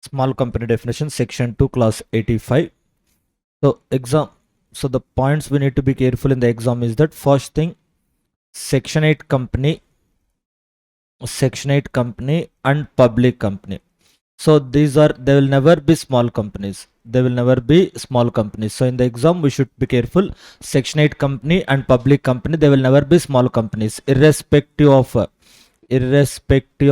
Small company definition, section 2, class 85. So the points we need to be careful in the exam is that first thing, section 8 company and public company. So they will never be small companies. So in the exam we should be careful. Section 8 company and public company, they will never be small companies, irrespective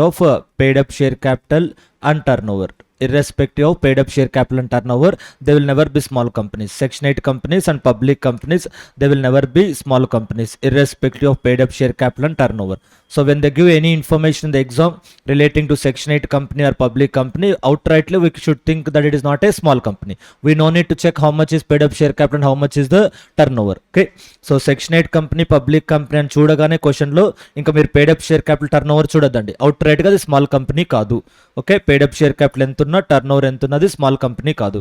of paid up share capital and turnover. Irrespective of paid up share capital and turnover, they will never be small companies. Section 8 companies and public companies, they will never be small companies, irrespective of paid up share capital and turnover. So when they give any information in the exam relating to section 8 company or public company, outrightly we should think that it is not a small company. We no need to check how much is paid up share capital and how much is the turnover. Okay, so section 8 company, public company and చూడగానే question లో ఇంకా మీరు paid up share capital turnover చూడదండి, outright గా అది small company కాదు. Okay, paid up share capital ఎంత ఉన్నా turnover ఎంత ఉన్నది స్మాల్ కంపెనీ కాదు.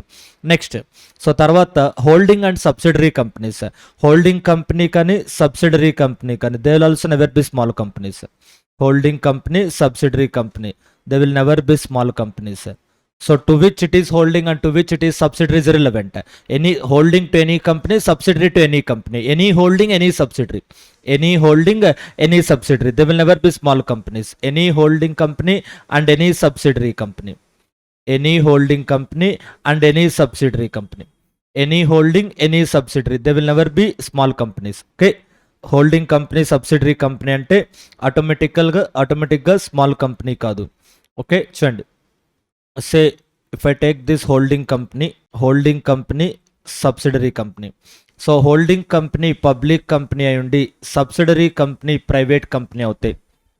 నెక్స్ట్, సో తర్వాత holding and subsidiary companies. Holding company కానీ సబ్సిడరీ కంపెనీ కానీ, they will also never be small companies. Holding company, subsidiary company, they will never be small companies. So to which it is holding and to which it is subsidiary is irrelevant. Any holding to any company, subsidiary to any company. Any holding, any subsidiary. Any holding, any subsidiary, they will never be small companies. Any holding company and any subsidiary company. Any holding company and any subsidiary company. Any holding, any subsidiary, they will never be small companies. Okay, holding company, subsidiary company అంటే ఆటోమేటిక్గా small company కాదు. Okay, చూడండి, say if I take this holding company, subsidiary company. So holding company public company అయి ఉండి subsidiary company private company అవుతాయి.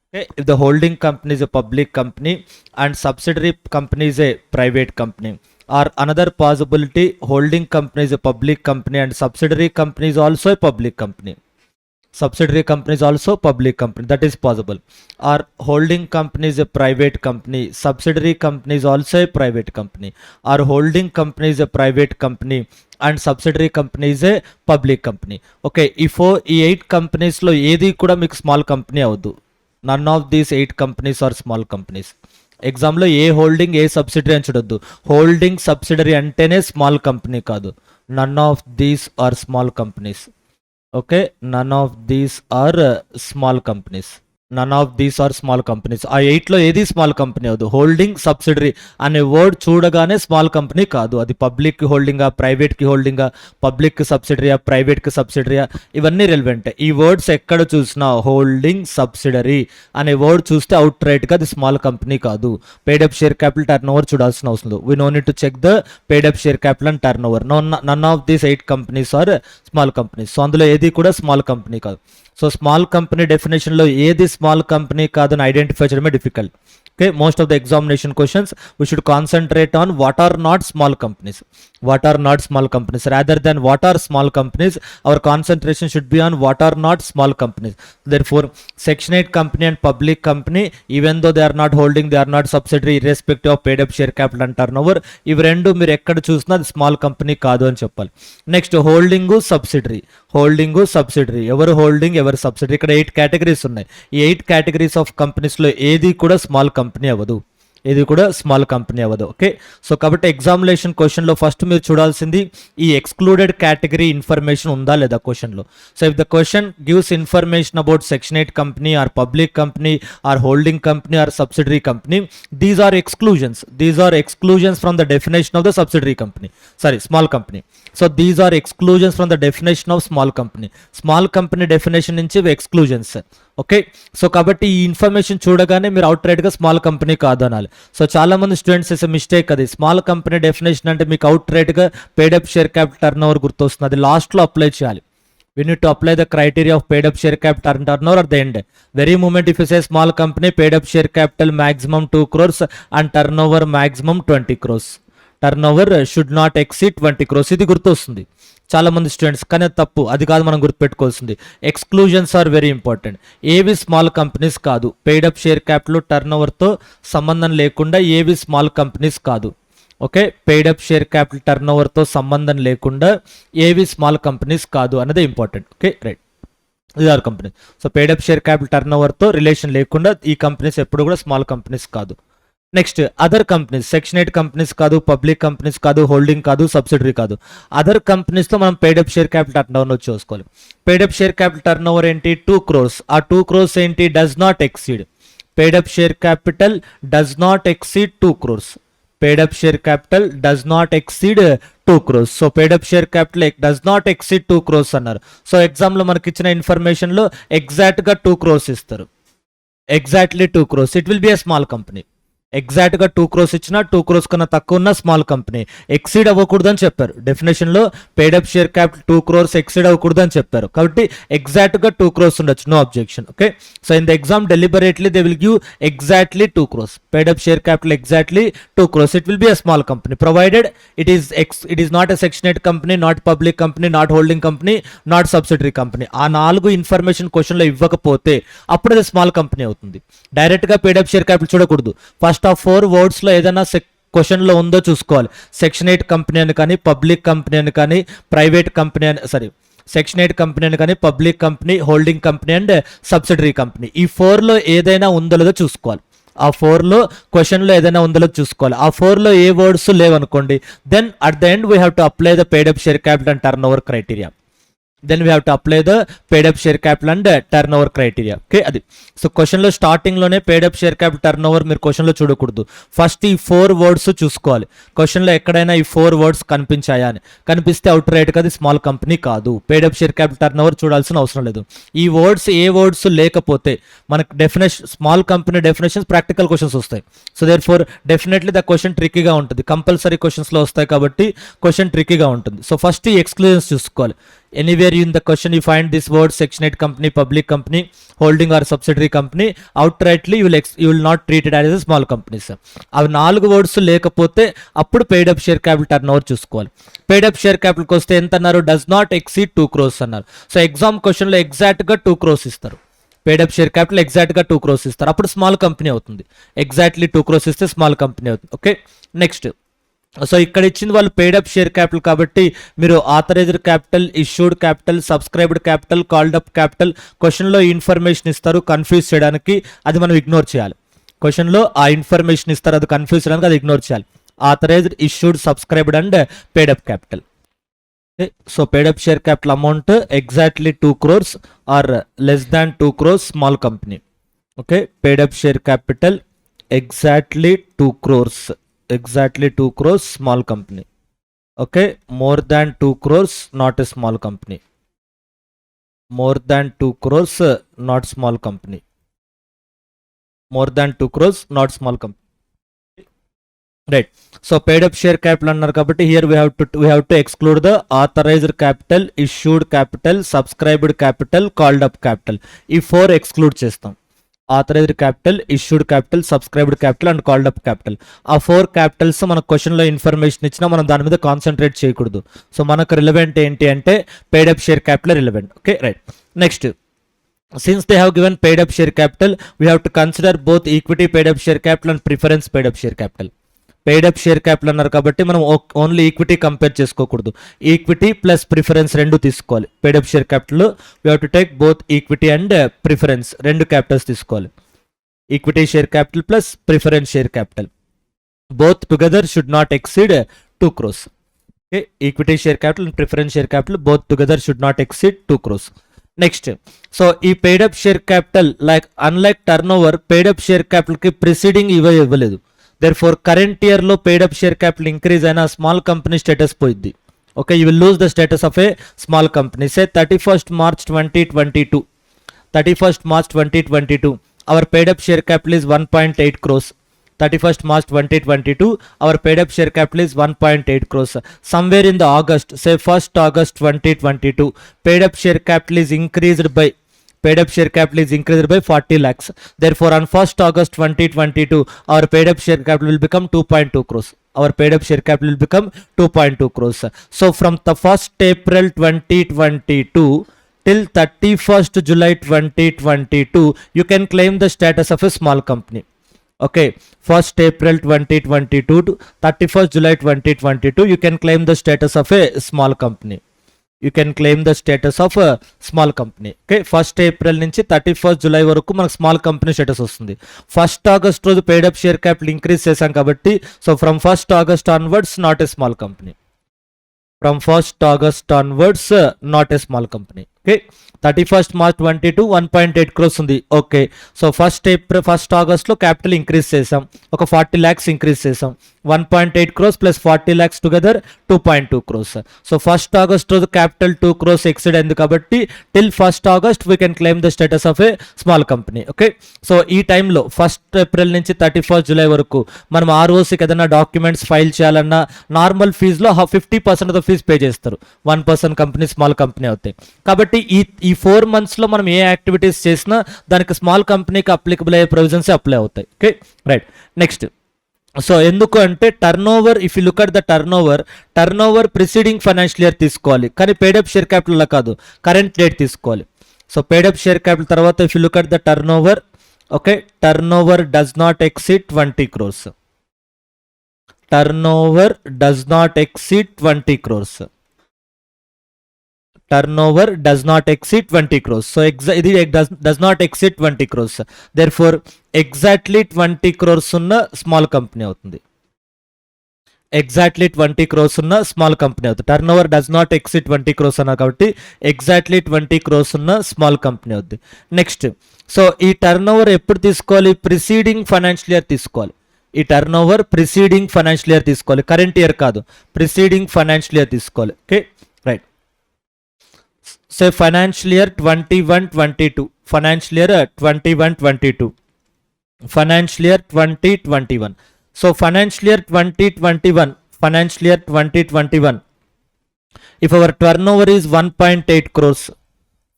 Okay, if the holding company is a public company and subsidiary company is a private company, or another possibility, holding company is a public company and subsidiary company is also a public company. Subsidiary company is also public company, that is possible. Or holding company is a private company, subsidiary company is also a private company. Or holding company is a private company and subsidiary company is a public company. Okay, if ఈ 8 companies లో ఏది కూడా మీకు small company అవద్దు. None of these 8 companies are small companies. ఎగ్జామ్లో ఏ holding a subsidiary అని చూడొద్దు. Holding subsidiary అంటేనే స్మాల్ కంపెనీ కాదు. None of these are small companies. Okay, none of these are small companies. None of these are small companies. ఆ 8లో ఏది small company అవదు. Holding subsidiary అనే వర్డ్ చూడగానే స్మాల్ కంపెనీ కాదు. అది పబ్లిక్ హోల్డింగా, ప్రైవేట్కి హోల్డింగా, పబ్లిక్ సబ్సిడరీయా, ప్రైవేట్కి సబ్సిడరీయా, ఇవన్నీ రెలవెంట్. ఈ వర్డ్స్ ఎక్కడ చూసినా హోల్డింగ్ సబ్సిడరీ అనే వర్డ్ చూస్తే అవుట్ రైట్గా అది స్మాల్ కంపెనీ కాదు. Paid up share capital, turnover చూడాల్సిన అవసరం లేదు. We no need to check the paid up share capital and turnover. None of these 8 companies are small companies. So అందులో ఏది కూడా స్మాల్ కంపెనీ కాదు. సో స్మాల్ కంపెనీ డెఫినేషన్లో ఏది స్మాల్ కంపెనీ కాదని ఐడెంటిఫై చేయడమే difficult. Okay, most of the examination questions we should concentrate on what are not small companies. What are not small companies rather than what are small companies. Our concentration should be on what are not small companies. Therefore, section 8 company and public company, even though they are not holding, they are not subsidiary, irrespective of paid up share capital and turnover, ఇవి రెండు మీరు ఎక్కడ చూసినా అది small company కాదు అని చెప్పాలి. Next, holding subsidiary. Holding subsidiary, ఎవరు హోల్డింగ్ ఎవరు సబ్సిడరీ, ఇక్కడ 8 కేటగిరీస్ ఉన్నాయి. ఈ 8 కేటగిరీస్ ఆఫ్ కంపెనీస్లో ఏది కూడా స్మాల్ కంపెనీ అవ్వదు. ఇది కూడా స్మాల్ కంపెనీ అవ్వదు. ఓకే, సో కాబట్టి ఎగ్జామినేషన్ క్వశ్చన్లో ఫస్ట్ మీరు చూడాల్సింది ఈ ఎక్స్క్లూడెడ్ కేటగిరీ ఇన్ఫర్మేషన్ ఉందా లేదా క్వశ్చన్లో. So if the question gives information about section 8 company or public company or holding company or subsidiary company, these are exclusions from the definition of the subsidiary company, small company. So these are exclusions from the definition of small company. Small company definition నుంచి exclusions. Okay, so కాబట్టి ఈ information చూడగానే మీరు out రైట్గా small company కాదు అనాలి. So చాలా మంది స్టూడెంట్స్ చేసే మిస్టేక్ అది. స్మాల్ కంపెనీ డెఫినేషన్ అంటే మీకు అవుట్ రైట్గా paid up share capital turnover గుర్తొస్తుంది. అది లాస్ట్లో అప్లై చేయాలి. We need to apply the criteria of paid up share capital turnover at the end. Very moment if you say small company, paid up share capital maximum 2 crores and turnover maximum 20 crores. Turnover should not exceed 20 crores. ఇది గుర్తొస్తుంది చాలా మంది students, కానీ తప్పు. అది కాదు మనం గుర్తుపెట్టుకోవాల్సింది. Exclusions are very important. ఏవి స్మాల్ కంపెనీస్ కాదు. Paid up share capital turn ఓవర్తో సంబంధం లేకుండా ఏవి స్మాల్ కంపెనీస్ కాదు. Okay, paid up share capital turn ఓవర్తో సంబంధం లేకుండా ఏవి స్మాల్ కంపెనీస్ కాదు అన్నది ఇంపార్టెంట్. ఓకే, రైట్, ఇది ఆర్ company. So paid up share capital turn ఓవర్తో రిలేషన్ లేకుండా ఈ కంపెనీస్ ఎప్పుడు కూడా స్మాల్ కంపెనీస్ కాదు. Next other companies, section 8 companies కాదు, పబ్లిక్ కంపెనీస్ కాదు, హోల్డింగ్ కాదు, సబ్సిడరీ కాదు. అదర్ కంపెనీస్తో మనం paid up share capital turnover చూసుకోవాలి. Paid up share capital turnover ఏంటి? 2 crores. ఆ 2 crores ఏంటి? Does not exceed. Paid up share capital does not exceed 2 crores. Paid up share capital does not exceed 2 crores. So paid up share capital does not exceed 2 crores అన్నారు. So ఎగ్జామ్లో మనకి ఇచ్చిన ఇన్ఫర్మేషన్లో ఎగ్జాక్ట్గా 2 crores ఇస్తారు. Exactly 2 crores. It will be a small company. ఎగ్జాక్ట్గా 2 crores ఇచ్చినా 2 crores కన్నా తక్కువ ఉన్న స్మాల్ కంపెనీ. ఎక్సీడ్ అవ్వకూడదు అని చెప్పారు డెఫినేషన్లో. Paid up share capital 2 crores exceed అవ్వకూడదు అని చెప్పారు. కాబట్టి ఎగ్జాక్ట్గా 2 crores ఉండొచ్చు, no objection. Okay, so in the exam deliberately they will give exactly 2 crores. Paid up share capital exactly 2 crores. It will be a small company provided it is not a section 8 company, not public company, not holding company, not subsidiary company. ఆ 4 information క్వశ్చన్లో ఇవ్వకపోతే అప్పుడు అది small company అవుతుంది. డైరెక్ట్గా paid-up share capital చూడకూడదు. First of 4 వర్డ్స్లో ఏదైనా క్వశ్చన్లో ఉందో చూసుకోవాలి. సెక్షన్ 8 కంపెనీ అని కానీ, పబ్లిక్ కంపెనీ అని కానీ, ప్రైవేట్ కంపెనీ అని, సెక్షన్ 8 కంపెనీ అని కానీ, public company, holding company and subsidiary company. ఈ 4లో ఏదైనా ఉందో లేదో చూసుకోవాలి. ఆ 4లో క్వశ్చన్లో ఏదైనా ఉందో చూసుకోవాలి. ఆ 4లో ఏ వర్డ్స్ లేవనుకోండి, then at the end we have to apply the paid up share capital and turnover criteria. then we have to apply the paid up share capital and turnover criteria. Okay, అది so question లో starting లోనే paid up share capital turnover మీరు question లో చూడకూడదు. First ఈ 4 words చూసుకోవాలి. Question లో ఎక్కడైనా ఈ 4 వర్డ్స్ కనిపించాయా అని, కనిపిస్తే అవుట్ రైట్ గా అది స్మాల్ కంపెనీ కాదు. paid up share capital turnover చూడాల్సిన అవసరం లేదు. ఈ వర్డ్స్ ఏ వర్డ్స్ లేకపోతే మనకు definition, small company definitions practical questions వస్తాయి. So therefore definitely the question ట్రిక్కీగా ఉంటుంది. కంపల్సరీ క్వశ్చన్స్ లో వస్తాయి కాబట్టి క్వశ్చన్ ట్రిక్కీగా ఉంటుంది. సో ఫస్ట్ ఈ ఎక్స్క్లూజన్స్ చూసుకోవాలి. Anywhere in the question you find this word section 8 company, public company, holding or subsidiary company, outrightly you will not treat it as a small company. అవి 4 words లేకపోతే అప్పుడు paid up share capital turnover చూసుకోవాలి. paid up share capital వస్తే ఎంత అన్నారు? Does not exceed 2 crores అన్నారు. So exam question లో exact గా 2 crores ఇస్తారు. paid up share capital exact గా 2 crores ఇస్తారు. అప్పుడు స్మాల్ కంపెనీ అవుతుంది. ఎగ్జాక్ట్లీ 2 crores ఇస్తే స్మాల్ కంపెనీ అవుతుంది. Okay, next. సో ఇక్కడ ఇచ్చింది వాళ్ళు పేడప్ షేర్ క్యాపిటల్ కాబట్టి మీరు authorised capital, issued capital, subscribed capital, called up capital క్వశ్చన్లో ఇన్ఫర్మేషన్ ఇస్తారు కన్ఫ్యూజ్ చేయడానికి, అది మనం ఇగ్నోర్ చేయాలి. క్వశ్చన్లో ఆ ఇన్ఫర్మేషన్ ఇస్తారు, అది కన్ఫ్యూజ్ చేయడానికి అది ఇగ్నోర్ చేయాలి. Authorised, issued, subscribed and paid up capital. So paid up share capital amount exactly 2 crores or less than 2 crores small company. Okay, paid up share capital exactly 2 crores, exactly 2 crores small company. Okay, more than 2 crores not a small company. More than 2 crores not small company. More than 2 crores not small company. Right, so paid up share capital annar kabatti here we have to exclude the authorized capital, issued capital, subscribed capital, called up capital. ఈ 4 exclude చేస్తాం. Authorised capital, issued capital, subscribed capital and called up capital. ఆ 4 Capitals మన క్వశ్చన్లో information ఇచ్చినా మనం దాని మీద concentrate చేయకూడదు. సో మనకు రిలవెంట్ ఏంటి అంటే paid up share capital relevant. Okay, right. Next, since they have given paid up share capital we have to consider both equity paid up share capital and preference paid up share capital. Paid up share capital అన్నారు కాబట్టి మనం only equity compare చేసుకోకూడదు. Equity plus preference రెండు తీసుకోవాలి. Paid up share capital we have to take both equity and preference, రెండు capitals తీసుకోవాలి. Equity share capital plus preference share capital both together should not exceed 2 crores. Okay, equity share capital and preference share capital both together should not exceed 2 crores. Next, so ఈ paid up share capital unlike turnover paid up share capital కి preceding ఇవ్వలేదు. Therefore current year లో paid up share capital increase అయినా small company status పోయిద్ది. Okay, you will lose the status of a small company. Say 31st March 2022, 31st March 2022 our paid up share capital is 1.8 crores. 31st March 2022 our paid up share capital is 1.8 crores. Somewhere in the August, say 1st August 2022 paid up share capital is increased by paid up share capital is increased by 40 lakhs. Therefore on 1st August 2022 our paid up share capital will become 2.2 crores. Our paid up share capital will become 2.2 crores. So from the 1st April 2022 till 31st July 2022 you can claim the status of a small company. Okay, 1st April 2022 to 31st July 2022 you can claim the status of a small company. You can claim the status of small company. Okay, 1st April నుంచి 31st July వరకు మనకు small company status వస్తుంది. 1st August రోజు paid up share capital increase చేశాం కాబట్టి so from 1st August onwards not a small company. From 1st August onwards, not a small company. Okay, 31st March 22 1.8 crores ఉంది. Okay, so 1st August లో capital increase చేసాం, ఒక 40 lakhs increase చేసాం. 1.8 crores plus 40 lakhs together 2.2 crores. So 1st August రోజు capital 2 crores exceed అయింది కాబట్టి till 1st August we can claim the status of a small company. Okay, so ఈ టైంలో 1st April నుంచి 31st July వరకు మనం ఆర్ఓసికి ఏదైనా డాక్యుమెంట్స్ ఫైల్ చేయాలన్నా నార్మల్ ఫీజులో 50% ఆఫ్ ద ఫీజ్ పే చేస్తారు. 1% కంపెనీ స్మాల్ కంపెనీ అవుతాయి కాబట్టి ఈ 4 months లో మనం ఏ యాక్టివిటీస్ చేసినా దానికి స్మాల్ కంపెనీకి అప్లికబుల్ అయ్యే ప్రొవిజన్స్ అప్లై అవుతాయి. Okay, right. నెక్స్ట్, సో ఎందుకు అంటే turn over, if you look at the turn over preceding financial year తీసుకోవాలి, కానీ పేడ్ అప్ షేర్ క్యాపిటల్ లా కాదు, కరెంట్ డేట్ తీసుకోవాలి. So paid up share capital తర్వాత if you look at the turn over, okay, turn over does not exceed 20 crores. Turn over does not exceed 20 crores. Turnover does not exceed 20 crores. So ఇది does not exceed 20 crores. Therefore exactly 20 crores ఉన్న small company అవుతుంది. Exactly 20 crores ఉన్న small company అవుతుంది. Turnover does not exceed 20 crores అన్నారు కాబట్టి exactly 20 crores ఉన్న small company అవుతుంది. Next, so ఈ టర్నోవర్ ఎప్పుడు తీసుకోవాలి? ప్రిసీడింగ్ ఫైనాన్షియల్ ఇయర్ తీసుకోవాలి. ఈ టర్నోవర్ ప్రిసీడింగ్ ఫైనాన్షియల్ ఇయర్ తీసుకోవాలి, కరెంట్ ఇయర్ కాదు, ప్రిసీడింగ్ ఫైనాన్షియల్ ఇయర్ తీసుకోవాలి. Okay, right. Say financial year 21-22, financial year 21-22, financial year 2021. So financial year 2021, if our turnover is 1.8 crores,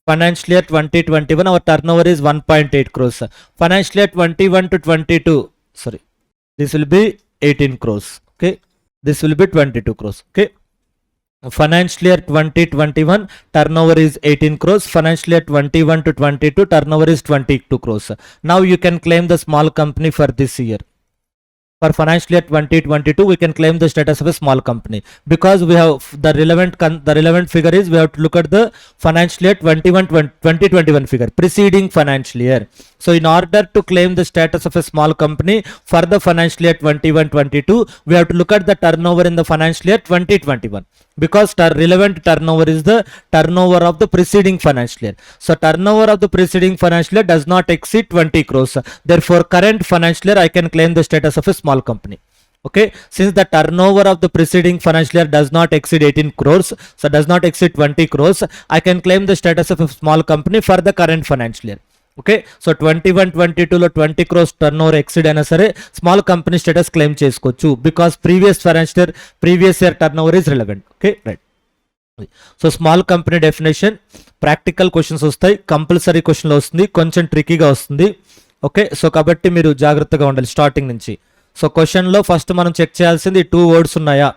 financial year 2021 our turnover is 1.8 crores. Financial year 21 to 22, sorry, this will be 18 crores. Okay, this will be 22 crores. Okay, financial year 2021 turnover is 18 crores. Financial year 21 to 22 turnover is 22 crores. Now you can claim the small company for this year. For financial year 2022 we can claim the status of a small company because we have the relevant figure is we have to look at the financial year 2021 figure, preceding financial year. So in order to claim the status of a small company for the financial year 21-22 we have to look at the turnover in the financial year 2021 because relevant turnover is the turnover of the preceding financial year. So turnover of the preceding financial year does not exceed 20 crores. Therefore current financial year I can claim the status of a small company. Okay, since the turnover of the preceding financial year does not exceed 18 crores, so does not exceed 20 crores, I can claim the status of a small company for the current financial year. Okay, so 21-22లో 20 crores turnover exceed అయినా సరే small company status claim చేసుకోవచ్చు because previous year turnover is relevant. Okay, right. So small company definition practical questions వస్తాయి, compulsory క్వశ్చన్లో వస్తుంది, కొంచెం ట్రికీగా వస్తుంది. Okay, so కాబట్టి మీరు జాగ్రత్తగా ఉండాలి స్టార్టింగ్ నుంచి. సో క్వశ్చన్లో ఫస్ట్ మనం చెక్ చేయాల్సింది 2 words ఉన్నాయా,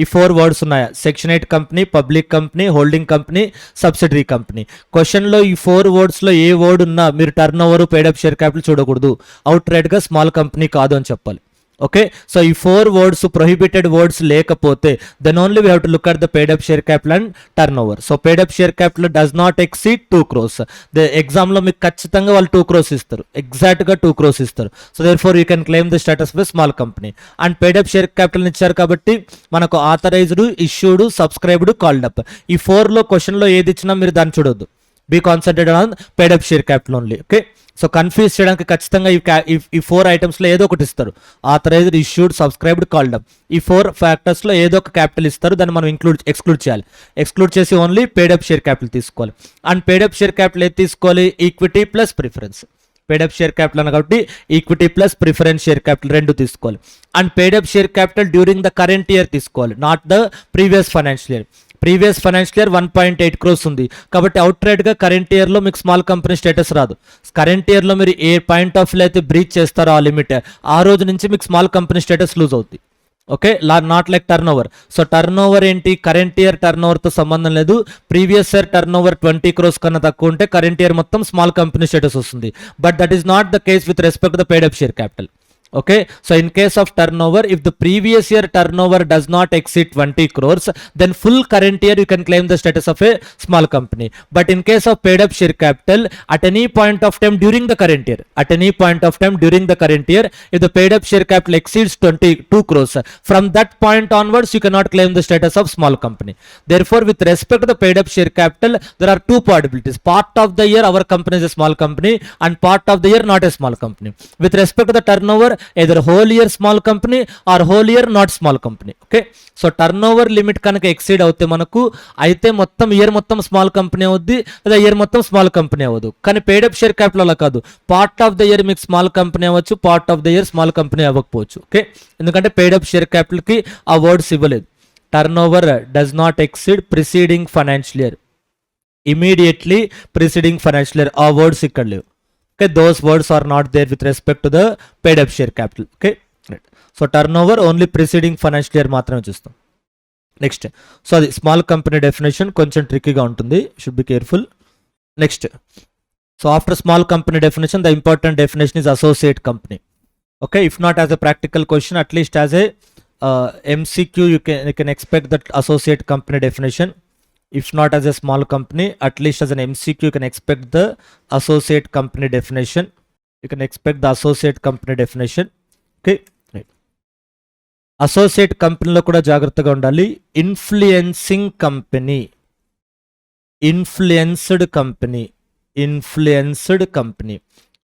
ఈ 4 words ఉన్నాయా, section 8 company, public company, holding company, subsidiary company. క్వశ్చన్లో ఈ 4 wordsలో ఏ వర్డ్ ఉన్నా మీరు turnover paid up share capital చూడకూడదు, అవుట్ రైట్గా స్మాల్ కంపెనీ కాదు అని చెప్పాలి. ఓకే, సో ఈ 4 words ప్రొహిబిటెడ్ వర్డ్స్ లేకపోతే then only we have to look at the paid up share capital and turnover. So paid up share capital does not exceed 2 crores. ఎగ్జామ్లో మీకు ఖచ్చితంగా వాళ్ళు 2 crores ఇస్తారు, ఎగ్జాక్ట్గా 2 crores ఇస్తారు. So therefore you can claim the status of small company. And paid up share capital ఇచ్చారు కాబట్టి మనకు authorised, issued, subscribed, called up ఈ 4లో క్వశ్చన్లో ఏది ఇచ్చినా మీరు దాన్ని చూడొద్దు. Be concentrated on paid up share capital only. Okay, so confuse చేయడానికి ఖచ్చితంగా ఈ 4 ఐటమ్స్లో ఏదో ఒకటి ఇస్తారు, authorised, issued, subscribed, called up. ఈ 4 ఫ్యాక్టర్స్లో ఏదో ఒక క్యాపిటల్ ఇస్తారు, దాన్ని మనం ఎక్స్క్లూడ్ చేయాలి. ఎక్స్క్లూడ్ చేసి only paid up share capital తీసుకోవాలి. And paid up share capital ఏది తీసుకోవాలి, equity plus preference. Paid up share capital అన్న కాబట్టి equity plus preference share capital రెండు తీసుకోవాలి. And paid up share capital during the current year తీసుకోవాలి, not the previous financial year. Previous financial year 1.8 crores ఉంది కాబట్టి out రైట్గా current ఇయర్లో మీకు స్మాల్ కంపెనీ స్టేటస్ రాదు. కరెంట్ ఇయర్లో మీరు ఏ పాయింట్ ఆఫ్ వ్యూ అయితే బ్రీచ్ చేస్తారో ఆ లిమిట్, ఆ రోజు నుంచి మీకు స్మాల్ కంపెనీ స్టేటస్ లూజ్ అవుతుంది. Okay, not like turn over. So turn over ఏంటి, కరెంట్ ఇయర్ టర్న్ ఓవర్తో సంబంధం లేదు. Previous year turn over 20 crores కన్నా తక్కువ ఉంటే కరెంట్ ఇయర్ మొత్తం స్మాల్ కంపెనీ స్టేటస్ వస్తుంది. But that is not the case with respect the paid up share capital. Okay, so in case of turnover, if the previous year turnover does not exceed 20 crores, then full current year you can claim the status of a small company. But in case of paid up share capital, at any point of time during the current year, if the paid up share capital exceeds 22 crores, from that point onwards you cannot claim the status of small company. Therefore, with respect to the paid up share capital, there are two possibilities. Part of the year our company is a small company, and part of the year not a small company. With respect to the turnover, either whole year small company or whole year not small company. Okay, so turnover limit కనుక exceed అవుతే మనకు అయితే మొత్తం year మొత్తం small company అవుద్ది, లేదా year మొత్తం small company అవ్వదు. కానీ పేడ్ అప్ షేర్ క్యాపిటల్ అలా కాదు, పార్ట్ ఆఫ్ ద ఇయర్ మీకు స్మాల్ కంపెనీ అవ్వచ్చు, part of the year small company అవ్వకపోవచ్చు. ఓకే, ఎందుకంటే పేడ్ అప్ షేర్ క్యాపిటల్ కి ఆ వర్డ్స్ ఇవ్వలేదు. Turnover does not exceed preceding financial year, immediately preceding financial year, ఆ వర్డ్స్ ఇక్కడ లేవు. Okay, those words are not there with respect to the paid up share capital. Okay, right. So turnover only preceding financial year మాత్రమే చూస్తాం. Next, so అది small company definition కొంచెం ట్రిక్కీగా ఉంటుంది, should be careful. Next, so after small company definition the important definition is associate company. Okay, if not as a practical question, at least as a MCQ you can expect that associate company definition. If not as a small company, at least as an MCQ you can expect the associate company definition. Okay, right. Associate company లో కూడా జాగ్రత్తగా ఉండాలి. Influencing company, influenced company.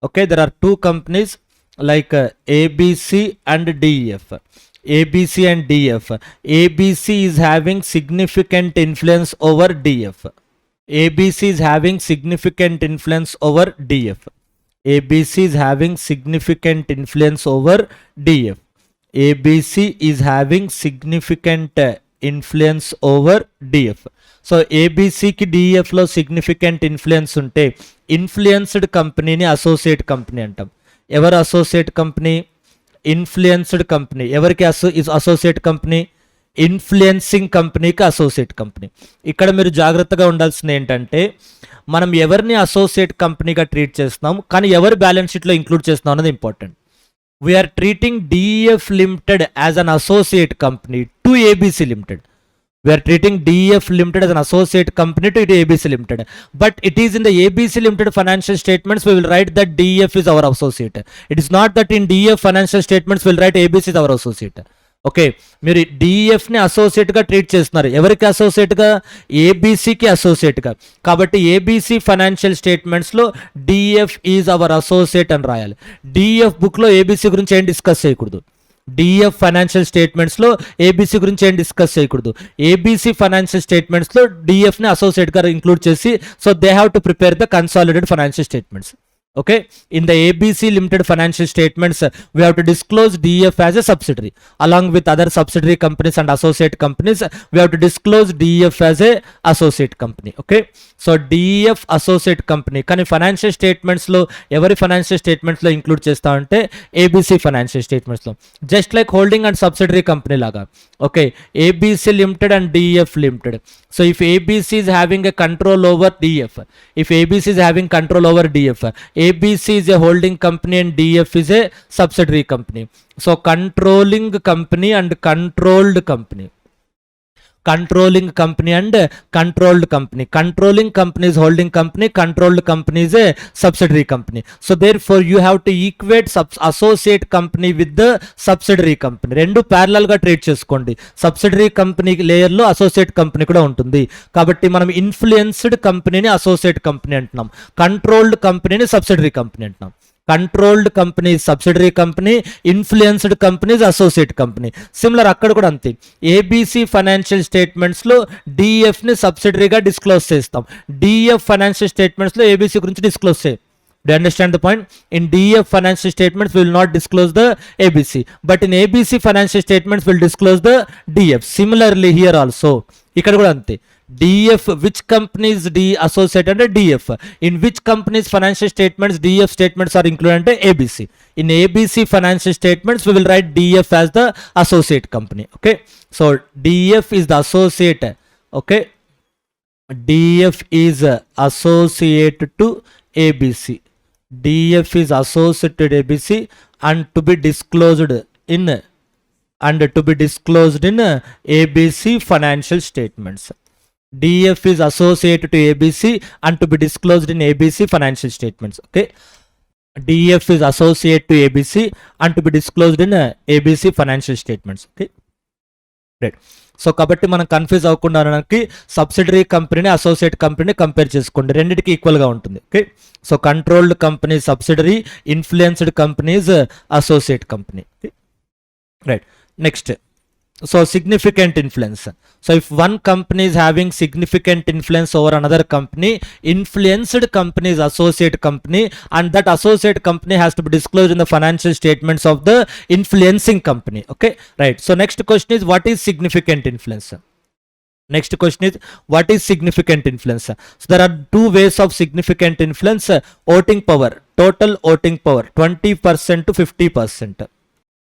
Okay, there are two companies like ABC and DEF. ABC and DF. ABC is having significant influence over DF. ABC is having significant influence over DF. ABC is having significant influence over DF. ABC is having significant influence over DF. So ABC ki DF లో significant influence ఉంటే influenced కంపెనీని associate company అంటాం. ఎవరు associate company? Influenced company. ఎవరికి associate company? Influencing కంపెనీకి associate company. ఇక్కడ మీరు జాగ్రత్తగా ఉండాల్సింది ఏంటంటే, మనం ఎవరిని అసోసియేట్ కంపెనీగా ట్రీట్ చేస్తున్నాం, కానీ ఎవరి బ్యాలెన్స్ షీట్లో ఇంక్లూడ్ చేస్తున్నాం అన్నది important. We are treating DF limited as an associate company to ABC limited. We are treating DF Limited as an associate company to ABC Limited. But it is in the ABC Limited financial statements we will write that DF is our associate. It is not that in DF financial statements we will write ABC is our associate. Okay, మీరు డిఎఫ్ని అసోసియేట్గా treat చేస్తున్నారు. ఎవరికి అసోసియేట్గా? ఏబీసీకి అసోసియేట్గా. కాబట్టి ABC financial స్టేట్మెంట్స్లో DF is our associate అని రాయాలి. DF బుక్లో ఏబీసీ గురించి ఏం డిస్కస్ చేయకూడదు. డిఎఫ్ ఫైనాన్షియల్ స్టేట్మెంట్స్లో ఏబీసీ గురించి ఏం డిస్కస్ చేయకూడదు. ఏబీసీ ఫైనాన్షియల్ స్టేట్మెంట్స్లో డిఎఫ్ని అసోసియేట్గా ఇంక్లూడ్ చేసి, so they have to prepare the consolidated financial statements. Okay, in the ABC Limited financial statements, we have to disclose DF as a subsidiary. Along with other subsidiary companies and associate companies, we have to disclose DF as a associate company. Okay, so DF associate company. కానీ financial స్టేట్మెంట్స్లో ఎవరి financial స్టేట్మెంట్స్లో include చేస్తా అంటే ABC financial స్టేట్మెంట్స్లో. Just like holding and subsidiary company లాగా. ఓకే, ABC Limited and DF Limited. So if ABC is having a control over DF, if ABC is having control over DF, ABC is a holding company and DF is a subsidiary company. So controlling company and controlled company. Controlling company and controlled company. Controlling company is holding company, controlled company is a subsidiary company. So therefore you have to equate associate company with the subsidiary company. రెండు parallel గా treat చేసుకోండి. Subsidiary company layer లో associate company కూడా ఉంటుంది. కాబట్టి మనం influenced కంపెనీని associate company అంటున్నాం, కంట్రోల్డ్ కంపెనీని సబ్సిడరీ కంపెనీ అంటున్నాం. Controlled company subsidiary company, influenced companies associate company. Similar అక్కడ కూడా అంతే. ఏబీసీ ఫైనాన్షియల్ స్టేట్మెంట్స్లో డిఎఫ్ని సబ్సిడరీగా డిస్క్లోజ్ చేస్తాం. డిఎఫ్ ఫైనాన్షియల్ స్టేట్మెంట్స్లో ఏబీసీ గురించి డిస్క్లోజ్ చేయం. Do you understand the point? In DF financial statements we will not disclose the ABC, but in ABC financial statements we will disclose the DF. Similarly here also, ఇక్కడ కూడా అంతే. DF, which companies D associate under DF, in which companies financial statements DF statements are included under ABC. In ABC financial statements we will write DF as the associate company. Okay, so DF is the associate. Okay, DF is associate to ABC. DF is associated ABC and to be disclosed in ABC financial statements. DF is associated to ABC and to be disclosed in ABC financial statements. Okay, DF is associated to ABC and to be disclosed in ABC financial statements. Okay, right. So కాబట్టి మనం confuse అవ్వకుండా ఉండడానికి subsidiary కంపెనీని associate కంపెనీని compare చేసుకోండి, రెండింటికి ఈక్వల్గా ఉంటుంది. Okay, so controlled company subsidiary, influenced companies associate company. Right. Next, so significant influence. So if one company is having significant influence over another company, influenced company is associate company, and that associate company has to be disclosed in the financial statements of the influencing company. Okay, right. So next question is, what is significant influence? Next question is, what is significant influence? So there are two ways of significant influence. Voting power, total voting power 20% to 50%.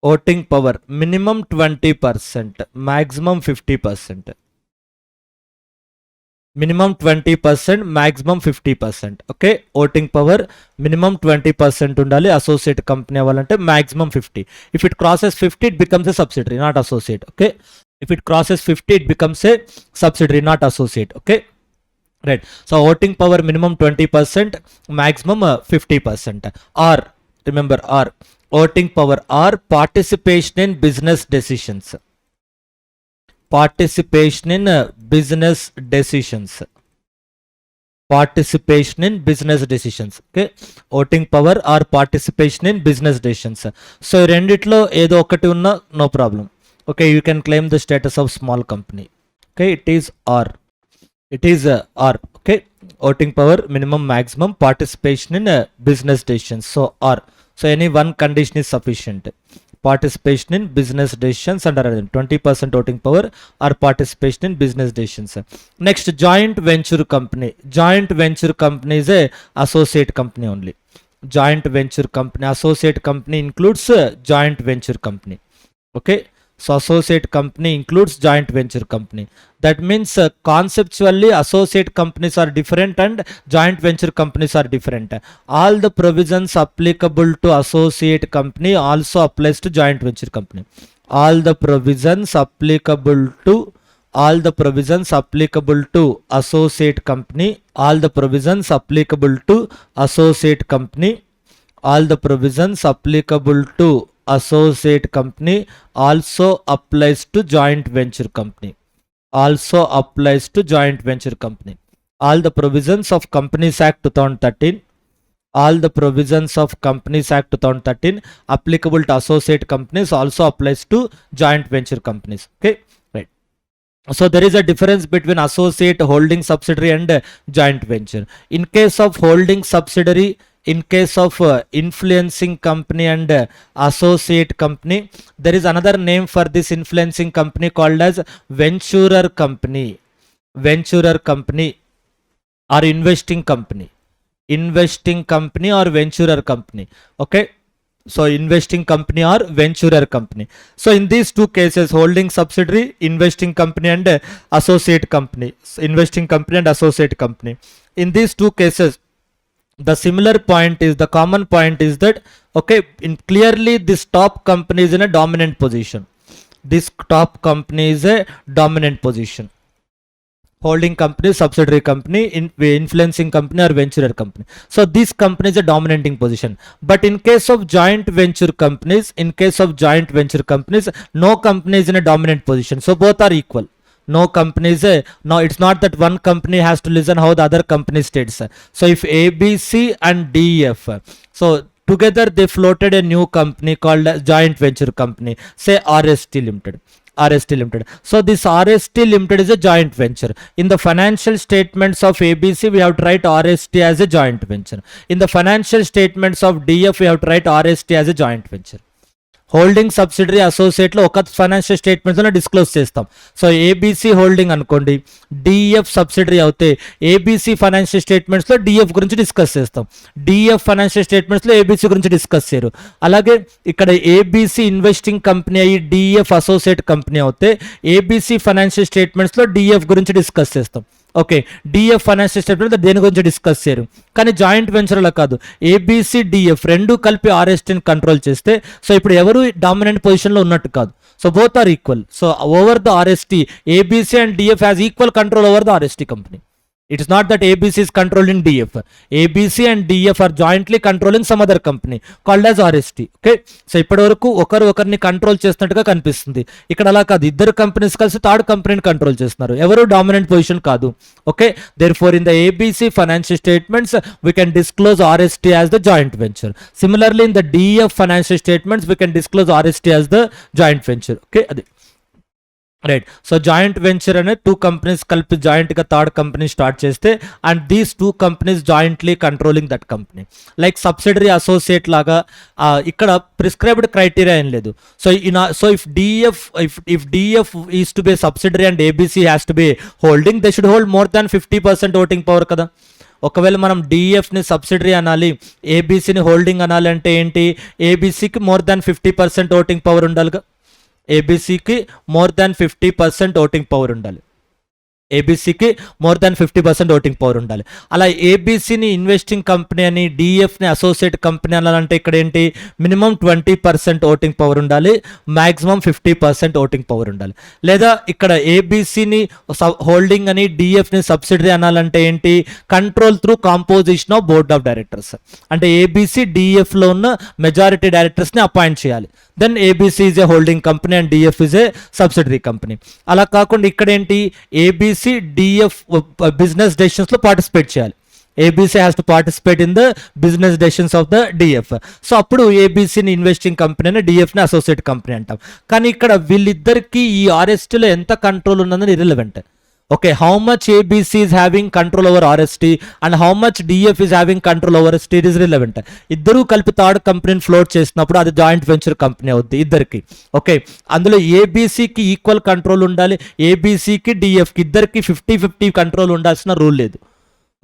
voting power minimum 20%, maximum 50%. Minimum 20%, maximum 50%. Okay, voting power minimum 20% undali associate company avalante, maximum 50. If it crosses 50, it becomes a subsidiary, not associate. Okay, if it crosses 50, it becomes a subsidiary, not associate. Okay, right. So voting power minimum 20%, maximum 50%. Or remember, or voting power or participation in business decisions. Participation in business decisions. Participation in business decisions. Okay, voting power or participation in business decisions. So రెండిట్లో ఏదో ఒకటి ఉన్నా no problem. Okay, you can claim the status of small company. Okay, it is R. It is R. Okay, voting power minimum, maximum, participation in business decisions. So R. So any one condition is sufficient. Participation in business decisions under 20% voting power or participation in business decisions. Next, joint venture company. Joint venture company is a associate company only. Joint venture company, associate company includes joint venture company. Okay, so associate company includes joint venture company. That means conceptually associate companies are different and joint venture companies are different. All the provisions applicable to associate company also applies to joint venture company. All the provisions applicable to associate company, all the provisions applicable to associate company, all the provisions applicable to associate company also applies to joint venture company. Also applies to joint venture company. All the provisions of Companies Act 2013, all the provisions of Companies Act 2013 applicable to associate companies also applies to joint venture companies. Okay, right. So there is a difference between associate, holding subsidiary and joint venture. In case of holding subsidiary, in case of influencing company and associate company, there is another name for this influencing company called as venturer company. Venturer company or investing company. Investing company or venturer company. Okay, so investing company or venturer company. So in these two cases, holding subsidiary, investing company and associate company. Investing company and associate company. In these two cases, the similar point is, the common point is that, okay, in clearly this top company is in a dominant position. This top company is a dominant position. Holding company, subsidiary company, influencing company or venturer company. So this company is a dominating position. But in case of joint venture companies, no company is in a dominant position. So both are equal. No company is a, no, it's not that one company has to listen how the other company states. So if ABC and DF, so together they floated a new company called joint venture company, say RST Limited. So this RST Limited is a joint venture. In the financial statements of ABC, we have to write RST as a joint venture. In the financial statements of DF, we have to write RST as a joint venture. Holding subsidiary అసోసియేట్లో ఒక financial స్టేట్మెంట్స్లో disclose చేస్తాం. So ABC holding అనుకోండి, DF subsidiary అవుతే ABC financial స్టేట్మెంట్స్లో DF గురించి discuss చేస్తాం, DF financial స్టేట్మెంట్స్లో ఏబీసీ గురించి డిస్కస్ చేయరు. అలాగే ఇక్కడ ఏబీసీ ఇన్వెస్టింగ్ కంపెనీ అయ్యి డిఎఫ్ అసోసియేట్ కంపెనీ అవుతే ఏబీసీ ఫైనాన్షియల్ స్టేట్మెంట్స్లో డిఎఫ్ గురించి డిస్కస్ చేస్తాం. ఓకే, డిఎఫ్ ఫైనాన్షియల్ స్టేట్మెంట్ దేని గురించి డిస్కస్ చేయరు. కానీ జాయింట్ వెంచర్లో కాదు, ఏబిసి డిఎఫ్ రెండు కలిపి ఆర్ఎస్టీని కంట్రోల్ చేస్తే సో ఇప్పుడు ఎవరు డామినెంట్ పొజిషన్లో ఉన్నట్టు కాదు. So both are equal. So over the RST ABC and DF has equal control over the RST company. It is not that ABC is controlling DF. ABC and DF are jointly controlling some other company called as RST. Okay. So ఇప్పటి వరకు ఒకరిని control చేస్తున్నట్టుగా కనిపిస్తుంది. ఇక్కడ అలా కాదు, ఇద్దరు companies కలిసి థర్డ్ కంపెనీని కంట్రోల్ చేస్తున్నారు. ఎవరు డామినెంట్ పొజిషన్ కాదు. Okay, therefore in the ABC financial statements we can disclose RST as the joint venture. Similarly in the DF financial statements we can disclose RST as the joint venture. Okay, అది right. So joint venture అనే two companies కలిపి జాయింట్గా third company start చేస్తే and these two companies jointly controlling that company. Like subsidiary associate లాగా ఇక్కడ prescribed criteria ఏం లేదు. So if DF is to be subsidiary and ABC has to be holding, they should hold more than 50% voting power కదా. ఒకవేళ మనం డిఎఫ్ని subsidiary అనాలి, ఏబిసిని holding అనాలి అంటే ఏంటి, ఏబిసికి మోర్ దాన్ 50% ఓటింగ్ పవర్ ఉండాలిగా. ఏబిసికి మోర్ దాన్ 50% ఓటింగ్ పవర్ ఉండాలి. ఏబిసికి మోర్ దాన్ 50% ఓటింగ్ పవర్ ఉండాలి. అలా ఏబిసిని ఇన్వెస్టింగ్ కంపెనీ అని డిఎఫ్ని అసోసియేట్ కంపెనీ అనాలంటే ఇక్కడ ఏంటి, మినిమం 20% ఓటింగ్ పవర్ ఉండాలి, మ్యాక్సిమం 50% ఓటింగ్ పవర్ ఉండాలి. లేదా ఇక్కడ ఏబిసిని హోల్డింగ్ అని డిఎఫ్ని సబ్సిడరీ అనాలంటే ఏంటి, control through composition of board of directors. అంటే ఏబిసి డిఎఫ్లో ఉన్న మెజారిటీ డైరెక్టర్స్ని అపాయింట్ చేయాలి. Then ABC is a holding company and DF is a subsidiary company. అలా కాకుండా ఇక్కడ ఏంటి, ఏబిసి డిఎఫ్ బిజినెస్ డెసిషన్స్లో పార్టిసిపేట్ చేయాలి. ABC has to participate in the business decisions of the DF. So అప్పుడు ఏబిసిని ఇన్వెస్టింగ్ కంపెనీ అని డిఎఫ్ని అసోసియేట్ కంపెనీ అంటాం. కానీ ఇక్కడ వీళ్ళిద్దరికి ఈ ఆర్ఎస్టీలో ఎంత కంట్రోల్ ఉన్నదని irrelevant. Okay, how much ABC is having control over RST and how much DF is having control over ST is relevant. ఇద్దరు కలిపి థర్డ్ కంపెనీని ఫ్లోట్ చేసినప్పుడు అది జాయింట్ వెంచర్ కంపెనీ అవుద్ది ఇద్దరికి. ఓకే, అందులో ఏబిసికి ఈక్వల్ కంట్రోల్ ఉండాలి, ఏబిసికి డిఎఫ్కి ఇద్దరికి 50-50 కంట్రోల్ ఉండాల్సిన రూల్ లేదు.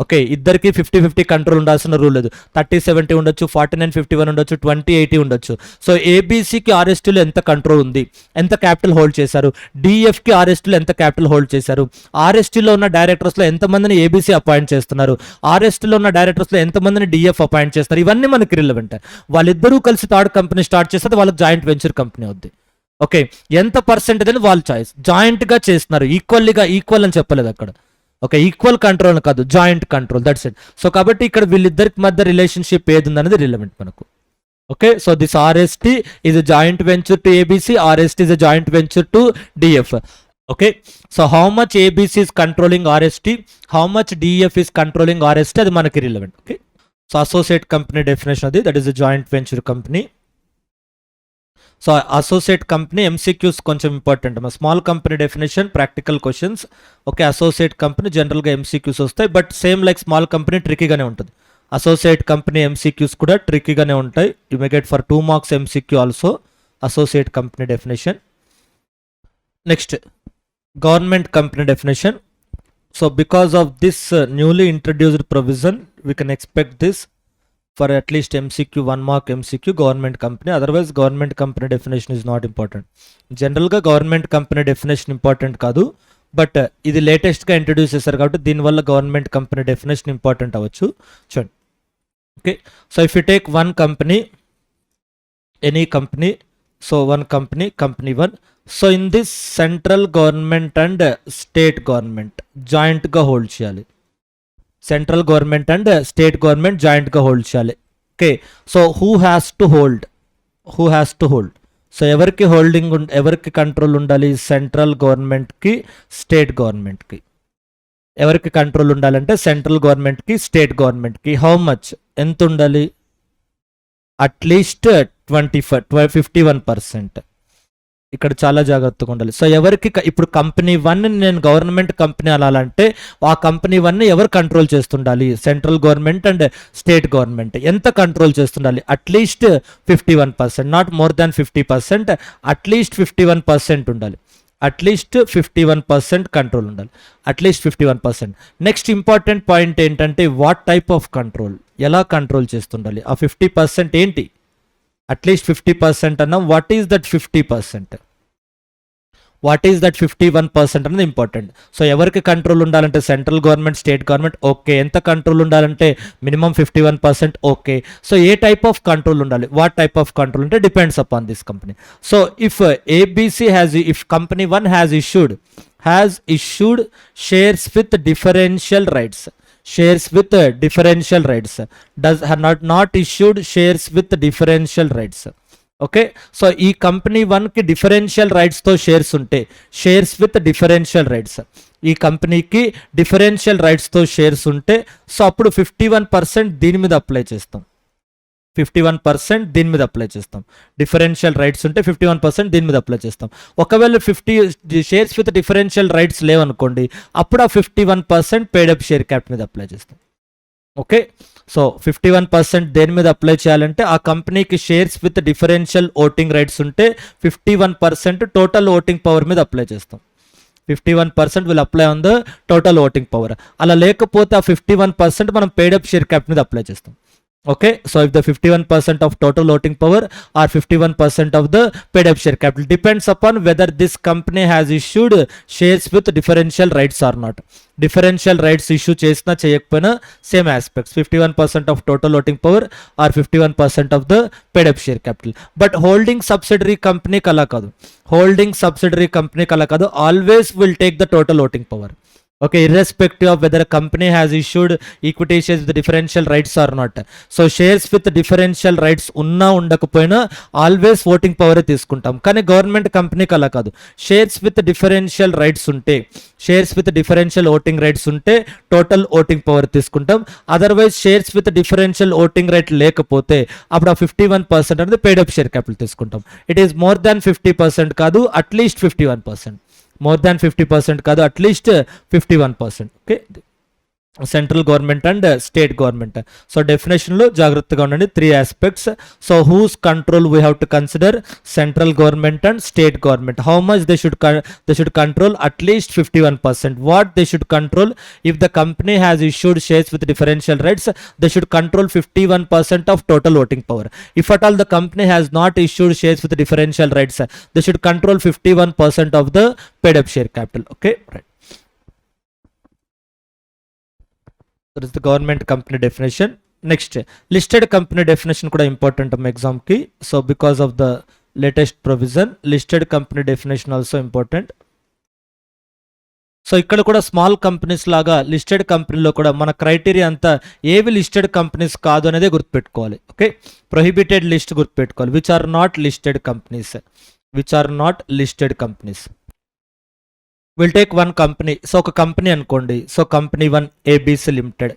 ఓకే, ఇద్దరికి 50-50 కంట్రోల్ ఉండాల్సిన రూల్ లేదు. 30-70 ఉండొచ్చు, 49-51 ఉండొచ్చు, 20-80 ఉండొచ్చు. సో ఏబిసికి ఆర్ఎస్టీలో ఎంత కంట్రోల్ ఉంది, ఎంత క్యాపిటల్ హోల్డ్ చేశారు, డిఎఫ్కి ఆర్ఎస్టీలో ఎంత క్యాపిటల్ హోల్డ్ చేశారు, ఆర్ఎస్టీలో ఉన్న డైరెక్టర్స్లో ఎంతమందిని ఏబిసి అపాయింట్ చేస్తున్నారు, ఆర్ఎస్టీలో ఉన్న డైరెక్టర్స్లో ఎంతమందిని డిఎఫ్ అపాయింట్ చేస్తున్నారు, ఇవన్నీ మనకి రిలవెంట్. వాళ్ళిద్దరూ కలిసి థర్డ్ కంపెనీ స్టార్ట్ చేస్తే వాళ్ళకి జాయింట్ వెంచర్ కంపెనీ అవుద్ది. ఓకే, ఎంత పర్సెంటేజ్ అని వాళ్ళ చాయిస్, జాయింట్గా చేస్తున్నారు, ఈక్వల్ అని చెప్పలేదు అక్కడ. ఓకే, ఈక్వల్ కంట్రోల్ కాదు, joint control, that's it. So కాబట్టి ఇక్కడ వీళ్ళిద్దరికి మధ్య రిలేషన్షిప్ ఏది ఉందనేది రిలవెంట్ మనకు. Okay, so this RST is a joint venture to ABC, RST is a joint venture to DF. Okay, so how much ABC is controlling RST, how much DF is controlling RST, అది మనకి relevant. Okay, so associate company definition అది, that is a joint venture company. So associate company MCQs కొంచెం important. Small company definition practical questions. Okay, associate company జనరల్గా MCQs వస్తాయి, but same like small company ట్రికీగానే ఉంటుంది. Associate company MCQs కూడా ట్రికీగానే ఉంటాయి. You may get for 2 marks MCQ also associate company definition. Next government company definition. So because of this newly introduced provision we can expect this for at least MCQ 1 mark MCQ government company. Otherwise government company definition is not important. General గా government company definition important కాదు, but ఇది లేటెస్ట్గా introduce చేశారు కాబట్టి దీనివల్ల government company definition important అవ్వచ్చు. చూడండి. Okay, so if you take one company, any company, so one company, company 1. So in this central government and state government జాయింట్గా hold చేయాలి. Central government and state government జాయింట్గా hold చేయాలి. Okay, so who has to hold, so ఎవరికి control ఉండాలి, central గవర్నమెంట్కి state గవర్నమెంట్కి. ఎవరికి control ఉండాలంటే సెంట్రల్ గవర్నమెంట్కి స్టేట్ గవర్నమెంట్కి. హౌ మచ్, ఎంత ఉండాలి, అట్లీస్ట్ 51%. ఇక్కడ చాలా జాగ్రత్తగా ఉండాలి. సో ఎవరికి ఇప్పుడు కంపెనీ 1 నేను గవర్నమెంట్ కంపెనీ అనాలంటే ఆ కంపెనీ 1 ఎవరు కంట్రోల్ చేస్తుండాలి, central government and state government. ఎంత కంట్రోల్ చేస్తుండాలి, at least 51%, not more than 50%, at least 51% ఉండాలి. అట్లీస్ట్ 51% కంట్రోల్ ఉండాలి, అట్లీస్ట్ 51%. నెక్స్ట్ ఇంపార్టెంట్ పాయింట్ ఏంటంటే వాట్ టైప్ ఆఫ్ కంట్రోల్, ఎలా కంట్రోల్ చేస్తుండాలి, ఆ 50% ఏంటి, అట్లీస్ట్ 50% అన్నా. What is that 50%? What is that 51% అనేది ఇంపార్టెంట్. సో ఎవరికి కంట్రోల్ ఉండాలంటే central government, state government, okay. ఎంత కంట్రోల్ ఉండాలంటే minimum 51%, okay. So A type of control ఉండాలి, వాట్ టైప్ ఆఫ్ కంట్రోల్ అంటే depends upon this company. So if ABC has, if company 1 has issued shares with differential rights, does not issued shares with differential rights. Okay. So ఈ company 1కి differential రైట్స్తో shares ఉంటే, shares with differential rights, ఈ కంపెనీకి differential రైట్స్తో shares ఉంటే, so అప్పుడు 51% దీని మీద apply చేస్తాం. 51% దీని మీద అప్లై చేస్తాం. డిఫరెన్షియల్ రైట్స్ ఉంటే 51% దీని మీద అప్లై చేస్తాం. ఒకవేళ 50 షేర్స్ విత్ డిఫరెన్షియల్ రైట్స్ లేవనుకోండి, అప్పుడు ఆ 51% పేడప్ షేర్ క్యాపిటల్ మీద అప్లై చేస్తాం. ఓకే. సో 51% దేని మీద అప్లై చేయాలంటే, ఆ కంపెనీకి shares with differential voting rights ఉంటే 51% టోటల్ ఓటింగ్ పవర్ మీద అప్లై చేస్తాం. 51% will apply on the total voting power. అలా లేకపోతే ఆ 51% మనం పేడప్ షేర్ క్యాపిటల్ మీద అప్లై చేస్తాం. Okay, so if the 51% of total voting power or 51% of the paid up share capital depends upon whether this company has issued shares with differential rights or not. Differential rights issue chesna cheyakpoina same aspects, 51% of total voting power or 51% of the paid up share capital. But holding subsidiary company kala kadu, always will take the total voting power. Okay, irrespective of whether a company has issued equity shares with differential rights or not. So shares with differential rights unna undakapoyina always voting power తీసుకుంటాం. కానీ government కంపెనీకి అలా కాదు. Shares with differential rights ఉంటే, shares with differential voting rights ఉంటే total voting power తీసుకుంటాం. Otherwise shares with differential voting right లేకపోతే అప్పుడు ఆ 51% అనేది పేడ్ అప్ షేర్ క్యాపిటల్ తీసుకుంటాం. ఇట్ ఈస్ మోర్ దాన్ 50% కాదు, అట్లీస్ట్ 51%. మోర్ దాన్ 50% కాదు, at least 51%. Okay, central government and state government. So డెఫినేషన్లో జాగ్రత్తగా ఉండండి. 3 aspects. So whose control we have to consider, central government and state government. How much they should control, at least 51%. What they should control, if the company has issued shares with differential rights, they should control 51% of total voting power. If at all the company has not issued shares with differential rights, they should control 51% of the paid up share capital. Okay, right. That is the government company definition. Next, listed company definition kuda important exam ki. So because of the latest provision, listed company definition also important. So ఇక్కడ కూడా small companies లాగా listed కంపెనీలో కూడా మన criteria అంతా ఏవి listed companies కాదు అనేది గుర్తుపెట్టుకోవాలి. ఓకే, ప్రొహిబిటెడ్ లిస్ట్ గుర్తుపెట్టుకోవాలి, which are not listed companies. Will take one company. So ఒక కంపెనీ అనుకోండి. So company 1 ABC limited.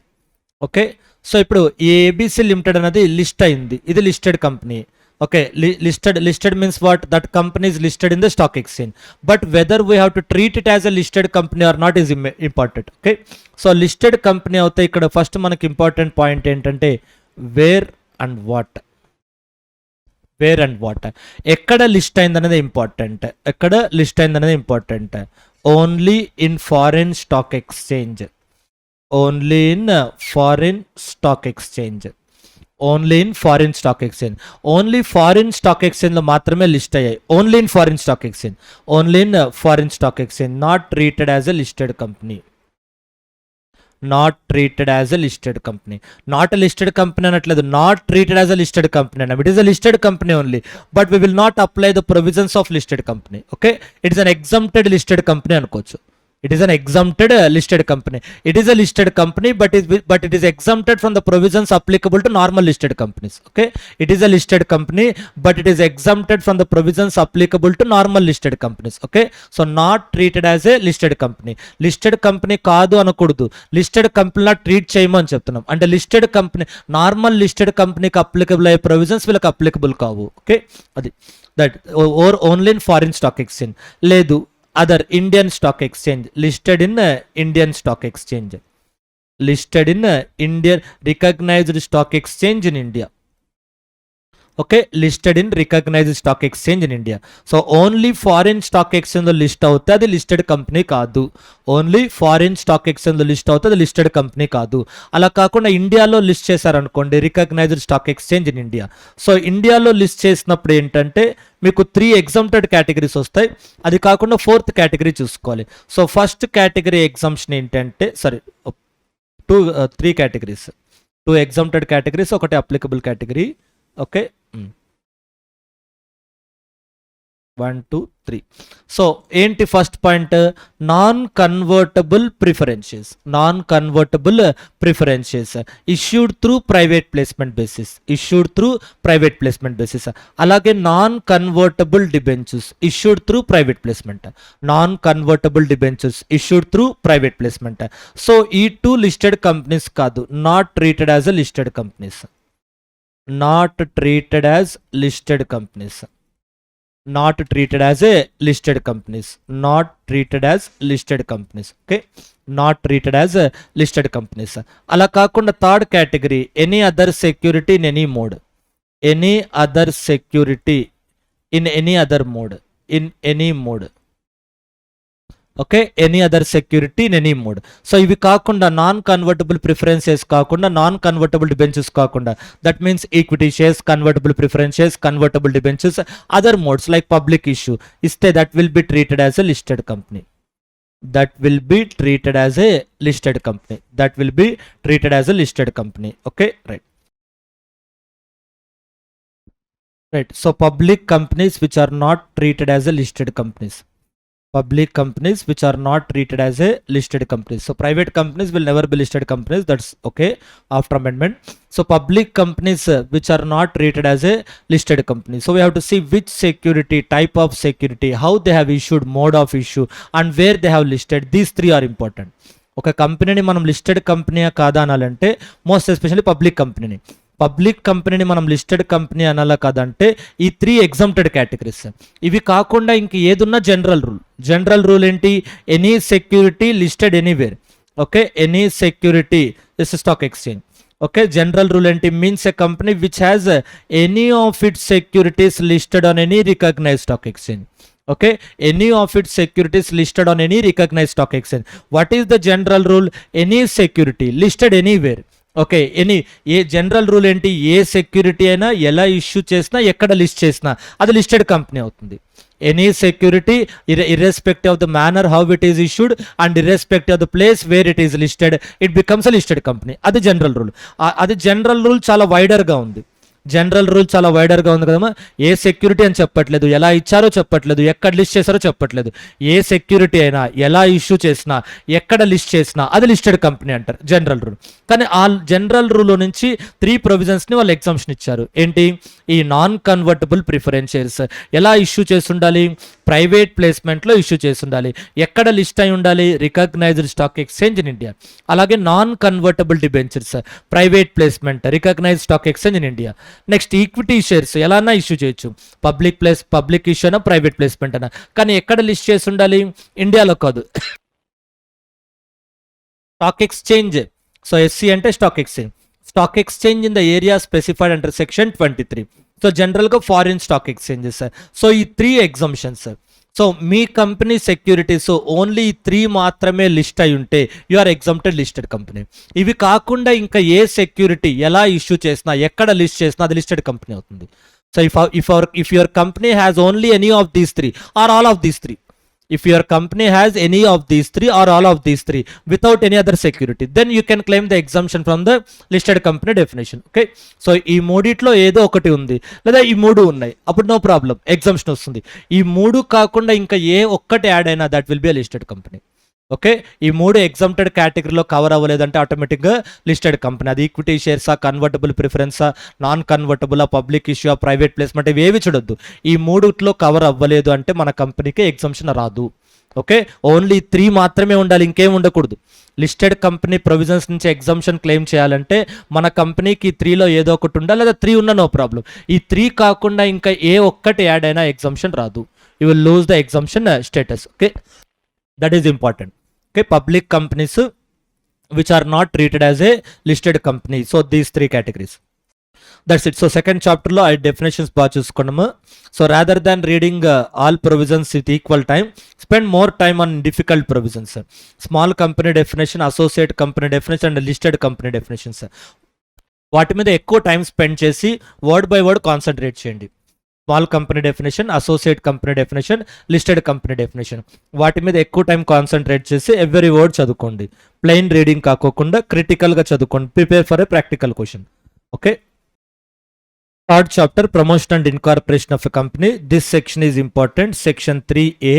Okay, so ఇప్పుడు ఈ ABC లిమిటెడ్ అనేది లిస్ట్ అయింది, ఇది listed company. Okay, listed means what, that company is listed in the stock exchange, but whether we have to treat it as a listed company or not is important. Okay, so listed company అవుతాయి. ఇక్కడ first మనకి important point ఏంటంటే where and what. ఎక్కడ list అయింది అనేది important. Only in foreign stock exchange, only in foreign stock exchange లో మాత్రమే list అయ్యాయి. Only in foreign stock exchange, not treated as a listed company. Not a listed company అనట్లేదు, not treated as a listed company అన్న. It is a listed company only, but we will not apply the provisions of listed company. Okay, it is an exempted listed company అనుకోవచ్చు. It is a listed company, but it is exempted from the provisions applicable to normal listed companies. Okay, it is a listed company, but it is exempted from the provisions applicable to normal listed companies. Okay, so not treated as a listed company. Listed company కాదు అనకూడదు, listed కంపెనీలా treat చేయమని చెప్తున్నాం. అంటే listed company, normal listed కంపెనీకి applicable అయ్యే provisions వీళ్ళకి applicable కావు. Okay, అది that or only in foreign stock exchange. లేదు, other Indian stock exchange, listed in Indian stock exchange, recognized stock exchange in India. Okay, listed in recognised stock exchange in India. So only foreign stock ఎక్స్చేంజ్లో list అవుతే అది listed company కాదు. Only foreign stock ఎక్స్చేంజ్లో list అవుతే అది listed company కాదు. అలా కాకుండా ఇండియాలో లిస్ట్ చేశారనుకోండి, recognised stock exchange in India. So ఇండియాలో లిస్ట్ చేసినప్పుడు ఏంటంటే మీకు 3 ఎగ్జామ్టెడ్ కేటగిరీస్ వస్తాయి. అది కాకుండా 4th కేటగిరీ చూసుకోవాలి. సో ఫస్ట్ కేటగిరీ ఎగ్జామ్షన్ ఏంటంటే 3 కేటగిరీస్, 2 ఎగ్జామ్టెడ్ కేటగిరీస్, ఒకటి అప్లికబుల్ కేటగిరీ. ఓకే, 1 2 3. సో ఏంటి first point? Non convertible preferences. Non convertible preferences issued through private placement basis. Issued through private placement basis. అలాగే non convertible debentures issued through private placement. Non convertible debentures issued through private placement. So ఈ 2 listed companies కాదు, not treated as a listed companies. Not treated as listed companies. Not treated as a listed companies. Not treated as listed companies. Okay, not treated as a listed companies. అలా కాకుండా third category, any other security in any mode. Any other security in any other mode. In any mode. Okay, any other security in any mode. So ఇవి కాకుండా non convertible preferences కాకుండా, non convertible debentures కాకుండా, that means equity shares, convertible preferences, convertible debentures, other modes like public issue ఇస్తే that will be treated as a listed company. That will be treated as a listed company. That will be treated as a listed company. Okay, right. Right. So public companies which are not treated as a listed companies. Public companies which are not treated as a listed companies. So private companies will never be listed companies. That's okay after amendment. So public companies which are not treated as a listed company. So we have to see which security, type of security, how they have issued, mode of issue, and where they have listed. These 3 are important. ఒక కంపెనీని మనం listed company కాదా అనాలంటే most especially public కంపెనీని. Public కంపెనీని మనం listed company అనాలా కాదంటే ఈ 3 ఎగ్జామ్టెడ్ కేటగిరీస్. ఇవి కాకుండా ఇంక ఏదున్నా జనరల్ రూల్. జనరల్ రూల్ ఏంటి? Any security listed anywhere. Okay, any security is stock exchange. Okay, general rule ఏంటి? Means a company which has any of its securities listed on any recognised stock exchange. Okay, any of its securities listed on any recognized stock exchange. What is the general rule? Any security listed anywhere. Okay, any ఏ general rule ఏంటి? ఏ security అయినా ఎలా issue చేసినా, ఎక్కడ list చేసినా అది listed company అవుతుంది. Any security irrespective of the manner how it is issued and irrespective of the place where it is listed, it becomes a listed company. అది జనరల్ రూల్. అది general rule చాలా వైడర్గా ఉంది. General rule చాలా వైడర్గా ఉంది కదమ్మా. ఏ security అని చెప్పట్లేదు, ఎలా ఇచ్చారో చెప్పట్లేదు, ఎక్కడ లిస్ట్ చేశారో చెప్పట్లేదు. ఏ సెక్యూరిటీ అయినా ఎలా ఇష్యూ చేసినా, ఎక్కడ లిస్ట్ చేసినా అది లిస్టెడ్ కంపెనీ అంటారు జనరల్ రూల్. కానీ ఆ జనరల్ రూల్ నుంచి 3 ప్రొవిజన్స్ని వాళ్ళు ఎగ్జామ్షన్ ఇచ్చారు. ఏంటి? ఈ నాన్ కన్వర్టబుల్ ప్రిఫరెన్స్ షేర్స్ ఎలా ఇష్యూ చేసి ఉండాలి? ప్రైవేట్ ప్లేస్మెంట్లో ఇష్యూ చేసి ఉండాలి. ఎక్కడ లిస్ట్ అయి ఉండాలి? Recognised stock exchange in India. అలాగే non convertible debentures private placement, recognised stock exchange in India. Next equity shares ఎలా ఇష్యూ చేయొచ్చు, పబ్లిక్ ఇష్యూ అయినా ప్రైవేట్ ప్లేస్మెంట్ అయినా. కానీ ఎక్కడ లిస్ట్ చేసి ఉండాలి? ఇండియాలో కాదు, స్టాక్ ఎక్స్చేంజ్. సో ఎస్సీ అంటే stock exchange. Stock exchange in the area specified under section 23. So జనరల్గా ఫారిన్ స్టాక్ ఎక్స్చేంజెస్. సో ఈ 3 ఎగ్జామ్షన్స్. సో మీ కంపెనీ సెక్యూరిటీస్ ఓన్లీ 3 మాత్రమే లిస్ట్ అయి ఉంటే you are exempted listed company. ఇవి కాకుండా ఇంకా ఏ సెక్యూరిటీ ఎలా ఇష్యూ చేసినా, ఎక్కడ లిస్ట్ చేసినా అది లిస్టెడ్ కంపెనీ అవుతుంది. So if your company has only any of these 3 or all of these 3, if your company has any of these 3 or all of these 3 without any other security, then you can claim the exemption from the listed company definition. Okay, so ఈ మూడిట్లో ఏదో ఒకటి ఉంది లేదా ఈ 3 ఉన్నాయి, అప్పుడు no problem, exemption వస్తుంది. ఈ 3 కాకుండా ఇంకా ఏ ఒక్కటి యాడ్ అయినా that will be a listed company. Okay, ఈ 3 ఎగ్జామ్టెడ్ కేటగిరీలో కవర్ అవ్వలేదంటే ఆటోమేటిక్గా లిస్టెడ్ కంపెనీ. అది ఈక్విటీ షేర్సా, కన్వర్టబుల్ ప్రిఫరెన్సా, non convertible, public issue, private placement, ఇవి ఏవి చూడొద్దు. ఈ 3లో కవర్ అవ్వలేదు అంటే మన కంపెనీకి ఎగ్జామ్షన్ రాదు. ఓకే, ఓన్లీ 3 మాత్రమే ఉండాలి, ఇంకేం ఉండకూడదు. లిస్టెడ్ కంపెనీ ప్రొవిజన్స్ నుంచి ఎగ్జామ్షన్ క్లెయిమ్ చేయాలంటే మన కంపెనీకి 3లో ఏదో ఒకటి ఉండాలి, లేదా 3 ఉన్నా నో ప్రాబ్లం. ఈ 3 కాకుండా ఇంకా ఏ ఒక్కటి యాడ్ అయినా ఎగ్జామ్షన్ రాదు. You will lose the exemption status. Okay, that is important. Okay, public companies which are not treated as a listed company. So these 3 categories. That's it. So second చాప్టర్లో ఆ definitions బాగా చూసుకున్నాము. So rather than reading all provisions with equal time, spend more time on difficult provisions. Small company definition, associate company definition and listed company definitions, వాటి మీద ఎక్కువ time spend చేసి word by word concentrate చేయండి. Small company definition, associate company definition, listed company definition, వాటి మీద ఎక్కువ time concentrate చేసి every word చదువుకోండి. ప్లెయిన్ రీడింగ్ కాకోకుండా క్రిటికల్గా చదువుకోండి. Prepare for a practical question. Okay. Third chapter, promotion and incorporation of a company. This section is important. Section 3A.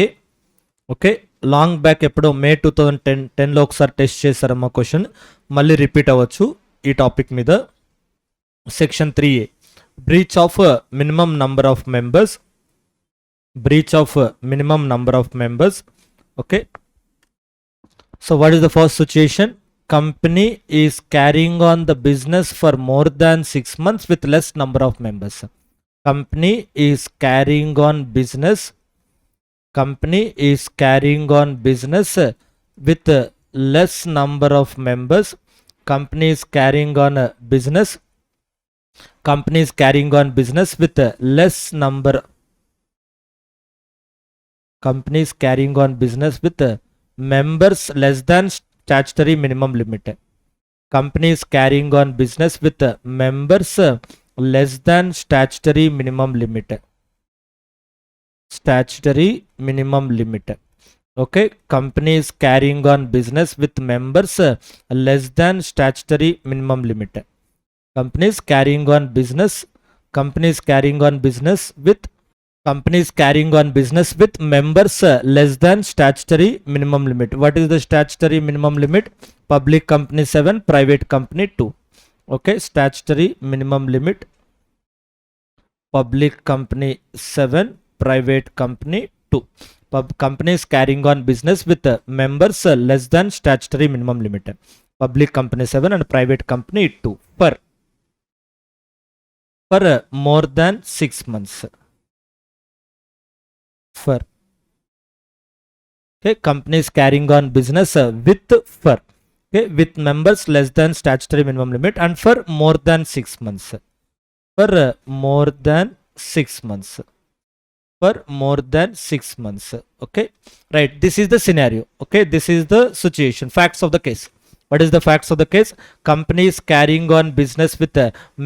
Okay, long back ఎప్పుడో మే 2010లో ఒకసారి test చేశారమ్మా question, మళ్ళీ repeat అవ్వచ్చు ఈ topic మీద. Section 3A, breach of minimum number of members. Breach of minimum number of members. Okay, so what is the first situation? Company is carrying on the business for more than 6 months with less number of members. Company is carrying on business. Company is carrying on business with less number of members. Company is carrying on business. Company is carrying on business with less number. Company is carrying on business with members less than statutory minimum limit. Company is carrying on business with members less than statutory minimum limit. Statutory minimum limit. Okay, company is carrying on business with members less than statutory minimum limit. Company is carrying on business. Company is carrying on business with. Company is carrying on business with members less than statutory minimum limit. What is the statutory minimum limit? Public company 7, private company 2. Okay, statutory minimum limit. Public company 7, private company 2. Company is carrying on business with members less than statutory minimum limit. Public company 7 and private company 2 for more than 6 months. For okay, company is carrying on business with for okay, with members less than statutory minimum limit and for more than 6 months. For more than 6 months. For more than 6 months. Okay, right, this is the scenario. Okay, this is the situation, facts of the case. What is the facts of the case? Company is carrying on business with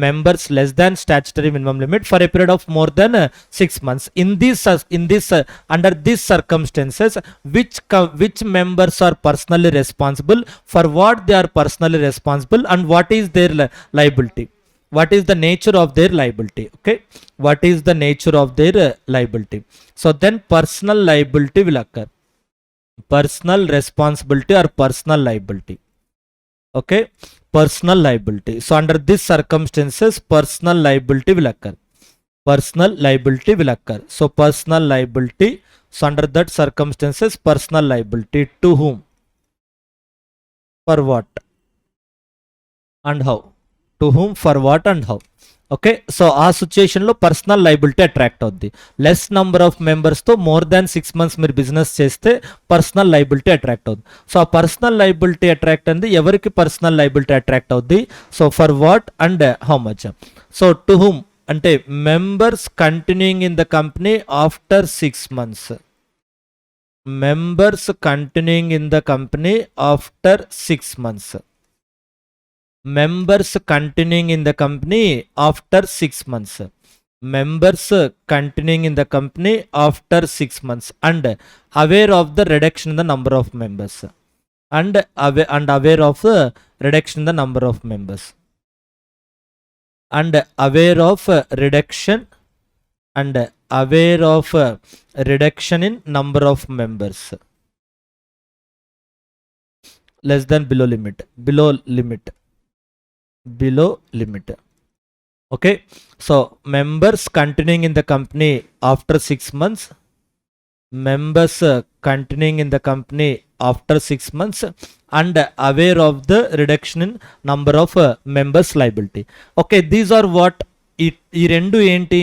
members less than statutory minimum limit for a period of more than 6 months. In this under these circumstances, which members are personally responsible, for what they are personally responsible, and what is their liability? What is the nature of their liability? Okay, what is the nature of their liability? So then personal liability will occur. Personal responsibility or personal liability. Okay, personal liability. So under these circumstances, personal liability will occur. Personal liability will occur. So personal liability. So under that circumstances, personal liability to whom, for what, and how? To whom, for what, and how? Okay, so ఆ సిచ్యుయేషన్లో personal liability attract అవుద్ది. Less number of మెంబర్స్తో more than 6 months మీరు business చేస్తే personal liability attract అవుద్ది. So ఆ personal liability attract అంది ఎవరికి పర్సనల్ లైబిలిటీ అట్రాక్ట్ అవుద్ది? So for what and how much. So to whom అంటే members continuing in the company after 6 months. Members continuing in the company after 6 months. Members continuing in the company after 6 months. Members continuing in the company after 6 months and aware of the reduction in the number of members. And aware of the reduction in the number of members. And aware of reduction and aware of reduction in number of members. Less than below limit. Below limit. Below limit. Okay, so members continuing in the company after 6 months. Members continuing in the company after 6 months and aware of the reduction in number of members liability. Okay, these are what ఈ రెండు ఏంటి?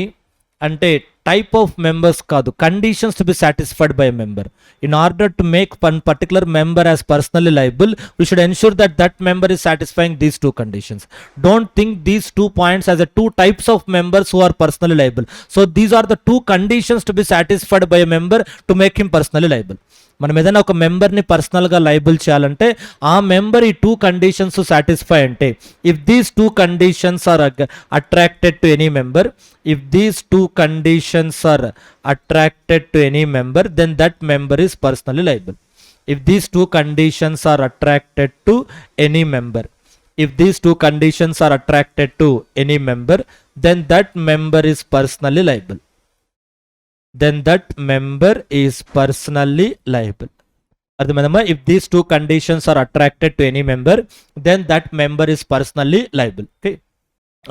అంటే type of members కాదు, conditions to be satisfied by member. In order to make one particular member as personally liable, we should ensure that that member is satisfying these two conditions. Don't think these 2 points as a 2 types of members who are personally liable. So these are the 2 conditions to be satisfied by a member to make him personally liable. మనం ఏదైనా ఒక మెంబర్ని పర్సనల్గా liable చేయాలంటే ఆ member ఈ 2 conditions satisfy అంటే, if these 2 conditions are attracted to any member, if these 2 conditions are attracted to any member, then that member is personally liable. If these 2 conditions are attracted to any member, if these 2 conditions are attracted to any member, then that member is personally liable. Then that member is personally liable. అర్థమైందమ్మా? If these 2 conditions are attracted to any member, then that member is personally liable. Okay,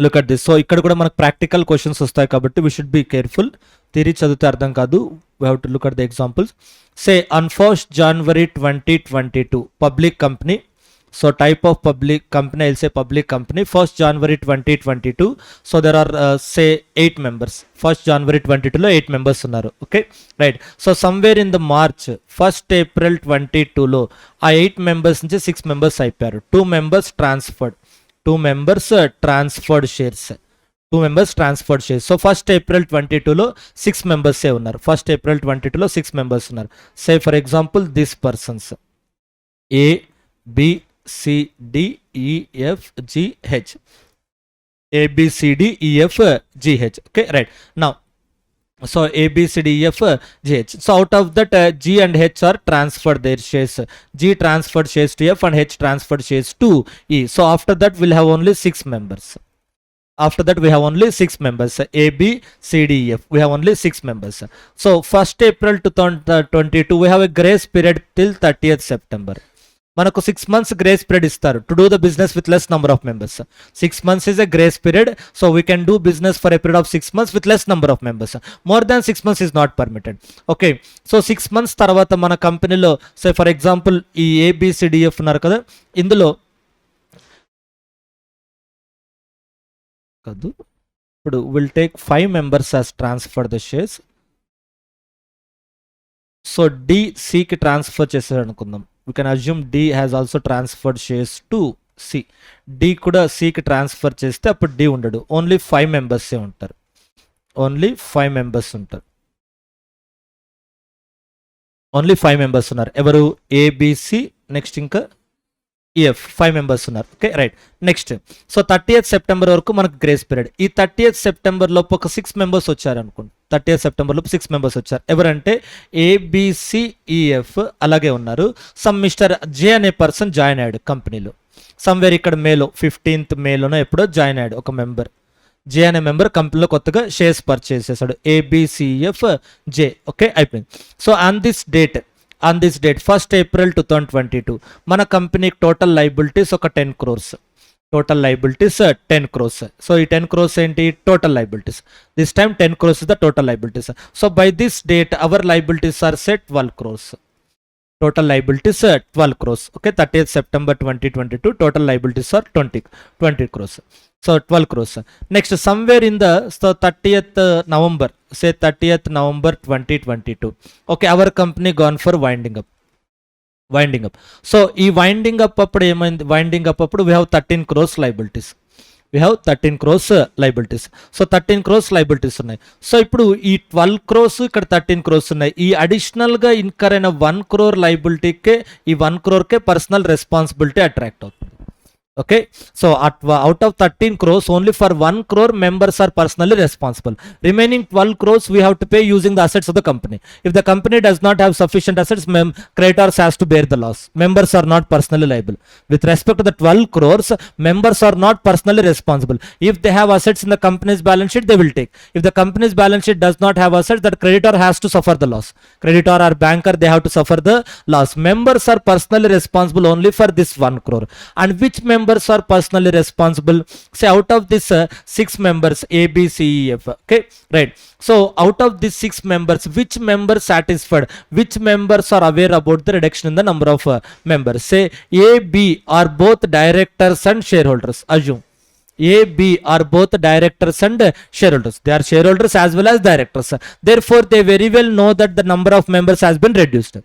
look at this. So ఇక్కడ కూడా మనకు practical questions వస్తాయి కాబట్టి we should be careful. Theory చదివితే అర్థం కాదు. We have to look at the examples. Say on 1st January 2022, public company. So type of public company, I'll say public company. 1st January 2022. So there are say 8 members. 1st January 22 లో 8 members ఉన్నారు. Okay, right. So somewhere in the March 1st April 22 లో ఆ 8 members నుంచి 6 members అయిపోయారు. 2 members transferred. 2 members transferred shares. 2 members transferred shares. So 1st April 22 లో 6 members ఏ ఉన్నారు. 1st April 22 లో 6 members ఉన్నారు. Say for example these persons A, B, C, D, E, F, G, H. A, B, C, D, E, F, G, H. Okay, right. Now, so A, B, C, D, E, F, G, H. So out of that, G and H are transferred their shares. G transferred shares to F and H transferred shares to E. So after that, we'll have only 6 members. After that, we have only 6 members. A, B, C, D, E, F. We have only 6 members. So 1st April 2022, we have a grace period till 30th September. మనకు 6 months grace period ఇస్తారు to do the business with less number of members. 6 months is a grace period, so we can do business for a period of 6 months with less number of members. More than 6 months is not permitted. Okay, so 6 months తర్వాత మన కంపెనీలో say for example ఈ ABCDF ఉన్నారు కదా, ఇందులో కాదు, ఇప్పుడు will take 5 members as transfer the shares. So D Cకి ట్రాన్స్ఫర్ చేశారు అనుకుందాం. We can assume D has also transferred shares to C. D కూడా Cకి ట్రాన్స్ఫర్ చేస్తే అప్పుడు D ఉండడు, ఓన్లీ 5 members ఏ ఉంటారు. ఓన్లీ 5 members ఉంటారు. ఓన్లీ 5 members ఉన్నారు. ఎవరు? ABC, నెక్స్ట్ ఇంకా EF, 5 members ఉన్నారు. Okay, right. Next so 30th September వరకు మనకు గ్రేస్ పీరియడ్. ఈ 30th September లోపు ఒక 6 members వచ్చారు అనుకోండి. 30th September లోపు 6 members వచ్చారు. ఎవరంటే ABCEF అలాగే ఉన్నారు. సమ్ మిస్టర్ జే అనే పర్సన్ జాయిన్ అయ్యాడు కంపెనీలో. సమ్వేర్ ఇక్కడ మేలో 15th మేలోనో ఎప్పుడో జాయిన్ అయ్యాడు ఒక మెంబర్. జే అనే మెంబర్ కంపెనీలో కొత్తగా షేర్స్ పర్చేస్ చేశాడు. ABCEF జే. ఓకే, అయిపోయింది. So on this date 1st April 2022 మన కంపెనీకి టోటల్ లైబిలిటీస్ ఒక 10 crores. Total liabilities 10 crores. So ఈ 10 crores ఏంటి? Total liabilities. This time 10 crores is the total liabilities. So by this date our liabilities are set 12 crores. Total liabilities 12 crores. Okay, 30th September 2022 total liabilities are 20 crores. So 12 crores. Next, somewhere in the 30th November, say 30th November 2022. Okay, our company gone for winding up. So ఈ winding up అప్పుడు ఏమైంది? Winding up అప్పుడు we have 13 crores liabilities. We have 13 crores liabilities. So 13 crores liabilities ఉన్నాయి. So ఇప్పుడు ఈ 12 crores ఇక్కడ 13 crores ఉన్నాయి. ఈ అడిషనల్ గా ఇన్కర్ అయిన 1 crore లైబిలిటీకే ఈ 1 crore కే పర్సనల్ రెస్పాన్సిబిలిటీ అట్రాక్ట్ అవుతుంది. Okay, so out of 13 crores only for 1 crore members are personally responsible. Remaining 12 crores we have to pay using the assets of the company. If the company does not have sufficient assets, creditors has to bear the loss. Members are not personally liable. With respect to the 12 crores, members are not personally responsible. If they have assets in the company's balance sheet, they will take. If the company's balance sheet does not have assets, that creditor has to suffer the loss. Creditor or banker, they have to suffer the loss. Members are personally responsible only for this 1 crore. And which members are personally responsible? Say out of this 6 members ABCEF. Okay, right. So out of these 6 members, which members satisfied? Which members are aware about the reduction in the number of members? Say A, B are both directors and shareholders. Assume A, B are both directors and shareholders. They are shareholders as well as directors. Therefore, they very well know that the number of members has been reduced.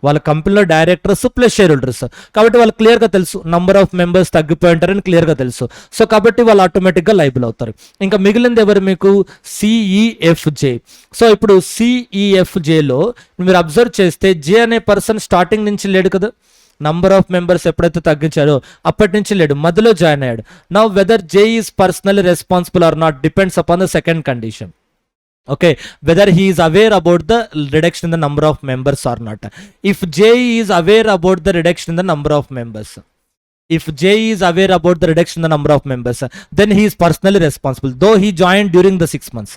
వాళ్ళ కంపెనీలో directors plus share holders కాబట్టి వాళ్ళు క్లియర్గా తెలుసు number of members తగ్గిపోయి ఉంటారని క్లియర్గా తెలుసు. సో కాబట్టి వాళ్ళు ఆటోమేటిక్గా లైబుల్ అవుతారు. ఇంకా మిగిలింది ఎవరు మీకు సిఈఎఫ్జే. సో ఇప్పుడు సిఈఎఫ్జేలో మీరు అబ్జర్వ్ చేస్తే జే అనే పర్సన్ స్టార్టింగ్ నుంచి లేడు కదా, నంబర్ ఆఫ్ మెంబర్స్ ఎప్పుడైతే తగ్గించాడో అప్పటి నుంచి లేడు, మధ్యలో జాయిన్ అయ్యాడు. Now weather J is personally responsible are not depends upon the second condition. Okay, whether he is aware about the reduction in the number of members or not. If J is aware about the reduction in the number of members, if J is aware about the reduction in the number of members, then he is personally responsible, though he joined during the 6 months.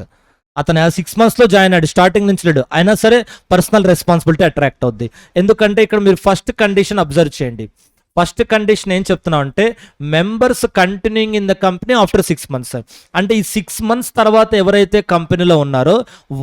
అతను 6 monthsలో join అయ్యాడు, starting నుంచి లేడు, అయినా సరే personal responsibility attract అవుద్ది. ఎందుకంటే ఇక్కడ మీరు ఫస్ట్ కండిషన్ అబ్జర్వ్ చేయండి. ఫస్ట్ కండిషన్ ఏం చెప్తున్నాం అంటే members continuing in the company after 6 months. అంటే ఈ 6 months తర్వాత ఎవరైతే కంపెనీలో ఉన్నారో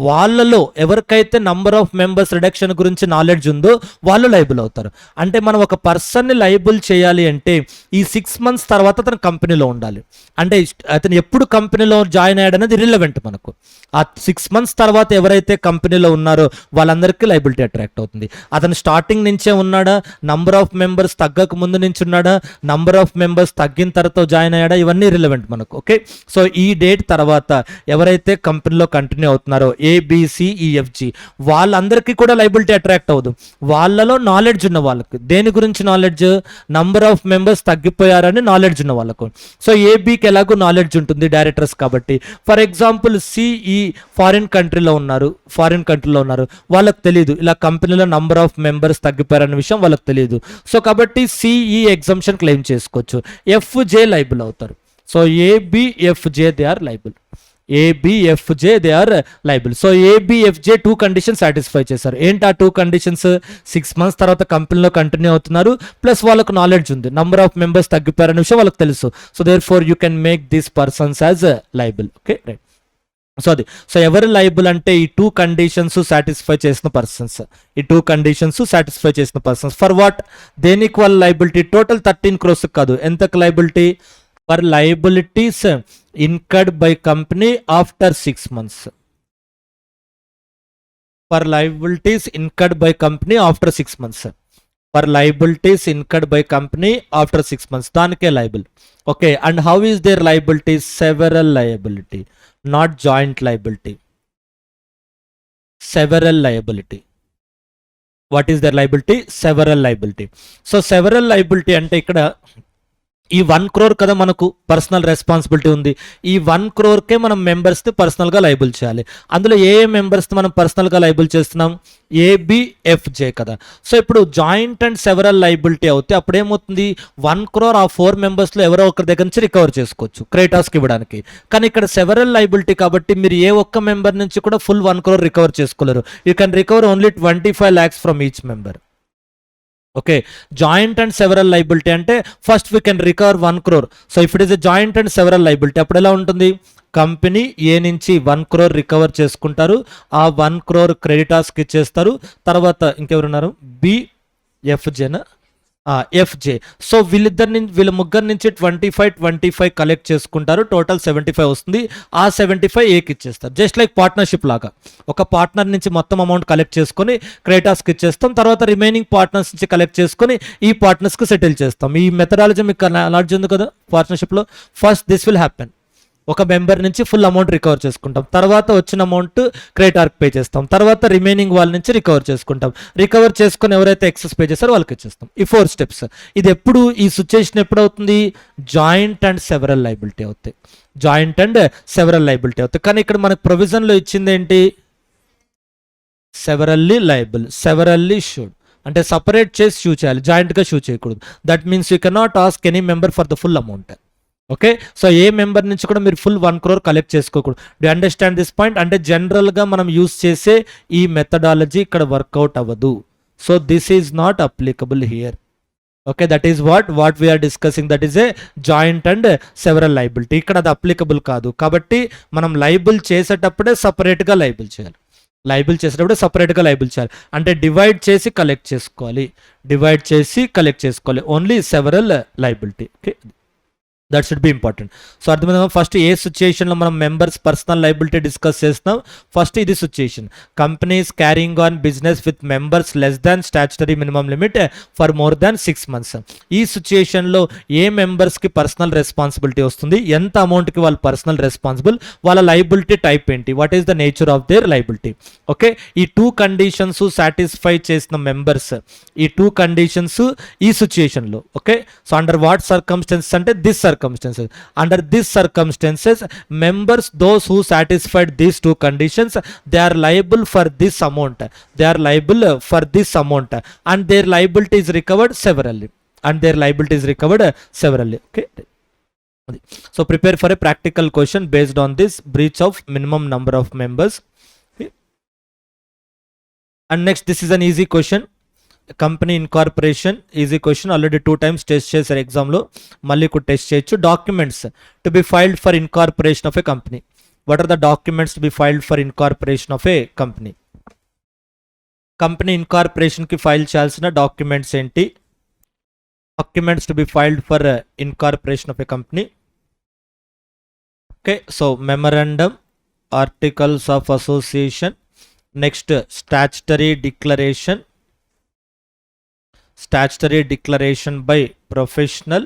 వాళ్ళలో ఎవరికైతే నంబర్ ఆఫ్ మెంబర్స్ రిడక్షన్ గురించి నాలెడ్జ్ ఉందో వాళ్ళు లైబుల్ అవుతారు. అంటే మనం ఒక పర్సన్ని లైబుల్ చేయాలి అంటే ఈ 6 months తర్వాత అతను కంపెనీలో ఉండాలి. అంటే అతను ఎప్పుడు కంపెనీలో జాయిన్ అయ్యాడు అనేది రిలవెంట్ మనకు. ఆ 6 months తర్వాత ఎవరైతే కంపెనీలో ఉన్నారో వాళ్ళందరికీ లైబిలిటీ అట్రాక్ట్ అవుతుంది. అతను స్టార్టింగ్ నుంచే ఉన్నాడా, నంబర్ ఆఫ్ మెంబర్స్ తగ్గక ముందు నుంచి ఉన్నాడా, నంబర్ ఆఫ్ మెంబర్స్ తగ్గిన తర్వాత జాయిన్ అయ్యాడా, ఇవన్నీ రిలవెంట్ మనకు. ఓకే, సో ఈ డేట్ తర్వాత ఎవరైతే కంపెనీలో కంటిన్యూ అవుతున్నారో ఏబిసిఈఎఫ్జి వాళ్ళందరికీ కూడా లైబిలిటీ అట్రాక్ట్ అవ్వదు. వాళ్ళలో నాలెడ్జ్ ఉన్న వాళ్ళకి, దేని గురించి నాలెడ్జ్, నంబర్ ఆఫ్ మెంబర్స్ తగ్గిపోయారని నాలెడ్జ్ ఉన్న వాళ్ళకు. సో ఏబికి ఎలాగో నాలెడ్జ్ ఉంటుంది డైరెక్టర్స్ కాబట్టి. ఫర్ ఎగ్జాంపుల్ సిఈ ఫారిన్ కంట్రీలో ఉన్నారు, వాళ్ళకి తెలియదు ఇలా కంపెనీలో నంబర్ ఆఫ్ మెంబర్స్ తగ్గిపోయారన్న విషయం వాళ్ళకి తెలియదు. సో కాబట్టి సిఈ ఎగ్జంప్షన్ క్లెయిమ్ చేసుకోవచ్చు. ఎఫ్జే లైబుల్ అవుతారు. So ABFJ they are liable. ABFJ they are liable. So ABFJ 2 conditions satisfy చేశారు. ఏంటి ఆ 2 కండిషన్స్? 6 months తర్వాత కంపెనీలో కంటిన్యూ అవుతున్నారు, ప్లస్ వాళ్ళకు నాలెడ్జ్ ఉంది, నంబర్ ఆఫ్ మెంబర్స్ తగ్గిపోయారనే విషయం వాళ్ళకి తెలుసు. So therefore you can make these persons as liable. Okay, right. So అది, సో ఎవరు లైబుల్ అంటే ఈ 2 కండిషన్స్ సాటిస్ఫై చేసిన పర్సన్స్. ఈ 2 కండిషన్స్ సాటిస్ఫై చేసిన పర్సన్స్. For what? దేనికి వాళ్ళ లైబిలిటీ? టోటల్ 13 crores కాదు, ఎంతకు liability? For liabilities incurred by company after 6 months. For liabilities incurred by company after 6 months. For liabilities incurred by company after 6 months, దానికే liable. Okay, and how is their liability? Several liability, not joint liability. Several liability. What is their liability? Several liability. So several liability అంటే ఇక్కడ ఈ 1 crore కదా మనకు personal responsibility ఉంది. ఈ 1 crore మనం మెంబర్స్ని పర్సనల్గా లైబుల్ చేయాలి. అందులో ఏ మెంబర్స్ని మనం పర్సనల్గా లైబుల్ చేస్తున్నాం? ఏబిఎఫ్జే కదా. సో ఇప్పుడు జాయింట్ అండ్ సెవరల్ లైబిలిటీ అవుతే అప్పుడు ఏమవుతుంది? 1 crore ఆ 4 మెంబర్స్లో ఎవరో ఒకరి దగ్గర నుంచి రికవర్ చేసుకోవచ్చు క్రెడిటార్స్కి ఇవ్వడానికి. కానీ ఇక్కడ సెవరల్ లైబిలిటీ కాబట్టి మీరు ఏ ఒక్క మెంబర్ నుంచి కూడా ఫుల్ 1 crore రికవర్ చేసుకోలేరు. You can recover only 25 lakhs from each member. Okay, joint and several liability అంటే first we can recover 1 crore. So if it is a joint and several liability అప్పుడు ఎలా ఉంటుంది? Company ఏ నుంచి 1 crore recover చేసుకుంటారు, ఆ 1 crore క్రెడిటార్స్కి ఇచ్చేస్తారు. తర్వాత ఇంకెవరున్నారు? బిఎఫ్జేనా? ఎఫ్జే. సో వీళ్ళ ముగ్గురు నుంచి 25 కలెక్ట్ చేసుకుంటారు, టోటల్ 75 వస్తుంది. ఆ 75 ఏకి ఇచ్చేస్తారు. జస్ట్ లైక్ పార్ట్నర్షిప్ లాగా ఒక పార్ట్నర్ నుంచి మొత్తం అమౌంట్ కలెక్ట్ చేసుకొని క్రెడిటార్స్కి ఇచ్చేస్తాం. తర్వాత రిమైనింగ్ పార్ట్నర్స్ నుంచి కలెక్ట్ చేసుకొని ఈ పార్ట్నర్స్కి సెటిల్ చేస్తాం. ఈ మెథడాలజీ మీకు నాలెడ్జ్ ఉంది కదా పార్ట్నర్షిప్లో. First this will happen. ఒక మెంబర్ నుంచి ఫుల్ అమౌంట్ రికవర్ చేసుకుంటాం, తర్వాత వచ్చిన అమౌంట్ క్రెడిటార్కి పే చేస్తాం, తర్వాత రిమైనింగ్ వాళ్ళ నుంచి రికవర్ చేసుకుంటాం. రికవర్ చేసుకొని ఎవరైతే ఎక్సెస్ పే చేస్తారో వాళ్ళకి ఇచ్చేస్తాం. ఈ 4 steps. ఇది ఎప్పుడు, ఈ సిచ్యుయేషన్ ఎప్పుడు అవుతుంది? జాయింట్ అండ్ సెవరల్ లైబిలిటీ అవుతాయి. జాయింట్ అండ్ సెవరల్ లైబిలిటీ అవుతాయి. కానీ ఇక్కడ మనకు ప్రొవిజన్లో ఇచ్చింది ఏంటి? సెవరల్లీ లైబుల్, సెవరల్లీ షుడ్. అంటే సపరేట్ చేసి షూ చేయాలి, జాయింట్గా షూ చేయకూడదు. That means you cannot ask any member for the full amount. Okay, so a member నుంచి కూడా మీరు ఫుల్ 1 crore కలెక్ట్ చేసుకోకూడదు. Do understand this point? అంటే జనరల్గా మనం యూస్ చేసే ఈ మెథడాలజీ ఇక్కడ వర్కౌట్ అవ్వదు. So this is not applicable here. Okay, that is what we are discussing, that is a joint and several liability. ఇక్కడ అది అప్లికబుల్ కాదు. కాబట్టి మనం లైబుల్ చేసేటప్పుడే సపరేట్గా లైబుల్ చేయాలి. లైబుల్ చేసేటప్పుడు సపరేట్గా లైబుల్ చేయాలి. అంటే డివైడ్ చేసి కలెక్ట్ చేసుకోవాలి, only several liability. Okay. That should be important. So అర్థమైందా? ఫస్ట్ ఏ సిచ్యుయేషన్లో మనం మెంబర్స్ పర్సనల్ లైబిలిటీ డిస్కస్ చేస్తున్నాం. ఫస్ట్ ఇది situation, companies carrying on business with members less than statutory minimum limit for more than 6 months. ఈ సిచ్యుయేషన్లో ఏ మెంబర్స్కి personal responsibility వస్తుంది, ఎంత అమౌంట్కి వాళ్ళు personal responsible, వాళ్ళ లైబిలిటీ టైప్ ఏంటి, what is the nature of their liability. Okay, ఈ 2 conditions satisfy చేసిన members, ఈ 2 కండిషన్స్ ఈ సిచ్యుయేషన్లో. Okay, so under what circumstances అంటే this circumstances. Under these circumstances, members those who satisfied these 2 conditions, they are liable for this amount. They are liable for this amount, and their liability is recovered severally. Okay. So prepare for a practical question based on this breach of minimum number of members. Okay. And next, this is an easy question. Company incorporation easy question, already 2 times test చేశారు ఎగ్జామ్లో, మళ్ళీ కూడా test చేయొచ్చు. Documents to be filed for incorporation of a company. What are the documents to be filed for incorporation of a company? Company ఇన్కార్పొరేషన్కి file చేయాల్సిన documents ఏంటి? Documents to be filed for incorporation of a company. Okay, so memorandum, articles of association, next statutory declaration, statutory declaration by professional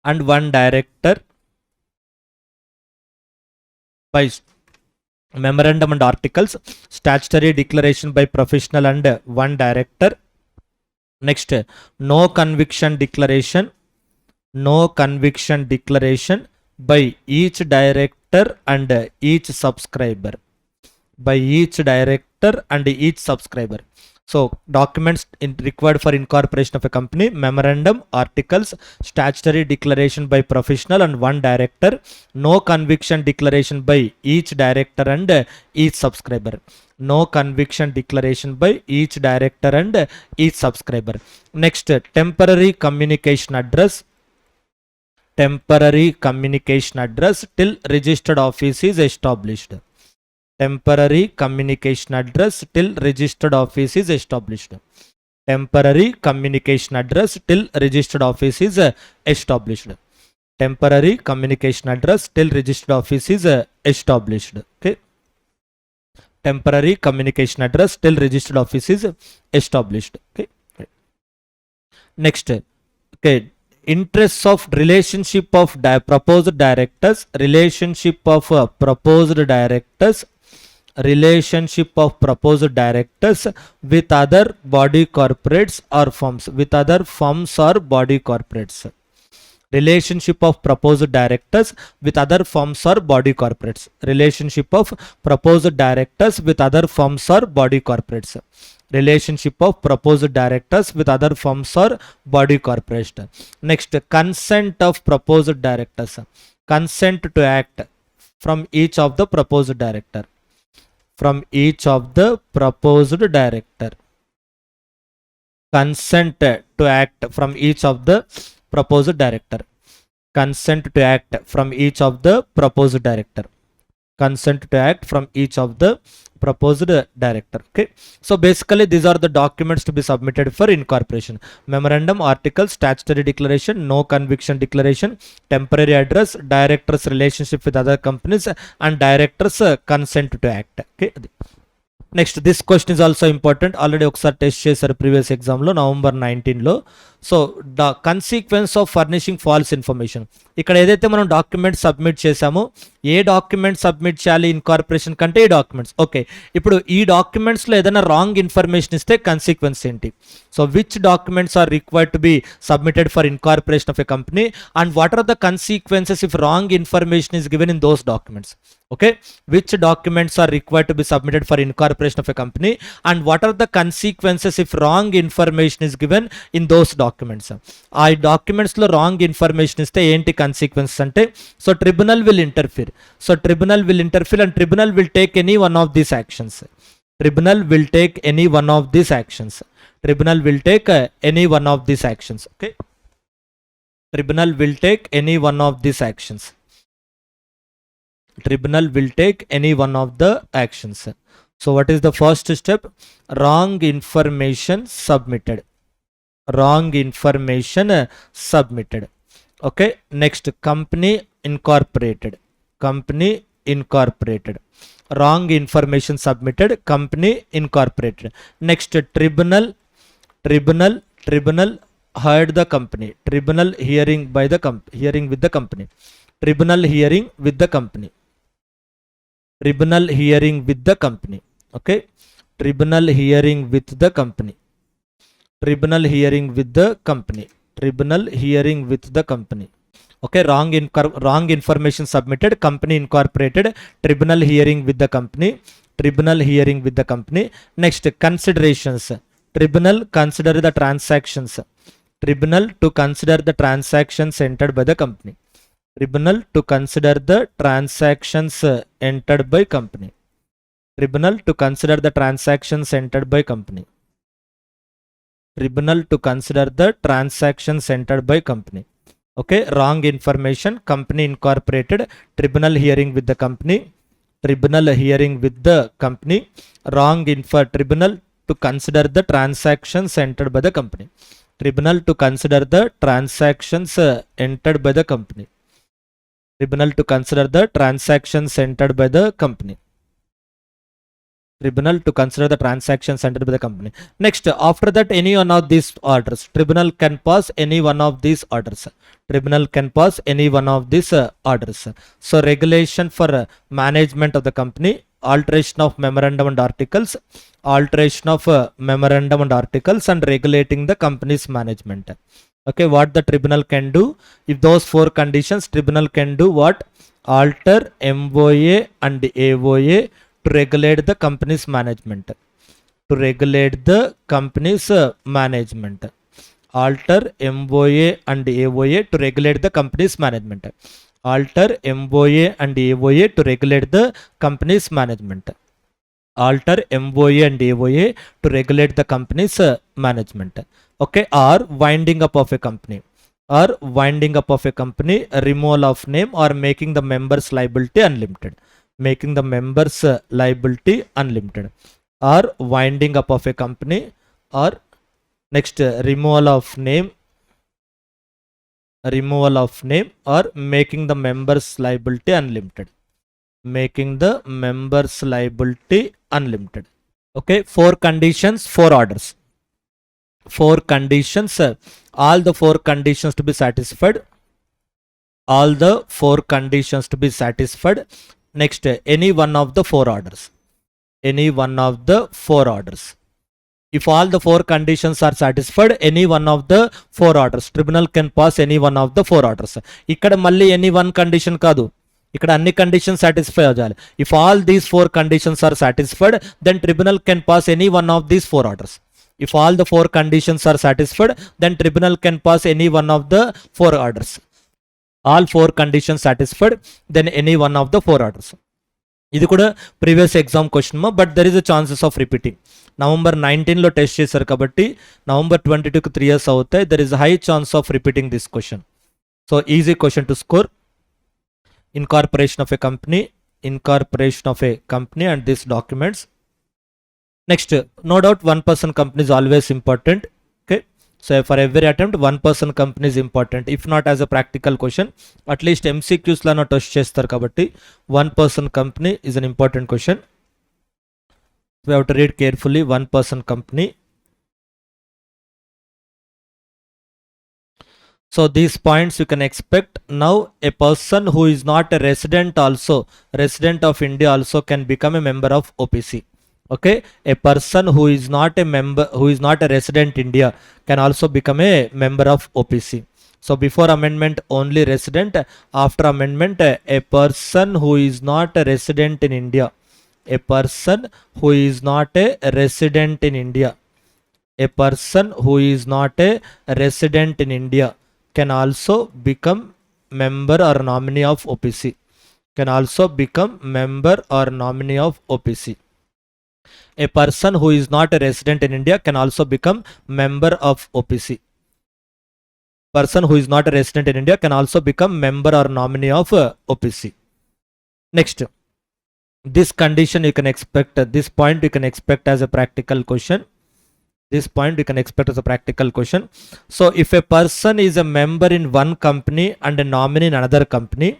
and 1 director, by memorandum and articles, statutory declaration by professional and 1 director. Next, no conviction declaration by each director and each subscriber, So documents required for incorporation of a company: memorandum, articles, statutory declaration by professional and 1 director, no conviction declaration by each director and each subscriber. Next, temporary communication address till registered office is established. Temporary communication address till registered office is established. Temporary communication address till registered office is established. Temporary communication address till registered office is established. Okay. Temporary communication address till registered office is established. Okay. Next, okay, interests of relationship of proposed directors, with other body corporates or firms, relationship of proposed directors with other firms or body corporates, relationship of proposed directors with other firms or body corporates, relationship of proposed directors with other firms or body corporation. Next, consent of proposed directors, consent to act from each of the proposed director, consent to act from each of the proposed director, consent to act from each of the proposed director. Okay, so basically these are the documents to be submitted for incorporation: memorandum, articles, statutory declaration, no conviction declaration, temporary address, directors relationship with other companies, and directors consent to act. Okay. Next, this question is also important. Already ఒకసారి test చేశారు previous ఎగ్జామ్లో November 19లో. So the consequence of furnishing false information. ఇక్కడ ఏదైతే మనం document submit చేసామో, ఏ document submit చేయాలి ఇన్కార్పొరేషన్ కంటే ఈ డాక్యుమెంట్స్. ఓకే, ఇప్పుడు ఈ డాక్యుమెంట్స్లో ఏదైనా రాంగ్ ఇన్ఫర్మేషన్ ఇస్తే కన్సిక్వెన్స్ ఏంటి? So which documents are required to be submitted for incorporation of a company, and what are the consequences if wrong information is given in those documents. Okay, which documents are required to be submitted for incorporation of a company, and what are the consequences if wrong information is given in those documents? ఆ documents లో wrong information ఇస్తే ఏంటి consequence అంటే, so tribunal will interfere, and tribunal will take any one of these actions. Okay, tribunal will take any one of these actions. So what is the first step? Wrong information submitted. Okay, next company incorporated. Company incorporated. Wrong information submitted. Company incorporated. Next tribunal. Tribunal heard the company. Tribunal hearing by the hearing with the company. Tribunal hearing with the company. Tribunal hearing with the company. Okay, tribunal hearing with the company. Tribunal hearing with the company. Tribunal hearing with the company. Okay, wrong information submitted. Company incorporated. Tribunal hearing with the company. Tribunal hearing with the company. Next considerations. Tribunal consider the transactions. Tribunal to consider the transactions entered by the company. Tribunal to consider the transactions entered by company. Tribunal to consider the transactions entered by company. Tribunal to consider the transactions entered by company. Okay, wrong information. Company incorporated. Tribunal hearing with the company. Tribunal hearing with the company. Wrong info. Tribunal to consider the transactions entered by the company. Tribunal to consider the transactions entered by the company. Tribunal to consider the transactions entered by the company. Tribunal to consider the transactions entered by the company. Next, after that, any one of these orders, tribunal can pass any one of these orders. Tribunal can pass any one of these orders. So, regulation for management of the company, alteration of memorandum and articles, alteration of memorandum and articles, and regulating the company's management. Okay, what the tribunal can do? If those four conditions, tribunal can do what? Alter MOA and AOA to regulate the company's management. To regulate the company's management. Alter MOA and AOA to regulate the company's management. Alter MOA and AOA to regulate the company's management. Alter MOA and AOA to regulate the company's management. Okay, or winding up of a company. Or winding up of a company, removal of name, or making the members liability unlimited. Making the members liability unlimited. Or winding up of a company, or next removal of name, or making the members liability unlimited. Making the members liability unlimited. Okay, four conditions, four orders. Four conditions, all the four conditions to be satisfied. All the four conditions to be satisfied. Next, any one of the four orders. Any one of the four orders. If all the four conditions are satisfied, any one of the four orders, tribunal can pass any one of the four orders. ఇక్కడ మళ్ళీ any one condition కాదు, ఇక్కడ అన్ని conditions satisfy అవ్వాలి. If all these four conditions are satisfied, then tribunal can pass any one of these four orders. If all the four conditions are satisfied, then tribunal can pass any one of the four orders. All four conditions satisfied, then any one of the four orders. ఇది కూడా previous exam question, but there is a chances of repeating. November 19లో test చేశారు కాబట్టి November 22కి 3 years అవుతాయి. There is high chance of repeating this question. So easy question to score. Incorporation of a company, incorporation of a company and these documents. Next, no doubt 1% company is always important. Okay, so for every attempt 1% company is important. If not as a practical question, at least MCQs la na test chestaru kabatti 1% company is an important question. We have to read carefully. 1% company. So these points you can expect. Now a person who is not a resident also, resident of India also can become a member of OPC. Okay, a person who is not a member, who is not a resident India can also become a member of OPC. So before amendment only resident, after amendment a person who is not a resident in India, a person who is not a resident in India, a person who is not a resident in India can also become member or nominee of OPC. Can also become member or nominee of OPC. A person who is not a resident in India can also become member of OPC. Person who is not a resident in India can also become member or nominee of OPC. Next, this condition you can expect, this point you can expect as a practical question. This point you can expect as a practical question. So if a person is a member in one company and a nominee in another company,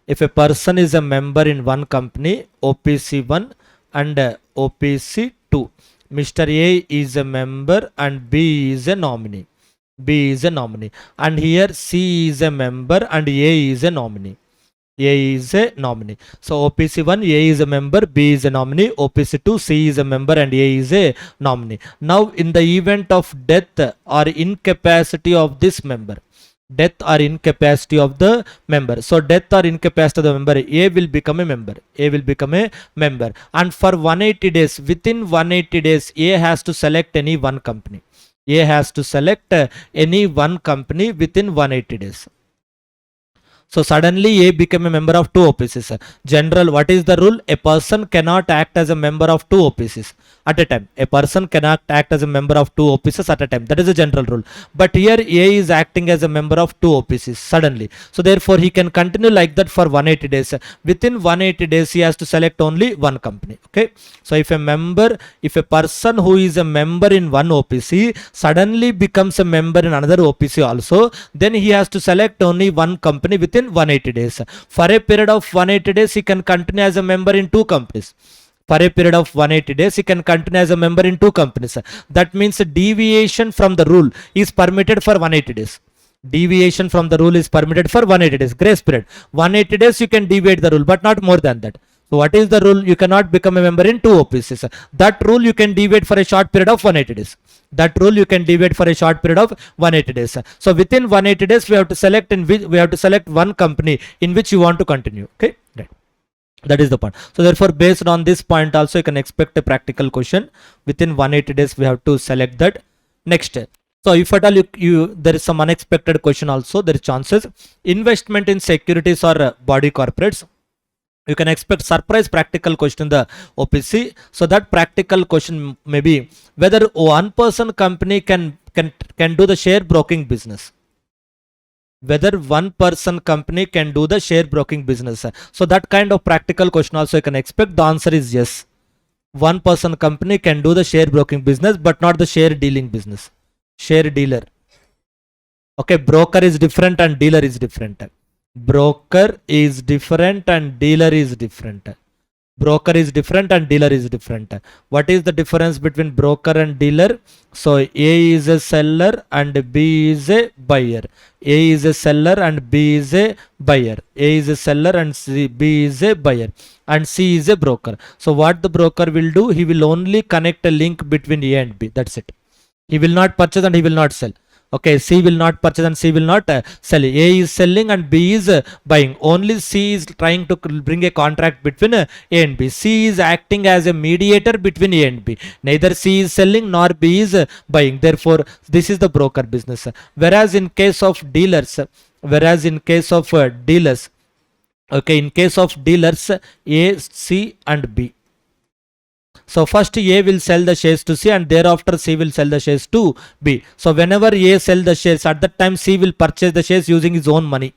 if a person is a member in one company, OPC1 and OPC2, Mr. A is a member and B is a nominee. B is a nominee, and here C is a member and A is a nominee. A is a nominee. So OPC1, A is a member, B is a nominee. OPC2, C is a member and A is a nominee. Now in the event of death or incapacity of this member, death or incapacity of the member, so death or incapacity of the member, A will become a member. A will become a member, and for 180 days, within 180 days, A has to select any one company. A has to select any one company within 180 days. So suddenly A became a member of two OPCs. General, what is the rule? A person cannot act as a member of two OPCs at a time. A person cannot act as a member of two OPCs at a time. That is a general rule. But here A is acting as a member of two OPCs suddenly. So therefore he can continue like that for 180 days. Within 180 days he has to select only one company. Okay. So if a person who is a member in one OPC suddenly becomes a member in another OPC also, then he has to select only one company within 180 days. For a period of 180 days, he can continue as a member in two companies. For a period of 180 days, he can continue as a member in two companies. That means deviation from the rule is permitted for 180 days. Deviation from the rule is permitted for 180 days. Grace period. 180 days you can deviate the rule, but not more than that. So what is the rule? You cannot become a member in two OPCs. That rule you can deviate for a short period of 180 days. That rule you can deviate for a short period of 180 days. So within 180 days we have to select one company in which you want to continue. Okay, right. That is the point. So therefore based on this point also you can expect a practical question. Within 180 days we have to select that. Next, so if at all there is some unexpected question also, there is chances. Investment in securities or body corporates, you can expect surprise practical question in the OPC. So that practical question may be whether one person company can do the share broking business. Whether one person company can do the share broking business. So that kind of practical question also you can expect. The answer is yes. One person company can do the share broking business, but not the share dealing business. Share dealer. Okay, broker is different and dealer is different. Broker is different and dealer is different. Broker is different and dealer is different. What is the difference between broker and dealer? So A is a seller and B is a buyer. A is a seller and B is a buyer. A is a seller and B is a buyer. And C is a broker. So what the broker will do? He will only connect a link between A and B. That's it. He will not purchase and he will not sell. Okay, C will not purchase and C will not sell. A is selling and B is buying. Only C is trying to bring a contract between A and B. C is acting as a mediator between A and B. Neither C is selling nor B is buying. Therefore, this is the broker business. Whereas in case of dealers, okay, in case of dealers, A, C and B. So first A will sell the shares to C and thereafter C will sell the shares to B. So whenever A sell the shares, at that time C will purchase the shares using his own money.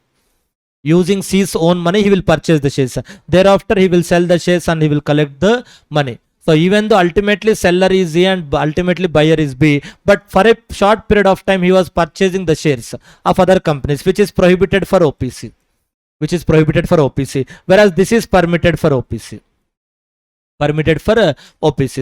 Using C's own money, he will purchase the shares. Thereafter he will sell the shares and he will collect the money. So even though ultimately seller is A and ultimately buyer is B, but for a short period of time he was purchasing the shares of other companies, which is prohibited for OPC. Whereas this is permitted for OPC.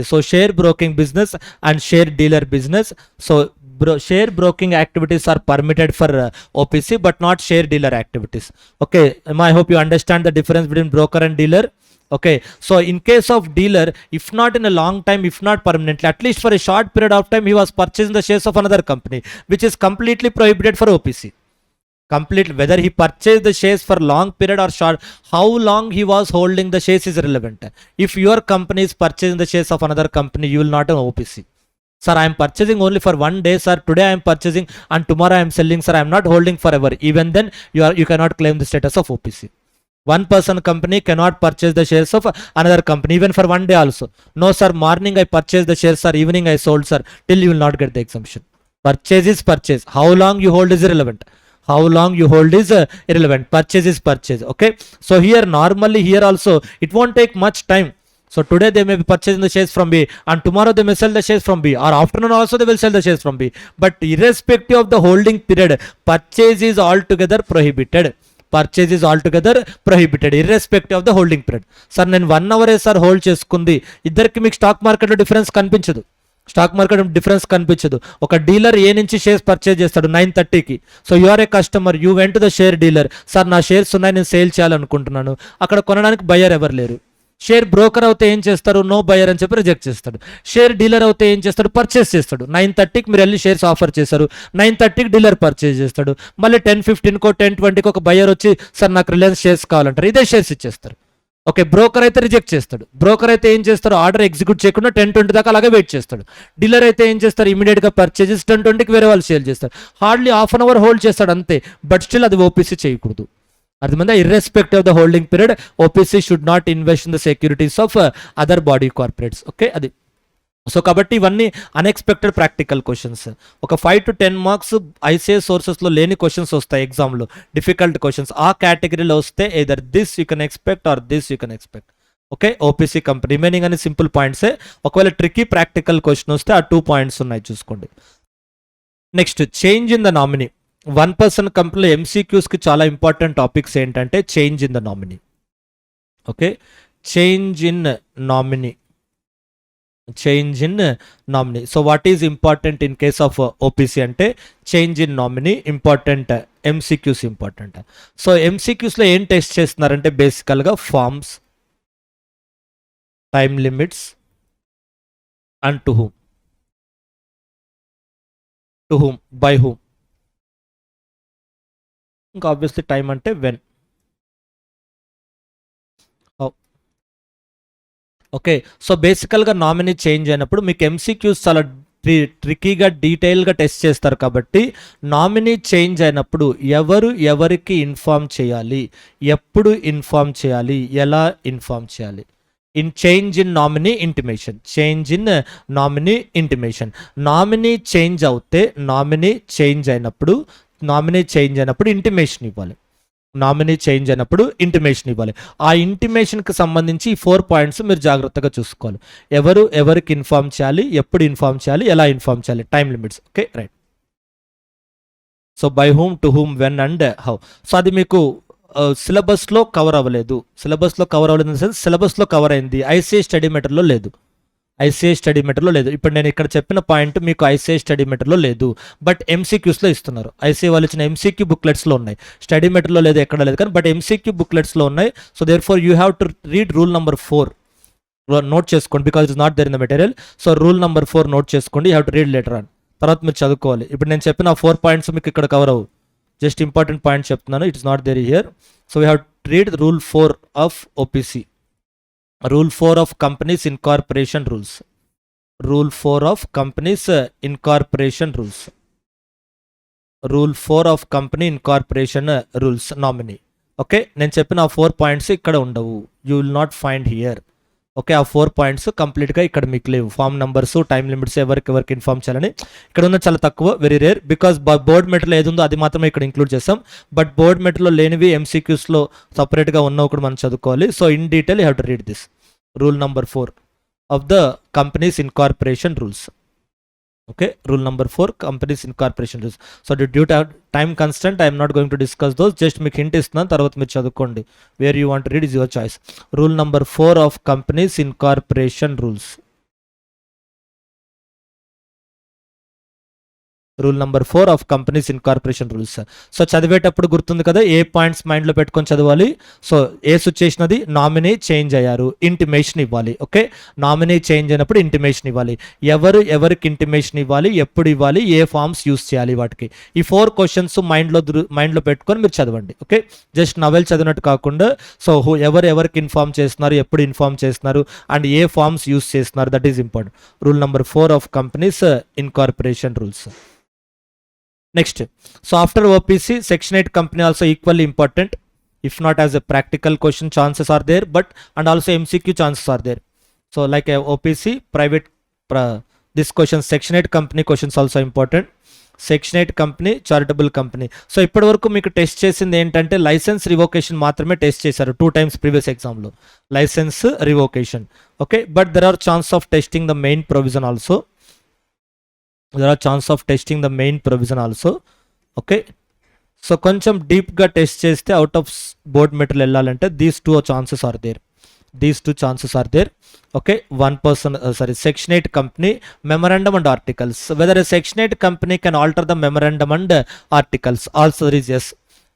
So share broking business and share dealer business. So share broking activities are permitted for OPC but not share dealer activities. Okay, I hope you understand the difference between broker and dealer. Okay, so in case of dealer, if not in a long time, if not permanently, at least for a short period of time, he was purchasing the shares of another company, which is completely prohibited for OPC. Completely, whether he purchased the shares for long period or short, how long he was holding the shares is irrelevant. If your company is purchasing the shares of another company, you will not have OPC. Sir, I am purchasing only for one day, sir. Today I am purchasing and tomorrow I am selling, sir. I am not holding forever. Even then, you cannot claim the status of OPC. One person company cannot purchase the shares of another company, even for one day also. No, sir, morning I purchased the shares, sir. Evening I sold, sir. Till you will not get the exemption. Purchase is purchase. How long you hold is irrelevant. Purchase is purchase. Okay, so here normally here also it won't take much time. So today they may be purchasing the shares from B, and tomorrow they may sell the shares from B, or afternoon also they will sell the shares from B. But irrespective of the holding period, purchase is altogether prohibited. Purchase is altogether prohibited irrespective of the holding period. Sir నేను 1 అవరే sir hold చేసుకుంది, ఇద్దరికి మీకు stock మార్కెట్లో difference కనిపించదు. Stock market difference కనిపించదు. ఒక dealer ఏ నుంచి shares purchase చేస్తాడు 9:30కి. So you are a customer, you went to the share dealer, sir నా షేర్స్ ఉన్నాయి నేను సేల్ చేయాలనుకుంటున్నాను. అక్కడ కొనడానికి బయ్యర్ ఎవరు లేరు. షేర్ బ్రోకర్ అయితే ఏం చేస్తారు, నో బయర్ అని చెప్పి రిజెక్ట్ చేస్తాడు. షేర్ డీలర్ అయితే ఏం చేస్తాడు, పర్చేస్ చేస్తాడు. 9:30కి మీరు వెళ్ళి షేర్స్ ఆఫర్ చేశారు, 9:30కి డీలర్ పర్చేస్ చేస్తాడు. మళ్ళీ 10:15కో 10:20కో ఒక బయర్ వచ్చి సార్ నాకు రిలయన్స్ షేర్స్ కావాలంటారు, ఇదే షేర్స్ ఇచ్చేస్తారు. ఓకే, బ్రోకర్ అయితే రిజెక్ట్ చేస్తాడు. బ్రోకర్ అయితే ఏం చేస్తారు, ఆర్డర్ ఎగ్జిక్యూట్ చేయకుండా 10:20 దాకా అలాగే వెయిట్ చేస్తాడు. డీలర్ అయితే ఏం చేస్తారు, ఇమీడియట్గా పర్చేజెస్ 10:20కి వేరే వాళ్ళు సేల్ చేస్తారు. Hardly half an hour hold చేస్తాడు అంతే. బట్ స్టిల్ అది ఓపీసీ చేయకూడదు. అర్థమైందా? Irrespective of the holding period OPC should not invest in the securities of other body corporates. Okay, అది. సో కాబట్టి ఇవన్నీ అన్ఎక్స్పెక్టెడ్ ప్రాక్టికల్ క్వశ్చన్స్. ఒక 5 to 10 మార్క్స్ ఐసీఐ సోర్సెస్లో లేని క్వశ్చన్స్ వస్తాయి ఎగ్జామ్లో, డిఫికల్ట్ క్వశ్చన్స్. ఆ కేటగిరీలో వస్తే either this you can expect or this you can expect. Okay, OPC company remaining అని సింపుల్ పాయింట్సే. ఒకవేళ ట్రికీ ప్రాక్టికల్ క్వశ్చన్ వస్తే ఆ 2 పాయింట్స్ ఉన్నాయి చూసుకోండి. Next, change in the nominee. 1% కంపెనీలో ఎంసీక్యూస్కి చాలా ఇంపార్టెంట్ టాపిక్స్ ఏంటంటే change in the nominee. Okay, change in nominee, change in nominee. So what is important in case of OPC అంటే change in nominee important, MCQs important. So ఎంసీక్యూస్లో ఏం test చేస్తున్నారంటే బేసికల్గా forms, time limits and to whom, to whom, by whom. ఇంకా obviously time అంటే when. Okay, so బేసికల్గా nominee change అయినప్పుడు మీకు ఎంసీక్యూస్ చాలా ట్రికీగా డీటెయిల్గా టెస్ట్ చేస్తారు. కాబట్టి నామినీ చేంజ్ అయినప్పుడు ఎవరు ఎవరికి ఇన్ఫార్మ్ చేయాలి, ఎప్పుడు ఇన్ఫార్మ్ చేయాలి, ఎలా ఇన్ఫార్మ్ చేయాలి. Change in nominee intimation, change in nominee intimation. Nominee change అవుతే నామినీ చేంజ్ అయినప్పుడు ఇంటిమేషన్ ఇవ్వాలి. నామినీ చేంజ్ అయినప్పుడు ఇంటిమేషన్ ఇవ్వాలి. ఆ ఇంటిమేషన్కి సంబంధించి 4 పాయింట్స్ మీరు జాగ్రత్తగా చూసుకోవాలి. ఎవరు ఎవరికి ఇన్ఫార్మ్ చేయాలి, ఎప్పుడు ఇన్ఫార్మ్ చేయాలి, ఎలా ఇన్ఫార్మ్ చేయాలి, time limits. Okay, right. So by whom, to whom, when and how. So అది మీకు సిలబస్లో కవర్ అవ్వలేదు. సిలబస్లో కవర్ అయింది, ఐసీఐ స్టడీ మెటీరియల్లో లేదు. ఐసీఐ స్టడీ మెటీరియల్లో లేదు. ఇప్పుడు నేను ఇక్కడ చెప్పిన పాయింట్ మీకు ఐసీఐ స్టడీ మెటీరియల్లో లేదు, బట్ ఎంసీక్యూస్లో ఇస్తున్నారు. ఐసీఐ వాళ్ళు ఇచ్చిన ఎంసీక్యూ బుక్లెట్స్లో ఉన్నాయి, స్టడీ మెటీరియల్లో లేదు, ఎక్కడ లేదు కానీ, బట్ ఎంసీక్యూ బుక్లెట్స్లో ఉన్నాయి. So therefore you have to read rule number 4, note చేసుకోండి, because it is not there in the material. So rule number 4 note చేసుకోండి, you have to read later on. తర్వాత మీరు చదువుకోవాలి. ఇప్పుడు నేను చెప్పిన 4 పాయింట్స్ మీకు ఇక్కడ కవర్ అవ్వు, జస్ట్ ఇంపార్టెంట్ పాయింట్ చెప్తున్నాను, it is not there here. So we have to read rule 4 of OPC, rule 4 of companies incorporation rules, rule 4 of companies incorporation rules, rule 4 of company incorporation rules, nominee. Okay, నేను చెప్పిన ఆ 4 points ఇక్కడ ఉండవు, you will not find here. Okay, ఆ 4 points కంప్లీట్గా ఇక్కడ మీకు లేవు. ఫామ్ నెంబర్స్, టైం లిమిట్స్, ఎవరికి ఇన్ఫార్మ్ చేయాలని ఇక్కడ ఉన్న చాలా తక్కువ, very rare. Because board material ఏది ఉందో అది మాత్రమే ఇక్కడ ఇంక్లూడ్ చేస్తాం. బట్ బోర్డ్ మెటీరియల్లో లేనివి ఎంసీక్యూస్లో సపరేట్గా ఉన్నవి కూడా మనం చదువుకోవాలి. So in detail you have to read this rule number 4 of the companies incorporation rules. Okay, rule number 4 companies incorporation rules. So due to time constraint I am not going to discuss those, just మీకు hint ఇస్తున్నాను, తర్వాత మీరు చదువుకోండి. Where you want to read is your choice. Rule number 4 of companies incorporation rules, rule number 4 of companies incorporation rules. So చదివేటప్పుడు గుర్తుంది కదా, ఏ points మైండ్లో పెట్టుకొని చదవాలి. సో ఏ సిచ్యుయేషన్ అది, నామినీ చేంజ్ అయ్యారు, ఇంటిమేషన్ ఇవ్వాలి. ఓకే, నామినీ చేంజ్ అయినప్పుడు ఇంటిమేషన్ ఇవ్వాలి, ఎవరికి ఇంటిమేషన్ ఇవ్వాలి, ఎప్పుడు ఇవ్వాలి, ఏ ఫార్మ్స్ యూస్ చేయాలి, వాటికి. ఈ 4 క్వశ్చన్స్ మైండ్లో పెట్టుకొని మీరు చదవండి. ఓకే, జస్ట్ నవెల్ చదివినట్టు కాకుండా, సో ఎవరికి ఇన్ఫార్మ్ చేస్తున్నారు, ఎప్పుడు ఇన్ఫార్మ్ చేస్తున్నారు, అండ్ ఏ ఫార్మ్స్ యూస్ చేస్తున్నారు, that is important. Rule number 4 of companies incorporation rules. Next, so after OPC, Section 8 company also equally important. If not as a practical question, chances are there, but and also MCQ chances are there. So like a OPC, private, this question, Section 8 company questions also important. Section 8 company, charitable company. So ఇప్పటి వరకు మీకు test చేసింది ఏంటంటే licence revocation మాత్రమే test చేశారు 2 times previous ఎగ్జామ్లో, licence revocation. Okay, but there are chance of testing the main provision also. Okay, so కొంచెం డీప్గా టెస్ట్ చేస్తే అవుట్ ఆఫ్ బోర్డ్ మెటీరియల్ వెళ్ళాలంటే these two chances are there. Okay, Section 8 company, memorandum and articles. Whether a Section 8 company can alter the memorandum and articles, also is yes.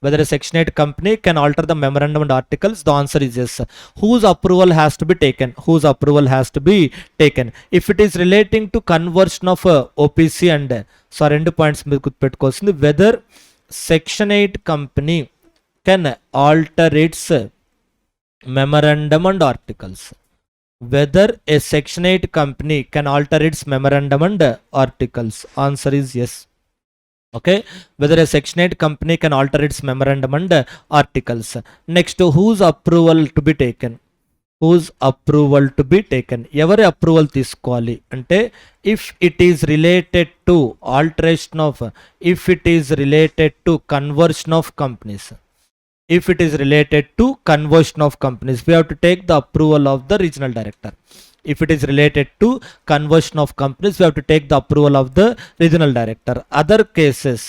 Whether a Section 8 company can alter the memorandum and articles, the answer is yes. Whose approval has to be taken? If it is relating to conversion of OPC and so రెండు points మీరు గుర్తుపెట్టుకోవాల్సింది, whether Section 8 company can alter its memorandum and articles. Whether a Section 8 company can alter its memorandum and articles, answer is yes. Okay, whether a Section 8 company can alter its memorandum and articles. Next, whose approval to be taken? ఎవరి approval తీసుకోవాలి అంటే if it is related to alteration of, if it is related to conversion of companies, we have to take the approval of the regional director. If it is related to conversion of companies, we have to take the approval of the regional director. Other cases,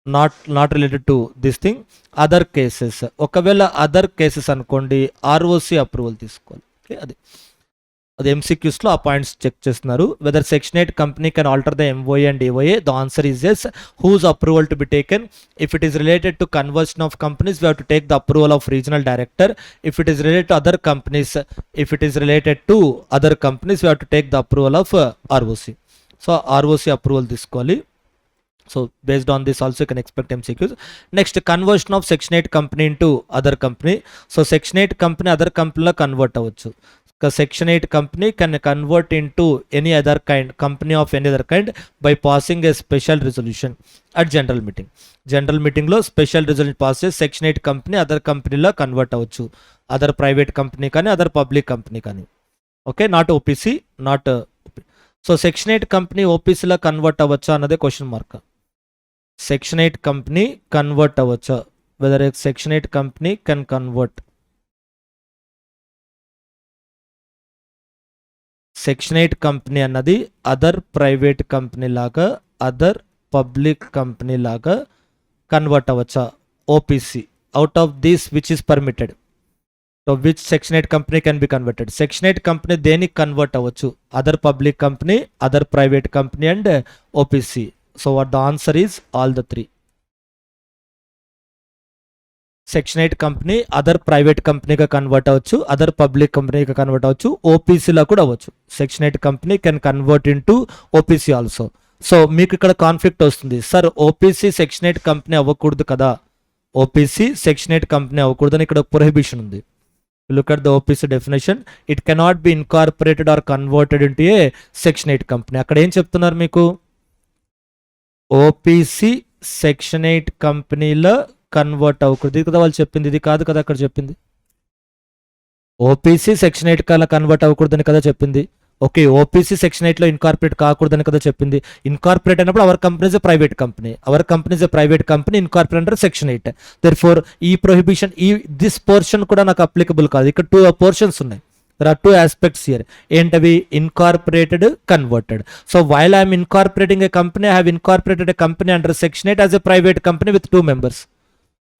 not related to this thing, other cases, ఒకవేళ other cases అనుకోండి ROC approval తీసుకోవాలి. Okay, అది MCQs లో ఆ points check చేస్తున్నారు. Whether Section 8 company can alter the MOA and EOA, the answer is yes. Whose approval to be taken? If it is related to conversion of companies, we have to take the approval of regional director. If it is related to other companies, we have to take the approval of ROC. So ROC approval తీసుకోవాలి. So based on this also you can expect MCQs. Next, conversion of Section 8 company into other company. So Section 8 company other company లో convert అవ్వచ్చు. Section 8 company can convert into any other kind, company of any other kind, by passing a special resolution at general meeting లో special resolution pass చేసి Section 8 company other కంపెనీలో convert అవ్వచ్చు, other private company కానీ other public company కానీ. Okay, not OPC, so Section 8 company ఓపీసీలో convert అవ్వచ్చా అన్నదే question mark. Section 8 company convert అవ్వచ్చా? Whether Section 8 company can convert. Section 8 company అన్నది అదర్ ప్రైవేట్ కంపెనీ లాగా, అదర్ పబ్లిక్ కంపెనీ లాగా convert అవ్వచ్చా? OPC. Out of this which is permitted, so which Section 8 company can be converted? Section 8 company దేనికి convert అవ్వచ్చు? Other public company, other private company and OPC. So what the answer is all the three. Section 8 company other private కంపెనీగా convert అవ్వచ్చు, other public కంపెనీగా convert అవ్వచ్చు, ఓపీసీలో కూడా అవ్వచ్చు. Section 8 company can convert into OPC also. So మీకు ఇక్కడ conflict వస్తుంది, సార్ ఓపీసీ Section 8 కంపెనీ అవ్వకూడదు కదా, ఓపీసీ Section 8 కంపెనీ అవ్వకూడదు అని ఇక్కడ ప్రొహిబిషన్ ఉంది. Look at the OPC definition. It cannot be incorporated or converted into a Section 8 company. అక్కడ ఏం చెప్తున్నారు మీకు? ఓపీసీ Section 8 కంపెనీలో కన్వర్ట్ అవ్వకూడదు, ఇది కదా వాళ్ళు చెప్పింది, ఇది కాదు కదా అక్కడ చెప్పింది. ఓపీసీ Section 8 కల్లా కన్వర్ట్ అవ్వకూడదని కదా చెప్పింది. ఓకే, ఓపీసీ Section 8లో ఇన్కార్పొరేట్ కాకూడదని కదా చెప్పింది. ఇన్కార్పొరేట్ అయినప్పుడు our company is a private company, incorporate under Section 8. Therefore ఈ ప్రొహిబిషన్, దిస్ పోర్షన్ కూడా నాకు అప్లికబుల్ కాదు. ఇక్కడ 2 పోర్షన్స్ ఉన్నాయి. There are 2 aspects here. ఏంటవి? Incorporated, converted. So while I'm incorporating a company, I have incorporated a company under Section 8 as a private company with 2 members.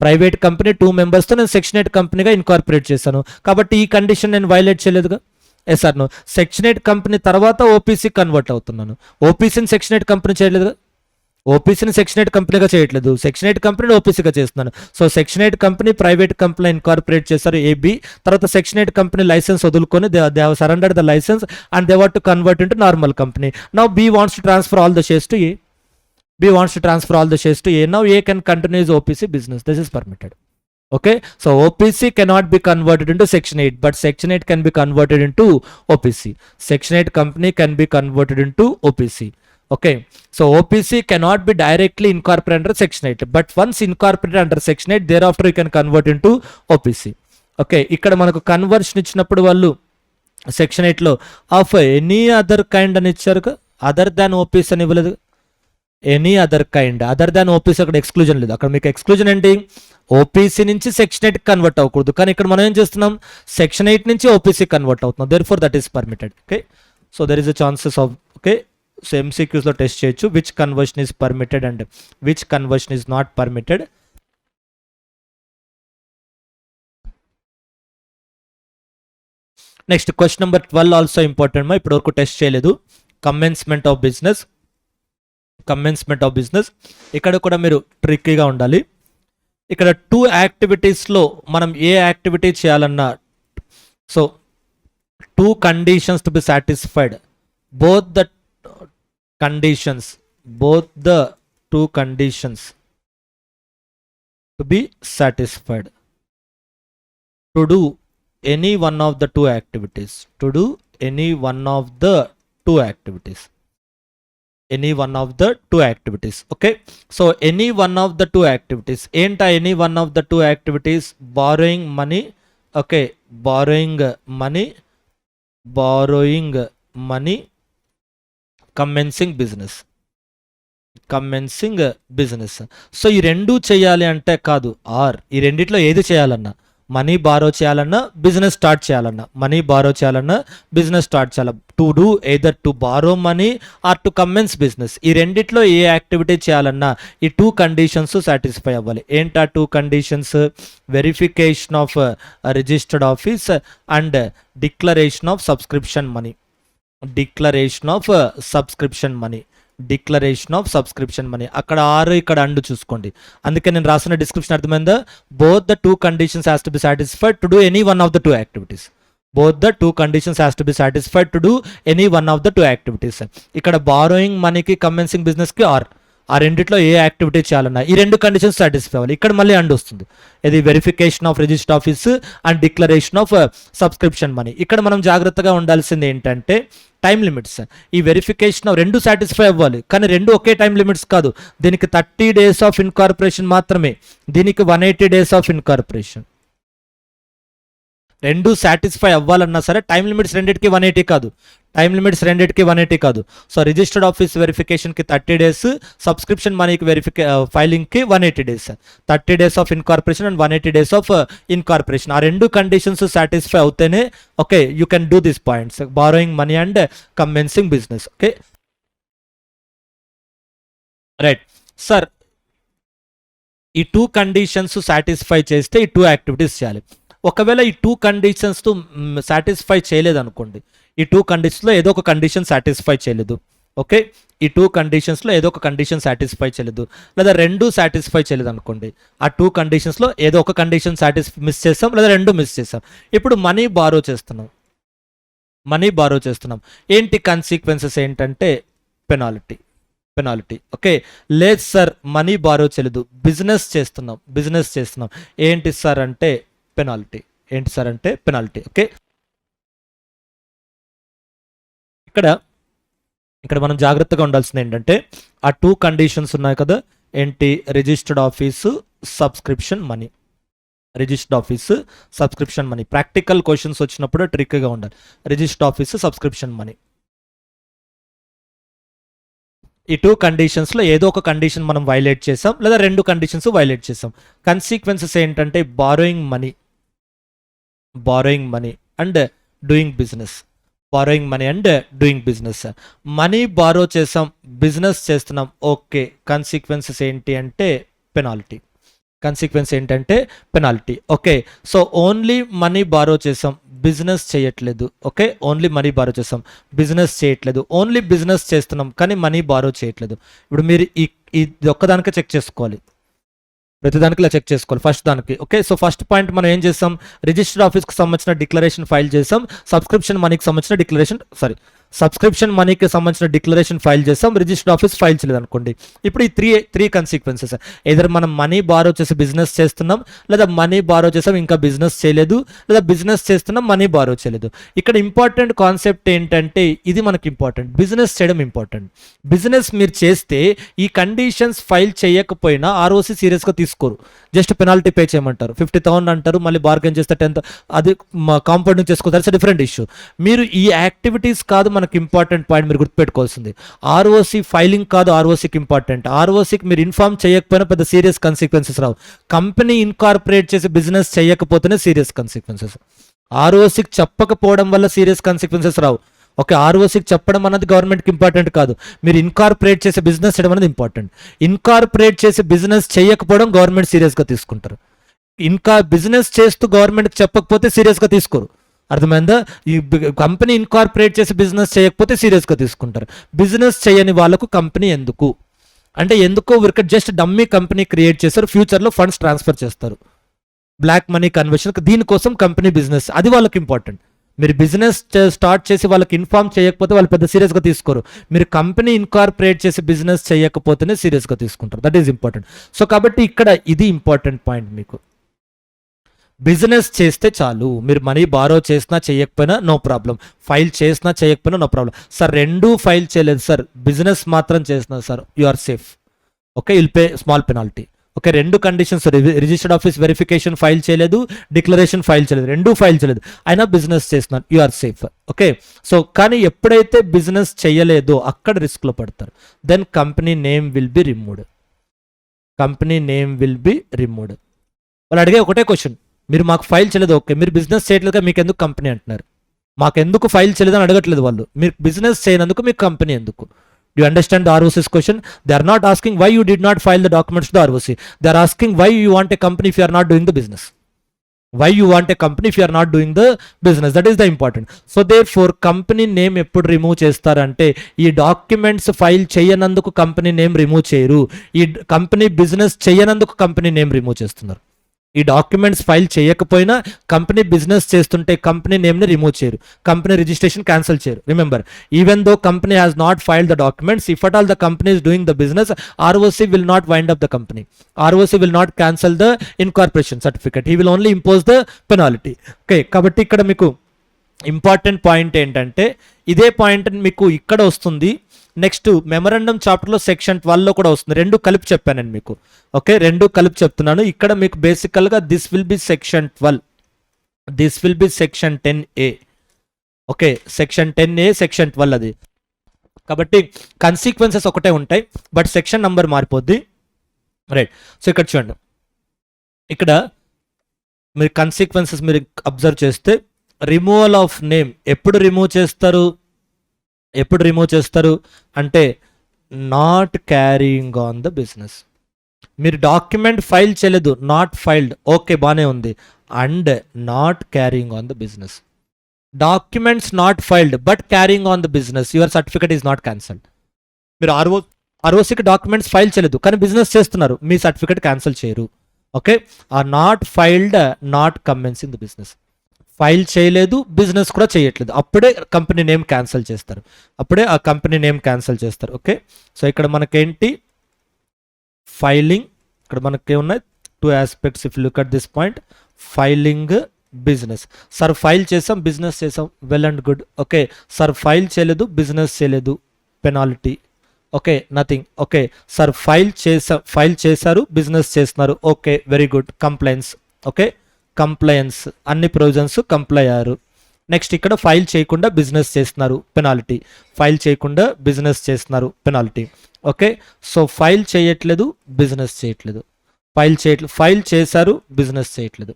Private company 2 members-తో నేను Section 8 కంపెనీగా incorporate చేశాను కాబట్టి ఈ condition నేను violate చేయలేదుగా. Yes or no? Section 8 company తర్వాత OPC convert అవుతున్నాను, ఓపీసీని Section 8 company చేయలేదుగా, ఓపీసీని Section 8 కంపెనీగా చేయట్లేదు, Section 8 కంపెనీని ఓపీసీగా చేస్తున్నాను. So Section 8 company private company incorporate చేశారు ఏబీ, తర్వాత Section 8 కంపెనీ లైసెన్స్ వదులుకొని they have surrendered the license and they want to convert into normal company. Now B wants to transfer all the shares to A. Now A can continue his OPC business. This is permitted. Okay, so OPC cannot be converted into Section 8, but Section 8 can be converted into OPC. Section 8 company can be converted into OPC. Okay, so OPC cannot be directly incorporated under Section 8, but once incorporated under Section 8, thereafter you can convert into OPC. Okay, ఇక్కడ మనకు conversion ఇచ్చినప్పుడు వాళ్ళు Section 8లో of any other kind అని ఇచ్చారు, other than OPC అని ఇవ్వలేదు. Any other kind other than OPC అక్కడ ఎక్స్క్లూజన్ లేదు. అక్కడ మీకు ఎక్స్క్లూజన్ ఏంటి, ఓపీసీ నుంచి సెక్షన్ 8 కన్వర్ట్ అవ్వకూడదు. కానీ ఇక్కడ మనం ఏం చేస్తున్నాం, సెక్షన్ 8 నుంచి ఓపీసీ కన్వర్ట్ అవుతున్నాం. Therefore that is permitted. Okay, so there is a chances of, okay, so ఎంసీక్యూస్లో టెస్ట్ చేయొచ్చు which conversion is permitted and which conversion is not permitted. Next question number 12 also important మా, ఇప్పటి వరకు test చేయలేదు. Commencement of business, commencement of business ఇక్కడ కూడా మీరు ట్రిక్కీగా ఉండాలి. ఇక్కడ 2 యాక్టివిటీస్లో మనం ఏ యాక్టివిటీ చేయాలన్నా, so 2 conditions to be satisfied, both the conditions, both the 2 conditions to be satisfied to do any one of the 2 activities, to do any one of the 2 activities, any one of the 2 activities. Okay, so any one of the 2 activities enta, any one of the 2 activities, borrowing money, okay, borrowing money, commencing business, so ఈ రెండు చేయాలి అంటే కాదు, are ఈ రెండిట్లో ఏది చేయాలన్నా, money borrow చేయాలన్నా బిజినెస్ స్టార్ట్ చేయాలన్నా, మనీ బారో చేయాలన్నా బిజినెస్ స్టార్ట్ చేయాలి, to do either to borrow money or to commence business, ఈ రెండిట్లో ఏ యాక్టివిటీ చేయాలన్నా ఈ 2 కండిషన్స్ సాటిస్ఫై అవ్వాలి. ఏంటా 2 conditions, verification of registered office and declaration of subscription money, declaration of subscription money, declaration of subscription money. అక్కడ ఆరు, ఇక్కడ and చూసుకోండి. అందుకే నేను రాసిన డిస్క్రిప్షన్ అర్థమైందా, both the 2 conditions has to be satisfied to do any one of the 2 activities, both the 2 conditions has to be satisfied to do any one of the 2 activities. ఇక్కడ borrowing మనీకి commencing బిజినెస్కి are, ఆ రెండిట్లో ఏ activity చేయాలన్నా ఈ 2 conditions satisfy అవ్వాలి. ఇక్కడ మళ్ళీ అండ్ వస్తుంది, ఇది verification of register office and declaration of subscription money. ఇక్కడ మనం జాగ్రత్తగా ఉండాల్సింది ఏంటంటే టైం లిమిట్స్. ఈ వెరిఫికేషన్ 2 సాటిస్ఫై అవ్వాలి, కానీ 2 ఒకే టైం లిమిట్స్ కాదు. దీనికి 30 days ఆఫ్ ఇన్కార్పొరేషన్ మాత్రమే, దీనికి 180 days ఆఫ్ ఇన్కార్పొరేషన్. 2 సాటిస్ఫై అవ్వాలన్నా సరే టైం లిమిట్స్ రెండింటికి 180 కాదు, టైం లిమిట్స్ రెండింటికి 180 కాదు. సో రిజిస్టర్డ్ ఆఫీస్ వెరిఫికేషన్కి 30 days, సబ్స్క్రిప్షన్ మనీకి ఫైలింగ్కి 180 days, 30 days of incorporation and 180 days of incorporation. ఆ 2 కండిషన్స్ సాటిస్ఫై అవుతేనే okay you can do this points, borrowing money and commencing business. Okay right sir, ఈ 2 conditions satisfy చేస్తే ఈ 2 activities చేయాలి. ఒకవేళ ఈ 2 కండిషన్స్తో సాటిస్ఫై చేయలేదనుకోండి, ఈ 2 కండిషన్స్లో ఏదో ఒక కండిషన్ సాటిస్ఫై చేయలేదు, ఓకే, ఈ 2 కండిషన్స్లో ఏదో ఒక కండిషన్ సాటిస్ఫై చేయలేదు, లేదా 2 సాటిస్ఫై చేయలేదు అనుకోండి, ఆ 2 కండిషన్స్లో ఏదో ఒక కండిషన్ మిస్ చేస్తాం, లేదా 2 మిస్ చేస్తాం. ఇప్పుడు మనీ బారో చేస్తున్నాం, ఏంటి కన్సిక్వెన్సెస్ ఏంటంటే పెనాల్టీ. ఓకే, లేదు సార్ మనీ బారో చేయలేదు, బిజినెస్ చేస్తున్నాం, ఏంటి సార్ అంటే పెనాల్టీ. ఓకే, ఇక్కడ మనం జాగ్రత్తగా ఉండాల్సింది ఏంటంటే ఆ 2 కండిషన్స్ ఉన్నాయి కదా, ఏంటి, registered office, subscription money. Practical questions వచ్చినప్పుడు ట్రిక్గా ఉండాలి. రిజిస్టర్డ్ ఆఫీసు, సబ్స్క్రిప్షన్ మనీ, ఈ 2 కండిషన్స్లో ఏదో ఒక కండిషన్ మనం వైలేట్ చేసాం, లేదా 2 కండిషన్స్ వైలేట్ చేసాం. కన్సిక్వెన్సెస్ ఏంటంటే borrowing money and doing business, money borrow చేసాం, బిజినెస్ చేస్తున్నాం, ఓకే, కన్సిక్వెన్సెస్ ఏంటి అంటే penalty. Okay, so only money borrow చేసాం, బిజినెస్ చేయట్లేదు. ఓకే, ఓన్లీ మనీ బారో చేసాం, బిజినెస్ చేయట్లేదు, ఓన్లీ బిజినెస్ చేస్తున్నాం కానీ మనీ బారో చేయట్లేదు. ఇప్పుడు మీరు ఈ ఒక్కదానికే చెక్ చేసుకోవాలి, ప్రతిదానికి ఇలా చెక్ చేసుకోవాలి. ఫస్ట్ దానికి ఓకే, సో ఫస్ట్ పాయింట్ మనం ఏం చేస్తాం, రిజిస్టర్డ్ ఆఫీస్కి సంబంధించిన డిక్లరేషన్ ఫైల్ చేసాం, సబ్స్క్రిప్షన్ మనీకి సంబంధించిన డిక్లరేషన్ ఫైల్ చేసాం, రిజిస్టర్డ్ ఆఫీస్ ఫైల్ చేయలేదు అనుకోండి. ఇప్పుడు ఈ త్రీ కన్సిక్వెన్సెస్, ఏదర్ మనం మనీ బారో చేసి బిజినెస్ చేస్తున్నాం, లేదా మనీ బారో చేసాం ఇంకా బిజినెస్ చేయలేదు, లేదా బిజినెస్ చేస్తున్నాం మనీ బారో చేయలేదు. ఇక్కడ ఇంపార్టెంట్ కాన్సెప్ట్ ఏంటంటే ఇది మనకి ఇంపార్టెంట్, బిజినెస్ చేయడం ఇంపార్టెంట్. బిజినెస్ మీరు చేస్తే ఈ కండిషన్స్ ఫైల్ చేయకపోయినా ఆర్ఓసి సీరియస్గా తీసుకోరు, జస్ట్ పెనాల్టీ పే చేయమంటారు, 50,000 అంటారు, మళ్ళీ బార్గెన్ చేస్తే 10,000, అది కాంపౌండింగ్ చేసుకోవాలి, డిఫరెంట్ ఇష్యూ. మీరు ఈ యాక్టివిటీస్ కాదు మన మనకి ఇంపార్టెంట్ పాయింట్ మీరు గుర్తుపెట్టుకోవాల్సింది. ఆర్ఓసి ఫైలింగ్ కాదు ఆర్ఓసికి ఇంపార్టెంట్. ఆర్ఓసికి మీరు ఇన్ఫార్మ్ చేయకపోయినా పెద్ద సీరియస్ కాన్సిక్వెన్సెస్ రావు. కంపెనీ ఇన్కార్పొరేట్ చేసి బిజినెస్ చేయకపోతేనే సీరియస్ కాన్సిక్వెన్సెస్. ఆర్ఓసికి చెప్పకపోవడం వల్ల సీరియస్ కాన్సిక్వెన్సెస్ రావు. ఓకే, ఆర్ఓసికి చెప్పడం అన్నది గవర్నమెంట్కి ఇంపార్టెంట్ కాదు, మీరు ఇన్కార్పొరేట్ చేసే బిజినెస్ చేయడం అనేది ఇంపార్టెంట్. ఇన్కార్పొరేట్ చేసి బిజినెస్ చేయకపోవడం గవర్నమెంట్ సీరియస్గా తీసుకుంటారు. బిజినెస్ చేస్తూ గవర్నమెంట్కి చెప్పకపోతే సీరియస్గా తీసుకోరు. అర్థమైందా? ఈ కంపెనీ ఇన్కార్పొరేట్ చేసి బిజినెస్ చేయకపోతే సీరియస్గా తీసుకుంటారు. బిజినెస్ చేయని వాళ్ళకు కంపెనీ ఎందుకు అంటే ఎందుకో వీరికి జస్ట్ డమ్మీ కంపెనీ క్రియేట్ చేస్తారు, ఫ్యూచర్లో ఫండ్స్ ట్రాన్స్ఫర్ చేస్తారు, బ్లాక్ మనీ కన్వర్షన్, దీనికోసం కంపెనీ బిజినెస్, అది వాళ్ళకి ఇంపార్టెంట్. మీరు బిజినెస్ స్టార్ట్ చేసి వాళ్ళకి ఇన్ఫార్మ్ చేయకపోతే వాళ్ళు పెద్ద సీరియస్గా తీసుకోరు. మీరు కంపెనీ ఇన్కార్పొరేట్ చేసి బిజినెస్ చేయకపోతేనే సీరియస్గా తీసుకుంటారు. That is important. సో కాబట్టి ఇక్కడ ఇది ఇంపార్టెంట్ పాయింట్. మీకు బిజినెస్ చేస్తే చాలు, మీరు మనీ బారో చేసినా చేయకపోయినా నో ప్రాబ్లం, ఫైల్ చేసినా చేయకపోయినా నో ప్రాబ్లం. సార్ రెండూ ఫైల్ చేయలేదు సార్, బిజినెస్ మాత్రం చేసినా sir, you are safe. Okay, will pay small penalty. Okay, రెండు conditions, registered office verification file చేయలేదు, డిక్లరేషన్ ఫైల్ చేయలేదు, రెండూ ఫైల్ చేయలేదు, అయినా బిజినెస్ చేస్తున్నారు, you are safe. Okay, so కానీ ఎప్పుడైతే బిజినెస్ చేయలేదో అక్కడ రిస్క్లో పడతారు. Then company name will be removed. Company name will be removed. వాళ్ళు అడిగే ఒకటే క్వశ్చన్, మీరు మాకు ఫైల్ చేయలేదు, ఓకే మీరు బిజినెస్ చేయట్లేదుగా మీకు ఎందుకు కంపెనీ అంటున్నారు? మాకెందుకు ఫైల్ చేయలేదు అని అడగట్లేదు వాళ్ళు, మీరు బిజినెస్ చేయనందుకు మీకు కంపెనీ ఎందుకు? Do you understand the ROC's question? They are not asking why you did not file the documents to the ROC. They are asking why you want a company if you are not doing the business. Why you want a company if you are not doing the business? That is the important. So therefore company name ఎప్పుడు remove చేస్తారంటే ఈ documents file చేయనందుకు company name remove చేయరు, ఈ company business చేయనందుకు company name remove చేస్తున్నారు. ఈ documents file చేయకపోయినా కంపెనీ బిజినెస్ చేస్తుంటే కంపెనీ నేమ్ని రిమూవ్ చేయరు, కంపెనీ రిజిస్ట్రేషన్ క్యాన్సిల్ చేయరు. Remember, even though company has not filed the documents, if at all the company is doing the business, ROC will not wind up the company, ROC will not cancel the incorporation certificate, he will only impose the penalty. Okay, కాబట్టి ఇక్కడ మీకు important point ఏంటంటే ఇదే point మీకు ఇక్కడ వస్తుంది. Next memorandum చాప్టర్లో section 12లో కూడా వస్తుంది. రెండు కలిపి చెప్పాను నేను మీకు. ఓకే, రెండు కలిపి చెప్తున్నాను. ఇక్కడ మీకు బేసికల్గా this will B section 12, this will B section 10A. Okay, section 10A section 12 అది. కాబట్టి కన్సిక్వెన్సెస్ ఒకటే ఉంటాయి బట్ సెక్షన్ నంబర్ మారిపోద్ది. రైట్, సో ఇక్కడ చూడండి, ఇక్కడ మీరు కన్సిక్వెన్సెస్ మీరు అబ్జర్వ్ చేస్తే రిమూవల్ ఆఫ్ నేమ్ ఎప్పుడు రిమూవ్ చేస్తారు? ఎప్పుడు రిమూవ్ చేస్తారు అంటే not carrying on the business. మీరు డాక్యుమెంట్ ఫైల్ చేయలేదు, నాట్ ఫైల్డ్, ఓకే బాగానే ఉంది, and not carrying on the business. Documents not filed but carrying on the business, your certificate is not cancelled. మీరు ఆర్ఓసికి documents file చేయలేదు కానీ business చేస్తున్నారు, మీ certificate cancel చేయరు. Okay, ఆ not filed not commencing the business, file చేయలేదు business కూడా చేయట్లేదు, అప్పుడే కంపెనీ నేమ్ క్యాన్సిల్ చేస్తారు, అప్పుడే ఆ కంపెనీ నేమ్ క్యాన్సిల్ చేస్తారు. ఓకే, సో ఇక్కడ మనకేంటి ఫైలింగ్, ఇక్కడ మనకి ఉన్నాయి 2 aspects if look at this point. Filing, business. Sir file చేసాం బిజినెస్ చేసాం, well and good. Okay, sir file చేయలేదు బిజినెస్ చేయలేదు, penalty. Okay, nothing. Okay, sir file చేశారు బిజినెస్ చేస్తున్నారు, okay very good, compliance. Okay, compliance, అన్ని provisions comply అయ్యారు. Next ఇక్కడ file చేయకుండా బిజినెస్ చేస్తున్నారు, పెనాల్టీ. ఫైల్ చేయకుండా బిజినెస్ చేస్తున్నారు, పెనాల్టీ. ఓకే, సో ఫైల్ చేయట్లేదు బిజినెస్ చేయట్లేదు, ఫైల్ చేశారు బిజినెస్ చేయట్లేదు,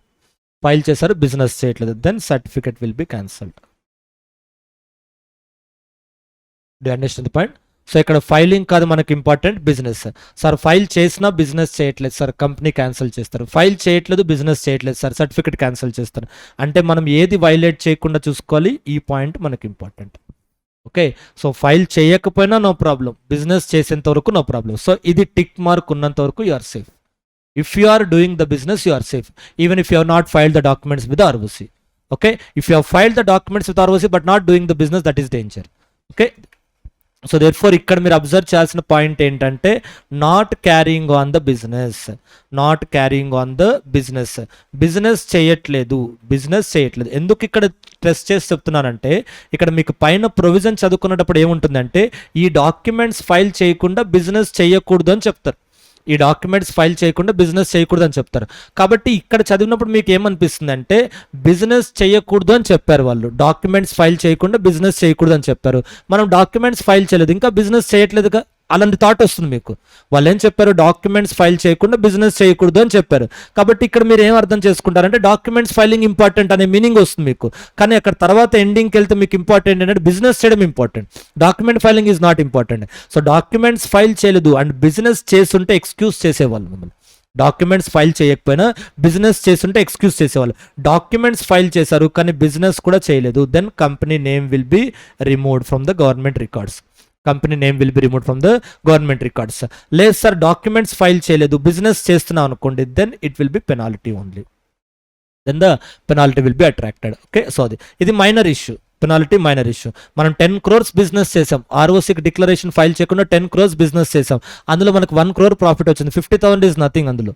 ఫైల్ చేశారు బిజినెస్ చేయట్లేదు, then certificate will be cancelled. Do you understand the point? So ఇక్కడ ఫైలింగ్ కాదు మనకి ఇంపార్టెంట్, బిజినెస్. సార్ ఫైల్ చేసినా బిజినెస్ చేయట్లేదు సార్, కంపెనీ క్యాన్సిల్ చేస్తారు. ఫైల్ చేయట్లేదు బిజినెస్ చేయట్లేదు సార్, సర్టిఫికేట్ క్యాన్సిల్ చేస్తారు. అంటే మనం ఏది వైలేట్ చేయకుండా చూసుకోవాలి, ఈ పాయింట్ మనకి ఇంపార్టెంట్. ఓకే, సో ఫైల్ చేయకపోయినా నో ప్రాబ్లం, బిజినెస్ చేసేంత వరకు నో ప్రాబ్లం. సో ఇది టిక్ మార్క్ ఉన్నంత వరకు you are safe. If you are doing the business you are safe, even if you have not filed the documents with ROC. Okay, if you have filed the documents with ROC but not doing the business, that is danger. Okay, so therefore ఇక్కడ మీరు observe చేయాల్సిన point ఏంటంటే not carrying on the business, not carrying on the business, business చేయట్లేదు, business చేయట్లేదు. ఎందుకు ఇక్కడ stress చేసి చెప్తున్నానంటే ఇక్కడ మీకు పైన ప్రొవిజన్ చదువుకున్నప్పుడు ఏముంటుందంటే ఈ డాక్యుమెంట్స్ ఫైల్ చేయకుండా బిజినెస్ చేయకూడదు అని చెప్తారు. ఈ డాక్యుమెంట్స్ ఫైల్ చేయకుండా బిజినెస్ చేయకూడదు అని చెప్తారు. కాబట్టి ఇక్కడ చదివినప్పుడు మీకు ఏమనిపిస్తుంది అంటే బిజినెస్ చేయకూడదు అని చెప్పారు వాళ్ళు, డాక్యుమెంట్స్ ఫైల్ చేయకుండా బిజినెస్ చేయకూడదు అని చెప్పారు. మనం డాక్యుమెంట్స్ ఫైల్ చేయలేదు, ఇంకా బిజినెస్ చేయట్లేదుగా, అలాంటి థాట్ వస్తుంది మీకు. వాళ్ళు ఏం చెప్పారు, డాక్యుమెంట్స్ ఫైల్ చేయకుండా బిజినెస్ చేయకూడదు అని చెప్పారు. కాబట్టి ఇక్కడ మీరు ఏం అర్థం చేసుకుంటారంటే డాక్యుమెంట్స్ ఫైలింగ్ ఇంపార్టెంట్ అనే మీనింగ్ వస్తుంది మీకు. కానీ అక్కడ తర్వాత ఎండింగ్కి వెళ్తే మీకు ఇంపార్టెంట్ ఏంటంటే బిజినెస్ చేయడం important, document filing is not important. So documents file చేయలేదు అండ్ బిజినెస్ చేస్తుంటే ఎక్స్క్యూజ్ చేసేవాళ్ళు మిమ్మల్ని. డాక్యుమెంట్స్ ఫైల్ చేయకపోయినా బిజినెస్ చేస్తుంటే ఎక్స్క్యూజ్ చేసేవాళ్ళు. డాక్యుమెంట్స్ ఫైల్ చేశారు కానీ బిజినెస్ కూడా చేయలేదు, then company name will be removed from the government records. Company name will be remove from the government records. లేదు సార్ డాక్యుమెంట్స్ ఫైల్ చేయలేదు బిజినెస్ చేస్తున్నాం అనుకోండి, then it will be penalty only, then the penalty will be attracted. Okay, so ఇది minor issue, penalty minor issue. మనం 10 crores business చేసాం, ROCకి declaration file చేయకుండా 10 crores business చేసాం, అందులో మనకు 1 crore ప్రాఫిట్ వచ్చింది, 50,000 ఈజ్ నథింగ్, అందులో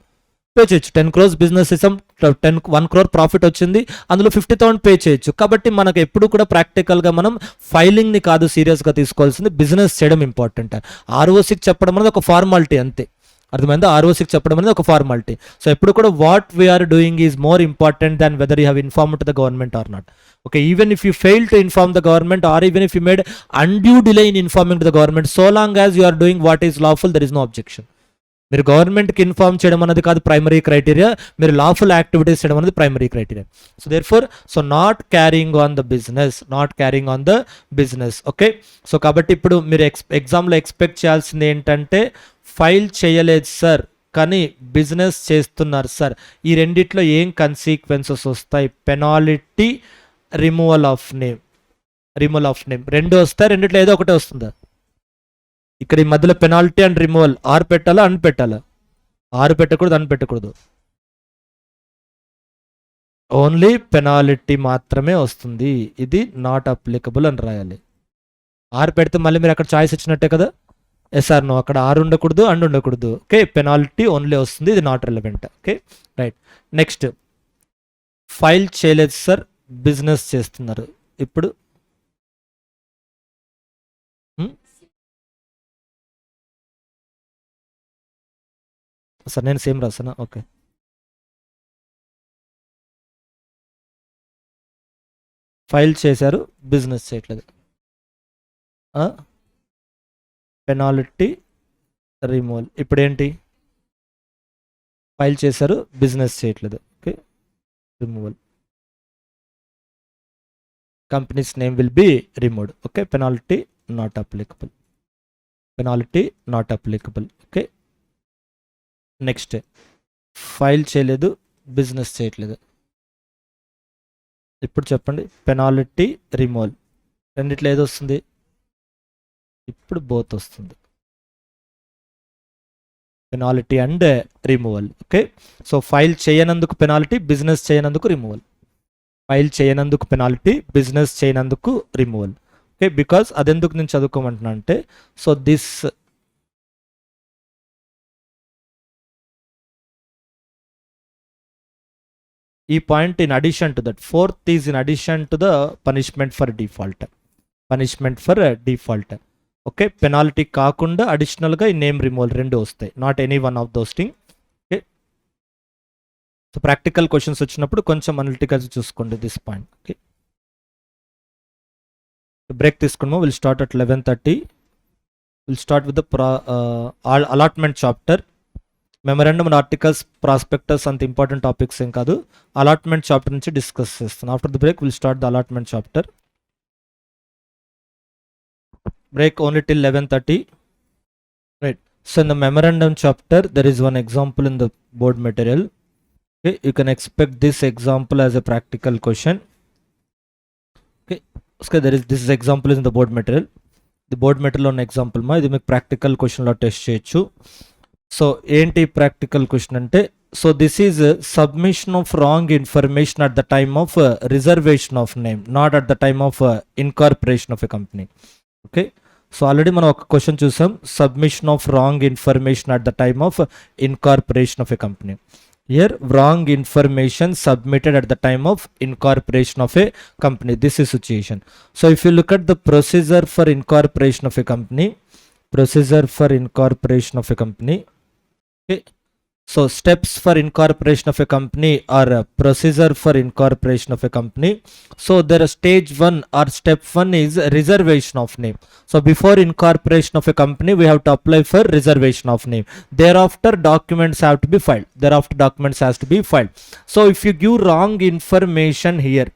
పే చేయొచ్చు. 10 crores బిజినెస్ చేసాం, 1 crore ప్రాఫిట్ వచ్చింది, అందులో 50,000 పే చేయొచ్చు. కాబట్టి మనకు ఎప్పుడు కూడా ప్రాక్టికల్గా మనం ఫైలింగ్ని కాదు సీరియస్గా తీసుకోవాల్సింది, బిజినెస్ చేయడం ఇంపార్టెంట్. ROCకి చెప్పడం అనేది ఒక ఫార్మాలిటీ అంతే, అర్థమైందా? ROCకి చెప్పడం అనేది ఒక ఫార్మాలిటీ. సో ఎప్పుడు కూడా what we are doing is more important than whether you have informed the government or not. Okay, even if you fail to inform the government or even if you made undue delay in informing to the government, so long as you are doing what is lawful there is no objection. మీరు గవర్నమెంట్కి inform చేయడం అనేది కాదు primary criteria, మీరు lawful activities చేయడం అనేది primary criteria. So there four not carrying on the business, not carrying on the business. Okay, so కాబట్టి ఇప్పుడు మీరు ఎగ్జామ్లో ఎక్స్పెక్ట్ చేయాల్సింది ఏంటంటే ఫైల్ చేయలేదు సార్ కానీ బిజినెస్ చేస్తున్నారు సార్, ఈ రెండిట్లో ఏం కన్సీక్వెన్సెస్ వస్తాయి? Penalty, removal of name. Removal of name రెండు వస్తాయి, రెండిట్లో ఏదో ఒకటే వస్తుందా? ఇక్కడ ఈ మధ్యలో పెనాల్టీ అండ్ రిమూవల్ ఆర్ పెట్టాలా అన్ పెట్టాలా? ఆరు పెట్టకూడదు, అన్ పెట్టకూడదు, ఓన్లీ పెనాల్టీ మాత్రమే వస్తుంది. ఇది నాట్ అప్లికబుల్ అని రాయాలి. ఆరు పెడితే మళ్ళీ మీరు అక్కడ చాయిస్ ఇచ్చినట్టే కదా, ఎస్ఆర్ నో, అక్కడ ఆరు ఉండకూడదు అండ్ ఉండకూడదు. ఓకే, పెనాల్టీ ఓన్లీ వస్తుంది, ఇది not relevant. Okay right. Next, file చేయలేదు సార్ బిజినెస్ చేస్తున్నారు. ఇప్పుడు సార్ నేను సేమ్ రాసానా? ఓకే, ఫైల్ చేశారు బిజినెస్ చేయట్లేదు, పెనాల్టీ, రిమూవల్. ఇప్పుడు ఏంటి? ఫైల్ చేశారు బిజినెస్ చేయట్లేదు, okay, removal. Companies name will be removed. Okay, penalty not applicable, penalty not applicable. Okay, next, file చేయలేదు బిజినెస్ చేయట్లేదు. ఇప్పుడు చెప్పండి, పెనాల్టీ, రిమూవల్, రెండిట్లో ఏది వస్తుంది? ఇప్పుడు బోత్ వస్తుంది, penalty and removal. Okay, so file చేయనందుకు పెనాల్టీ, బిజినెస్ చేయనందుకు రిమూవల్. ఫైల్ చేయనందుకు పెనాల్టీ, బిజినెస్ చేయనందుకు రిమూవల్. ఓకే, బికాస్ అదెందుకు నేను చదువుకోమంటున్నా అంటే, సో దిస్ ఈ point in addition to that, fourth is in addition to the punishment for default, punishment for default. Okay, penalty కాకుండా అడిషనల్గా ఈ నేమ్ రిమూవల్ రెండు వస్తాయి, not any one of those thing. Okay, so practical questions వచ్చినప్పుడు కొంచెం analytical చూసుకోండి this point. Okay, break తీసుకున్నాము. Will start at 11:30. Will start with the allotment chapter. Memorandum and articles, prospectus అంత ఇంపార్టెంట్ టాపిక్స్ ఏం కాదు, allotment chapter నుంచి discuss చేస్తాను. After the break will start the allotment chapter. Break only till 11:30. Right. So in the memorandum chapter, there is one example in the board material. Okay, you can expect this example as a practical question. Okay, so this is example is in the board material. The board material on example ma ఇది మీకు practical question లో test చేయొచ్చు. So ఏంటి practical question అంటే, so this is submission of wrong information at the time of reservation of name, not at the time of incorporation of a company. Okay, so already మనం ఒక question చూసాం, submission of wrong information at the time of incorporation of a company. Here wrong information submitted at the time of incorporation of a company, this is situation. So if you look at the procedure for incorporation of a company, procedure for incorporation of a company, Okay. So steps for incorporation of a company or a procedure for incorporation of a company. So there is stage 1 or step 1 is reservation of name. So before incorporation of a company, we have to apply for reservation of name. Thereafter documents have to be filed. Thereafter documents has to be filed. So if you give wrong information here,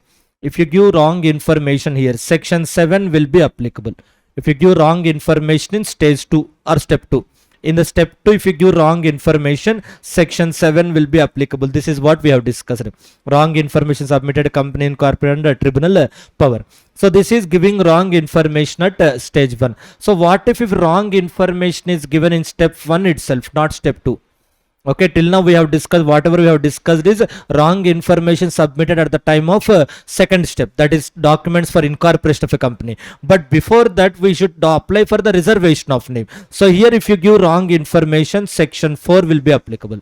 section 7 will be applicable. If you give wrong information in stage 2 or step 2, in the step 2, if you give wrong information, section 7 will be applicable. This is what we have discussed. Wrong information submitted, company incorporated under tribunal power. So this is giving wrong information at stage 1. So what if wrong information is given in step 1 itself, not step 2? Okay, till now we have discussed, whatever we have discussed is wrong information submitted at the time of second step, that is documents for incorporation of a company. But before that, we should apply for the reservation of name. So here, if you give wrong information, section 4 will be applicable.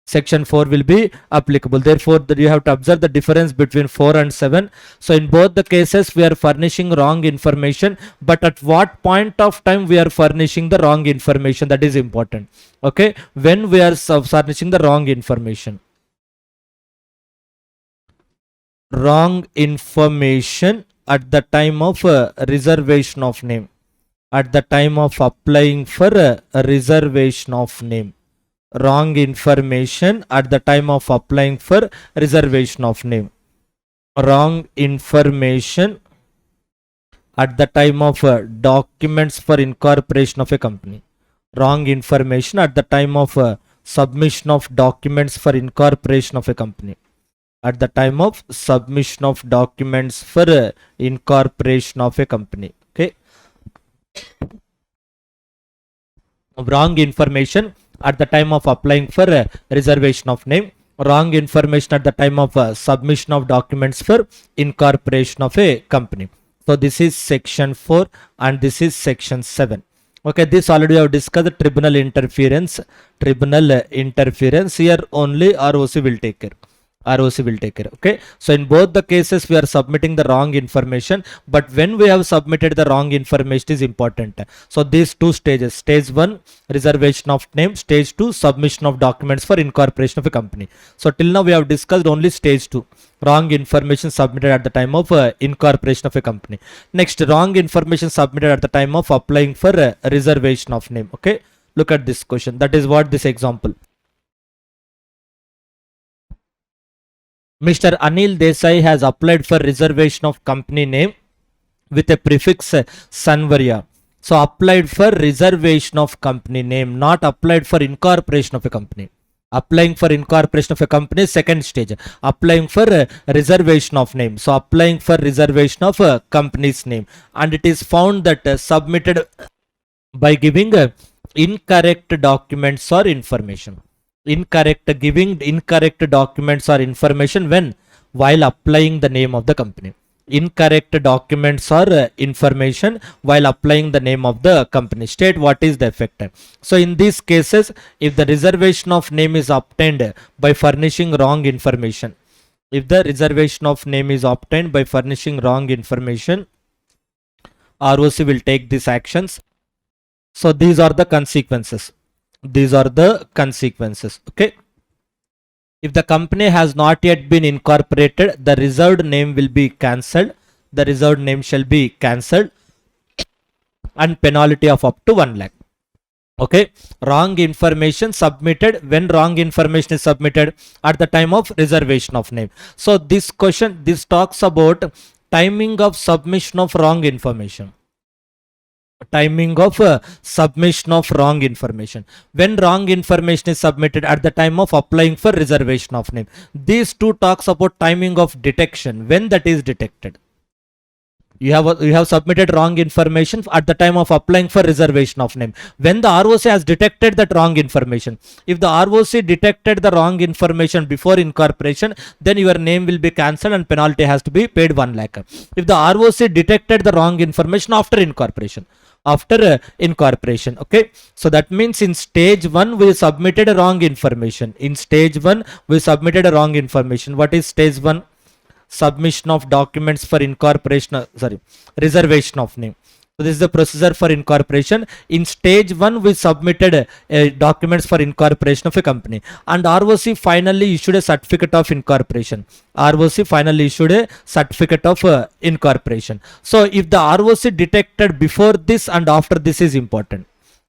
Section 4 will be applicable. Therefore, you have to observe the difference between 4 and 7. So in both the cases, we are furnishing wrong information, but at what point of time we are furnishing the wrong information, that is important. Okay, when we are furnishing the wrong information. Wrong information at the time of reservation of name. At the time of applying for a reservation of name. Wrong information at the time of applying for reservation of name. Wrong information at the time of documents for incorporation of a company. Wrong information at the time of submission of documents for incorporation of a company. At the time of submission of documents for incorporation of a company. Okay. Wrong information at the time of applying for reservation of name. Wrong information at the time of submission of documents for incorporation of a company. So this is section 4 and this is section 7. Okay, this already we have discussed tribunal interference. Tribunal interference, here only ROC will take care. ROC will take care. Okay, so in both the cases we are submitting the wrong information, but when we have submitted the wrong information is important. So these two stages, stage 1 reservation of name, stage 2 submission of documents for incorporation of a company. So till now we have discussed only stage 2, wrong information submitted at the time of incorporation of a company. Next, wrong information submitted at the time of applying for reservation of name. Okay, look at this question. That is what this example. Mr. Anil Desai has applied for reservation of company name with a prefix Sanvarya. So applied for reservation of company name, not applied for incorporation of a company. Applying for incorporation of a company, second stage. Applying for reservation of name. So applying for reservation of a company's name. And it is found that submitted by giving incorrect documents or information. Giving incorrect documents or information when while applying the name of the company. Incorrect documents or information while applying the name of the company. State what is the effect. So in these cases, if the reservation of name is obtained by furnishing wrong information, if the reservation of name is obtained by furnishing wrong information, ROC will take these actions. So these are the consequences. These are the consequences. Okay. If the company has not yet been incorporated, the reserved name will be cancelled. The reserved name shall be cancelled and penalty of up to 1 lakh. Okay. Wrong information submitted. When wrong information is submitted at the time of reservation of name. So this question, this talks about timing of submission of wrong information. Timing of submission of wrong information. When wrong information is submitted at the time of applying for reservation of name. These two talks about timing of detection, when that is detected. You have submitted wrong information at the time of applying for reservation of name. When the ROC has detected that wrong information, if the ROC detected the wrong information before incorporation, then your name will be cancelled and penalty has to be paid 1 lakh. If the ROC detected the wrong information after incorporation, okay, so that means in stage 1 we submitted a wrong information. In stage 1 we submitted a wrong information. What is stage 1? Submission of documents for incorporation, reservation of name. So this is the procedure for incorporation. In stage 1, we submitted documents for incorporation of a company, and ROC finally issued a certificate of incorporation. ROC finally issued a certificate of incorporation. So if the ROC detected before this and after this is important.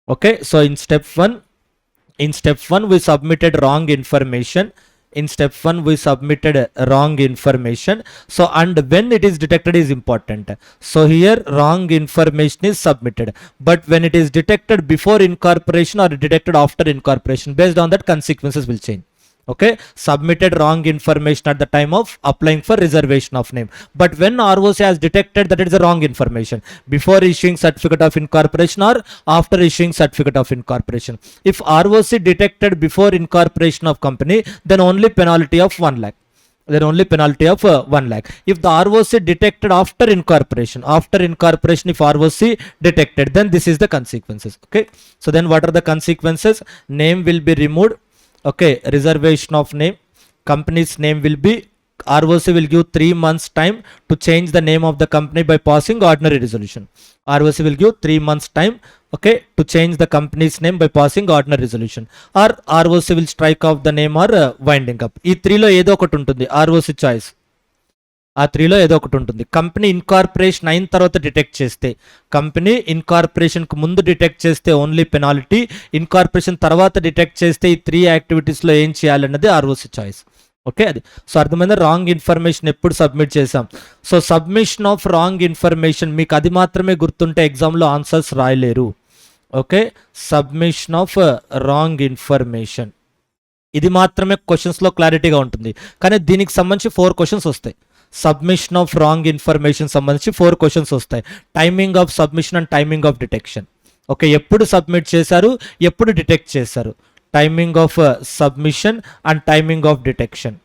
Okay, so in step 1 we submitted wrong information. In step 1 we submitted wrong information. So and when it is detected is important. So here wrong information is submitted, but when it is detected before incorporation or detected after incorporation, based on that consequences will change. Okay, submitted wrong information at the time of applying for reservation of name, but when ROC has detected that it is a wrong information before issuing certificate of incorporation or after issuing certificate of incorporation, if ROC detected before incorporation of company, then only penalty of 1 lakh. Then only penalty of 1 lakh. If the ROC detected after incorporation, if ROC detected, then this is the consequences. Okay, so then what are the consequences? Name will be removed. Okay, reservation of name, company's name will be, ROC will give 3 months time to change the name of the company by passing ordinary resolution. ROC will give 3 months time, okay, to change the company's name by passing ordinary resolution, or ROC will strike off the name or winding up. ఈ 3లో ఏదో ఒకటి ఉంటుంది, ROC choice. ఆ 3లో ఏదో ఒకటి ఉంటుంది. Company incorporation అయిన తర్వాత డిటెక్ట్ చేస్తే, కంపెనీ ఇన్కార్పొరేషన్కు ముందు డిటెక్ట్ చేస్తే ఓన్లీ పెనాల్టీ, ఇన్కార్పొరేషన్ తర్వాత డిటెక్ట్ చేస్తే ఈ 3 యాక్టివిటీస్లో ఏం చేయాలన్నది ROC చాయిస్. ఓకే, అది సో అర్థమైందా? రాంగ్ ఇన్ఫర్మేషన్ ఎప్పుడు సబ్మిట్ చేసాం. So submission of wrong information, మీకు అది మాత్రమే గుర్తుంటే ఎగ్జామ్లో ఆన్సర్స్ రాయలేరు. Okay, submission of wrong information, ఇది మాత్రమే క్వశ్చన్స్లో క్లారిటీగా ఉంటుంది. కానీ దీనికి సంబంధించి 4 క్వశ్చన్స్ వస్తాయి. సబ్మిషన్ ఆఫ్ రాంగ్ ఇన్ఫర్మేషన్ సంబంధించి 4 క్వశ్చన్స్ వస్తాయి. Timing of submission and timing of detection. Okay, ఎప్పుడు సబ్మిట్ చేశారు, ఎప్పుడు డిటెక్ట్ చేశారు, timing of submission and timing of detection.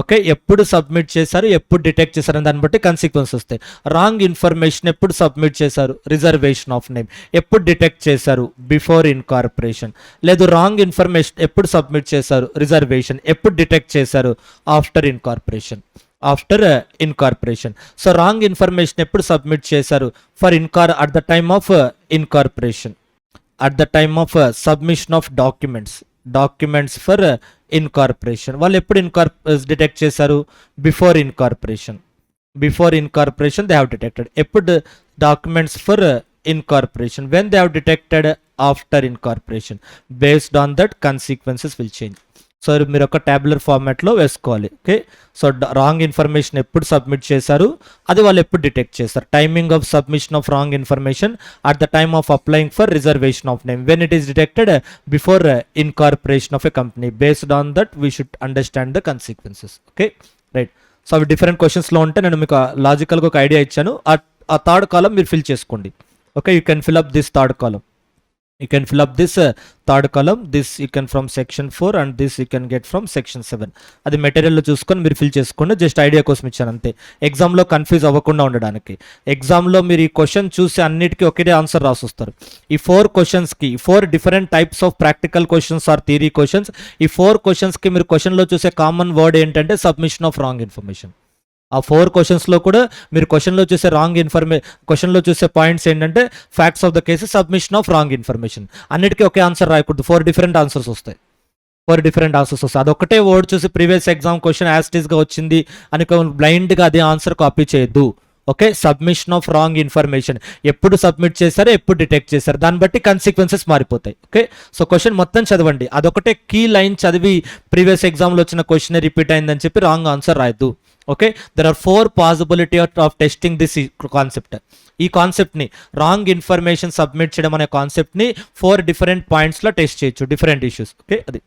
Okay, ఎప్పుడు సబ్మిట్ చేశారు, ఎప్పుడు డిటెక్ట్ చేశారు దాన్ని బట్టి కన్సిక్వెన్స్ వస్తాయి. రాంగ్ ఇన్ఫర్మేషన్ ఎప్పుడు సబ్మిట్ చేశారు, రిజర్వేషన్ ఆఫ్ నేమ్. ఎప్పుడు డిటెక్ట్ చేశారు, బిఫోర్ ఇన్కార్పొరేషన్. లేదు రాంగ్ ఇన్ఫర్మేషన్ ఎప్పుడు సబ్మిట్ చేశారు, రిజర్వేషన్. ఎప్పుడు డిటెక్ట్ చేశారు, after incorporation. After incorporation. So wrong information ఎప్పుడు సబ్మిట్ చేశారు, for at the time of incorporation, at the time of submission of documents for incorporation. వాళ్ళు ఎప్పుడు డిటెక్ట్ చేశారు, before incorporation. Before incorporation they have detected. ఎప్పుడు documents for incorporation, when they have detected after incorporation. Based on that consequences will change. So మీరు ఒక tabular ఫార్మాట్లో వేసుకోవాలి. Okay, so wrong information ఎప్పుడు submit చేశారు, అది వాళ్ళు ఎప్పుడు డిటెక్ట్ చేస్తారు. Timing of submission of wrong information at the time of applying for reservation of name, when it is detected before incorporation of a company. Based on that we should understand the consequences. Okay, right. So అవి different క్వశ్చన్స్లో ఉంటే నేను మీకు లాజికల్గా ఒక idea ఇచ్చాను. ఆ third కాలం మీరు fill చేసుకోండి. Okay, you can fill up this third column. You can fill up this third column. This you can from section 4 and this you can get from section 7. అది మెటీరియల్లో చూసుకొని మీరు ఫిల్ చేసుకోండి. Just idea కోసం ఇచ్చాను అంతే, ఎగ్జామ్లో confuse అవ్వకుండా ఉండడానికి. ఎగ్జామ్లో మీరు ఈ క్వశ్చన్ చూసి అన్నిటికీ ఒకే ఆన్సర్ రాసొస్తారు. ఈ 4 క్వశ్చన్స్కి 4 different types of practical questions or theory questions. ఈ 4 క్వశ్చన్స్కి మీరు క్వశ్చన్లో చూసే కామన్ వర్డ్ ఏంటంటే సబ్మిషన్ ఆఫ్ రాంగ్ ఇన్ఫర్మేషన్. ఆ 4 క్వశ్చన్స్లో కూడా మీరు క్వశ్చన్లో చూసే క్వశ్చన్లో చూసే పాయింట్స్ ఏంటంటే facts of the case, submission of wrong information. అన్నిటికీ ఒకే ఆన్సర్ రాయకూడదు, 4 డిఫరెంట్ ఆన్సర్స్ వస్తాయి. అదొకటే వర్డ్ చూసి ప్రీవియస్ ఎగ్జామ్ క్వశ్చన్ యాస్టీస్గా వచ్చింది అని బ్లైండ్గా అదే ఆన్సర్ కాపీ చేయొద్దు. Okay, submission of wrong information ఎప్పుడు సబ్మిట్ చేశారో, ఎప్పుడు డిటెక్ట్ చేశారు, దాన్ని బట్టి కన్సిక్వెన్సెస్ మారిపోతాయి. ఓకే, సో క్వశ్చన్ మొత్తం చదవండి. అదొకటే కీ లైన్ చదివి ప్రీవియస్ ఎగ్జామ్లో వచ్చిన క్వశ్చన్ రిపీట్ అయిందని చెప్పి రాంగ్ ఆన్సర్ రాయద్దు. Okay, there are 4 possibility of testing this concept. ఈ కాన్సెప్ట్ని రాంగ్ ఇన్ఫర్మేషన్ సబ్మిట్ చేయడం అనే కాన్సెప్ట్ని 4 డిఫరెంట్ పాయింట్స్లో టెస్ట్ చేయొచ్చు, డిఫరెంట్ ఇష్యూస్. ఓకే, అది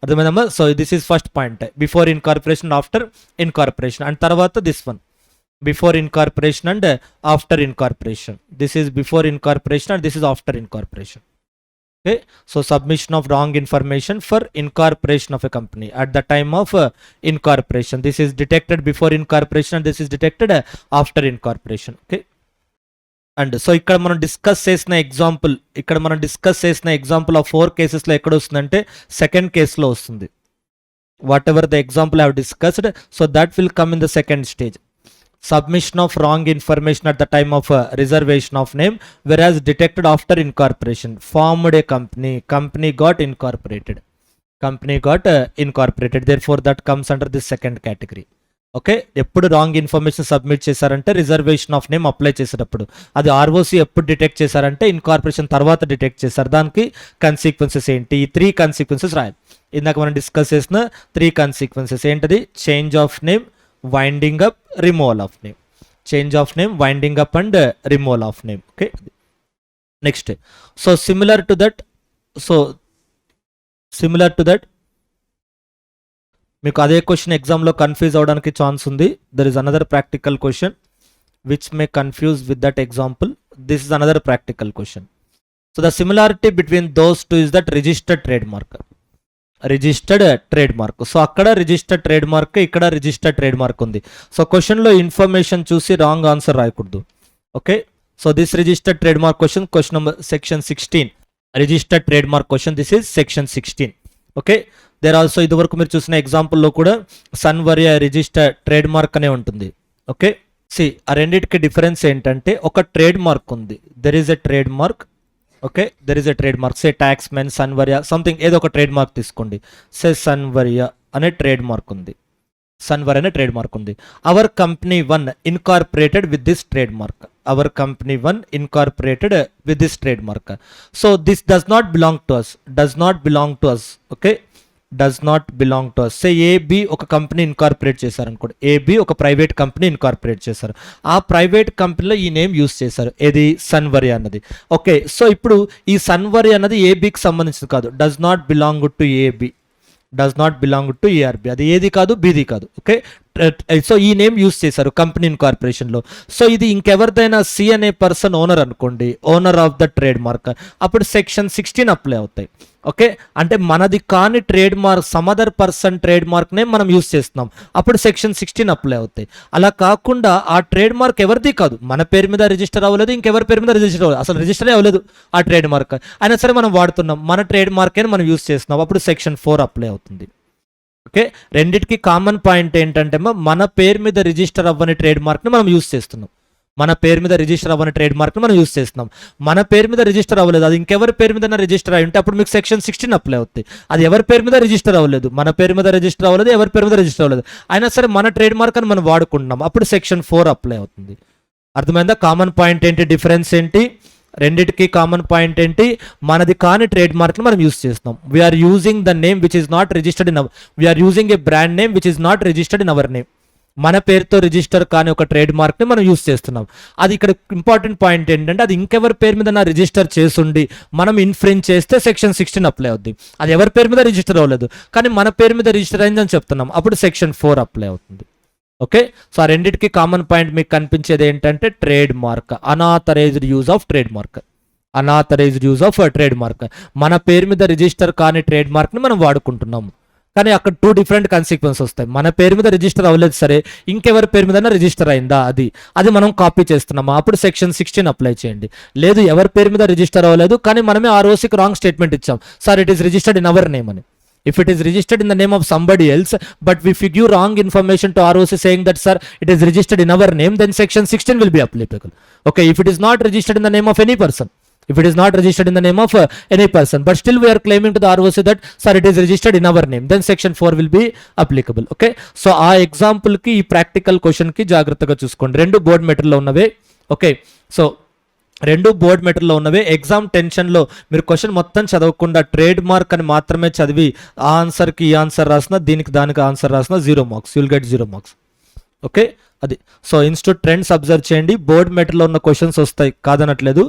అర్థమైందమ్మా. So this is first point, before incorporation, after incorporation. And తర్వాత this one, before incorporation and after incorporation. This is before incorporation and this is after incorporation. Okay, so submission of wrong information for incorporation of a company at the time of incorporation. This is detected before incorporation and this is detected after incorporation. Okay, and so ఇక్కడ మనం discuss చేసిన example of 4 కేసెస్లో ఎక్కడ వస్తుందంటే second కేసులో వస్తుంది. What ever the example I have discussed, so that will come in the second stage. submission of wrong information at the time of reservation of name, whereas detected after incorporation. Formed a company got incorporated, therefore that comes under this second category. Okay, ఎప్పుడు wrong information submit చేశారంటే reservation of name apply చేసేటప్పుడు. అది ROC ఎప్పుడు detect చేశారంటే incorporation తర్వాత detect చేశారు. దానికి consequences ఏంటి? ఈ 3 కన్సిక్వెన్సెస్ రాయాలి. ఇందాక మనం డిస్కస్ చేసిన 3 కన్సిక్వెన్సెస్ ఏంటది? Change of name, winding up, removal of name. Change of name, winding up and removal of name. Okay, next. So similar to that మీకు అదే క్వశ్చన్ ఎగ్జామ్లో కన్ఫ్యూజ్ అవడానికి ఛాన్స్ ఉంది. There is another practical question which may confuse with that example. This is another practical question. So the similarity between those two is that registered trade mark. So అక్కడ registered trade mark, ఇక్కడ registered trade mark ఉంది. So క్వశ్చన్లో information చూసి wrong answer రాయకూడదు. Okay, so this registered trade mark question number section 16 registered trade mark question. This is section 16. Okay, there also ఇదివరకు మీరు చూసిన ఎగ్జాంపుల్లో కూడా సన్వర్య రిజిస్టర్ ట్రేడ్ మార్క్ అనే ఉంటుంది. ఓకే, సి ఆ రెండింటికి డిఫరెన్స్ ఏంటంటే ఒక ట్రేడ్ మార్క్ ఉంది, there is a trade mark. Okay, there is a trade mark, say tax men, సన్వర్య, సంథింగ్ ఏదో ఒక ట్రేడ్ మార్క్ తీసుకోండి. సే సన్వర్య అనే ట్రేడ్ మార్క్ ఉంది, our company 1 incorporated with this trade mark. So this does not belong to us. Okay, does not belong to us. Say AB ఒక company incorporate చేశారు అనుకోండి. ఏబి ఒక ప్రైవేట్ కంపెనీ ఇన్కార్పొరేట్ చేశారు. ఆ private కంపెనీలో ఈ name use చేశారు, ఏది? సన్వర్య అన్నది. ఓకే, సో ఇప్పుడు ఈ సన్వర్య అన్నది ఏబికి సంబంధించింది కాదు, does not belong to AB, does not belong to ARB. అది ఏది కాదు, బీది కాదు. ఓకే, సో ఈ నేమ్ యూస్ చేశారు కంపెనీ ఇన్కార్పొరేషన్లో. సో ఇది ఇంకెవరిదైనా సి అనే పర్సన్ ఓనర్ అనుకోండి, owner of the trade mark, అప్పుడు సెక్షన్ 16 అప్లై అవుతాయి. ఓకే, అంటే మనది కాని trade mark, some other person trade mark name మనం యూస్ చేస్తున్నాం, అప్పుడు సెక్షన్ 16 అప్లై అవుతాయి. అలా కాకుండా ఆ ట్రేడ్ మార్క్ ఎవరిది కాదు, మన పేరు మీద రిజిస్టర్ అవ్వలేదు, ఇంకెవరి పేరు మీద రిజిస్టర్ అవ్వలేదు, అసలు రిజిస్టర్ అవ్వలేదు ఆ ట్రేడ్ మార్క్, అయినా సరే మనం వాడుతున్నాం, మన ట్రేడ్ మార్క్ మనం యూస్ చేస్తున్నాం, అప్పుడు సెక్షన్ 4 అప్లై అవుతుంది. ఓకే, రెండిటికి కామన్ పాయింట్ ఏంటంటే మన పేరు మీద రిజిస్టర్ అవ్వని ట్రేడ్ మార్క్ని మనం యూస్ చేస్తున్నాం. మన పేరు మీద రిజిస్టర్ అవ్వని ట్రేడ్ మార్క్ని మనం యూస్ చేస్తున్నాం. మన పేరు మీద రిజిస్టర్ అవ్వలేదు, అది ఇంకెవరి పేరు మీద రిజిస్టర్ అయ్యి ఉంటే అప్పుడు మీకు సెక్షన్ 16 అప్లై అవుతుంది. అది ఎవరి పేరు మీద రిజిస్టర్ అవ్వలేదు, మన పేరు మీద రిజిస్టర్ అవ్వలేదు, ఎవరి పేరు మీద రిజిస్టర్ అవ్వలేదు, అయినా సరే మన ట్రేడ్ మార్క్ అని మనం వాడుకుంటున్నాం, అప్పుడు సెక్షన్ 4 అప్లై అవుతుంది. అర్థమైందా? కామన్ పాయింట్ ఏంటి, డిఫరెన్స్ ఏంటి? రెండిటికి కామన్ పాయింట్ ఏంటి? మనది కాని ట్రేడ్ మార్క్ని మనం యూస్ చేస్తున్నాం. We are using the name which is not registered in our, we are using a brand name which is not registered in our name. మన పేరుతో రిజిస్టర్ కానీ ఒక ట్రేడ్ మార్క్ని మనం యూస్ చేస్తున్నాం. అది ఇక్కడ ఇంపార్టెంట్ పాయింట్ ఏంటంటే అది ఇంకెవరి పేరు మీద నా రిజిస్టర్ చేసుండి మనం ఇన్ఫ్రింజ్ చేస్తే సెక్షన్ 16 అప్లై అవుద్ది. అది ఎవరి పేరు మీద రిజిస్టర్ అవ్వలేదు కానీ మన పేరు మీద రిజిస్టర్ అయిందని చెప్తున్నాం, అప్పుడు సెక్షన్ 4 అప్లై అవుతుంది. ఓకే, సో ఆ రెండింటికి కామన్ పాయింట్ మీకు కనిపించేది ఏంటంటే trade mark, unauthorised use of trade mark. మన పేరు మీద రిజిస్టర్ కాని ట్రేడ్ మార్క్ని మనం వాడుకుంటున్నాము, కానీ అక్కడ 2 డిఫరెంట్ కన్సిక్వెన్స్ వస్తాయి. మన పేరు మీద రిజిస్టర్ అవ్వలేదు సరే, ఇంకెవరి పేరు మీద రిజిస్టర్ అయిందా అది మనం కాపీ చేస్తున్నామా, అప్పుడు సెక్షన్ 16 అప్లై చేయండి. లేదు, ఎవరి పేరు మీద రిజిస్టర్ అవ్వలేదు కానీ మనమే ఆర్ఓసికి రాంగ్ స్టేట్మెంట్ ఇచ్చాం, sir it is registered in our name అని. If it is registered in the name of somebody else, but we figure wrong information to ROC saying that sir it is registered in our name, then section 16 will be applicable. Okay, if it is not registered in the name of any person, but still we are claiming to the ROC that sir it is registered in our name, then section 4 will be applicable. Okay, so ఆ example ki ఈ practical question ki జాగ్రత్తగా చూసుకోండి. రెండు board material ఉన్నవే. Okay, so రెండు board మెటీరియల్లో ఉన్నవే. Exam టెన్షన్లో మీరు క్వశ్చన్ మొత్తం చదవకుండా ట్రేడ్ మార్క్ అని మాత్రమే చదివి ఆ ఆన్సర్కి ఈ ఆన్సర్ రాసిన, దీనికి దానికి ఆన్సర్ రాసిన 0 marks, you'll get 0 marks. Okay, అది. సో ఇన్స్టిట్యూట్ ట్రెండ్స్ అబ్జర్వ్ చేయండి, బోర్డ్ మెటీరియల్లో ఉన్న క్వశ్చన్స్ వస్తాయి కాదనట్లేదు,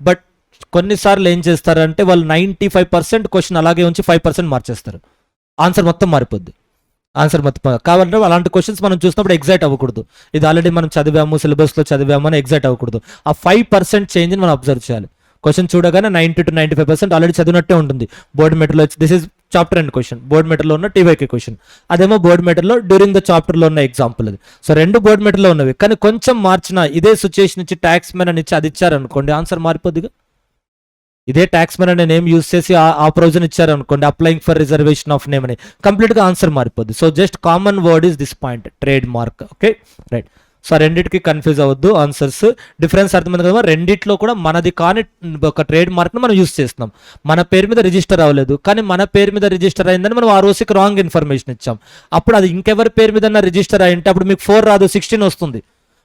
బట్ కొన్నిసార్లు ఏం చేస్తారంటే వాళ్ళు 95% క్వశ్చన్ అలాగే ఉంచి 5% మార్చేస్తారు, ఆన్సర్ మొత్తం మారిపోద్ది. కాబట్టి అలాంటి క్వశ్చన్స్ మనం చూసినప్పుడు ఎగ్జైట్ అవ్వకూడదు. ఇది ఆల్రెడీ మనం చదివాము, సిలబస్లో చదివాము అని ఎగ్జైట్ అవ్వకూడదు. ఆ 5% చేంజ్ని మనం అబ్జర్వ్ చేయాలి. క్వశ్చన్ చూడగానే 90 to 95% ఆల్రెడీ చదివినట్టే ఉంటుంది. Board material this is chapter and question, board మెటీరియల్లో ఉన్న టీవైకే క్వశ్చన్, అదేమో బోర్డ్ మెటీరియల్లో డ్యూరింగ్ ద చాప్టర్లో ఉన్న ఎగ్జాంపుల్ అది. సో రెండు బోర్డ్ మెటీరియల్లో ఉన్నవి, కానీ కొంచెం మార్చిన ఇదే సిచ్యుయేషన్ ఇచ్చి ట్యాక్స్ మెన్ అని ఇచ్చి అది ఇచ్చారనుకోండి, ఆన్సర్ మారిపోద్దిగా. ఇదే ట్యాక్స్ మెన్ అనే నేమ్ యూస్ చేసి ఆ ప్రొవిజన్ ఇచ్చారనుకోండి, applying for reservation of name అని, కంప్లీట్గా ఆన్సర్ మారిపోద్ది. So just common word is this point, trade mark. Okay, right. So రెండింటికి కన్ఫ్యూజ్ అవ్వద్దు, ఆన్సర్స్ డిఫరెన్స్ అర్థమైంది కదా. రెండిట్లో కూడా మనది కానీ ఒక ట్రేడ్ మార్క్ని మనం యూస్ చేస్తున్నాం. మన పేరు మీద రిజిస్టర్ అవ్వలేదు, కానీ మన పేరు మీద రిజిస్టర్ అయిందని మనం ఆర్ఓసికి రాంగ్ ఇన్ఫర్మేషన్ ఇచ్చాం. అప్పుడు అది ఇంకెవరి పేరు మీద రిజిస్టర్ అయ్యింటే అప్పుడు మీకు 4 రాదు, 16 వస్తుంది.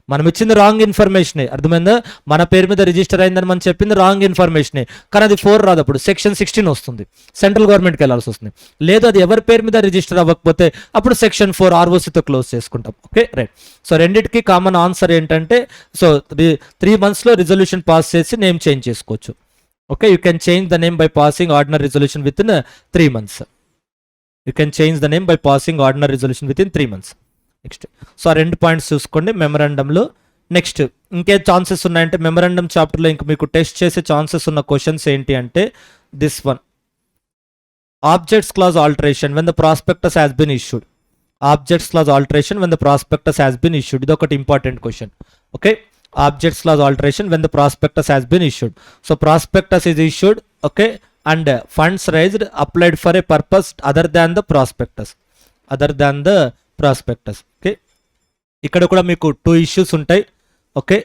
మనం ఇచ్చింది రాంగ్ ఇన్ఫర్మేషనే, అర్థమైందా. మన పేరు మీద రిజిస్టర్ అయిందని మనం చెప్పింది రాంగ్ ఇన్ఫర్మేషనే, కానీ అది 4 రాదు, అప్పుడు సెక్షన్ 16 వస్తుంది, సెంట్రల్ గవర్నమెంట్కి వెళ్ళాల్సి వస్తుంది. లేదు అది ఎవరి పేరు మీద రిజిస్టర్ అవ్వకపోతే అప్పుడు సెక్షన్ 4 ఆర్ఓసితో క్లోజ్ చేసుకుంటాం. Okay right. సో రెండింటికి కామన్ ఆన్సర్ ఏంటంటే, సో 3 monthsలో రిజల్యూషన్ పాస్ చేసి నేమ్ చేంజ్ చేసుకోవచ్చు. Okay, you can change the name by passing ordinary resolution with in 3 months. You can change the name by passing ordinary resolution with in 3 months. Next, so ఆ 2 points చూసుకోండి మెమరాండంలో. Next ఇంకే chances ఉన్నాయంటే memorandum చాప్టర్లో ఇంక మీకు test చేసే chances ఉన్న questions ఏంటి అంటే this one, objects clause alteration when the prospectus has been issued. Objects clause alteration when the prospectus has been issued, ఇది ఒకటి important question. Okay, objects clause alteration when the prospectus has been issued. So prospectus is issued, okay, and funds raised applied for a purpose other than the prospectus, other than the prospectus. Okay, ఇక్కడ కూడా మీకు 2 issues ఉంటాయి. Okay,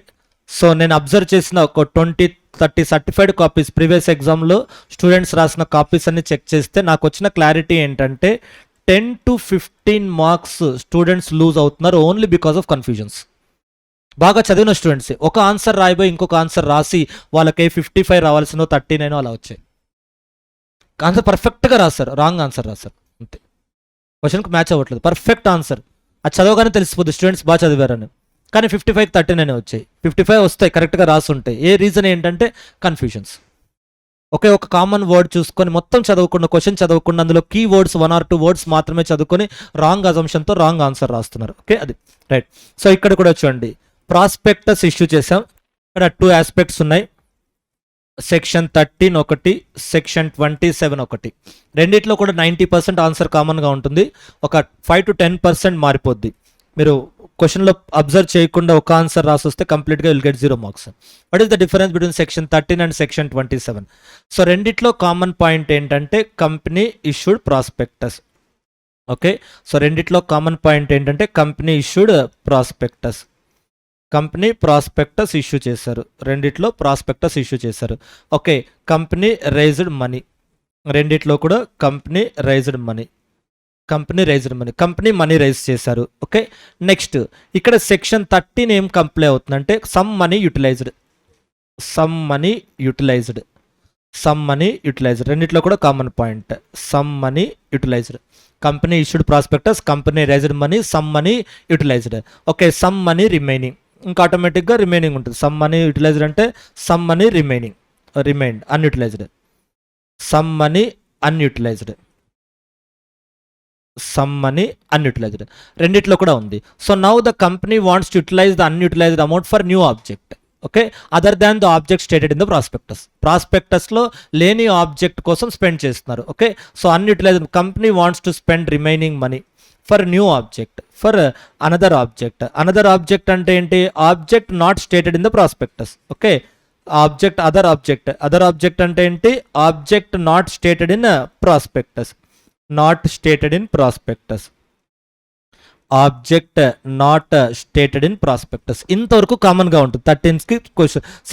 so నేను observe చేసిన ఒక 20-30 certified copies previous ఎగ్జామ్లో students రాసిన copies అన్ని చెక్ చేస్తే నాకు వచ్చిన క్లారిటీ ఏంటంటే 10 to 15 మార్క్స్ స్టూడెంట్స్ లూజ్ అవుతున్నారు ఓన్లీ బికాస్ ఆఫ్ కన్ఫ్యూజన్స్. బాగా చదివిన స్టూడెంట్స్ ఒక ఆన్సర్ రాయిపోయి ఇంకొక ఆన్సర్ రాసి వాళ్ళకి 55 రావాల్సిన 39 అలా వచ్చాయి. ఆన్సర్ పర్ఫెక్ట్గా రాస్తారు, రాంగ్ ఆన్సర్ రాస్తారు, అంతే, క్వశ్చన్కి మ్యాచ్ అవ్వట్లేదు. పర్ఫెక్ట్ ఆన్సర్ అది చదవగానే తెలిసిపోతుంది స్టూడెంట్స్ బాగా చదివారని, కానీ 55కి 39 వచ్చాయి. 55 వస్తాయి కరెక్ట్గా రాసి ఉంటాయి. ఏ రీజన్ ఏంటంటే కన్ఫ్యూజన్స్. ఒకే ఒక కామన్ వర్డ్ చూసుకొని మొత్తం చదవకుండా, క్వశ్చన్ చదవకుండా అందులో కీ వర్డ్స్ 1 or 2 వర్డ్స్ మాత్రమే చదువుకొని రాంగ్ అజంప్షన్తో రాంగ్ ఆన్సర్ రాస్తున్నారు. ఓకే, అది రైట్. సో ఇక్కడ కూడా చూడండి, ప్రాస్పెక్టస్ ఇష్యూ చేసాం. ఇక్కడ 2 ఆస్పెక్ట్స్ ఉన్నాయి, సెక్షన్ 13 ఒకటి, సెక్షన్ 27 ఒకటి. రెండిట్లో కూడా 90% ఆన్సర్ కామన్గా ఉంటుంది, ఒక 5 to 10% మారిపోద్ది. మీరు క్వశ్చన్లో అబ్జర్వ్ చేయకుండా ఒక ఆన్సర్ రాసి వస్తే కంప్లీట్గా will get 0 marks. What is the difference between section 13 and section 27? So రెండిట్లో కామన్ పాయింట్ ఏంటంటే company issued prospectus. Okay, so రెండిట్లో కామన్ పాయింట్ ఏంటంటే company issued prospectus. Company prospectus issue చేశారు, రెండిట్లో ప్రాస్పెక్టస్ ఇష్యూ చేశారు. ఓకే, కంపెనీ రైజ్డ్ మనీ, రెండిట్లో కూడా company raised money, company raised money, company money raise చేశారు. ఓకే, నెక్స్ట్ ఇక్కడ సెక్షన్ 13 ఏం కంప్లై అవుతుందంటే some money utilised, some money utilised, some money utilised. రెండిట్లో కూడా common point some money utilised. Company issued prospectus, company raised money, some money utilised. Okay, some money remaining, ఇంకా ఆటోమేటిక్గా remaining ఉంటుంది. Some money utilised అంటే some money remaining, remained unutilised, some money unutilised, some money unutilised, రెండిట్లో కూడా ఉంది. So now the company wants to utilise the unutilised amount for new object. Okay, other than the object stated in the prospectus. ప్రాస్పెక్టస్లో లేని object కోసం spend చేస్తున్నారు. Okay, so unutilised company wants to spend remaining money for new object, for another object. Another object అంటే ఏంటి? Object not stated in the prospectus. Okay, object other object, other object అంటే ఏంటి? Object not stated in prospectus, not stated in prospectus, object not stated in prospectus. ఇంతవరకు కామన్గా ఉంటుంది 13కి,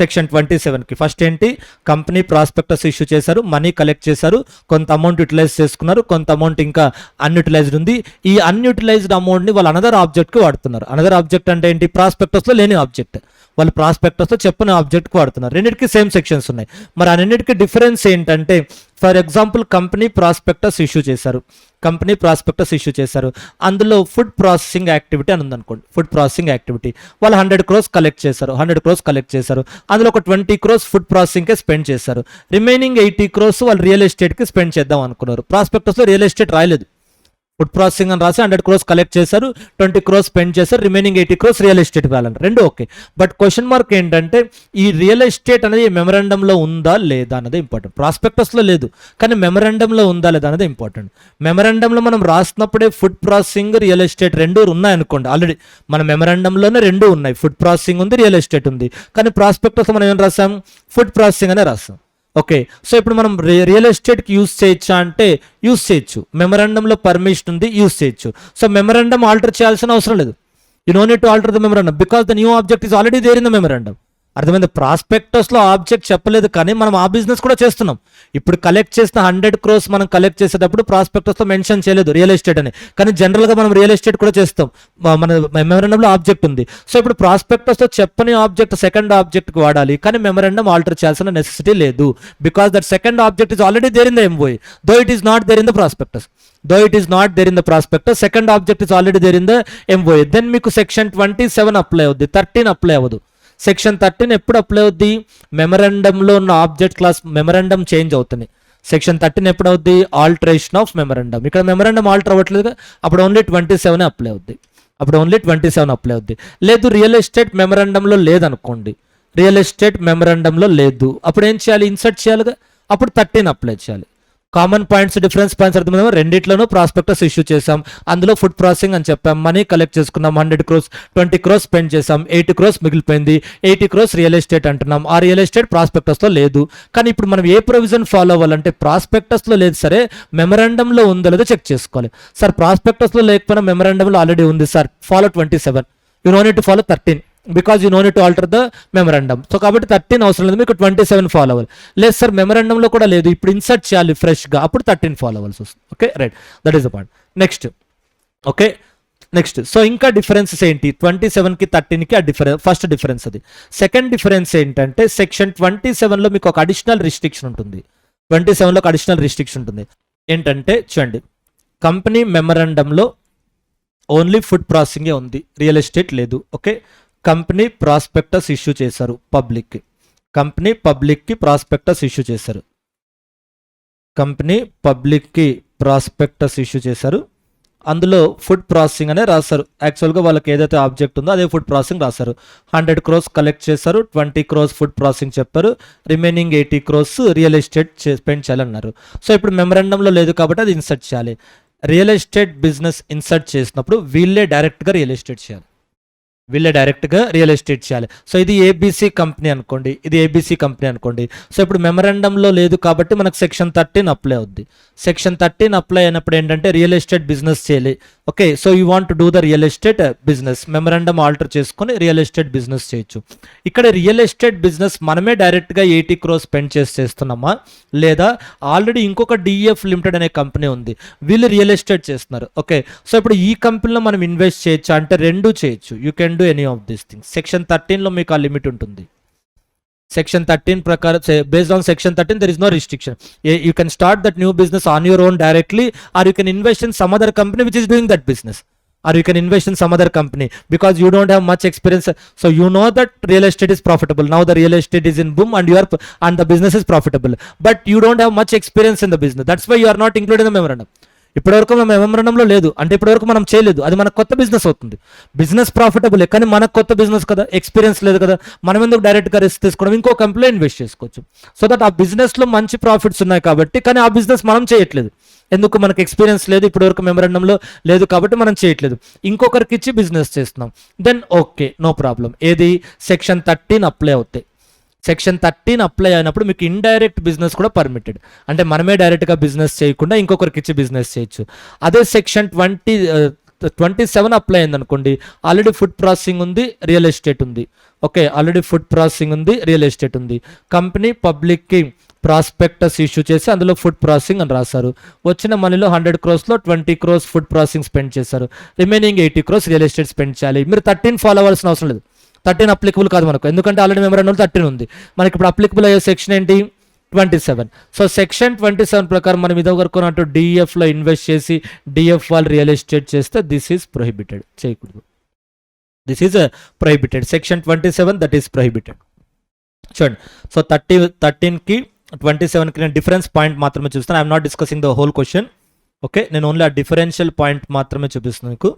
section 27కి. First ఏంటి? Company prospectus issue చేశారు, money collect చేశారు, కొంత amount utilise చేసుకున్నారు, కొంత అమౌంట్ ఇంకా అన్యూటిలైజ్డ్ ఉంది. ఈ అన్యూటిలైజ్డ్ అమౌంట్ని వాళ్ళు అనదర్ ఆబ్జెక్ట్కి వాడుతున్నారు. అనదర్ ఆబ్జెక్ట్ అంటే ఏంటి? ప్రాస్పెక్టస్లో లేని ఆబ్జెక్ట్, వాళ్ళు ప్రాస్పెక్టస్లో చెప్పిన ఆబ్జెక్ట్కి వాడుతున్నారు. రెండింటికి సేమ్ సెక్షన్స్ ఉన్నాయి. మరి ఆ రెండింటికి డిఫరెన్స్ ఏంటంటే, for example company prospectus issue చేశారు, కంపెనీ ప్రాస్పెక్టస్ ఇష్యూ చేశారు, అందులో ఫుడ్ ప్రాసెసింగ్ యాక్టివిటీ అని ఉందనుకోండి. ఫుడ్ ప్రాసెసింగ్ యాక్టివిటీ వాళ్ళు 100 crores కలెక్ట్ చేశారు, 100 crores కలెక్ట్ చేశారు, అందులో ఒక 20 crores ఫుడ్ ప్రాసెసింగ్కే స్పెండ్ చేశారు. రిమైనింగ్ 80 crores వాళ్ళు రియల్ ఎస్టేట్కి స్పెండ్ చేద్దాం అనుకున్నారు. ప్రాస్పెక్టస్లో రియల్ ఎస్టేట్ రాయలేదు, ఫుడ్ ప్రాసెసింగ్ అని రాసి 100 crores కలెక్ట్ చేశారు, 20 crores స్పెండ్ చేశారు, రిమైనింగ్ 80 crores రియల్ ఎస్టేట్ వేయాలని. రెండు ఓకే. బట్ క్వశ్చన్ మార్క్ ఏంటంటే ఈ రియల్ ఎస్టేట్ అనేది మెమరాండంలో ఉందా లేదా అన్నది ఇంపార్టెంట్. ప్రాస్పెక్టస్లో లేదు, కానీ మెమరాండంలో ఉందా లేదా అనేది ఇంపార్టెంట్. మెమరాండంలో మనం రాసినప్పుడే ఫుడ్ ప్రాసెసింగ్ రియల్ ఎస్టేట్ రెండు ఉన్నాయనుకోండి. ఆల్రెడీ మన మెమరాండంలోనే రెండు ఉన్నాయి, ఫుడ్ ప్రాసెసింగ్ ఉంది, రియల్ ఎస్టేట్ ఉంది. కానీ ప్రాస్పెక్టస్ మనం ఏం రాసాం? ఫుడ్ ప్రాసెసింగ్ అనే రాసాం. ఓకే, సో ఇప్పుడు మనం రియల్ ఎస్టేట్కి యూజ్ చేయొచ్చా అంటే యూజ్ చేయొచ్చు. మెమరాండంలో పర్మిషన్ ఉంది, యూజ్ చేయొచ్చు. సో మెమరాండం ఆల్టర్ చేయాల్సిన అవసరం లేదు. You no need to alter the memorandum because the new object is already there in the memorandum. అర్థమైంది. ప్రాస్పెక్టస్లో ఆబ్జెక్ట్ చెప్పలేదు కానీ మనం ఆ బిజినెస్ కూడా చేస్తున్నాం. ఇప్పుడు కలెక్ట్ చేసిన 100 crores మనం కలెక్ట్ చేసేటప్పుడు ప్రాస్పెక్టస్లో మెన్షన్ చేయలేదు రియల్ ఎస్టేట్ అని, కానీ జనరల్గా మనం రియల్ ఎస్టేట్ కూడా చేస్తాం. మన మెమరాండంలో ఆబ్జెక్ట్ ఉంది. సో ఇప్పుడు ప్రాస్పెక్టస్లో చెప్పని ఆబ్జెక్ట్ సెకండ్ ఆబ్జెక్ట్కి వాడాలి, కానీ మెమరాండం ఆల్టర్ చేయాల్సిన నెసెసిటీ లేదు. Because that second object is already there in the MOA, though it is not there in the prospectus. Second object is already there in the MOA. Then మీకు section 27 apply అవుద్ది, 13 apply అవ్వదు. Section 13 ఎప్పుడు apply అవుద్ది? మెమరాండంలో ఉన్న object class memorandum change అవుతుంది. Section 13 ఎప్పుడు అవుద్ది? Alteration of memorandum. ఇక్కడ మెమరాండం ఆల్టర్ అవ్వట్లేదు, అప్పుడు ఓన్లీ 27 అప్లై అవుద్ది. లేదు రియల్ ఎస్టేట్ మెమరాండంలో లేదనుకోండి, రియల్ ఎస్టేట్ మెమరాండంలో లేదు, అప్పుడు ఏం చేయాలి? ఇన్సర్ట్ చేయాలిగా, అప్పుడు 13 అప్లై చేయాలి. కామన్ పాయింట్స్, డిఫరెన్స్ పాయింట్స్ అర్థమైందా? రెండిట్లోనూ ప్రాస్పెక్టస్ ఇష్యూ చేసాం, అందులో ఫుడ్ ప్రాసెసింగ్ అని చెప్పాం, మనీ కలెక్ట్ చేసుకున్నాం, 100 crores, 20 crores స్పెండ్ చేసాం, 80 crores మిగిలిపోయింది, 80 crores రియల్ ఎస్టేట్ అంటున్నాం. ఆ రియల్ ఎస్టేట్ ప్రాస్పెక్టస్లో లేదు. కానీ ఇప్పుడు మనం ఏ ప్రొవిజన్ ఫాలో అవ్వాలంటే ప్రాస్పెక్టస్లో లేదు సరే, మెమరాండంలో ఉందో లేదో చెక్ చేసుకోవాలి. సార్ ప్రాస్పెక్టస్లో లేకపోయినా మెమరాండంలో ఆల్రెడీ ఉంది sir, follow 27, you no need to follow 13 because you no need to alter the memorandum. So కాబట్టి 13 అవసరం లేదు, మీకు 27 ఫాలో అవ్వాలి. లేదు సార్ మెమరాండంలో కూడా లేదు, ఇప్పుడు ఇన్సర్ట్ చేయాలి ఫ్రెష్గా, అప్పుడు 13 ఫాలో అవ్వాల్సి వస్తుంది. Okay right, that is the point. Next okay next, so ఇంకా డిఫరెన్సెస్ ఏంటి? 27కి 13కి ఆ ఫస్ట్ డిఫరెన్స్ అది. సెకండ్ డిఫరెన్స్ ఏంటంటే సెక్షన్ 27లో మీకు ఒక అడిషనల్ రిస్ట్రిక్షన్ ఉంటుంది. 27లో ఒక అడిషనల్ రిస్ట్రిక్షన్ ఉంటుంది. ఏంటంటే చూడండి, కంపెనీ మెమరాండంలో ఓన్లీ ఫుడ్ ప్రాసెసింగే ఉంది, రియల్ ఎస్టేట్ లేదు. ఓకే, కంపెనీ ప్రాస్పెక్టస్ ఇష్యూ చేశారు పబ్లిక్కి, ప్రాస్పెక్టస్ ఇష్యూ చేశారు. అందులో ఫుడ్ ప్రాసెసింగ్ అనే రాశారు. యాక్చువల్గా వాళ్ళకి ఏదైతే ఆబ్జెక్ట్ ఉందో అదే ఫుడ్ ప్రాసెసింగ్ రాశారు. 100 crores కలెక్ట్ చేశారు, 20 crores ఫుడ్ ప్రాసెసింగ్ చెప్పారు, remaining 80 crores real estate spend చేయాలన్నారు. సో ఇప్పుడు మెమరాండంలో లేదు కాబట్టి అది ఇన్సర్ట్ చేయాలి. రియల్ ఎస్టేట్ బిజినెస్ ఇన్సర్ట్ చేసినప్పుడు వీళ్ళే డైరెక్ట్గా రియల్ ఎస్టేట్ చేయాలి. సో ఇది ఏబీసీ కంపెనీ అనుకోండి, సో ఇప్పుడు మెమరాండంలో లేదు కాబట్టి మనకు సెక్షన్ 13 అప్లై అవుద్ది. సెక్షన్ 13 అప్లై అయినప్పుడు ఏంటంటే రియల్ ఎస్టేట్ బిజినెస్ చేయాలి. Okay, so you want to do the real estate business, memorandum alter చేసుకొని రియల్ ఎస్టేట్ బిజినెస్ చేయొచ్చు. ఇక్కడ రియల్ ఎస్టేట్ బిజినెస్ మనమే డైరెక్ట్గా 80 crores స్పెండ్ చేస్తున్నామా, లేదా ఆల్రెడీ ఇంకొక డిఎఫ్ లిమిటెడ్ అనే కంపెనీ ఉంది, వీళ్ళు రియల్ ఎస్టేట్ చేస్తున్నారు. ఓకే, సో ఇప్పుడు ఈ కంపెనీలో మనం ఇన్వెస్ట్ చేయొచ్చా అంటే రెండు చేయొచ్చు. You can do any of this things. Section 13లో మీకు ఆ లిమిట్ ఉంటుంది. సెక్షన్ 13 ప్రకారం based on section 13 there is no restriction. You can start that new business on your own directly, or you can invest in some other company which is doing that business, or you can invest in some other company because you don't have much experience. So you know that real estate is profitable. Now the real estate is in boom and the business is profitable, but you don't have much experience in the business. That's why you are not included in the memorandum. ఇప్పటివరకు మనం మెమరాండంలో లేదు అంటే ఇప్పటివరకు మనం చేయలేదు, అది మనకు కొత్త బిజినెస్ అవుతుంది. బిజినెస్ ప్రాఫిటబుల్ కానీ మనకు కొత్త బిజినెస్ కదా, ఎక్స్పీరియన్స్ లేదు కదా, మనం ఎందుకు డైరెక్ట్గా రిస్క్ తీసుకోవడం, ఇంకో కంపెనీలో ఇన్వెస్ట్ చేసుకోవచ్చు. సో దట్ ఆ బిజినెస్లో మంచి ప్రాఫిట్స్ ఉన్నాయి కాబట్టి, కానీ ఆ బిజినెస్ మనం చేయట్లేదు, ఎందుకు మనకు ఎక్స్పీరియన్స్ లేదు, ఇప్పటివరకు మెమరాండంలో లేదు కాబట్టి మనం చేయట్లేదు, ఇంకొకరికి ఇచ్చి బిజినెస్ చేస్తున్నాం. Then okay, no problem. ఏది? సెక్షన్ 13 అప్లై అవుతాయి. సెక్షన్ 13 అప్లై అయినప్పుడు మీకు ఇండైరెక్ట్ బిజినెస్ కూడా పర్మిటెడ్, అంటే మనమే డైరెక్ట్గా బిజినెస్ చేయకుండా ఇంకొకరికి ఇచ్చి బిజినెస్ చేయొచ్చు. అదే సెక్షన్ 27 అప్లై అయింది అనుకోండి, ఆల్రెడీ ఫుడ్ ప్రాసెసింగ్ ఉంది, రియల్ ఎస్టేట్ ఉంది. ఓకే, ఆల్రెడీ ఫుడ్ ప్రాసెసింగ్ ఉంది, రియల్ ఎస్టేట్ ఉంది. కంపెనీ పబ్లిక్కి ప్రాస్పెక్టస్ ఇష్యూ చేసి అందులో ఫుడ్ ప్రాసెసింగ్ అని రాశారు. వచ్చిన మనీలో 100 crores-లో 20 crores ఫుడ్ ప్రాసెసింగ్ స్పెండ్ చేశారు, remaining 80 crores real estate spend చేయాలి. మీరు 13 ఫాలో అవ్వాల్సిన అవసరం లేదు, 13 అప్లికబుల్ కాదు మనకు, ఎందుకంటే ఆల్రెడీ మెమరాండంలో 13 ఉంది. మనకి ఇప్పుడు అప్లికబుల్ అయ్యే సెక్షన్ ఏంటి? 27. సో సెక్షన్ 27 ప్రకారం మనం ఇదొకరుకున్నట్టు డిఎఫ్లో ఇన్వెస్ట్ చేసి డిఎఫ్ వాళ్ళు రియల్ ఎస్టేట్ చేస్తే దిస్ ఈజ్ ప్రొహిబిటెడ్, చేయకూడదు. This is prohibited. Section 27 that is prohibited. చూడండి, సో 13కి 27కి నేను డిఫరెన్స్ పాయింట్ మాత్రమే చూస్తాను. I'm not discussing the whole question. Okay, నేను ఓన్లీ ఆ డిఫరెన్షియల్ పాయింట్ మాత్రమే చూపిస్తున్నాను మీకు.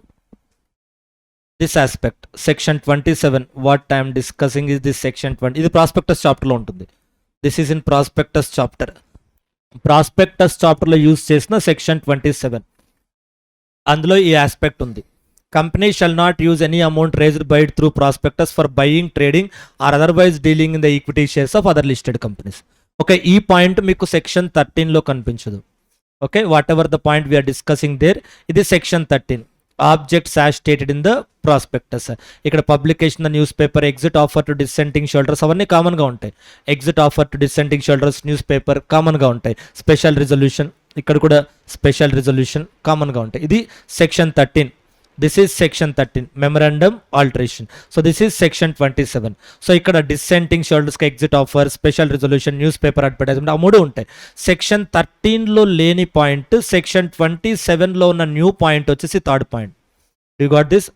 This aspect section 27 what I'm discussing is this section 20. ఇది ప్రాస్పెక్టస్ చాప్టర్లో ఉంటుంది. This is in prospectus chapter. Prospectus చాప్టర్లో యూజ్ చేసిన సెక్షన్ 27, అందులో ఈ ఆస్పెక్ట్ ఉంది. Company shall not use any amount raised by through prospectus for buying, trading or otherwise dealing in the equity shares of other listed companies. Okay, ఈ point మీకు section 13లో కనిపించదు. Okay, whatever the point we are discussing there, ఇది section 13. Objects as stated in the prospectus. ఇక్కడ publication the newspaper, exit offer to dissenting shareholders అవన్నీ కామన్గా ఉంటాయి. Exit offer to dissenting shareholders, newspaper కామన్గా ఉంటాయి. Special resolution, ఇక్కడ కూడా special resolution కామన్గా ఉంటాయి. ఇది section 13. This is section 13 memorandum alteration. So this is section 27. So ఇక్కడ డిసెంటింగ్ షోల్డర్స్కి exit offer, special resolution, newspaper advertisement ఆ మూడు ఉంటాయి. సెక్షన్ 13లో లేని పాయింట్ సెక్షన్ 27లో ఉన్న న్యూ పాయింట్ వచ్చేసి third point. You got this?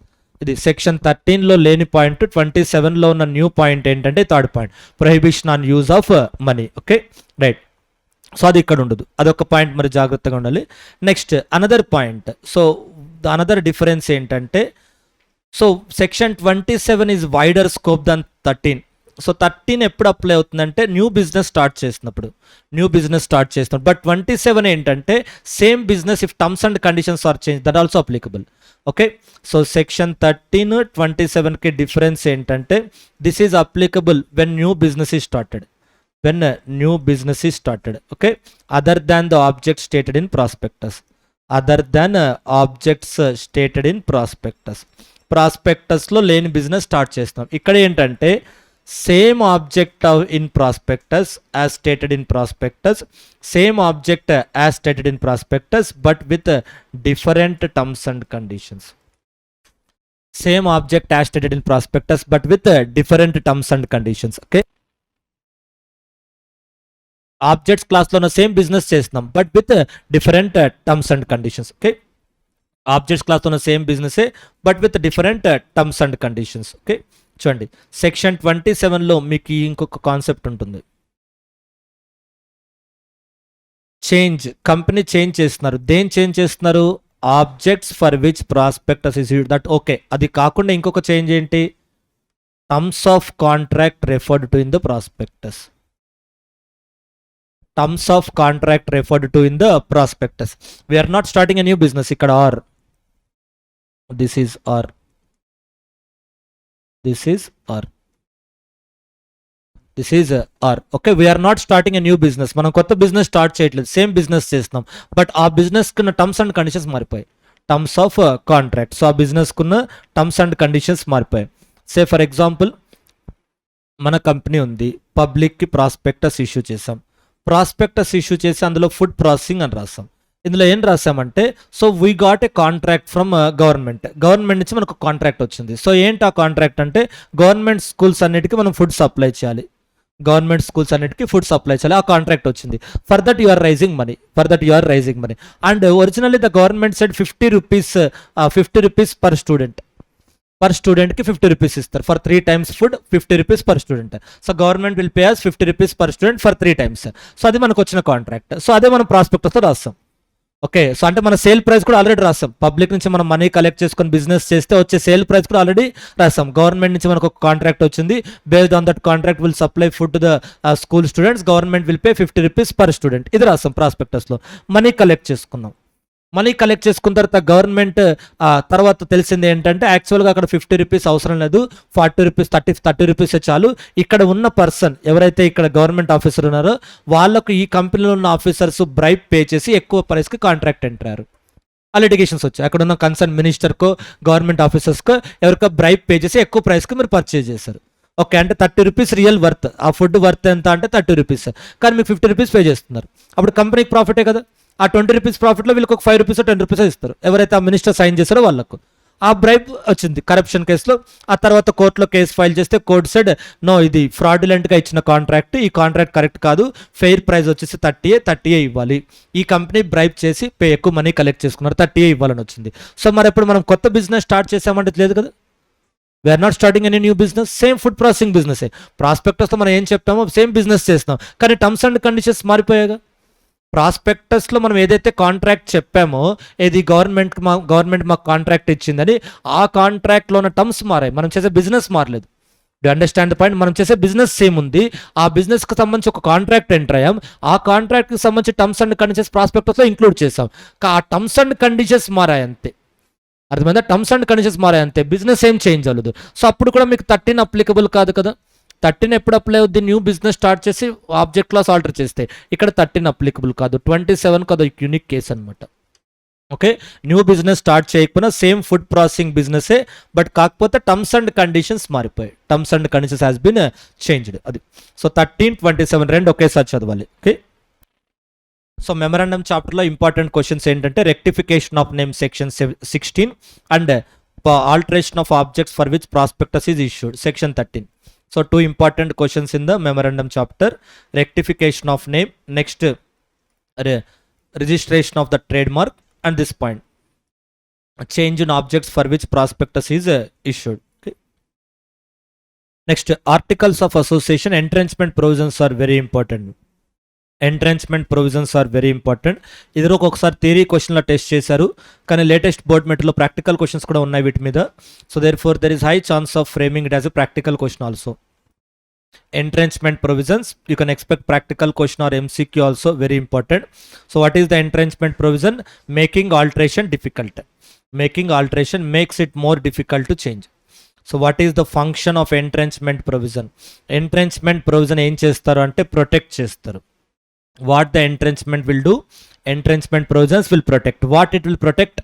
ఇది సెక్షన్ 13లో లేని పాయింట్ 27లో ఉన్న న్యూ పాయింట్ ఏంటంటే third point, prohibition on use of money. Okay right. So అది ఇక్కడ ఉండదు, అదొక పాయింట్ మరి జాగ్రత్తగా ఉండాలి. Next another point. So another difference ఏంటంటే, so section 27 is wider scope than 13. So 13 ఎప్పుడు అప్లై అవుతుందంటే న్యూ బిజినెస్ స్టార్ట్ చేసినప్పుడు, బట్ 27 ఏంటంటే same business if terms and conditions are change, that also applicable. Okay, so section 13 27కి difference ఏంటంటే this is applicable when new business is started, okay, other than the objects stated in prospectus, ప్రాస్పెక్టస్లో లేని business start చేస్తాం. ఇక్కడ ఏంటంటే same object in prospectus as stated in prospectus, but with different terms and conditions. Okay, objects క్లాస్లో ఉన్న same business చేస్తున్నాం but with different terms and conditions. Okay, objects క్లాస్లో ఉన్న same బిజినెసే but with different terms and conditions. Okay, చూడండి section 27లో మీకు ఇంకొక concept ఉంటుంది. కంపెనీ చేంజ్ చేస్తున్నారు. దేని చేంజ్ చేస్తున్నారు? Objects for which prospectus is used. That okay, అది కాకుండా ఇంకొక చేంజ్ ఏంటి? Terms of contract referred to in the prospectus. Terms of contract referred to in the prospectus. We are not starting a new business. Ikkada or. This is or. Okay, we are not starting a new business. మనం కొత్త business start చేయట్లేదు, same business చేస్తున్నాం. But ఆ business కున్న terms and conditions మారిపోయాయి. Terms of contract. So ఆ business కున్న terms and conditions మారిపోయాయి. సే ఫర్ ఎగ్జాంపుల్ మన కంపెనీ ఉంది, పబ్లిక్కి ప్రాస్పెక్టస్ ఇష్యూ చేసాం. ప్రాస్పెక్టస్ ఇష్యూ చేసి అందులో ఫుడ్ ప్రాసెసింగ్ అని రాస్తాం. ఇందులో ఏం రాసామంటే, so we got a contract from government నుంచి మనకు కాంట్రాక్ట్ వచ్చింది. సో ఏంటి ఆ కాంట్రాక్ట్ అంటే గవర్నమెంట్ స్కూల్స్ అన్నిటికీ మనం ఫుడ్ సప్లై చేయాలి. ఆ కాంట్రాక్ట్ వచ్చింది. For that you are raising money. And originally the government said 50 rupees per స్టూడెంట్కి 50 రూపీస్ ఇస్తారు. For 3 times food 50 rupees per student. So government will pay us 50 rupees per student for 3 times. So అది మనకు వచ్చిన contract. So అదే మనం ప్రాస్పెక్టస్తో రాస్తాం. Okay, so అంటే మన సేల్ ప్రైస్ కూడా ఆల్రెడీ రాస్తాం. పబ్లిక్ నుంచి మనం మనీ కలెక్ట్ చేసుకొని బిజినెస్ చేస్తే వచ్చే సేల్ ప్రైస్ కూడా ఆల్రెడీ రాస్తాం. గవర్నమెంట్ నుంచి మనకు ఒక కాంట్రాక్ట్ వచ్చింది. Based on that contract will supply food to the school students. Government will pay 50 rupees per student. ఇది రాస్తాం ప్రాస్పెక్టస్లో. మనీ కలెక్ట్ చేసుకున్న తర్వాత గవర్నమెంట్ తర్వాత తెలిసింది ఏంటంటే యాక్చువల్గా అక్కడ 50 రూపీస్ అవసరం లేదు, 40 రూపీస్ 30 రూపీస్ చాలు. ఇక్కడ ఉన్న పర్సన్ ఎవరైతే ఇక్కడ గవర్నమెంట్ ఆఫీసర్ ఉన్నారో వాళ్ళకు ఈ కంపెనీలో ఉన్న ఆఫీసర్స్ బ్రైబ్ పే చేసి ఎక్కువ ప్రైస్కి కాంట్రాక్ట్ ఎంటారు. ఆ లిటిగేషన్స్ వచ్చాయి. అక్కడ ఉన్న కన్సర్న్ మినిస్టర్కో గవర్నమెంట్ ఆఫీసర్స్కో ఎవరికో బ్రైబ్ పే చేసి ఎక్కువ ప్రైస్కి మీరు పర్చేజ్ చేశారు. ఓకే, అంటే 30 రూపీస్ రియల్ వర్త్. ఆ ఫుడ్ వర్త్ ఎంత అంటే 30 రూపీస్, కానీ మీకు 50 రూపీస్ పే చేస్తున్నారు. అప్పుడు కంపెనీకి ప్రాఫిటే కదా. ఆ 20 రూపీస్ ప్రాఫిట్లో వీళ్ళకి ఒక 5 రూపీస్ 10 రూపీస్ ఇస్తారు ఎవరైతే ఆ మినిస్టర్ సైన్ చేస్తారో వాళ్ళకు. ఆ బ్రైబ్ వచ్చింది కరప్షన్ కేసులో. ఆ తర్వాత కోర్టులో కేసు ఫైల్ చేస్తే కోర్టు సెడ్ నో, ఇది ఫ్రాడ్యులెంట్గా ఇచ్చిన కాంట్రాక్ట్, ఈ కాంట్రాక్ట్ కరెక్ట్ కాదు, ఫెయిర్ ప్రైస్ వచ్చేసి 30 ఇవ్వాలి. ఈ కంపెనీ బ్రైబ్ చేసి ఎక్కువ మనీ కలెక్ట్ చేసుకున్నారు, 30 ఇవ్వాలని వచ్చింది. సో మరి ఇప్పుడు మనం కొత్త బిజినెస్ స్టార్ట్ చేసామంటే లేదు కదా. We are not starting any new business, same food processing business. ప్రాస్పెక్టస్తో మనం ఏం చెప్తామో సేమ్ బిజినెస్ చేస్తున్నాం, కానీ టర్మ్స్ అండ్ కండిషన్స్ మారిపోయాగా. ప్రాస్పెక్టస్లో మనం ఏదైతే కాంట్రాక్ట్ చెప్పామో, ఏది గవర్నమెంట్ మాకు కాంట్రాక్ట్ ఇచ్చిందని, ఆ కాంట్రాక్ట్లో ఉన్న టర్మ్స్ మారాయి, మనం చేసే బిజినెస్ మారలేదు. Do understand the point? మనం చేసే బిజినెస్ సేమ్ ఉంది, ఆ బిజినెస్కి సంబంధించి ఒక కాంట్రాక్ట్ ఎంటర్ అయ్యాం, ఆ కాంట్రాక్ట్కి సంబంధించి టర్మ్స్ అండ్ కండిషన్స్ ప్రాస్పెక్టస్లో ఇంక్లూడ్ చేసాం. ఆ టర్మ్స్ అండ్ కండిషన్స్ మారాయి అంతే. అర్థమైందా? టర్మ్స్ అండ్ కండిషన్స్ మారాయి అంతే, బిజినెస్ ఏం చేంజ్ అవ్వలేదు. సో అప్పుడు కూడా మీకు 13 అప్లికబుల్ కాదు కదా. 13 ఎప్పుడు అప్లై అవుద్ది? న్యూ బిజినెస్ స్టార్ట్ చేసి ఆబ్జెక్ట్ క్లాస్ ఆల్టర్ చేస్తే. ఇక్కడ 13 అప్లికబుల్ కాదు. 27 కదా యూనిక్ కేసు అనమాట. ఓకే, న్యూ బిజినెస్ స్టార్ట్ చేయకపోయినా సేమ్ ఫుడ్ ప్రాసెసింగ్ బిజినెసే, బట్ కాకపోతే టర్మ్స్ అండ్ కండిషన్స్ మారిపోయాయి. Terms and conditions has been changed. అది సో 13, 27 రెండు ఒకేసారి చదవాలి. ఓకే, సో మెమరాండం చాప్టర్లో ఇంపార్టెంట్ క్వశ్చన్స్ ఏంటంటే rectification of name section 16 and alteration of objects for which prospectus is issued section 13. So 2 important questions in the memorandum chapter: rectification of name, next registration of the trademark, and this point, change in objects for which prospectus is issued. Okay. Next, articles of association, entrenchment provisions are very important. Entrenchment provisions are very important. ఇది ఒకసారి theory క్వశ్చన్లో test చేశారు, కానీ latest board మెటీరియల్లో practical questions కూడా ఉన్నాయి వీటి మీద. So therefore there is high chance of framing it as a practical question also. Entrenchment provisions, you can expect practical question or MCQ also, very important. So what is the entrenchment provision? Making alteration difficult. Making alteration makes it more difficult to change. So what is the function of entrenchment provision? Entrenchment provision ఏం చేస్తారు అంటే protect చేస్తారు. What the entrenchment will do? Entrenchment provisions will protect. What it will protect?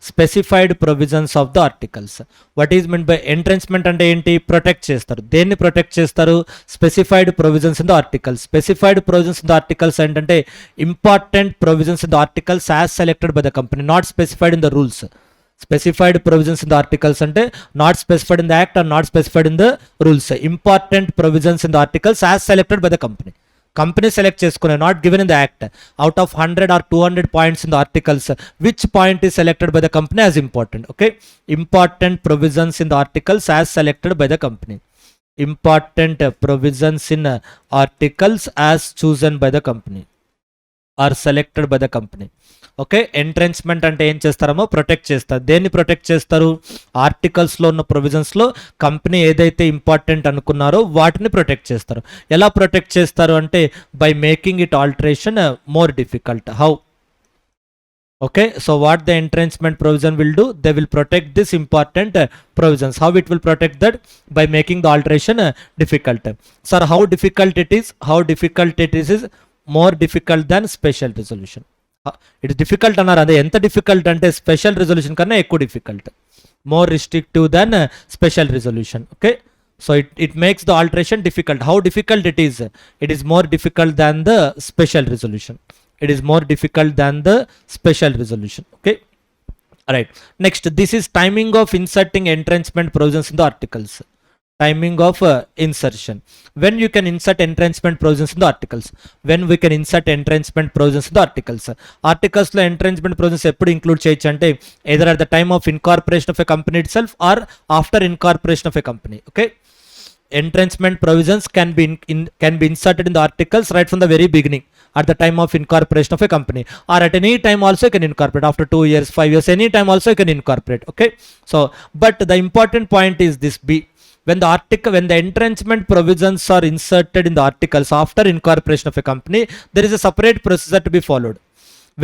Specified provisions of the articles. What is meant by entrenchment అంటే ఏంటి? Protect చేస్తారు. దేన్ని protect చేస్తారు? Specified provisions in the articles. Specified provisions in the articles ఏంటంటే important provisions in the articles as selected by the company, not specified in the rules. Specified provisions in the articles ante not specified in the act or not specified in the rules. Important provisions in the articles as selected by the company. Company select cheskune, not given in the act. Out of 100 or 200 points in the articles, which point is selected by the company as important? Okay, important provisions in the articles as selected by the company. Important provisions in articles as chosen by the company are selected by the company. Okay, entrenchment అంటే ఏం చేస్తారో protect చేస్తారు. దేన్ని protect చేస్తారు? ఆర్టికల్స్లో ఉన్న ప్రొవిజన్స్లో company ఏదైతే important అనుకున్నారో వాటిని ప్రొటెక్ట్ చేస్తారు. ఎలా ప్రొటెక్ట్ చేస్తారు అంటే by making it alteration more difficult. How? Okay, so what the entrenchment provision will do? They will protect this important provisions. How it will protect that? By making the alteration difficult. Sir, how difficult it is? How difficult it is more difficult than special resolution. It is difficult అన్నారు, అదే ఎంత difficult అంటే special resolution కన్నా ఎక్కువ difficult, more restrictive then special resolution. Okay, so it makes the alteration difficult. How difficult it is? It is more difficult than the special resolution. It is more difficult than the special resolution. Okay, right. Next, this is timing of inserting entrenchment provisions in the articles. Timing of insertion. When you can insert entrenchment provisions in the articles? When we can insert entrenchment provisions in the articles? Articles lo entrenchment provisions eppudu include cheyochu ante either at the time of incorporation of a company itself or after incorporation of a company. Okay, entrenchment provisions can be inserted in the articles right from the very beginning, at the time of incorporation of a company, or at any time also you can incorporate after 2 years, 5 years, any time also you can incorporate. Okay, so but the important point is this: B, when the entrenchment provisions are inserted in the articles after incorporation of a company, there is a separate procedure to be followed.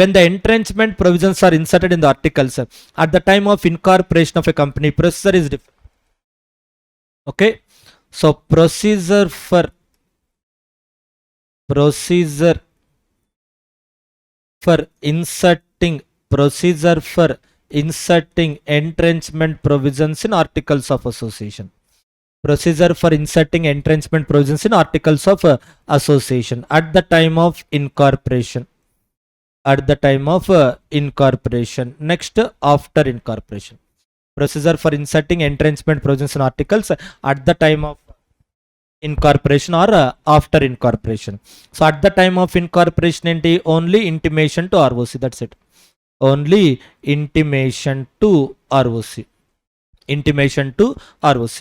When the entrenchment provisions are inserted in the articles at the time of incorporation of a company, procedure is different. Okay, so procedure for inserting entrenchment provisions in articles of association. Procedure for inserting entrenchment provisions in articles of association at the time of incorporation. Next, after incorporation. Procedure for inserting entrenchment provisions in articles at the time of incorporation or after incorporation. So at the time of incorporation enti only intimation to ROC, that's it. Only intimation to ROC.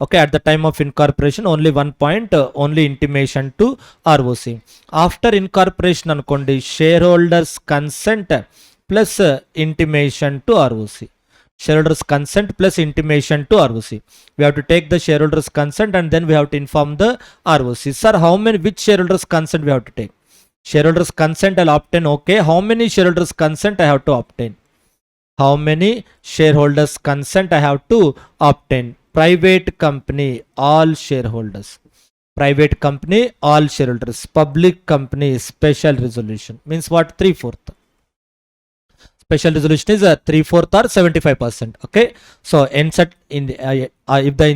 Okay, at the time of incorporation only one point, only intimation to ROC. After incorporation anukondi shareholders consent plus intimation to ROC. Shareholders consent plus intimation to ROC. We have to take the shareholders consent and then we have to inform the ROC. Sir, which shareholders consent we have to take? Shareholders consent I'll obtain. Okay, how many shareholders consent I have to obtain? How many shareholders consent I have to obtain? Private company, all shareholders. Private company, all shareholders. Public company, special resolution. Means what? 3/4. special resolution is 3/4 or 75%. Okay, so insert in the, if the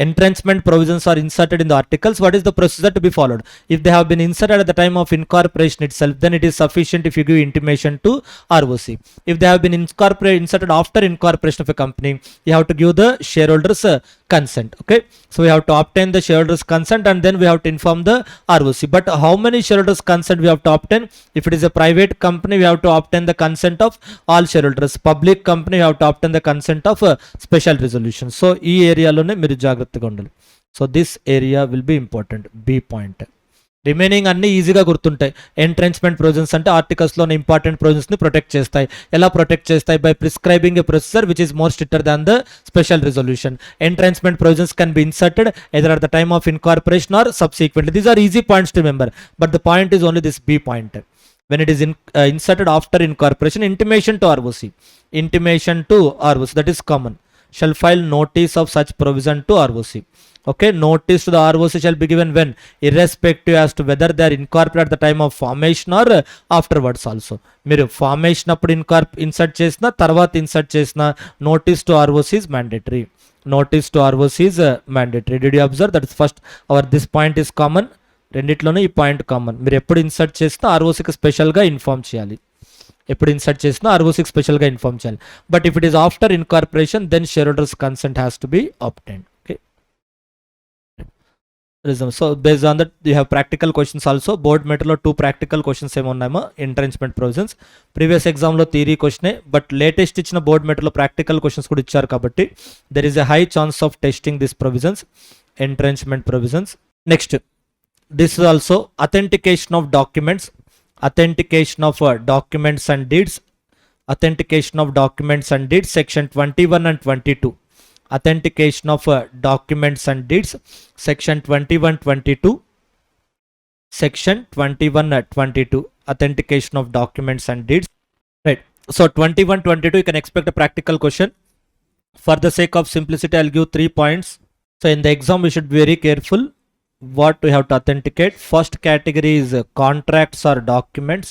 entrenchment provisions are inserted in the articles, what is the procedure to be followed? If they have been inserted at the time of incorporation itself, then it is sufficient if you give intimation to ROC. If they have been inserted after incorporation of a company, you have to give the shareholders consent. Okay, so we have to obtain the shareholders consent and then we have to inform the ROC. But how many shareholders consent we have to obtain? If it is a private company, we have to obtain the consent of all shareholders. Public company, we have to obtain the consent of special resolution. So ఈ ఏరియాలోనే మీరు జాగ్రత్తగా ఉండాలి. So this area will be important. B point. Remaining అన్ని ఈజీగా గుర్తుంటాయి. ఎంట్రెన్చ్మెంట్ provisions అంటే ఆర్టికల్స్లోని important ప్రొవిజన్స్ని protect చేస్తాయి. ఎలా ప్రొటెక్ట్ చేస్తాయి? By prescribing a procedure which is more stricter than the special resolution. Entrenchment provisions can be inserted either at the time of incorporation or subsequently. These are easy points to remember, but the point is only this B point. When it is inserted after incorporation, intimation to ROC. Intimation to ROC, that is common. Shall file notice of such provision to ROC. Okay, notice to the ROC shall be given when? Irrespective as to whether they are incorporated at the time of formation or afterwards also. మీరు formation అప్పుడు insert చేసిన తర్వాత insert చేసిన notice to ROC is mandatory. Notice to ROC is mandatory. Did you observe that is first this point is common? రెండిట్లోనే ఈ point common. మీరు ఎప్పుడు insert చేసినా ROCకి స్పెషల్గా ఇన్ఫార్మ్ చేయాలి. ఎప్పుడు ఇన్సర్ట్ చేసినా ROCకి స్పెషల్గా ఇన్ఫార్మ్ చేయాలి. But if it is after incorporation then share holders consent has to be obtained. Okay. So based on that you have practical questions also. Board metal లో 2 practical questions ఏమో ఉన్నాయో entrenchment provisions. Previous ఎగ్జామ్లో theory క్వశ్చనే, but latest ఇచ్చిన board మెటల్లో practical questions కూడా ఇచ్చారు కాబట్టి there is a high chance of testing this provisions, entrenchment provisions. Next, this is also authentication of documents. Authentication of documents and deeds. Authentication of documents and deeds, section 21 and 22. Authentication of documents and deeds, section 21, 22. Section 21, 22. Authentication of documents and deeds. Right. So 21, 22, you can expect a practical question. For the sake of simplicity, I'll give 3 points. So in the exam, we should be very careful what we have to authenticate. First category is contracts or documents.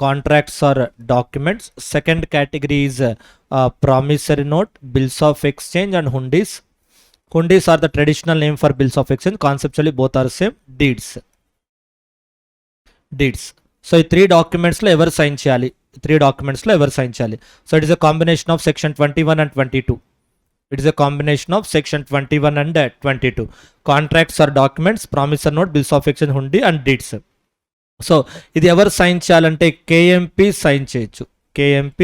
Contracts or documents. Second category is promissory note, bills of exchange and hundis. Hundis are the traditional name for bills of exchange. Conceptually both are same. Deeds. Deeds. So ఈ 3 documents లో ఎవరు sign చేయాలి? 3 documents లో ఎవరు sign చేయాలి? So it is a combination of section 21 and 22. It is a combination of section 21 and 22. Contracts or documents, promissory note, bills of exchange, hundi and deeds. So ఇది ఎవరు sign చేయాలంటే KMP sign చేయొచ్చు. KMP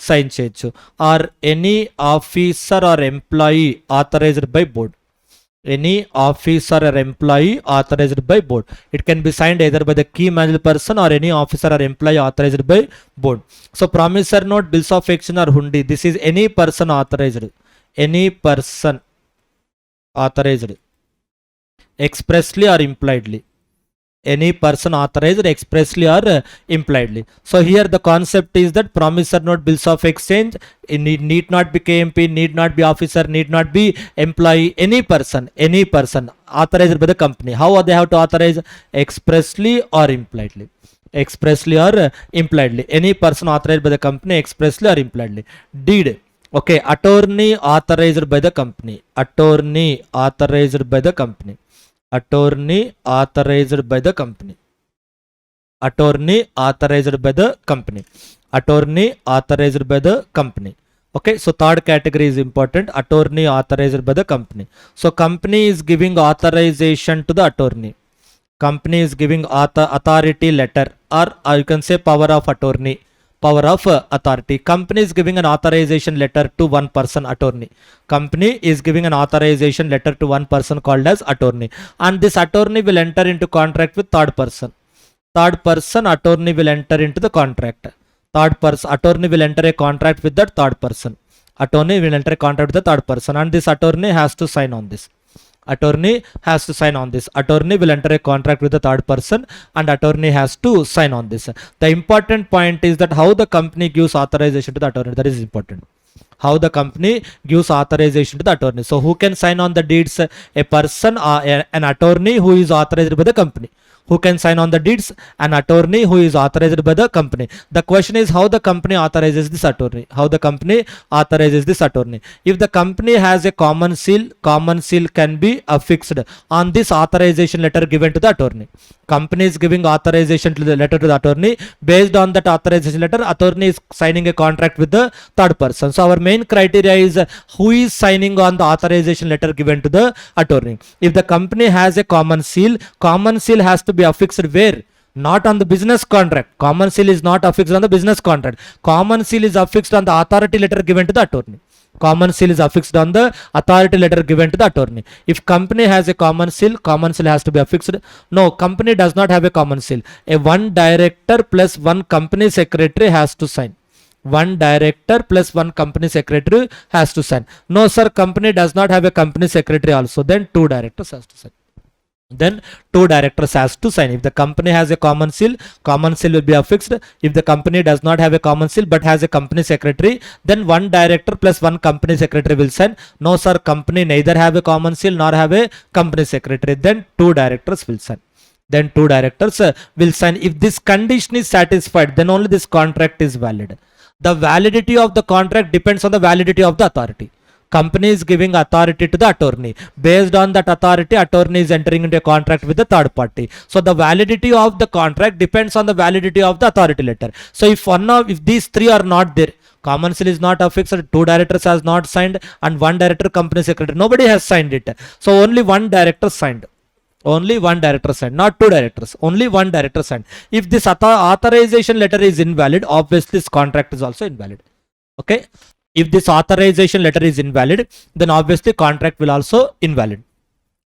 sign చేయొచ్చు. Or any officer or employee authorized by board. Any officer or employee authorized by board. It can be signed either by the key managed person or any officer or employee authorized by board. So promissory note, bills of exchange or hundi, this is any person authorized. Any person authorized expressly or impliedly. Any person authorized expressly or impliedly. So here the concept is that promissory note, bills of exchange, it need not be KMP, need not be officer, need not be employee. Any person authorized by the company. How they have to authorize? Expressly or impliedly. Expressly or impliedly. Any person authorized by the company expressly or impliedly. Deed. Okay, attorney authorized by the company. Attorney authorized by the company. Attorney authorized by the company. Attorney authorized by the company. Attorney authorized by the company. Okay, so third category is important. Attorney authorized by the company. So company is giving authorization to the attorney. Company is giving authority letter, or you can say power of attorney. Power of authority. Company is giving an authorization letter to one person, attorney. Company is giving an authorization letter to one person called as attorney, and this attorney will enter into contract with third person. Third person attorney will enter into the contract. Third person attorney will enter a contract with that third person. Attorney will enter a contract with the third person, and this attorney has to sign on this. Attorney has to sign on this. Attorney will enter a contract with the third person and attorney has to sign on this. The important point is that how the company gives authorization to the attorney. That is important. how the company gives authorization to the attorney. So who can sign on the deeds? A person, an attorney who is authorized by the company. Who can sign on the deeds? An attorney who is authorized by the company. The question is how the company authorizes this attorney. How the company authorizes this attorney. If the company has a common seal can be affixed on this authorization letter given to the attorney. Company is giving authorization to the letter to the attorney. Based on that authorization letter, attorney is signing a contract with the third person. So our main criteria is who is signing on the authorization letter given to the attorney. If the company has a common seal has to be affixed where? Not on the business contract. Common seal is not affixed on the business contract. Common seal is affixed on the authority letter given to the attorney. Common seal is affixed on the authority letter given to the attorney. If company has a common seal has to be affixed. No, company does not have a common seal. A one director plus one company secretary has to sign. One director plus one company secretary has to sign. No sir, company does not have a company secretary also. Then two directors has to sign. Then two directors has to sign. If the company has a common seal will be affixed. If the company does not have a common seal but has a company secretary, then one director plus one company secretary will sign. No sir, company neither have a common seal nor have a company secretary. Then two directors will sign. Then two directors will sign. If this condition is satisfied, then only this contract is valid. The validity of the contract depends on the validity of the authority. Company is giving authority to the attorney. Based on that authority, attorney is entering into a contract with the third party. So the validity of the contract depends on the validity of the authority letter. So if these three are not there, common seal is not affixed, two directors has not signed, and one director company secretary, nobody has signed it. So only one director signed. Only one director signed, not two directors. Only one director signed. If this authorization letter is invalid, obviously this contract is also invalid. Okay. If this authorization letter is invalid, then obviously contract will also invalid.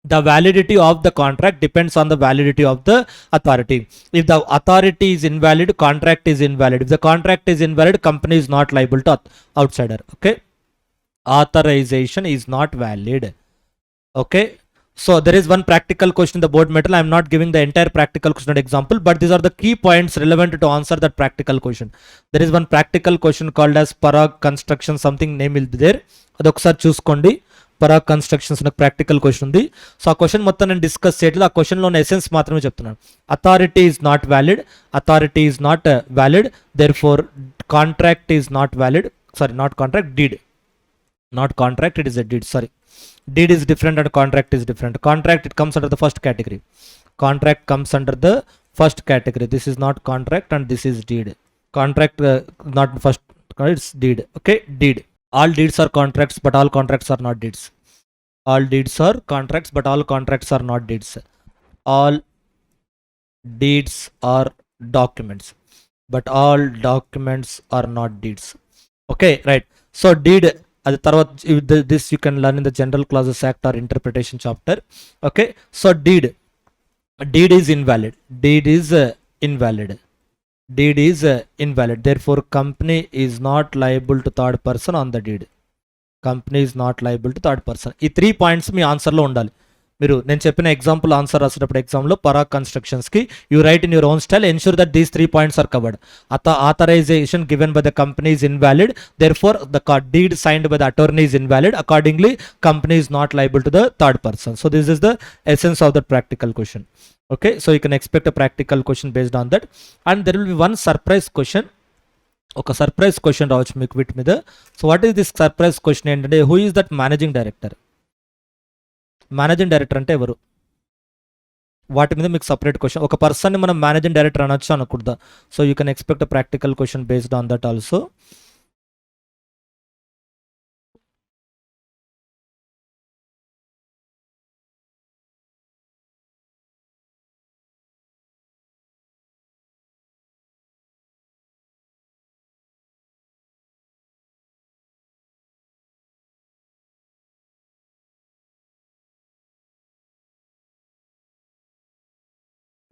The validity of the contract depends on the validity of the authority. If the authority is invalid, contract is invalid. If the contract is invalid, company is not liable to outsider. Okay. Authorization is not valid. Okay. So there is one practical question in the board material. I am not giving the entire practical question example, but these are the key points relevant to answer that practical question. There is one practical question called as Parag construction, something name will be there. Adoksar చూసుకోండి. Parag constructions అనే practical question ఉంది. So ఆ question మొత్తం నేను discuss చేయట్లేదు. ఆ question లోని essence మాత్రమే చెప్తున్నాను. Authority is not valid. Authority is not valid. Therefore contract is not valid. Sorry, not contract, deed. Not contract, it is a deed. Sorry. Deed is different and contract is different. Contract, it comes under the first category. Contract comes under the first category. This is not contract and this is deed. Contract not first, it's deed. Okay, deed. All deeds are contracts but all contracts are not deeds. All deeds are contracts but all contracts are not deeds. All deeds are documents but all documents are not deeds. Okay, right. So deed, this you can learn in the General Clauses Act or Interpretation chapter. Okay, so deed is invalid. Deed is invalid. Deed is invalid. Therefore company is not liable to third person on the deed. Company is not liable to third person. ఈ 3 points మీ answer లో ఉండాలి. మీరు నేను చెప్పిన example answer రాసేటప్పుడు ఎగ్జామ్లో Parag constructions కి you right in your own style, ensure that these 3 points are covered. Authorization given by the company is invalid, therefore the deed signed by the attorney is invalid, accordingly company is not liable to the third person. So this is the essence of the practical question. Okay, so you can expect a practical question based on that, and there will be one surprise question. ఒక surprise question రావచ్చు మీకు వీటి మీద. So what is this surprise question ఏంటంటే, who is that managing director? Managing director అంటే ఎవరు? వాటి మీద మీకు సపరేట్ క్వశ్చన్. ఒక పర్సన్ని మనం మేనేజింగ్ డైరెక్టర్ అనొచ్చు అనకూడదా? So you can expect a practical question based on that also.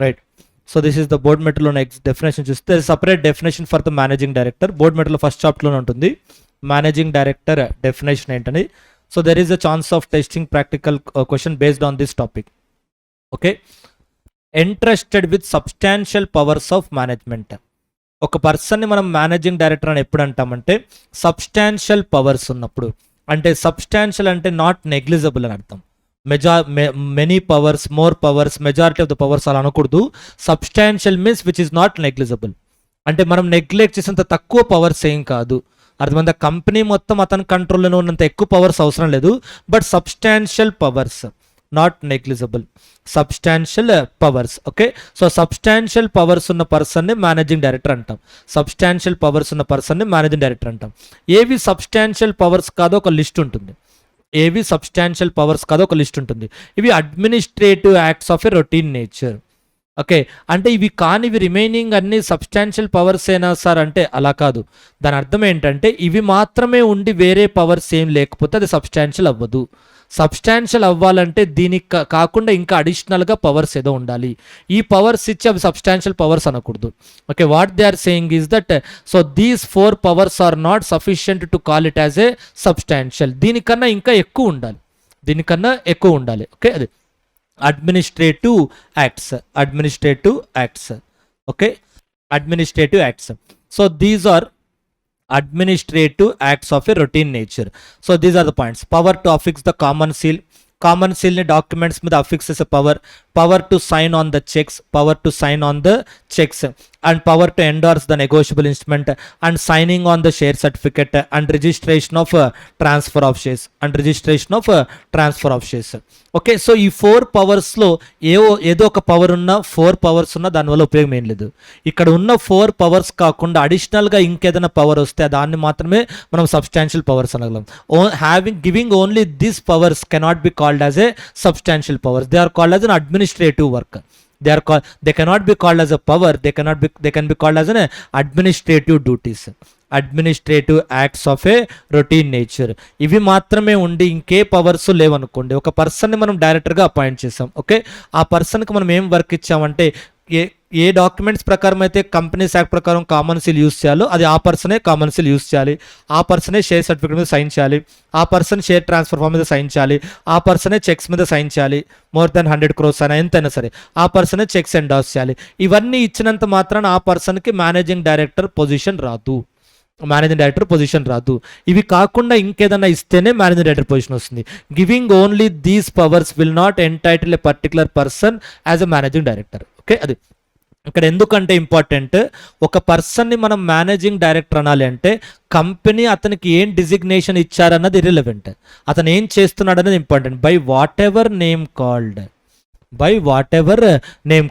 Right. So this is the board material definition. Just there is separate definition for the managing director. Board material first chapter lo untundi managing director definition entani. So there is a chance of testing practical question based on this topic. Okay. Entrusted with substantial powers of management. ఒక పర్సన్ని మనం managing director అని ఎప్పుడు అంటామంటే substantial powers ఉన్నప్పుడు. అంటే substantial అంటే not negligible అని అర్థం. Many powers, more powers, majority of the powers అలా అనకూడదు. Substantial means which is not negligible. అంటే మనం నెగ్లెక్ట్ చేసేంత తక్కువ పవర్స్ ఏం కాదు. అర్థమైందా? కంపెనీ మొత్తం అతని కంట్రోల్లోనే ఉన్నంత ఎక్కువ పవర్స్ అవసరం లేదు. But substantial powers, not negligible, substantial powers. Okay, so substantial powers ఉన్న పర్సన్ని మేనేజింగ్ డైరెక్టర్ అంటాం. సబ్స్టాన్షియల్ పవర్స్ ఉన్న పర్సన్ని మేనేజింగ్ డైరెక్టర్ అంటాం. ఏవి సబ్స్టాన్షియల్ పవర్స్ కాదో ఒక లిస్ట్ ఉంటుంది. ఏవి సబ్స్టాన్షియల్ పవర్స్ కాదో ఒక లిస్ట్ ఉంటుంది. ఇవి administrative acts of a routine nature. Okay, అంటే ఇవి కానివి రిమైనింగ్ అన్ని సబ్స్టాన్షియల్ పవర్స్ ఏనా సార్ అంటే అలా కాదు. దాని అర్థం ఏంటంటే ఇవి మాత్రమే ఉండి వేరే పవర్స్ ఏం లేకపోతే అది సబ్స్టాన్షియల్ అవ్వదు. సబ్స్టాన్షియల్ అవ్వాలంటే దీనికి కాకుండా ఇంకా అడిషనల్గా పవర్స్ ఏదో ఉండాలి. ఈ పవర్స్ ఇచ్చి అవి సబ్స్టాన్షియల్ పవర్స్ అనకూడదు. Okay, what they are saying is that so these 4 powers are not sufficient to call it as a substantial. దీనికన్నా ఇంకా ఎక్కువ ఉండాలి, దీనికన్నా ఎక్కువ ఉండాలి. ఓకే, అది administrative acts, administrative acts. Okay, administrative acts. So these are administrative acts of a routine nature. So these are the points. Power to affix the common seal. Common seal ni documents మీద affix చేసే power. Power to sign on the checks. Power to sign on the checks. And power to endorse the negotiable instrument. And signing on the share certificate. And registration of transfer of shares. And registration of transfer of shares. Okay, so ఈ 4 పవర్స్లో ఏదో ఒక power ఉన్న 4 powers ఉన్న దానివల్ల ఉపయోగం ఏం లేదు. ఇక్కడ ఉన్న 4 పవర్స్ కాకుండా అడిషనల్గా ఇంకేదైనా పవర్ వస్తే దాన్ని మాత్రమే మనం సబ్స్టాన్షియల్ పవర్స్ అనగలం. Giving only this powers cannot be called as a substantial powers. They are called as an administrative work. They cannot be called as a power. They can be called as an administrative duties. Administrative acts of A routine nature. ఇవి మాత్రమే ఉండి ఇంకే powers లేవనుకోండి. ఒక పర్సన్ని మనం డైరెక్టర్గా appoint చేసాం. Okay, ఆ పర్సన్కి మనం ఏం వర్క్ ఇచ్చామంటే ఏ డాక్యుమెంట్స్ ప్రకారం అయితే కంపెనీస్ యాక్ట్ ప్రకారం కామన్ సీల్ యూస్ చేయాలో అది ఆ పర్సనే కామన్ సీల్ యూస్ చేయాలి. ఆ పర్సనే షేర్ సర్టిఫికేట్ మీద సైన్ చేయాలి. ఆ పర్సన్ షేర్ ట్రాన్స్ఫర్ ఫామ్ మీద సైన్ చేయాలి. ఆ పర్సనే చెక్స్ మీద సైన్ చేయాలి. మోర్ దెన్ 100 crores అయినా ఎంతైనా సరే ఆ పర్సనే చెక్స్ ఎండార్స్ చేయాలి. ఇవన్నీ ఇచ్చినంత మాత్రాన ఆ పర్సన్కి మేనేజింగ్ డైరెక్టర్ పొజిషన్ రాదు. ఇవి కాకుండా ఇంకేదన్నా ఇస్తేనే మేనేజింగ్ డైరెక్టర్ పొజిషన్ వస్తుంది. Giving only these powers will not entitle a particular person as a managing director. Okay, అది ఇక్కడ ఎందుకంటే ఇంపార్టెంట్. ఒక పర్సన్ని మనం మేనేజింగ్ డైరెక్టర్ అనాలి అంటే కంపెనీ అతనికి ఏం డిజిగ్నేషన్ ఇచ్చారన్నది ఇర్రిలెవెంట్. అతను ఏం చేస్తున్నాడు అనేది important. By what ever name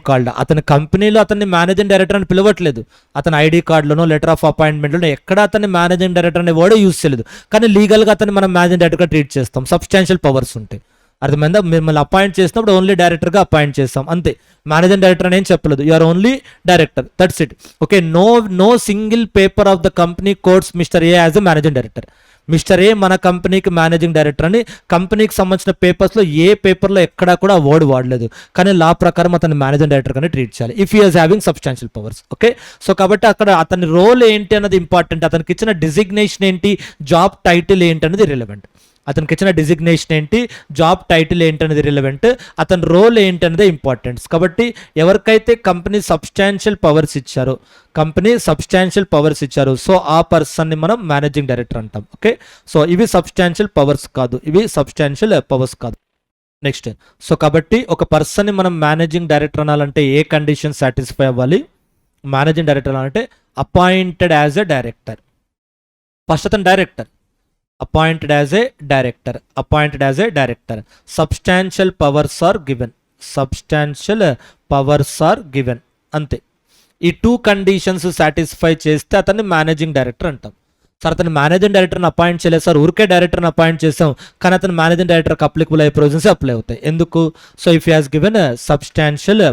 called అతని కంపెనీలో అతన్ని మేనేజింగ్ డైరెక్టర్ అని పిలవట్లేదు. అతని ఐడి కార్డులోనో లెటర్ ఆఫ్ అపాయింట్మెంట్లోనో ఎక్కడ అతన్ని మేనేజింగ్ డైరెక్టర్ అనే వర్డ్ యూజ్ చేయలేదు. కానీ లీగల్గా అతన్ని మనం మేనేజింగ్ డైరెక్టర్గా ట్రీట్ చేస్తాం. సబ్స్టాన్షియల్ పవర్స్ ఉంటాయి. అర్థమైందా? మిమ్మల్ని అపాయింట్ చేసినప్పుడు ఓన్లీ డైరెక్టర్గా అపాయింట్ చేస్తాం అంతే. మేనేజింగ్ డైరెక్టర్ అని ఏం చెప్పలేదు. You are only director, that's it. Okay, no single paper of the company codes mister A as a managing director. Mister A మన కంపెనీకి మేనేజింగ్ డైరెక్టర్ అని కంపెనీకి సంబంధించిన పేపర్స్లో ఏ పేపర్లో ఎక్కడా కూడా ఆ వర్డ్ వాడలేదు. కానీ లా ప్రకారం అతన్ని మేనేజింగ్ డైరెక్టర్ కానీ ట్రీట్ చేయాలి if he is having substantial powers. Okay, so కాబట్టి అక్కడ అతని రోల్ ఏంటి అన్నది ఇంపార్టెంట్. అతనికి ఇచ్చిన డిజిగ్నేషన్ ఏంటి, జాబ్ టైటిల్ ఏంటి అనేది రిలవెంట్. అతనికి ఇచ్చిన డిజిగ్నేషన్ ఏంటి, జాబ్ టైటిల్ ఏంటనేది రిలవెంట్. అతని రోల్ ఏంటనేది ఇంపార్టెంట్. కాబట్టి ఎవరికైతే కంపెనీ సబ్స్టాన్షియల్ పవర్స్ ఇచ్చారో సో ఆ పర్సన్ని మనం మేనేజింగ్ డైరెక్టర్ అంటాం. ఓకే, సో ఇవి సబ్స్టాన్షియల్ పవర్స్ కాదు. నెక్స్ట్, సో కాబట్టి ఒక పర్సన్ని మనం మేనేజింగ్ డైరెక్టర్ అనాలంటే ఏ కండిషన్ సాటిస్ఫై అవ్వాలి? మేనేజింగ్ డైరెక్టర్ అనాలంటే appointed as a director. First అతను director, appointed as a director. Substantial powers are given. అంతే. ఈ 2 కండిషన్స్ సాటిస్ఫై చేస్తే అతన్ని మేనేజింగ్ డైరెక్టర్ అంటాం. సార్ అతను మేనేజింగ్ డైరెక్టర్ని అపాయింట్ చేయలేదు సార్, ఊరికే డైరెక్టర్ని అపాయింట్ చేసాం కానీ అతను మేనేజింగ్ డైరెక్టర్కి అప్లికబుల్ అయ్యే ప్రొవిజన్స్ అప్లై అవుతాయి. ఎందుకు? So if he has given substantial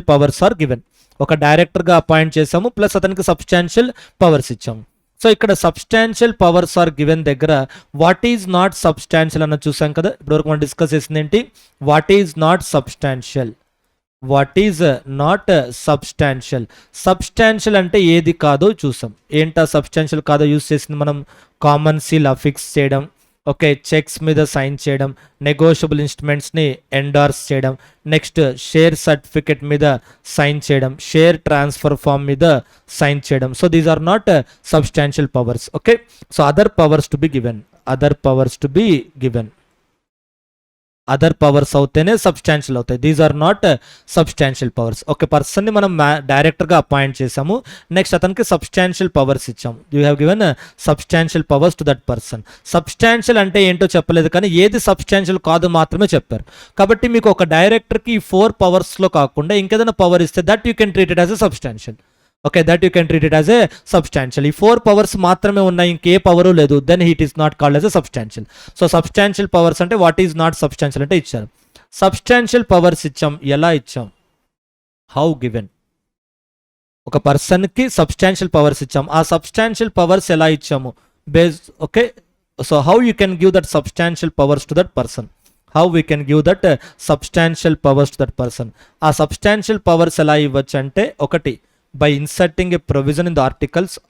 powers are given. ఒక డైరెక్టర్గా అపాయింట్ చేసాము ప్లస్ అతనికి సబ్స్టాన్షియల్ పవర్స్ ఇచ్చాము. సో ఇక్కడ సబ్స్టాన్షియల్ పవర్స్ ఆర్ గివెన్ దగ్గర వాట్ ఈజ్ నాట్ సబ్స్టాన్షియల్ అన్న చూసాం కదా. ఇప్పటివరకు మనం డిస్కస్ చేసింది ఏంటి? వాట్ ఈజ్ నాట్ సబ్స్టాన్షియల్ అంటే ఏది కాదో చూసాం. ఏంటా సబ్స్టాన్షియల్ కాదో యూస్ చేసింది మనం? కామన్ సీల్ అఫిక్స్ చేయడం, ఓకే, చెక్స్ మీద సైన్ చేయడం, నెగోషియబుల్ ఇన్స్ట్రుమెంట్స్ని ఎండార్స్ చేయడం, నెక్స్ట్ షేర్ సర్టిఫికెట్ మీద సైన్ చేయడం, షేర్ ట్రాన్స్ఫర్ ఫామ్ మీద సైన్ చేయడం. So these are not substantial powers. Okay, so other powers to be given, other powers to be given, other powers అవుతేనే substantial అవుతాయి. These are not substantial powers. ఒక పర్సన్ని మనం డైరెక్టర్గా appoint చేసాము, next అతనికి సబ్స్టాన్షియల్ పవర్స్ ఇచ్చాము. You have given substantial powers to that person. Substantial అంటే ఏంటో చెప్పలేదు, కానీ ఏది సబ్స్టాన్షియల్ కాదు మాత్రమే చెప్పారు. కాబట్టి మీకు ఒక డైరెక్టర్కి ఈ 4 పవర్స్లో కాకుండా ఇంకేదైనా పవర్ ఇస్తే that you can treat it as a substantial. Okay, that you can treat it as a substantial. ఈ 4 పవర్స్ మాత్రమే ఉన్నాయి, ఇంకే పవరు లేదు, then it is not called as a substantial. So substantial powers అంటే what is not substantial అంటే ఇచ్చారు. Substantial powers ఇచ్చాం, ఎలా ఇచ్చాం? How given. ఒక పర్సన్కి సబ్స్టాన్షియల్ పవర్స్ ఇచ్చాం, ఆ సబ్స్టాన్షియల్ పవర్స్ ఎలా ఇచ్చాము? Based, okay, so how you can give that substantial powers to that person, how we can give that substantial powers to that person. ఆ సబ్స్టాన్షియల్ పవర్స్ ఎలా ఇవ్వచ్చు అంటే, ఒకటి by inserting a provision in the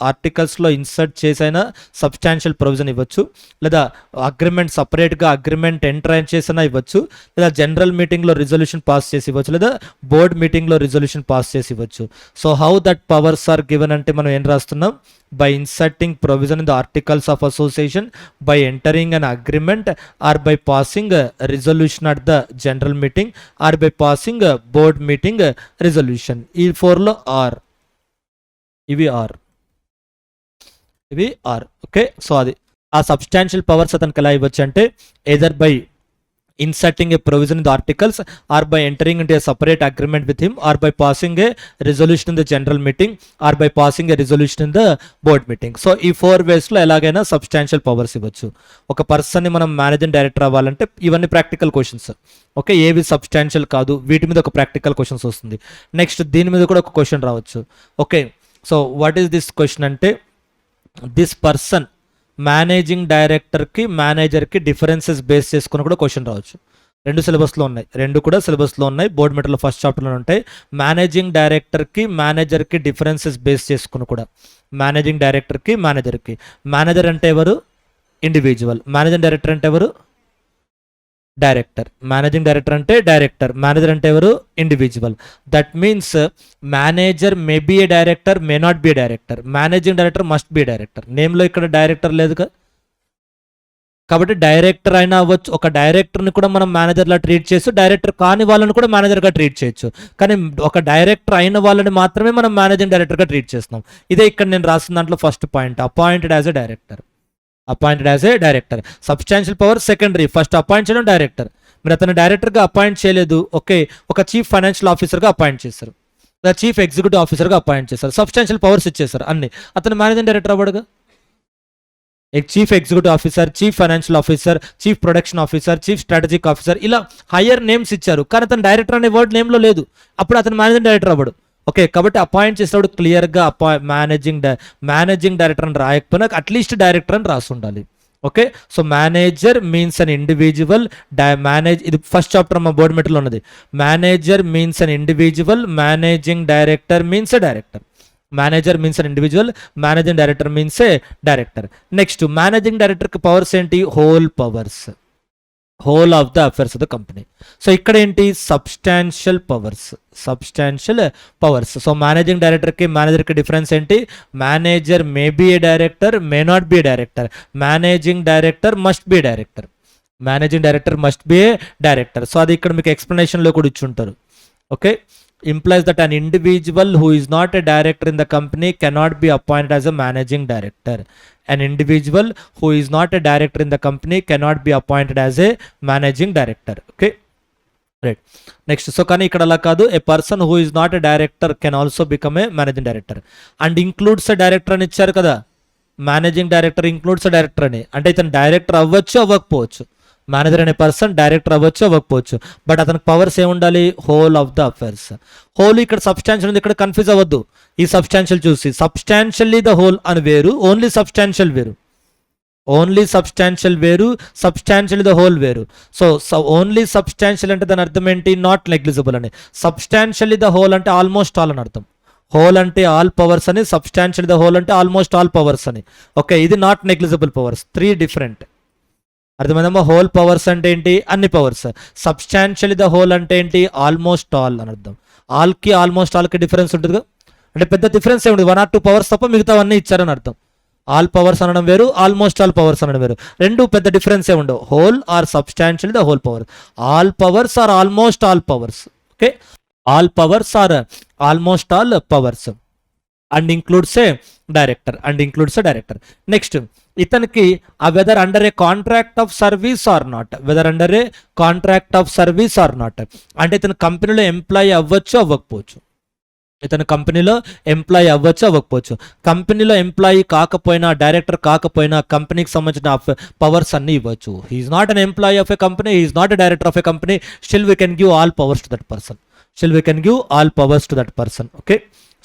ఆర్టికల్స్లో insert చేసైనా substantial provision ఇవ్వచ్చు, లేదా agreement సపరేట్గా అగ్రిమెంట్ ఎంటర్ చేసినా ఇవ్వచ్చు, లేదా జనరల్ మీటింగ్లో రిజల్యూషన్ పాస్ చేసి ఇవ్వచ్చు, లేదా బోర్డ్ మీటింగ్లో రిజల్యూషన్ పాస్ చేసి ఇవ్వచ్చు. So how that powers are given అంటే మనం ఏం రాస్తున్నాం? by inserting provision in the articles of association, by entering an agreement, or by passing a resolution at the general meeting, or by passing a board meeting resolution. ఈ 4లో are, ఇవి are, ఇవి are. Okay, so అది ఆ substantial powers అతనికి ఎలా ఇవ్వచ్చు అంటే, either by inserting a provision in the articles, or by entering into a separate agreement with him, or by passing a resolution in the general meeting, or by passing a resolution in the board meeting. So ఈ 4 వేస్లో ఎలాగైనా substantial powers ఇవ్వచ్చు. ఒక పర్సన్ని మనం managing director అవ్వాలంటే ఇవన్నీ practical questions. Okay, ఏవి substantial కాదు, వీటి మీద ఒక ప్రాక్టికల్ క్వశ్చన్స్ వస్తుంది. నెక్స్ట్ దీని మీద కూడా ఒక క్వశ్చన్ రావచ్చు. Okay, so what is this question అంటే, దిస్ పర్సన్ మేనేజింగ్ డైరెక్టర్కి మేనేజర్కి డిఫరెన్సెస్ బేస్ చేసుకుని కూడా క్వశ్చన్ రావచ్చు. రెండు సిలబస్లో ఉన్నాయి, రెండు కూడా సిలబస్లో ఉన్నాయి, బోర్డ్ మెటీరియల్ ఫస్ట్ చాప్టర్లో ఉంటాయి. మేనేజింగ్ డైరెక్టర్కి మేనేజర్కి డిఫరెన్సెస్ బేస్ చేసుకుని కూడా, మేనేజింగ్ డైరెక్టర్కి మేనేజర్కి. మేనేజర్ అంటే ఎవరు? ఇండివిజువల్. మేనేజింగ్ డైరెక్టర్ అంటే ఎవరు? డైరెక్టర్. మేనేజింగ్ డైరెక్టర్ అంటే డైరెక్టర్, మేనేజర్ అంటే ఎవరు? Individual. That means manager may be a director, may not be a director. Managing director must be director. నేమ్లో ఇక్కడ డైరెక్టర్ లేదుగా, కాబట్టి డైరెక్టర్ అయినా అవ్వచ్చు. ఒక డైరెక్టర్ని కూడా మనం మేనేజర్లా ట్రీట్ చేయొచ్చు, డైరెక్టర్ కాని వాళ్ళని కూడా మేనేజర్గా ట్రీట్ చేయొచ్చు. కానీ ఒక డైరెక్టర్ అయిన వాళ్ళని మాత్రమే మనం మేనేజింగ్ డైరెక్టర్గా ట్రీట్ చేస్తున్నాం. ఇదే ఇక్కడ నేను రాసిన దాంట్లో first point, appointed as a director. Appointed as a director. Substantial power secondary, first appoint చేయడం డైరెక్టర్. మీరు అతను డైరెక్టర్గా అపాయింట్ చేయలేదు, ఓకే, ఒక చీఫ్ ఫైనాన్షియల్ ఆఫీసర్గా అపాయింట్ చేశారు, లేదా చీఫ్ ఎగ్జిక్యూటివ్ ఆఫీసర్గా అపాయింట్ చేశారు, సబ్స్టాన్షియల్ పవర్స్ ఇచ్చేసారు అన్ని. అతను మేనేజింగ్ డైరెక్టర్ అవ్వడుగా. Chief executive officer, chief financial officer, chief production officer, chief strategic officer, ఇలా హయ్యర్ నేమ్స్ ఇచ్చారు, కానీ అతను డైరెక్టర్ అనే వర్డ్ నేమ్లో లేదు, అప్పుడు అతను మేనేజింగ్ డైరెక్టర్ అవ్వడు. ఓకే, కాబట్టి అపాయింట్ చేసేవాడు క్లియర్గా మేనేజింగ్ డైరెక్టర్ అని రాయకపోయినా అట్లీస్ట్ డైరెక్టర్ అని రాసి ఉండాలి. Okay, so manager means an individual, ఇది ఫస్ట్ చాప్టర్ మా బోర్డ్ మెటీరియల్ ఉన్నది. Manager means an individual, managing director means a director. Manager means an individual, managing director means a director. Next managing డైరెక్టర్కి powers ఏంటి? Whole powers, whole of the affairs of the company. So ఇక్కడ ఏంటి? Substantial powers, substantial powers. So managing డైరెక్టర్కి మేనేజర్కి difference ఏంటి? Manager may be a director, may not be a director. Managing director must B a director. Managing director must B a director. So అది ఇక్కడ మీకు ఎక్స్ప్లెనేషన్లో కూడా ఇచ్చి ఉంటారు. Okay, implies that an individual who is not a director in the company cannot be appointed as a managing director. An individual who is not a director in the company cannot be appointed as a managing director. Okay, right. Next, so కానీ ఇక్కడ అలా కాదు, a person who is not a director can also become a managing director and includes a director అని ఇచ్చారు కదా. Managing director includes a director అని, అంటే ఇతను డైరెక్టర్ అవ్వచ్చు అవ్వకపోవచ్చు. మేనేజర్ అనే పర్సన్ డైరెక్టర్ అవ్వచ్చు అవ్వకపోవచ్చు, బట్ అతనికి పవర్స్ ఏముండాలి? Whole of the affairs. Whole ఇక్కడ సబ్స్టాన్షియల్ ఉంది, ఇక్కడ కన్ఫ్యూజ్ అవ్వద్దు. ఈ సబ్స్టాన్షియల్ చూసి సబ్స్టాన్షియల్లీ ద హోల్ అని వేరు, ఓన్లీ సబ్స్టాన్షియల్ వేరు. ఓన్లీ సబ్స్టాన్షియల్ వేరు, సబ్స్టాన్షియల్ ద హోల్ వేరు. సో ఓన్లీ సబ్స్టాన్షియల్ అంటే దాని అర్థం ఏంటి? నాట్ నెగ్లిజిబుల్ అని. సబ్స్టాన్షియల్లీ ద హోల్ అంటే ఆల్మోస్ట్ ఆల్ అని అర్థం. హోల్ అంటే ఆల్ పవర్స్ అని, సబ్స్టాన్షియల్ ద హోల్ అంటే ఆల్మోస్ట్ ఆల్ పవర్స్ అని. ఓకే, ఇది నాట్ నెగ్లిజిబుల్ పవర్స్, 3 డిఫరెంట్. అర్థమైందమ్మా? హోల్ పవర్స్ అంటే ఏంటి? అన్ని పవర్స్. సబ్స్టాన్షియలీ ద హోల్ అంటే ఏంటి? ఆల్మోస్ట్ ఆల్ అని అర్థం. ఆల్కి ఆల్మోస్ట్ ఆల్కి డిఫరెన్స్ ఉంటుంది కదా, అంటే పెద్ద డిఫరెన్స్ ఏమిటి, 1 or 2 పవర్స్ తప్ప మిగతావన్నీ ఇచ్చారని అర్థం. ఆల్ పవర్స్ అనడం వేరు, ఆల్మోస్ట్ ఆల్ పవర్స్ అనడం వేరు, రెండు పెద్ద డిఫరెన్స్ ఏ ఉండవు. Whole or substantially the whole power, all powers are almost all powers. Okay, all powers are almost all powers and includes a director, next ఇతనికి ఆ whether under a contract of service or not, అంటే ఇతను కంపెనీలో employee అవ్వచ్చు అవ్వకపోవచ్చు, కంపెనీలో employee కాకపోయినా, director కాకపోయినా కంపెనీకి సంబంధించిన పవర్స్ అన్ని ఇవ్వచ్చు. He is not an employee of a company, he is not a director of a company, still we can give all powers to that person. Okay,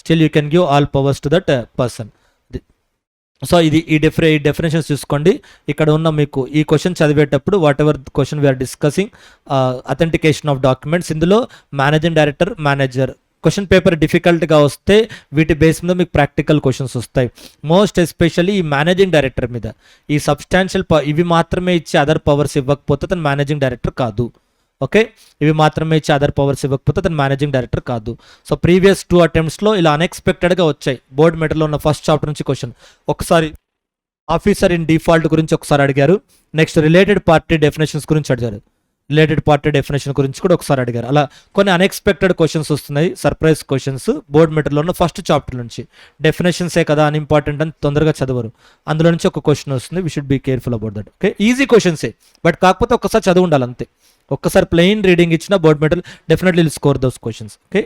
still you can give all powers to that person. So ఇది ఈ definitions చూసుకోండి. ఇక్కడ ఉన్న మీకు ఈ question చదివేటప్పుడు whatever question we are discussing authentication of documents, ఇందులో managing director, manager question paper డిఫికల్ట్గా వస్తే వీటి బేస్ మీద మీకు ప్రాక్టికల్ క్వశ్చన్స్ వస్తాయి. మోస్ట్ ఎస్పెషల్లీ ఈ మేనేజింగ్ డైరెక్టర్ మీద, ఈ సబ్స్టాన్షియల్ ఇవి మాత్రమే ఇచ్చి అదర్ పవర్స్ ఇవ్వకపోతే తను మేనేజింగ్ డైరెక్టర్ కాదు. ఓకే, ఇవి మాత్రమే ఇచ్చి అదర్ పవర్స్ ఇవ్వకపోతే తను మేనేజింగ్ డైరెక్టర్ కాదు. సో ప్రీవియస్ 2 అటెంప్ట్స్లో ఇలా అన్ఎక్స్పెక్టెడ్గా వచ్చాయి. బోర్డ్ మెటీరియల్లో ఉన్న ఫస్ట్ చాప్టర్ నుంచి క్వశ్చన్. ఒకసారి ఆఫీసర్ ఇన్ డిఫాల్ట్ గురించి ఒకసారి అడిగారు, నెక్స్ట్ రిలేటెడ్ పార్టీ డెఫినేషన్స్ గురించి అడిగారు, కూడా ఒకసారి అడిగారు. అలా కొన్ని అన్ఎక్స్పెక్టెడ్ క్వశ్చన్స్ వస్తున్నాయి, సర్ప్రైజ్ క్వశ్చన్స్ బోర్డ్ మెటీరియల్లో ఉన్న ఫస్ట్ చాప్టర్ నుంచి. డెఫినేషన్సే కదా అన్ఇంపార్టెంట్ అని తొందరగా చదవరు, అందులో నుంచి ఒక క్వశ్చన్ వస్తుంది. We should be careful about that. Okay, easy క్వశ్చన్సే, బట్ కాకపోతే ఒక్కసారి చదువు ఉండాలి అంతే. ఒక్కసారి ప్లెయిన్ రీడింగ్ ఇచ్చిన board material definitely will score those questions. Okay,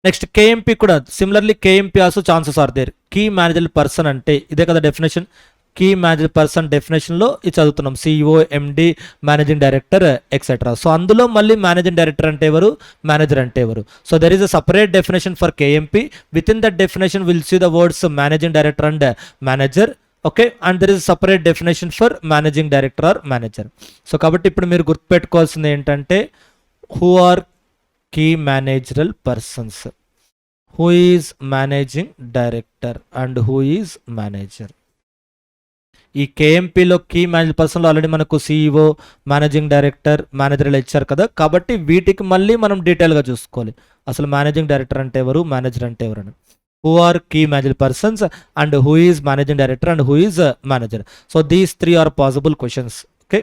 next KMP కూడా similarly, KMP also chances are there. Key manager person అంటే ఇదే కదా డెఫినేషన్. కీ మేనేజర్ పర్సన్ డెఫినేషన్లో ఇది చదువుతున్నాం, CEO, MD, managing director etcetera. So అందులో మళ్ళీ మేనేజింగ్ డైరెక్టర్ అంటే ఎవరు, మేనేజర్ అంటే ఎవరు. So there is a separate definition for KMP. With in that definition will see the words managing director and manager. Okay, and there is separate definition for managing director or manager. So కాబట్టి ఇప్పుడు మీరు గుర్తుపెట్టుకోవాల్సింది ఏంటంటే, who are key managerial persons, who is managing director and who is manager. ఈ కేఎంపీలో key manager పర్సన్లో already మనకు CEO, managing director, మేనేజర్లు ఇచ్చారు కదా, కాబట్టి వీటికి మళ్ళీ మనం డీటెయిల్గా చూసుకోవాలి అసలు మేనేజింగ్ డైరెక్టర్ అంటే ఎవరు, మేనేజర్ అంటే ఎవరు అని. Who are key manager persons and who is managing director and who is manager. So these 3 are possible questions. Okay,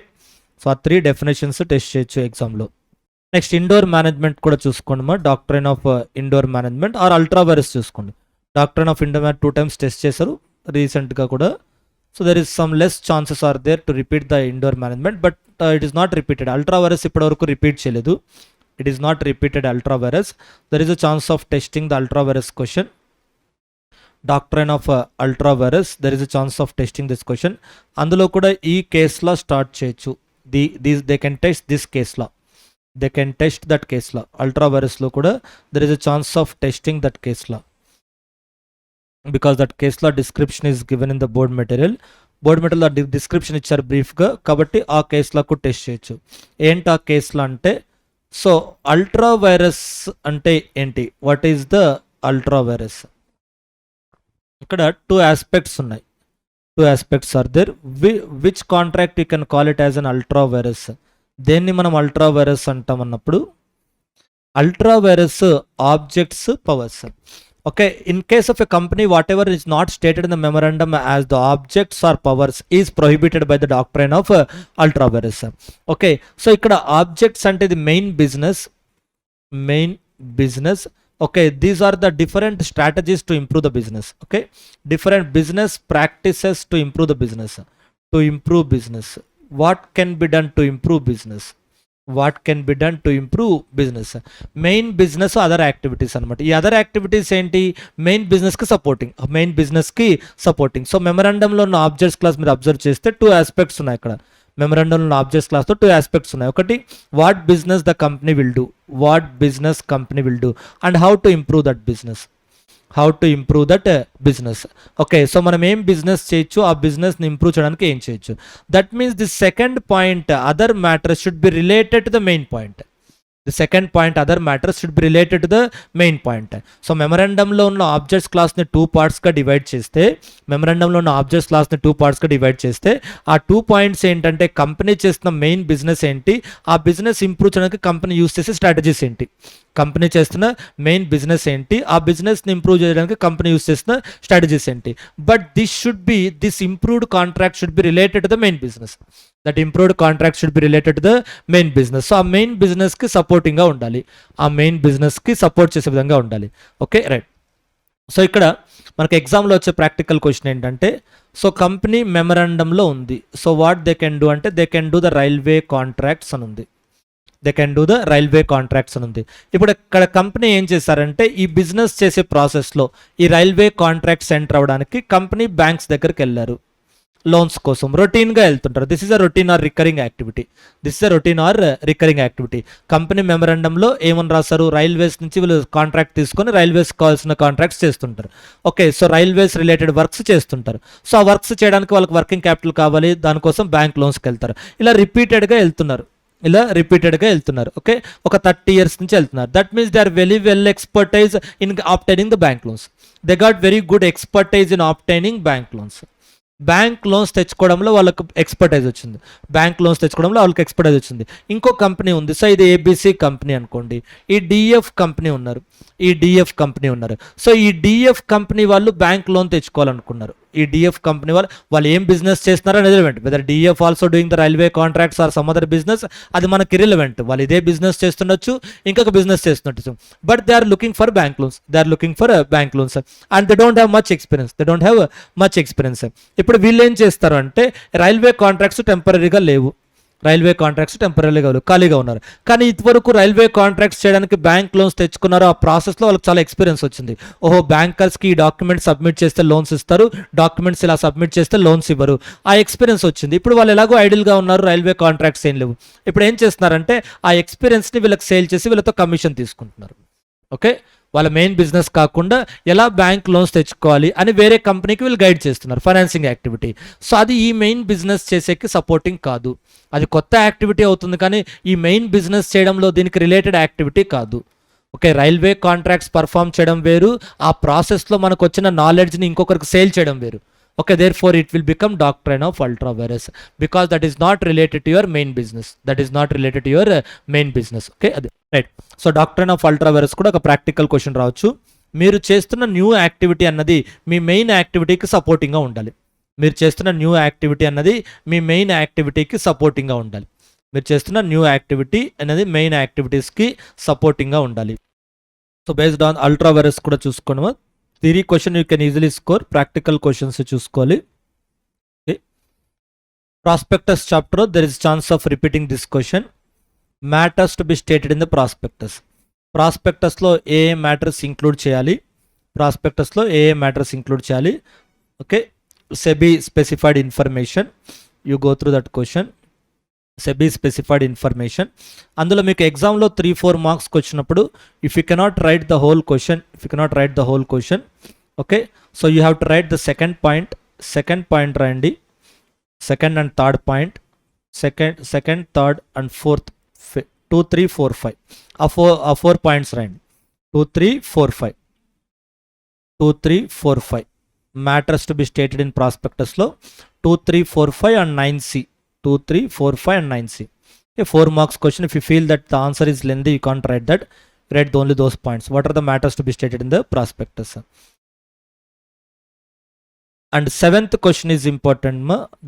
so ఆ 3 డెఫినేషన్స్ టెస్ట్ చేయొచ్చు ఎగ్జామ్లో. నెక్స్ట్ ఇండోర్ మేనేజ్మెంట్ కూడా చూసుకోండి మా, doctrine of indoor management or ultra vires చూసుకోండి. Doctrine of indoor 2 times test చేశారు రీసెంట్గా కూడా. So there is some less chances are there to repeat the indoor management, but it is not repeated. Ultra vires ఇప్పటివరకు repeat చేయలేదు, it is not repeated ultra vires. There is a chance of testing the ultra vires question. Doctrine of ultra vires, there is a chance of testing this question. అందులో కూడా ఈ కేసులో start చేయొచ్చు. They can test this కేసులో, they can test that కేసులో. Ultra వైరస్లో కూడా there is a chance of testing that కేసులో, because that కేసులో description is given in the board material. Description ఇచ్చారు బ్రీఫ్గా, కాబట్టి ఆ కేసులో కూడా టెస్ట్ చేయొచ్చు. ఏంటి ఆ కేసులో అంటే, సో అల్ట్రా వైరస్ అంటే ఏంటి, what is the ultra vires. ఇక్కడ 2 aspects ఉన్నాయి, 2 aspects are there. Which contract you can call it as an ultra vires. దేన్ని మనం అల్ట్రా వైరస్ అంటాం అన్నప్పుడు, ultra vires objects, powers. Okay, in case of a company, whatever is not stated in the memorandum as the objects or powers is prohibited by the doctrine of ultra vires. Okay, so ikkada objects ante the main business. Okay, these are the different strategies to improve the business. Okay, different business practices to improve the business. What can be done to improve business? Main business, other activities అనమాట. ఈ other activities ఏంటి, main బిజినెస్కి supporting. So మెమరాండంలో ఉన్న objects class మీరు observe చేస్తే 2 aspects ఉన్నాయి ఇక్కడ. మెమరాండంలో ఉన్న ఆబ్జెక్ట్స్ క్లాస్తో 2 aspects ఉన్నాయి. ఒకటి, what business the company will do, and how to improve that business. Okay, so మనం ఏం బిజినెస్ చేయొచ్చు, ఆ బిజినెస్ని ఇంప్రూవ్ చేయడానికి ఏం చేయొచ్చు. That means the second point, other matters should be related to the main point. The second point other matters should be related to the main point. So మెమరాండంలో ఉన్న ఆబ్జెక్ట్స్ క్లాస్ని 2 పార్ట్స్గా డివైడ్ చేస్తే, మెమరాండంలో ఉన్న ఆబ్జెక్ట్స్ క్లాస్ని 2 పార్ట్స్గా divide చేస్తే ఆ 2 points ఏంటంటే company చేస్తున్న మెయిన్ బిజినెస్ ఏంటి, ఆ బిజినెస్ ఇంప్రూవ్ చేయడానికి కంపెనీ యూస్ చేసే స్ట్రాటజీస్ ఏంటి, కంపెనీ చేస్తున్న మెయిన్ బిజినెస్ ఏంటి, ఆ బిజినెస్ని ఇంప్రూవ్ చేయడానికి కంపెనీ యూస్ చేస్తున్న స్ట్రాటజీస్ ఏంటి. But this improved contract should be related to the main business. That improved contract should be related to the main business. So ఆ మెయిన్ బిజినెస్కి సపోర్టింగ్గా ఉండాలి, ఆ మెయిన్ బిజినెస్కి సపోర్ట్ చేసే విధంగా ఉండాలి. Okay right. సో ఇక్కడ మనకి ఎగ్జామ్లో వచ్చే ప్రాక్టికల్ క్వశ్చన్ ఏంటంటే, సో కంపెనీ మెమరాండంలో ఉంది, so what they can do అంటే they can do the railway contracts అని ఉంది, they can do the railway contracts అని ఉంది. ఇప్పుడు ఇక్కడ కంపెనీ ఏం చేశారంటే ఈ బిజినెస్ చేసే ప్రాసెస్లో ఈ రైల్వే కాంట్రాక్ట్స్ ఎంటర్ అవ్వడానికి కంపెనీ బ్యాంక్స్ దగ్గరికి వెళ్ళారు లోన్స్ కోసం, రొటీన్గా వెళ్తుంటారు. This is a routine or recurring activity, this is a routine or recurring activity. Company మెమరాండంలో ఏమని రాస్తారు, రైల్వేస్ నుంచి వీళ్ళు కాంట్రాక్ట్ తీసుకొని రైల్వేస్ కావాల్సిన కాంట్రాక్ట్స్ చేస్తుంటారు. Okay, so railways related works చేస్తుంటారు. సో ఆ వర్క్స్ చేయడానికి వాళ్ళకి వర్కింగ్ క్యాపిటల్ కావాలి, దానికోసం బ్యాంక్ లోన్స్కి వెళ్తారు. ఇలా రిపీటెడ్గా వెళ్తున్నారు. ఓకే, ఒక 30 years నుంచి వెళ్తున్నారు. That means they are very well expertise in obtaining the bank loans. They got very good expertise in obtaining bank loans. Bank loans తెచ్చుకోవడంలో వాళ్ళకి ఎక్స్పర్టైజ్ వచ్చింది. ఇంకో కంపెనీ ఉంది, సో ఇది ఏబిసి కంపెనీ అనుకోండి, ఈ డిఎఫ్ కంపెనీ ఉన్నారు. సో ఈ డిఎఫ్ కంపెనీ వాళ్ళు బ్యాంక్ లోన్ తెచ్చుకోవాలనుకున్నారు. ఈ డిఎఫ్ కంపెనీ వాళ్ళు ఏం బిజినెస్ చేస్తున్నారో అనేది relevant. Whether DF also doing the railway contracts or some other business, అది మనకి రిలవెంట్. వాళ్ళు ఇదే బిజినెస్ చేస్తుండొచ్చు, ఇంకొక బిజినెస్ చేస్తుండొచ్చు, but they are looking for bank loans and they don't have much experience. ఇప్పుడు వీళ్ళు ఏం చేస్తారు అంటే రైల్వే కాంట్రాక్ట్స్ టెంపరీగా లేవు, ఖాళీగా ఉన్నారు. కానీ ఇదివరకు రైల్వే కాంట్రాక్ట్స్ చేయడానికి బ్యాంక్ లోన్స్ తెచ్చుకున్నారు. ఆ ప్రాసెస్లో వాళ్ళకి చాలా ఎక్స్పీరియన్స్ వచ్చింది. ఓహో, బ్యాంకర్స్కి ఈ డాక్యుమెంట్స్ సబ్మిట్ చేస్తే లోన్స్ ఇస్తారు, డాక్యుమెంట్స్ ఇలా సబ్మిట్ చేస్తే లోన్స్ ఇవ్వరు, ఆ ఎక్స్పీరియన్స్ వచ్చింది. ఇప్పుడు వాళ్ళు ఎలాగో ఐడిల్గా ఉన్నారు, రైల్వే కాంట్రాక్ట్స్ ఏం లేవు. ఇప్పుడు ఏం చేస్తున్నారంటే ఆ ఎక్స్పీరియన్స్ని వీళ్ళకి సేల్ చేసి వీళ్ళతో కమిషన్ తీసుకుంటున్నారు. ఓకే, వాళ్ళ మెయిన్ బిజినెస్ కాకుండా ఎలా బ్యాంక్ లోన్స్ తెచ్చుకోవాలి అని వేరే కంపెనీకి వీళ్ళు గైడ్ చేస్తున్నారు, ఫైనాన్సింగ్ యాక్టివిటీ. సో అది ఈ మెయిన్ బిజినెస్ చేసేకి సపోర్టింగ్ కాదు, అది కొత్త యాక్టివిటీ అవుతుంది, కానీ ఈ మెయిన్ బిజినెస్ చేయడంలో దీనికి రిలేటెడ్ యాక్టివిటీ కాదు. ఓకే, రైల్వే కాంట్రాక్ట్స్ పర్ఫామ్ చేయడం వేరు, ఆ ప్రాసెస్లో మనకు వచ్చిన నాలెడ్జ్ని ఇంకొకరికి సేల్ చేయడం వేరు. Okay, therefore it will become doctrine of ultra vires because that is not related to your main business. Okay, right. So doctrine of ultra vires kuda oka practical question raవచ్చు. మీరు చేస్తున్న న్యూ యాక్టివిటీ అన్నది మీ main యాక్టివిటీకి సపోర్టింగ్గా ఉండాలి. మీరు చేస్తున్న new activity అనేది main యాక్టివిటీస్కి సపోర్టింగ్గా ఉండాలి. So based on ultra vires కూడా చూసుకోవడము. Theory question you can easily score, practical questions చూసుకోవాలి. Prospectus chapter there is chance of repeating this question. Matters to be stated in the ప్రాస్పెక్టస్లో ఏ matters include చేయాలి. Okay, SEBI specified information, you go through that question. SEBI specified information అందులో మీకు ఎగ్జామ్లో 3-4 మార్క్స్కి వచ్చినప్పుడు if you cannot write the whole question, okay, so you have to write the second point రాయండి, second and third point, second third and fourth 2, 3, 4, 5 ఆ 4 points రాయండి. 2, 3, 4, 5 matters to be stated in ప్రాస్పెక్టస్లో 2, 3, 4, 5 and 9C. 2, 3, 4, 5 and 9C. Okay, 4 marks question. If you feel that the answer is lengthy, you can't write that. Write only those points. What are the matters to be stated in the prospectus? And 7th question is important.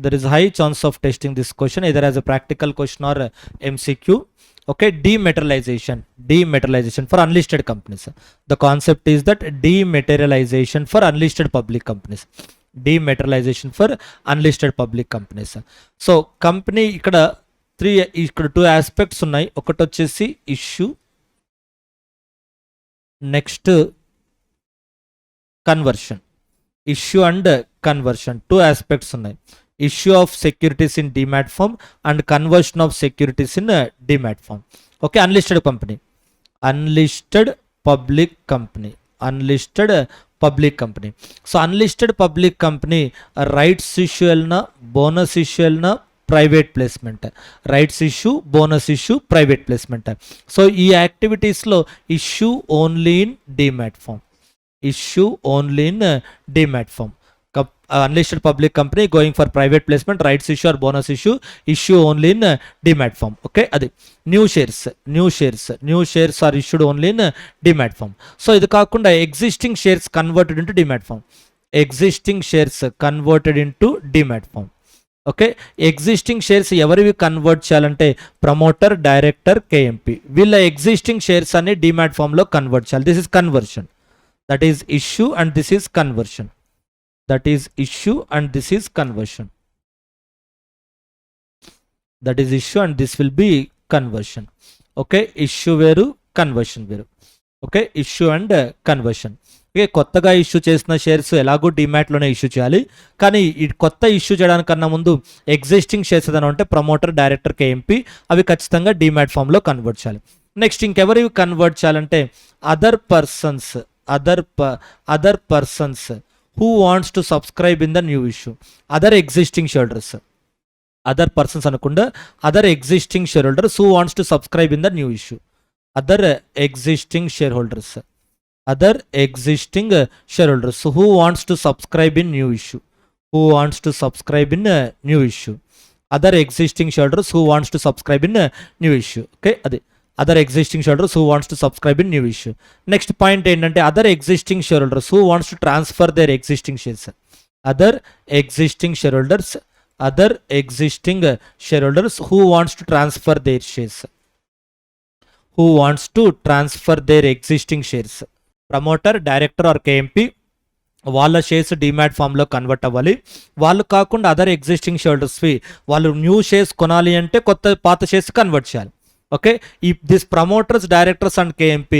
There is high chance of testing this question either as a practical question or MCQ. Okay, dematerialization for unlisted companies. The concept is that dematerialization for unlisted public companies. So company ఇక్కడ 2 aspects ఉన్నాయి. ఒకటి వచ్చేసి issue, next conversion. Issue and conversion 2 aspects ఉన్నాయి. Issue of securities in demat form and conversion of securities in demat form. Okay, unlisted public company. So unlisted public company rights issue వెళ్ళినా, bonus issue వెళ్ళినా, private placement, rights issue, bonus issue, private placement. So ఈ యాక్టివిటీస్లో issue only in demat form, issue only in demat form. Unlisted public company going for private placement, rights issue or bonus issue only in demat form. Okay, adi new shares are issued only in demat form. So idu kaakunda existing shares converted into demat form, existing shares converted into demat form. Okay, existing shares ఎవరివి convert చేయాలంటే promoter, director, KMP, వీళ్ళ existing shares అన్ని demat ఫామ్లో convert చేయాలి. This is conversion, that is issue and this is conversion, that is issue and this is conversion, that is issue and this will be conversion. Okay, issue వేరు, conversion వేరు. Okay, issue and conversion. Okay, కొత్తగా issue చేసిన shares ఎలాగో డిమాట్లోనే issue చేయాలి, కానీ ఈ కొత్త issue చేయడానికన్నా ముందు ఎగ్జిస్టింగ్ షేర్స్ ఏదైనా ఉంటే ప్రమోటర్, డైరెక్టర్, కేఎంపీ అవి ఖచ్చితంగా డిమాట్ ఫామ్లో కన్వర్ట్ చేయాలి. నెక్స్ట్ ఇంకెవరివి కన్వర్ట్ చేయాలంటే other persons who wants to subscribe in the new issue, other existing shareholders, other persons anukunda, other existing shareholders who wants to subscribe in the new issue, other existing shareholders, other existing shareholders who wants to subscribe in new issue, who wants to subscribe in new issue, other existing shareholders who wants to subscribe in new issue. Okay, adi other existing shareholders who wants to subscribe in new issue. Next point ఏంటంటే other existing shareholders who wants to transfer their existing shares, other existing shareholders who wants to transfer their shares, who wants to transfer their existing shares, promoter, director or KMP వాళ్ళ shares demat ఫామ్లో convert అవ్వాలి. వాళ్ళు కాకుండా other existing షేర్హోల్డర్స్వి వాళ్ళు new shares కొనాలి అంటే పాత shares convert చేయాలి. Okay, if these promoters, directors and KMP,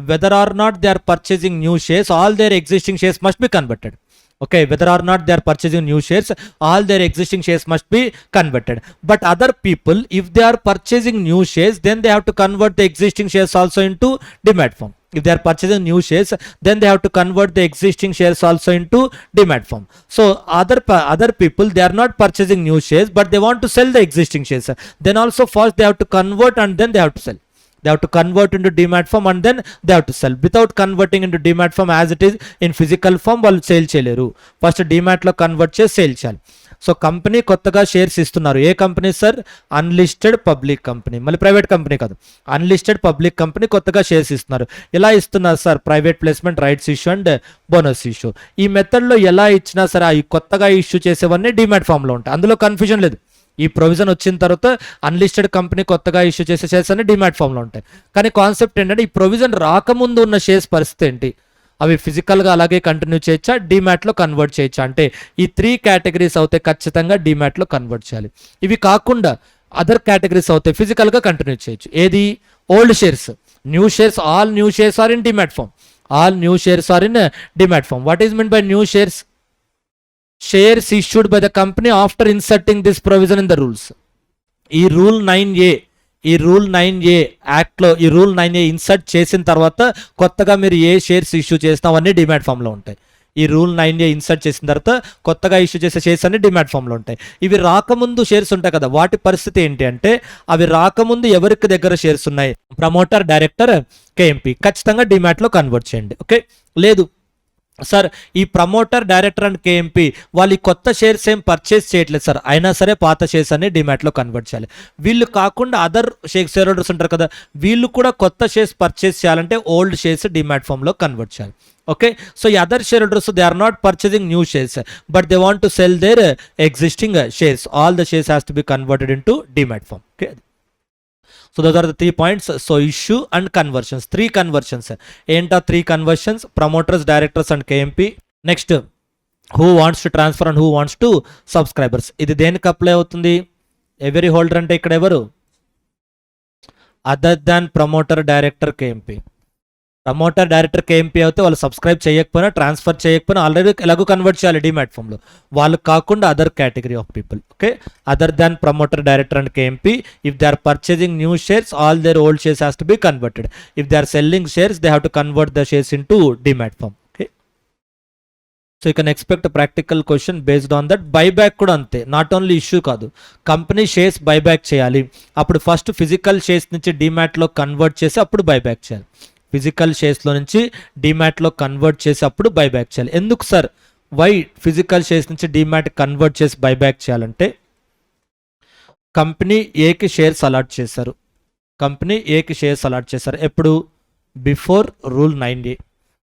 whether or not they are purchasing new shares, all their existing shares must be converted. Okay, whether or not they are purchasing new shares, all their existing shares must be converted. But other people, if they are purchasing new shares, then they have to convert the existing shares also into demat form. If they are purchasing new shares, then they have to convert the existing shares also into demat form. So other people, they are not purchasing new shares, but they want to sell the existing shares. Then also first they have to convert and then they have to sell. They have to convert into demat form and then they have to sell. Without converting into demat form as it is in physical form, వాళ్ళు sale చేయలేరు. First డిమాట్లో convert చేసి sale చేయాలి. So company కొత్తగా shares ఇస్తున్నారు. ఏ company sir? Unlisted public company, మళ్ళీ private company కాదు, అన్లిస్టెడ్ పబ్లిక్ కంపెనీ కొత్తగా షేర్స్ ఇస్తున్నారు. ఎలా ఇస్తున్నారు sir? Private placement, rights issue and bonus issue. ఈ మెథడ్లో ఎలా ఇచ్చినా సరే ఈ కొత్తగా ఇష్యూ చేసేవన్నీ డిమాట్ ఫామ్లో ఉంటాయి, అందులో కన్ఫ్యూజన్ లేదు. ఈ ప్రొవిజన్ వచ్చిన తర్వాత అన్లిస్టెడ్ కంపెనీ కొత్తగా ఇష్యూ చేసే షేర్స్ అన్ని డిమాట్ ఫామ్లో ఉంటాయి. కానీ కాన్సెప్ట్ ఏంటంటే ఈ ప్రొవిజన్ రాకముందు ఉన్న షేర్స్ పరిస్థితి ఏంటి? అవి ఫిజికల్గా అలాగే కంటిన్యూ చేయొచ్చా, డిమాట్లో కన్వర్ట్ చేయొచ్చా అంటే ఈ 3 కేటగిరీస్ అవుతే ఖచ్చితంగా డిమాట్లో కన్వర్ట్ చేయాలి. ఇవి కాకుండా అదర్ కేటగిరీస్ అవుతే ఫిజికల్గా కంటిన్యూ చేయొచ్చు. ఏది? Old shares, new shares, all new shares are in demat form, all new shares are in demat form. What is mean by new shares? Shares issued by the company after inserting this provision in the rules. ఈ rule 9A యాక్ట్లో ఈ rule 9A insert చేసిన తర్వాత కొత్తగా మీరు ఏ shares issue చేసినా అవన్నీ demat ఫామ్లో ఉంటాయి. ఈ రూల్ 9A ఇన్సర్ట్ చేసిన తర్వాత కొత్తగా ఇష్యూ చేసే షేర్స్ అన్ని డిమాట్ ఫామ్లో ఉంటాయి. ఇవి రాకముందు షేర్స్ ఉంటాయి కదా, వాటి పరిస్థితి ఏంటి అంటే అవి రాకముందు ఎవరికి దగ్గర షేర్స్ ఉన్నాయి? ప్రమోటర్, డైరెక్టర్, కేఎంపీ, ఖచ్చితంగా డిమాట్లో కన్వర్ట్ చేయండి. ఓకే, లేదు సార్ ఈ ప్రమోటర్, డైరెక్టర్ అండ్ కేఎంపీ వాళ్ళు ఈ కొత్త షేర్స్ ఏం పర్చేస్ చేయట్లేదు సార్, అయినా సరే పాత షేర్స్ అన్ని డిమాట్లో కన్వర్ట్ చేయాలి. వీళ్ళు కాకుండా అదర్ షేర్ హోల్డర్స్ ఉంటారు కదా, వీళ్ళు కూడా కొత్త షేర్స్ పర్చేస్ చేయాలంటే ఓల్డ్ షేర్స్ డిమాట్ ఫామ్లో కన్వర్ట్ చేయాలి. ఓకే, సో ఈ other share holders they are not purchasing new shares but they want to sell their existing shares, all the shares has to be converted in to demat form. Okay, so those are the 3 points. So issue and conversions, 3 conversions. ఏంటా 3 conversions? Promoters, directors and KMP. Next, who wants to transfer and who wants to subscribers. ఇది దేనికి apply అవుతుంది? Every holder అంటే ఇక్కడ ఎవరు? Other than promoter, director, KMP. Promoter, director, KMP అయితే వాళ్ళు subscribe చేయకపోయినా, ట్రాన్స్ఫర్ చేయకపోయినా ఆల్రెడీ ఎలాగో కన్వర్ట్ చేయాలి డిమాట్ ఫామ్లో. వాళ్ళు కాకుండా other category of people. Okay, other than promoter, director and KMP, if they are purchasing new shares, all their old shares has to be converted. If they are selling shares, they have to convert the shares in to demat form. So you can expect practical question based on that. Buyback కూడా అంతే, not only issue కాదు, company shares buyback చేయాలి. అప్పుడు first physical shares నుంచి డిమాట్లో convert చేసి అప్పుడు buyback చేయాలి. Physical షేర్స్లో నుంచి డిమాట్లో కన్వర్ట్ చేసి అప్పుడు బైబ్యాక్ చేయాలి. ఎందుకు సార్ వై ఫిజికల్ షేర్స్ నుంచి డిమాట్ కన్వర్ట్ చేసి బైబ్యాక్ చేయాలంటే, కంపెనీ ఏకి షేర్స్ అలాట్ చేశారు. కంపెనీ ఏకి షేర్స్ అలాట్ చేశారు ఎప్పుడు? Before rule 9A.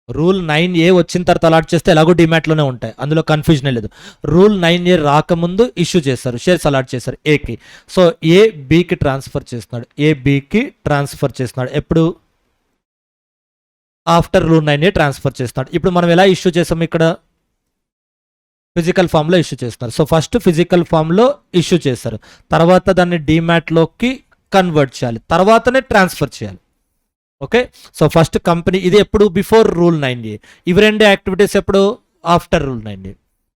Rule 9A వచ్చిన తర్వాత అలాట్ చేస్తే ఎలాగో డిమాట్లోనే ఉంటాయి, అందులో కన్ఫ్యూజన్ లేదు. రూల్ 9A రాకముందు ఇష్యూ చేస్తారు, షేర్స్ అలాట్ చేశారు ఏకి. సో ఏ బికి ట్రాన్స్ఫర్ చేస్తున్నాడు, ఏ బికి ట్రాన్స్ఫర్ చేస్తున్నాడు ఎప్పుడు? ఆఫ్టర్ రూల్ 9A ట్రాన్స్ఫర్ చేస్తున్నాడు. ఇప్పుడు మనం ఎలా ఇష్యూ చేసాం? ఇక్కడ ఫిజికల్ ఫామ్లో ఇష్యూ చేస్తున్నారు. సో ఫస్ట్ ఫిజికల్ ఫామ్లో ఇష్యూ చేస్తారు, తర్వాత దాన్ని డిమాట్లోకి కన్వర్ట్ చేయాలి, తర్వాతనే ట్రాన్స్ఫర్ చేయాలి. ఓకే, సో ఫస్ట్ కంపెనీ, ఇది ఎప్పుడు? Before rule 9A. ఇవి రెండు యాక్టివిటీస్ ఎప్పుడు? After rule 9A.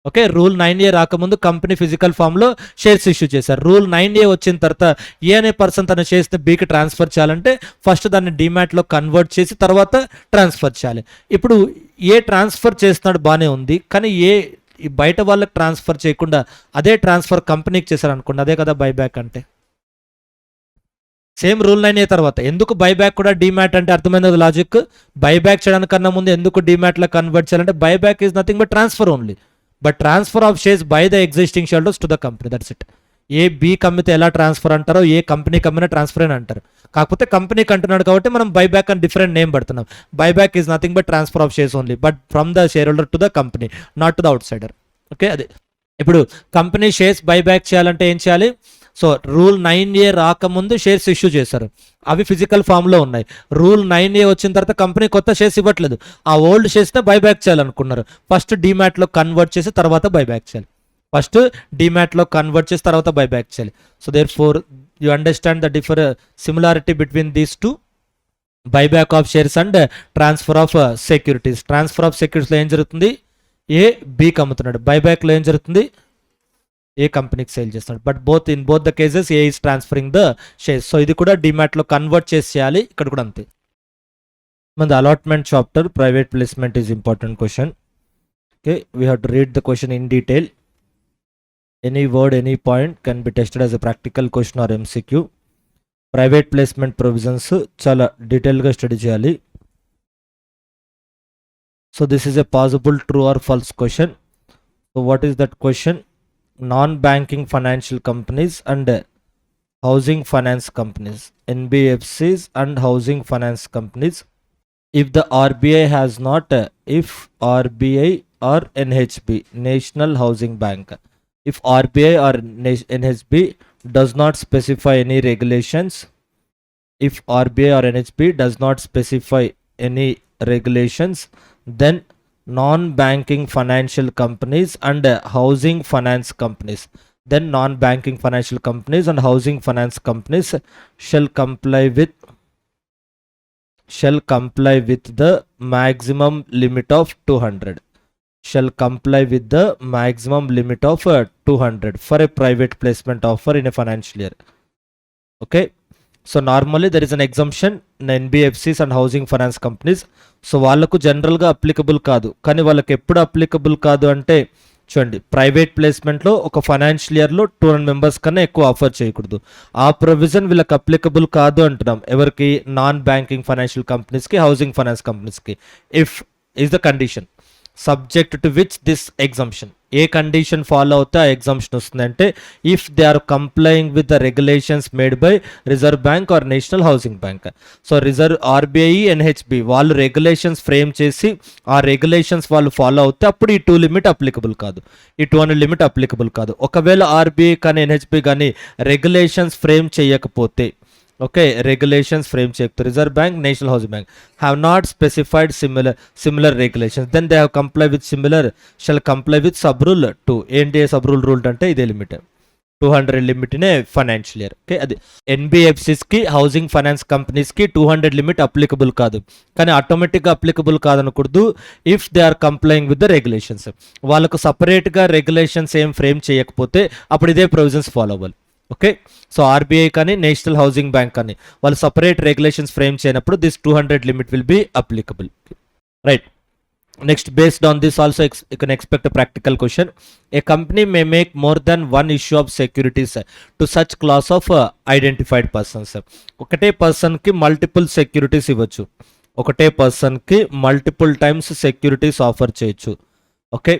Okay, rule 9A రాకముందు కంపెనీ ఫిజికల్ ఫామ్లో షేర్స్ ఇష్యూ చేశారు. రూల్ 9A వచ్చిన తర్వాత ఏ అనే పర్సన్ తన షేర్స్ని బీకి ట్రాన్స్ఫర్ చేయాలంటే ఫస్ట్ దాన్ని డిమాట్లో కన్వర్ట్ చేసి తర్వాత ట్రాన్స్ఫర్ చేయాలి. ఇప్పుడు ఏ ట్రాన్స్ఫర్ చేస్తున్నాడు బాగానే ఉంది, కానీ ఏ బయట వాళ్ళకి ట్రాన్స్ఫర్ చేయకుండా అదే ట్రాన్స్ఫర్ కంపెనీకి చేశారనుకోండి, అదే కదా బైబ్యాక్ అంటే. సేమ్ రూల్ 9A తర్వాత ఎందుకు బైబ్యాక్ కూడా డిమాట్ అంటే అర్థమైనది లాజిక్. బైబ్యాక్ చేయడానికన్నా ముందు ఎందుకు డిమాట్లో కన్వర్ట్ చేయాలంటే buyback is nothing but transfer only, but transfer of shares by the existing shareholders to the company, that's it. A B కమ్మితే ఎలా ట్రాన్స్ఫర్ అంటారో ఏ కంపెనీ కమ్మినా ట్రాన్స్ఫర్ అని అంటారు. కాకపోతే కంపెనీకి అంటున్నాడు కాబట్టి మనం బైబ్యాక్ అని డిఫరెంట్ నేమ్ పెడుతున్నాం. Buyback is nothing but transfer of shares only, but from the share holder to the company, not to the out cider. Okay, అదే. ఇప్పుడు కంపెనీ షేర్స్ బైబ్యాక్ చేయాలంటే ఏం చేయాలి? సో రూల్ 9A రాకముందు shares issue చేశారు, అవి physical ఫామ్లో ఉన్నాయి. రూల్ 9A వచ్చిన తర్వాత కంపెనీ కొత్త షేర్స్ ఇవ్వట్లేదు, ఆ ఓల్డ్ షేర్స్నే బైబ్యాక్ చేయాలనుకున్నారు. ఫస్ట్ డిమాట్లో కన్వర్ట్ చేసి తర్వాత బైబ్యాక్ చేయాలి. ఫస్ట్ డిమాట్లో కన్వర్ట్ చేసి తర్వాత బైబ్యాక్ చేయాలి. So therefore you understand the similarity between these two, buyback of shares and transfer of securities. Transfer of సెక్యూరిటీస్లో ఏం జరుగుతుంది? ఏ బికి అమ్ముతున్నాడు. బైబ్యాక్లో ఏం జరుగుతుంది? ఏ కంపెనీకి సేల్ చేస్తున్నాడు. But in both the cases A is transferring the shares. So ఇది కూడా డిమాట్లో కన్వర్ట్ చేసి చేయాలి, ఇక్కడ కూడా అంతే. మన allotment chapter private placement is important question. Okay, we have to read the question in detail. Any word, any point can be tested as a practical question or MCQ. Private placement provisions చాలా డీటెయిల్గా study చేయాలి. So this is a possible true or false question. So what is that question? Non-banking financial companies and housing finance companies, NBFCs and housing finance companies, if the RBI has not, if RBI or NHB, National Housing Bank, if RBI or NHB does not specify any regulations, if RBI or NHB does not specify any regulations, then non-banking financial companies and housing finance companies, then non-banking financial companies and housing finance companies shall comply with the maximum limit of 200, shall comply with the maximum limit of 200 for a private placement offer in a financial year. Okay, so normally there is an exemption in NBFCs and housing finance companies. So వాళ్ళకు జనరల్గా applicable కాదు, కానీ వాళ్ళకి ఎప్పుడు applicable కాదు అంటే చూడండి, private ప్లేస్మెంట్లో ఒక ఫైనాన్షియల్ ఇయర్లో 200 మెంబర్స్ కన్నా ఎక్కువ ఆఫర్ చేయకూడదు. ఆ ప్రొవిజన్ వీళ్ళకి అప్లికబుల్ కాదు అంటున్నాం. ఎవరికి? నాన్ బ్యాంకింగ్ ఫైనాన్షియల్ కంపెనీస్కి, హౌసింగ్ ఫైనాన్స్ కంపెనీస్కి. If is the condition subject to which this exemption, ఏ కండిషన్ ఫాలో అవుతే ఆ ఎగ్జంప్షన్ వస్తుందంటే if they are complying with the regulations made by reserve bank or national housing bank. So RBI, NHB వాళ్ళు regulations frame చేసి ఆ regulations వాళ్ళు follow అవుతే అప్పుడు ఈ 2 లిమిట్ అప్లికబుల్ కాదు, ఈ 200 లిమిట్ అప్లికబుల్ కాదు. ఒకవేళ RBI కానీ NHB కానీ రెగ్యులేషన్స్ ఫ్రేమ్ చేయకపోతే, ఓకే, రెగ్యులేషన్స్ ఫ్రేమ్ చేయకపోతే, reserve bank, national housing bank have not specified similar regulations, then they have comply with shall comply with sub rule 2. ఏంటి sub rule అంటే ఇదే limit, 200 లిమిట్నే ఫైనాన్షియల్ ఇయర్. ఓకే, అది NBFCస్కి, housing finance కంపెనీస్కి 200 limit applicable కాదు, కానీ ఆటోమేటిక్గా అప్లికబుల్ కాదనకూడదు. If they are complying with the regulations, వాళ్ళకు సపరేట్గా రెగ్యులేషన్స్ ఏం ఫ్రేమ్ చేయకపోతే అప్పుడు ఇదే ప్రొవిజన్స్ ఫాలో అవ్వాలి. ఓకే, సో RBI కానీ నేషనల్ హౌసింగ్ బ్యాంక్ కానీ వాళ్ళు సపరేట్ రెగ్యులేషన్స్ ఫ్రేమ్ చేయనప్పుడు this 200 limit will be applicable. Right, Next, based on this also you can expect a practical question. A company may make more than one issue of securities to such class of identified persons. ఒకటే person కి multiple securities ఇవ్వచ్చు, ఒకటే person కి multiple times securities offer చేయొచ్చు. Okay,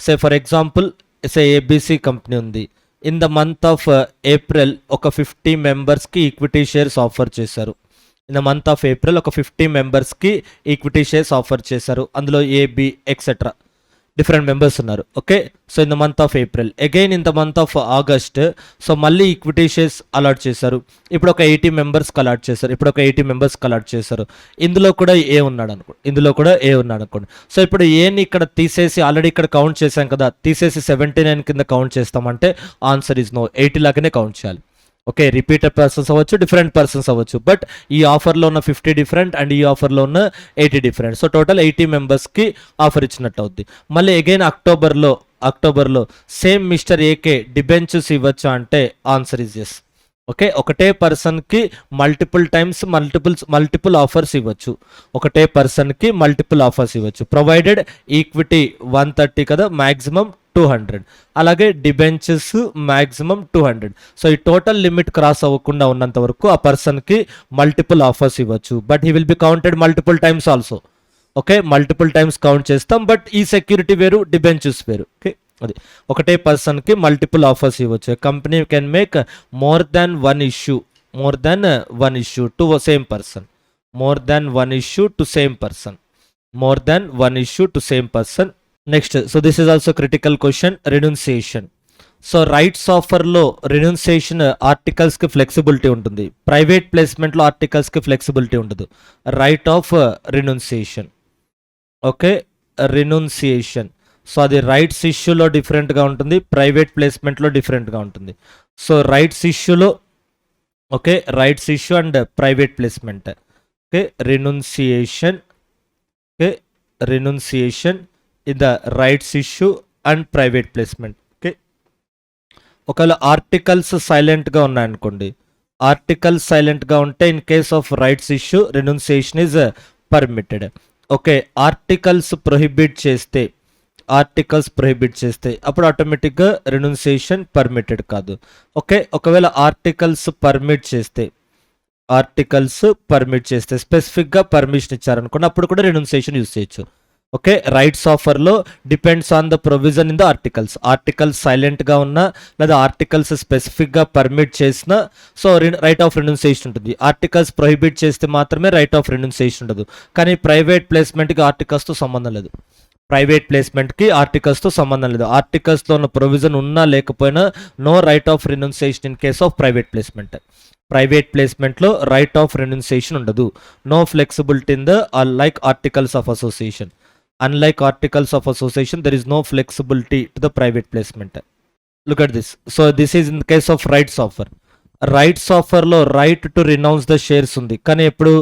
say for example say ABC company ఉంది. In the month of April ఒక 50 మెంబర్స్కి equity shares offer చేశారు. In the month of April ఒక 50 మెంబర్స్కి ఈక్విటీ షేర్స్ ఆఫర్ చేశారు. అందులో ఏబి ఎక్సెట్రా డిఫరెంట్ మెంబర్స్ ఉన్నారు. Okay, so in the month of April again in the month of August so మళ్ళీ equity shares allot చేశారు. ఇప్పుడు ఒక 80 మెంబర్స్కి అలాట్ చేశారు. ఇప్పుడు ఒక 80 మెంబర్స్కి అలాట్ చేశారు. ఇందులో కూడా ఏ ఉన్నాడు అనుకోండి, ఇందులో కూడా ఏ ఉన్నాడు అనుకోండి. సో ఇప్పుడు ఏని ఇక్కడ తీసేసి ఆల్రెడీ ఇక్కడ కౌంట్ చేశాం కదా, తీసేసి 79 కింద కౌంట్ చేస్తామంటే ఆన్సర్ ఇస్ నో, 80 లాగానే కౌంట్ చేయాలి. ఓకే, రిపీటెడ్ పర్సన్స్ అవ్వచ్చు, డిఫరెంట్ పర్సన్స్ అవ్వచ్చు, బట్ ఈ ఆఫర్లో ఉన్న 50 డిఫరెంట్ అండ్ ఈ ఆఫర్లో ఉన్న 80 డిఫరెంట్. సో టోటల్ 80 మెంబర్స్కి ఆఫర్ ఇచ్చినట్టు అవుద్ది. మళ్ళీ అగైన్ అక్టోబర్లో సేమ్ మిస్టర్ ఏకే డిబెంచర్స్ ఇవ్వచ్చు అంటే ఆన్సర్ ఇస్ ఎస్. ఓకే, ఒకటే పర్సన్కి మల్టిపుల్ ఆఫర్స్ ఇవ్వచ్చు, ఒకటే పర్సన్కి మల్టిపుల్ ఆఫర్స్ ఇవ్వచ్చు, ప్రొవైడెడ్ ఈక్విటీ 130 కదా, మ్యాక్సిమం 200, అలాగే డిబెంచర్స్ మ్యాక్సిమం 200. సో ఈ టోటల్ లిమిట్ క్రాస్ అవ్వకుండా ఉన్నంత వరకు ఆ పర్సన్కి మల్టిపుల్ ఆఫర్స్ ఇవ్వచ్చు, but he will be counted multiple times also. Okay, multiple times count చేస్తాం, బట్ ఈ సెక్యూరిటీ వేరు, డిబెంచర్స్ వేరు. ఓకే, అది ఒకటే పర్సన్కి మల్టిపుల్ ఆఫర్స్ ఇవ్వచ్చు. Company can make more than one issue to same person, more than one issue to same person. Next, so this is also critical question, renunciation. So rights ఆఫర్లో renunciation ఆర్టికల్స్కి flexibility ఉంటుంది, private ప్లేస్మెంట్లో ఆర్టికల్స్కి flexibility ఉండదు. Right of renunciation. Okay, renunciation so అది rights ఇష్యూలో డిఫరెంట్గా ఉంటుంది, ప్రైవేట్ ప్లేస్మెంట్లో డిఫరెంట్గా ఉంటుంది. సో రైట్స్ ఇష్యూలో okay, rights issue and private placement. Okay, renunciation. Okay, renunciation in the rights issue and private placement. Okay, ఒకవేళ ఆర్టికల్స్ సైలెంట్గా ఉన్నాయనుకోండి, ఆర్టికల్స్ సైలెంట్గా ఉంటే in case of rights issue renunciation is permitted. Okay, articles prohibit చేస్తే అప్పుడు ఆటోమేటిక్గా renunciation permitted కాదు. Okay, ఒకవేళ ఆర్టికల్స్ పర్మిట్ చేస్తే స్పెసిఫిక్గా పర్మిషన్ ఇచ్చారనుకోండి, అప్పుడు కూడా రెన్యున్సియేషన్ యూజ్ చేయొచ్చు. ఓకే, రైట్స్ ఆఫర్లో depends on the provision in the articles సైలెంట్గా ఉన్నా లేదా ఆర్టికల్స్ స్పెసిఫిక్గా పర్మిట్ చేసినా సో రైట్ ఆఫ్ రెన్యున్సియేషన్ ఉంటుంది. ఆర్టికల్స్ ప్రొహిబిట్ చేస్తే మాత్రమే రైట్ ఆఫ్ రెన్యున్సియేషన్ ఉండదు. కానీ ప్రైవేట్ ప్లేస్మెంట్కి ఆర్టికల్స్తో సంబంధం లేదు, ఆర్టికల్స్లో ఉన్న ప్రొవిజన్ ఉన్నా లేకపోయినా no right of renunciation in case of private ప్లేస్మెంట్లో రైట్ ఆఫ్ రెన్యున్సియేషన్ ఉండదు. No flexibility in the unlike articles of association there is no flexibility to the private placement. Look at this. So this is in the case of rights offer lo right to renounce the shares undi, కానీ ఎప్పుడు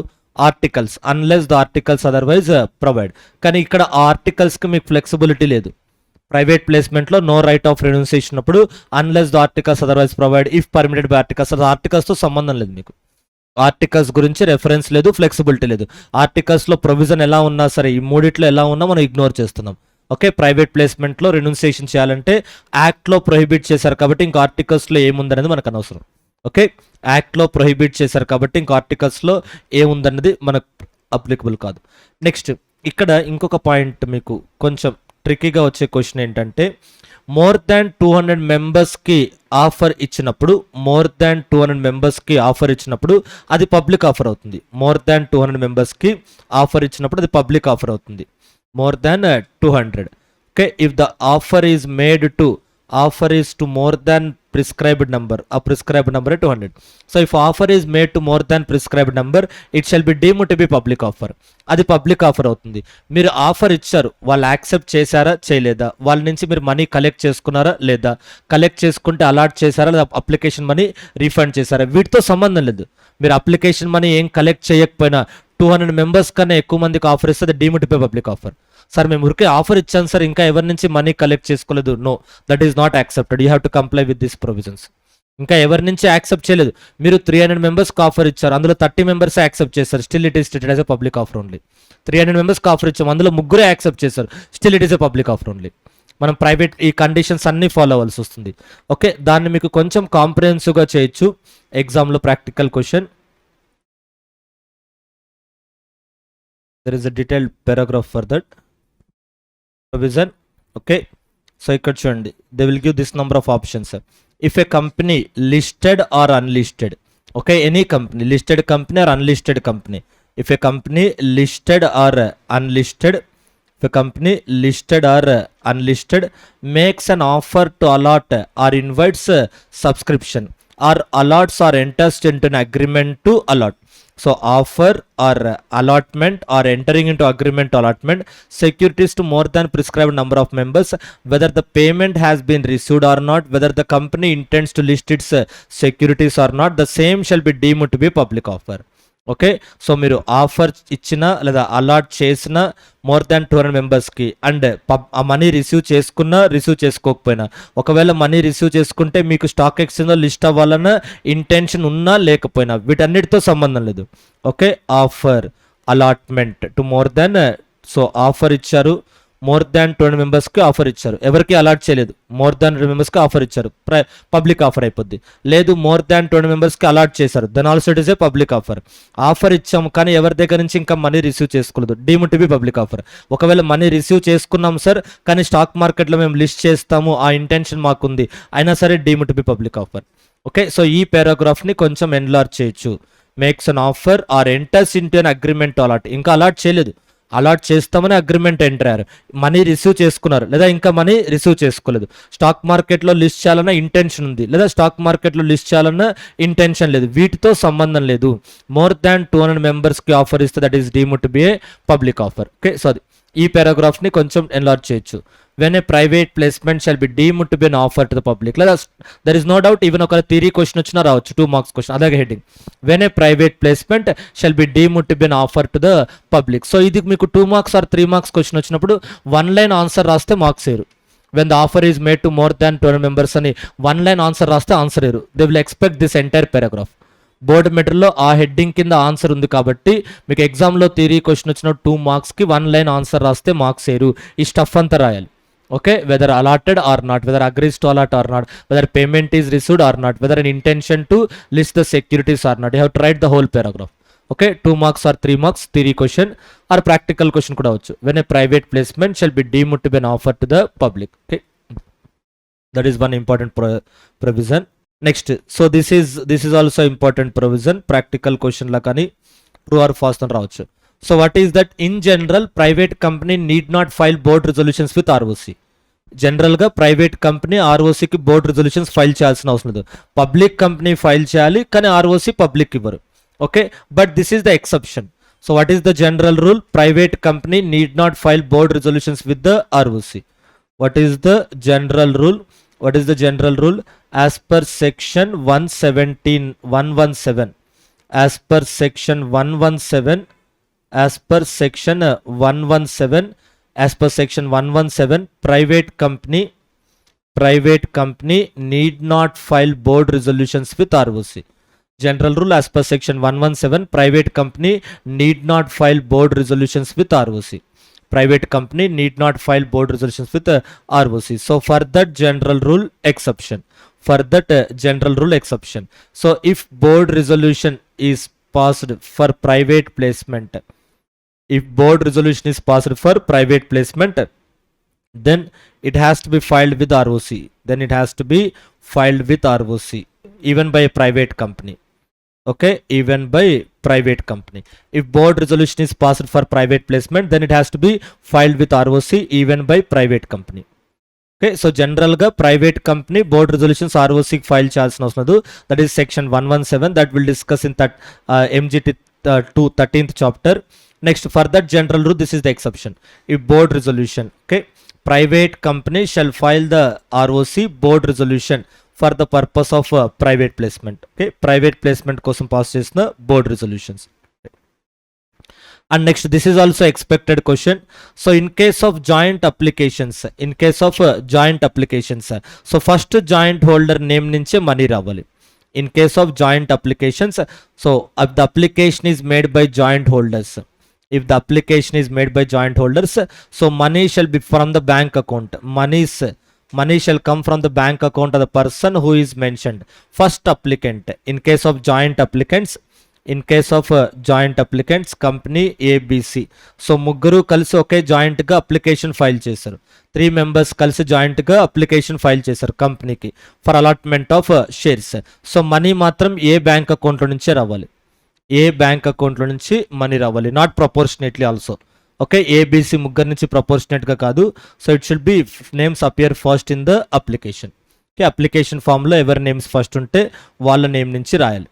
articles unless the articles otherwise provide. కానీ ఇక్కడ ఆర్టికల్స్కి మీకు flexibility లేదు. Private ప్లేస్మెంట్లో no right of రెన్యున్సియేషన్ అప్పుడు unless the articles otherwise provide if permitted by articles. అది ఆర్టికల్స్తో సంబంధం లేదు, మీకు ఆర్టికల్స్ గురించి రెఫరెన్స్ లేదు, ఫ్లెక్సిబిలిటీ లేదు. ఆర్టికల్స్లో ప్రొవిజన్ ఎలా ఉన్నా సరే, ఈ మూడిట్లో ఎలా ఉన్నా మనం ఇగ్నోర్ చేస్తున్నాం. ఓకే, ప్రైవేట్ ప్లేస్మెంట్లో రెన్యున్సియేషన్ చేయాలంటే యాక్ట్లో ప్రొహిబిట్ చేశారు కాబట్టి ఇంకా ఆర్టికల్స్లో ఏముందనేది మనకు అనవసరం. ఓకే, యాక్ట్లో ప్రొహిబిట్ చేశారు కాబట్టి ఇంకా ఆర్టికల్స్లో ఏముందన్నది మనకు అప్లికబుల్ కాదు. నెక్స్ట్, ఇక్కడ ఇంకొక పాయింట్ మీకు కొంచెం ట్రిక్కీగా వచ్చే క్వశ్చన్ ఏంటంటే, మోర్ దాన్ 200 మెంబర్స్కి ఆఫర్ ఇచ్చినప్పుడు అది పబ్లిక్ ఆఫర్ అవుతుంది. మోర్ దాన్ 200 మెంబర్స్కి ఆఫర్ ఇచ్చినప్పుడు అది పబ్లిక్ ఆఫర్ అవుతుంది. More than 200. Okay, if the offer is made to more than prescribed number, a prescribed number 200. So if offer is made to more than prescribed number, it shall be deemed to be public offer. అది public offer అవుతుంది. మీరు offer ఇచ్చారు, వాళ్ళు accept చేశారా చేయలేదా, వాళ్ళ నుంచి మీరు మనీ కలెక్ట్ చేసుకున్నారా లేదా, కలెక్ట్ చేసుకుంటే అలాట్ చేశారా లేదా అప్లికేషన్ మనీ రీఫండ్ చేశారా, వీటితో సంబంధం లేదు. మీరు అప్లికేషన్ మనీ ఏం కలెక్ట్ చేయకపోయినా 200 మెంబర్స్ కన్నా ఎక్కువ మందికి ఆఫర్ ఇస్తే deemed to be public offer. Sir మేము ఊరికే ఆఫర్ ఇచ్చాను సార్, ఇంకా ఎవరి నుంచి మనీ కలెక్ట్ చేసుకోలేదు, no, that is not accepted. You have to comply with this provisions. ఇంకా ఎవరి నుంచి యాక్సెప్ట్ చేయలేదు. మీరు 300 మెంబర్స్కి ఆఫర్ ఇచ్చారు, అందులో 30 మెంబర్స్ యాక్సెప్ట్ చేస్తారు, still it is treated as a public offer only. 300 మెంబర్స్కి ఆఫర్ ఇచ్చాము, అందులో ముగ్గురే యాక్సెప్ట్ చేశారు, still it is a public offer only. మనం ప్రైవేట్ ఈ కండిషన్స్ అన్నీ ఫాలో అవ్వాల్సి వస్తుంది. ఓకే, దాన్ని మీకు కొంచెం కాంప్రిహెన్సివ్గా చేయొచ్చు ఎగ్జామ్లో practical question. There is a detailed paragraph for that provision. Okay, so ఇక్కడ చూడండి, they will give this number of options. If a company listed or unlisted, okay, any company, listed company or unlisted company, if a company listed or unlisted, if a company listed or unlisted makes an offer to allot or invites subscription or allots or enters into an agreement to allot. So offer or allotment or entering into agreement to allotment securities to more than prescribed number of members, whether the payment has been received or not, whether the company intends to list its securities or not, the same shall be deemed to be public offer. Okay, so మీరు offer ఇచ్చిన లేదా allot చేసిన more than 200 మెంబర్స్కి and ఆ money receive చేసుకున్నా receive చేసుకోకపోయినా, ఒకవేళ money receive చేసుకుంటే మీకు స్టాక్ ఎక్స్చేంజ్లో లిస్ట్ అవ్వాలన్న ఇంటెన్షన్ ఉన్నా లేకపోయినా వీటన్నిటితో సంబంధం లేదు. Okay, offer allotment to more than, so offer ఇచ్చారు, మోర్ దాన్ 20 మెంబర్స్కి ఆఫర్ ఇచ్చారు, ఎవరికి అలాట్ చేయలేదు, మోర్ దాన్ 20 మెంబర్స్కి ఆఫర్ ఇచ్చారు, పబ్లిక్ ఆఫర్ అయిపోద్ది. లేదు, మోర్ దాన్ 20 మెంబర్స్కి అలాట్ చేశారు, then also it is a public offer. Offer ఇచ్చాము కానీ ఎవరి దగ్గర నుంచి ఇంకా మనీ రిసీవ్ చేసుకోలేదు, deemed to be public offer. ఒకవేళ మనీ రిసీవ్ చేసుకున్నాం సార్ కానీ స్టాక్ మార్కెట్లో మేము లిస్ట్ చేస్తాము ఆ ఇంటెన్షన్ మాకుంది అయినా సరే deemed to be public offer. Okay, so ఈ పారాగ్రాఫ్ని కొంచెం ఎన్లార్జ్ చేయొచ్చు. Makes an offer or enters into an agreement allot, ఇంకా అలాట్ చేయలేదు, అలాట్ చేస్తామని అగ్రిమెంట్ ఎంటర్ అయ్యారు, మనీ రిసీవ్ చేసుకున్నారు లేదా ఇంకా మనీ రిసీవ్ చేసుకోలేదు, స్టాక్ మార్కెట్లో లిస్ట్ చేయాలన్న ఇంటెన్షన్ ఉంది లేదా స్టాక్ మార్కెట్లో లిస్ట్ చేయాలన్న ఇంటెన్షన్ లేదు, వీటితో సంబంధం లేదు. మోర్ దాన్ 200 మెంబర్స్కి ఆఫర్ ఇస్తే that is deemed to be a public offer. Okay, so అది ఈ పారాగ్రాఫ్ని కొంచెం ఎన్లార్జ్ చేయొచ్చు. When a private placement shall be deemed to be an offer to the public, లేదా there is no doubt even ఒక theory question వచ్చినా రావచ్చు, 2 marks question, అలాగే heading when a private placement shall be deemed to be an offer to the public. So ఇది మీకు 2 marks or 3 marks question వచ్చినప్పుడు 1 line answer రాస్తే marks వేరు. When the offer is made to more than 20 members అని 1 line answer రాస్తే answer వేరు. They will expect this entire paragraph. Board మెటీరియల్లో ఆ హెడ్డింగ్ కింద ఆన్సర్ ఉంది కాబట్టి మీకు ఎగ్జామ్లో థియరీ క్వశ్చన్ వచ్చిన 2 మార్క్స్కి 1 లైన్ ఆన్సర్ రాస్తే మార్క్స్ వేరు. ఈ స్టఫ్ అంతా రాయాలి. Okay, whether allotted or not, whether agrees to allot or not, whether payment is received or not, whether an intention to list the securities or not, you have to write the whole paragraph. Okay, 2 marks or 3 marks theory question or practical question కూడా వచ్చు. When a private placement shall be deemed to be an offer to the public. Okay, that is one important provision. Next, so this is also important provision, practical క్వశ్చన్లా కానీ true or false అని రావచ్చు. So what is that? In general private company need not file board resolutions with ROC. జనరల్గా private company ఆర్ఓసికి board resolutions file చేయాల్సిన అవసరం లేదు. Public company file చేయాలి కానీ ఆర్ఓసి పబ్లిక్ ఇవ్వరు. Okay, but this is the exception. So what is the general rule? Private company need not file board resolutions with the ROC. What is the general rule? What is the general rule? As per section 117, as per section 117, as per section 117, as per section 117, private company need not file board resolutions with ROC. General rule as per section 117, private company need not file board resolutions with ROC. Private company need not file board resolutions with ROC. So for that general rule exception, so if board resolution is passed for private placement, if board resolution is passed for private placement, then it has to be filed with ROC. Then it has to be filed with ROC even by a private company. Okay, even by private company. If board resolution is passed for private placement, then it has to be filed with ROC even by private company. Okay, so general ga private company board resolutions ROC file చేయాల్సిన అవసరం లేదు. That is section 117 that will discuss in that MGT 2 13th chapter. Next, for that general rule, this is the exception. If board resolution, okay, private company shall file the ROC board resolution for the purpose of private placement. Okay, private placement కోసం pass చేసిన board resolutions. And next, this is also expected question. So in case of joint applications, so first joint holder name nunche money ravali. In case of joint applications, so if the application is made by joint holders, so money shall be from the bank account. Money shall come from the bank account of the person who is mentioned, first applicant. In case of joint applicants, company ABC, so ముగ్గురు కలిసి ఒకే జాయింట్గా application file చేశారు. 3 members కలిసి జాయింట్గా application file చేశారు కంపెనీకి for allotment of shares. So money మాత్రం ఏ bank అకౌంట్లో నుంచే రావాలి, మనీ రావాలి, not proportionately also. Okay, ABC ముగ్గురు నుంచి ప్రపోర్షనేట్గా కాదు. So it should be names appear first in the application. Okay, application ఫామ్లో ఎవరి నేమ్స్ ఫస్ట్ ఉంటే వాళ్ళ నేమ్ నుంచి రాయాలి.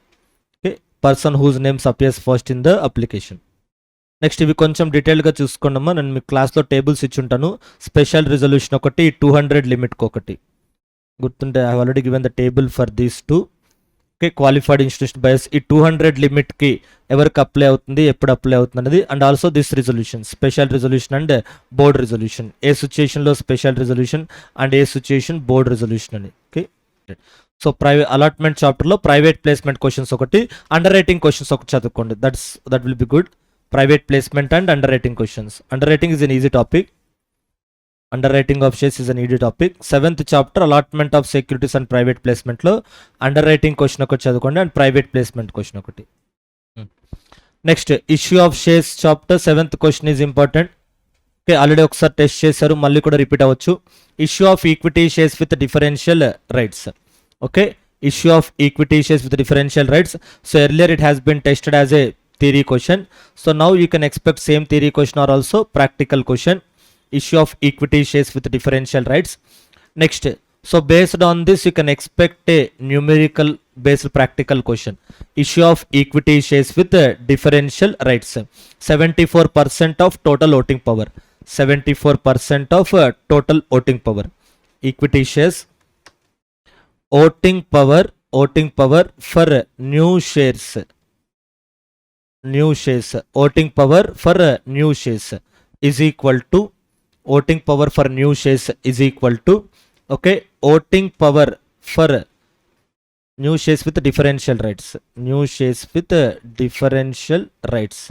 Person whose names appears first in the application. Next ఇవి కొంచెం డీటెయిల్గా చూసుకున్నామా. నేను మీ క్లాస్లో టేబుల్స్ ఇచ్చుంటాను. స్పెషల్ రిజల్యూషన్ ఒకటి, 200 లిమిట్కి ఒకటి గుర్తుంటే. I already given the table for these two. Okay, qualified institution buyers ఈ 200 లిమిట్కి ఎవరికి అప్లై అవుతుంది, ఎప్పుడు అప్లై అవుతుంది అనేది. And also this resolution, special resolution and board resolution. ఏ సిచ్యుయేషన్లో స్పెషల్ రిజల్యూషన్ అండ్ ఏ సిచ్యుయేషన్ బోర్డ్ రిజల్యూషన్ అని. ఓకే, సో అలాట్మెంట్ చాప్టర్లో ప్రైవేట్ ప్లేస్మెంట్ క్వశ్చన్స్ ఒకటి, అండర్ రైటింగ్ క్వశ్చన్స్ ఒకటి చదువుకోండి. That will be good. Private placement and underwriting questions. Underwriting is an easy topic. Underwriting of shares is an easy topic. 7th chapter allotment of securities and private ప్లేస్మెంట్లో under writing question ఒకటి చదువుకోండి and private placement question ఒకటి. Next issue of shares chapter 7th question is important. Okay, already ఒకసారి test చేశారు, మళ్ళీ కూడా repeat అవ్వచ్చు. Issue of equity shares with differential rights. Okay, issue of equity shares with differential rights. So earlier it has been tested as a theory question. So now you can expect same theory question or also practical question. Issue of equity shares with differential rights. Next, so based on this you can expect a numerical based practical question. Issue of equity shares with differential rights. 74% of total voting power. 74% of total voting power. Equity shares. voting power for new shares, voting power for new shares is equal to, voting power for new shares is equal to, okay, voting power for new shares with differential rights, new shares with differential rights,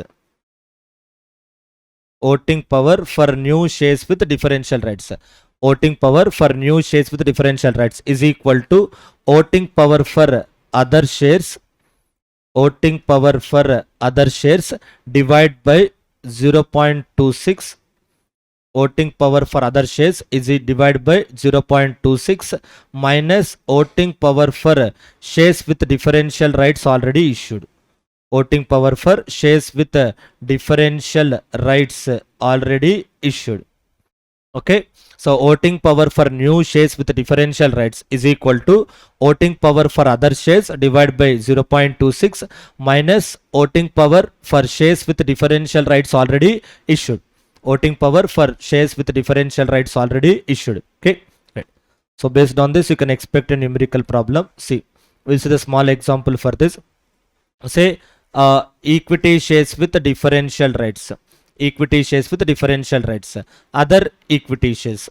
voting power for new shares with differential rights. Voting power for new shares with differential rights is equal to voting power for other shares, voting power for other shares divided by 0.26. voting power for other shares is divided by 0.26 minus voting power for shares with differential rights already issued. Voting power for shares with differential rights already issued. Okay, so voting power for new shares with differential rights is equal to voting power for other shares divided by 0.26 minus voting power for shares with differential rights already issued. Voting power for shares with differential rights already issued. Okay, right. So based on this you can expect a numerical problem. See, we'll see the small example for this. Say equity shares with differential rights. Equity shares with differential rights. Other equity shares.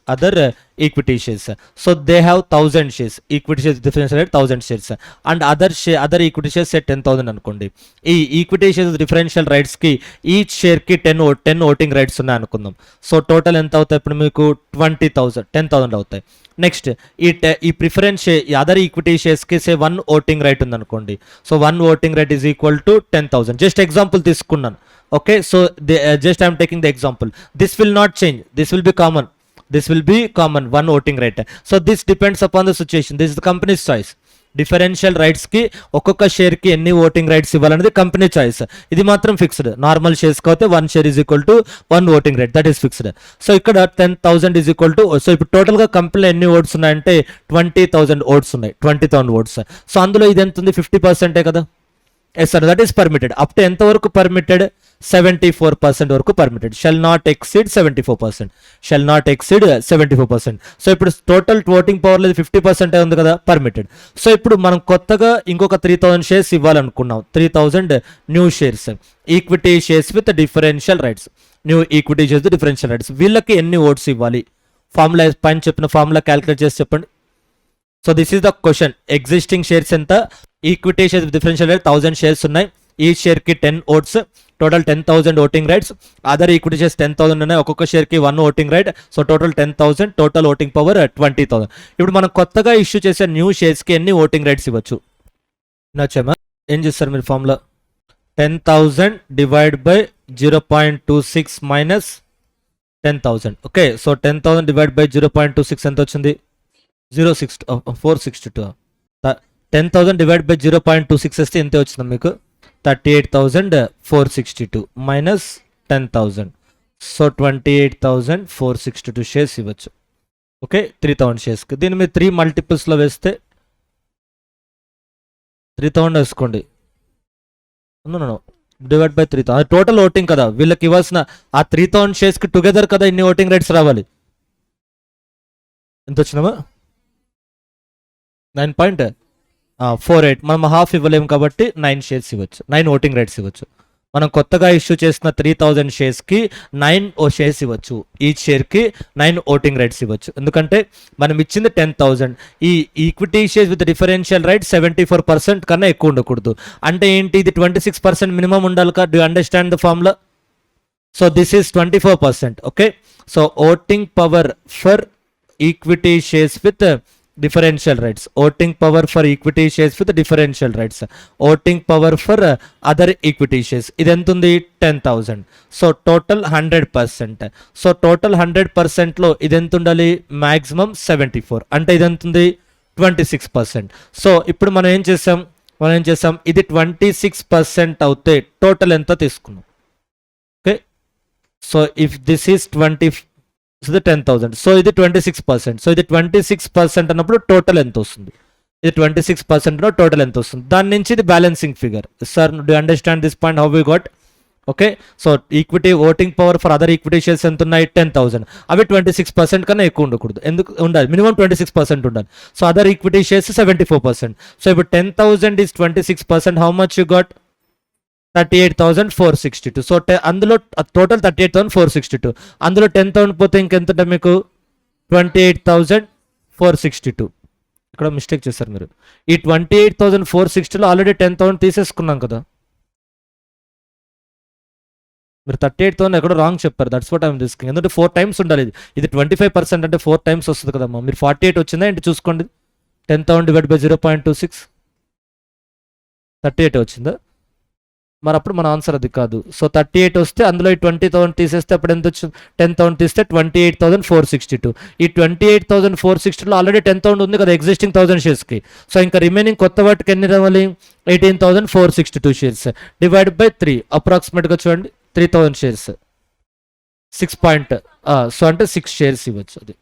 So they have 1000 shares. Equity shares differential rate 1000 shares. And other equity shares say 10,000 అనుకోండి. ఈ equity shares differential rights కి each share కి 10 voting rights ఉన్నాయి అనుకుందాం. So total ఎంత అవుతాయి ఇప్పుడు మీకు 10,000 అవుతాయి. నెక్స్ట్ ఈ ప్రిఫరెన్స్ ఈ అదర్ ఈక్విటీ షేర్స్ కి సే 1 ఓటింగ్ రైట్ ఉంది అనుకోండి. So 1 voting right is equal to 10,000. Just example తీసుకున్నాను. Okay, so just I am taking the example. This will not change. This will be common. 1 voting right. So this depends upon the situation. This is the company's choice. Differential rights ki ఒక్కొక్క share కి ఎన్ని voting rights ఇవ్వాలనేది company choice. ఇది మాత్రం fixed. Normal shares కి అయితే 1 share is equal to 1 voting right, that is fixed. So ఇక్కడ 10,000 is equal to, so ఇప్పుడు టోటల్ గా కంపెనీలో ఎన్ని ఓట్స్ ఉన్నాయంటే 20,000 ఓట్స్ ఉన్నాయి. 20,000 ఓట్స్. సో అందులో ఇది ఎంత ఉంది, 50% కదా. Yes sir, that is permitted. Up to ఎంత వరకు పర్మిటెడ్, 74% వరకు permitted. Shall not exceed 74%. Shall not exceed 74%. So ఇప్పుడు టోటల్ ఓటింగ్ పవర్ లేదు 50% ఉంది కదా, పర్మిటెడ్. సో ఇప్పుడు మనం కొత్తగా ఇంకొక 3000 షేర్స్ ఇవ్వాలనుకున్నాం. 3000 new shares, equity shares with differential rights. New equity shares with differential rights. వీళ్ళకి ఎన్ని ఓట్స్ ఇవ్వాలి? ఫార్ములా పైన చెప్పిన ఫార్ములా క్యాలిక్యులేట్ చేసి చెప్పండి. So this is the question. Existing shares ఎంత? Equity shares with differential right 1000 shares ఉన్నాయి. ఈ షేర్ కి 10 votes, total 10,000 voting rights. Other equity shares 10,000 ఉన్నాయి, ఒక్కొక్క షేర్ కి 1 voting right. So total 10,000, total voting power 20,000. ఇప్పుడు మనం కొత్తగా ఇష్యూ చేసే న్యూ షేర్స్ కి ఎన్ని ఓటింగ్ రైట్స్ ఇవ్వచ్చు? నచ్చామా? ఏం చేస్తారు మీరు formula? 10,000 divide by 0.26 minus 10,000. Okay, so 10,000 divide by 0.26 ఎంత వచ్చింది? 462. 10,000 డివైడ్ బై 0.26 వస్తే ఎంత వచ్చింది మీకు? 38,462 మైనస్ 10,000. సో 28,462 షేర్స్ ఇవ్వచ్చు. ఓకే, 3000 షేర్స్కి. దీన్ని మీరు 3 మల్టిపుల్స్లో వేస్తే 3000 వేసుకోండి. డివైడ్ బై 3000, టోటల్ ఓటింగ్ కదా. వీళ్ళకి ఇవ్వాల్సిన ఆ 3000 షేర్స్కి టుగెదర్ కదా ఇన్ని ఓటింగ్ రైట్స్ రావాలి. ఎంత వచ్చినామా? 9.48. మనం హాఫ్ ఇవ్వలేము కాబట్టి 9 షేర్స్ ఇవ్వచ్చు, 9 ఓటింగ్ రైట్స్ ఇవ్వచ్చు. మనం కొత్తగా ఇష్యూ చేసిన 3000 షేర్స్కి 9 షేర్స్ ఇవ్వచ్చు. ఈచ్ షేర్కి 9 ఓటింగ్ రైట్స్ ఇవ్వచ్చు. ఎందుకంటే మనం ఇచ్చింది 10,000. ఈ equity shares with differential right 74% కన్నా ఎక్కువ ఉండకూడదు. అంటే ఏంటి? ఇది 26% మినిమం ఉండాలి కదా. Do understand the formula? So this is 24%. Okay, so voting power for equity shares with differential rights. Voting power for equity shares with differential rights. Voting power for other equity shares. ఇది ఎంత ఉంది? 10,000. So total 100%. So total 100%లో ఇది ఎంత ఉండాలి? Maximum 74. అంటే ఇది ఎంత ఉంది? 26%. సో ఇప్పుడు మనం ఏం చేసాం? ఇది 26% అవుతే టోటల్ ఎంత తీసుకున్నాం? Okay, so if this is 10,000, so ఇది 26%. సో ఇది 26% అన్నప్పుడు టోటల్ ఎంత వస్తుంది? ఇది 26% టోటల్ ఎంత వస్తుంది? దాని నుంచి ఇది balancing figure. Sir, do understand this point how we got? Okay, so equity voting power for other equity shares ఎంత ఉన్నాయి? 10,000. అవి 26% కన్నా ఎక్కువ ఉండకూడదు. ఎందుకు ఉండాలి? మినిమం 26% ఉండాలి. So other equity shares 74%. So ఇప్పుడు 10,000 is 26%. How much you got? 38,462. So అందులో టోటల్ 38,462. అందులో 10,000 పోతే ఇంకెంత మీకు? 28,462. ఇక్కడ మిస్టేక్ చేశారు మీరు. ఈ 28,460లో ఆల్రెడీ 10,000 తీసేసుకున్నాం కదా. మీరు 38,000 ఎక్కడో రాంగ్ చెప్పారు. That's what I'm discussing. ఎందుకంటే 4 టైమ్స్ ఉండాలి. ఇది 25% అంటే 4 టైమ్స్ వస్తుంది కదమ్మా. మీరు 48 వచ్చిందా ఏంటి చూసుకోండి. 10,000 డివైడ్ బై 0.26 38 వచ్చిందా? మరి అప్పుడు మన ఆన్సర్ అది కాదు. సో 38 వస్తే అందులో ఈ 20,000 తీసేస్తే అప్పుడు ఎంత వచ్చింది? 10,000 తీస్తే 28,462. ఈ 28,462లో ఆల్రెడీ 10,000 ఉంది కదా ఎగ్జిస్టింగ్ 1000 షేర్స్కి. సో ఇంకా రిమైనింగ్ కొత్త వాటికి ఎన్ని రావాలి? 18,462 షేర్స్ డివైడ్ బై 3. అప్రాక్సిమేట్గా చూడండి, 3,000 షేర్స్ 6 సో అంటే 6 షేర్స్ ఇవ్వచ్చు. అది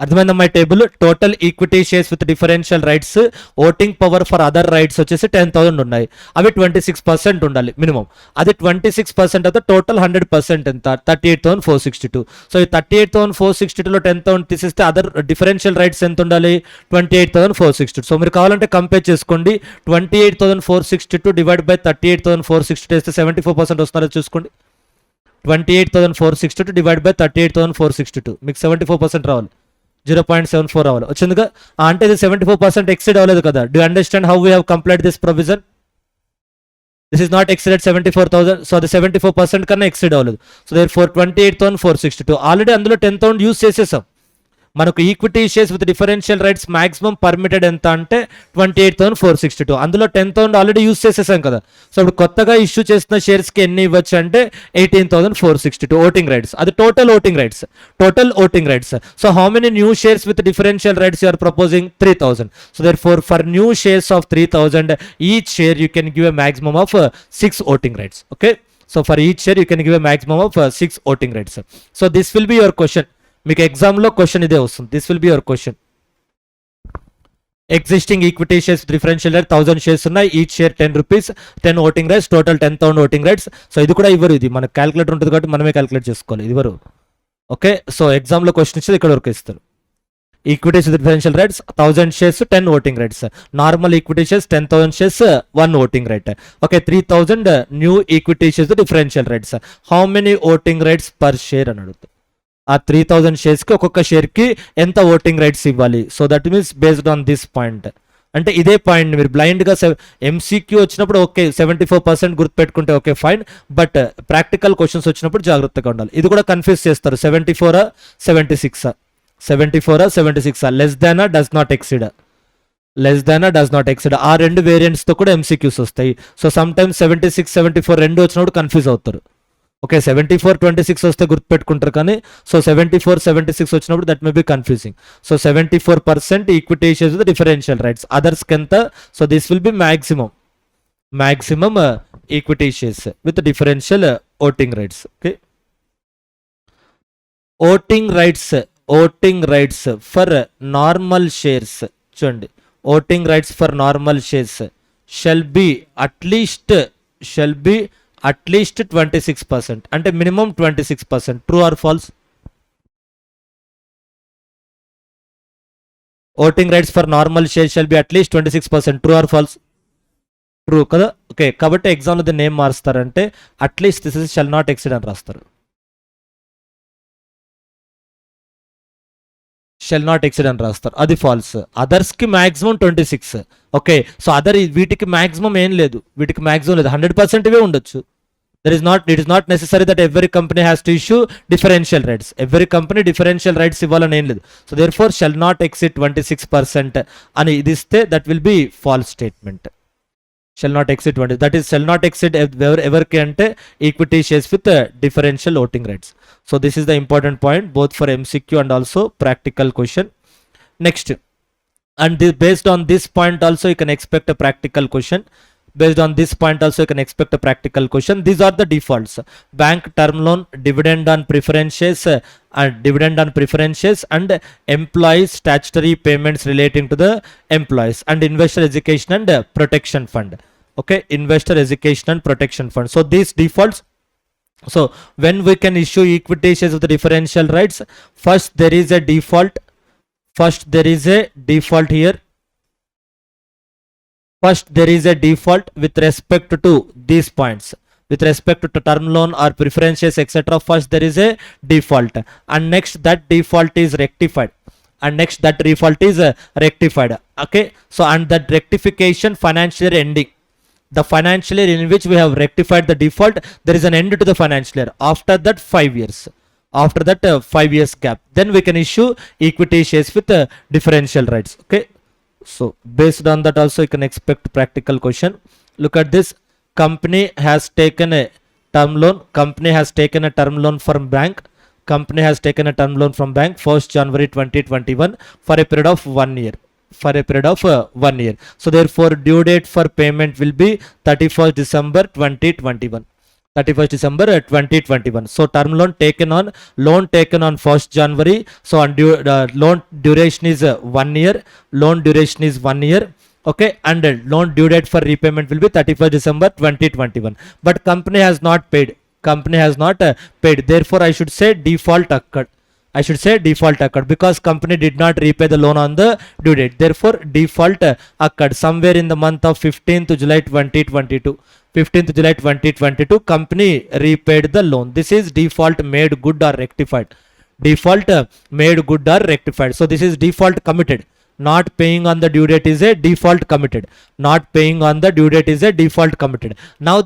అర్థమైందమ్మా? Table total equity shares with differential rights, voting power for other rights వచ్చేసి 10,000 ఉన్నాయి. అవి 26% ఉండాలి మినిమం. అది 26% అయితే టోటల్ 100% ఎంత? 38,462. సో ఈ 38,462లో 10,000 తీసేస్తే అదర్ డిఫరెన్షియల్ రైట్స్ ఎంత ఉండాలి? 28,462. సో మీరు కావాలంటే కంపేర్ చేసుకోండి. 28,462 డివైడ్ బై 38,462 వేస్తే 74% వస్తున్నారో చూసుకోండి. 28,462 డివైడ్ బై 38,462 మీకు 74% రావాలి. 0.74 రావాలి. వచ్చిందిగా? అంటే ఇది 74% ఎక్సీడ్ అవ్వలేదు కదా. Do understand how we have complete this provision? This is not exceeded 74,000. So అది 74% కన్నా ఎక్సీడ్ అవ్వలేదు. సో దేర్ 28,462 ఆల్రెడీ అందులో 10,000 యూజ్ చేసేసాం. మనకు equity shares with differential rights maximum permitted ఎంత అంటే 28,462. అందులో 10,000 ఆల్రెడీ యూజ్ చేసేసాం కదా. సో ఇప్పుడు కొత్తగా ఇష్యూ చేసిన షేర్స్కి ఎన్ని ఇవ్వచ్చు అంటే 18,462 ఓటింగ్ రైట్స్. అది total voting rights. So how many new shares with differential rights you are proposing? 3,000. So there for new shares of 3,000 each share you can give a maximum of 6 voting rights. Okay, so for each share you can give a maximum of 6 voting rights. So this will be your question. మీకు ఎగ్జామ్లో question ఇదే వస్తుంది. This will be your question. Existing equity shares differential rate 1000 shares ఉన్నాయి, each share 10 rupees, 10 voting rights, total 10,000 voting rights. So ఇది కూడా ఇవ్వరు, ఇది మనకు క్యాలిక్యులేటర్ ఉంటుంది కాబట్టి మనమే క్యాలిక్యులేట్ చేసుకోవాలి, ఇది ఇవ్వరు. ఓకే, సో ఎగ్జామ్లో క్వశ్చన్ ఇచ్చేది ఇక్కడ వరకు ఇస్తారు. Equities differential rights 1000 shares 10 voting rights, normal equity shares 10,000 shares 1 voting right. Okay, 3000 new equity shares differential rights, how many voting rights per share అని అడుగుతుంది. ఆ 3000 షేర్స్కి ఒక్కొక్క షేర్కి ఎంత ఓటింగ్ రైట్స్ ఇవ్వాలి. So that means based on this point. అంటే ఇదే point మీరు బ్లైండ్గా ఎంసీక్యూ వచ్చినప్పుడు ఓకే 74% గుర్తుపెట్టుకుంటే okay fine, but practical questions వచ్చినప్పుడు జాగ్రత్తగా ఉండాలి. ఇది కూడా కన్ఫ్యూజ్ చేస్తారు, 74 76 74 76 less than does not exceed, less than does not exceed, ఆ రెండు వేరియంట్స్తో కూడా ఎంసీక్యూస్ వస్తాయి. సో సమ్ టైమ్స్ 76 74 రెండు వచ్చినప్పుడు కన్ఫ్యూజ్ అవుతారు. ఓకే 74 26 వస్తే గుర్తుపెట్టుకుంటారు కానీ సో 74 76 వచ్చినప్పుడు that may be confusing. So 74% equity shares with differential rights, అదర్స్కి ఎంత, so this will be maximum equity shares with differential voting rights. Okay, voting rights for normal shares చూడండి, voting rights for normal shares shall be at least 26%, అంటే minimum 26%. True or false? Voting rights for normal share shall be at least 26%. True or false? True కదా. Okay, కాబట్టి ఎగ్జామ్లో దీన్ని ఏం మారుస్తారంటే at least this is shall not exceed అని రాస్తారు. Shall not exceed అని రాస్తారు, అది ఫాల్స్. అదర్స్కి మ్యాక్సిమం 26. ఓకే, సో అదర్ వీటికి మ్యాక్సిమం ఏం లేదు, వీటికి మ్యాక్సిమం లేదు, 100% ఇవే ఉండొచ్చు. It is not necessary that every company has to issue differential rates. Every company differential rates ఇవ్వాలని ఏం లేదు. So therefore shall not exceed 26% అని ఇది ఇస్తే that will be false statement. Shall not exceed 20. That is shall not exceed ఎవరికి అంటే equity shares with differential voting rights. So this is the important point both for MCQ and also practical question. Next, and based on this point also you can expect a practical question. Based on this point also you can expect a practical question. These are the defaults: bank term loan, dividend on preferences and employees statutory payments relating to the employees, and investor education and protection fund. Okay, investor education and protection fund. So these defaults, so when we can issue equity shares of the differential rights, first there is a default here. First, there is a default with respect to these points. With respect to term loan or preferences, etc. First, there is a default. And next, that default is rectified. Okay. So, and that rectification financial year ending. The financial year in which we have rectified the default, there is an end to the financial year. After that, 5 years. After that, 5 years gap. Then we can issue equity shares with differential rights. Okay. So based on that also you can expect practical question. Look at this. Company has taken a term loan. Company has taken a term loan from bank. 1st January 2021 for a period of 1 year. So therefore due date for payment will be 31st December 2021. So term loan taken on 1st January. So on loan duration is 1 year. Okay, and loan due date for repayment will be 31st December 2021. But company has not paid. Therefore I should say default occurred. Because company did not repay the loan on the due date. Therefore default occurred somewhere in the month of 15th July 2022. Company repaid the loan. This is default made good or rectified. So this is default committed. Not paying on the due date is a default committed. Now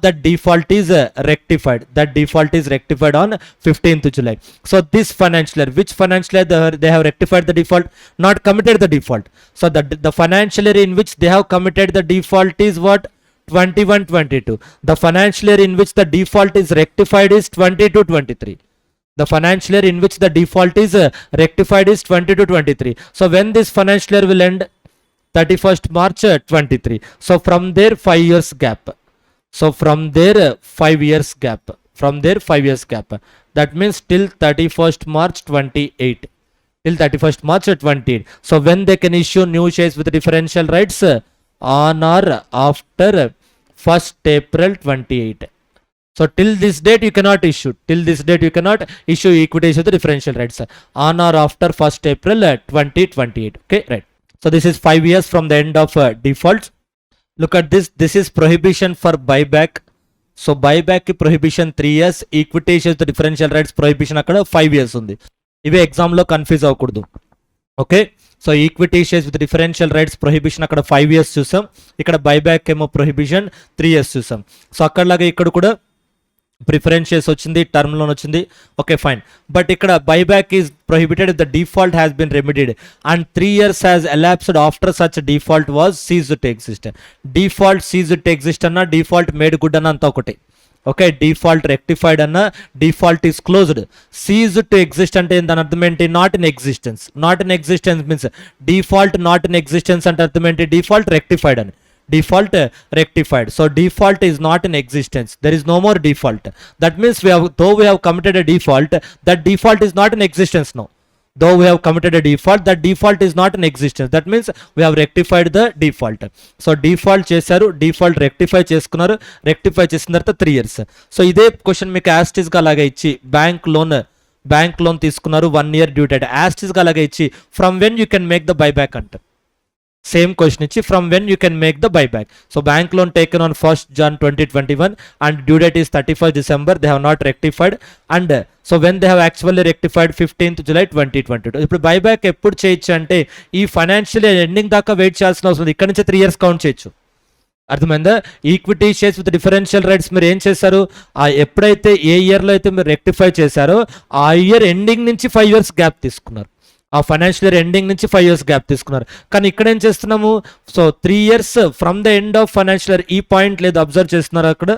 that default is rectified. On 15th July. So this financial year, which financial year they have rectified the default? Not committed the default. So the financial year in which they have committed the default is what? 21-22. The financial year in which the default is rectified is 22-23. The financial year in which the default is rectified is 22-23. So when this financial year will end? 31st March 23. So from there 5 years gap. That means till 31st March 28. till 31st March 28. So when they can issue new shares with differential rights, on or after 1st April 28. So till this date you cannot issue. Till this date you cannot issue equity shares with differential rights on or after 1st April 2028. Okay, right. So this is 5 years from the end of default. Look at this. This is prohibition for buyback. So buyback ki prohibition 3 years. Equity shares with differential rights prohibition akkada 5 years undi. ఇవే ఎగ్జామ్లో confuse అవ్వకూడదు. Okay, so equity shares with differential rights prohibition అక్కడ 5 years చూసాం, ఇక్కడ buyback ఏమో prohibition 3 years చూసాం. సో అక్కడలాగా ఇక్కడ కూడా ప్రిఫరెన్స్ షేర్స్ వచ్చింది, టర్మ్ లోన్ వచ్చింది. ఓకే ఫైన్, బట్ ఇక్కడ buyback is prohibited if the default has been remedied and 3 years has elapsed after such default was ceased to exist. Default ceased to exist అన్న, default made good అన్న అంతా ఒకటే. Okay, default rectified అన్న, default is closed. Cease to exist అంటే దాని అర్థం ఏంటి? Not in existence. Not in existence means default not in existence అంటే అర్థం ఏంటి? డిఫాల్ట్ రెక్టిఫైడ్ అని. Default rectified. So default is not in existence. There is no more default. That means though we have committed a default, that default is not in existence now. Though we have committed a default, that default is not in existence. That means we have rectified the default. So default చేశారు, default rectify చేసుకున్నారు, rectify చేసిన తర్వాత 3 years. So ఇదే question మీకు యాస్టిస్ గా అలాగే ఇచ్చి bank loan తీసుకున్నారు 1 year డ్యూ డేట్, యాస్టిస్ గా అలాగే ఇచ్చి from when you can make the buyback అంటారు. సేమ్ క్వశ్చన్ ఇచ్చి from when you can make the buyback. So bank loan taken on 1st Jan 2021 and due date is 31st December. They have not rectified and so when they have actually rectified 15th July 2022. ఇప్పుడు buyback ఎప్పుడు చేయొచ్చు అంటే ఈ financial year ending దాకా wait చేయాల్సిన అవసరం ఉంది. ఇక్కడ నుంచి 3 years కౌంట్ చేయొచ్చు. అర్థమైందా? Equity shares with differential rights మీరు ఏం చేశారు? ఎప్పుడైతే ఏ ఇయర్లో అయితే మీరు రెక్టిఫై చేశారో ఆ ఇయర్ ఎండింగ్ నుంచి 5 years గ్యాప్ తీసుకున్నారు. ఆ ఫైనాన్షియల్ ఇయర్ ఎండింగ్ నుంచి 5 years గ్యాప్ తీసుకున్నారు. కానీ ఇక్కడ ఏం చేస్తున్నాము? So 3 years from the end of financial year. ఈ పాయింట్ లేదు, అబ్జర్వ్ చేస్తున్నారు అక్కడ.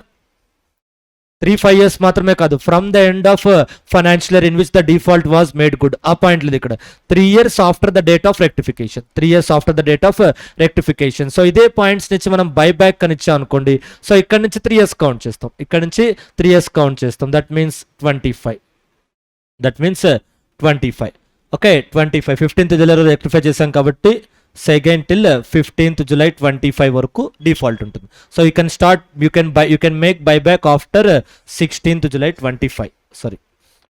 3-5 years మాత్రమే కాదు, from the end of financial year in which the default was made good. ఆ పాయింట్ లేదు ఇక్కడ. 3 years after the date of rectification. 3 years after the date of rectification. So ఇదే పాయింట్స్ నుంచి మనం బైబ్యాక్ అని ఇచ్చాం అనుకోండి. సో ఇక్కడ నుంచి 3 years కౌంట్ చేస్తాం, ఇక్కడ నుంచి 3 years కౌంట్ చేస్తాం. That means 25. Okay 25. 15th July rectify చేసాం కాబట్టి సెకండ్ టిల్ 15th July 25 వరకు డిఫాల్ట్ ఉంటుంది. So you can start, you can make buyback after 16th July 25. Sorry,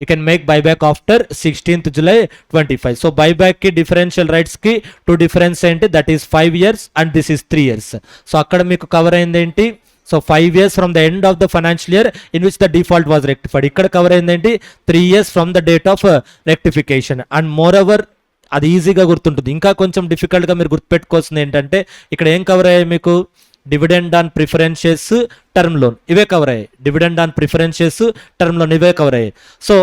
you can make buyback after 16th July 25. So buyback కి differential rights కి 2 difference ఏంటి? That is 5 years and this is 3 years. So అక్కడ మీకు cover అయింది ఏంటి? So 5 years from the end of the financial year in which the default was rectified. ఇక్కడ cover అయిందేంటి? 3 years from the date of rectification. And more over అది ఈజీగా గుర్తుంటుంది. ఇంకా కొంచెం డిఫికల్ట్గా మీరు గుర్తుపెట్టుకోవాల్సింది ఏంటంటే ఇక్కడ ఏం కవర్ అయ్యాయి మీకు? డివిడెండ్ ఆన్ ప్రిఫరెన్షియస్, టర్మ్ లోన్ ఇవే కవర్ అయ్యాయి. డివిడెండ్ ఆన్ ప్రిఫరెన్షియస్, టర్మ్ లోన్ ఇవే కవర్ అయ్యాయి. So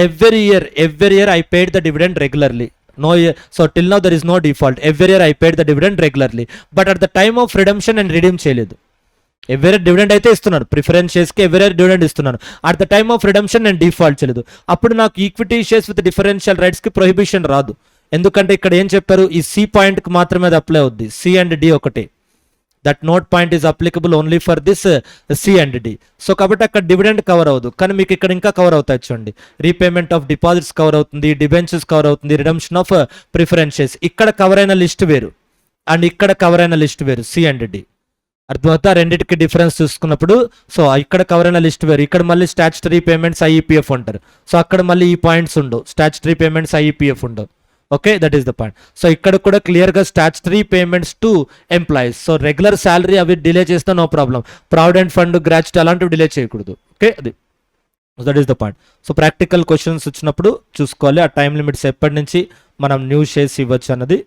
every year I paid the dividend regularly. No year, so till now there is no default. Every year I paid the dividend regularly, but at the time of redemption and redeem చేయలేదు. Every dividend అయితే ఇస్తున్నాను, preference షేర్స్కి every dividend ఇస్తున్నాను. At the time of redemption నేను default చేయలేదు. అప్పుడు నాకు equity shares with differential రైట్స్కి ప్రొహిబిషన్ రాదు. ఎందుకంటే ఇక్కడ ఏం చెప్పారు? ఈ సి పాయింట్కి మాత్రమే అది అప్లై అవుద్ది. సి అండ్ డి ఒకటే. That note point is applicable only for this C and D. So కాబట్టి అక్కడ డివిడెండ్ కవర్ అవ్వదు. కానీ మీకు ఇక్కడ ఇంకా కవర్ అవుతాయి చూడండి. రీపేమెంట్ ఆఫ్ డిపాజిట్స్ కవర్ అవుతుంది, డిబెంచర్స్ కవర్ అవుతుంది, రిడమ్షన్ ఆఫ్ ప్రిఫరెన్స్ షేర్స్. ఇక్కడ కవర్ అయిన లిస్ట్ వేరు అండ్ ఇక్కడ కవర్ అయిన లిస్ట్ వేరు, సి అండ్ డి. అర్థమవుతా? రెండింటికి డిఫరెన్స్ చూసుకున్నప్పుడు సో ఇక్కడ కవర్ అయిన లిస్ట్ వేరు. ఇక్కడ మళ్ళీ స్టాచ్యుటరీ పేమెంట్స్ ఐఈపీఎఫ్ అంటారు. సో అక్కడ మళ్ళీ ఈ పాయింట్స్ ఉండవు, స్టాచ్యుటరీ పేమెంట్స్ ఐఈపీఎఫ్ ఉండవు. Okay, that is the point. So ఇక్కడ కూడా క్లియర్గా statutory payments to employees. So regular salary అవి డిలే చేసినా no problem. Provident fund, gratuity అలాంటివి డిలే చేయకూడదు. ఓకే, అది that is the point. So practical questions వచ్చినప్పుడు చూసుకోవాలి ఆ టైం లిమిట్స్ ఎప్పటి నుంచి మనం న్యూ షేర్స్ ఇవ్వచ్చు అన్నది.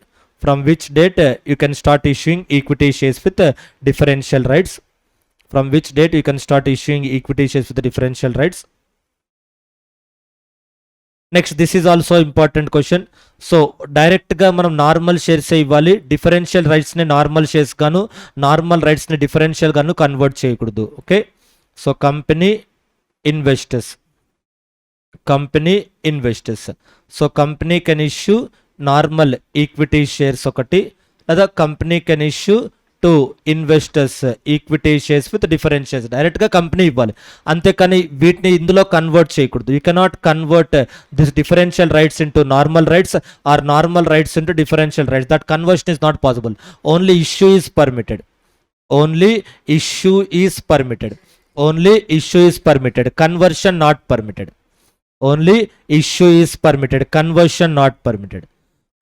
From which date you can start issuing equity shares with differential rights? From which date you can start issuing equity shares with differential rights? Next, this is also important question. So direct ga manam normal shares ఇవ్వాలి. Differential rights ని normal shares గాను, normal rights ని differential గాను convert చేయకూడదు. Okay, so company investors. So company can issue normal equity shares ఒకటి, లేదా company can issue to investors equity shares with different shares, డైరెక్ట్గా company ఇవ్వాలి, అంతేకాని వీటిని ఇందులో కన్వర్ట్ చేయకూడదు. You cannot convert this differential rights into normal rights or normal rights into differential rights. That conversion is not possible. Only issue is permitted. Only issue is permitted. Only issue is permitted. Conversion not permitted. Only issue is permitted. Conversion not permitted.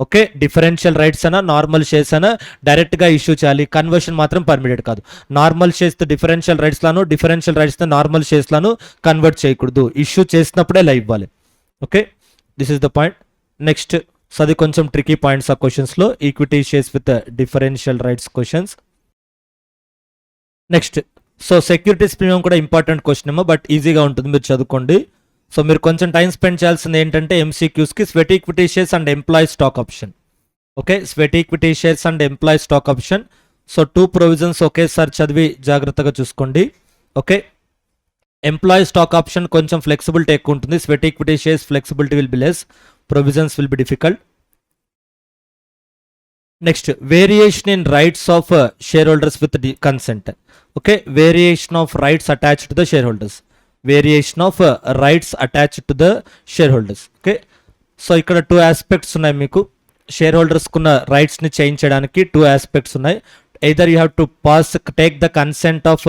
Okay, differential rights అనా normal shares అనా డైరెక్ట్గా issue చేయాలి, conversion మాత్రం permitted కాదు. Normal shares differential రైట్స్లను, differential rights normal షేర్స్లను convert చేయకూడదు. Issue చేసినప్పుడే ఇలా ఇవ్వాలి. Okay, this is the point. Next, so అది కొంచెం ట్రికీ పాయింట్స్ ఆ క్వశ్చన్స్లో, equity shares with differential rights questions. Next, so securities premium కూడా ఇంపార్టెంట్ క్వశ్చన్ ఏమో, బట్ ఈజీగా ఉంటుంది, మీరు చదువుకోండి. సో మీరు కొంచెం టైం స్పెండ్ చేయాల్సింది ఏంటంటే ఎంసీక్యూస్కి sweat equity shares and employee stock option. Okay, sweat equity shares and employee stock option. So 2 provisions ఒకేసారి చదివి జాగ్రత్తగా చూసుకోండి. ఓకే, ఎంప్లాయీ స్టాక్ ఆప్షన్ కొంచెం ఫ్లెక్సిబిలిటీ ఎక్కువ ఉంటుంది. Sweat equity shares flexibility will be less, provisions will be difficult. Next, variation in rights of shareholders with consent. Okay, variation of rights attached to the shareholders. Variation of rights attached to the share holders. Okay, so ఇక్కడ 2 aspects ఉన్నాయి మీకు. Share హోల్డర్స్కున్న రైట్స్ని change చేయడానికి 2 aspects ఉన్నాయి. Either you have to pass take the consent of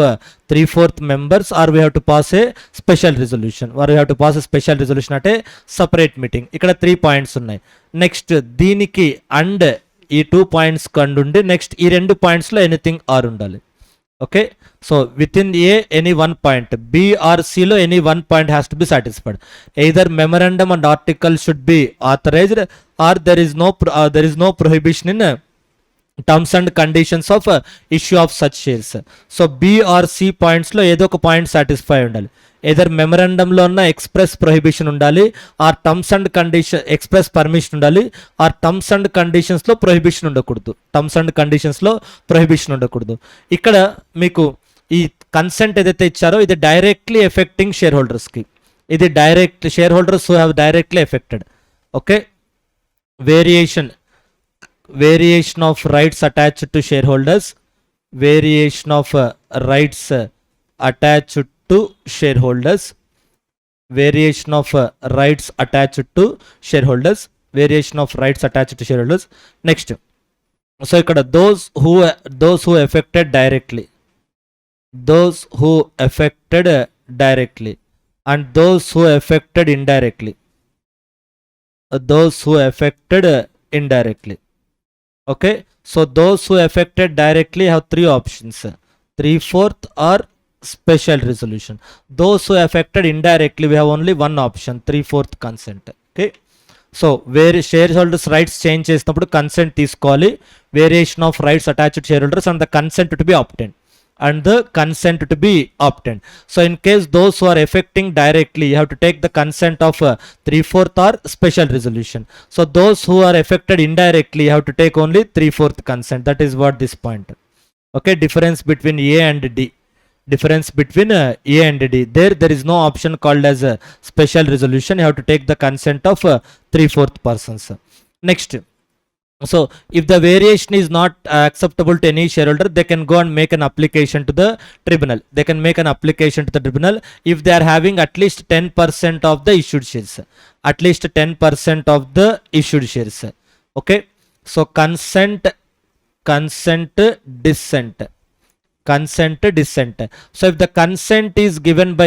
3/4 members or we have to pass a special resolution. Or we have to pass a special resolution అంటే separate meeting. ఇక్కడ 3 points ఉన్నాయి. Next, దీనికి and ఈ 2 points కండుండి next ఈ 2 పాయింట్స్లో anything or ఉండాలి. Okay, so within a any 1 point, B or సిలో any 1 point has to be satisfied. Either memorandum and article should be authorised or there is no prohibition in terms and conditions of issue of such shares. So B or C పాయింట్స్లో ఏదో ఒక point satisfy ఉండాలి. Either మెమరాండంలో ఉన్న express prohibition ఉండాలి, or terms and condition express permission ఉండాలి, or terms and కండిషన్స్లో prohibition ఉండకూడదు. టర్మ్స్ అండ్ కన్డిషన్స్లో ప్రొహిబిషన్ ఉండకూడదు. ఇక్కడ మీకు ఈ కన్సెంట్ ఏదైతే ఇచ్చారో ఇది డైరెక్ట్లీ ఎఫెక్టింగ్ షేర్ హోల్డర్స్కి. ఇది direct shareholders who have directly affected. Okay, variation of rights attached to shareholders. Variation of rights attached to shareholders. Variation of rights attached to shareholders. Variation of rights attached to shareholders. Next, so ikkada those who affected directly, those who affected directly, and those who affected indirectly, those who affected indirectly. Okay, so those who affected directly have 3 options: 3/4 or special resolution. Those who affected indirectly, we have only 1 option, 3/4 consent. Okay, so where shareholders rights change చేసినప్పుడు consent తీసుకోవాలి. Variation of rights attached to shareholders and the consent to be obtained. So in case those who are affecting directly, you have to take the consent of 3/4 or special resolution. So those who are affected indirectly, you have to take only 3/4 consent. That is what this point. Okay, difference between A and D. Difference between A and D. There is no option called as a special resolution. You have to take the consent of 3/4 persons. Next, so if the variation is not acceptable to any shareholder, they can go and make an application to the tribunal. They can make an application to the tribunal if they are having at least 10% of the issued shares. At least 10% of the issued shares. Okay, so consent, dissent. So if the consent is given by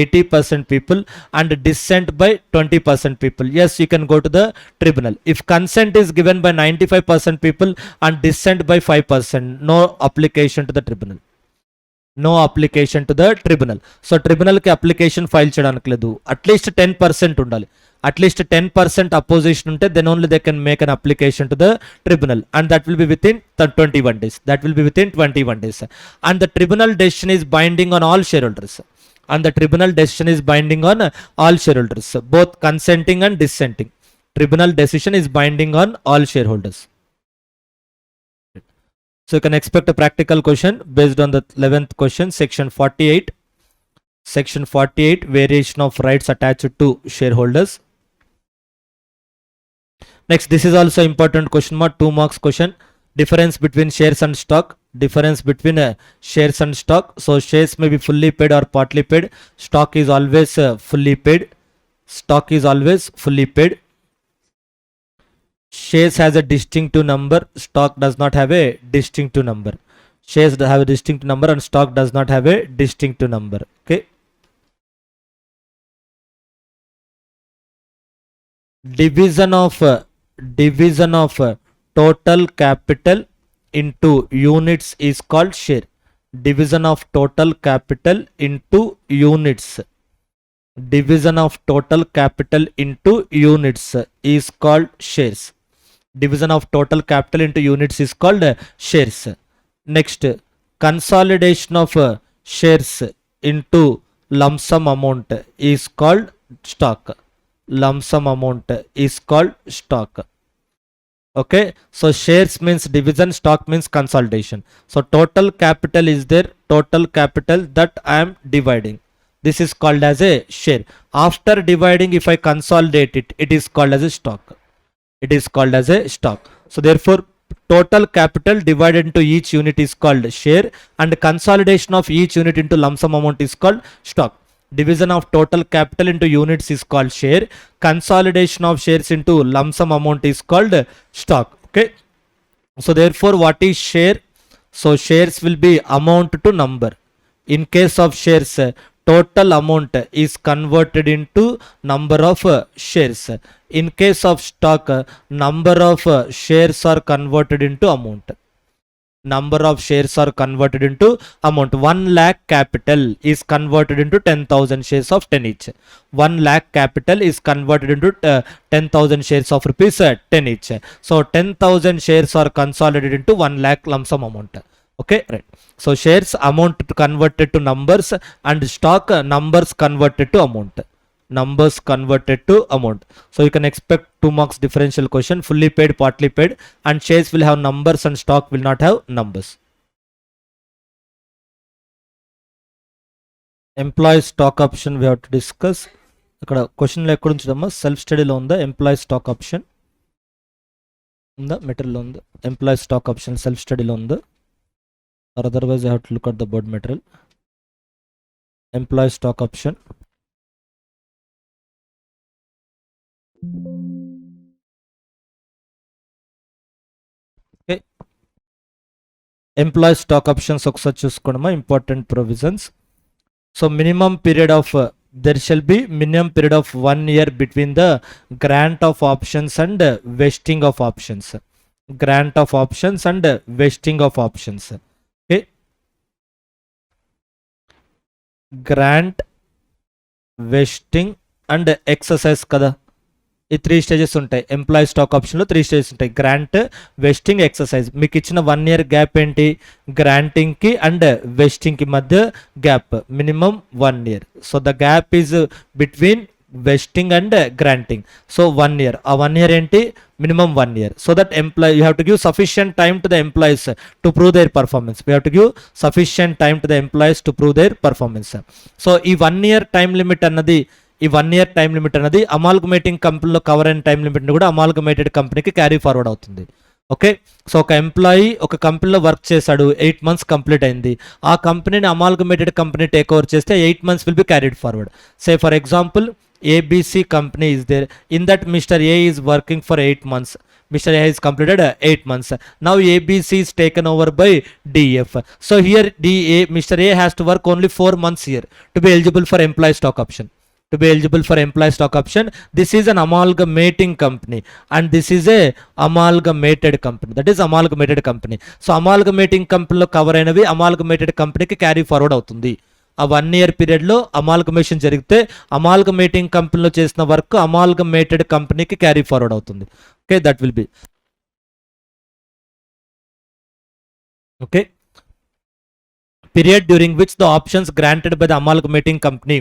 80% people and dissent by 20% people, yes, you can go to the tribunal. If consent is given by 95% people and dissent by 5%, no application to the tribunal. No application to the tribunal. So tribunal ki application file cheyadaniki ledu. At least 10% undali. At least 10% opposition unte, then only they can make an application to the tribunal, and that will be within 21 days. That will be within 21 days. And the tribunal decision is binding on all shareholders. And the tribunal decision is binding on all shareholders, both consenting and dissenting. Tribunal decision is binding on all shareholders. So you can expect a practical question based on the 11th question, section 48. Section 48, variation of rights attached to shareholders. Next, this is also important question mark, 2 marks question. difference between shares and stock, difference between shares and stock. So shares may be fully paid or partly paid, stock is always fully paid, stock is always fully paid. Shares has a distinctive number, stock does not have a distinctive number. Shares have a distinctive number and stock does not have a distinctive number. Okay, division of total capital into units is called share. Division of total capital into units, division of total capital into units is called shares. Division of total capital into units is called shares. Next, consolidation of shares into lump sum amount is called stock. Lump sum amount is called stock. Okay, so shares means division, stock means consolidation. So total capital is there, total capital that I am dividing, this is called as a share. After dividing, if I consolidate it, it is called as a stock. It is called as a stock. So therefore total capital divided into each unit is called share, and consolidation of each unit into lump sum amount is called stock. Division of total capital into units is called share, consolidation of shares into lump sum amount is called stock. Okay, so therefore what is share? So shares will be amount to number. In case of shares, total amount is converted into number of shares. In case of stock, number of shares are converted into amount. Number of shares are converted into amount. 1 lakh capital is converted into 10,000 shares of 10 each. 1 lakh capital is converted into 10,000 shares of rupees 10 each. So 10,000 shares are consolidated into 1 lakh lump sum amount. Okay, right. So shares amount converted to numbers, and stock numbers converted to amount. Numbers converted to amount. So you can expect 2 marks differential question, fully paid, partly paid, and shares will have numbers and stock will not have numbers. Employee stock option we have to discuss. ఇక్కడ క్వశ్చన్లో ఎక్కడ ఉంచుదామా? Self స్టడీలో ఉందా employee stock option? ఉందా? మెటీరియల్లో ఉందా? Employee stock option self స్టడీలో ఉందా? Or otherwise I have to look at the board material. Employee stock option. Okay, employee stock options ఒకసారి చూసుకోండి, important provisions. So minimum period of there shall be minimum period of 1 year between the grant of options and vesting of options. Grant of options and vesting of options. Okay, grant, vesting and exercise kada, ఈ 3 stages ఉంటాయి. Employee stock ఆప్షన్లో 3 stages ఉంటాయి: grant, వెస్టింగ్, exercise. మీకు ఇచ్చిన 1 year gap ఏంటి? గ్రాంటింగ్కి and వెస్టింగ్కి మధ్య gap minimum 1 year. So the gap is between vesting and granting. So 1 year. ఆ 1 year ఏంటి? minimum 1 year. So that employee, you have to give sufficient time to the employees to prove their performance. We have to give sufficient time to the employees to prove their performance. So ఈ 1 year time limit అన్నది, ఈ 1 year time limit అనేది అమాల్గమేటింగ్ కంపెనీలో cover అయిన time లిమిట్ని కూడా అమాల్గమేటెడ్ కంపెనీకి carry forward అవుతుంది. Okay, so ఒక ఎంప్లాయీ ఒక కంపెనీలో వర్క్ చేశాడు, 8 months కంప్లీట్ అయింది. ఆ కంపెనీని అమాల్గమేటెడ్ కంపెనీ టేక్ ఓవర్ చేస్తే 8 months will be carried forward. Say for example ABC company is there. In that Mr. A is working for 8 months. Mr. A has completed 8 months. Now ABC is taken over by DF. So here Mr. A has to work only 4 months here to be eligible for employee stock option. To be eligible for employee stock option, this is an amalgamating company and this is a amalgamated company. That is amalgamated company. So amalgamating company lo cover అయినవి amalgamated company కి carry forward అవుతుంది. ఆ 1 year period లో amalgamation జరిగితే అమాల్గమేటింగ్ కంపెనీలో చేసిన work అమాల్గమేటెడ్ కంపెనీకి carry forward అవుతుంది. Okay, that will be okay. period during which the options granted by the amalgamating company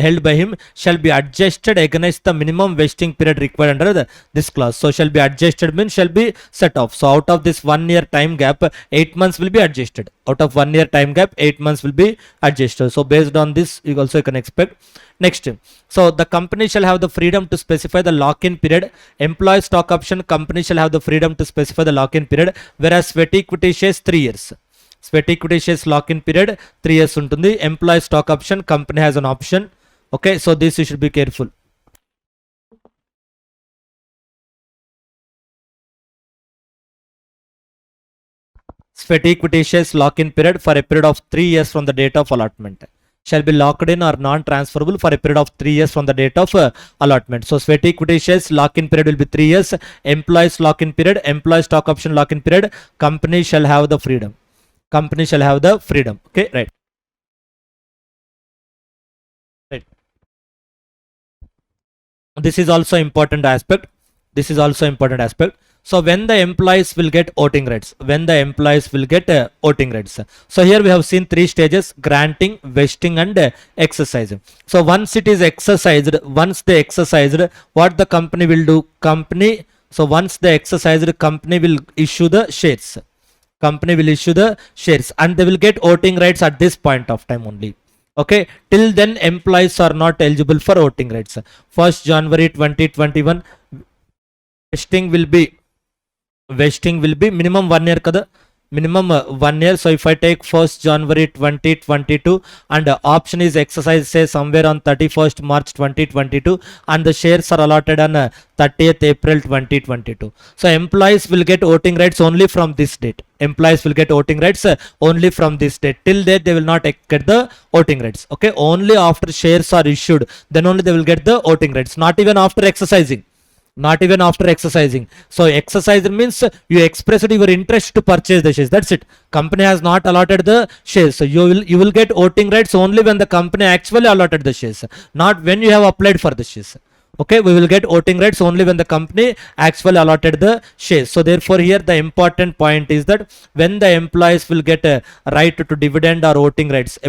held by him shall be adjusted against the minimum vesting period required under this clause. So shall be adjusted means shall be set off. So out of this 1 year time gap, 8 months will be adjusted. Out of 1 year time gap, 8 months will be adjusted. So based on this, you also can expect. Next, so the company shall have the freedom to specify the lock-in period. Employee stock option, company shall have the freedom to specify the lock-in period, whereas sweat equity shares 3 years. Sweat equity shares lock-in period 3 years untundi. Employee stock option, company has an option. Okay, so this you should be careful. Sweat equity shares lock-in period for a period of 3 years from the date of allotment shall be locked in or non-transferable for a period of 3 years from the date of allotment. So sweat equity shares lock-in period will be 3 years. Employees lock-in period, employee stock option lock-in period, company shall have the freedom. Company shall have the freedom. Okay, right. Right. This is also important aspect. This is also important aspect. So when the employees will get voting rights, when the employees will get voting rights. So here we have seen 3 stages: granting, vesting and exercising. So once it is exercised, once they exercised, what the company will do? Company, so once they exercised, company will issue the shares. Company will issue the shares and they will get voting rights at this point of time only. Okay, till then employees are not eligible for voting rights. 1st January 2021, vesting will be minimum 1 year kada, minimum 1 year. So if I take 1st January 2022 and option is exercised say somewhere on 31st March 2022 and the shares are allotted on 30th April 2022. So employees will get voting rights only from this date. Employees will get voting rights only from this date. Till there they will not get the voting rights. Okay, only after shares are issued, then only they will get the voting rights. Not even after exercising. Not even after exercising. So exercise means you expressed your interest to purchase the shares. That's it. Company has not allotted the shares. So you will get voting rights only when the company actually allotted the shares, not when you have applied for the shares. Okay, we will get voting rights only when the company actually allotted the shares. So therefore here the important point is that when the employees will get a right to dividend or voting rights,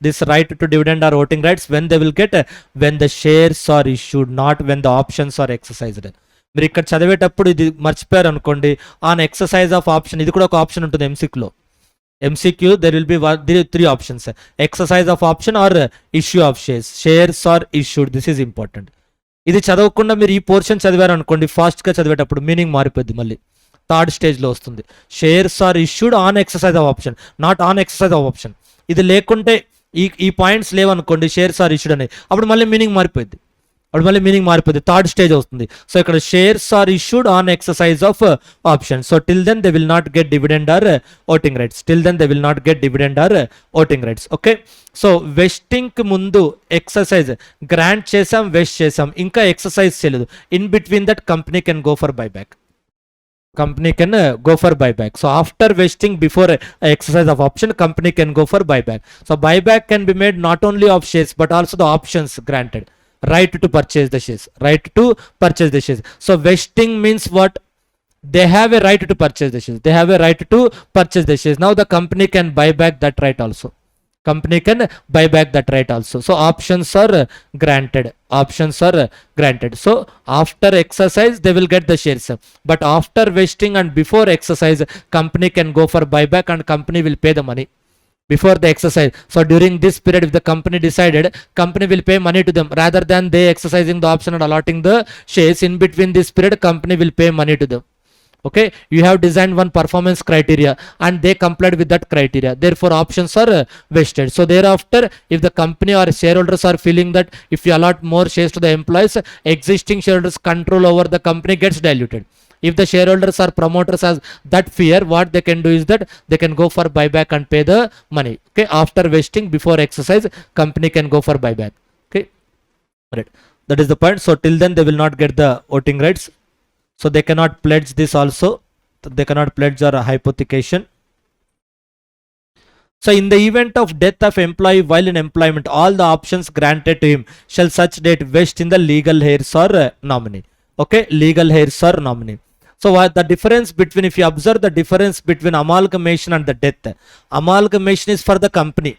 this right to dividend or voting rights, when they will get when the shares are issued, not when the options are exercised. మీరు ఇక్కడ చదివేటప్పుడు ఇది మర్చిపోయారు అనుకోండి, on exercise of option, ఇది కూడా ఒక option ఉంటుంది ఎంసీక్యూలో. MCQ, there will be 3 options: exercise of option or issue of shares. Shares are issued. This is important. ఇది చదవకుండా మీరు ఈ పోర్షన్ చదివారు అనుకోండి, ఫాస్ట్గా చదివేటప్పుడు మీనింగ్ మారిపోద్ది. మళ్ళీ 3rd స్టేజ్లో వస్తుంది. Shares are issued on exercise of option, not on exercise of option. ఇది లేకుంటే ఈ పాయింట్స్ లేవనుకోండి, షేర్స్ ఆర్ ఇష్యూడ్ అని, అప్పుడు మళ్ళీ మీనింగ్ మారిపోద్ది. 3rd స్టేజ్ వస్తుంది. సో ఇక్కడ shares are issued on exercise of option. So till then they will not get dividend or voting rights. Till then they will not get dividend or voting rights. Okay, so vesting ముందు exercise grant చేసాం, vest చేసాం, ఇంకా exercise చేయలేదు. In between that company can go for buyback. Company can go for buyback. So after vesting, before exercise of option, company can go for buyback. So buyback can be made not only of shares but also the options granted. Right to purchase the shares. Right to purchase the shares. So vesting means what? They have a right to purchase the shares. They have a right to purchase the shares. Now the company can buy back that right also. Company can buy back that right also. So options are granted. Options are granted. So after exercise they will get the shares, but after vesting and before exercise, company can go for buyback and company will pay the money before the exercise. So during this period, if the company decided, company will pay money to them rather than they exercising the option and allotting the shares. In between this period, company will pay money to them. Okay, you have designed one performance criteria and they complied with that criteria, therefore options are vested. So thereafter, if the company or shareholders are feeling that if you allot more shares to the employees, existing shareholders control over the company gets diluted. If the shareholders or promoters has that fear, what they can do is that they can go for buyback and pay the money. Okay, after vesting, before exercise, company can go for buyback. Okay, right, that is the point. So till then they will not get the voting rights. So they cannot pledge this also. They cannot pledge or hypothecation. So in the event of death of employee while in employment, all the options granted to him shall such date vest in the legal heirs or nominee. Okay, legal heirs or nominee. So the difference between, if you observe the difference between amalgamation and the death, amalgamation is for the company.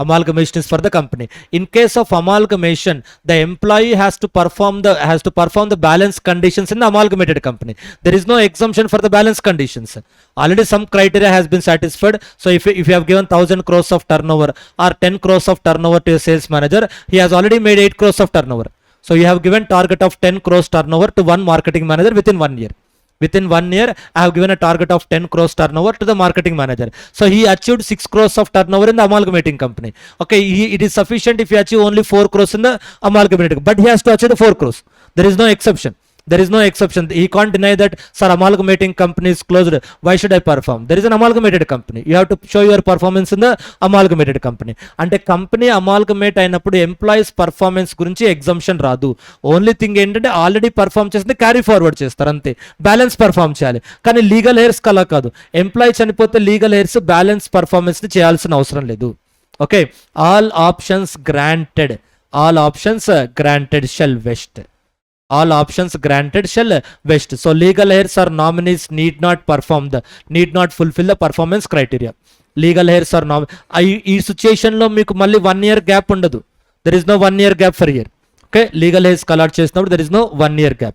Amalgamation is for the company. In case of amalgamation, the employee has to perform the balance conditions in the amalgamated company. There is no exemption for the balance conditions. Already some criteria has been satisfied. So if you have given 1000 crores of turnover or 10 crores of turnover to a sales manager, he has already made 8 crores of turnover. So you have given target of 10 crores turnover to one marketing manager within 1 year. Within 1 year, I have given a target of 10 crores turnover to the marketing manager. So he achieved 6 crores of turnover in the amalgamating company. Okay, it is sufficient if he achieve only 4 crores in the amalgamating, but he has to achieve the 4 crores. There is no exception. There is no exception. He can't deny that, sir, amalgamating company is closed. Why should I perform? There is an amalgamated company. You have to show your performance in the amalgamated company. అంటే company అమాల్గమేట్ అయినప్పుడు employees performance గురించి exemption రాదు. Only thing ఏంటంటే already perform చేసింది carry forward చేస్తారు అంతే. Balance perform చేయాలి. కానీ లీగల్ హెయిర్స్ అలా కాదు. ఎంప్లాయీ చనిపోతే లీగల్ హెయిర్స్ బ్యాలెన్స్ పర్ఫార్మెన్స్ని చేయాల్సిన అవసరం లేదు. Okay, all options granted shall vest. All options granted shall vest. So legal heirs or nominees need not fulfill the performance criteria. Legal heirs or ఈ situation లో మీకు మళ్ళీ 1 year గ్యాప్ ఉండదు. There is no 1 year gap for year. Okay, legal heirs allot చేసినప్పుడు there is no 1 year gap.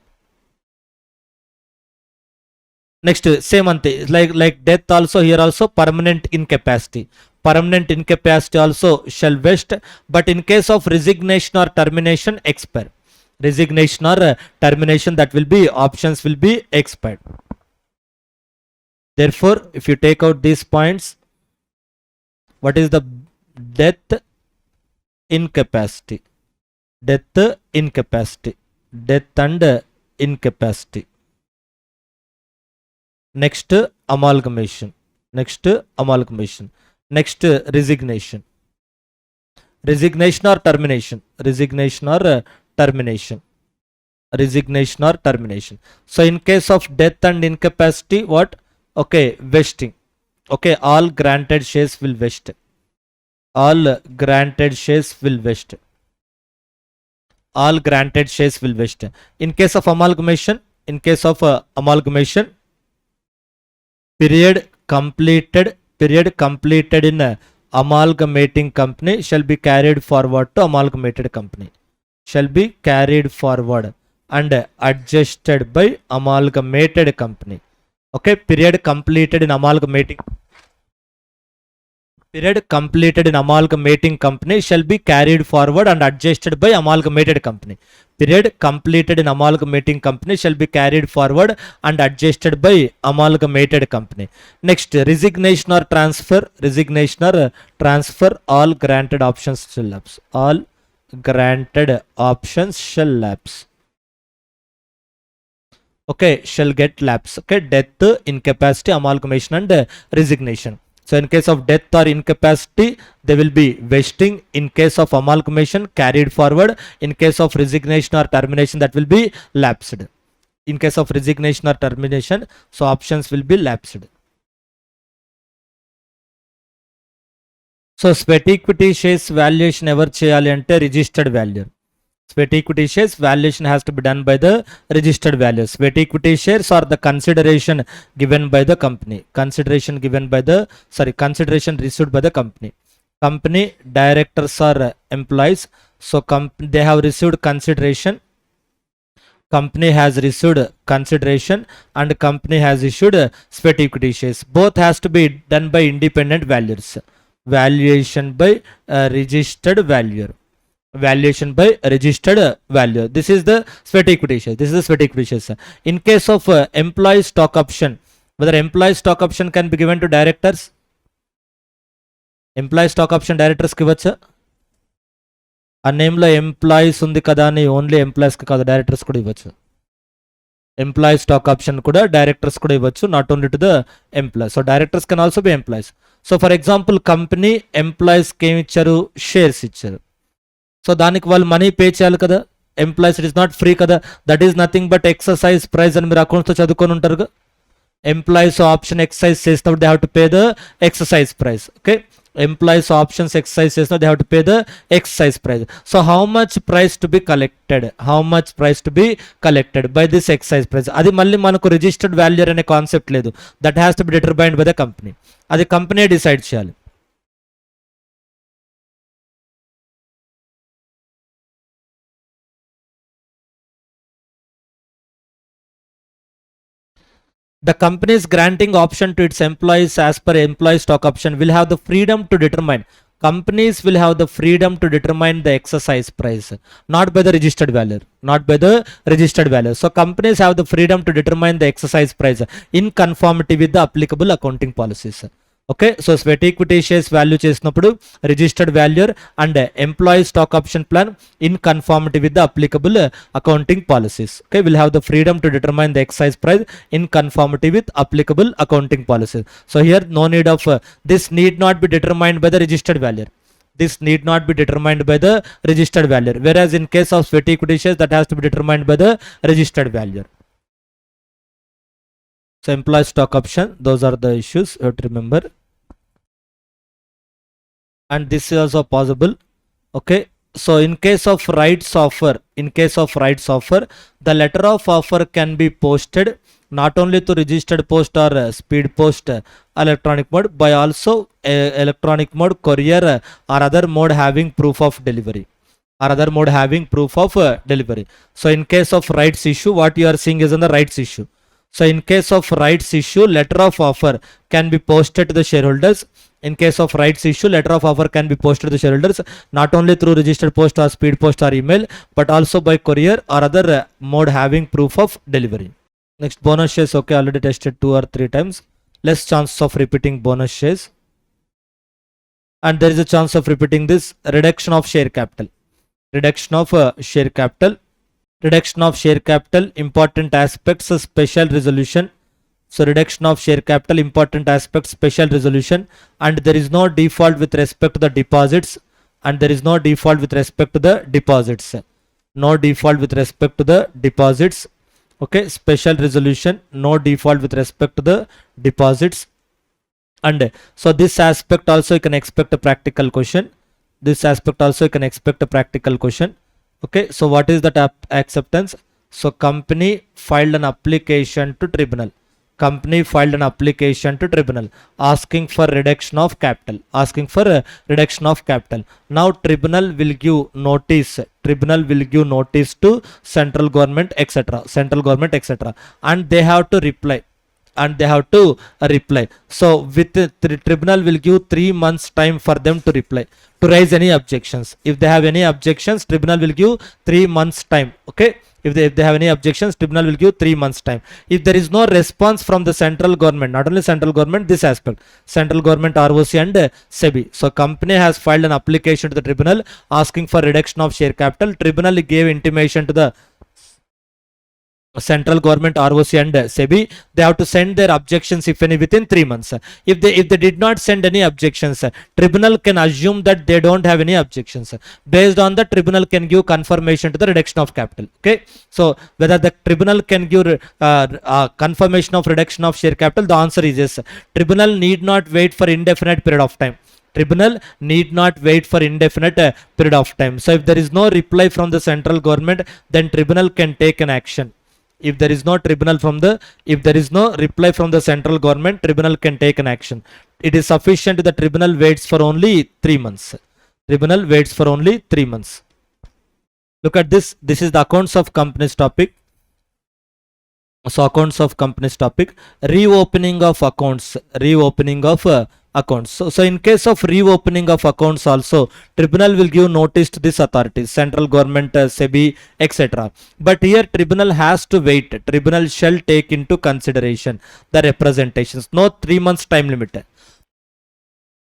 Next, same ante, like death also, here also permanent incapacity. Permanent incapacity also shall vest, but in case of resignation or termination, expire. Resignation or termination, that will be, options will be expired. Therefore, if you take out these points, what is the death incapacity? Death and incapacity. Next, amalgamation. Next, resignation. Resignation or termination. So in case of death and incapacity, what? Okay, vesting. Okay, all granted shares will vest. All granted shares will vest. In case of amalgamation, period completed in amalgamating company shall be carried forward to amalgamated company. Shall be carried forward and adjusted by amalgamated company. Okay, period completed in amalgamating company shall be carried forward and adjusted by amalgamated company. Period completed in amalgamating company shall be carried forward and adjusted by amalgamated company. Next, resignation or transfer. All granted options shall lapse. All granted options shall lapse. Okay, shall get lapse. Okay, death, incapacity, amalgamation and resignation. So in case of death or incapacity, they will be vesting. In case of amalgamation, carried forward. In case of resignation or termination, that will be lapsed. In case of resignation or termination, so options will be lapsed. So sweat equity shares valuation ever cheyali ante registered value. Sweat equity shares valuation has to be done by the registered value. Sweat equity shares are the consideration given by the company. Consideration received by the company. Company directors or employees. So they have received consideration. Company has received consideration and company has issued sweat equity shares. Both has to be done by independent valuers. Valuation by registered value. This is the sweat equity shares. In case of employee stock option, whether employee stock option can be given to directors. Employee stock option directors ki vacha. A name lo employees undi kada ani only employees ki kada directors kuda ivachu. Employee stock option kuda directors kuda ivachu, not only to the employees. So directors can also be employees. So for example, company employees ki em icharu, shares icharu. So దానికి వాళ్ళు money pay చేయాలి కదా. Employees, it is not free కదా. That is nothing but exercise price అని మీరు అకౌంట్స్తో చదువుకొని ఉంటారు. ఎంప్లాయీస్ ఆప్షన్ ఎక్సర్సైజ్ చేసినప్పుడు they have to pay the exercise price. Okay, employees options exercise చేసిన they have to pay the exercise price. So how much price to be collected, how much price to be collected by this exercise price, అది మళ్ళీ మనకు registered value అనే concept లేదు, that has to B determined by the company, అది company decide చేయాలి. The company is granting option to its employees as per employee stock option will have the freedom to determine. Companies will have the freedom to determine the exercise price, not by the registered value, not by the registered value. So companies have the freedom to determine the exercise price in conformity with the applicable accounting policies. Okay, so sweat equity shares value చేసినప్పుడు registered valuer and employee stock option plan in conformity with the applicable accounting policies. Okay, will have the freedom to determine the excise price in conformity with applicable accounting policies. So here no need of this need not be determined by the registered valuer. This need not be determined by the registered value, whereas in case of sweat equity shares that has to be determined by the registered value. So employee stock option, those are the issues you have to remember. And this is also possible. Okay, so in case of rights offer, the letter of offer can be posted not only to registered post or speed post electronic mode, by also electronic mode, courier or other mode having proof of delivery, So in case of rights issue, what you are seeing is on the rights issue. So in case of rights issue, letter of offer can be posted to the shareholders. In case of rights issue, letter of offer can be posted to the shareholders not only through registered post or speed post or email, but also by courier or other mode having proof of delivery. Next, bonus shares. Okay, already tested 2 or 3 times. Less chance of repeating bonus shares. And there is a chance of repeating this reduction of share capital. Reduction of share capital. Reduction of share capital, important aspects, special resolution. So reduction of share capital, important aspects, special resolution, and there is no default with respect to the deposits, and there is no default with respect to the deposits. No default with respect to the deposits. Okay, special resolution, no default with respect to the deposits. And so this aspect also you can expect a practical question. This aspect also you can expect a practical question. Okay, so what is that acceptance? So company filed an application to tribunal. Company filed an application to tribunal asking for reduction of capital. Reduction of capital. Now tribunal will give notice. Tribunal will give notice to central government, etc. Central government, etc. And they have to reply. So with the tribunal will give 3 months time for them to reply, to raise any objections. If they have any objections, tribunal will give 3 months time. Okay, if they have any objections, tribunal will give 3 months time. If there is no response from the central government, not only central government, this aspect, central government, ROC and SEBI. So company has filed an application to the tribunal asking for reduction of share capital. Tribunal gave intimation to the central government, ROC and SEBI. They have to send their objections if any within 3 months. If they did not send any objections, tribunal can assume that they don't have any objections. Based on the tribunal can give confirmation to the reduction of capital. Okay, so whether the tribunal can give confirmation of reduction of share capital, the answer is yes. Tribunal need not wait for indefinite period of time. Tribunal need not wait for indefinite period of time. So if there is no reply from the central government, then tribunal can take an action. If there is no reply from the central government, tribunal can take an action. It is sufficient the tribunal waits for only 3 months. Tribunal waits for only 3 months. Look at this. This is the accounts of companies topic. So accounts of companies topic. Reopening of accounts. Accounts. So in case of reopening of accounts also, tribunal will give notice to this authority, central government, SEBI, etc. But here tribunal has to wait. Tribunal shall take into consideration the representations. No 3 months time limit.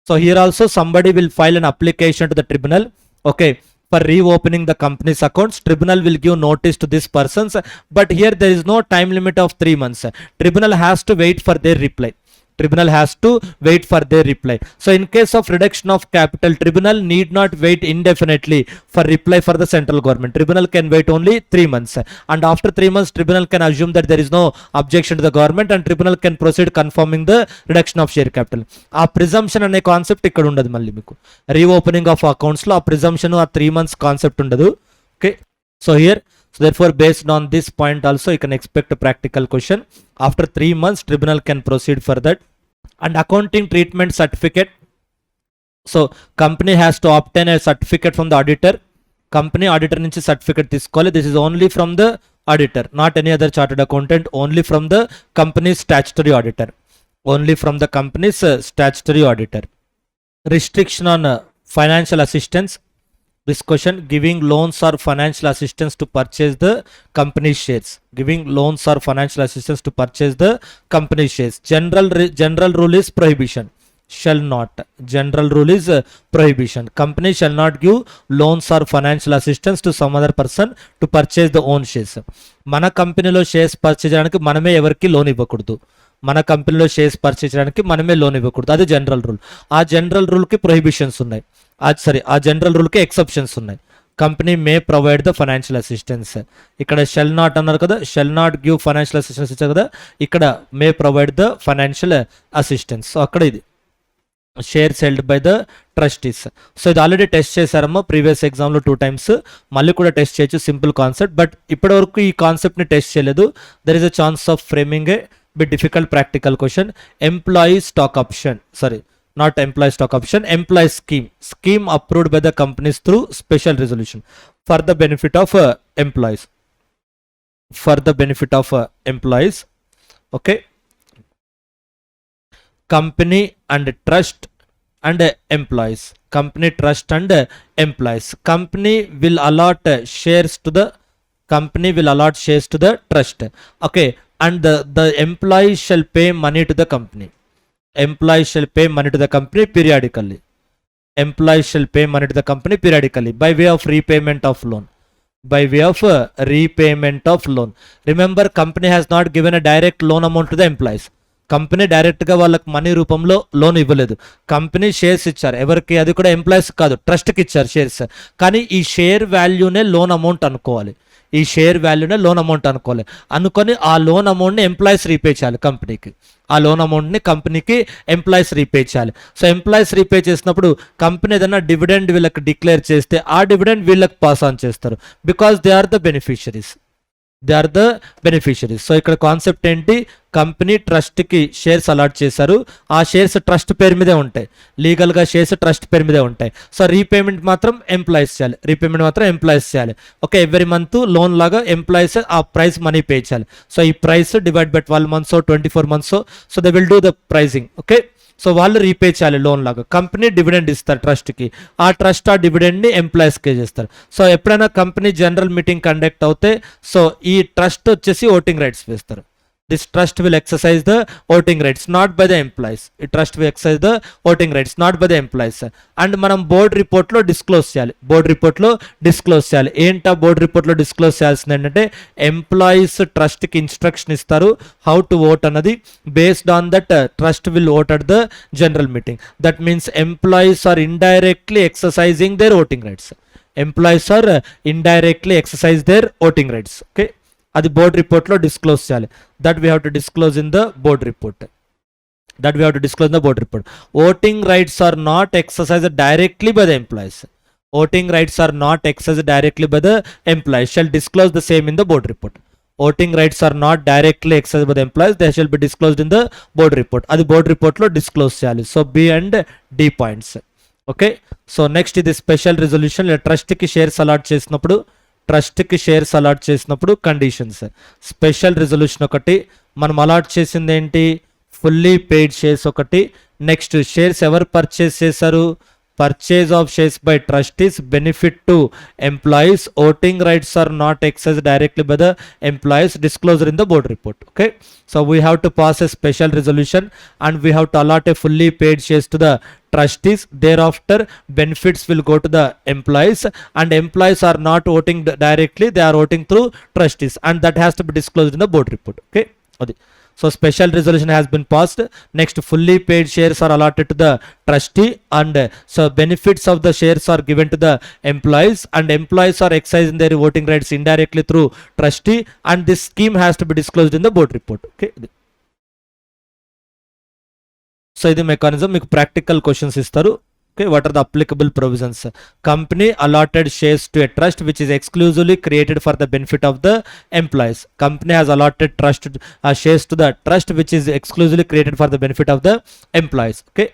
So here also somebody will file an application to the tribunal. Okay, for reopening the company's accounts, tribunal will give notice to this persons. But here there is no time limit of 3 months. Tribunal has to wait for their reply. Tribunal has to wait for their reply. So in case of reduction of capital, tribunal need not wait indefinitely for reply for the central government. Tribunal can wait only 3 months, and after 3 months tribunal can assume that there is no objection to the government and tribunal can proceed confirming the reduction of share capital. ఆ presumption అనే concept ఇక్కడ ఉండదు. మళ్ళీ మీకు reopening of accounts లో ఆ presumption ఆ 3 months concept ఉండదు. Okay, so here, so therefore based on this point also you can expect a practical question. After 3 months tribunal can proceed for that. And accounting treatment certificate, so company has to obtain a certificate from the auditor. Company auditor నుంచి certificate తీసుకోవాలి. This is only from the auditor, not any other chartered accountant, only from the company's statutory auditor, only from the company's statutory auditor. Restriction on financial assistance. This question, giving loans or financial assistance to purchase the company shares. Giving loans or financial assistance to purchase the company shares. General rule is prohibition. Shall not. General rule is prohibition. Company shall not give loans or financial assistance to some other person to purchase the own shares. మన కంపెనీలో shares purchase చేయడానికి మనమే ఎవరికి loan ఇవ్వకూడదు. మన కంపెనీలో shares purchase చేయడానికి మనమే లోన్ ఇవ్వకూడదు. అది జనరల్ రూల్. ఆ జనరల్ రూల్కి ప్రొహిబిషన్స్ ఉన్నాయి. ఆ జనరల్ రూల్కి ఎక్సెప్షన్స్ ఉన్నాయి. Company May provide the financial assistance. ఇక్కడ షెల్ నాట్ అన్నారు కదా, shall not give financial assistance ఇచ్చారు కదా, ఇక్కడ మే provide the financial assistance. So అక్కడ ఇది shares held by the trustees. So ఇది ఆల్రెడీ టెస్ట్ చేశారమ్మా ప్రీవియస్ ఎగ్జామ్లో 2 times. మళ్ళీ కూడా టెస్ట్ చేయొచ్చు, సింపుల్ కాన్సెప్ట్. బట్ ఇప్పటివరకు ఈ కాన్సెప్ట్ని టెస్ట్ చేయలేదు. There is a chance of framing a bit difficult practical question. Employee stock option, sorry, not employee stock option, employee scheme approved by the companies through special resolution for the benefit of employees, for the benefit of employees. Okay, company and trust and employees, company, trust and employees. Company will allot shares to the trust. Okay, and the employee shall pay money to the company. Employee shall pay money to the company periodically. Employee shall pay money to the company periodically by way of repayment of loan. By way of repayment of loan. Remember, company has not given a direct loan amount to the employees. Company డైరెక్ట్గా వాళ్ళకి money రూపంలో loan ఇవ్వలేదు. Company shares ఇచ్చారు. ఎవరికి? అది కూడా employees కాదు, ట్రస్ట్కి ఇచ్చారు షేర్స్. కానీ ఈ షేర్ వాల్యూనే లోన్ అమౌంట్ అనుకోవాలి. ఈ షేర్ వాల్యూనే లోన్ అమౌంట్ అనుకొని ఆ లోన్ అమౌంట్ని ఎంప్లాయీస్ రీపే చేయాలి కంపెనీకి. ఆ లోన్ అమౌంట్ని కంపెనీకి ఎంప్లాయీస్ రీపే చేయాలి. సో ఎంప్లాయీస్ రీపే చేసినప్పుడు కంపెనీ ఏదైనా డివిడెండ్ వీళ్ళకి డిక్లేర్ చేస్తే ఆ డివిడెండ్ వీళ్ళకి పాస్ ఆన్ చేస్తారు. Because they are the beneficiaries. So ఇక్కడ కాన్సెప్ట్ ఏంటి? కంపెనీ ట్రస్ట్కి షేర్స్ అలాట్ చేశారు. ఆ షేర్స్ ట్రస్ట్ పేరు మీదే ఉంటాయి. లీగల్గా షేర్స్ ట్రస్ట్ పేరు మీదే ఉంటాయి. సో రీపేమెంట్ మాత్రం ఎంప్లాయీస్ చేయాలి. ఓకే, ఎవ్రీ మంత్ లోన్ లాగా ఎంప్లాయీస్ ఆ ప్రైస్ మనీ పే చేయాలి. సో ఈ price divide by 12 months 24 months. So they will do the pricing. Okay, so వాళ్ళు రీపే చేయాలి లోన్ లాగా. కంపెనీ డివిడెండ్ ఇస్తారు ట్రస్ట్కి. ఆ ట్రస్ట్ ఆ డివిడెండ్ని ఎంప్లాయీస్కే చేస్తారు. సో ఎప్పుడైనా కంపెనీ జనరల్ మీటింగ్ కండక్ట్ అవుతే సో ఈ ట్రస్ట్ వచ్చేసి ఓటింగ్ రైట్స్ వేస్తారు. This trust will exercise the voting rights not by the employees. The trust will exercise the voting rights not by the employees. And మనం board రిపోర్ట్లో disclose చేయాలి. ఏంటా board రిపోర్ట్లో disclose చేయాల్సింది ఏంటంటే ఎంప్లాయీస్ ట్రస్ట్కి ఇన్స్ట్రక్షన్ ఇస్తారు హౌ టు ఓట్ అన్నది. Based on that trust will vote at the general meeting. That means employees are indirectly exercising their voting rights. Okay, అది బోర్డ్ రిపోర్ట్లో డిస్క్లోజ్ చేయాలి. That we have to disclose in the board report. Voting rights are not exercised directly by the employees. Shall disclose the same in the board report. Voting rights are not directly exercised by the employees. They shall be disclosed in the board report. అది board రిపోర్ట్లో disclose చేయాలి. So B and D points. Okay, so next ఇది special resolution. ట్రస్ట్కి shares allot చేసినప్పుడు conditions. Special resolution ఒకటి. మనం allot చేసింది ఏంటి? Fully paid shares ఒకటి. నెక్స్ట్ షేర్స్ ఎవరు పర్చేస్ చేశారు? purchase of shares by trustees, benefit to employees, voting rights are not exercised directly by the employees, disclosure in the board report. Okay, so we have to pass a special resolution and we have to allot a fully paid shares to the trustees. Thereafter benefits will go to the employees, and employees are not voting directly, they are voting through trustees, and that has to be disclosed in the board report. Okay, So special resolution has been passed. Next, fully paid shares are allotted to the trustee, and so benefits of the shares are given to the employees, and employees are exercising their voting rights indirectly through trustee, and this scheme has to be disclosed in the board report. Okay. So ఇది mechanism. మీకు practical questions ఇస్తారు. Okay, what are the applicable provisions? Company allotted shares to a trust which is exclusively created for the benefit of the employees. Company has allotted trust shares to the trust which is exclusively created for the benefit of the employees. Okay.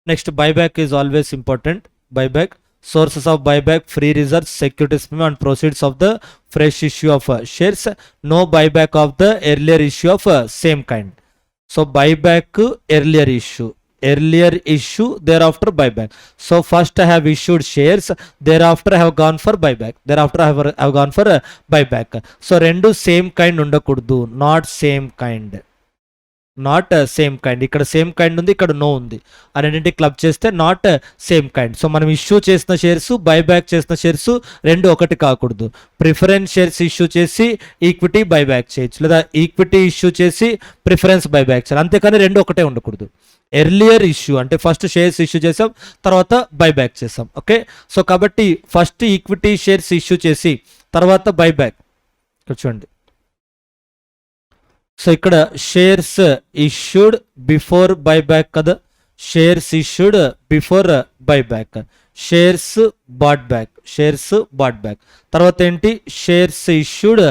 Next, buyback is always important. Buyback. Sources of buyback: free reserves, securities premium, and proceeds of the fresh issue of shares. No buyback of the earlier issue of same kind. So buyback, earlier issue, thereafter buyback. So first I have issued shares, thereafter I have gone for buyback, thereafter I have gone for buyback. So rendu same kind undakudu, not same kind. Not same kind. ఇక్కడ same kind ఉంది, ఇక్కడ no ఉంది. ఆ రెండింటి club చేస్తే not same kind. So మనం issue చేసిన shares, buyback చేసిన షేర్స్ రెండు ఒకటి కాకూడదు. ప్రిఫరెన్స్ షేర్స్ ఇష్యూ చేసి ఈక్విటీ బైబ్యాక్ చేయొచ్చు, లేదా ఈక్విటీ ఇష్యూ చేసి ప్రిఫరెన్స్ బైబ్యాక్ చేయాలి, అంతేకాని రెండు ఒకటే ఉండకూడదు. ఎర్లియర్ ఇష్యూ అంటే ఫస్ట్ షేర్స్ ఇష్యూ చేసాం, తర్వాత బైబ్యాక్ చేసాం. ఓకే. సో కాబట్టి ఫస్ట్ ఈక్విటీ షేర్స్ ఇష్యూ చేసి తర్వాత బైబ్యాక్. చూడండి, సో ఇక్కడ షేర్స్ ఇష్యూడ్ బిఫోర్ బైబ్యాక్ కదా, shares issued before buyback, shares bought back, shares bought back. తర్వాత ఏంటి, shares issued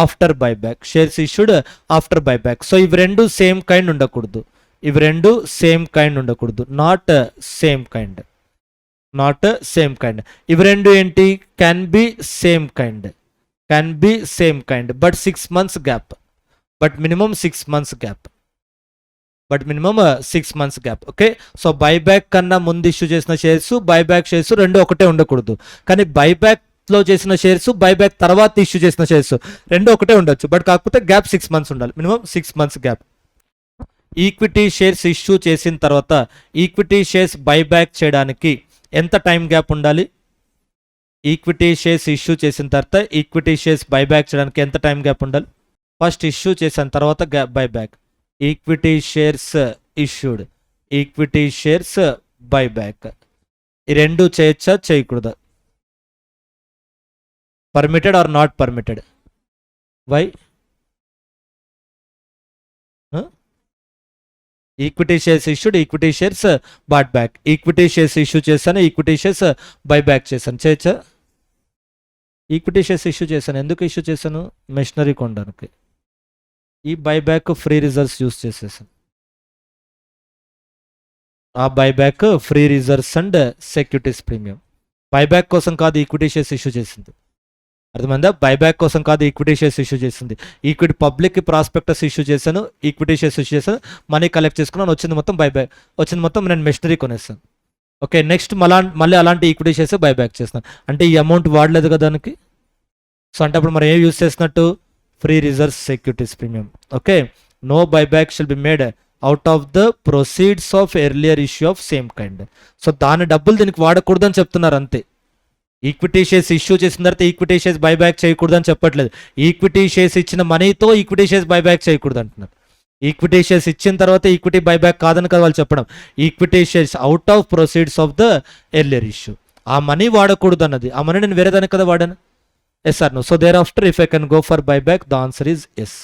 after buyback, shares issued after buyback. So ఇవి రెండు సేమ్ కైండ్ ఉండకూడదు, ఇవి రెండు సేమ్ కైండ్ ఉండకూడదు, not same kind, not same kind. ఇవి రెండు ఏంటి, can be same kind, can be same kind, but 6 months gap, but minimum 6 months gap, but minimum 6 months gap. Okay. So buyback కన్నా ముందు issue చేసిన shares, buyback shares రెండు ఒకటే ఉండకూడదు. కానీ బైబ్యాక్ లో చేసిన షేర్స్, బైబ్యాక్ తర్వాత ఇష్యూ చేసిన షేర్స్ రెండు ఒకటే ఉండొచ్చు, బట్ కాకపోతే గ్యాప్ 6 months ఉండాలి, minimum 6 months gap. Equity shares issue చేసిన తర్వాత ఈక్విటీ షేర్స్ బైబ్యాక్ చేయడానికి ఎంత టైం గ్యాప్ ఉండాలి? ఈక్విటీ షేర్స్ ఇష్యూ చేసిన తర్వాత ఈక్విటీ షేర్స్ బైబ్యాక్ చేయడానికి ఎంత టైం గ్యాప్ ఉండాలి? ఫస్ట్ ఇష్యూ చేసిన తర్వాత buyback. Equity shares issued, equity shares buyback, ఈ రెండు చేయొచ్చా చేయకూడదా? Permitted or not permitted? Why? Equity shares issued, equity shares bought back, equity shares issue చేశాను, ఈక్విటీ షేర్స్ బైబ్యాక్ చేశాను, చేయొచ్చా? ఈక్విటీ షేర్స్ ఇష్యూ చేశాను, ఎందుకు ఇష్యూ చేశాను? మెషినరీ కొనడానికి. ఈ బైబ్యాక్ ఫ్రీ రిజర్వ్స్ యూస్ చేసేసాను, ఆ buyback free reserves and securities premium. Buyback కోసం కాదు ఈక్విటీ షేర్స్ ఇష్యూ చేసింది, అర్థమైందా? బైబ్యాక్ కోసం కాదు ఈక్విటీ షేర్స్ ఇష్యూ చేసింది. ఈక్విటీ పబ్లిక్ ప్రాస్పెక్టస్ ఇష్యూ చేశాను, ఈక్విటీ షేర్స్ ఇష్యూ చేశాను, మనీ కలెక్ట్ చేసుకున్నాను, వచ్చింది మొత్తం బైబ్యాక్, వచ్చింది మొత్తం నేను మెషినరీ కొనేస్తాను. ఓకే. నెక్స్ట్ మళ్ళీ అలాంటి ఈక్విటీ షేర్స్ బైబ్యాక్ చేస్తాను, అంటే ఈ అమౌంట్ వాడలేదు కదా దానికి. సో అంటే అప్పుడు మనం ఏం యూస్ చేసినట్టు? Free reserves securities premium. Okay. No buyback shall be made out of the proceeds of earlier issue of same kind. So దాని డబ్బులు దీనికి వాడకూడదు అని చెప్తున్నారు అంతే. ఈక్విటీ షేర్స్ ఇష్యూ చేసిన తర్వాత ఈక్విటీ షేర్స్ బైబ్యాక్ చేయకూడదు అని చెప్పట్లేదు. ఈక్విటీ షేర్స్ ఇచ్చిన మనీతో ఈక్విటీ షేర్స్ బైబ్యాక్ చేయకూడదు అంటున్నారు. ఈక్విటీ షేర్స్ ఇచ్చిన తర్వాత ఈక్విటీ బైబ్యాక్ కాదని కదా వాళ్ళు చెప్పడం. Equity shares out of proceeds of the earlier issue, ఆ మనీ వాడకూడదు అన్నది. ఆ మనీ నేను వేరే దానికి కదా వాడాను. Yes or no? So there after if I can go for buyback, the answer is yes.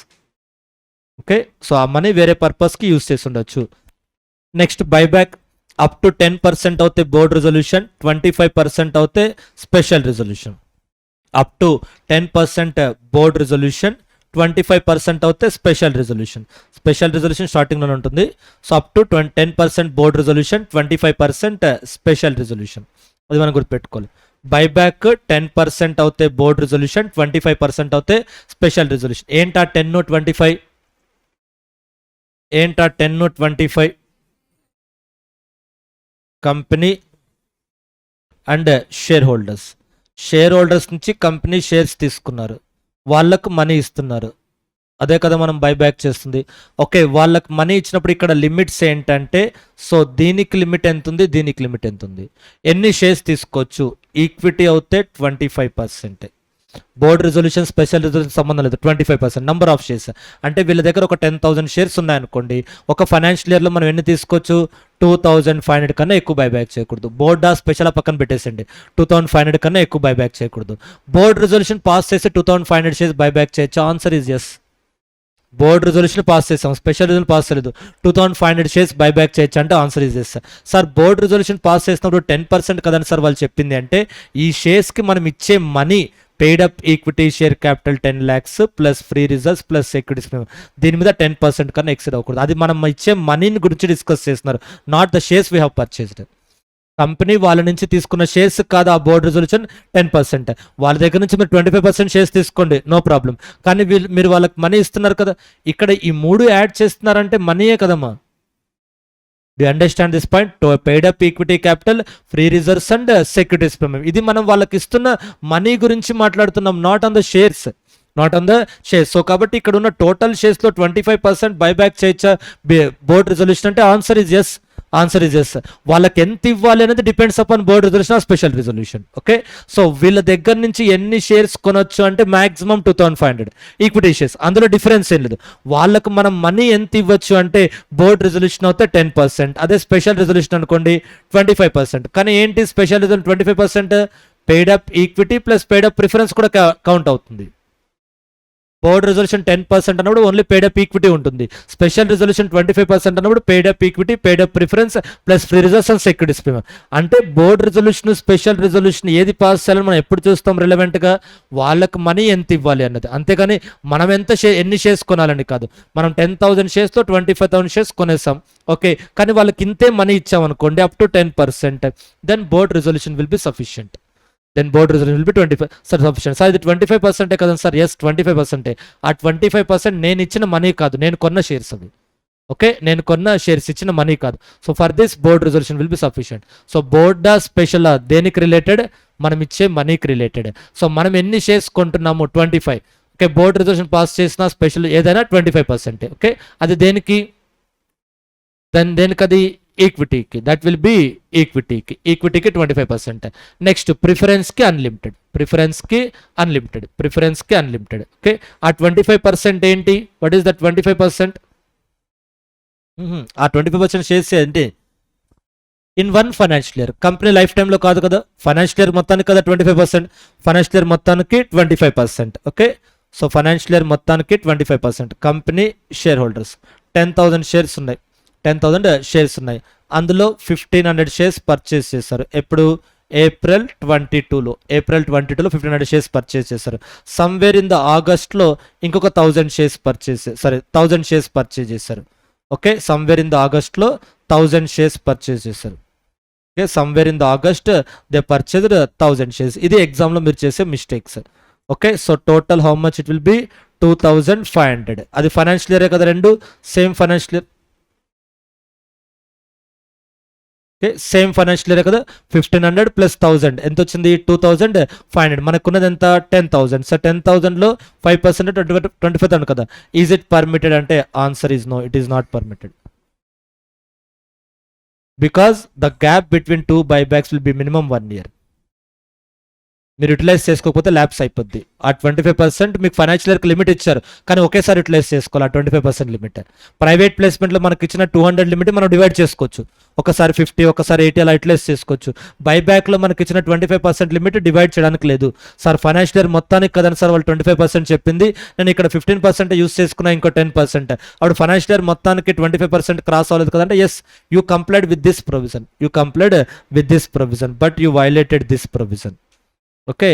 Okay. So ఆ మనీ వేరే పర్పస్కి యూస్ చేసి ఉండొచ్చు. నెక్స్ట్, బైబ్యాక్ అప్ టు 10% అవుతే బోర్డ్ రెజల్యూషన్, 25% అవుతే special resolution. Up to 10% board resolution, 25% అవుతే special resolution. Special resolution స్టార్టింగ్లోనే ఉంటుంది. So up to 10% board resolution, 25% special resolution, అది మనం గుర్తుపెట్టుకోవాలి. బైబ్యాక్ 10% అవుతే బోర్డ్ రెజల్యూషన్, 25% అవుతే స్పెషల్ రెజల్యూషన్. ఏంటా 10-25? ఏంటా 10-25? Company and share holders, share holders నుంచి కంపెనీ షేర్స్ తీసుకున్నారు, వాళ్ళకు మనీ ఇస్తున్నారు, అదే కదా మనం బైబ్యాక్ చేస్తుంది. ఓకే. వాళ్ళకి మనీ ఇచ్చినప్పుడు ఇక్కడ లిమిట్స్ ఏంటంటే, సో దీనికి లిమిట్ ఎంత ఉంది, దీనికి లిమిట్ ఎంత ఉంది, ఎన్ని షేర్స్ తీసుకోవచ్చు, ఈక్విటీ అవుతే 25%. బోర్డ్ రిజల్యూషన్ స్పెషల్ రిజల్యూషన్ సంబంధం లేదు, 25% నంబర్ ఆఫ్ షేర్స్. అంటే వీళ్ళ దగ్గర ఒక 10,000 షేర్స్ ఉన్నాయనుకోండి, ఒక ఫైనాన్షియల్ ఇయర్లో మనం ఎన్ని తీసుకోవచ్చు, 2,500 కన్నా ఎక్కువ బైబ్యాక్ చేయకూడదు. బోర్డ్ ఆ స్పెషల్ పక్కన పెట్టేసండి, 2,500 కన్నా ఎక్కువ బైబ్యాక్ చేయకూడదు. బోర్డ్ రిజల్యూషన్ పాస్ చేసి 2,500 షేర్స్ బైబ్యాక్ చేయొచ్చు, answer is yes. Board resolution pass చేసాం, స్పెషల్ రిజల్యూషన్ పాస్ చేయలేదు, 2,500 షేర్స్ బైబ్యాక్ చేయొచ్చు అంటే answer is yes. Sir board resolution pass చేసినప్పుడు 10% కదండి సార్ వాళ్ళు చెప్పింది అంటే, ఈ షేర్స్కి మనం ఇచ్చే money paid up equity share capital 10 lakhs plus free reserves plus securities, దీని మీద 10% కన్నా ఎక్సీడ్ అవ్వకూడదు. అది మనం ఇచ్చే మనీని గురించి డిస్కస్ చేస్తున్నారు, not the shares we have purchased. Company వాళ్ళ నుంచి తీసుకున్న షేర్స్ కాదు ఆ బోర్డ్ రిజల్యూషన్ 10%. వాళ్ళ దగ్గర నుంచి మీరు 25% షేర్స్ తీసుకోండి, నో ప్రాబ్లం. కానీ మీరు వాళ్ళకి మనీ ఇస్తున్నారు కదా, ఇక్కడ ఈ 3 యాడ్ చేస్తున్నారంటే మనీయే కదమ్మా. Do understand this point? Paid up equity capital, free reserves and securities premium, ఇది మనం వాళ్ళకి ఇస్తున్న మనీ గురించి మాట్లాడుతున్నాం, not on the shares, not on the shares. So కాబట్టి ఇక్కడ ఉన్న టోటల్ షేర్స్లో 25% బైబ్యాక్ చేయొచ్చా బోర్డ్ రిజల్యూషన్ అంటే answer is yes. Answer is yes. వాళ్ళకి ఎంత ఇవ్వాలి అనేది depends upon board resolution or special resolution. Okay, so వీళ్ళ దగ్గర నుంచి ఎన్ని షేర్స్ కొనొచ్చు అంటే మాక్సిమం 2,500 ఈక్విటీ షేర్స్, అందులో డిఫరెన్స్ ఏం లేదు. వాళ్ళకు మనం మనీ ఎంత ఇవ్వచ్చు అంటే బోర్డ్ రిజల్యూషన్ అయితే 10%, అదే స్పెషల్ రిజల్యూషన్ అనుకోండి 25%. కానీ ఏంటి special resolution 25%, paid up equity plus paid up preference కూడా కౌంట్ అవుతుంది. బోర్డ్ రిజల్యూషన్ 10% అన్నప్పుడు ఓన్లీ పెయిడ్ అప్ ఈక్విటీ ఉంటుంది, స్పెషల్ రిజల్యూషన్ 25% అన్నప్పుడు paid up equity, paid up preference plus free reserves and securities premium. అంటే board resolution special resolution ఏది pass చేయాలని మనం ఎప్పుడు చూస్తాం రిలవెంట్గా, వాళ్ళకి మనీ ఎంత ఇవ్వాలి అన్నది. అంతేగాని మనం ఎన్ని షేర్స్ కొనాలని కాదు. మనం 10,000 షేర్స్తో 25,000 షేర్స్ కొనేసాం, ఓకే, కానీ వాళ్ళకి ఇంతే మనీ ఇచ్చామనుకోండి up to 10%, then board resolution will be sufficient. Then board resolution will be 25 sir sufficient. Sir ఇది 25% కదండి సార్, ఎస్ 25%. ఆ 25% నేను ఇచ్చిన మనీ కాదు, నేను కొన్న షేర్స్ అవి. ఓకే, నేను కొన్న షేర్స్ ఇచ్చిన మనీ కాదు. So for this board resolution will be sufficient. So board special దేనికి రిలేటెడ్, మనం ఇచ్చే మనీకి రిలేటెడ్. సో మనం ఎన్ని షేర్స్ కొంటున్నాము 25. ఓకే, బోర్డ్ రిజల్యూషన్ పాస్ చేసిన స్పెషల్ ఏదైనా 25%. ఓకే, అది దేనికి, దేనికి అది ఈక్విటీకి, దట్ విల్ బి ఈక్విటీకి 25%. నెక్స్ట్ ప్రిఫరెన్స్కి అన్లిమిటెడ్, ప్రిఫరెన్స్కి అన్లిమిటెడ్. ఓకే, ఆ 25% ఏంటి, వాట్ ఈస్ ద 25%? ఆ 25% షేర్స్ ఏంటి, in 1 financial year, company life టైంలో కాదు కదా, ఫైనాన్షియల్ ఇయర్ మొత్తానికి కదా 25%, ఫైనాన్షియల్ ఇయర్ మొత్తానికి 25%. ఓకే, సో ఫైనాన్షియల్ ఇయర్ మొత్తానికి 25%. కంపెనీ షేర్ హోల్డర్స్ 10,000 షేర్స్ ఉన్నాయి, 10,000 షేర్స్ ఉన్నాయి, అందులో 1,500 షేర్స్ పర్చేస్ చేశారు. ఎప్పుడు, ఏప్రిల్ 22లో 1,500 షేర్స్ పర్చేస్ చేశారు. సమ్వేర్ ఇన్ ద ఆగస్ట్లో ఇంకొక 1,000 షేర్స్ పర్చేస్ చేశారు. ఓకే, సమ్వేర్ ఇన్ ద ఆగస్ట్లో 1,000 షేర్స్ పర్చేస్ చేశారు. Okay, somewhere in the August they purchased 1,000 shares. ఇది ఎగ్జామ్లో మీరు చేసే mistakes. Okay, so total how much it will be 2,500. అది ఫైనాన్షియల్ ఇయరే కదా, రెండు same financial year. Okay, same financial year కదా, 1,500 ప్లస్ 1,000 ఎంత వచ్చింది, 2,500. మనకున్నది ఎంత, 10,000. సో 10,000లో 5% 25,000 కదా. ఈజ్ ఇట్ పర్మిటెడ్ అంటే answer is no, it is not permitted. Because the gap between 2 buybacks will be minimum 1 year. మీరు యూటిలైజ్ చేసుకోకపోతే ల్యాప్స్ అయిపోద్ది. ఆ 25% మీకు ఫైనాన్షియల్ ఇయర్కి లిమిట్ ఇచ్చారు, కానీ ఒకేసారి యూటిలైజ్ చేసుకోవాలి ఆ 25% లిమిట్. ప్రైవేట్ ప్లేస్మెంట్లో మనకి ఇచ్చిన 200 లిమిట్ మనం డివైడ్ చేసుకోవచ్చు, ఒకసారి 50, ఒకసారి 80 అలా యూటిలైజ్ చేసుకోవచ్చు. బైబ్యాక్లో మనకి ఇచ్చిన 25% లిమిట్ డివైడ్ చేయడానికి లేదు. సార్ ఫైనాన్షియల్ ఇయర్ మొత్తానికి కదండి సార్ వాళ్ళు 25% చెప్పింది, నేను ఇక్కడ 15% యూస్ చేసుకున్నా, ఇంకో 10%. అప్పుడు ఫైనాన్షియల్ ఇయర్ మొత్తానికి 25% క్రాస్ అవ్వలేదు కదంటే yes, you complied with this provision, but you violated this provision. Okay,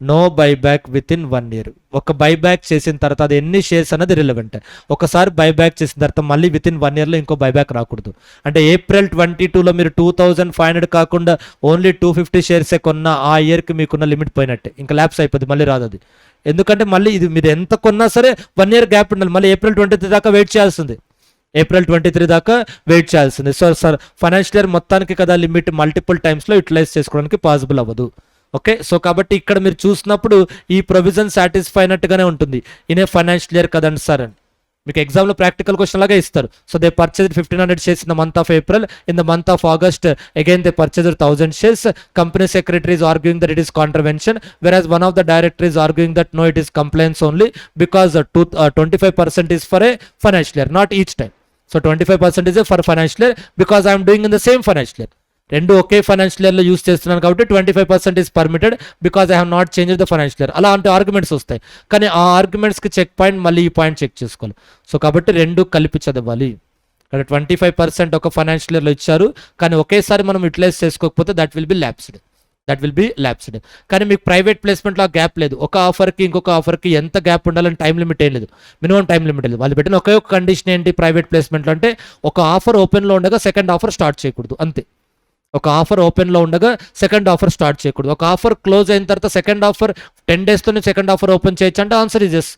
no buyback within 1 year. ఒక బైబ్యాక్ చేసిన తర్వాత అది ఎన్ని షేర్స్ అనేది రిలవెంట్. ఒకసారి బైబ్యాక్ చేసిన తర్వాత మళ్ళీ విత్ ఇన్ 1 yearలో ఇంకో బైబ్యాక్ రాకూడదు. అంటే ఏప్రిల్ 22లో మీరు 2,500 కాకుండా ఓన్లీ 250 షేర్సే కొన్న ఆ ఇయర్కి మీకున్న లిమిట్ పోయినట్టే, ఇంకా ల్యాప్స్ అయిపోద్ది, మళ్ళీ రాదు అది. ఎందుకంటే మళ్ళీ ఇది మీరు ఎంత కొన్నా సరే 1 year గ్యాప్ ఉండాలి, మళ్ళీ ఏప్రిల్ 23 దాకా వెయిట్ చేయాల్సింది, సో సార్ ఫైనాన్షియల్ ఇయర్ మొత్తానికి కదా లిమిట్, మల్టిపుల్ టైమ్స్లో యూటిలైజ్ చేసుకోవడానికి పాసిబుల్ అవ్వదు. ఓకే, సో కాబట్టి ఇక్కడ మీరు చూసినప్పుడు ఈ ప్రొవిజన్ సాటిస్ఫై అయినట్టుగానే ఉంటుంది. ఇనే ఫైనాన్షియల్ ఇయర్ కదండి సార్ అని. మీకు ఎగ్జామ్లో ప్రాక్టికల్ క్వశ్చన్ లాగా ఇస్తారు. So they purchase 1500 shares in the month of April, in the month of August again they purchase 1000 shares. Company secretary is arguing that it is contravention, whereas one of the director is arguing that no, it is compliance only, because 25% is for a financial year, not each time. So 25% is for financial year because I am doing in the same financial year. రెండు ఒకే financial ఇయర్లో use చేస్తున్నాను కాబట్టి 25% is permitted because I have not change the financial year. అలాంటి arguments వస్తాయి, కానీ ఆ ఆర్గ్యుమెంట్స్కి check point మళ్ళీ ఈ పాయింట్ చెక్ చేసుకోవాలి. సో కాబట్టి రెండు కలిపి చదవాలి. ఇక్కడ 25% ఒక ఫైనాన్షియల్ ఇయర్లో ఇచ్చారు, కానీ ఒకేసారి మనం యూటిలైజ్ చేసుకోకపోతే దట్ విల్ బి ల్యాప్స్డ్. కానీ మీకు ప్రైవేట్ ప్లేస్మెంట్లో ఆ గ్యాప్ లేదు. ఒక ఆఫర్కి ఇంకొక ఆఫర్కి ఎంత గ్యాప్ ఉండాలని టైం లిమిట్ ఏం లేదు, మినిమం టైం లిమిట్ లేదు. వాళ్ళు పెట్టిన ఒకే ఒక కండిషన్ ఏంటి ప్రైవేట్ ప్లేస్మెంట్లో అంటే, ఒక ఆఫర్ ఓపెన్లో ఉండగా సెకండ్ ఆఫర్ స్టార్ట్ చేయకూడదు, అంతే. ఒక ఆఫర్ ఓపెన్లో ఉండగా సెకండ్ ఆఫర్ స్టార్ట్ చేయకూడదు. ఒక ఆఫర్ క్లోజ్ అయిన తర్వాత సెకండ్ ఆఫర్ 10 డేస్తోనే సెకండ్ ఆఫర్ ఓపెన్ చేయొచ్చు అంటే answer is yes.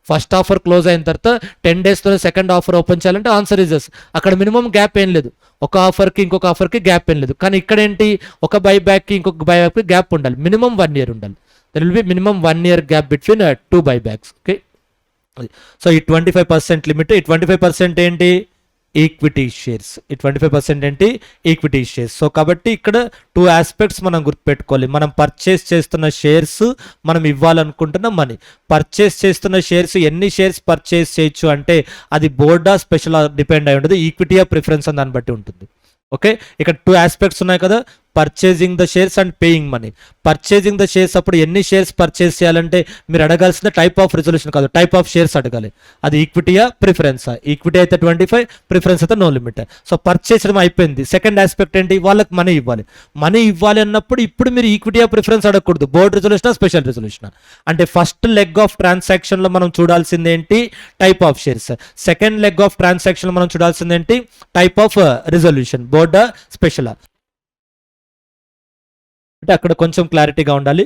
First offer close అయిన తర్వాత 10 డేస్తోనే సెకండ్ ఆఫర్ ఓపెన్ చేయాలంటే ఆన్సర్ ఇస్ ఎస్. అక్కడ మినిమం గ్యాప్ ఏం లేదు, ఒక ఆఫర్కి ఇంకొక ఆఫర్కి గ్యాప్ ఏం లేదు. కానీ ఇక్కడ ఏంటి, ఒక బైబ్యాక్కి ఇంకొక బైబ్యాక్కి గ్యాప్ ఉండాలి, మినిమం 1 year ఉండాలి. There will be minimum 1 year gap between 2 buybacks. Okay, so ఈ 25% లిమిట్, ఈ 25% ఏంటి, ఈక్విటీ షేర్స్. ఈ 25% ఏంటి, ఈక్విటీ షేర్స్. సో కాబట్టి ఇక్కడ 2 ఆస్పెక్ట్స్ మనం గుర్తుపెట్టుకోవాలి. మనం పర్చేస్ చేస్తున్న షేర్స్, మనం ఇవ్వాలనుకుంటున్న మనీ. పర్చేస్ చేస్తున్న షేర్స్, ఎన్ని షేర్స్ పర్చేస్ చేయొచ్చు అంటే అది బోర్డా స్పెషల్ డిపెండ్ అయి ఉంటుంది, ఈక్విటీయా ప్రిఫరెన్స్ అని దాన్ని బట్టి ఉంటుంది. ఓకే, ఇక్కడ 2 ఆస్పెక్ట్స్ ఉన్నాయి కదా, purchasing the shares and paying money. Purchasing the shares అప్పుడు ఎన్ని షేర్స్ పర్చేస్ చేయాలంటే మీరు అడగాల్సిన టైప్ ఆఫ్ రిజల్యూషన్ కాదు, టైప్ ఆఫ్ షేర్స్ అడగాలి. అది ఈక్విటీయా ప్రిఫరెన్సా, ఈక్విటీ అయితే 25, ప్రిఫరెన్స్ అయితే నో లిమిట్. సో పర్చేస్ అయిపోయింది. సెకండ్ ఆస్పెక్ట్ ఏంటి, వాళ్ళకి మనీ ఇవ్వాలి. మనీ ఇవ్వాలి అన్నప్పుడు ఇప్పుడు మీరు ఈక్విటీయా ప్రిఫరెన్స్ అడగకూడదు, బోర్డ్ రిజల్యూషన్ స్పెషల్ రిజల్యూషన్. అంటే ఫస్ట్ లెగ్ ఆఫ్ ట్రాన్సాక్షన్లో మనం చూడాల్సింది ఏంటి, type of shares. Second leg of ట్రాన్సాక్షన్లో మనం చూడాల్సింది ఏంటి, టైప్ ఆఫ్ రిజల్యూషన్, బోర్డా స్పెషల్. అంటే అక్కడ కొంచెం క్లారిటీగా ఉండాలి.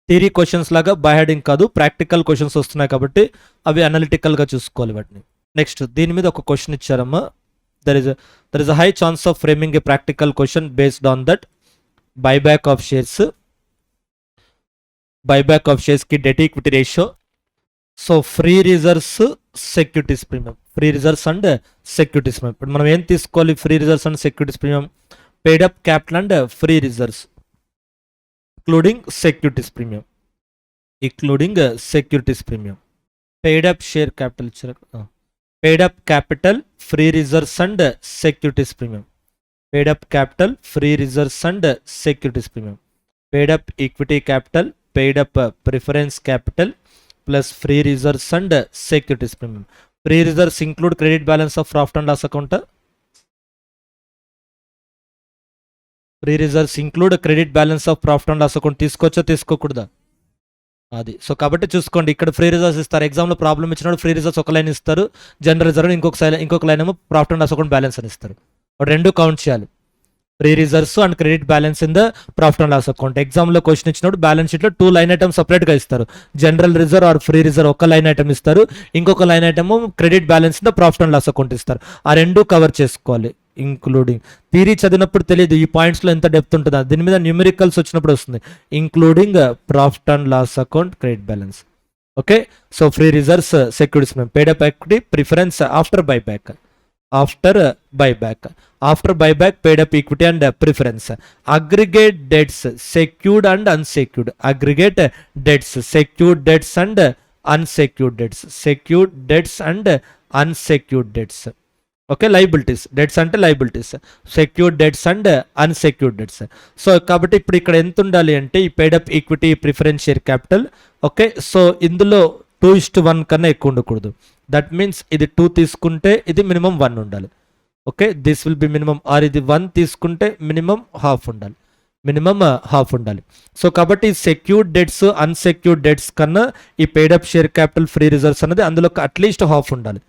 థియరీ క్వశ్చన్స్ లాగా బై హెడింగ్ కాదు, ప్రాక్టికల్ క్వశ్చన్స్ వస్తున్నాయి కాబట్టి అవి అనలిటికల్గా చూసుకోవాలి వాటిని. నెక్స్ట్ దీని మీద ఒక క్వశ్చన్ ఇచ్చారమ్మా. There is a high chance of framing a practical question based on that buyback of షేర్స్కి debt equity ratio. So free reserves, securities premium, free reserves and securities premium. ఇప్పుడు మనం ఏం తీసుకోవాలి, free reserves and securities premium, paid up capital and free reserves including securities premium, paid up share capital, paid up capital, free reserves and securities premium, paid up capital, free reserves and securities premium, paid up equity capital, paid up preference capital plus free reserves and securities premium. Free reserves include credit balance of profit and loss account. Free reserves include credit balance of profit and loss account. తీసుకోవచ్చా తీసుకోకూడదా అది. So కాబట్టి చూసుకోండి, ఇక్కడ free reserves ఇస్తారు. ఎగ్జామ్లో problem ఇచ్చినప్పుడు free reserves ఒక లైన్ ఇస్తారు, జనరల్ రిజర్వ్ ఇంకొక లైన్ ఏమో profit and loss account balance అని ఇస్తారు. రెండు కౌంట్ చేయాలి, free reserves and credit balance in the profit and loss account. ఎగ్జామ్లో క్వశ్చన్ ఇచ్చినప్పుడు బ్యాలెన్స్ షీట్లో 2 లైన్ ఐటమ్ సపరేట్గా ఇస్తారు. General reserve or free reserve ఒక లైన్ ఐటమ్ ఇస్తారు, ఇంకొక line item credit balance in the profit and loss account ఇస్తారు. ఆ రెండు కవర్ చేసుకోవాలి. ఇంక్లూడింగ్ థియరీ చదివినప్పుడు తెలియదు ఈ పాయింట్స్లో ఎంత డెప్త్ ఉంటుందా, దీని మీద న్యూమెరికల్స్ వచ్చినప్పుడు వస్తుంది. Including profit and loss account, credit balance. Okay, so free reserves, securities, paid up equity, preference after buyback, after buyback paid up equity and preference. Aggregate debts, secured and unsecured, aggregate debts, secured debts and unsecured debts, secured debts and unsecured debts. Okay, liabilities, debts అంటే liabilities, secured debts and unsecured debts. So కాబట్టి ఇప్పుడు ఇక్కడ ఎంత ఉండాలి అంటే ఈ paid up equity, preference share capital. Okay, so ఇందులో 2:1 కన్నా ఎక్కువ ఉండకూడదు. దట్ మీన్స్ ఇది 2 తీసుకుంటే ఇది మినిమం 1 ఉండాలి. Okay, this will be minimum. Or ఇది 1 తీసుకుంటే మినిమం హాఫ్ ఉండాలి, సో కాబట్టి సెక్యూర్డ్ డెట్స్, అన్సెక్యూర్డ్ డెట్స్ కన్నా ఈ paid up share capital, free reserves అనేది అందులో అట్లీస్ట్ హాఫ్ ఉండాలి.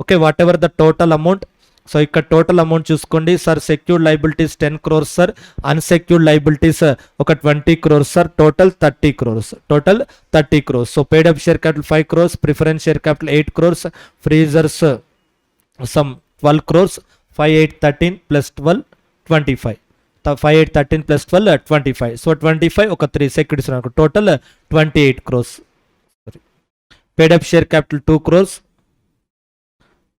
Okay, whatever the total amount. So ఇక్కడ టోటల్ అమౌంట్ చూసుకోండి sir. Secured liabilities 10 crores sir, unsecured liabilities ఒక 20 crores sir, total 30 crores. So paid up share capital 5 crores, preference share capital 8 crores, free reserves some 12 crores, 5, 8, 13 plus 12, 25. 5, 8, 13 plus 12, 25. So 25 ఒక 3 securities అనుకో, total 28 crores. Paid up share capital 2 crores,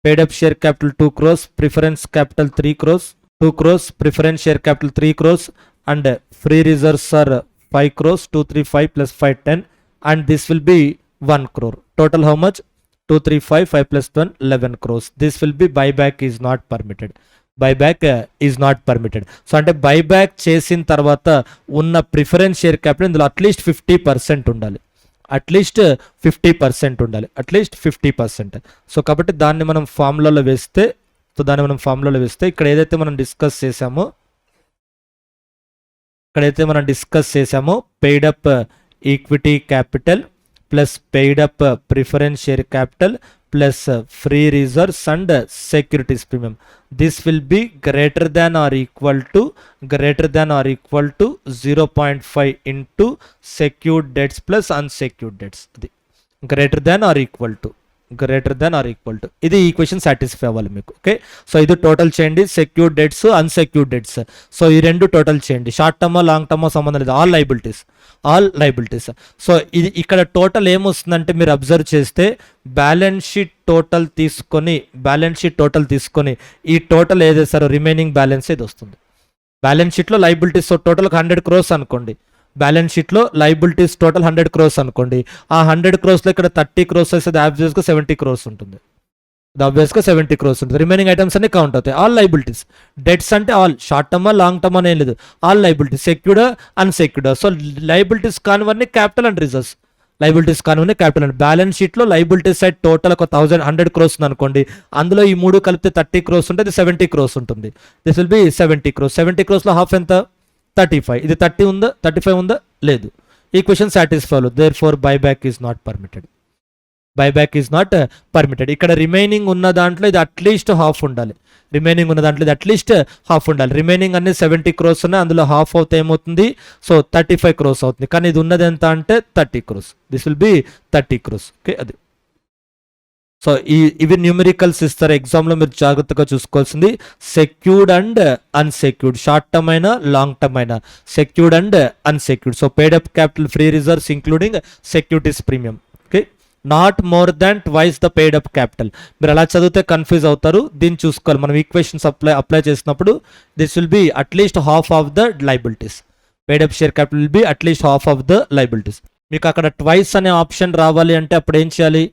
paid up share capital 2 crores, preference capital 3 crores, 2 crores, preference share capital 3 crores, and free reserves are 5 crores, 235 plus 5 10, and this will be 1 crore. Total how much? 235, 5 plus 1, 11 crores. This will be buyback is not permitted. Buyback is not permitted. So అంటే buyback చేసిన తర్వాత ఉన్న preference share capital ఇందులో at least 50% ఉండాలి. At least 50% ఉండాలి. At least 50%. So కాబట్టి దాన్ని మనం ఫార్ములాలో వేస్తే ఇక్కడ ఏదైతే మనం డిస్కస్ చేసామో paid up equity capital plus paid up preference share capital plus free reserves and securities premium. This will be greater than or equal to 0.5 into secured debts plus unsecured debts. Greater than or equal to ఇది equation satisfy అవ్వాలి మీకు. Okay, so ఇది total చేయండి. Secured debts, unsecured debts, so ఈ రెండు total చేయండి. Short టర్మో long టర్మో సంబంధం లేదు. All liabilities. సో ఇది ఇక్కడ టోటల్ ఏమొస్తుందంటే మీరు అబ్జర్వ్ చేస్తే బ్యాలెన్స్ షీట్ టోటల్ తీసుకొని ఈ టోటల్ ఏదేసారో రిమైనింగ్ బ్యాలెన్స్ ఇది వస్తుంది. బ్యాలెన్స్ షీట్లో లైబిలిటీస్ టోటల్ 100 crores అనుకోండి. బ్యాలెన్స్ షీట్లో లైబిలిటీస్ టోటల్ 100 crores అనుకోండి. ఆ 100 crores ఇక్కడ 30 crores వస్తే ఆబ్వియస్గా 70 crores ఉంటుంది. రిమైనింగ్ ఐటమ్స్ అన్ని కౌంట్ అవుతాయి. All liabilities. డెట్స్ అంటే ఆల్, షార్ట్ టర్మా లాంగ్ టర్మ్ అనేది లేదు. All liabilities, secured unsecured. So liabilities కానివన్నీ క్యాపిటల్ అండ్ రిజర్వ్స్. బ్యాలెన్స్ షీట్లో లైబిలిటీస్ సైడ్ టోటల్ ఒక 100 crores ఉంది అనుకోండి. అందులో ఈ మూడు కలిపితే 30 crores ఉంటుంది, 70 crores ఉంటుంది. This will be 70 crores. 70 crores లో హాఫ్ ఎంత? 35. ఇది 30 ఉందా? 35 ఉందా? లేదు. Equation satisfy. Therefore buyback is not permitted. ఇక్కడ రిమైనింగ్ ఉన్న దాంట్లో ఇది అట్లీస్ట్ హాఫ్ ఉండాలి. రిమైనింగ్ అన్ని 70 crores ఉన్నాయి. అందులో హాఫ్ అవుతే ఏమవుతుంది? సో 35 crores అవుతుంది. కానీ ఇది ఉన్నది ఎంత అంటే 30 crores. This will B 30 crores. Okay, అది. సో ఇవి న్యూమరికల్స్ ఇస్తారు ఎగ్జామ్లో, మీరు జాగ్రత్తగా చూసుకోవాల్సింది. Secured and unsecured, short term అయినా లాంగ్ టర్మ్ అయినా, secured and unsecured. So paid up capital, free reserves including securities premium. Okay, not more than twice the paid up capital. మీరు అలా చదివితే కన్ఫ్యూజ్ అవుతారు. దీన్ని చూసుకోవాలి మనం ఈక్వేషన్స్ అప్లై చేసినప్పుడు. This will be at least half of the liabilities. Paid up share capital will be at least half of the liabilities. మీకు అక్కడ ట్వైస్ అనే ఆప్షన్ రావాలి అంటే అప్పుడు ఏం చేయాలి?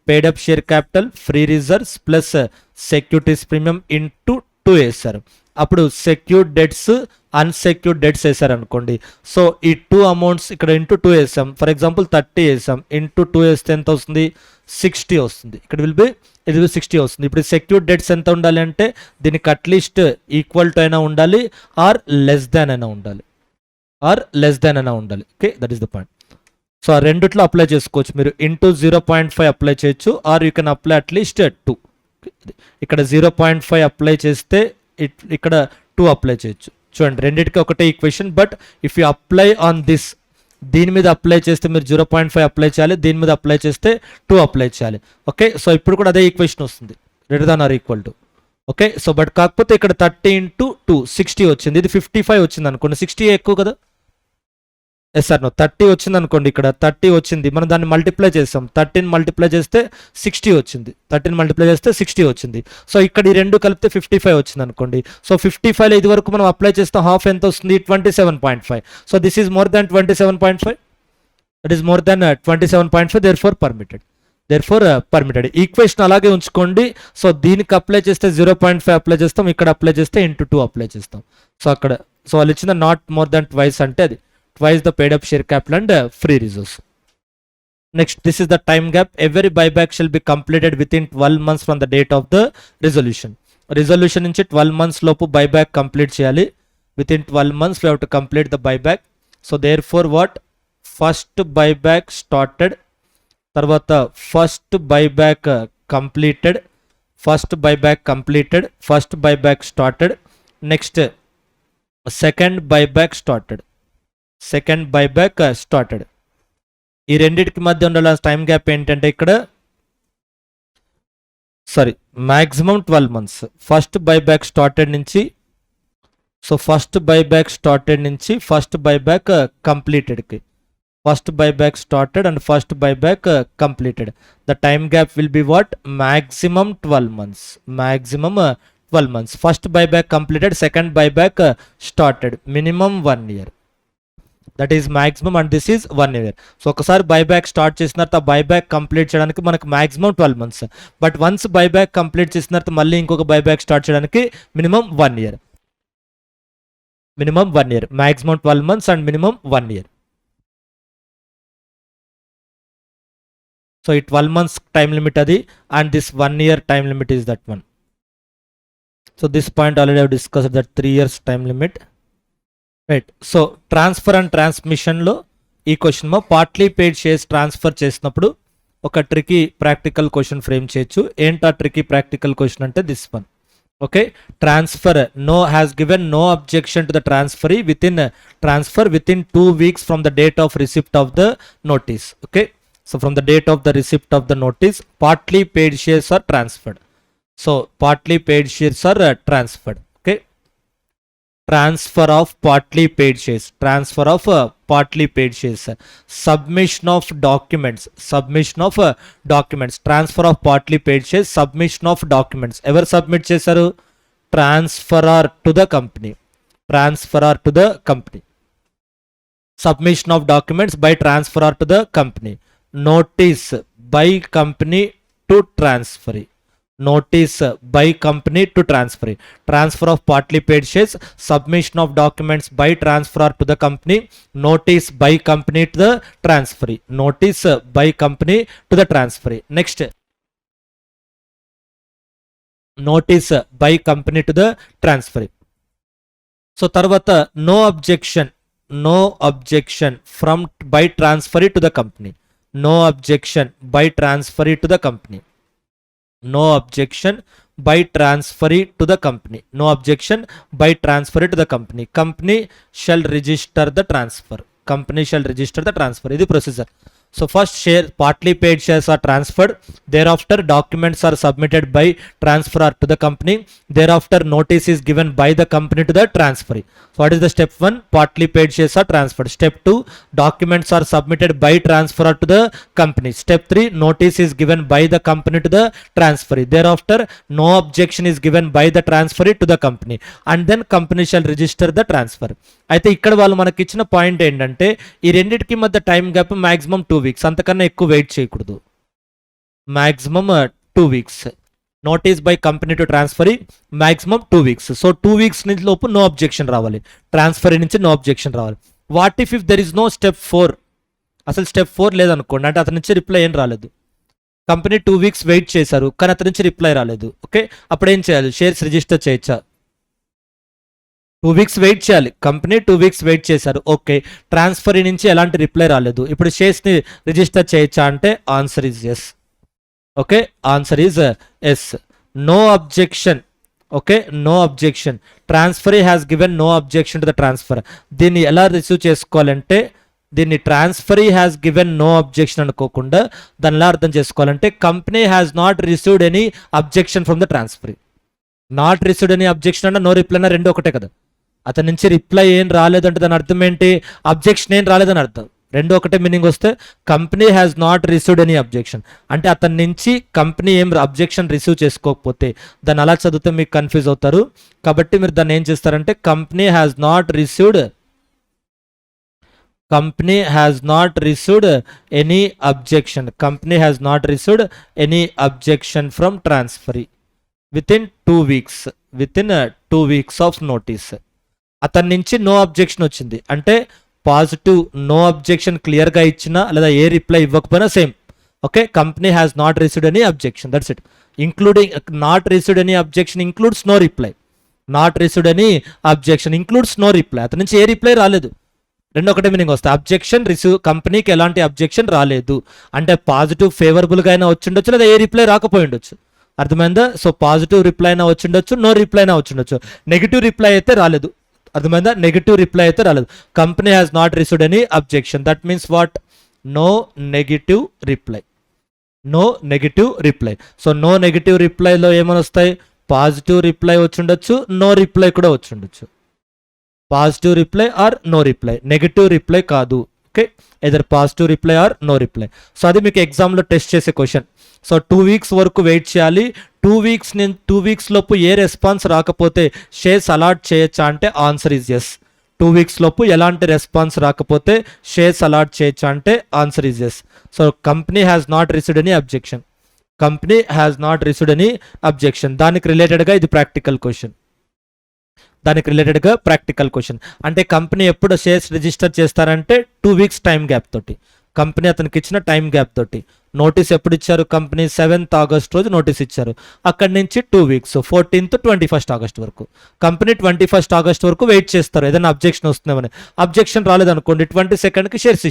Paid up share capital, free reserves plus securities premium into 2 వేస్తారు. అప్పుడు సెక్యూర్డ్ డెట్స్, అన్సెక్యూర్డ్ డెట్స్ వేసారు అనుకోండి. సో ఈ 2 అమౌంట్స్ ఇక్కడ ఇంటూ 2 వేసాం. ఫర్ ఎగ్జాంపుల్ 30 వేసాం. ఇంటూ 2 వేస్తే ఎంత వస్తుంది? 60 వస్తుంది. ఇక్కడ విల్ బి 60 వస్తుంది. ఇప్పుడు సెక్యూర్డ్ డెట్స్ ఎంత ఉండాలి అంటే దీనికి అట్లీస్ట్ ఈక్వల్ టు అయినా ఉండాలి, ఆర్ లెస్ దాన్ అయినా ఉండాలి. Okay, that is the point. So ఆ రెండిట్లో అప్లై చేసుకోవచ్చు మీరు. ఇంటూ 0.5 అప్లై చేయొచ్చు, or you can apply at least 2. ఇక్కడ 0.5 అప్లై చేస్తే ఇక్కడ 2 అప్లై చేయొచ్చు. చూడండి, రెండింటికి ఒకటే equation. But if you apply on this, దీని మీద అప్లై చేస్తే మీరు 0.5 అప్లై చేయాలి, దీని మీద అప్లై చేస్తే 2 అప్లై చేయాలి. ఓకే, సో ఇప్పుడు కూడా అదే ఈక్వేషన్ వస్తుంది, greater than or equal to. Okay, so but కాకపోతే ఇక్కడ 30 ఇంటూ 2 60 వచ్చింది. ఇది 55 వచ్చింది అనుకోండి. 60 ఎక్కువ కదా? ఎస్ సార్, 30 వచ్చింది అనుకోండి. ఇక్కడ 30 వచ్చింది, మనం దాన్ని మల్టిప్లై చేస్తాం. 13 మల్టిప్లై చేస్తే 60 వచ్చింది. సో ఇక్కడ ఈ రెండు కలిపితే 55 వచ్చింది అనుకోండి. సో 55లో ఇది వరకు మనం అప్లై చేస్తే హాఫ్ ఎంత వస్తుంది? 27.5. So this is more than 27.5. That is more than 27.5. Therefore permitted. Equation అలాగే ఉంచుకోండి. సో దీనికి అప్లై చేస్తే 0.5 అప్లై చేస్తాం, ఇక్కడ అప్లై చేస్తే ఇంటూ 2 అప్లై చేస్తాం. సో అక్కడ వాళ్ళు ఇచ్చిన నాట్ మోర్ దాన్ ట్వైస్ అంటే అది twice the paid up share capital and free reserves. Next, this is the time gap. Every buyback shall be completed within 12 months from the date of the resolution. Resolution నుంచి 12 months లోపు buyback complete చేయాలి. Within 12 months we have to complete the buyback. So therefore what? First buyback started, తర్వాత first buyback completed, first buyback started. Next, second buyback started. ఈ రెండింటికి మధ్య ఉండాల time gap ఏంటంటే ఇక్కడ maximum 12 months. First buyback started నుంచి first buyback కంప్లీటెడ్కి First buyback started and first buyback completed. The time gap will be what? Maximum 12 months. Maximum 12 months. First buyback completed, second buyback started. Minimum 1 year. That is maximum and this is 1 year. So ఒకసారి buyback start చేసిన తర్వాత buyback complete చేయడానికి మనకు maximum 12 months. But once buyback complete చేసిన తర్వాత మళ్ళీ ఇంకొక buyback start చేయడానికి minimum 1 year. Minimum 1 year. Maximum 12 months and minimum 1 year. So ఈ 12 months time limit adi and this 1 year time limit is that one. So this point already I have discussed, that 3 years time limit. Right. So transfer and transmission లో ఈ question లో partly paid shares transfer చేసినప్పుడు ఒక tricky practical question frame చేయొచ్చు. ఏంటా tricky practical question అంటే this one. Okay, transfer no has given no objection to the transferee transfer within 2 weeks from the date of receipt of the notice. Okay, so from the date of the receipt of the notice, partly paid shares are transferred. So partly paid shares are transferred. Okay, transfer of partly paid shares, transfer of partly paid shares, submission of documents, transfer of partly paid shares, submission of documents. Ever submit chesaru? Transferor to the company, submission of documents by transferor to the company. Notice by company to transferee, transfer of partly paid shares, submission of documents by transferor to the company, notice by company to the transferee, next notice by company to the transferee. So tarvata no objection from by transferee to the company, no objection by transferee to the company, company shall register the transfer, ఇది procedure. So first share partly paid shares are transferred, thereafter documents are submitted by transferor to the company, thereafter notice is given by the company to the transferee. So what is the step 1? Partly paid shares are transferred. Step 2, documents are submitted by transferor to the company. Step 3, notice is given by the company to the transferee, thereafter no objection is given by the transferee to the company, and then company shall register the transfer. అయితే ఇక్కడ వాళ్ళు మనకి ఇచ్చిన point ఏంటంటే ఈ రెండింటికి మధ్య time gap maximum 2 weeks, అంతకన్నా ఎక్కువ వెయిట్ చేయకూడదు. Maximum 2 weeks. Notice by company to transferee maximum 2 weeks. So 2 weeks నుంచి లోపు నో అబ్జెక్షన్ రావాలి, ట్రాన్స్ఫరీ నుంచి నో అబ్జెక్షన్ రావాలి. What if there is no step 4? అసలు స్టెప్ 4 లేదనుకోండి, అంటే అతని నుంచి రిప్లై ఏం రాలేదు, కంపెనీ 2 weeks వెయిట్ చేశారు కానీ అతని నుంచి రిప్లై రాలేదు. ఓకే, అప్పుడు ఏం చేయాలి? షేర్స్ రిజిస్టర్ చేయొచ్చా? 2 weeks వెయిట్ చేయాలి. కంపెనీ 2 weeks వెయిట్ చేశారు, ఓకే, ట్రాన్స్ఫరీ నుంచి ఎలాంటి రిప్లై రాలేదు, ఇప్పుడు షేర్స్ని రిజిస్టర్ చేయొచ్చా అంటే answer is yes. Okay, answer is yes. No objection. Okay, no objection, transferee has given no objection to the transfer. దీన్ని ఎలా రిసీవ్ చేసుకోవాలంటే, దీన్ని transferee has given no objection అనుకోకుండా దాన్ని ఎలా అర్థం చేసుకోవాలంటే, company has not received any objection from the transferee. Not received any objection అన్న నో రిప్లై అన్న రెండు ఒకటే కదా. అతని నుంచి రిప్లై ఏం రాలేదంటే దాని అర్థం ఏంటి? అబ్జెక్షన్ ఏం రాలేదని అర్థం. రెండు ఒకటే మీనింగ్ వస్తే company has not received any objection అంటే అతని నుంచి కంపెనీ ఏం అబ్జెక్షన్ రిసీవ్ చేసుకోకపోతే దాన్ని అలా చదివితే మీకు కన్ఫ్యూజ్ అవుతారు. కాబట్టి మీరు దాన్ని ఏం చేస్తారంటే company has not received any objection from transferee with in 2 weeks of notice. అతని నుంచి నో అబ్జెక్షన్ వచ్చింది అంటే పాజిటివ్ నో అబ్జెక్షన్ క్లియర్గా ఇచ్చినా లేదా ఏ రిప్లై ఇవ్వకపోయినా same. Okay, company has not received any objection, that's it. Including not received any objection includes no reply. Not received any objection includes no reply. అతని నుంచి ఏ reply రాలేదు, రెండు ఒకటే మీనింగ్ వస్తాయి. అబ్జెక్షన్ రిసీవ్, కంపెనీకి ఎలాంటి అబ్జెక్షన్ రాలేదు అంటే పాజిటివ్ ఫేవరబుల్గా అయినా వచ్చిండొచ్చు లేదా ఏ రిప్లై రాకపోయి ఉండొచ్చు. అర్థమైందా? సో పాజిటివ్ రిప్లై అయినా వచ్చిండొచ్చు, నో రిప్లై అయినా వచ్చిండొచ్చు. నెగిటివ్ రిప్లై అయితే రాలేదు. అర్థమైందా? నెగిటివ్ రిప్లై అయితే రాలేదు. Company has not received any objection, that means what? No negative reply. So no negative రిప్లైలో ఏమని వస్తాయి? పాజిటివ్ రిప్లై వచ్చిండొచ్చు, నో రిప్లై కూడా వచ్చిండొచ్చు. Positive reply or no reply, negative reply కాదు. Okay, either positive reply or no reply. So అది మీకు ఎగ్జామ్లో టెస్ట్ చేసే క్వశ్చన్. సో 2 వీక్స్ వరకు వెయిట్ చేయాలి. 2 వీక్స్ లోపు ఏ రెస్పాన్స్ రాకపోతే షేర్స్ అలాట్ చేయొచ్చా అంటే ఆన్సర్ ఈజ్ ఎస్. 2 వీక్స్ లోపు ఎలాంటి రెస్పాన్స్ రాకపోతే షేర్స్ అలాట్ చేయొచ్చా అంటే answer is yes. So company has not received any objection. Company has not received any objection. దానికి రిలేటెడ్గా ఇది ప్రాక్టికల్ క్వశ్చన్. అంటే కంపెనీ ఎప్పుడు షేర్స్ రిజిస్టర్ చేస్తారంటే 2 వీక్స్ టైం గ్యాప్ తోటి, కంపెనీ అతనికి ఇచ్చిన టైం గ్యాప్ తోటి. నోటీస్ ఎప్పుడు ఇచ్చారు? కంపెనీ 7th ఆగస్ట్ రోజు నోటీస్ ఇచ్చారు. అక్కడి నుంచి 2 వీక్స్ 14th 21st ఆగస్ట్ వరకు. కంపెనీ 21st ఆగస్ట్ వరకు వెయిట్ చేస్తారు ఏదైనా అబ్జెక్షన్ వస్తుందేమని. అబ్జెక్షన్ రాలేదనుకోండి 22nd షేర్స్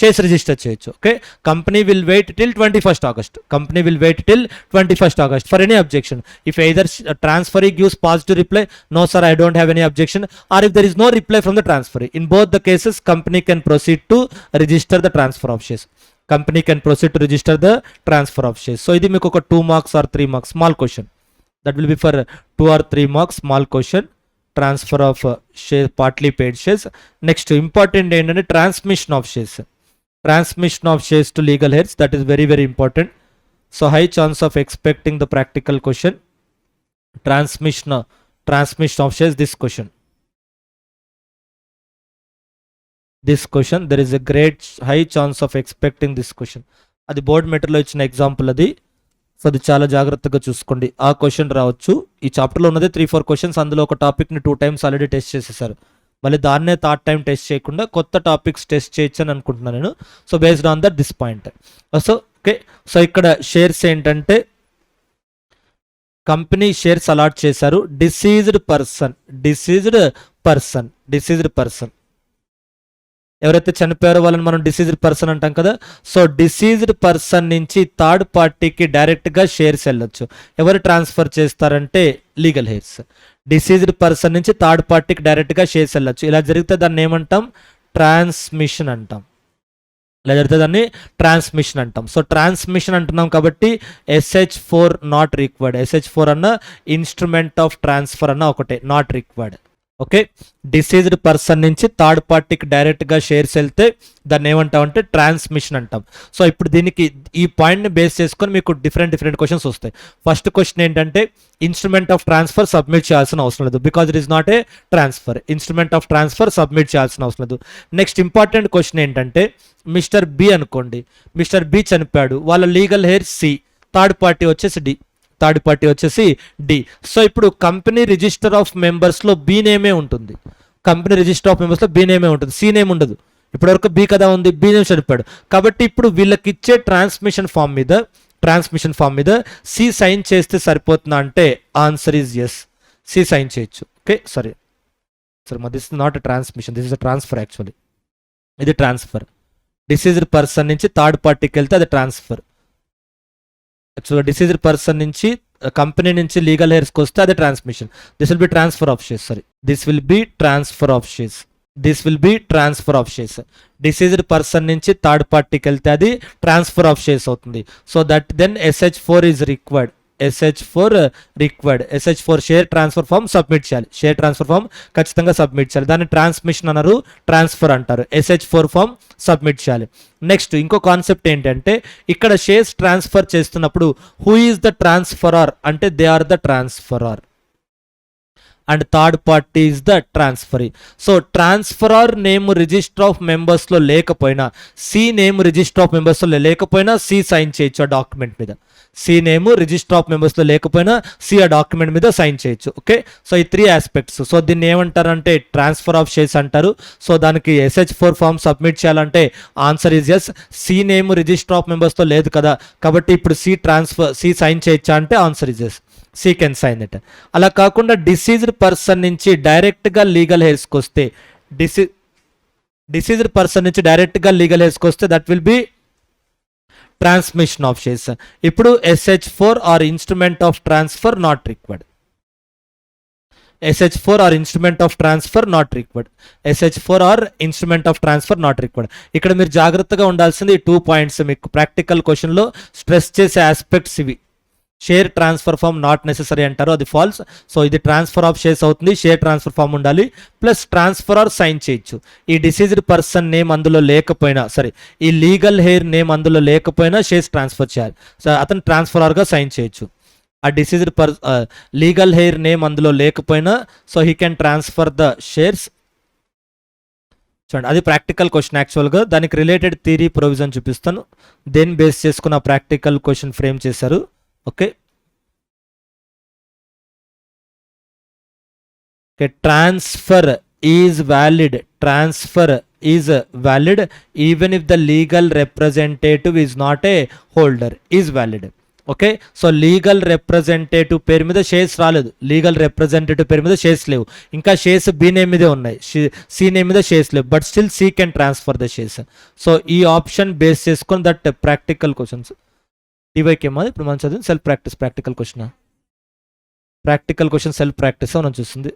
షేర్స్ రిజిస్టర్ చేయొచ్చు. Okay, company will wait till 21st August. Company will wait till 21st August for any objection. If either transferee gives positive reply, no sir I don't have any objection, or if there is no reply from the transferee, in both the cases company can proceed to register the transfer of shares. Company can proceed to register the transfer of shares. So ఇది మీకు ఒక 2 marks or 3 marks small question. That will be for 2 or 3 marks small question. Transfer of share, partly paid shares. Next important ఏంటంటే transmission of shares. Transmission of shares to legal heirs, that is very very important. So high chance of expecting the practical question. Transmission of shares, this question, there is a great high chance of expecting this question. అది board మెటీరియల్లో ఇచ్చిన example అది. So అది చాలా జాగ్రత్తగా చూసుకోండి, ఆ question రావచ్చు. ఈ చాప్టర్లో ఉన్నదే 3-4 క్వశ్చన్స్, అందులో ఒక టాపిక్ని 2 times ఆల్రెడీ టెస్ట్ చేసేసారు. మళ్ళీ దాన్నే 3rd time టెస్ట్ చేయకుండా కొత్త టాపిక్స్ టెస్ట్ చేయొచ్చు అని అనుకుంటున్నాను నేను. So based on that this point. So okay, so ఇక్కడ షేర్స్ ఏంటంటే కంపెనీ షేర్స్ అలాట్ చేశారు. డిసీజ్డ్ పర్సన్ ఎవరైతే చనిపోయారో వాళ్ళని మనం డిసీజ్డ్ పర్సన్ అంటాం కదా. సో డిసీజ్డ్ పర్సన్ నుంచి థర్డ్ పార్టీకి డైరెక్ట్గా షేర్స్ వెళ్ళొచ్చు. ఎవరు ట్రాన్స్ఫర్ చేస్తారంటే లీగల్ హెయిర్స్. డిసీజ్డ్ పర్సన్ నుంచి థర్డ్ పార్టీకి డైరెక్ట్గా షేర్స్ వెళ్ళొచ్చు. ఇలా జరిగితే దాన్ని ఏమంటాం? ట్రాన్స్మిషన్ అంటాం. సో ట్రాన్స్మిషన్ అంటున్నాం కాబట్టి SH4 నాట్ రిక్వర్డ్. SH4 అన్న ఇన్స్ట్రుమెంట్ ఆఫ్ ట్రాన్స్ఫర్ అన్న ఒకటే, not required. Okay, diseased person నుంచి థర్డ్ పార్టీకి డైరెక్ట్గా షేర్స్ వెళ్తే దాన్ని ఏమంటాం అంటే ట్రాన్స్మిషన్ అంటాం. సో ఇప్పుడు దీనికి ఈ పాయింట్ని బేస్ చేసుకొని మీకు డిఫరెంట్ క్వశ్చన్స్ వస్తాయి. ఫస్ట్ క్వశ్చన్ ఏంటంటే ఇన్స్ట్రుమెంట్ ఆఫ్ ట్రాన్స్ఫర్ సబ్మిట్ చేయాల్సిన అవసరం లేదు, because it is not a transfer. Instrument of transfer submit చేయాల్సిన అవసరం లేదు. నెక్స్ట్ ఇంపార్టెంట్ క్వశ్చన్ ఏంటంటే మిస్టర్ బి అనుకోండి, మిస్టర్ బి చనిపోయాడు, వాళ్ళ legal heir C, third party వచ్చేసి డి. సో ఇప్పుడు కంపెనీ రిజిస్టర్ ఆఫ్ మెంబర్స్లో బి నేమే ఉంటుంది. బి నేమే ఉంటుంది, సి నేమ్ ఉండదు. ఇప్పటివరకు బి కదా ఉంది, బి నేమ్ చనిపోయాడు. కాబట్టి ఇప్పుడు వీళ్ళకి ఇచ్చే ట్రాన్స్మిషన్ ఫామ్ మీద సి సైన్ చేస్తే సరిపోతుందా అంటే answer is yes. C sign చేయొచ్చు. Okay, sorry this is not a transmission, this is a transfer. Actually ఇది ట్రాన్స్ఫర్. డిసీజ్డ్ పర్సన్ నుంచి థర్డ్ పార్టీకి వెళ్తే అది ట్రాన్స్ఫర్. యాక్చువల్గా డిసీజ్డ్ పర్సన్ నుంచి కంపెనీ నుంచి లీగల్ హెయిర్స్కి వస్తే అది transmission. This will be transfer of shares. Deceased person నుంచి థర్డ్ పార్టీకి వెళ్తే అది ట్రాన్స్ఫర్ ఆఫ్ షేర్స్ అవుతుంది. So that then SH4 is required. SH4 share transfer form submit చేయాలి. ఖచ్చితంగా సబ్మిట్ చేయాలి. దాన్ని ట్రాన్స్మిషన్ అన్నారు, ట్రాన్స్ఫర్ అంటారు. SH4 ఫామ్ సబ్మిట్ చేయాలి. నెక్స్ట్ ఇంకో కాన్సెప్ట్ ఏంటంటే ఇక్కడ షేర్స్ ట్రాన్స్ఫర్ చేస్తున్నప్పుడు హూ ఈజ్ ద ట్రాన్స్ఫరర్ అంటే they are the transferor and third party is the transferee. So transferor name register of మెంబర్స్లో లేకపోయినా, సి నేమ్ రిజిస్టర్ ఆఫ్ మెంబర్స్లో లేకపోయినా సి సైన్ చేయొచ్చు ఆ డాక్యుమెంట్ మీద. సి నేమ్ రిజిస్టర్ ఆఫ్ మెంబర్స్లో లేకపోయినా సి ఆ డాక్యుమెంట్ మీద సైన్ చేయొచ్చు. ఓకే, సో ఈ 3 ఆస్పెక్ట్స్. సో దీన్ని ఏమంటారంటే ట్రాన్స్ఫర్ ఆఫ్ షేర్స్ అంటారు. సో దానికి SH4 ఫామ్ సబ్మిట్ చేయాలంటే answer is yes. C name register of మెంబర్స్తో లేదు కదా, కాబట్టి ఇప్పుడు సి సైన్ చేయొచ్చా అంటే answer is yes. C can sign it. అలా కాకుండా డిసీజ్డ్ పర్సన్ నుంచి డైరెక్ట్గా లీగల్ హెయిర్స్కి వస్తే that will be transmission of shares. ఇప్పుడు SH4 or instrument of transfer not required. SH4 or instrument of transfer not required. ఇక్కడ మీరు జాగ్రత్తగా ఉండాల్సింది ఈ 2 పాయింట్స్. మీకు ప్రాక్టికల్ క్వశ్చన్లో స్ట్రెస్ చేసే ఆస్పెక్ట్స్ ఇవి. Share transfer form not necessary అంటారు, అది ఫాల్స్. సో ఇది ట్రాన్స్ఫర్ ఆఫ్ షేర్స్ అవుతుంది, షేర్ ట్రాన్స్ఫర్ ఫామ్ ఉండాలి, ప్లస్ ట్రాన్స్ఫర్ ఆర్ సైన్ చేయొచ్చు. ఈ డిసీజ్డ్ పర్సన్ నేమ్ అందులో లేకపోయినా సరే, ఈ లీగల్ హెయిర్ నేమ్ అందులో లేకపోయినా షేర్స్ ట్రాన్స్ఫర్ చేయాలి. సో అతను ట్రాన్స్ఫర్ ఆర్గా సైన్ చేయొచ్చు. ఆ డిసీజ్డ్ లీగల్ హెయిర్ నేమ్ అందులో లేకపోయినా so he can transfer the shares. చూడండి అది ప్రాక్టికల్ క్వశ్చన్, యాక్చువల్గా దానికి రిలేటెడ్ థియరీ ప్రొవిజన్ చూపిస్తాను, దేన్ని బేస్ చేసుకున్న ప్రాక్టికల్ క్వశ్చన్ ఫ్రేమ్ చేశారు. Okay, transfer is valid, transfer is valid even if the legal representative is not a holder, is valid. Okay, so legal representative పేరు మీద shares రాలేదు, legal representative పేరు మీద shares లేవు, ఇంకా షేర్స్ బి నేమ్ మీదే ఉన్నాయి, సి నేమ్ మీద షేర్స్ లేవు, but still C can transfer the shares. So ఈ ఆప్షన్ బేస్ చేసుకొని దట్ ప్రాక్టికల్ క్వశ్చన్స్ డివైకి ఏమో ఇప్పుడు మనం చదివింది self practice. Practical question, practical question self practice మనం చూస్తుంది.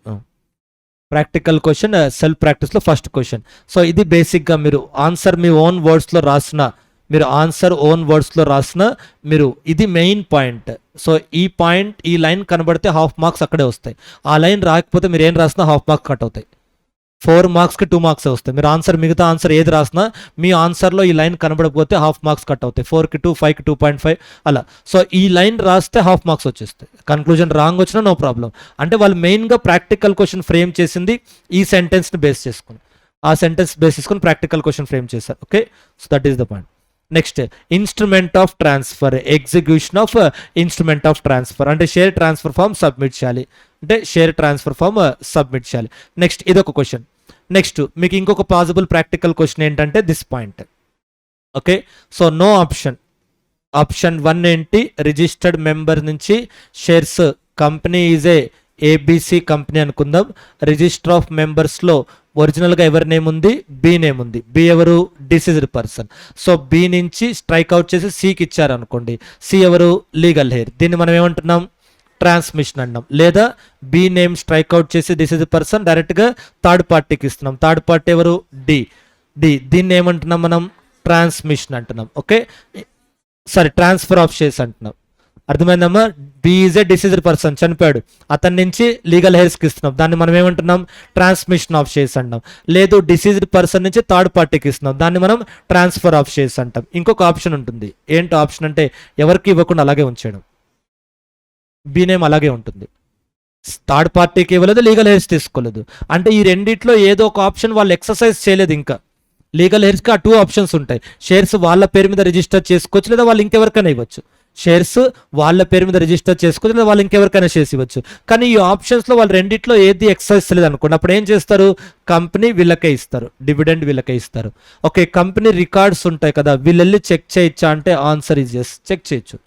ప్రాక్టికల్ క్వశ్చన్ సెల్ఫ్ ప్రాక్టీస్లో ఫస్ట్ క్వశ్చన్. సో ఇది బేసిక్గా మీరు ఆన్సర్ మీ ఓన్ వర్డ్స్లో రాసిన, మీరు ఆన్సర్ ఓన్ వర్డ్స్లో రాసిన, మీరు ఇది మెయిన్ పాయింట్. సో ఈ పాయింట్, ఈ లైన్ కనబడితే హాఫ్ మార్క్స్ అక్కడే వస్తాయి, ఆ లైన్ రాకపోతే మీరు ఏం రాసినా హాఫ్ మార్క్స్ కట్ అవుతాయి. 4 మార్క్స్కి 2 మార్క్స్ వస్తాయి. మీరు ఆన్సర్ మిగతా ఆన్సర్ ఏది రాసినా మీ ఆన్సర్లో ఈ లైన్ కనబడకపోతే హాఫ్ మార్క్స్ కట్ అవుతాయి. 4కి 2, 5కి 2.5 అలా. సో ఈ లైన్ రాస్తే హాఫ్ మార్క్స్ వచ్చేస్తాయి, కన్క్లూజన్ రాంగ్ వచ్చినా నో ప్రాబ్లం. అంటే వాళ్ళు మెయిన్గా ప్రాక్టికల్ క్వశ్చన్ ఫ్రేమ్ చేసింది ఈ సెంటెన్స్ని బేస్ చేసుకుని, ఆ సెంటెన్స్ బేస్ చేసుకుని ప్రాక్టికల్ క్వశ్చన్ ఫ్రేమ్ చేశారు. Okay, so that is the point. Next instrument of transfer, execution of instrument of transfer అంటే షేర్ ట్రాన్స్ఫర్ ఫామ్ సబ్మిట్ చేయాలి, అంటే షేర్ ట్రాన్స్ఫర్ ఫామ్ సబ్మిట్ చేయాలి. నెక్స్ట్ ఇదొక క్వశ్చన్. నెక్స్ట్ మీకు ఇంకొక possible practical question ఏంటంటే this point. Okay, so no option, option 1 ఏంటి, registered member నుంచి shares, company is a ABC company అనుకుందాం, రిజిస్టర్ ఆఫ్ మెంబర్స్లో ఒరిజినల్గా ఎవరి నేమ్ ఉంది, బి నేమ్ ఉంది, బి ఎవరు, డిసీజ్డ్ పర్సన్. సో బి నుంచి స్ట్రైక్ అవుట్ చేసి సికి ఇచ్చారు అనుకోండి, సి ఎవరు, లీగల్ హెయిర్, దీన్ని మనం ఏమంటున్నాం, ట్రాన్స్మిషన్ అన్నాం. లేదా బి నేమ్ స్ట్రైక్ అవుట్ చేసి డిసీజ్డ్ పర్సన్ డైరెక్ట్గా థర్డ్ పార్టీకి ఇస్తున్నాం, థర్డ్ పార్టీ ఎవరు, డి, దీన్ని ఏమంటున్నాం మనం, ట్రాన్స్మిషన్ అంటున్నాం. Okay, sorry transfer of shares అంటున్నాం. అర్థమైందమ్మా, B is a deceased person, చనిపోయాడు, అతని నుంచి లీగల్ హెయిర్స్కి ఇస్తున్నాం, దాన్ని మనం ఏమంటున్నాం, ట్రాన్స్మిషన్ ఆఫ్ షేర్స్ అంటాం. లేదు డిసీజ్డ్ పర్సన్ నుంచి థర్డ్ పార్టీకి ఇస్తున్నాం, దాన్ని మనం ట్రాన్స్ఫర్ ఆఫ్ షేర్స్ అంటాం. ఇంకొక ఆప్షన్ ఉంటుంది, ఏంటో ఆప్షన్ అంటే ఎవరికి ఇవ్వకుండా అలాగే ఉంచడం, బి నేమ్ అలాగే ఉంటుంది, థర్డ్ పార్టీకి ఇవ్వలేదు, లీగల్ హెయిర్స్ తీసుకోలేదు. అంటే ఈ రెండిట్లో ఏదో ఒక ఆప్షన్ వాళ్ళు ఎక్సర్సైజ్ చేయలేదు. ఇంకా లీగల్ హెయిర్స్కి ఆ 2 ఆప్షన్స్ ఉంటాయి, షేర్స్ వాళ్ళ పేరు మీద రిజిస్టర్ చేసుకోవచ్చు, లేదా వాళ్ళు ఇంకెవరికైనా ఇవ్వచ్చు. షేర్స్ వాళ్ళ పేరు మీద రిజిస్టర్ చేసుకోవచ్చు, లేదా వాళ్ళు ఇంకెవరికైనా షేర్స్ ఇవ్వచ్చు. కానీ ఈ ఆప్షన్స్లో వాళ్ళు రెండిట్లో ఏది ఎక్సర్సైజ్ చేయలేదు అనుకోండి, అప్పుడు ఏం చేస్తారు, కంపెనీ వీళ్ళకే ఇస్తారు, డివిడెండ్ వీళ్ళకే ఇస్తారు. ఓకే, కంపెనీ రికార్డ్స్ ఉంటాయి కదా, వీళ్ళు వెళ్ళి చెక్ చేయొచ్చా అంటే ఆన్సర్ ఈజ్ ఎస్, చెక్ చేయొచ్చు.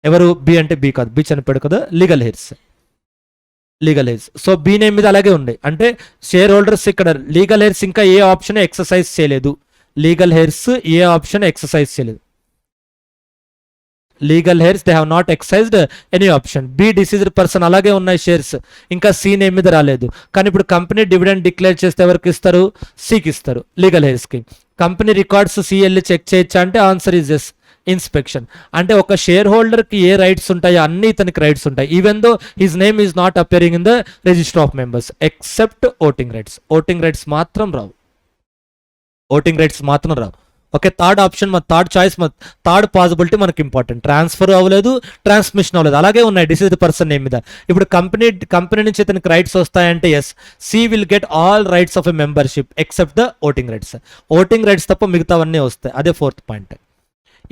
ఎవరు, బి అంటే బి కాదు, బి చనిపోయాడు కదా, legal heirs, legal heirs. So B name మీద అలాగే ఉన్నాయి, అంటే షేర్ హోల్డర్స్ ఇక్కడ లీగల్ హెయిర్స్ ఇంకా ఏ ఆప్షన్ ఎక్సర్సైజ్ చేయలేదు, లీగల్ హెయిర్స్ ఏ ఆప్షన్ ఎక్సర్సైజ్ చేయలేదు, legal heirs they have not exercised any option. B deceased person అలాగే ఉన్నాయి షేర్స్, ఇంకా సి నేమ్ మీద రాలేదు. కానీ ఇప్పుడు కంపెనీ డివిడెండ్ డిక్లేర్ చేస్తే ఎవరికి ఇస్తారు, సికి ఇస్తారు, లీగల్ హెయిర్స్కి. కంపెనీ రికార్డ్స్ సి వెళ్ళి చెక్ చేయొచ్చా అంటే ఆన్సర్ ఈజ్ ఎస్, ఇన్స్పెక్షన్. అంటే ఒక షేర్ హోల్డర్కి ఏ రైట్స్ ఉంటాయో అన్ని ఇతనికి రైట్స్ ఉంటాయి, even though his name is not appearing in the register of members except voting rights. Voting rights మాత్రం రావు, ఓటింగ్ రైట్స్ మాత్రం రావు. Okay, third option, third choice, third possibility మనకి ఇంపార్టెంట్. ట్రాన్స్ఫర్ అవ్వలేదు, ట్రాన్స్మిషన్ అవ్వలేదు, అలాగే ఉన్నాయి డిసీజ్డ్ పర్సన్ నేమ్ మీద. ఇప్పుడు కంపెనీ నుంచి ఇతనికి రైట్స్ వస్తాయంటే yes, C will get all rights of a membership except the voting rights. Voting rights తప్ప మిగతావన్నీ వస్తాయి. అదే 4th point.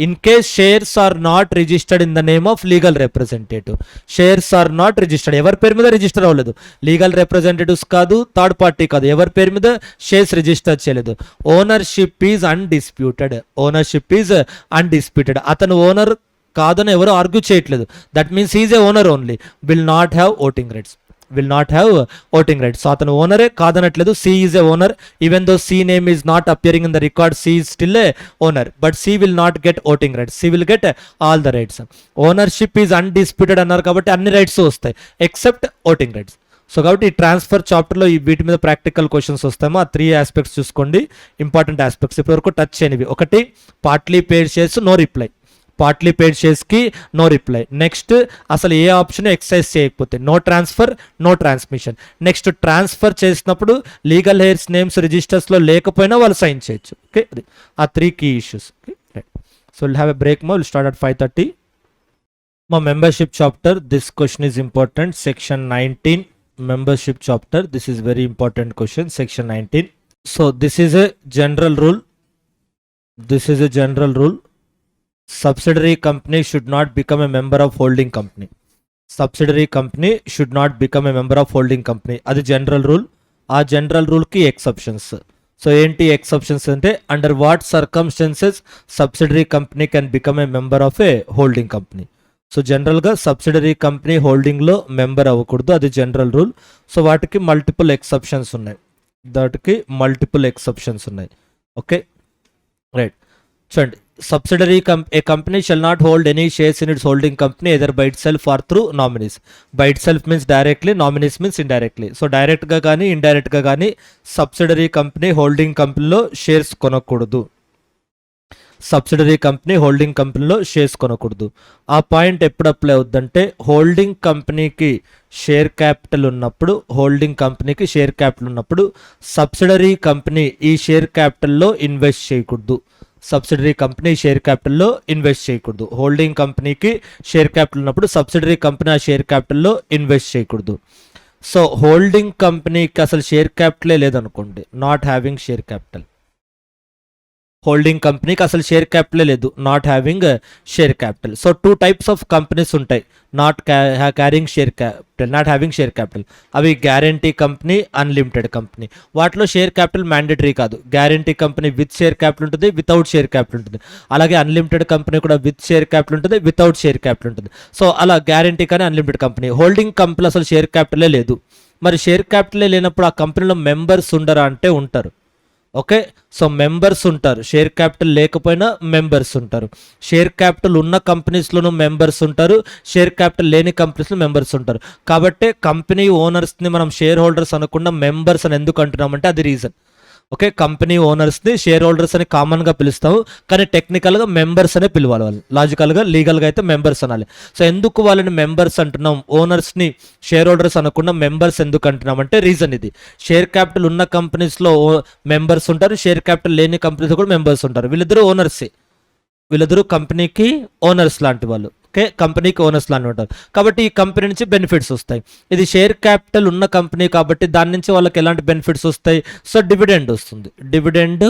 In case shares are not registered in the name of legal representative, shares are not registered, ఎవరి పేరు మీద register అవ్వలేదు, legal representatives కాదు, third party కాదు, ఎవరి పేరు మీద షేర్స్ రిజిస్టర్ చేయలేదు. Ownership is undisputed, ownership is undisputed, అతను ఓనర్ కాదని ఎవరు ఆర్గ్యూ చేయట్లేదు, that means is a owner only, will not have voting rights, will not have voting rights. So అతను ఓనరే కాదనట్లేదు, C is a owner, even though C name is not appearing in the record, C is still a owner, but C will not get voting rights, C will get all the rights. Ownership is undisputed అన్నారు కాబట్టి అన్ని rights వస్తాయి except voting rights. So కాబట్టి ఈ transfer చాప్టర్లో వీటి మీద practical questions వస్తామో ఆ 3 ఆస్పెక్ట్స్ చూసుకోండి, ఇంపార్టెంట్ ఆస్పెక్ట్స్ ఇప్పటివరకు టచ్ చేయనివి. ఒకటి, partly paid shares no reply, partly paid షేర్స్కి నో రిప్లై. నెక్స్ట్ అసలు ఏ ఆప్షన్ ఎక్సర్సైజ్ చేయకపోతే no transfer, no transmission. Next transfer చేసినప్పుడు లీగల్ హెయిర్స్ నేమ్స్ రిజిస్టర్స్లో లేకపోయినా వాళ్ళు సైన్ చేయొచ్చు. ఓకే, అది ఆ 3 key issues. Okay, right. So will have a break మో, విల్ స్టార్ట్ అట్ 5:30. మా membership chapter, this question is important. Section 19 membership chapter, this is very important question, section 19. So this is a general rule, this is a general rule. Subsidiary company should not become a member of holding company. Subsidiary company should not become a member of holding company, adi general rule. ఆ general rule ki exceptions. So ఏంటి exceptions అంటే under what circumstances subsidiary company can become a member of a holding company. So జనరల్గా subsidiary company హోల్డింగ్లో member అవ్వకూడదు, అది general rule. So వాటికి multiple exceptions ఉన్నాయి, okay, right. చూడండి, subsidiary A company shall not hold any shares in its holding company either by it self or through nominees. By it self means directly, nominees means indirectly. So డైరెక్ట్గా కానీ ఇండైరెక్ట్గా కానీ subsidiary company holding కంపెనీలో shares కొనకూడదు. Subsidiary company holding కంపెనీలో shares కొనకూడదు. ఆ point ఎప్పుడు apply అవుద్దంటే holding కంపెనీకి share capital ఉన్నప్పుడు సబ్సిడరీ కంపెనీ ఈ షేర్ క్యాపిటల్లో ఇన్వెస్ట్ చేయకూడదు. హోల్డింగ్ కంపెనీకి షేర్ క్యాపిటల్ ఉన్నప్పుడు సబ్సిడరీ కంపెనీ ఆ షేర్ క్యాపిటల్లో ఇన్వెస్ట్ చేయకూడదు. సో హోల్డింగ్ కంపెనీకి అసలు షేర్ క్యాపిటలే లేదనుకోండి, not having share capital. Holding కంపెనీకి అసలు షేర్ క్యాపిటలే లేదు, not having share capital. So 2 types of companies ఉంటాయి, నాట్ హ్యావింగ్ షేర్ క్యాపిటల్. అవి గ్యారంటీ కంపెనీ, అన్లిమిటెడ్ కంపెనీ. వాటిలో షేర్ క్యాపిటల్ మ్యాండేటరీ కాదు. Guarantee company with share capital ఉంటుంది, without share capital ఉంటుంది. అలాగే అన్లిమిటెడ్ కంపెనీ కూడా విత్ షేర్ క్యాపిటల్ ఉంటుంది, without share capital ఉంటుంది. సో అలా గ్యారంటీ కానీ అన్లిమిటెడ్ కంపెనీ. హోల్డింగ్ కంపెనీ అసలు షేర్ క్యాపిటలే లేదు. మరి షేర్ క్యాపిటలే లేనప్పుడు ఆ కంపెనీలో మెంబర్స్ ఉండరా అంటే ఉంటారు. ఓకే, సో మెంబర్స్ ఉంటారు, షేర్ క్యాపిటల్ లేకపోయినా మెంబర్స్ ఉంటారు. షేర్ క్యాపిటల్ ఉన్న కంపెనీస్లోనూ మెంబర్స్ ఉంటారు, షేర్ క్యాపిటల్ లేని కంపెనీస్లో మెంబర్స్ ఉంటారు. కాబట్టి కంపెనీ ఓనర్స్ని మనం షేర్ హోల్డర్స్ అనకుండా మెంబర్స్ అని ఎందుకు అంటున్నామంటే అది రీజన్. ఓకే, కంపెనీ ఓనర్స్ని షేర్ హోల్డర్స్ అని కామన్గా పిలుస్తాము, కానీ టెక్నికల్గా మెంబర్స్ అనే పిలవాలి. వాళ్ళు లాజికల్గా లీగల్గా అయితే మెంబర్స్ అనాలి. సో ఎందుకు వాళ్ళని మెంబర్స్ అంటున్నాం, ఓనర్స్ని షేర్ హోల్డర్స్ అనకుండా మెంబర్స్ ఎందుకు అంటున్నాం అంటే రీజన్ ఇది. షేర్ క్యాపిటల్ ఉన్న కంపెనీస్లో మెంబర్స్ ఉంటారు, షేర్ క్యాపిటల్ లేని కంపెనీస్లో కూడా మెంబర్స్ ఉంటారు. వీళ్ళిద్దరూ ఓనర్సే, వీళ్ళిద్దరూ కంపెనీకి ఓనర్స్ లాంటి వాళ్ళు. ఓకే, కంపెనీకి ఓనర్స్ లాంటి ఉంటారు. కాబట్టి ఈ కంపెనీ నుంచి బెనిఫిట్స్ వస్తాయి. ఇది షేర్ క్యాపిటల్ ఉన్న కంపెనీ కాబట్టి దాని నుంచి వాళ్ళకి ఎలాంటి బెనిఫిట్స్ వస్తాయి? సో డివిడెండ్ వస్తుంది, డివిడెండ్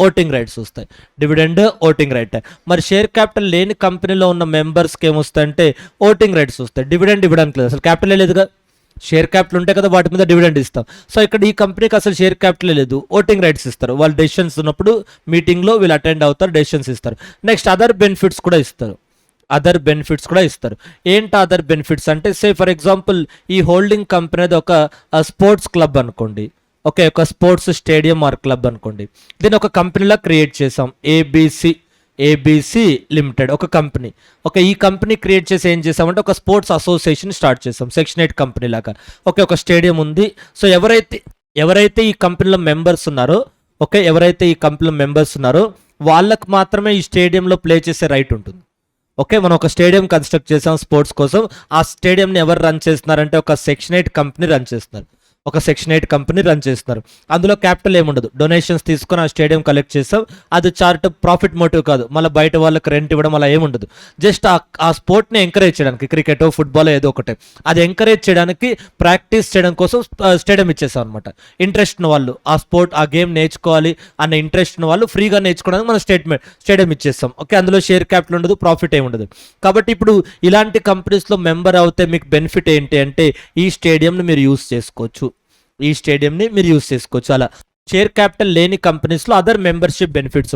ఓటింగ్ రైట్స్ వస్తాయి, డివిడెండ్ ఓటింగ్ రైట్. మరి షేర్ క్యాపిటల్ లేని కంపెనీలో ఉన్న మెంబర్స్కి ఏమొస్తాయంటే ఓటింగ్ రైట్స్ వస్తాయి. డివిడెండ్ ఇవ్వడానికి లేదు, అసలు క్యాపిటల్ లేదుగా. షేర్ క్యాపిటల్ ఉంటే కదా వాటి మీద డివిడెండ్ ఇస్తాం. సో ఇక్కడ ఈ కంపెనీకి అసలు షేర్ క్యాపిటల్ లేదు, ఓటింగ్ రైట్స్ ఇస్తారు. వాళ్ళు డెసిషన్స్ ఉన్నప్పుడు మీటింగ్లో వీళ్ళు అటెండ్ అవుతారు, డెసిషన్స్ ఇస్తారు. నెక్స్ట్ అదర్ బెనిఫిట్స్ కూడా ఇస్తారు. ఏంటి అదర్ బెనిఫిట్స్ అంటే, సే ఫర్ ఎగ్జాంపుల్ ఈ హోల్డింగ్ కంపెనీ అనేది ఒక స్పోర్ట్స్ క్లబ్ అనుకోండి. ఓకే, ఒక స్పోర్ట్స్ స్టేడియం ఆర్ క్లబ్ అనుకోండి. దీన్ని ఒక కంపెనీలా క్రియేట్ చేసాం, ఏబీసీ లిమిటెడ్ ఒక కంపెనీ. ఓకే, ఈ కంపెనీ క్రియేట్ చేసి ఏం చేసామంటే ఒక స్పోర్ట్స్ అసోసియేషన్ స్టార్ట్ చేసాం, సెక్షన్ 8 కంపెనీ లాగా. ఓకే, ఒక స్టేడియం ఉంది. సో ఎవరైతే ఈ కంపెనీలో మెంబర్స్ ఉన్నారో, వాళ్ళకు మాత్రమే ఈ స్టేడియంలో ప్లే చేసే రైట్ ఉంటుంది. ఓకే, మనం ఒక స్టేడియం కన్స్ట్రక్ట్ చేసాం స్పోర్ట్స్ కోసం. ఆ స్టేడియంని ఎవరు రన్ చేస్తున్నారంటే ఒక సెక్షన్ 8 కంపెనీ రన్ చేస్తున్నారు. అందులో క్యాపిటల్ ఏముండదు, డొనేషన్స్ తీసుకొని ఆ స్టేడియం కలెక్ట్ చేసాం. అది చార్ట్ ప్రాఫిట్ మోటివ్ కాదు, మళ్ళీ బయట వాళ్ళకి రెంట్ ఇవ్వడం అలా ఏముండదు. జస్ట్ ఆ స్పోర్ట్ని ఎంకరేజ్ చేయడానికి, క్రికెట్ ఫుట్బాల్ ఏదో ఒకటే, అది ఎంకరేజ్ చేయడానికి, ప్రాక్టీస్ చేయడం కోసం స్టేడియం ఇచ్చేసాం అనమాట. ఇంట్రెస్ట్ ఉన్న వాళ్ళు, ఆ గేమ్ నేర్చుకోవాలి అన్న ఇంట్రెస్ట్ ఉన్న వాళ్ళు ఫ్రీగా నేర్చుకోవడానికి మనం స్టేడియం ఇచ్చేస్తాం. ఓకే, అందులో షేర్ క్యాపిటల్ ఉండదు, ప్రాఫిట్ ఏముండదు. కాబట్టి ఇప్పుడు ఇలాంటి కంపెనీస్లో మెంబర్ అవుతే మీకు బెనిఫిట్ ఏంటి అంటే ఈ స్టేడియంని మీరు యూస్ చేసుకోవచ్చు. అలా షేర్ క్యాపిటల్ లేని కంపెనీస్లో అదర్ మెంబర్షిప్ బెనిఫిట్స్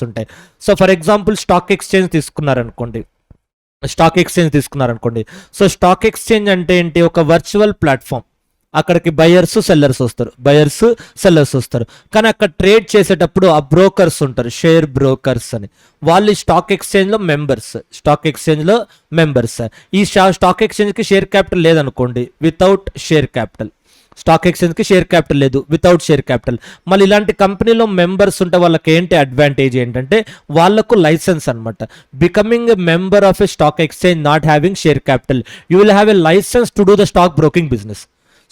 ఉంటాయి. So for example stock exchange తీసుకున్నారనుకోండి. సో స్టాక్ ఎక్స్చేంజ్ అంటే ఏంటి? ఒక వర్చువల్ ప్లాట్ఫామ్. అక్కడికి బయర్స్ సెల్లర్స్ వస్తారు. కానీ అక్కడ ట్రేడ్ చేసేటప్పుడు ఆ బ్రోకర్స్ ఉంటారు, షేర్ బ్రోకర్స్ అని. వాళ్ళు స్టాక్ ఎక్స్చేంజ్లో మెంబర్స్. ఈ స్టాక్ ఎక్స్చేంజ్కి షేర్ క్యాపిటల్ లేదనుకోండి, వితౌట్ షేర్ క్యాపిటల్. స్టాక్ ఎక్స్చేంజ్కి షేర్ క్యాపిటల్ లేదు, వితౌట్ షేర్ క్యాపిటల్. మళ్ళీ ఇలాంటి కంపెనీలో మెంబర్స్ ఉంటే వాళ్ళకి ఏంటి అడ్వాంటేజ్ ఏంటంటే వాళ్ళకు లైసెన్స్ అనమాట. Becoming a member of a stock exchange not having share capital, you will have a licence to do the stock broking business.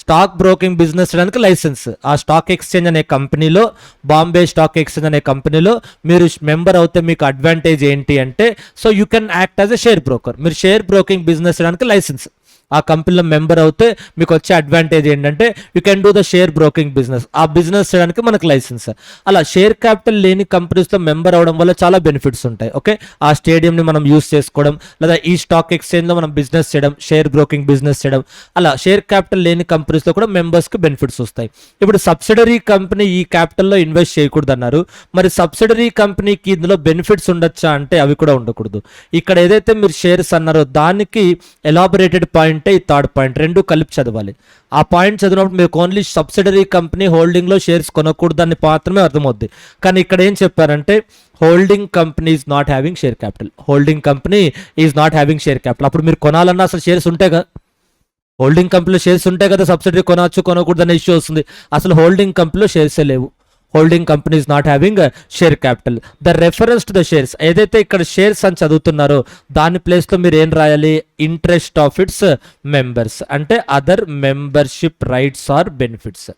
Stock broking business చేయడానికి లైసెన్స్ ఆ స్టాక్ ఎక్స్చేంజ్ అనే కంపెనీలో, బాంబే స్టాక్ ఎక్స్చేంజ్ అనే కంపెనీలో మీరు member అవుతే మీకు advantage ఏంటి అంటే, so you can act as a share broker. మీరు షేర్ బ్రోకింగ్ బిజినెస్ చేయడానికి లైసెన్స్ ఆ కంపెనీలో మెంబర్ అవుతే మీకు వచ్చే అడ్వాంటేజ్ ఏంటంటే you can do the share broking business. ఆ బిజినెస్ చేయడానికి మనకు లైసెన్స్. అలా షేర్ క్యాపిటల్ లేని కంపెనీస్లో మెంబర్ అవడం వల్ల చాలా బెనిఫిట్స్ ఉంటాయి. ఓకే, ఆ స్టేడియంని మనం యూస్ చేసుకోవడం, లేదా ఈ స్టాక్ ఎక్స్చేంజ్లో మనం బిజినెస్ చేయడం, షేర్ బ్రోకింగ్ బిజినెస్ చేయడం, అలా షేర్ క్యాపిటల్ లేని కంపెనీస్లో కూడా మెంబర్స్కి బెనిఫిట్స్ వస్తాయి. ఇప్పుడు సబ్సిడరీ కంపెనీ ఈ క్యాపిటల్లో ఇన్వెస్ట్ చేయకూడదు అన్నారు. మరి సబ్సిడరీ కంపెనీకి ఇందులో బెనిఫిట్స్ ఉండొచ్చా అంటే అవి కూడా ఉండకూడదు. ఇక్కడ ఏదైతే మీరు షేర్స్ అన్నారో దానికి ఎలాబొరేటెడ్ పాయింట్ అంటే ఈ థర్డ్ పాయింట్, రెండు కలిపి చదవాలి. ఆ పాయింట్ చదివినప్పుడు మీకు ఓన్లీ సబ్సిడరీ కంపెనీ హోల్డింగ్లో షేర్స్ కొనకూడదని మాత్రమే అర్థమవుద్ది. కానీ ఇక్కడ ఏం చెప్పారంటే holding company is not having share capital, holding company is not having share capital. అప్పుడు మీరు కొనాలన్నా అసలు షేర్స్ ఉంటాయి కదా, హోల్డింగ్ కంపెనీలో షేర్స్ ఉంటాయి కదా, సబ్సిడరీ కొనవచ్చు కొనకూడదు అనే ఇష్యూ వస్తుంది. అసలు హోల్డింగ్ కంపెనీలో షేర్సే లేవు. Holding company is not having share capital. The reference to the shares, ఏదైతే ఇక్కడ షేర్స్ అని చదువుతున్నారో దాని ప్లేస్లో మీరు ఏం రాయాలి, ఇంట్రెస్ట్ ఆఫ్ ఇట్స్ మెంబర్స్, అంటే other membership rights or benefits.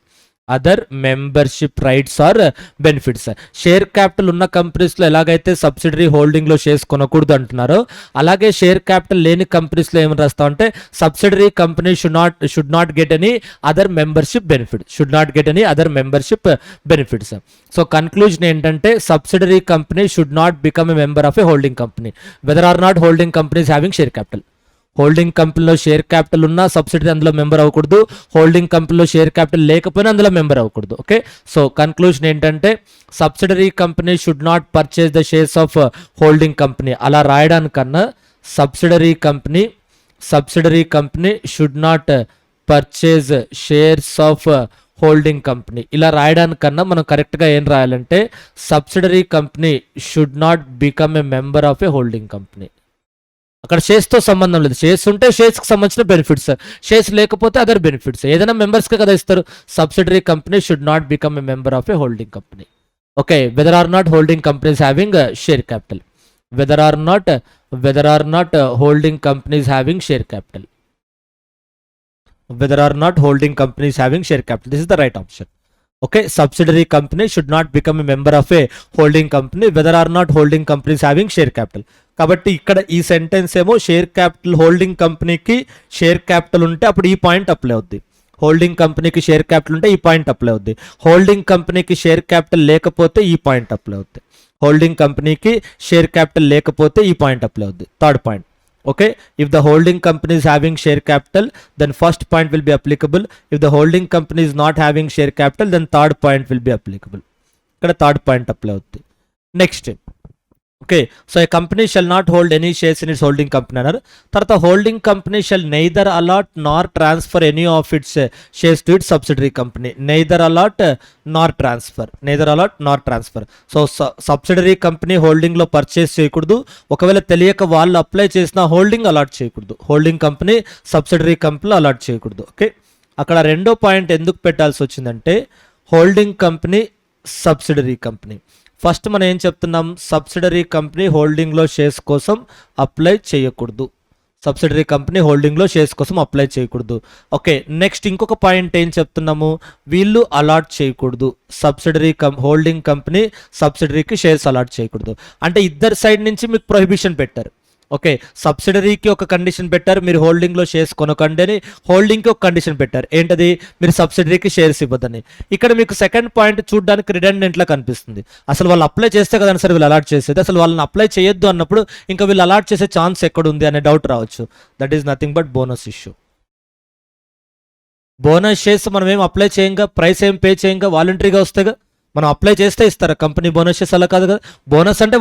Other membership rights or benefits. Share capital ఉన్న కంపెనీస్లో ఎలాగైతే సబ్సిడరీ హోల్డింగ్లో షేర్స్ కొనకూడదు అంటున్నారో, అలాగే షేర్ క్యాపిటల్ లేని కంపెనీస్లో ఏమని రాస్తాం అంటే subsidiary company should not get any other membership benefit, should not get any other membership benefits. So conclusion ఏంటంటే subsidiary company should not become a member of a holding company whether or not holding companies having share capital. Holding కంపెనీలో share capital ఉన్నా subsidiary అందులో member అవ్వకూడదు, holding కంపెనీలో share capital లేకపోయినా అందులో member అవ్వకూడదు. Okay, so conclusion ఏంటంటే subsidiary company should not purchase the shares of holding company. అలా రాయడానికన్నా subsidiary company should not purchase shares of holding company ఇలా రాయడానికన్నా మనం కరెక్ట్గా ఏం రాయాలంటే subsidiary company should not become a member of a holding company. అక్కడ షేర్స్తో సంబంధం లేదు, షేర్స్ ఉంటే షేర్స్కి సంబంధించిన బెనిఫిట్స్, షేర్స్ లేకపోతే అదర్ బెనిఫిట్స్, ఏదైనా మెంబర్స్కే కదా ఇస్తారు. Subsidiary company should not become a member of a holding company. Okay, whether or not holding companies having share capital, whether or not holding companies having share capital, whether or not holding company is having share capital. This is the right option. Okay, subsidiary company should not become a member of a holding company whether or not holding company is having share capital. కాబట్టి ఇక్కడ ఈ sentence ఏమో share capital, holding కంపెనీకి share capital ఉంటే అప్పుడు ఈ point apply అవుద్ది. Holding కంపెనీకి షేర్ క్యాపిటల్ ఉంటే ఈ పాయింట్ అప్లై అవుద్ది. హోల్డింగ్ కంపెనీకి షేర్ క్యాపిటల్ లేకపోతే ఈ పాయింట్ అప్లై అవుద్ది. హోల్డింగ్ కంపెనీకి షేర్ క్యాపిటల్ లేకపోతే ఈ పాయింట్ అప్లై అవుద్ది. Third point. Okay, if the holding company is having share capital, then first point will be applicable. If the holding company is not having share capital, then third point will be applicable. Ikkada third point apply avundi. Next, okay, so a company shall not hold any shares in its holding company another. Tartha holding company shall neither allot nor transfer any of its shares to its subsidiary company. Neither allot nor transfer. So subsidiary company holding lo purchase చేయకూడదు. ఒకవేళ తెలియక వాళ్ళు apply చేసిన holding allot చేయకూడదు. Holding company subsidiary కంపెనీలో allot చేయకూడదు. Okay, అక్కడ రెండో పాయింట్ ఎందుకు పెట్టాల్సి వచ్చిందంటే holding company, subsidiary company. First మనం ఏం చెప్తున్నాం, సబ్సిడరీ కంపెనీ హోల్డింగ్లో షేర్స్ కోసం అప్లై చేయకూడదు. సబ్సిడరీ కంపెనీ హోల్డింగ్లో షేర్స్ కోసం అప్లై చేయకూడదు. ఓకే, నెక్స్ట్ ఇంకొక పాయింట్ ఏం చెప్తున్నాము, వీళ్ళు అలాట్ చేయకూడదు. సబ్సిడరీ హోల్డింగ్ కంపెనీ సబ్సిడరీకి షేర్స్ అలాట్ చేయకూడదు. అంటే ఇద్దరు సైడ్ నుంచి మీకు ప్రొహిబిషన్ పెట్టారు. ఓకే, సబ్సిడరీకి ఒక కండిషన్ పెట్టారు, మీరు హోల్డింగ్లో షేర్స్ కొనకండి అని. హోల్డింగ్కి ఒక కండిషన్ పెట్టారు, ఏంటది, మీరు సబ్సిడరీకి షేర్స్ ఇవ్వద్దని. ఇక్కడ మీకు సెకండ్ పాయింట్ చూడడానికి రిడెండెంట్లా కనిపిస్తుంది. అసలు వాళ్ళు అప్లై చేస్తే కదా సార్ వీళ్ళు అలాట్ చేసేది, అసలు వాళ్ళని అప్లై చేయొద్దు అన్నప్పుడు ఇంకా వీళ్ళు అలాట్ చేసే ఛాన్స్ ఎక్కడుంది అనే డౌట్ రావచ్చు. That is nothing but bonus issue. Bonus shares మనం ఏం అప్లై చేయంగా, ప్రైస్ ఏం పే చేయంగా, వాలంటరీగా వస్తాయిగా. మనం అప్లై చేస్తే ఇస్తారా కంపెనీ బోనస్ షేర్స్? అలా కాదు కదా. బోనస్ అంటే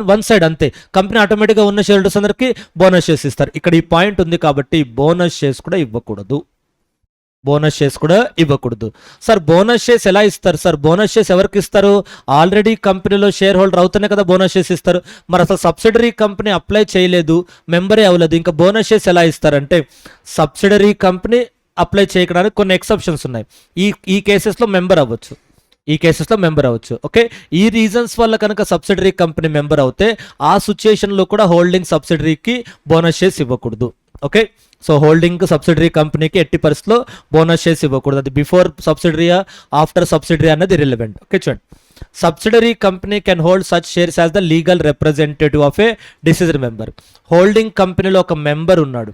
వన్ సైడ్ అంతే. కంపెనీ ఆటోమేటిక్గా ఉన్న షేర్ హోల్డర్స్ అందరికీ బోనస్ షేర్స్ ఇస్తారు. ఇక్కడ ఈ పాయింట్ ఉంది కాబట్టి బోనస్ షేర్స్ కూడా ఇవ్వకూడదు. సార్ బోనస్ షేర్స్ ఎలా ఇస్తారు సార్? బోనస్ షేర్స్ ఎవరికి ఇస్తారు? ఆల్రెడీ కంపెనీలో షేర్ హోల్డర్ అవుతూనే కదా బోనస్ షేర్స్ ఇస్తారు. మరి అసలు సబ్సిడరీ కంపెనీ అప్లై చేయలేదు, మెంబరే అవ్వలేదు, ఇంకా బోనస్ షేర్స్ ఎలా ఇస్తారంటే సబ్సిడరీ కంపెనీ అప్లై చేయడానికి కొన్ని ఎక్సెప్షన్స్ ఉన్నాయి. ఈ కేసెస్లో మెంబర్ అవ్వచ్చు. ఓకే, ఈ రీజన్స్ వల్ల కనుక సబ్సిడరీ కంపెనీ మెంబర్ అవుతే ఆ సిచ్యుయేషన్లో కూడా హోల్డింగ్ సబ్సిడరీకి బోనస్ షేర్స్ ఇవ్వకూడదు. ఓకే, సో హోల్డింగ్ సబ్సిడరీ కంపెనీకి ఎట్టి పరిస్థితిలో బోనస్ షేర్స్ ఇవ్వకూడదు. అది బిఫోర్ సబ్సిడరీయా ఆఫ్టర్ సబ్సిడరీ అన్నది రిలవెంట్. ఓకే, చూడండి, subsidiary company can hold such shares as the legal representative of A decision member. Holding కంపెనీలో ఒక మెంబర్ ఉన్నాడు,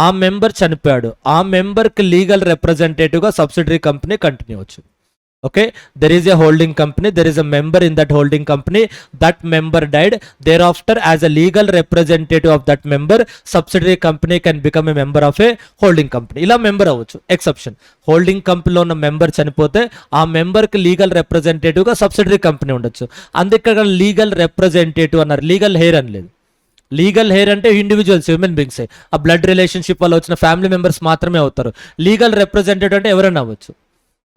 ఆ మెంబర్ చనిపోయాడు, ఆ మెంబర్కి లీగల్ రిప్రజెంటేటివ్గా సబ్సిడరీ కంపెనీ కంటిన్యూ అవచ్చు. Okay, there is a holding company, there is a member in that holding company, that member died, thereafter as a legal representative of that member subsidiary company can become a member of a holding company. ఇలా member అవ్వచ్చు. Exception, holding కంపెనీలో ఉన్న member చనిపోతే ఆ మెంబర్కి legal రిప్రజెంటేటివ్గా subsidiary company ఉండొచ్చు. అందుకే లీగల్ రిప్రజెంటేటివ్ అన్నారు, లీగల్ హెయిర్ అని లేదు. లీగల్ హెయిర్ అంటే ఇండివిజువల్స్, హ్యూమన్ బీయింగ్స్, ఆ బ్లడ్ రిలేషన్షిప్ వల్ల వచ్చిన ఫ్యామిలీ మెంబర్స్ మాత్రమే అవుతారు. లీగల్ రిప్రజెంటేటివ్ అంటే ఎవరైనా అవ్వచ్చు.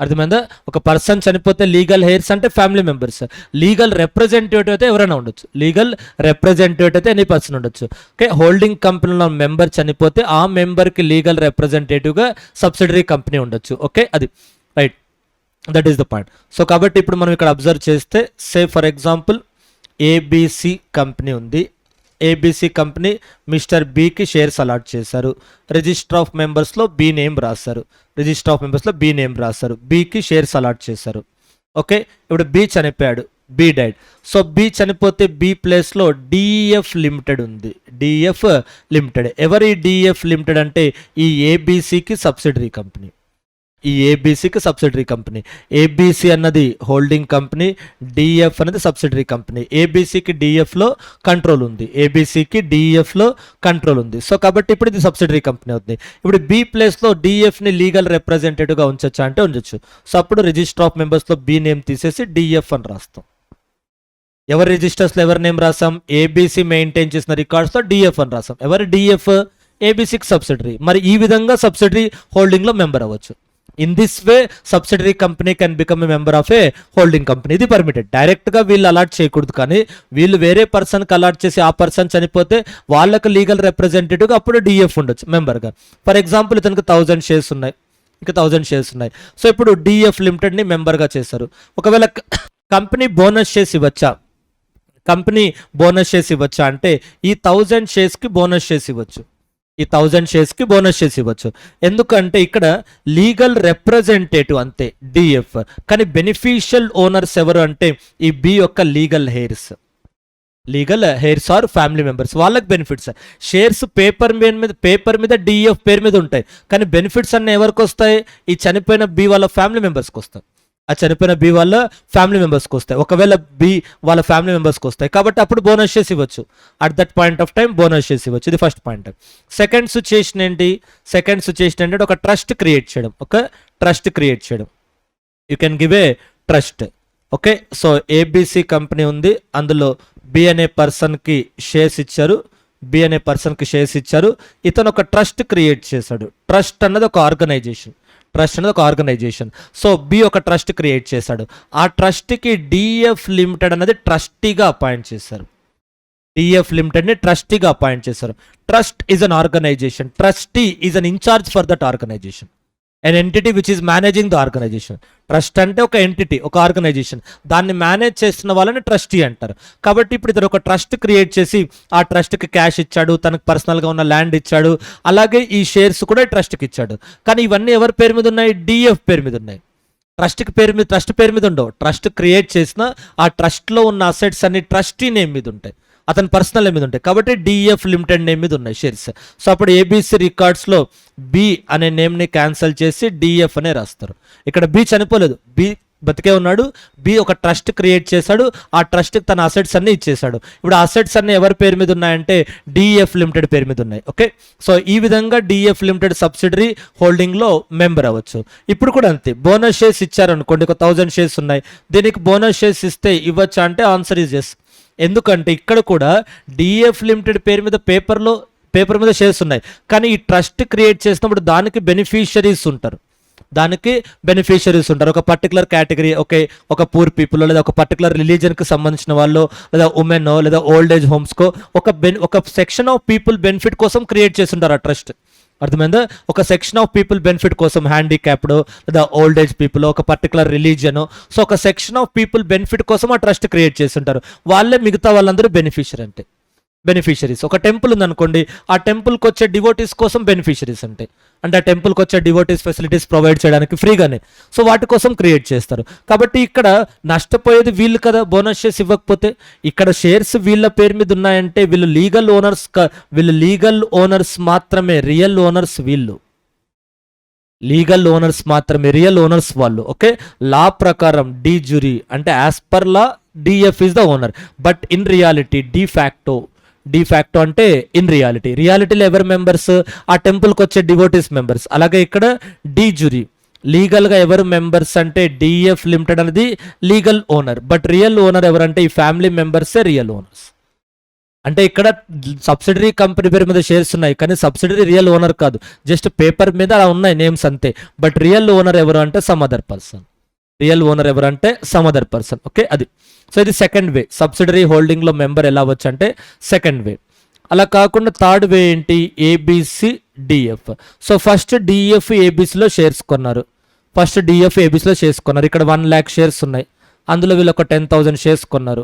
అర్థమైందా? ఒక పర్సన్ చనిపోతే లీగల్ హెయిర్స్ అంటే ఫ్యామిలీ మెంబర్స్, లీగల్ రిప్రజెంటేటివ్ అయితే ఎవరైనా ఉండొచ్చు. లీగల్ రిప్రజెంటేటివ్ అయితే ఎనీ పర్సన్ ఉండొచ్చు. ఓకే, హోల్డింగ్ కంపెనీలో మెంబర్ చనిపోతే ఆ మెంబర్కి లీగల్ రిప్రజెంటేటివ్గా సబ్సిడరీ కంపెనీ ఉండొచ్చు. ఓకే, అది right, that is the point. So కాబట్టి ఇప్పుడు మనం ఇక్కడ అబ్జర్వ్ చేస్తే, say for example ABC company ఉంది. ఏబిసి కంపెనీ మిస్టర్ బికి షేర్స్ అలాట్ చేశారు. రిజిస్టర్ ఆఫ్ మెంబర్స్లో బి నేమ్ రాశారు, బికి షేర్స్ అలాట్ చేశారు. ఓకే, ఇప్పుడు బి చనిపోయాడు, బి డైడ్. సో బి చనిపోతే బి ప్లేస్లో డిఎఫ్ లిమిటెడ్ ఉంది. ఎవరి డిఎఫ్ లిమిటెడ్ అంటే ఈ ఏబిసికి సబ్సిడరీ కంపెనీ. ఏబిసి అన్నది హోల్డింగ్ కంపెనీ, డిఎఫ్ అనేది సబ్సిడరీ కంపెనీ. ఏబిసికి డిఎఫ్లో కంట్రోల్ ఉంది. సో కాబట్టి ఇప్పుడు ఇది సబ్సిడరీ కంపెనీ అవుతుంది. ఇప్పుడు బి ప్లేస్లో డిఎఫ్ని లీగల్ రిప్రజెంటేటివ్గా ఉంచొచ్చా అంటే ఉంచొచ్చు. సో అప్పుడు రిజిస్టర్ ఆఫ్ మెంబర్స్లో బి నేమ్ తీసేసి డిఎఫ్ అని రాస్తాం. ఎవరి రిజిస్టర్స్లో ఎవరి నేమ్ రాసాం? ఏబిసి మెయింటైన్ చేసిన రికార్డ్స్లో డిఎఫ్ అని రాసాం. ఎవరి డిఎఫ్? ఏబిసికి సబ్సిడరీ. మరి ఈ విధంగా సబ్సిడరీ హోల్డింగ్లో మెంబర్ అవ్వచ్చు. In this way subsidiary company can become a member of a holding company. ఇది పర్మిటెడ్. డైరెక్ట్గా వీళ్ళు అలాట్ చేయకూడదు, కానీ వీళ్ళు వేరే పర్సన్కి అలాట్ చేసి ఆ పర్సన్ చనిపోతే వాళ్ళకు లీగల్ రిప్రజెంటేటివ్గా అప్పుడు డిఎఫ్ ఉండొచ్చు మెంబర్గా. ఫర్ ఎగ్జాంపుల్ ఇతనికి 1000 షేర్స్ ఉన్నాయి, ఇంకా 1000 షేర్స్ ఉన్నాయి. సో ఇప్పుడు డిఎఫ్ లిమిటెడ్ని మెంబర్గా చేశారు. ఒకవేళ కంపెనీ బోనస్ షేర్స్ ఇవ్వచ్చా? అంటే ఈ 1000 షేర్స్కి బోనస్ షేర్స్ ఇవ్వచ్చు. ఎందుకంటే ఇక్కడ లీగల్ రిప్రజెంటేటివ్ అంతే డిఎఫ్, కానీ బెనిఫిషియల్ ఓనర్స్ ఎవరు అంటే ఈ బి యొక్క legal heirs or family members. వాళ్ళకి బెనిఫిట్స్. షేర్స్ పేపర్ మీద డిఎఫ్ పేరు మీద ఉంటాయి, కానీ బెనిఫిట్స్ అన్నీ ఎవరికి వస్తాయి? ఈ చనిపోయిన బి వాళ్ళ ఫ్యామిలీ మెంబర్స్కి వస్తాయి. ఒకవేళ బి వాళ్ళ ఫ్యామిలీ మెంబర్స్కి వస్తాయి, కాబట్టి అప్పుడు బోనస్ షేర్స్ ఇవ్వచ్చు. At that point of time bonus shares ఇవ్వచ్చు. ఇది ఫస్ట్ పాయింట్. సెకండ్ సిచ్యుయేషన్ ఏంటి? ఒక ట్రస్ట్ క్రియేట్ చేయడం. You can give a trust. Okay, so ABC company ఉంది, అందులో బి అనే పర్సన్కి షేర్స్ ఇచ్చారు. ఇతను ఒక ట్రస్ట్ క్రియేట్ చేశాడు. ట్రస్ట్ అన్నది ఒక ఆర్గనైజేషన్. సో బి ఒక ట్రస్ట్ క్రియేట్ చేశాడు. ఆ ట్రస్ట్కి డిఎఫ్ లిమిటెడ్ అనేది ట్రస్టీగా అపాయింట్ చేశారు. Trust is an organisation. Trustee is an in charge for that organisation. an entity which is managing the organization. Trust అంటే ఒక ఎంటిటీ, ఒక ఆర్గనైజేషన్, దాన్ని మేనేజ్ చేస్తున్న వాళ్ళని ట్రస్టీ అంటారు. కాబట్టి ఇప్పుడు ఇతను ఒక ట్రస్ట్ క్రియేట్ చేసి ఆ ట్రస్ట్కి క్యాష్ ఇచ్చాడు, తనకు పర్సనల్గా ఉన్న ల్యాండ్ ఇచ్చాడు, అలాగే ఈ షేర్స్ కూడా ట్రస్ట్కి ఇచ్చాడు. కానీ ఇవన్నీ ఎవరి పేరు మీద ఉన్నాయి? డిఎఫ్ పేరు మీద ఉన్నాయి. ట్రస్ట్ పేరు మీద ఉండవు. ట్రస్ట్ క్రియేట్ చేసిన ఆ ట్రస్ట్లో ఉన్న అసెట్స్ అన్ని ట్రస్టీ నేమ్ మీద ఉంటాయి, అతని పర్సనల్ నేమ్ మీద ఉంటాయి. కాబట్టి డిఎఫ్ లిమిటెడ్ నేమ్ మీద ఉన్నాయి షేర్స్. సో అప్పుడు ఏబిసి రికార్డ్స్లో బి అనే నేమ్ని క్యాన్సిల్ చేసి డిఎఫ్ అనే రాస్తారు. ఇక్కడ బి చనిపోలేదు, బి బతికే ఉన్నాడు. బి ఒక ట్రస్ట్ క్రియేట్ చేశాడు, ఆ ట్రస్ట్కి తన అసెట్స్ అన్ని ఇచ్చేశాడు. ఇప్పుడు ఆ అసెట్స్ అన్ని ఎవరి పేరు మీద ఉన్నాయంటే డిఎఫ్ లిమిటెడ్ పేరు మీద ఉన్నాయి. ఓకే, సో ఈ విధంగా డిఎఫ్ లిమిటెడ్ సబ్సిడరీ హోల్డింగ్లో మెంబర్ అవ్వచ్చు. ఇప్పుడు కూడా అంతే, బోనస్ షేర్స్ ఇచ్చారనుకోండి, ఒక 1000 షేర్స్ ఉన్నాయి, దీనికి బోనస్ షేర్స్ ఇస్తే ఇవ్వచ్చా అంటే ఆన్సర్ ఈజ్ ఎస్. ఎందుకంటే ఇక్కడ కూడా డిఎఫ్ లిమిటెడ్ పేరు మీద పేపర్ మీద షేర్స్ ఉన్నాయి, కానీ ఈ ట్రస్ట్ క్రియేట్ చేసినప్పుడు దానికి బెనిఫిషియరీస్ ఉంటారు. ఒక పర్టికులర్ కేటగిరీ, ఒక పూర్ పీపుల్, లేదా ఒక పర్టికులర్ రిలీజన్కి సంబంధించిన వాళ్ళు, లేదా ఉమెన్, లేదా ఓల్డ్ ఏజ్ హోమ్స్కో ఒక సెక్షన్ ఆఫ్ పీపుల్ బెనిఫిట్ కోసం క్రియేట్ చేస్తుంటారు ఆ ట్రస్ట్. అర్థమైందా? ఒక సెక్షన్ ఆఫ్ పీపుల్ బెనిఫిట్ కోసం హ్యాండిక్యాప్డ్ లేదా ఓల్డ్ ఏజ్ పీపుల్, ఒక పర్టికులర్ రిలీజియన్, సో ఒక సెక్షన్ ఆఫ్ పీపుల్ బెనిఫిట్ కోసం ఆ ట్రస్ట్ క్రియేట్ చేస్తుంటారు. వాళ్ళే మిగతా వాళ్ళందరూ బెనిఫిషరీస్. ఒక టెంపుల్ ఉందనుకోండి, ఆ టెంపుల్కి వచ్చే డివోటీస్ కోసం బెనిఫిషరీస్ అంటే ఆ టెంపుల్కి వచ్చే డివోటీస్ ఫెసిలిటీస్ ప్రొవైడ్ చేయడానికి ఫ్రీగానే, సో వాటి కోసం క్రియేట్ చేస్తారు. కాబట్టి ఇక్కడ నష్టపోయేది వీళ్ళు కదా, బోనస్ షేర్స్ ఇవ్వకపోతే. ఇక్కడ షేర్స్ వీళ్ళ పేరు మీద ఉన్నాయంటే వీళ్ళు లీగల్ ఓనర్స్ మాత్రమే, రియల్ ఓనర్స్ వీళ్ళు. లీగల్ ఓనర్స్ మాత్రమే, రియల్ ఓనర్స్ వాళ్ళు. ఓకే, లా ప్రకారం డి జ్యూరీ అంటే as per law DF is the owner, but in reality de facto అంటే ఇన్ రియాలిటీలో ఎవరు మెంబర్స్? ఆ టెంపుల్కి వచ్చే డివోటీస్ మెంబర్స్. అలాగే ఇక్కడ డి జ్యూరీ లీగల్గా ఎవరు మెంబర్స్ అంటే డిఎఫ్ లిమిటెడ్ అనేది legal owner, but real owner ఎవరంటే ఈ ఫ్యామిలీ మెంబర్సే రియల్ ఓనర్స్. అంటే ఇక్కడ సబ్సిడరీ కంపెనీ పేరు మీద షేర్స్ ఉన్నాయి, కానీ సబ్సిడరీ రియల్ ఓనర్ కాదు, జస్ట్ పేపర్ మీద అలా ఉన్నాయి నేమ్స్ అంతే. బట్ రియల్ ఓనర్ ఎవరు అంటే సమ్ అదర్ పర్సన్. ఓకే, అది. సో ఇది సెకండ్ వే, సబ్సిడరీ హోల్డింగ్లో మెంబర్ ఎలా అవ్వచ్చు అంటే సెకండ్ వే. అలా కాకుండా థర్డ్ వే ఏంటి? ABC DF. So first DF ఏబిసిలో షేర్స్ కొన్నారు, ఇక్కడ 1 lakh షేర్స్ ఉన్నాయి, అందులో వీళ్ళు ఒక 10,000 షేర్స్ కొన్నారు.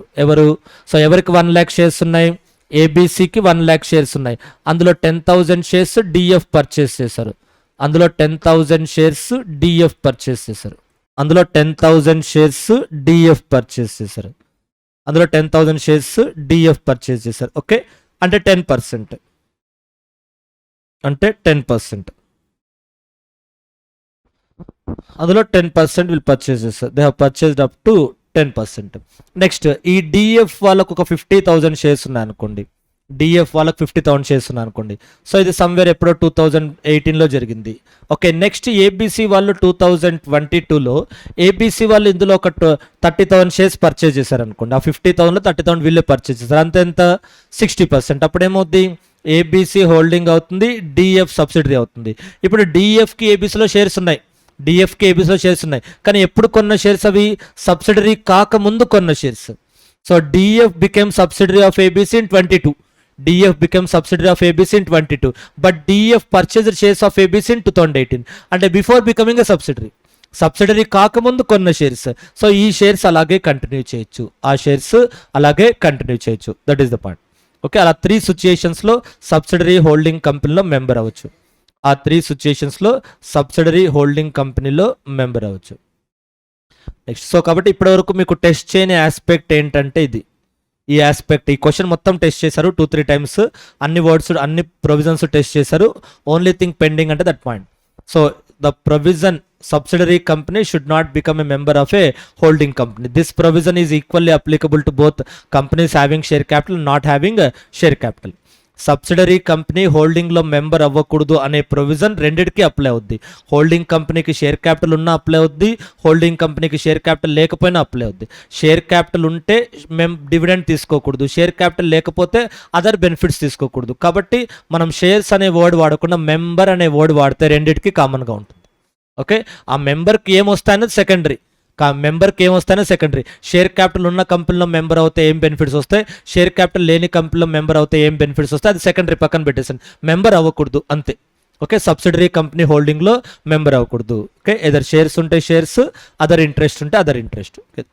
సో ఎవరికి 1 lakh షేర్స్ ఉన్నాయి? ఏబిసికి 1 lakh షేర్స్ ఉన్నాయి, అందులో 10,000 షేర్స్ డిఎఫ్ పర్చేస్ చేశారు. అందులో 10,000 షేర్స్ డిఎఫ్ పర్చేస్ చేశారు. ఓకే, అంటే 10%. అందులో 10% వీళ్ళు పర్చేస్ చేస్తారు. They have purchased up to 10%. Next ఈ డిఎఫ్ వాళ్ళకు ఒక 50,000 షేర్స్ ఉన్నాయి అనుకోండి, సో ఇది సమ్వేర్ ఎప్పుడో 2018లో జరిగింది. ఓకే, నెక్స్ట్ ఏబిసి వాళ్ళు 2022లో ఏబిసి వాళ్ళు ఇందులో ఒక 30,000 షేర్స్ పర్చేజ్ చేశారు అనుకోండి. ఆ 50,000లో 30,000 వీళ్ళే పర్చేజ్ చేశారు, అంత 60%. అప్పుడు ఏమవుతుంది? ఏబిసి హోల్డింగ్ అవుతుంది, డిఎఫ్ సబ్సిడరీ అవుతుంది. ఇప్పుడు డిఎఫ్కి ఏబిసిలో షేర్స్ ఉన్నాయి, కానీ ఎప్పుడు కొన్న షేర్స్? అవి సబ్సిడరీ కాకముందు కొన్న shares. So DF became subsidiary of ABC in 22, but DF purchased shares of ABC in 2018, అంటే బిఫోర్ బికమింగ్ ఎ సబ్సిడరీ కాకముందు కొన్న షేర్స్. సో ఈ షేర్స్ అలాగే కంటిన్యూ చేయొచ్చు, that is the point. Okay, అలా 3 సిచ్యుయేషన్స్లో సబ్సిడరీ హోల్డింగ్ కంపెనీలో మెంబర్ అవ్వచ్చు. నెక్స్ట్, సో కాబట్టి ఇప్పటివరకు మీకు టెస్ట్ చేయని ఆస్పెక్ట్ ఏంటంటే ఇది, ఈ క్వశ్చన్ మొత్తం టెస్ట్ చేశారు 2-3 times, అన్ని వర్డ్స్ అన్ని ప్రొవిజన్స్ టెస్ట్ చేశారు. ఓన్లీ థింగ్ పెండింగ్ అంటే that point. So the provision subsidiary company should not become a member of a holding company. This provision is equally applicable to both companies having share capital and not having a share capital. Subsidiary company హోల్డింగ్లో member అవ్వకూడదు అనే provision రెండిటికి apply అవుద్ది. Holding కంపెనీకి share capital ఉన్నా apply అవుద్ది, holding కంపెనీకి share capital లేకపోయినా అప్లై అవుద్ది. షేర్ క్యాపిటల్ ఉంటే డివిడెండ్ తీసుకోకూడదు, షేర్ క్యాపిటల్ లేకపోతే అదర్ బెనిఫిట్స్ తీసుకోకూడదు. కాబట్టి మనం షేర్స్ అనే వర్డ్ వాడకుండా మెంబర్ అనే వర్డ్ వాడితే రెండిటికి కామన్గా ఉంటుంది. ఓకే, ఆ మెంబర్కి ఏమొస్తాయనేది సెకండరీ, షేర్ క్యాపిటల్ ఉన్న కంపెనీలో మెంబర్ అవుతే ఏం బెనిఫిట్స్ వస్తాయి, షేర్ క్యాపిటల్ లేని కంపెనీలో మెంబర్ అవుతే ఏం బెనిఫిట్స్ వస్తాయి, అది సెకండరీ, పక్కన పెట్టేసాను. మెంబర్ అవ్వకూడదు అంతే. ఓకే, సబ్సిడరీ కంపెనీ హోల్డింగ్లో మెంబర్ అవ్వకూడదు. ఓకే, ఎదర్ షేర్స్ ఉంటే షేర్స్, అదర్ ఇంట్రెస్ట్ ఉంటే other interest. Okay,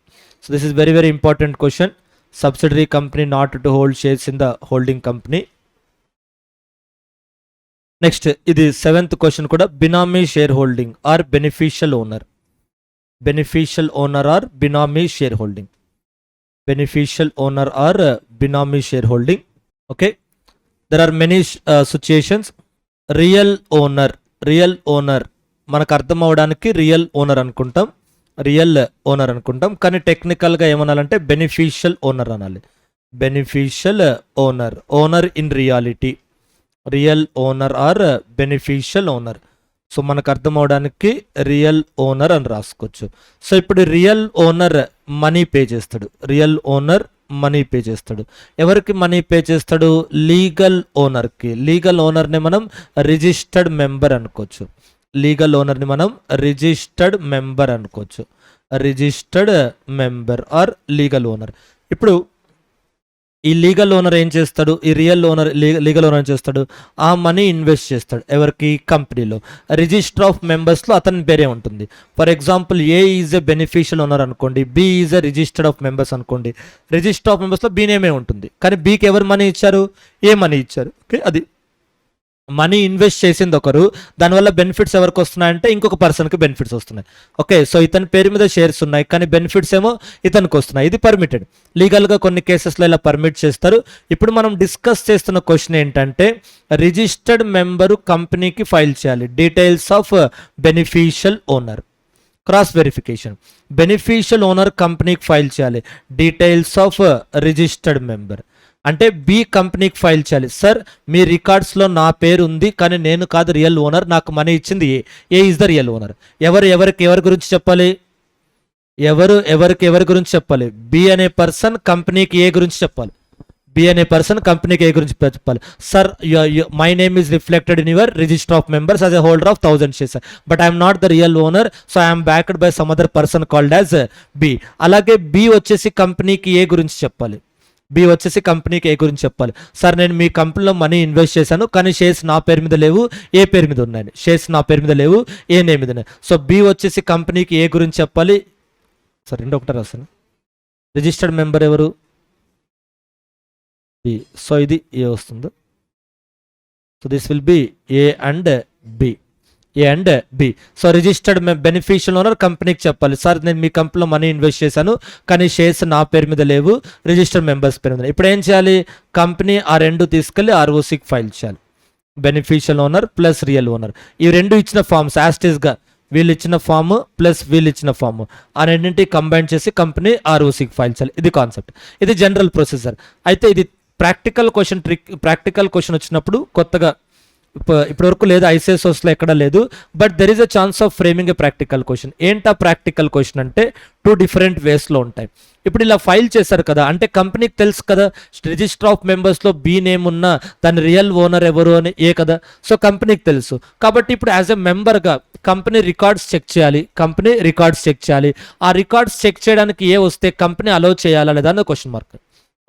so this is very very important question. Subsidiary company not to hold shares in the holding company. Next, ఇది 7th question కూడా, benami share holding or beneficial owner or benami share holding. Okay, there are many situations. Real owner మనకు అర్థం అవడానికి real owner అనుకుంటాం, కానీ టెక్నికల్గా ఏమనాలంటే beneficial owner అనాలి. Owner in reality, real owner or beneficial owner. So మనకు అర్థం అవడానికి రియల్ ఓనర్ అని రాసుకోవచ్చు. సో ఇప్పుడు రియల్ ఓనర్ మనీ పే చేస్తాడు. ఎవరికి మనీ పే చేస్తాడు? లీగల్ ఓనర్కి. లీగల్ ఓనర్ని మనం రిజిస్టర్డ్ మెంబర్ అనుకోవచ్చు. Registered member or legal owner. ఇప్పుడు ఈ లీగల్ ఓనర్ ఏం చేస్తాడు, ఈ రియల్ ఓనర్ లీగల్ ఓనర్ ఏం చేస్తాడు, ఆ మనీ ఇన్వెస్ట్ చేస్తాడు ఎవరికి, కంపెనీలో. రిజిస్టర్ ఆఫ్ మెంబర్స్లో అతని పేరే ఉంటుంది. For example A is a beneficial owner అనుకోండి, B is a registered of members అనుకోండి. రిజిస్టర్ ఆఫ్ మెంబర్స్లో బి నేమే ఉంటుంది, కానీ బీకి ఎవరు మనీ ఇచ్చారు, ఏ మనీ ఇచ్చారు. ఓకే, అది మనీ ఇన్వెస్ట్ చేసింది ఒకరు, దానివల్ల బెనిఫిట్స్ ఎవరికి వస్తున్నాయంటే ఇంకొక పర్సన్కి బెనిఫిట్స్ వస్తున్నాయి. ఓకే, సో ఇతని పేరు మీద షేర్స్ ఉన్నాయి కానీ బెనిఫిట్స్ ఏమో ఇతనికి వస్తున్నాయి. ఇది పర్మిటెడ్. లీగల్గా కొన్ని కేసెస్లో ఇలా పర్మిట్ చేస్తారు. ఇప్పుడు మనం డిస్కస్ చేస్తున్న క్వశ్చన్ ఏంటంటే రిజిస్టర్డ్ మెంబరు కంపెనీకి ఫైల్ చేయాలి details of beneficial owner. Cross verification. Beneficial owner కంపెనీకి ఫైల్ చేయాలి డీటెయిల్స్ ఆఫ్ రిజిస్టర్డ్ మెంబర్. అంటే బి కంపెనీకి ఫైల్ చేయాలి, సార్ మీ రికార్డ్స్లో నా పేరు ఉంది కానీ నేను కాదు రియల్ ఓనర్, నాకు మనీ ఇచ్చింది ఏ ఈజ్ ద రియల్ ఓనర్. ఎవరి గురించి చెప్పాలి, ఎవరి గురించి చెప్పాలి, బి అనే పర్సన్ కంపెనీకి ఏ గురించి చెప్పాలి, బి అనే పర్సన్ కంపెనీకి ఏ గురించి చెప్పాలి. Sir my name is reflected in your register of members as a holder of 1000 shares, but I'm not the real owner, so I'm backed by some other person called as B. అలాగే B వచ్చేసి కంపెనీకి A గురించి చెప్పాలి, B వచ్చేసి కంపెనీకి A గురించి చెప్పాలి. Sir నేను మీ కంపెనీలో మనీ ఇన్వెస్ట్ చేశాను కానీ షేర్స్ నా పేరు మీద లేవు, ఏ పేరు మీద ఉన్నాయి, షేర్స్ నా పేరు మీద లేవు, ఏ నేమ్ మీద ఉన్నాయి. సో బి వచ్చేసి కంపెనీకి ఏ గురించి చెప్పాలి. సార్ ఒకటే రాస్తాను, రిజిస్టర్డ్ మెంబర్ ఎవరు, బి. సో ఇది ఏ వస్తుంది. So this will be A and B, A and B. So registered beneficial owner కంపెనీకి చెప్పాలి, సార్ నేను మీ కంపెనీలో మనీ ఇన్వెస్ట్ చేశాను కానీ షేర్స్ నా పేరు మీద లేవు, రిజిస్టర్డ్ మెంబర్స్ పేరు మీద. ఇప్పుడు ఏం చేయాలి, కంపెనీ ఆ రెండు తీసుకెళ్ళి ఆర్ఓసికి ఫైల్ చేయాలి. Beneficial owner plus real owner, ఈ రెండు ఇచ్చిన ఫామ్స్ యాస్టేజ్గా వీళ్ళు ఇచ్చిన ఫామ్ ప్లస్ వీళ్ళు ఇచ్చిన ఫామ్ ఆ రెండింటి కంబైన్ చేసి కంపెనీ ఆర్ఓసికి ఫైల్ చేయాలి. ఇది కాన్సెప్ట్, ఇది జనరల్ ప్రొసీజర్. అయితే ఇది ప్రాక్టికల్ క్వశ్చన్ వచ్చినప్పుడు కొత్తగా ఇప్పటివరకు లేదు, ఐసిఎస్ఓస్లో ఎక్కడ లేదు, but there is a chance of framing a practical question. ఏంటా ప్రాక్టికల్ క్వశ్చన్ అంటే 2 డిఫరెంట్ వేస్లో ఉంటాయి. ఇప్పుడు ఇలా ఫైల్ చేశారు కదా, అంటే కంపెనీకి తెలుసు కదా రిజిస్టర్ ఆఫ్ మెంబర్స్లో బి నేమ్ ఉన్న దాని రియల్ ఓనర్ ఎవరు అని ఏ కదా, సో కంపెనీకి తెలుసు. కాబట్టి ఇప్పుడు యాజ్ ఎ మెంబర్గా కంపెనీ రికార్డ్స్ చెక్ చేయాలి, ఆ రికార్డ్స్ చెక్ చేయడానికి ఏ వస్తే కంపెనీ అలౌ చేయాలా లేదా అన్న క్వశ్చన్ మార్క్.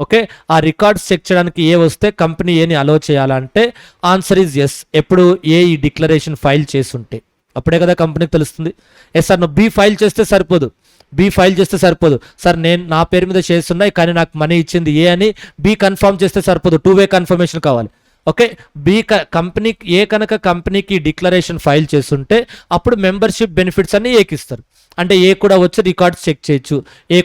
ఓకే, ఆ రికార్డ్స్ చెక్ చేయడానికి ఏ వస్తే కంపెనీ ఏని అలౌ చేయాలంటే ఆన్సర్ ఈజ్ ఎస్. ఎప్పుడు ఏ ఈ డిక్లరేషన్ ఫైల్ చేసి ఉంటే అప్పుడే కదా కంపెనీకి తెలుస్తుంది. ఎస్ సార్ నువ్వు బి ఫైల్ చేస్తే సరిపోదు, సార్ నేను నా పేరు మీద షేర్స్ ఉన్నాయి కానీ నాకు మనీ ఇచ్చింది ఏ అని బి కన్ఫర్మ్ చేస్తే సరిపోదు, 2-వే కన్ఫర్మేషన్ కావాలి. ఓకే, బి కంపెనీకి ఏ కనుక కంపెనీకి డిక్లరేషన్ ఫైల్ చేస్తుంటే అప్పుడు మెంబర్షిప్ బెనిఫిట్స్ అన్ని ఏకిస్తారు. అంటే ఏ కూడా వచ్చి రికార్డ్స్ చెక్ చేయొచ్చు, ఏ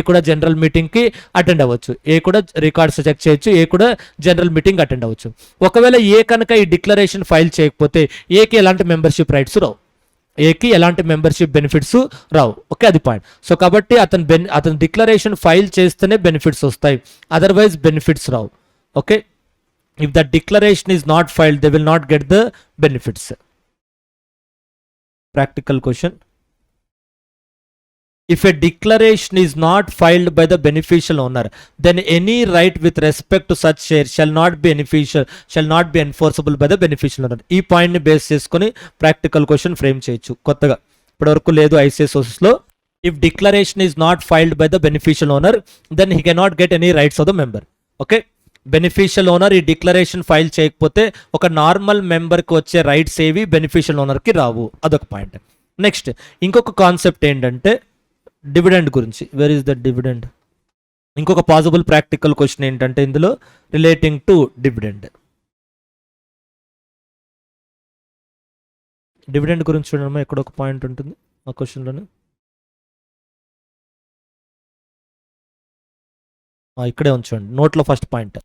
కూడా జనరల్ మీటింగ్కి అటెండ్ అవ్వచ్చు, ఏ కూడా రికార్డ్స్ చెక్ చేయొచ్చు, ఏ కూడా జనరల్ మీటింగ్ అటెండ్ అవ్వచ్చు. ఒకవేళ ఏ కనుక ఈ డిక్లరేషన్ ఫైల్ చేయకపోతే ఏకి ఎలాంటి మెంబర్షిప్ రైట్స్ రావు, ఏకి ఎలాంటి మెంబర్షిప్ బెనిఫిట్స్ రావు. ఓకే, అది పాయింట్. సో కాబట్టి అతను డిక్లరేషన్ ఫైల్ చేస్తేనే బెనిఫిట్స్ వస్తాయి, otherwise benefits Rao. Okay, if the declaration is not filed they will not get the benefits. Practical question. If a declaration is not filed by the beneficial owner then any right with respect to such share shall not be enforceable by the beneficial owner. ఈ point ని base చేసుకొని practical question frame చేయొచ్చు కొత్తగా, ఇప్పటివరకు లేదు ICSOS లో. If declaration is not filed by the beneficial owner then he cannot get any rights of the member. Okay, beneficial owner ఈ declaration file చేయకపోతే ఒక నార్మల్ మెంబర్కి వచ్చే రైట్స్ ఏవి బెనిఫిషియల్ ఓనర్కి రావు, అదొక పాయింట్. నెక్స్ట్ ఇంకొక కాన్సెప్ట్ ఏంటంటే డివిడెండ్ గురించి. Where is the dividend? ఇంకొక పాసిబుల్ ప్రాక్టికల్ క్వశ్చన్ ఏంటంటే ఇందులో రిలేటింగ్ టు డివిడెండ్. డివిడెండ్ గురించి చూడడం ఎక్కడ ఒక పాయింట్ ఉంటుంది ఆ క్వశ్చన్లోనే, ఇక్కడే ఉంచండి నోట్లో first point.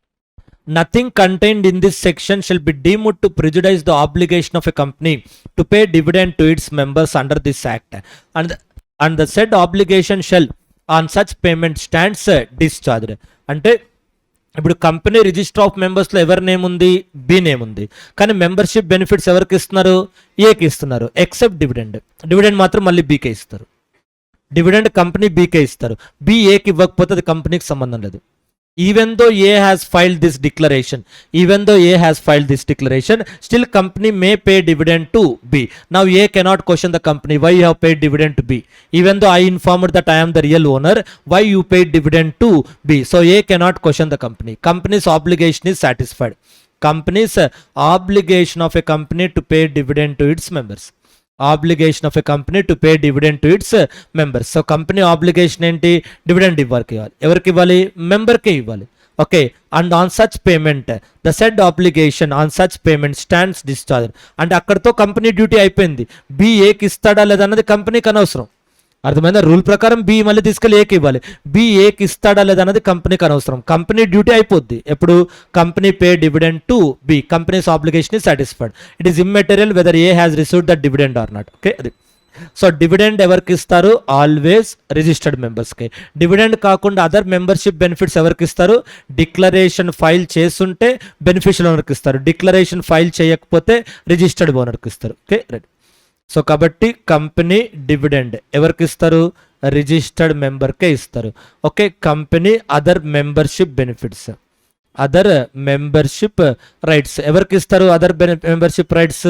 Nothing contained in this section shall be deemed to prejudice the obligation of a company to pay dividend to its members under this act, and the said obligation shall on such payment stands discharged. అంటే ఇప్పుడు company register of మెంబర్స్లో ఎవరి name ఉంది, B name ఉంది, కానీ membership benefits ఎవరికి ఇస్తున్నారు, ఏకి ఇస్తున్నారు, ఎక్సెప్ట్ డివిడెండ్ మాత్రం మళ్ళీ బీకే ఇస్తారు. డివిడెండ్ కంపెనీ బీకే ఇస్తారు, బి ఏకి ఇవ్వకపోతే అది కంపెనీకి సంబంధం లేదు. even though A has filed this declaration, still company may pay dividend to B. Now A cannot question the company, why you have paid dividend to B? Even though I informed that I am the real owner, why you paid dividend to B? So A cannot question the company. Company's obligation is satisfied. Company's obligation of a company to pay dividend to its members. Obligation of a company to pay dividend to its members. So company obligation ఏంటి? Dividend ఎవరికి ఇవ్వాలి? మెంబర్కే ఇవ్వాలి. Okay, and on such payment the said obligation on such payment stands discharge. అంటే అక్కడతో company duty అయిపోయింది. B ఏకి ఇస్తాడా లేదా అన్నది కంపెనీకి అనవసరం. అర్థమైందా? రూల్ ప్రకారం బి మళ్ళీ తీసుకెళ్ళి ఏకి ఇవ్వాలి. బి ఏకి ఇస్తాడా లేదా అనేది కంపెనీకి అనవసరం. కంపెనీ డ్యూటీ అయిపోద్ది ఎప్పుడు? Company pay dividend to B. Company's obligation is satisfied. It is immaterial whether A has received the dividend or not. Okay, అది. సో డివిడెండ్ ఎవరికి ఇస్తారు? ఆల్వేస్ రిజిస్టర్డ్ మెంబర్స్కి. డివిడెండ్ కాకుండా అదర్ మెంబర్షిప్ బెనిఫిట్స్ ఎవరికి ఇస్తారు? Declaration file చేస్తుంటే beneficial ఓనర్కి ఇస్తారు. డిక్లరేషన్ ఫైల్ చేయకపోతే రిజిస్టర్డ్ ఓనర్కి ఇస్తారు. Okay, right. సో కాబట్టి కంపెనీ డివిడెండ్ ఎవరికి ఇస్తారు? రిజిస్టర్డ్ మెంబర్కే ఇస్తారు. Okay, company other membership benefits, other membership rights ఎవరికి ఇస్తారు? Other membership rights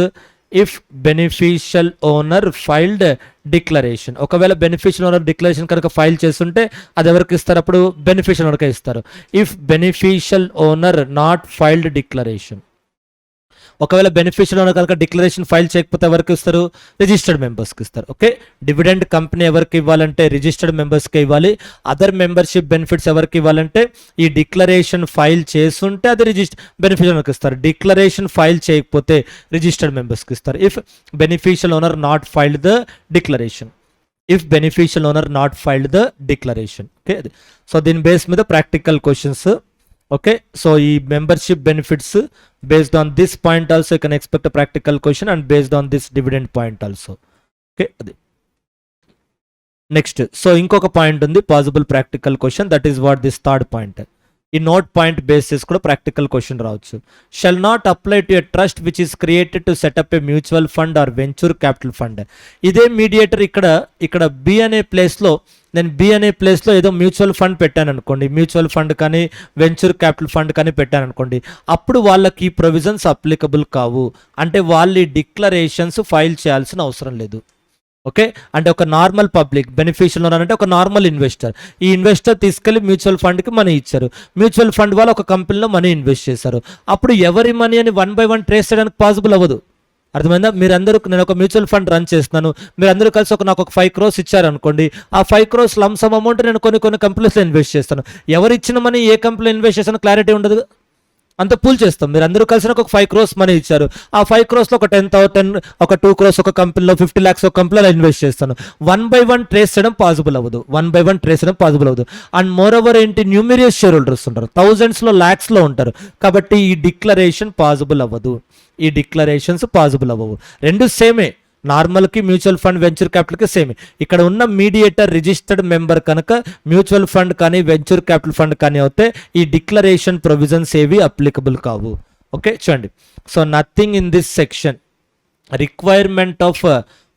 if beneficial owner filed declaration. ఒకవేళ బెనిఫిషియల్ ఓనర్ డిక్లరేషన్ కనుక ఫైల్ చేస్తుంటే అది ఎవరికి ఇస్తారు? అప్పుడు బెనిఫిషియల్ ఓనర్కే ఇస్తారు. If beneficial owner not filed declaration, ఒకవేళ బెనిఫిషియల్ ఓనర్ కనుక డిక్లరేషన్ ఫైల్ చేయకపోతే ఎవరికి ఇస్తారు? రిజిస్టర్డ్ మెంబర్స్కి ఇస్తారు. ఓకే, డివిడెండ్ కంపెనీ ఎవరికి ఇవ్వాలంటే రిజిస్టర్డ్ మెంబర్స్కి ఇవ్వాలి. అదర్ మెంబర్షిప్ బెనిఫిట్స్ ఎవరికి ఇవ్వాలంటే ఈ డిక్లరేషన్ ఫైల్ చేస్తుంటే అది బెనిఫిషియల్ ఓనర్కి ఇస్తారు. డిక్లరేషన్ ఫైల్ చేయకపోతే రిజిస్టర్డ్ మెంబర్స్కి ఇస్తారు. If beneficial owner not filed the declaration, if beneficial owner not filed the declaration. Okay, అది. సో దీని బేస్ మీద ప్రాక్టికల్ క్వశ్చన్స్. ఓకే, సో ఈ membership benefits based on this point also you can expect a practical question, and based on this dividend point also. Okay, next, so ఇంకొక point ఉంది possible practical question, that is what this third point. ఈ note point basis కూడా practical question రావచ్చు. Shall not apply to a trust which is created to set up A mutual fund are venture capital fund. ఇదే mediator ఇక్కడ B అనే ప్లేస్లో, నేను B అనే ప్లేస్లో ఏదో మ్యూచువల్ ఫండ్ పెట్టాను అనుకోండి, మ్యూచువల్ ఫండ్ కానీ వెంచర్ క్యాపిటల్ ఫండ్ కానీ పెట్టాను అనుకోండి, అప్పుడు వాళ్ళకి ఈ ప్రొవిజన్స్ అప్లికబుల్ కావు. అంటే వాళ్ళు ఈ డిక్లరేషన్స్ ఫైల్ చేయాల్సిన అవసరం లేదు. ఓకే, అంటే ఒక నార్మల్ పబ్లిక్ బెనిఫిషియల్ ఓనర్ అంటే ఒక నార్మల్ ఇన్వెస్టర్. ఈ ఇన్వెస్టర్ తీసుకెళ్లి మ్యూచువల్ ఫండ్కి మనీ ఇచ్చారు. మ్యూచువల్ ఫండ్ వాళ్ళు ఒక కంపెనీలో మనీ ఇన్వెస్ట్ చేశారు. అప్పుడు ఎవరి మనీ అని 1 by 1 ట్రేస్ చేయడానికి పాసిబుల్ అవ్వదు. అర్థమైందా? మీరందరూ, నేను ఒక మ్యూచువల్ ఫండ్ రన్ చేస్తున్నాను, మీరందరూ కలిసి నాకు ఒక 5 crores ఇచ్చారనుకోండి, ఆ 5 crores లంసమ్ అమౌంట్ నేను కొన్ని కంపెనీస్లో ఇన్వెస్ట్ చేస్తాను. ఎవరు ఇచ్చిన మనీ ఏ కంపెనీలో ఇన్వెస్ట్ చేస్తానో క్లారిటీ ఉండదు. అంత పూల్ చేస్తాం. మీరు అందరూ కలిసి ఒక 5 crores మనీ ఇచ్చారు, ఆ 5 crores ఒక 10 ఒక 2 crores ఒక కంపెనీలో, 50 lakhs ఒక కంపెనీలో ఇన్వెస్ట్ చేస్తాను. 1 by 1 ట్రేస్ చేయడం పాసిబుల్ అవ్వదు. 1 by 1 ట్రేస్ చేయడం పాసిబుల్ అవ్వదు. అండ్ మోర్ ఓవర్ ఏంటి, న్యూమరియస్ షేర్ హోల్డర్స్ ఉంటారు, థౌజండ్స్లో ల్యాక్స్లో ఉంటారు. కాబట్టి ఈ డిక్లరేషన్ పాసిబుల్ అవ్వదు. ఈ డిక్లరేషన్స్ పాసిబుల్ అవ్వవు. రెండు సేమే, నార్మల్కి మ్యూచువల్ ఫండ్ వెంచర్ క్యాపిటల్కి సేమ్. ఇక్కడ ఉన్న మీడియేటర్ రిజిస్టర్డ్ మెంబర్ కనుక మ్యూచువల్ ఫండ్ కానీ వెంచర్ క్యాపిటల్ ఫండ్ కానీ అయితే ఈ డిక్లరేషన్ ప్రొవిజన్స్ ఏవి అప్లికబుల్ కావు. ఓకే, చూడండి. So nothing in this section requirement of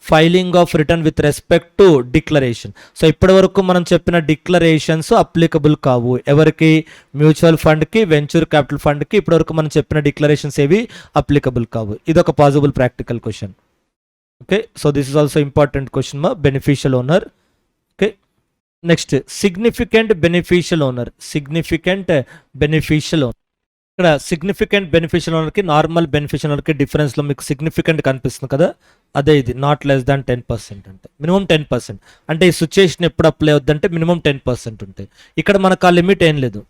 filing of return with respect to declaration. So ఇప్పటి వరకు మనం చెప్పిన డిక్లరేషన్స్ అప్లికబుల్ కావు. ఎవరికి? మ్యూచువల్ ఫండ్కి వెంచర్ క్యాపిటల్ ఫండ్కి ఇప్పటివరకు మనం చెప్పిన డిక్లరేషన్స్ ఏవి అప్లికబుల్ కావు. ఇది ఒక possible practical question. Okay, so this is also important question ma, beneficial owner. Okay, next, significant beneficial owner. Significant beneficial owner. ఇక్కడ సిగ్నిఫికెంట్ బెనిఫిషియల్ ఓనర్కి నార్మల్ బెనిఫిషియల్ ఓనర్కి డిఫరెన్స్లో మీకు సిగ్నిఫికెంట్ కనిపిస్తుంది కదా, అదే ఇది. నాట్ లెస్ దాన్ 10% అంటే మినిమం 10%. అంటే ఈ సిచ్యుయేషన్ ఎప్పుడు అప్లై అవుద్దంటే మినిమం 10% ఉంటాయి. ఇక్కడ మనకు ఆ లిమిట్ ఏం లేదు,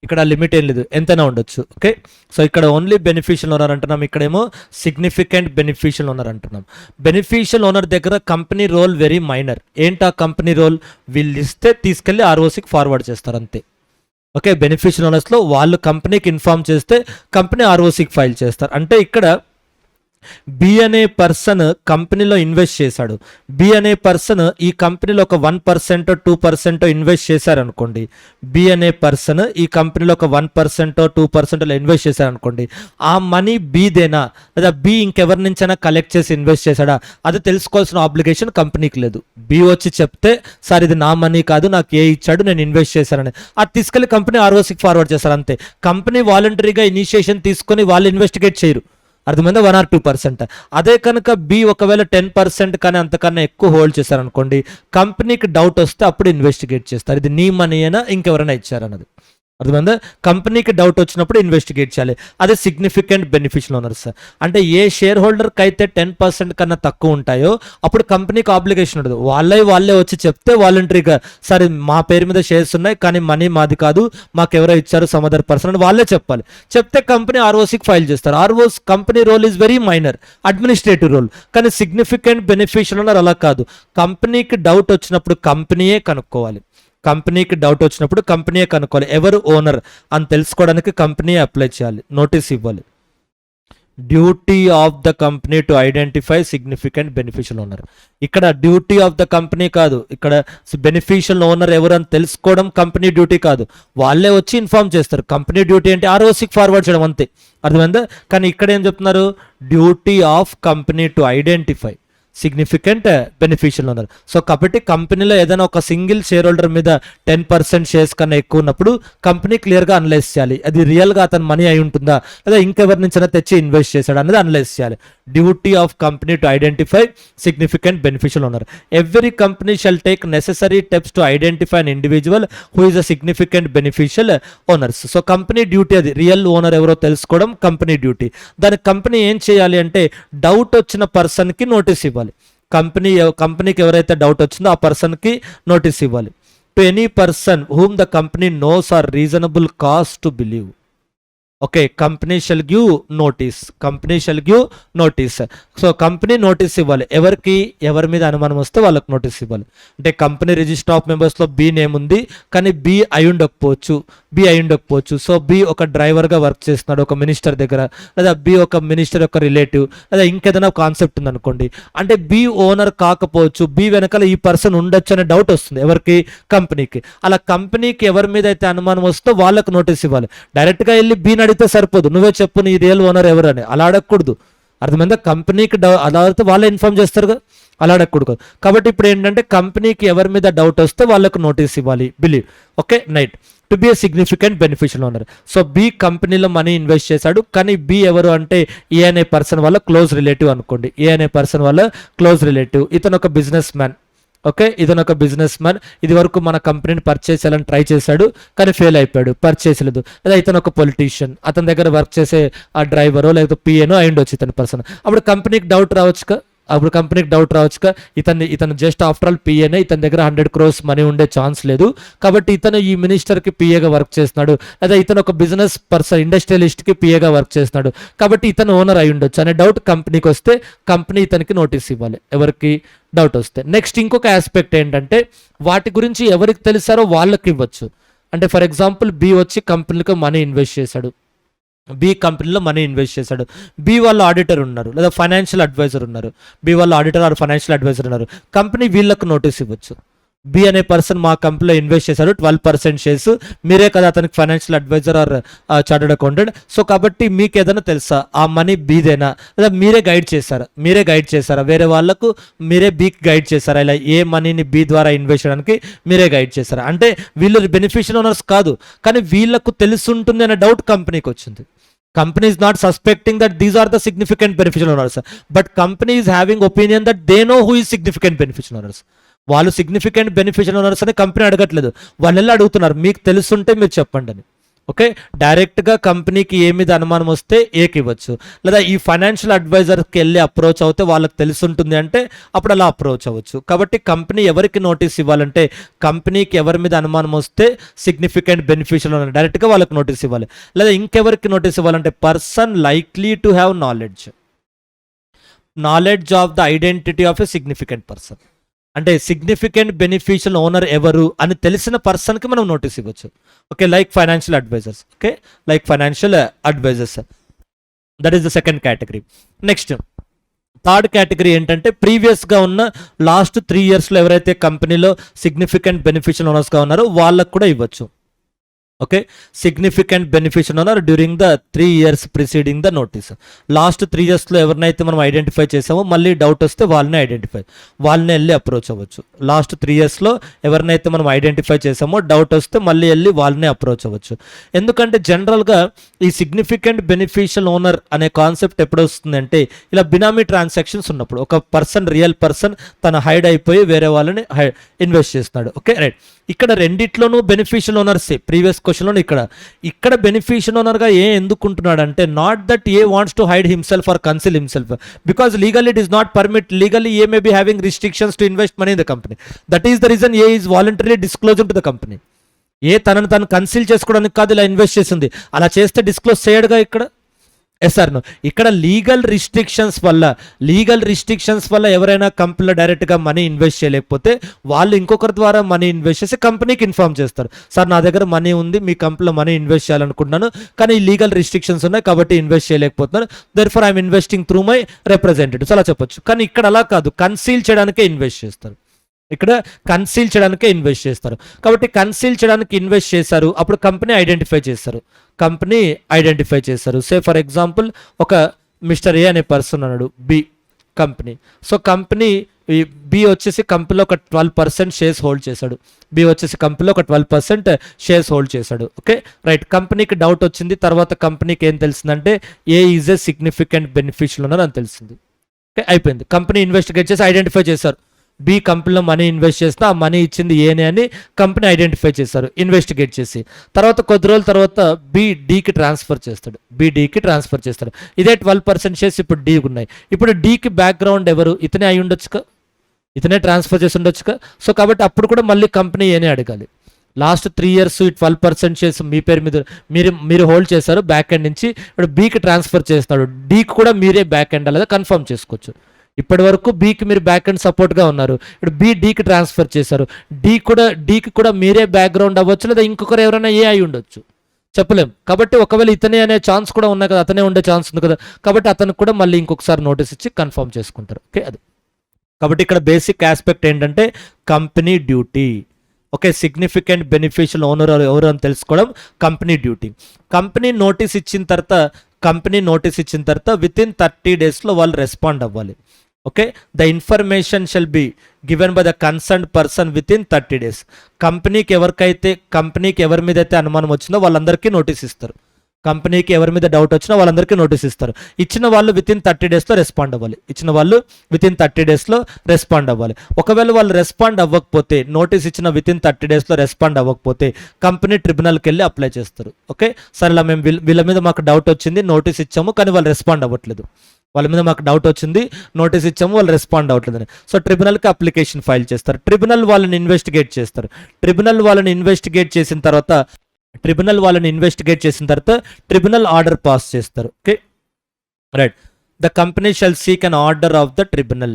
ఇక్కడ లిమిట్ ఏం లేదు, ఎంతైనా ఉండొచ్చు. ఓకే, సో ఇక్కడ ఓన్లీ బెనిఫిషియల్ ఓనర్ అంటున్నాం, ఇక్కడేమో సిగ్నిఫికెంట్ బెనిఫిషియల్ ఓనర్ అంటున్నాం. బెనిఫిషియల్ ఓనర్ దగ్గర కంపెనీ రోల్ వెరీ మైనర్. ఏంటా కంపెనీ రోల్? వీళ్ళు ఇస్తే తీసుకెళ్ళి ఆర్ఓసికి ఫార్వర్డ్ చేస్తారు అంతే. ఓకే, బెనిఫిషియల్ ఓనర్స్లో వాళ్ళు కంపెనీకి ఇన్ఫార్మ్ చేస్తే కంపెనీ ఆర్ఓసికి ఫైల్ చేస్తారు. అంటే ఇక్కడ బి అనే పర్సన్ కంపెనీలో ఇన్వెస్ట్ చేశాడు. బి అనే పర్సన్ ఈ కంపెనీలో ఒక 1% 2% ఇన్వెస్ట్ చేశారనుకోండి. బి అనే పర్సన్ ఈ కంపెనీలో ఒక 1% 2% ఇన్వెస్ట్ చేశారనుకోండి. ఆ మనీ బీదేనా లేదా బి ఇంకెవరి నుంచైనా కలెక్ట్ చేసి ఇన్వెస్ట్ చేశాడా, అది తెలుసుకోవాల్సిన ఆబ్లిగేషన్ కంపెనీకి లేదు. బి వచ్చి చెప్తే సార్ ఇది నా మనీ కాదు, నాకు ఏ ఇచ్చాడు, నేను ఇన్వెస్ట్ చేశానని, అది తీసుకెళ్లి కంపెనీ ఆర్ఓసికి ఫార్వర్డ్ చేస్తారు అంతే. కంపెనీ వాలంటరీగా ఇనిషియేషన్ తీసుకొని వాళ్ళు ఇన్వెస్టిగేట్ చేయరు. అర్థమైందా? 1 or 2%. అదే కనుక బి ఒకవేళ 10% కానీ అంతకన్నా ఎక్కువ హోల్డ్ చేశారనుకోండి, కంపెనీకి డౌట్ వస్తే అప్పుడు ఇన్వెస్టిగేట్ చేస్తారు, ఇది నీ మనీ అయినా ఇంకెవరైనా ఇచ్చారన్నది. అర్థమైందా? కంపెనీకి డౌట్ వచ్చినప్పుడు ఇన్వెస్టిగేట్ చేయాలి. అదే సిగ్నిఫికెంట్ బెనిఫిషియల్ ఓనర్స్ అంటే ఏ షేర్ హోల్డర్కి అయితే 10% కన్నా తక్కువ ఉంటాయో అప్పుడు కంపెనీకి ఆబ్లిగేషన్ ఉండదు. వాళ్ళే వచ్చి చెప్తే వాలంటరీగా సరే మా పేరు మీద షేర్స్ ఉన్నాయి కానీ మనీ మాది కాదు, మాకు ఎవరో ఇచ్చారు సమ్ అదర్ పర్సన్ అని వాళ్ళే చెప్పాలి. చెప్తే కంపెనీ ఆర్ఓసికి ఫైల్ చేస్తారు. ROC company role is very minor, administrative role. కానీ సిగ్నిఫికెంట్ బెనిఫిషియల్ ఓనర్ అలా కాదు. కంపెనీకి డౌట్ వచ్చినప్పుడు కంపెనీయే కనుక్కోవాలి. కంపెనీకి డౌట్ వచ్చినప్పుడు కంపెనీయే కనుక్కోవాలి. ఎవరు ఓనర్ అని తెలుసుకోవడానికి కంపెనీ అప్లై చేయాలి, నోటీస్ ఇవ్వాలి. Duty of the company to identify significant beneficial owner. ఇక్కడ డ్యూటీ ఆఫ్ ద కంపెనీ కాదు, ఇక్కడ బెనిఫిషియల్ ఓనర్ ఎవరు అని తెలుసుకోవడం కంపెనీ డ్యూటీ కాదు, వాళ్ళే వచ్చి ఇన్ఫార్మ్ చేస్తారు. కంపెనీ డ్యూటీ అంటే ఆర్ఓసికి ఫార్వర్డ్ చేయడం అంతే. అర్థమైందా? కానీ ఇక్కడ ఏం చెప్తున్నారు, duty of company to identify significant beneficial owner. So కాబట్టి కంపెనీలో ఏదైనా ఒక సింగిల్ షేర్ హోల్డర్ మీద 10% షేర్స్ కన్నా ఎక్కువ ఉన్నప్పుడు కంపెనీ క్లియర్గా అనలైజ్ చేయాలి, అది రియల్గా అతని మనీ అయి ఉంటుందా లేదా ఇంకెవరి నుంచైనా తెచ్చి ఇన్వెస్ట్ చేశాడు అనేది అనలైజ్ చేయాలి. Duty of company to identify significant beneficial owner. Every company shall take necessary steps to identify an individual who is a significant beneficial owners. So company duty అది, రియల్ ఓనర్ ఎవరో తెలుసుకోవడం company duty. దానికి company ఏం చేయాలి అంటే doubt వచ్చిన పర్సన్కి notice ఇవ్వాలి. కంపెనీకి ఎవరైతే డౌట్ వచ్చిందో ఆ పర్సన్కి నోటీస్ ఇవ్వాలి. To any person whom the company knows or reasonable cause to believe. Okay, company shall give notice. So company notice ఇవ్వాలి. ఎవరి మీద అనుమానం వస్తే వాళ్ళకి నోటీస్ ఇవ్వాలి. అంటే కంపెనీ రిజిస్టర్ ఆఫ్ మెంబర్స్లో బి నేమ్ ఉంది కానీ బి అయి ఉండకపోవచ్చు. సో బి ఒక డ్రైవర్గా వర్క్ చేస్తున్నాడు ఒక మినిస్టర్ దగ్గర, లేదా బి ఒక మినిస్టర్ యొక్క రిలేటివ్, లేదా ఇంకేదైనా కాన్సెప్ట్ ఉంది అనుకోండి, అంటే బి ఓనర్ కాకపోవచ్చు, బి వెనకాల ఈ పర్సన్ ఉండొచ్చు అనే డౌట్ వస్తుంది ఎవరికి, కంపెనీకి. అలా కంపెనీకి ఎవరి మీద అయితే అనుమానం వస్తుందో వాళ్ళకు నోటీస్ ఇవ్వాలి. డైరెక్ట్గా వెళ్ళి బీని అడిగితే సరిపోదు, నువ్వే చెప్పు నీ రియల్ ఓనర్ ఎవరు అని, అలా అడగకూడదు. అర్థమైందా? కంపెనీకి అలా అయితే వాళ్ళే ఇన్ఫార్మ్ చేస్తారుగా, అలా అడగకూడదు. కాబట్టి ఇప్పుడు ఏంటంటే కంపెనీకి ఎవరి మీద డౌట్ వస్తే వాళ్ళకు నోటీస్ ఇవ్వాలి, believe. Okay, night to be a significant beneficial owner. So B కంపెనీలో మనీ ఇన్వెస్ట్ చేశాడు కానీ బి ఎవరు అంటే ఏ అనే పర్సన్ వల్ల క్లోజ్ రిలేటివ్ అనుకోండి. ఏ అనే పర్సన్ వల్ల క్లోజ్ రిలేటివ్, ఇతను ఒక బిజినెస్ మ్యాన్. ఓకే, ఇతను ఒక బిజినెస్ మ్యాన్, ఇది వరకు మన కంపెనీని పర్చేస్ చేయాలని ట్రై చేశాడు కానీ ఫెయిల్ అయిపోయాడు, పర్చేస్ లేదు. లేదా ఇతను ఒక పొలిటీషియన్, అతని దగ్గర వర్క్ చేసే ఆ డ్రైవరో లేకపోతే పిఏనో అయ్యుండొచ్చు ఇతని పర్సన్. అప్పుడు కంపెనీకి డౌట్ రావచ్చుగా, ఇతను జస్ట్ ఆఫ్టర్ ఆల్ పిఏనే, ఇతని దగ్గర 100 crores మనీ ఉండే ఛాన్స్ లేదు కాబట్టి ఇతను ఈ మినిస్టర్కి పిఏగా వర్క్ చేస్తున్నాడు, లేదా ఇతను ఒక బిజినెస్ పర్సన్ ఇండస్ట్రియలిస్ట్కి పిఏగా వర్క్ చేస్తున్నాడు కాబట్టి ఇతను ఓనర్ అయి ఉండొచ్చు అనే డౌట్ కంపెనీకి వస్తే కంపెనీ ఇతనికి నోటీస్ ఇవ్వాలి ఎవరికి డౌట్ వస్తే. నెక్స్ట్ ఇంకొక ఆస్పెక్ట్ ఏంటంటే వాటి గురించి ఎవరికి తెలిసారో వాళ్ళకి ఇవ్వచ్చు. అంటే ఫర్ ఎగ్జాంపుల్ బి వచ్చి కంపెనీకి మనీ ఇన్వెస్ట్ చేశాడు, బి కంపెనీలో మనీ ఇన్వెస్ట్ చేశాడు. బి వాళ్ళ ఆడిటర్ ఉన్నారు లేదా ఫైనాన్షియల్ అడ్వైజర్ ఉన్నారు, బి వాళ్ళ ఆడిటర్ ఆర్ ఫైనాన్షియల్ అడ్వైజర్ ఉన్నారు. కంపెనీ వీళ్ళకు నోటీస్ ఇవ్వచ్చు. బి అనే పర్సన్ మా కంపెనీలో ఇన్వెస్ట్ చేశాడు 12% షేర్స్, మీరే కదా అతనికి financial advisor or chartered accountant. So కాబట్టి మీకు ఏదైనా తెలుసా ఆ మనీ బీదేనా లేదా మీరే గైడ్ చేశారా వేరే వాళ్ళకు, మీరే బీకి గైడ్ చేశారా ఇలా ఏ మనీని బి ద్వారా ఇన్వెస్ట్ చేయడానికి మీరే గైడ్ చేశారా అంటే వీళ్ళు బెనిఫిషియల్ ఓనర్స్ కాదు కానీ వీళ్ళకు తెలుసుంటుంది అనే డౌట్ కంపెనీకి వచ్చింది. Company is not suspecting that these are the significant beneficial owners, but company is having opinion that they know who is significant beneficial owners. వాళ్ళు సిగ్నిఫికెంట్ బెనిఫిషియల్ ఓనర్స్ అని కంపెనీ అడగట్లేదు, వాళ్ళు వెళ్ళి అడుగుతున్నారు మీకు తెలుసుంటే మీరు చెప్పండి అని. ఓకే, డైరెక్ట్గా కంపెనీకి ఏ మీద అనుమానం వస్తే ఏకి ఇవ్వచ్చు, లేదా ఈ ఫైనాన్షియల్ అడ్వైజర్కి వెళ్ళి అప్రోచ్ అవుతే వాళ్ళకి తెలుసుంటుంది అంటే అప్పుడు అలా అప్రోచ్ అవ్వచ్చు. కాబట్టి కంపెనీ ఎవరికి నోటీస్ ఇవ్వాలంటే కంపెనీకి ఎవరి మీద అనుమానం వస్తే సిగ్నిఫికెంట్ బెనిఫిషియల్ ఓనర్ డైరెక్ట్గా వాళ్ళకి నోటీస్ ఇవ్వాలి. లేదా ఇంకెవరికి నోటీస్ ఇవ్వాలంటే person likely to have knowledge of the identity of a significant person. అంటే సిగ్నిఫికెంట్ బెనిఫిషియల్ ఓనర్ ఎవరు అని తెలిసిన పర్సన్కి మనం నోటీస్ ఇవ్వచ్చు. Okay, like financial advisors. That is the second category. Next third category ఏంటంటే ప్రీవియస్గా ఉన్న లాస్ట్ 3 yearsలో ఎవరైతే కంపెనీలో సిగ్నిఫికెంట్ బెనిఫిషియల్ ఓనర్స్గా ఉన్నారో వాళ్ళకు కూడా ఇవ్వచ్చు. Okay, significant beneficial owner during the 3 years preceding the notice. Last 3 yearsలో ఎవరినైతే మనం ఐడెంటిఫై చేసామో మళ్ళీ డౌట్ వస్తే వాళ్ళని వెళ్ళి అప్రోచ్ అవ్వచ్చు. లాస్ట్ 3 yearsలో ఎవరినైతే మనం ఐడెంటిఫై చేసామో డౌట్ వస్తే మళ్ళీ వెళ్ళి వాళ్ళని అప్రోచ్ అవ్వచ్చు. ఎందుకంటే జనరల్గా ఈ సిగ్నిఫికెంట్ బెనిఫిషియల్ ఓనర్ అనే కాన్సెప్ట్ ఎప్పుడు వస్తుందంటే ఇలా బినామీ ట్రాన్సాక్షన్స్ ఉన్నప్పుడు, ఒక పర్సన్ రియల్ పర్సన్ తను హైడ్ అయిపోయి వేరే వాళ్ళని ఇన్వెస్ట్ చేస్తున్నాడు. ఓకే రైట్, ఇక్కడ రెండిట్లోనూ బెనిఫిషియల్ ఓనర్సే. ప్రీవియస్ క్వశ్చన్లో ఇక్కడ బెనిఫిషియల్ ఓనర్గా ఎందుకుంటున్నాడు అంటే not that A wants to hide himself or conceal himself, because legally it is not permit. Legally A may be having restrictions to invest money in the company. That is the reason A is voluntary disclose to the company. A తనను తను కన్సిల్ చేసుకోవడానికి కాదు ఇలా invest చేసింది, అలా చేస్తే disclose చేయడుగా ఇక్కడ. Yes sir no, ఇక్కడ లీగల్ రిస్ట్రిక్షన్స్ వల్ల ఎవరైనా కంపెనీలో డైరెక్ట్గా మనీ ఇన్వెస్ట్ చేయలేకపోతే వాళ్ళు ఇంకొకరి ద్వారా మనీ ఇన్వెస్ట్ చేసి కంపెనీకి ఇన్ఫార్మ్ చేస్తారు, సార్ నా దగ్గర మనీ ఉంది, మీ కంపెనీలో మనీ ఇన్వెస్ట్ చేయాలనుకుంటున్నాను కానీ ఈ లీగల్ రిస్ట్రిక్షన్స్ ఉన్నాయి కాబట్టి ఇన్వెస్ట్ చేయలేకపోతున్నాను, therefore I'm investing through my representatives అలా చెప్పొచ్చు. కానీ ఇక్కడ అలా కాదు, కన్సీల్ చేయడానికే ఇన్వెస్ట్ చేస్తారు. కాబట్టి కన్సీల్ చేయడానికి ఇన్వెస్ట్ చేశారు, అప్పుడు కంపెనీ ఐడెంటిఫై చేశారు. సే ఫర్ ఎగ్జాంపుల్ ఒక మిస్టర్ ఏ అనే పర్సన్ అన్నాడు, B company. So company B వచ్చేసి కంపెనీలో ఒక 12% షేర్స్ హోల్డ్ చేశాడు. ఓకే రైట్, కంపెనీకి డౌట్ వచ్చింది, తర్వాత కంపెనీకి ఏం తెలిసిందంటే A is A significant beneficial owner అని తెలిసింది. ఓకే అయిపోయింది, కంపెనీ ఇన్వెస్టిగేట్ చేసి ఐడెంటిఫై చేశారు, బి కంపెనీలో మనీ ఇన్వెస్ట్ చేస్తే ఆ మనీ ఇచ్చింది ఏనే అని కంపెనీ ఐడెంటిఫై చేశారు ఇన్వెస్టిగేట్ చేసి. తర్వాత కొద్ది రోజుల తర్వాత బి డీకి ట్రాన్స్ఫర్ చేస్తాడు. ఇదే 12% షేర్స్ ఇప్పుడు డీకి ఉన్నాయి. ఇప్పుడు డీకి బ్యాక్గ్రౌండ్ ఎవరు? ఇతనే అయి ఉండొచ్చుగా, ఇతనే ట్రాన్స్ఫర్ చేసి ఉండొచ్చుగా. సో కాబట్టి అప్పుడు కూడా మళ్ళీ కంపెనీ ఏనే అడగాలి. లాస్ట్ 3 years ఈ 12% షేర్స్ మీ పేరు మీద మీరు హోల్డ్ చేశారు బ్యాక్ ఎండ్ నుంచి, ఇప్పుడు బీకి ట్రాన్స్ఫర్ చేస్తున్నాడు, డీకి కూడా మీరే బ్యాక్ ఎండ్ అలాగే కన్ఫర్మ్ చేసుకోవచ్చు. ఇప్పటి వరకు బీకి మీరు బ్యాక్ అండ్ సపోర్ట్గా ఉన్నారు, ఇప్పుడు బి డీకి ట్రాన్స్ఫర్ చేశారు, డీకి కూడా మీరే బ్యాక్గ్రౌండ్ అవ్వచ్చు, లేదా ఇంకొకరు ఎవరైనా ఏ అయి ఉండొచ్చు, చెప్పలేం. కాబట్టి ఒకవేళ ఇతనే అనే ఛాన్స్ కూడా ఉన్నాయి కదా, అతనే ఉండే ఛాన్స్ ఉంది కదా, కాబట్టి అతనికి కూడా మళ్ళీ ఇంకొకసారి నోటీస్ ఇచ్చి కన్ఫర్మ్ చేసుకుంటారు. ఓకే అది కాబట్టి ఇక్కడ బేసిక్ ఆస్పెక్ట్ ఏంటంటే company duty. Okay, significant beneficial owner ఎవరు అని తెలుసుకోవడం కంపెనీ డ్యూటీ. కంపెనీ నోటీస్ ఇచ్చిన తర్వాత విత్ ఇన్ 30 daysలో వాళ్ళు రెస్పాండ్ అవ్వాలి. Okay, the information shall be given by the concern person with in 30 days. కంపెనీకి ఎవరి మీద అయితే అనుమానం వచ్చిందో వాళ్ళందరికీ నోటీస్ ఇస్తారు, కంపెనీకి ఎవరి మీద డౌట్ వచ్చినా వాళ్ళందరికీ నోటీస్ ఇస్తారు. ఇచ్చిన వాళ్ళు విత్ ఇన్ 30 daysలో రెస్పాండ్ అవ్వాలి. ఒకవేళ వాళ్ళు రెస్పాండ్ అవ్వకపోతే, నోటీస్ ఇచ్చిన విత్ ఇన్ 30 daysలో రెస్పాండ్ అవ్వకపోతే కంపెనీ ట్రిబ్యునల్కి వెళ్ళి అప్లై చేస్తారు. ఓకే, సరే ఇలా మేము వీళ్ళ మీద మాకు డౌట్ వచ్చింది, నోటీస్ ఇచ్చాము కానీ వాళ్ళు రెస్పాండ్ అవ్వట్లేదు, వాళ్ళు రెస్పాండ్ అవ్వట్లేదని. సో ట్రిబ్యునల్కి అప్లికేషన్ ఫైల్ చేస్తారు, ట్రిబ్యునల్ వాళ్ళని ఇన్వెస్టిగేట్ చేసిన తర్వాత ట్రిబ్యునల్ ఆర్డర్ పాస్ చేస్తారు. Okay right, the company shall seek an order of the tribunal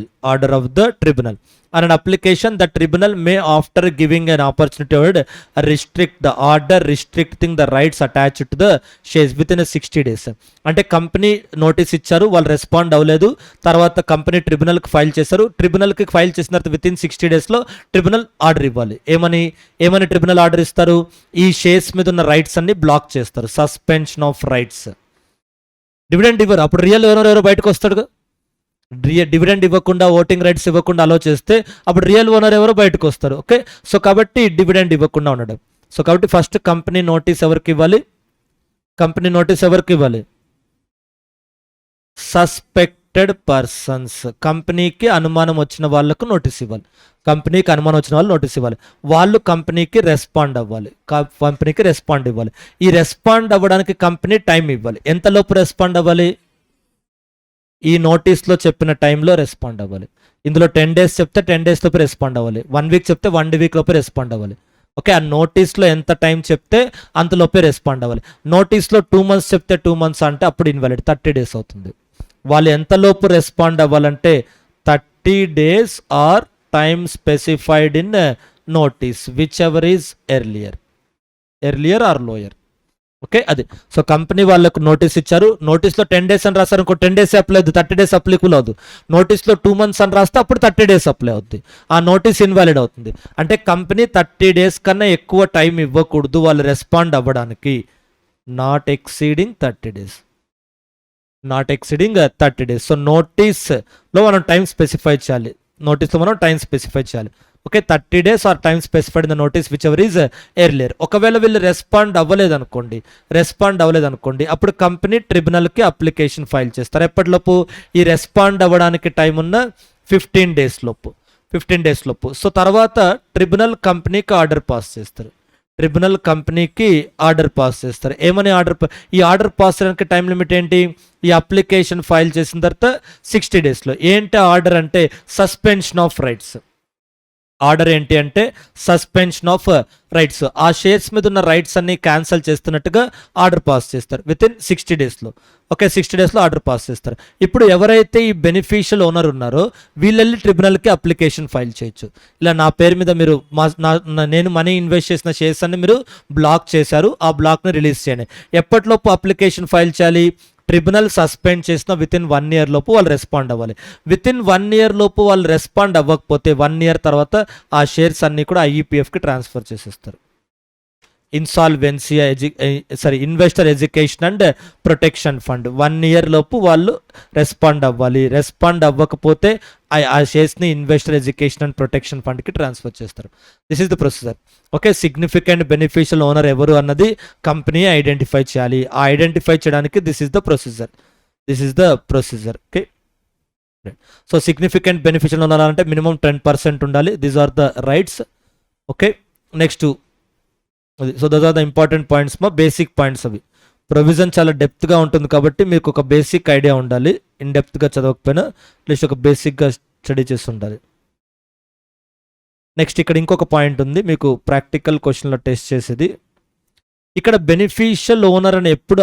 on an application. The tribunal may, after giving an opportunity, restrict the order restricting the rights attached to the shares within a 60 days. అంటే company notice ఇచ్చారు, వాళ్ళు respond అవ్వలేదు, తర్వాత company ట్రిబ్యునల్కి file చేశారు, ట్రిబ్యునల్కి file చేసిన తర్వాత with in 60 daysలో tribunal order ఇవ్వాలి. ఏమని ట్రిబ్యునల్ ఆర్డర్ ఇస్తారు? ఈ షేర్స్ మీద ఉన్న రైట్స్ అన్ని బ్లాక్ చేస్తారు, సస్పెన్షన్ ఆఫ్ రైట్స్. డివిడెండ్ ఇవ్వరు, అప్పుడు రియల్ ఓనర్ ఎవరో బయటకు వస్తాడుగా. డివిడెండ్ ఇవ్వకుండా, ఓటింగ్ రైట్స్ ఇవ్వకుండా అలో చేస్తే అప్పుడు రియల్ ఓనర్ ఎవరో బయటకు వస్తారు. ఓకే, సో కాబట్టి డివిడెండ్ ఇవ్వకుండా ఉండడం. సో కాబట్టి ఫస్ట్ కంపెనీ నోటీస్ ఎవరికి ఇవ్వాలి? సస్పెక్టెడ్ పర్సన్స్, కంపెనీకి అనుమానం వచ్చిన వాళ్ళకు నోటీస్ ఇవ్వాలి. వాళ్ళు కంపెనీకి రెస్పాండ్ ఇవ్వాలి. ఈ రెస్పాండ్ అవ్వడానికి కంపెనీ టైం ఇవ్వాలి. ఎంతలోపు రెస్పాండ్ అవ్వాలి? ఈ నోటీస్లో చెప్పిన టైంలో రెస్పాండ్ అవ్వాలి. ఇందులో 10 days చెప్తే 10 days లోపు రెస్పాండ్ అవ్వాలి, 1 week చెప్తే 1 week లోపు రెస్పాండ్ అవ్వాలి. ఓకే, ఆ నోటీస్లో ఎంత టైం చెప్తే అంతలోపే రెస్పాండ్ అవ్వాలి. నోటీస్లో 2 months చెప్తే 2 months అంటే అప్పుడు ఇన్వాలిడ్, 30 days అవుతుంది. వాళ్ళు ఎంతలోపు రెస్పాండ్ అవ్వాలంటే 30 days or time specified in notice, whichever is earlier or lower. Okay, అది. సో కంపెనీ వాళ్ళకు నోటీస్ ఇచ్చారు, నోటీస్లో 10 days అని రాస్తారు, ఇంకో 10 days అప్లై అవుతుంది, 30 days అప్లికబుల్ అవుతుంది. నోటీస్లో 2 months అని రాస్తే అప్పుడు 30 days అప్లై అవుతుంది, ఆ నోటీస్ ఇన్వాలిడ్ అవుతుంది. అంటే కంపెనీ 30 days కన్నా ఎక్కువ టైం ఇవ్వకూడదు వాళ్ళు రెస్పాండ్ అవ్వడానికి. Not exceeding 30 days, not exceeding 30 days. So నోటీస్లో మనం టైం స్పెసిఫై చేయాలి, నోటీస్లో మనం టైం స్పెసిఫై చేయాలి. Okay, 30 days or time specified in the notice whichever is earlier. ఒకవేళ వీళ్ళు రెస్పాండ్ అవ్వలేదనుకోండి, అప్పుడు కంపెనీ ట్రిబ్యునల్కి అప్లికేషన్ ఫైల్ చేస్తారు. ఎప్పటిలోపు? ఈ రెస్పాండ్ అవ్వడానికి టైం ఉన్న 15 days లోపు. సో తర్వాత ట్రిబ్యునల్ కంపెనీకి ఆర్డర్ పాస్ చేస్తారు, ఏమని ఆర్డర్? ఈ ఆర్డర్ పాస్ చేయడానికి టైం లిమిట్ ఏంటి? ఈ అప్లికేషన్ ఫైల్ చేసిన తర్వాత 60 days. ఏంటి ఆర్డర్ అంటే సస్పెన్షన్ ఆఫ్ రైట్స్. ఆర్డర్ ఏంటి అంటే సస్పెన్షన్ ఆఫ్ రైట్స్. ఆ షేర్స్ మీద ఉన్న రైట్స్ అన్ని క్యాన్సిల్ చేస్తున్నట్టుగా ఆర్డర్ పాస్ చేస్తారు within 60 days. Okay, 60 days order pass చేస్తారు. ఇప్పుడు ఎవరైతే ఈ బెనిఫిషియల్ ఓనర్ ఉన్నారో వీళ్ళెళ్ళి ట్రిబ్యునల్కి అప్లికేషన్ ఫైల్ చేయొచ్చు. ఇలా నా పేరు మీద మీరు నేను మనీ ఇన్వెస్ట్ చేసిన షేర్స్ అన్ని మీరు బ్లాక్ చేశారు, ఆ బ్లాక్ని రిలీజ్ చేయండి. ఎప్పటిలోపు అప్లికేషన్ ఫైల్ చేయాలి? ట్రిబ్యునల్ సస్పెండ్ చేసిన వితిన్ 1 year లోపు వాళ్ళు రెస్పాండ్ అవ్వాలి. వితిన్ 1 year లోపు వాళ్ళు రెస్పాండ్ అవ్వకపోతే 1 year తర్వాత ఆ షేర్స్ అన్నీ కూడా ఐఈపీఎఫ్కి ట్రాన్స్ఫర్ చేసేస్తారు. Investor education and protection fund 1 year లోపు వాళ్ళు రెస్పాండ్ అవ్వాలి. రెస్పాండ్ అవ్వకపోతే ఆ షేర్స్ని ఇన్వెస్టర్ ఎడ్యుకేషన్ అండ్ ప్రొటెక్షన్ ఫండ్కి ట్రాన్స్ఫర్ చేస్తారు. This is the procedure. Okay, significant beneficial owner ఎవరు అన్నది కంపెనీ ఐడెంటిఫై చేయాలి. ఆ ఐడెంటిఫై చేయడానికి this is the procedure. Okay, so significant beneficial owner అంటే మినిమం 10% ఉండాలి. These are the rights. Okay, next so those are the important points, మా basic points. అవి provision చాలా డెప్త్గా ఉంటుంది కాబట్టి మీకు ఒక బేసిక్ ఐడియా ఉండాలి. ఇన్ డెప్త్గా చదవకపోయినా అట్లీస్ట్ ఒక బేసిక్గా స్టడీ చేసి ఉండాలి. నెక్స్ట్ ఇక్కడ ఇంకొక పాయింట్ ఉంది, మీకు ప్రాక్టికల్ క్వశ్చన్లో టెస్ట్ చేసేది. ఇక్కడ బెనిఫిషియల్ ఓనర్ అని ఎప్పుడు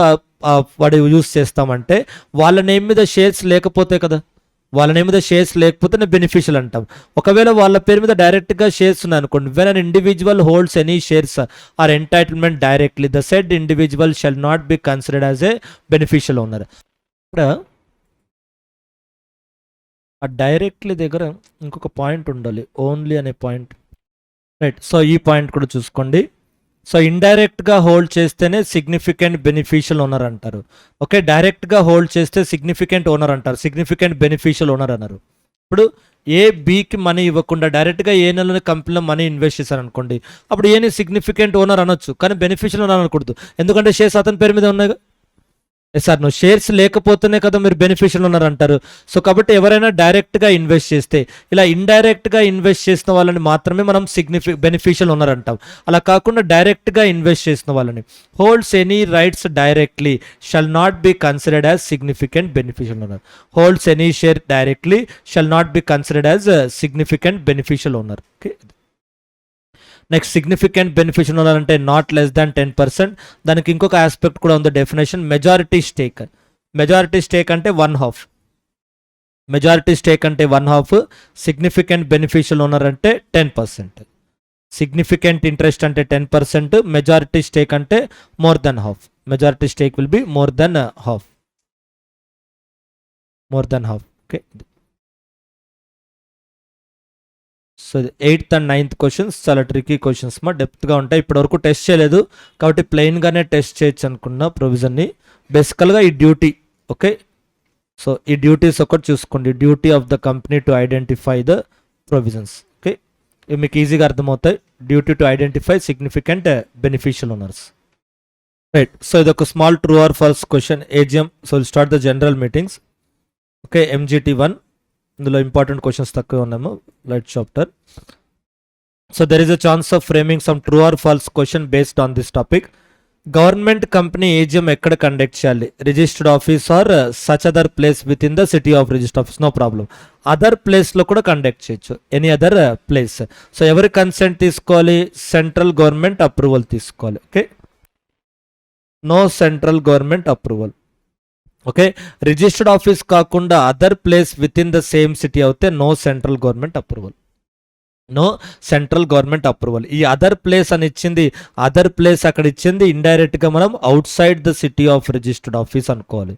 వాడు యూజ్ చేస్తామంటే వాళ్ళ నేమ్ మీద షేర్స్ లేకపోతే కదా, వాళ్ళ నేమ్ మీద షేర్స్ లేకపోతేనే బెనిఫిషియల్ అంటాం. ఒకవేళ వాళ్ళ పేరు మీద డైరెక్ట్గా షేర్స్ ఉన్నాయనుకోండి, when an individual holds any shares or entitlement directly the said individual shall not be considered as a beneficial owner. ఇక్కడ ఆ డైరెక్ట్లీ దగ్గర ఇంకొక పాయింట్ ఉండాలి, ఓన్లీ అనే పాయింట్. రైట్, సో ఈ పాయింట్ కూడా చూసుకోండి. సో ఇండైరెక్ట్గా హోల్డ్ చేస్తేనే సిగ్నిఫికెంట్ బెనిఫిషియల్ ఓనర్ అంటారు. ఓకే, డైరెక్ట్గా హోల్డ్ చేస్తే సిగ్నిఫికెంట్ ఓనర్ అంటారు, సిగ్నిఫికెంట్ బెనిఫిషియల్ ఓనర్ అన్నారు. ఇప్పుడు ఏ బికి మనీ ఇవ్వకుండా డైరెక్ట్గా ఏ నెలలో కంపెనీలో మనీ ఇన్వెస్ట్ చేశారనుకోండి, అప్పుడు ఏని సిగ్నిఫికెంట్ ఓనర్ అనొచ్చు, కానీ బెనిఫిషియల్ ఓనర్ అనకూడదు. ఎందుకంటే షేర్స్ అతని పేరు మీద ఉన్నాయి. సార్ నువ్వు షేర్స్ లేకపోతేనే కదా మీరు బెనిఫిషియల్ ఓనర్ అంటారు. సో కాబట్టి ఎవరైనా డైరెక్ట్గా ఇన్వెస్ట్ చేస్తే, ఇలా ఇండైరెక్ట్గా ఇన్వెస్ట్ చేసిన వాళ్ళని మాత్రమే మనం బెనిఫిషియల్ ఓనర్ అంటాం. అలా కాకుండా డైరెక్ట్గా ఇన్వెస్ట్ చేసిన వాళ్ళని, holds any rights directly shall not be considered as significant beneficial owner. Holds any share directly shall not be considered as significant beneficial owner. Okay, next significant beneficial owner అంటే not less దాన్ 10%. దానికి ఇంకొక aspect కూడా ఉంది, definition. Majority stake అంటే 1/2. Majority stake అంటే 1/2. Significant beneficial owner అంటే 10%. Significant interest అంటే 10%. Majority stake అంటే more than half. Majority stake will be more than half. Okay, so 8th and 9th questions చాలా ట్రికీ క్వశ్చన్స్, మా డెప్త్గా ఉంటాయి. ఇప్పటివరకు టెస్ట్ చేయలేదు కాబట్టి ప్లెయిన్గానే టెస్ట్ చేయొచ్చు అనుకున్న ప్రొవిజన్ని. బేసికల్గా ఈ డ్యూటీ. ఓకే, సో ఈ డ్యూటీస్ ఒకటి చూసుకోండి, duty of the company to identify the provisions. Okay, ఇవి మీకు ఈజీగా అర్థమవుతాయి. Duty to identify significant beneficial owners. Right, so ఇది ఒక small true or false question, AGM. So will start the general meetings. Okay, MGT 1 ఇందులో important questions తక్కువ ఉన్నాము, light chapter. So there is a chance of framing some true or false question based on this topic. Government company AGM ఎక్కడ conduct చేయాలి? Registered office or such other place within the city of registered office, no problem. Other ప్లేస్లో కూడా conduct చేయొచ్చు, any other place. So ఎవరి consent తీసుకోవాలి? Central government approval తీసుకోవాలి. Okay, no central government approval. Okay, registered office కాకుండా other place within the same city అవుతే no central government approval. No central government approval. ఈ other place అని ఇచ్చింది, other place అక్కడ ఇచ్చింది ఇండైరెక్ట్గా మనం out side the city of registered office అనుకోవాలి.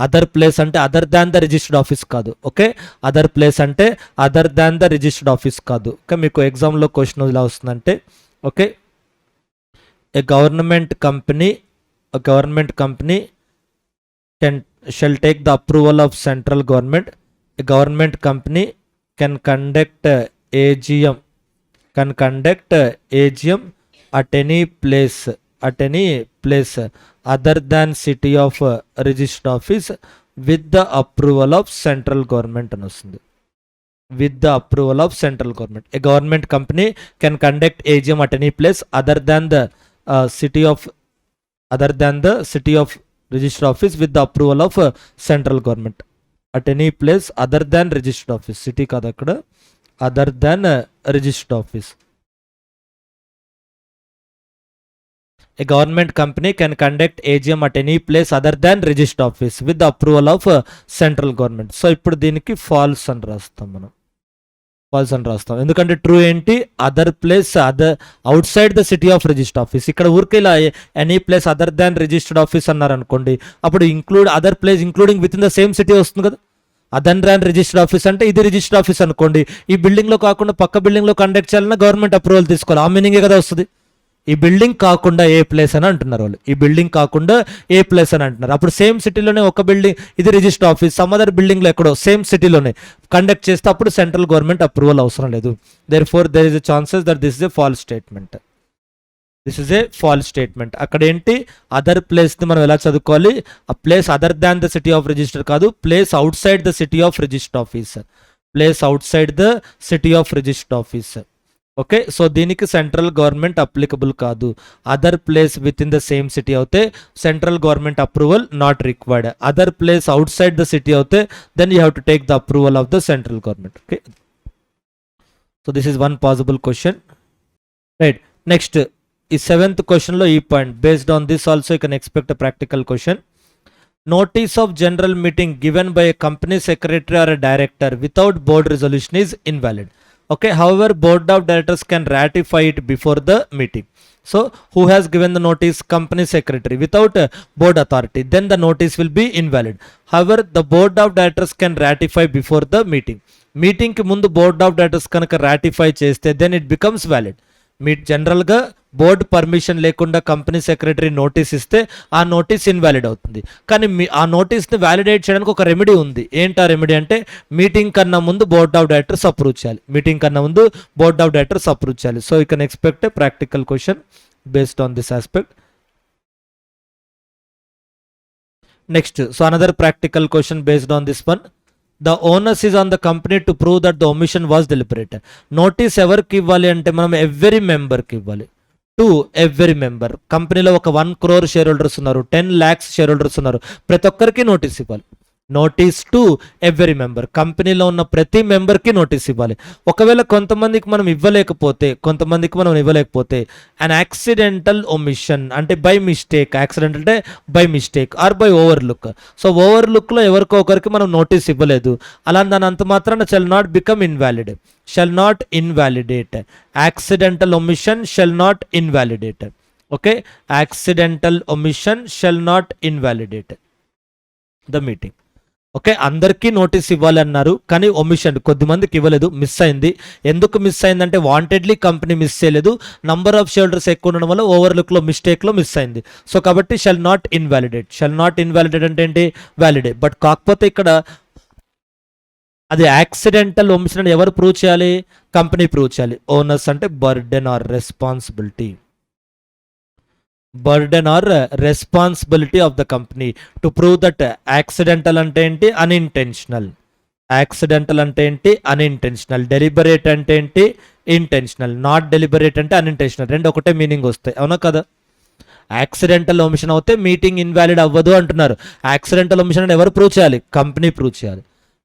అదర్ ప్లేస్ అంటే other than the registered office కాదు. ఓకే, అదర్ ప్లేస్ అంటే other than the registered office కాదు. ఓకే, మీకు ఎగ్జామ్లో క్వశ్చన్ ఇలా వస్తుందంటే, okay, A government company shall take the approval of central government. A government company can conduct AGM at any place other than city of registered office with the approval of central government అని వస్తుంది. With the approval of central government. A government company can conduct AGM at any place other than the city of registered office with the approval of central government. At any place other than registered office. City కాదు అక్కడ, other than registered office. A government company can conduct AGM at any place other than registered office with the approval of central government. So ఇప్పుడు దీనికి falls అని రాస్తాం మనం. Falls అని రాస్తాం ఎందుకంటే ట్రూ ఏంటి, other place outside the city of registered office. ఇక్కడ ఊరికే ఇలా ఎనీ ప్లేస్ అదర్ దాన్ రిజిస్టర్డ్ ఆఫీస్ అన్నారు అనుకోండి, అప్పుడు other place including with in the same city వస్తుంది కదా. అదర్ దాన్ రిజిస్టర్డ్ ఆఫీస్ అంటే ఇది రిజిస్టర్డ్ ఆఫీస్ అనుకోండి, ఈ బిల్డింగ్లో కాకుండా పక్క బిల్డింగ్లో కండక్ట్ చేయాలన్నా గవర్నమెంట్ అప్రూవల్ తీసుకోవాలి. ఆ మీనింగే కదా వస్తుంది. ఈ బిల్డింగ్ కాకుండా ఏ ప్లేస్ అని అంటున్నారు వాళ్ళు, ఈ బిల్డింగ్ కాకుండా ఏ ప్లేస్ అని అంటున్నారు. అప్పుడు సేమ్ సిటీలోనే ఒక బిల్డింగ్ ఇది రిజిస్టర్ ఆఫీస్, సమ్ అదర్ బిల్డింగ్లో ఎక్కడో సేమ్ సిటీలోనే కండక్ట్ చేస్తే అప్పుడు సెంట్రల్ గవర్నమెంట్ అప్రూవల్ అవసరం లేదు. Therefore there is a chances that this is a false statement. అక్కడ ఏంటి, అదర్ ప్లేస్ ని మనం ఎలా చదువుకోవాలి, ఆ place other than the city of register కాదు, place outside the city of register office. Okay, so దీనికి సెంట్రల్ గవర్నమెంట్ అప్లికబుల్ కాదు. Other place within the same city అయితే central government approval not required. Other place outside the city అయితే then you have to take the approval of the central government. Okay, so this is one possible question. Right, next ఈ 7th క్వశ్చన్లో ఈ point based on this also you can expect practical question. Notice of general meeting given by a company secretary or a director without board resolution is invalid. Okay, however, board of directors can ratify it before the meeting. So, who has given the notice? Company secretary without board authority. Then the notice will be invalid. However, the board of directors can ratify before the meeting. Meeting ki mundu board of directors kanaka ratify cheste, then it becomes valid. జనరల్గా board permission లేకుండా company secretary notice ఇస్తే ఆ notice invalid అవుతుంది. కానీ ఆ నోటీస్ని validate చేయడానికి ఒక remedy ఉంది. ఏంటి ఆ రెమెడీ అంటే, మీటింగ్ కన్నా ముందు బోర్డ్ ఆఫ్ డైరెక్టర్స్ అప్రూవ్ చేయాలి. So you can expect A practical question based on this aspect. Next, so another practical question based on this one. The onus is on the company to prove that the omission was deliberate. Notice ఎవరికి ఇవ్వాలి అంటే మనం every మెంబర్కి ఇవ్వాలి. To every member. కంపెనీలో ఒక 1 crore share holders ఉన్నారు, 10 lakhs share holders ఉన్నారు, ప్రతి ఒక్కరికి నోటీస్ ఇవ్వాలి. Notice to every member. కంపెనీలో ఉన్న ప్రతి మెంబర్కి నోటీస్ ఇవ్వాలి. ఒకవేళ కొంతమందికి మనం ఇవ్వలేకపోతే అన్ యాక్సిడెంటల్ ఒమిషన్ అంటే బై మిస్టేక్, యాక్సిడెంటల్ అంటే by mistake or by overlook. So ఓవర్లుక్లో ఎవరికో ఒకరికి మనం నోటీస్ ఇవ్వలేదు, అలా దాని అంత మాత్రాన shall not become invalid, shall not invalidate. Accidental omission shall not invalidate. Okay, accidental omission shall not invalidate the meeting. Okay, అందరికీ నోటీస్ ఇవ్వాలి అన్నారు, కానీ ఒమిషన్ కొద్దిమందికి ఇవ్వలేదు, మిస్ అయింది. ఎందుకు మిస్ అయిందంటే వాంటెడ్లీ కంపెనీ మిస్ చేయలేదు, నంబర్ ఆఫ్ షేర్హోల్డర్స్ ఎక్కువ ఉండడం వల్ల ఓవర్లుక్లో మిస్టేక్లో మిస్ అయింది. సో కాబట్టి షల్ నాట్ ఇన్వాలిడేట్ అంటే ఏంటి, వ్యాలిడే. బట్ కాకపోతే ఇక్కడ అది యాక్సిడెంటల్ ఒమిషన్ ఎవరు ప్రూవ్ చేయాలి, కంపెనీ ప్రూవ్ చేయాలి. ఓనర్స్ అంటే burden or responsibility of the company to prove that. Accidental అంటే ఏంటి, అన్ఇంటెన్షనల్. డెలిబరేట్ అంటే ఏంటి, ఇంటెన్షనల్. నాట్ డెలిబరేట్ అంటే అన్ఇంటెన్షనల్. రెండు ఒకటే మీనింగ్ వస్తాయి, అవునా కదా. యాక్సిడెంటల్ ఒమిషన్ అవుతే మీటింగ్ ఇన్వాలిడ్ అవ్వదు అంటున్నారు. యాక్సిడెంటల్ ఒమిషన్ అని ఎవరు ప్రూవ్ చేయాలి, కంపెనీ ప్రూవ్ చేయాలి.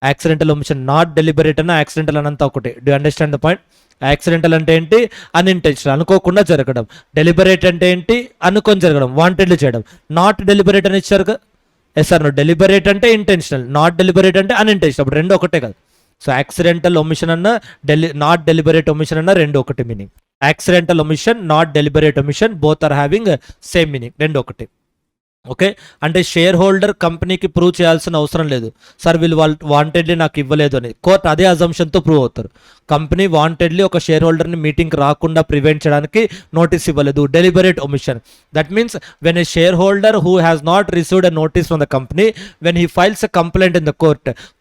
యాక్సిడెంటల్ ఒమిషన్, నాట్ డెలిబరేట్ అన్న యాక్సిడెంటల్ అనంతా ఒకటే. Do you understand the point? Accidental అంటే ఏంటి, అన్ఇంటెన్షనల్, అనుకోకుండా జరగడం. డెలిబరేట్ అంటే ఏంటి, అనుకొని జరగడం, వాంటెడ్లీ చేయడం. నాట్ డెలిబరేట్ అని ఇచ్చారు కదా, ఎస్ సార్. డెలిబరేట్ అంటే ఇంటెన్షనల్, నాట్ డెలిబరేట్ అంటే అన్ఇంటెన్షనల్. అప్పుడు రెండు ఒకటే కదా. సో యాక్సిడెంటల్ ఒమిషన్ అన్న నాట్ డెలిబరేట్ ఒమిషన్ అన్న రెండు ఒకటి meaning. Accidental omission, not deliberate omission both are having same meaning, రెండు ఒకటి. ఓకే, అంటే షేర్ హోల్డర్ కంపెనీకి ప్రూవ్ చేయాల్సిన అవసరం లేదు, సార్ వీళ్ళు వాంటెడ్లీ నాకు ఇవ్వలేదు అని. కోర్టు అదే అజంప్షన్తో ప్రూవ్ అవుతారు. కంపెనీ వాంటెడ్లీ ఒక షేర్ హోల్డర్ని మీటింగ్కి రాకుండా ప్రివెంట్ చేయడానికి నోటీస్ ఇవ్వలేదు, deliberate omission. That means when a share holder who has not received a notice from the company, when he files a complaint in the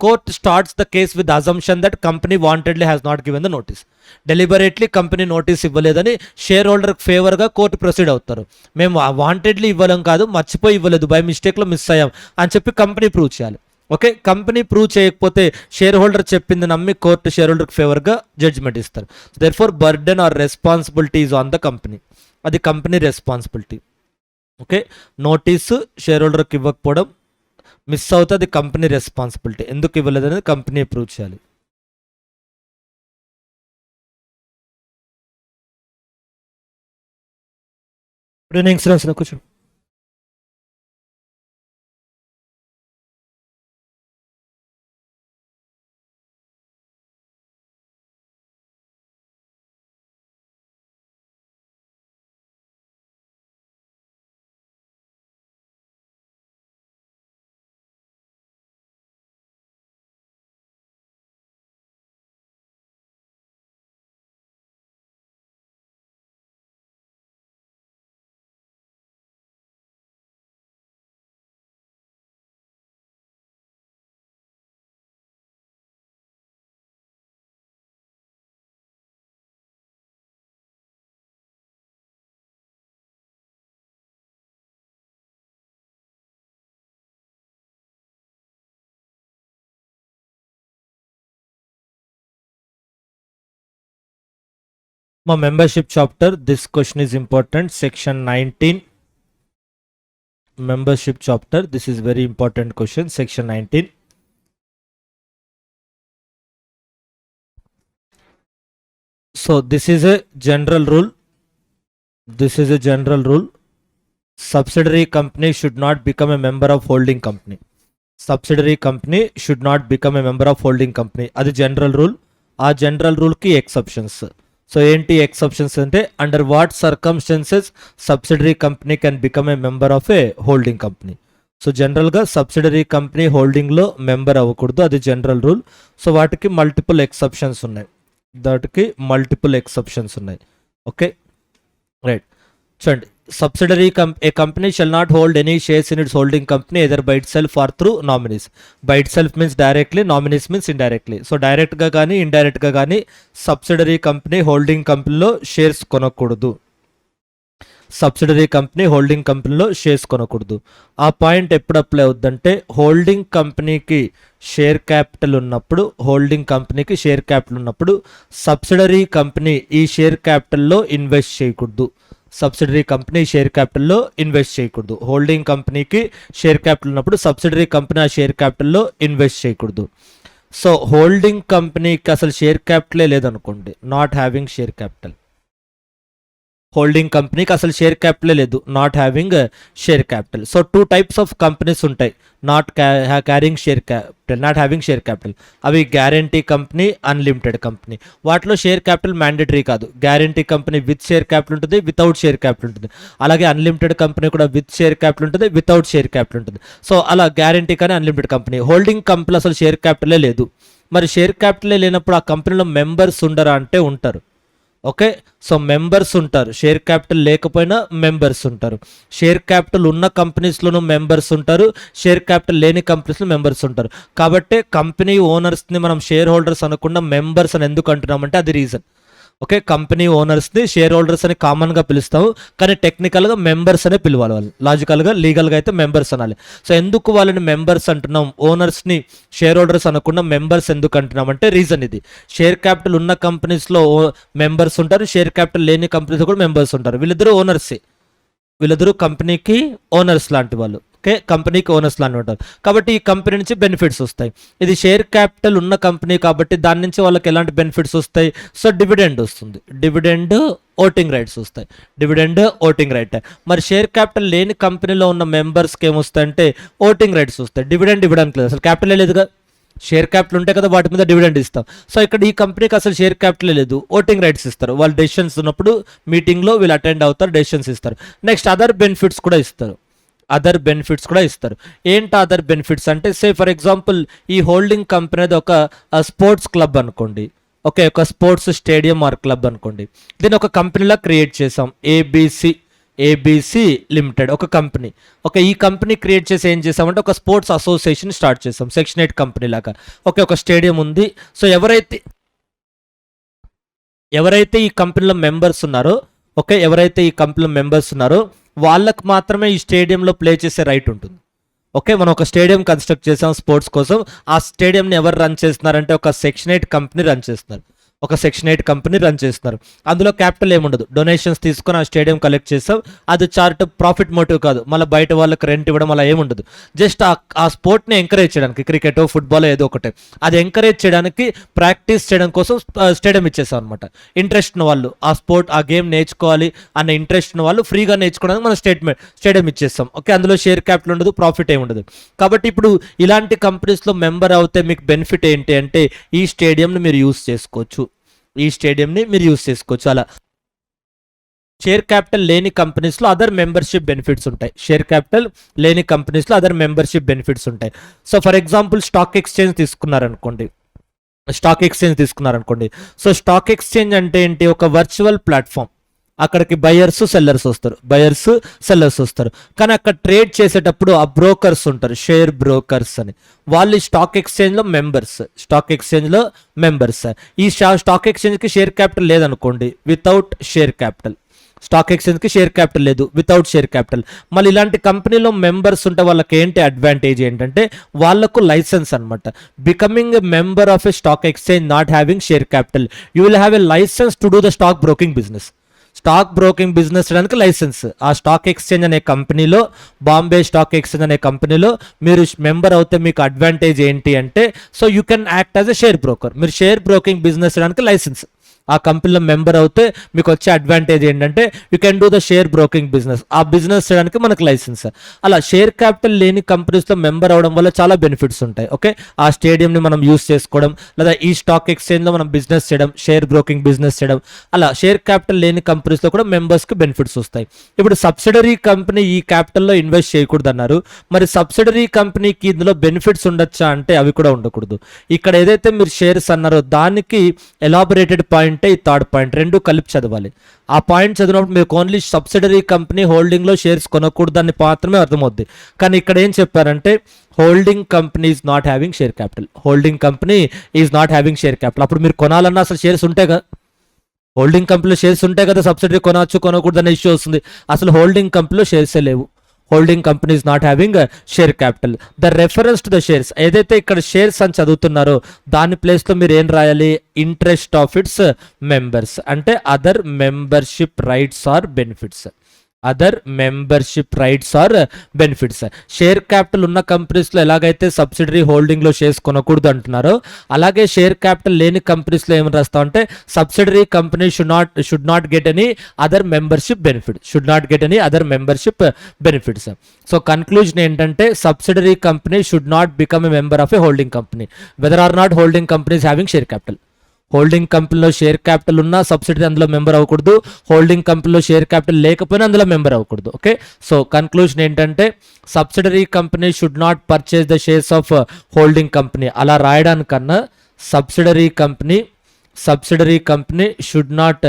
court starts the case with assumption that company wantedly has not given the notice. Deliberately company notice ఇవ్వలేదని share హోల్డర్కి ఫేవర్గా court proceed అవుతారు. మేము wantedly ఇవ్వలేం కాదు, మర్చిపోయి ఇవ్వలేదు, by మిస్టేక్లో miss అయ్యాం అని చెప్పి కంపెనీ ప్రూవ్ చేయాలి. ఓకే, కంపెనీ ప్రూవ్ చేయకపోతే షేర్ హోల్డర్ చెప్పింది నమ్మి కోర్టు షేర్ హోల్డర్కి ఫేవర్గా జడ్జ్మెంట్ ఇస్తారు. Therefore burden or responsibility is on the company, అది company responsibility. Okay, notice share హోల్డర్కి ఇవ్వకపోవడం మిస్ అవుతుంది, అది కంపెనీ రెస్పాన్సిబిలిటీ. ఎందుకు ఇవ్వలేదు అనేది కంపెనీ ప్రూవ్ చేయాలి. ఇన్సూరెన్స్ కూర్చో. My membership chapter, this question is important. Section 19, membership chapter, this is very important question. Section 19. So this is a general rule. This is a general rule. Subsidiary company should not become a member of holding company. Subsidiary company should not become a member of holding company. అది general rule. ఆ general రూల్కి exceptions. So ఏంటి exceptions అంటే, under what circumstances subsidiary company can become a member of a holding company. So జనరల్గా subsidiary company హోల్డింగ్లో member అవ్వకూడదు, అది general rule. So వాటికి multiple exceptions ఉన్నాయి, ఓకే రైట్. చూడండి, subsidiary a company shall not hold any shares in its holding company either by itself or through nominees. By itself means directly, nominees means indirectly. So direct గా కానీ indirect గా కానీ subsidiary company holding కంపెనీలో shares కొనకూడదు. Subsidiary company holding కంపెనీలో shares కొనకూడదు. ఆ point ఎప్పుడు apply అవుద్దంటే, holding కంపెనీకి share capital ఉన్నప్పుడు సబ్సిడరీ కంపెనీ ఈ షేర్ క్యాపిటల్లో ఇన్వెస్ట్ చేయకూడదు. హోల్డింగ్ కంపెనీకి షేర్ క్యాపిటల్ ఉన్నప్పుడు సబ్సిడరీ కంపెనీ ఆ షేర్ క్యాపిటల్లో ఇన్వెస్ట్ చేయకూడదు. సో హోల్డింగ్ కంపెనీకి అసలు షేర్ క్యాపిటలే లేదనుకోండి, not having share capital. Holding కంపెనీకి అసలు షేర్ క్యాపిటలే లేదు, not having share capital. So two types of companies ఉంటాయి, not carrying share capital, not having share capital. అవి గ్యారంటీ కంపెనీ, అన్లిమిటెడ్ కంపెనీ. వాటిలో షేర్ క్యాపిటల్ మ్యాండేటరీ కాదు. Guarantee company with share capital ఉంటుంది, without share capital ఉంటుంది. అలాగే unlimited company కూడా with share capital ఉంటుంది, without share capital ఉంటుంది. So అలా గ్యారంటీ కానీ అన్లిమిటెడ్ కంపెనీ. హోల్డింగ్ కంపెనీ అసలు షేర్ క్యాపిటలే లేదు. మరి షేర్ క్యాపిటలే లేనప్పుడు ఆ కంపెనీలో మెంబర్స్ ఉండరా అంటే ఉంటారు. ఓకే, సో మెంబర్స్ ఉంటారు, షేర్ క్యాపిటల్ లేకపోయినా మెంబర్స్ ఉంటారు. షేర్ క్యాపిటల్ ఉన్న కంపెనీస్లోనూ మెంబర్స్ ఉంటారు, షేర్ క్యాపిటల్ లేని కంపెనీస్లో మెంబర్స్ ఉంటారు. కాబట్టి కంపెనీ ఓనర్స్ని మనం షేర్ హోల్డర్స్ అనకుండా మెంబర్స్ అని ఎందుకు అంటున్నామంటే అది రీజన్. ఓకే, కంపెనీ ఓనర్స్ని షేర్ హోల్డర్స్ అని కామన్గా పిలుస్తాము, కానీ టెక్నికల్గా మెంబర్స్ అనే పిలవాలి. వాళ్ళు లాజికల్గా లీగల్గా అయితే మెంబర్స్ అనాలి. సో ఎందుకు వాళ్ళని మెంబర్స్ అంటున్నాం, ఓనర్స్ని షేర్ హోల్డర్స్ అనకుండా మెంబర్స్ ఎందుకు అంటున్నాం అంటే రీజన్ ఇది. షేర్ క్యాపిటల్ ఉన్న కంపెనీస్లో మెంబర్స్ ఉంటారు, షేర్ క్యాపిటల్ లేని కంపెనీస్లో కూడా మెంబర్స్ ఉంటారు. వీళ్ళిద్దరూ ఓనర్సే, వీళ్ళిద్దరూ కంపెనీకి ఓనర్స్ లాంటి వాళ్ళు. ఓకే, కంపెనీకి ఓనర్స్ లాంటి ఉంటారు. కాబట్టి ఈ కంపెనీ నుంచి బెనిఫిట్స్ వస్తాయి. ఇది షేర్ క్యాపిటల్ ఉన్న కంపెనీ కాబట్టి దాని నుంచి వాళ్ళకి ఎలాంటి బెనిఫిట్స్ వస్తాయి? సో డివిడెండ్ వస్తుంది, డివిడెండ్ ఓటింగ్ రైట్స్ వస్తాయి, డివిడెండ్ ఓటింగ్ రైట్. మరి షేర్ క్యాపిటల్ లేని కంపెనీలో ఉన్న మెంబర్స్కి ఏమొస్తాయంటే ఓటింగ్ రైట్స్ వస్తాయి. డివిడెండ్ ఇవ్వడానికి లేదు, అసలు క్యాపిటలే లేదుగా. షేర్ క్యాపిటల్ ఉంటాయి కదా, వాటి మీద డివిడెండ్ ఇస్తాం. సో ఇక్కడ ఈ కంపెనీకి అసలు షేర్ క్యాపిటల్ లేదు, ఓటింగ్ రైట్స్ ఇస్తారు. వాళ్ళు డెసిషన్స్ ఉన్నప్పుడు మీటింగ్లో వీళ్ళు అటెండ్ అవుతారు, డెసిషన్స్ ఇస్తారు. నెక్స్ట్ అదర్ బెనిఫిట్స్ కూడా ఇస్తారు. అదర్ బెనిఫిట్స్ కూడా ఇస్తారు. ఏంటి అదర్ బెనిఫిట్స్ అంటే, సే ఫర్ ఎగ్జాంపుల్ ఈ హోల్డింగ్ కంపెనీ అనేది ఒక స్పోర్ట్స్ క్లబ్ అనుకోండి, ఓకే, ఒక స్పోర్ట్స్ స్టేడియం ఆర్ క్లబ్ అనుకోండి. దీన్ని ఒక కంపెనీలా క్రియేట్ చేసాం, ఏబీసీ లిమిటెడ్ ఒక కంపెనీ. ఓకే, ఈ కంపెనీ క్రియేట్ చేసి ఏం చేసామంటే ఒక స్పోర్ట్స్ అసోసియేషన్ స్టార్ట్ చేసాం, సెక్షన్ 8 కంపెనీ లాగా. ఓకే, ఒక స్టేడియం ఉంది. సో ఎవరైతే ఈ కంపెనీలో మెంబర్స్ ఉన్నారో, ఓకే, ఎవరైతే ఈ కంపెనీలో మెంబర్స్ ఉన్నారో వాళ్ళకు మాత్రమే ఈ స్టేడియంలో ప్లే చేసే రైట్ ఉంటుంది. ఓకే, మనం ఒక స్టేడియం కన్స్ట్రక్ట్ చేసాం స్పోర్ట్స్ కోసం. ఆ స్టేడియంని ఎవరు రన్ చేస్తున్నారంటే ఒక సెక్షన్ 8 కంపెనీ రన్ చేస్తున్నారు. ఒక సెక్షన్ 8 కంపెనీ రన్ చేస్తున్నారు. అందులో క్యాపిటల్ ఏముండదు, డొనేషన్స్ తీసుకొని ఆ స్టేడియం కలెక్ట్ చేస్తాం. అది చార్ట్ ప్రాఫిట్ మోటివ్ కాదు, మళ్ళీ బయట వాళ్ళకి రెంట్ ఇవ్వడం అలా ఏముండదు. జస్ట్ ఆ స్పోర్ట్ని ఎంకరేజ్ చేయడానికి, క్రికెట్ ఫుట్బాల్ ఏదో ఒకటే, అది ఎంకరేజ్ చేయడానికి, ప్రాక్టీస్ చేయడం కోసం స్టేడియం ఇచ్చేసాం అనమాట. ఇంట్రెస్ట్ ఉన్న వాళ్ళు, ఆ స్పోర్ట్ ఆ గేమ్ నేర్చుకోవాలి అన్న ఇంట్రెస్ట్ ఉన్న వాళ్ళు ఫ్రీగా నేర్చుకోవడానికి మనం స్టేడియం ఇచ్చేస్తాం. ఓకే, అందులో షేర్ క్యాపిటల్ ఉండదు, ప్రాఫిట్ ఏమి ఉండదు. కాబట్టి ఇప్పుడు ఇలాంటి కంపెనీస్లో మెంబర్ అవుతే మీకు బెనిఫిట్ ఏంటి అంటే ఈ స్టేడియంని మీరు యూస్ చేసుకోవచ్చు. అలా షేర్ క్యాపిటల్ లేని కంపెనీస్లో అదర్ మెంబర్షిప్ బెనిఫిట్స్ ఉంటాయి. షేర్ క్యాపిటల్ లేని కంపెనీస్లో అదర్ మెంబర్షిప్ బెనిఫిట్స్ ఉంటాయి. So for example stock exchange తీసుకున్నారనుకోండి. సో స్టాక్ ఎక్స్చేంజ్ అంటే ఏంటి, ఒక వర్చువల్ ప్లాట్ఫామ్. అక్కడికి బయర్స్ సెల్లర్స్ వస్తారు. కానీ అక్కడ ట్రేడ్ చేసేటప్పుడు ఆ బ్రోకర్స్ ఉంటారు, షేర్ బ్రోకర్స్ అని. వాళ్ళు స్టాక్ ఎక్స్చేంజ్లో మెంబర్స్. ఈ స్టాక్ ఎక్స్చేంజ్కి షేర్ క్యాపిటల్ లేదనుకోండి, వితౌట్ షేర్ క్యాపిటల్. స్టాక్ ఎక్స్చేంజ్కి షేర్ క్యాపిటల్ లేదు, వితౌట్ షేర్ క్యాపిటల్. మళ్ళీ ఇలాంటి కంపెనీలో మెంబర్స్ ఉంటే వాళ్ళకి ఏంటి అడ్వాంటేజ్ ఏంటంటే వాళ్ళకు లైసెన్స్ అనమాట. Becoming a member of a stock exchange not having share capital, you will have a licence to do the stock broking business. Stock broking business చేయడానికి లైసెన్స్ ఆ స్టాక్ ఎక్స్చేంజ్ అనే కంపెనీలో, బాంబే స్టాక్ ఎక్స్చేంజ్ అనే కంపెనీలో మీరు member అవుతే మీకు advantage ఏంటి అంటే, so you can act as a share broker. మీరు షేర్ బ్రోకింగ్ బిజినెస్ చేయడానికి లైసెన్స్. ఆ కంపెనీలో మెంబర్ అవుతే మీకు వచ్చే అడ్వాంటేజ్ ఏంటంటే you can do the share broking business. ఆ బిజినెస్ చేయడానికి మనకు లైసెన్స్. అలా షేర్ క్యాపిటల్ లేని కంపెనీస్లో మెంబర్ అవడం వల్ల చాలా బెనిఫిట్స్ ఉంటాయి. ఓకే, ఆ స్టేడియంని మనం యూస్ చేసుకోవడం, లేదా ఈ స్టాక్ ఎక్స్చేంజ్లో మనం బిజినెస్ చేయడం, షేర్ బ్రోకింగ్ బిజినెస్ చేయడం, అలా షేర్ క్యాపిటల్ లేని కంపెనీస్లో కూడా మెంబర్స్కి బెనిఫిట్స్ వస్తాయి. ఇప్పుడు సబ్సిడరీ కంపెనీ ఈ క్యాపిటల్లో ఇన్వెస్ట్ చేయకూడదు అన్నారు. మరి సబ్సిడరీ కంపెనీకి ఇందులో బెనిఫిట్స్ ఉండొచ్చా అంటే అవి కూడా ఉండకూడదు. ఇక్కడ ఏదైతే మీరు షేర్స్ అన్నారో దానికి ఎలాబొరేటెడ్ పాయింట్ ఈ థర్డ్ పాయింట్, రెండు కలిపి చదవాలి. ఆ పాయింట్ చదివినప్పుడు మీకు ఓన్లీ సబ్సిడరీ కంపెనీ హోల్డింగ్లో షేర్స్ కొనకూడదని మాత్రమే అర్థమవుద్ది. కానీ ఇక్కడ ఏం చెప్పారంటే holding company is not having share capital. అప్పుడు మీరు కొనాలన్నా అసలు షేర్స్ ఉంటాయి కదా, హోల్డింగ్ కంపెనీలో షేర్స్ ఉంటాయి కదా, సబ్సిడరీ కొనవచ్చు కొనకూడదు అనే ఇష్యూ వస్తుంది. అసలు హోల్డింగ్ కంపెనీలో షేర్సే లేవు. Holding company is not having share capital. The reference to the shares, ఏదైతే ఇక్కడ షేర్స్ అని చదువుతున్నారో దాని ప్లేస్లో మీరు ఏం రాయాలి, ఇంట్రెస్ట్ ఆఫ్ ఇట్స్ మెంబర్స్, అంటే other membership rights or benefits. Share capital ఉన్న కంపెనీస్లో ఎలాగైతే సబ్సిడరీ హోల్డింగ్లో షేర్స్ కొనకూడదు అంటున్నారో, అలాగే షేర్ క్యాపిటల్ లేని కంపెనీస్లో ఏమని రాస్తామంటే subsidiary company should not get any other membership benefits. So conclusion ఏంటంటే subsidiary company should not become a member of a holding company whether or not holding companies having share capital. Holding కంపెనీలో share capital ఉన్నా subsidiary అందులో member అవ్వకూడదు, holding కంపెనీలో share capital లేకపోయినా అందులో member అవ్వకూడదు. Okay, so conclusion ఏంటంటే subsidiary company should not purchase the shares of holding company. అలా రాయడానికన్నా subsidiary company should not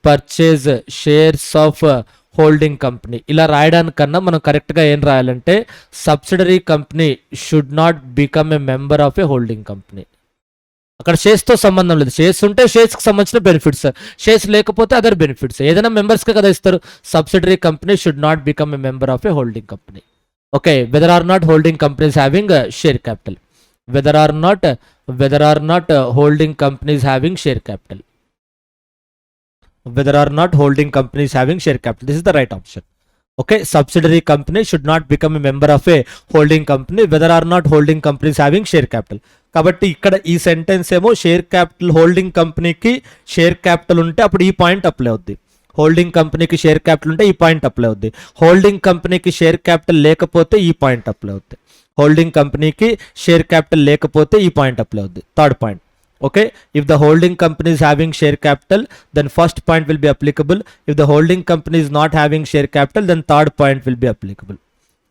purchase shares of holding company ఇలా రాయడానికన్నా మనం కరెక్ట్గా ఏం రాయాలంటే subsidiary company should not become a member of a holding company. అక్కడ షేర్స్తో సంబంధం లేదు, షేర్స్ ఉంటే షేర్స్కి సంబంధించిన బెనిఫిట్స్, షేర్స్ లేకపోతే అదర్ బెనిఫిట్స్, ఏదైనా మెంబర్స్కే కదా ఇస్తారు. Subsidiary company should not become a member of a holding company. Okay, whether or not holding companies having share capital. Whether or not holding companies having share capital. This is the right option. Okay, subsidiary company should not become a member of a holding company whether or not holding companies having share capital. కాబట్టి ఇక్కడ ఈ sentence ఏమో share capital, holding కంపెనీకి share capital ఉంటే అప్పుడు ఈ point apply అవుద్ది. Holding కంపెనీకి షేర్ క్యాపిటల్ ఉంటే ఈ పాయింట్ అప్లై అవుద్ది. హోల్డింగ్ కంపెనీకి షేర్ క్యాపిటల్ లేకపోతే ఈ పాయింట్ అప్లై అవుద్ది. హోల్డింగ్ కంపెనీకి షేర్ క్యాపిటల్ లేకపోతే ఈ పాయింట్ అప్లై అవుద్ది. Third point, okay, if the holding company is having share capital then first point will be applicable. If the holding company is not having share capital then third point will be applicable.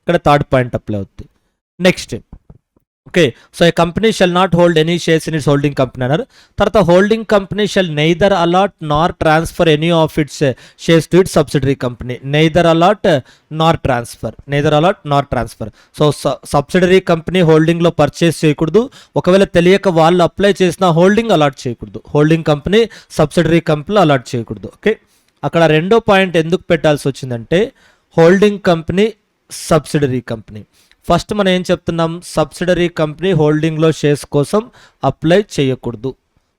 ఇక్కడ third point apply అవుద్ది. Next, okay, so a company shall not hold any shares in its holding company అన్నారు. తర్వాత holding company shall neither allot nor transfer any of its shares to its subsidiary company. Neither allot nor transfer, neither allot nor transfer. So subsidiary company హోల్డింగ్లో purchase చేయకూడదు. ఒకవేళ తెలియక వాళ్ళు apply చేసిన holding allot చేయకూడదు. Holding company subsidiary కంపెనీలో allot చేయకూడదు. Okay, అక్కడ రెండో పాయింట్ ఎందుకు పెట్టాల్సి వచ్చిందంటే holding company subsidiary company. First మనం ఏం చెప్తున్నాం, సబ్సిడరీ కంపెనీ హోల్డింగ్లో షేర్స్ కోసం అప్లై చేయకూడదు.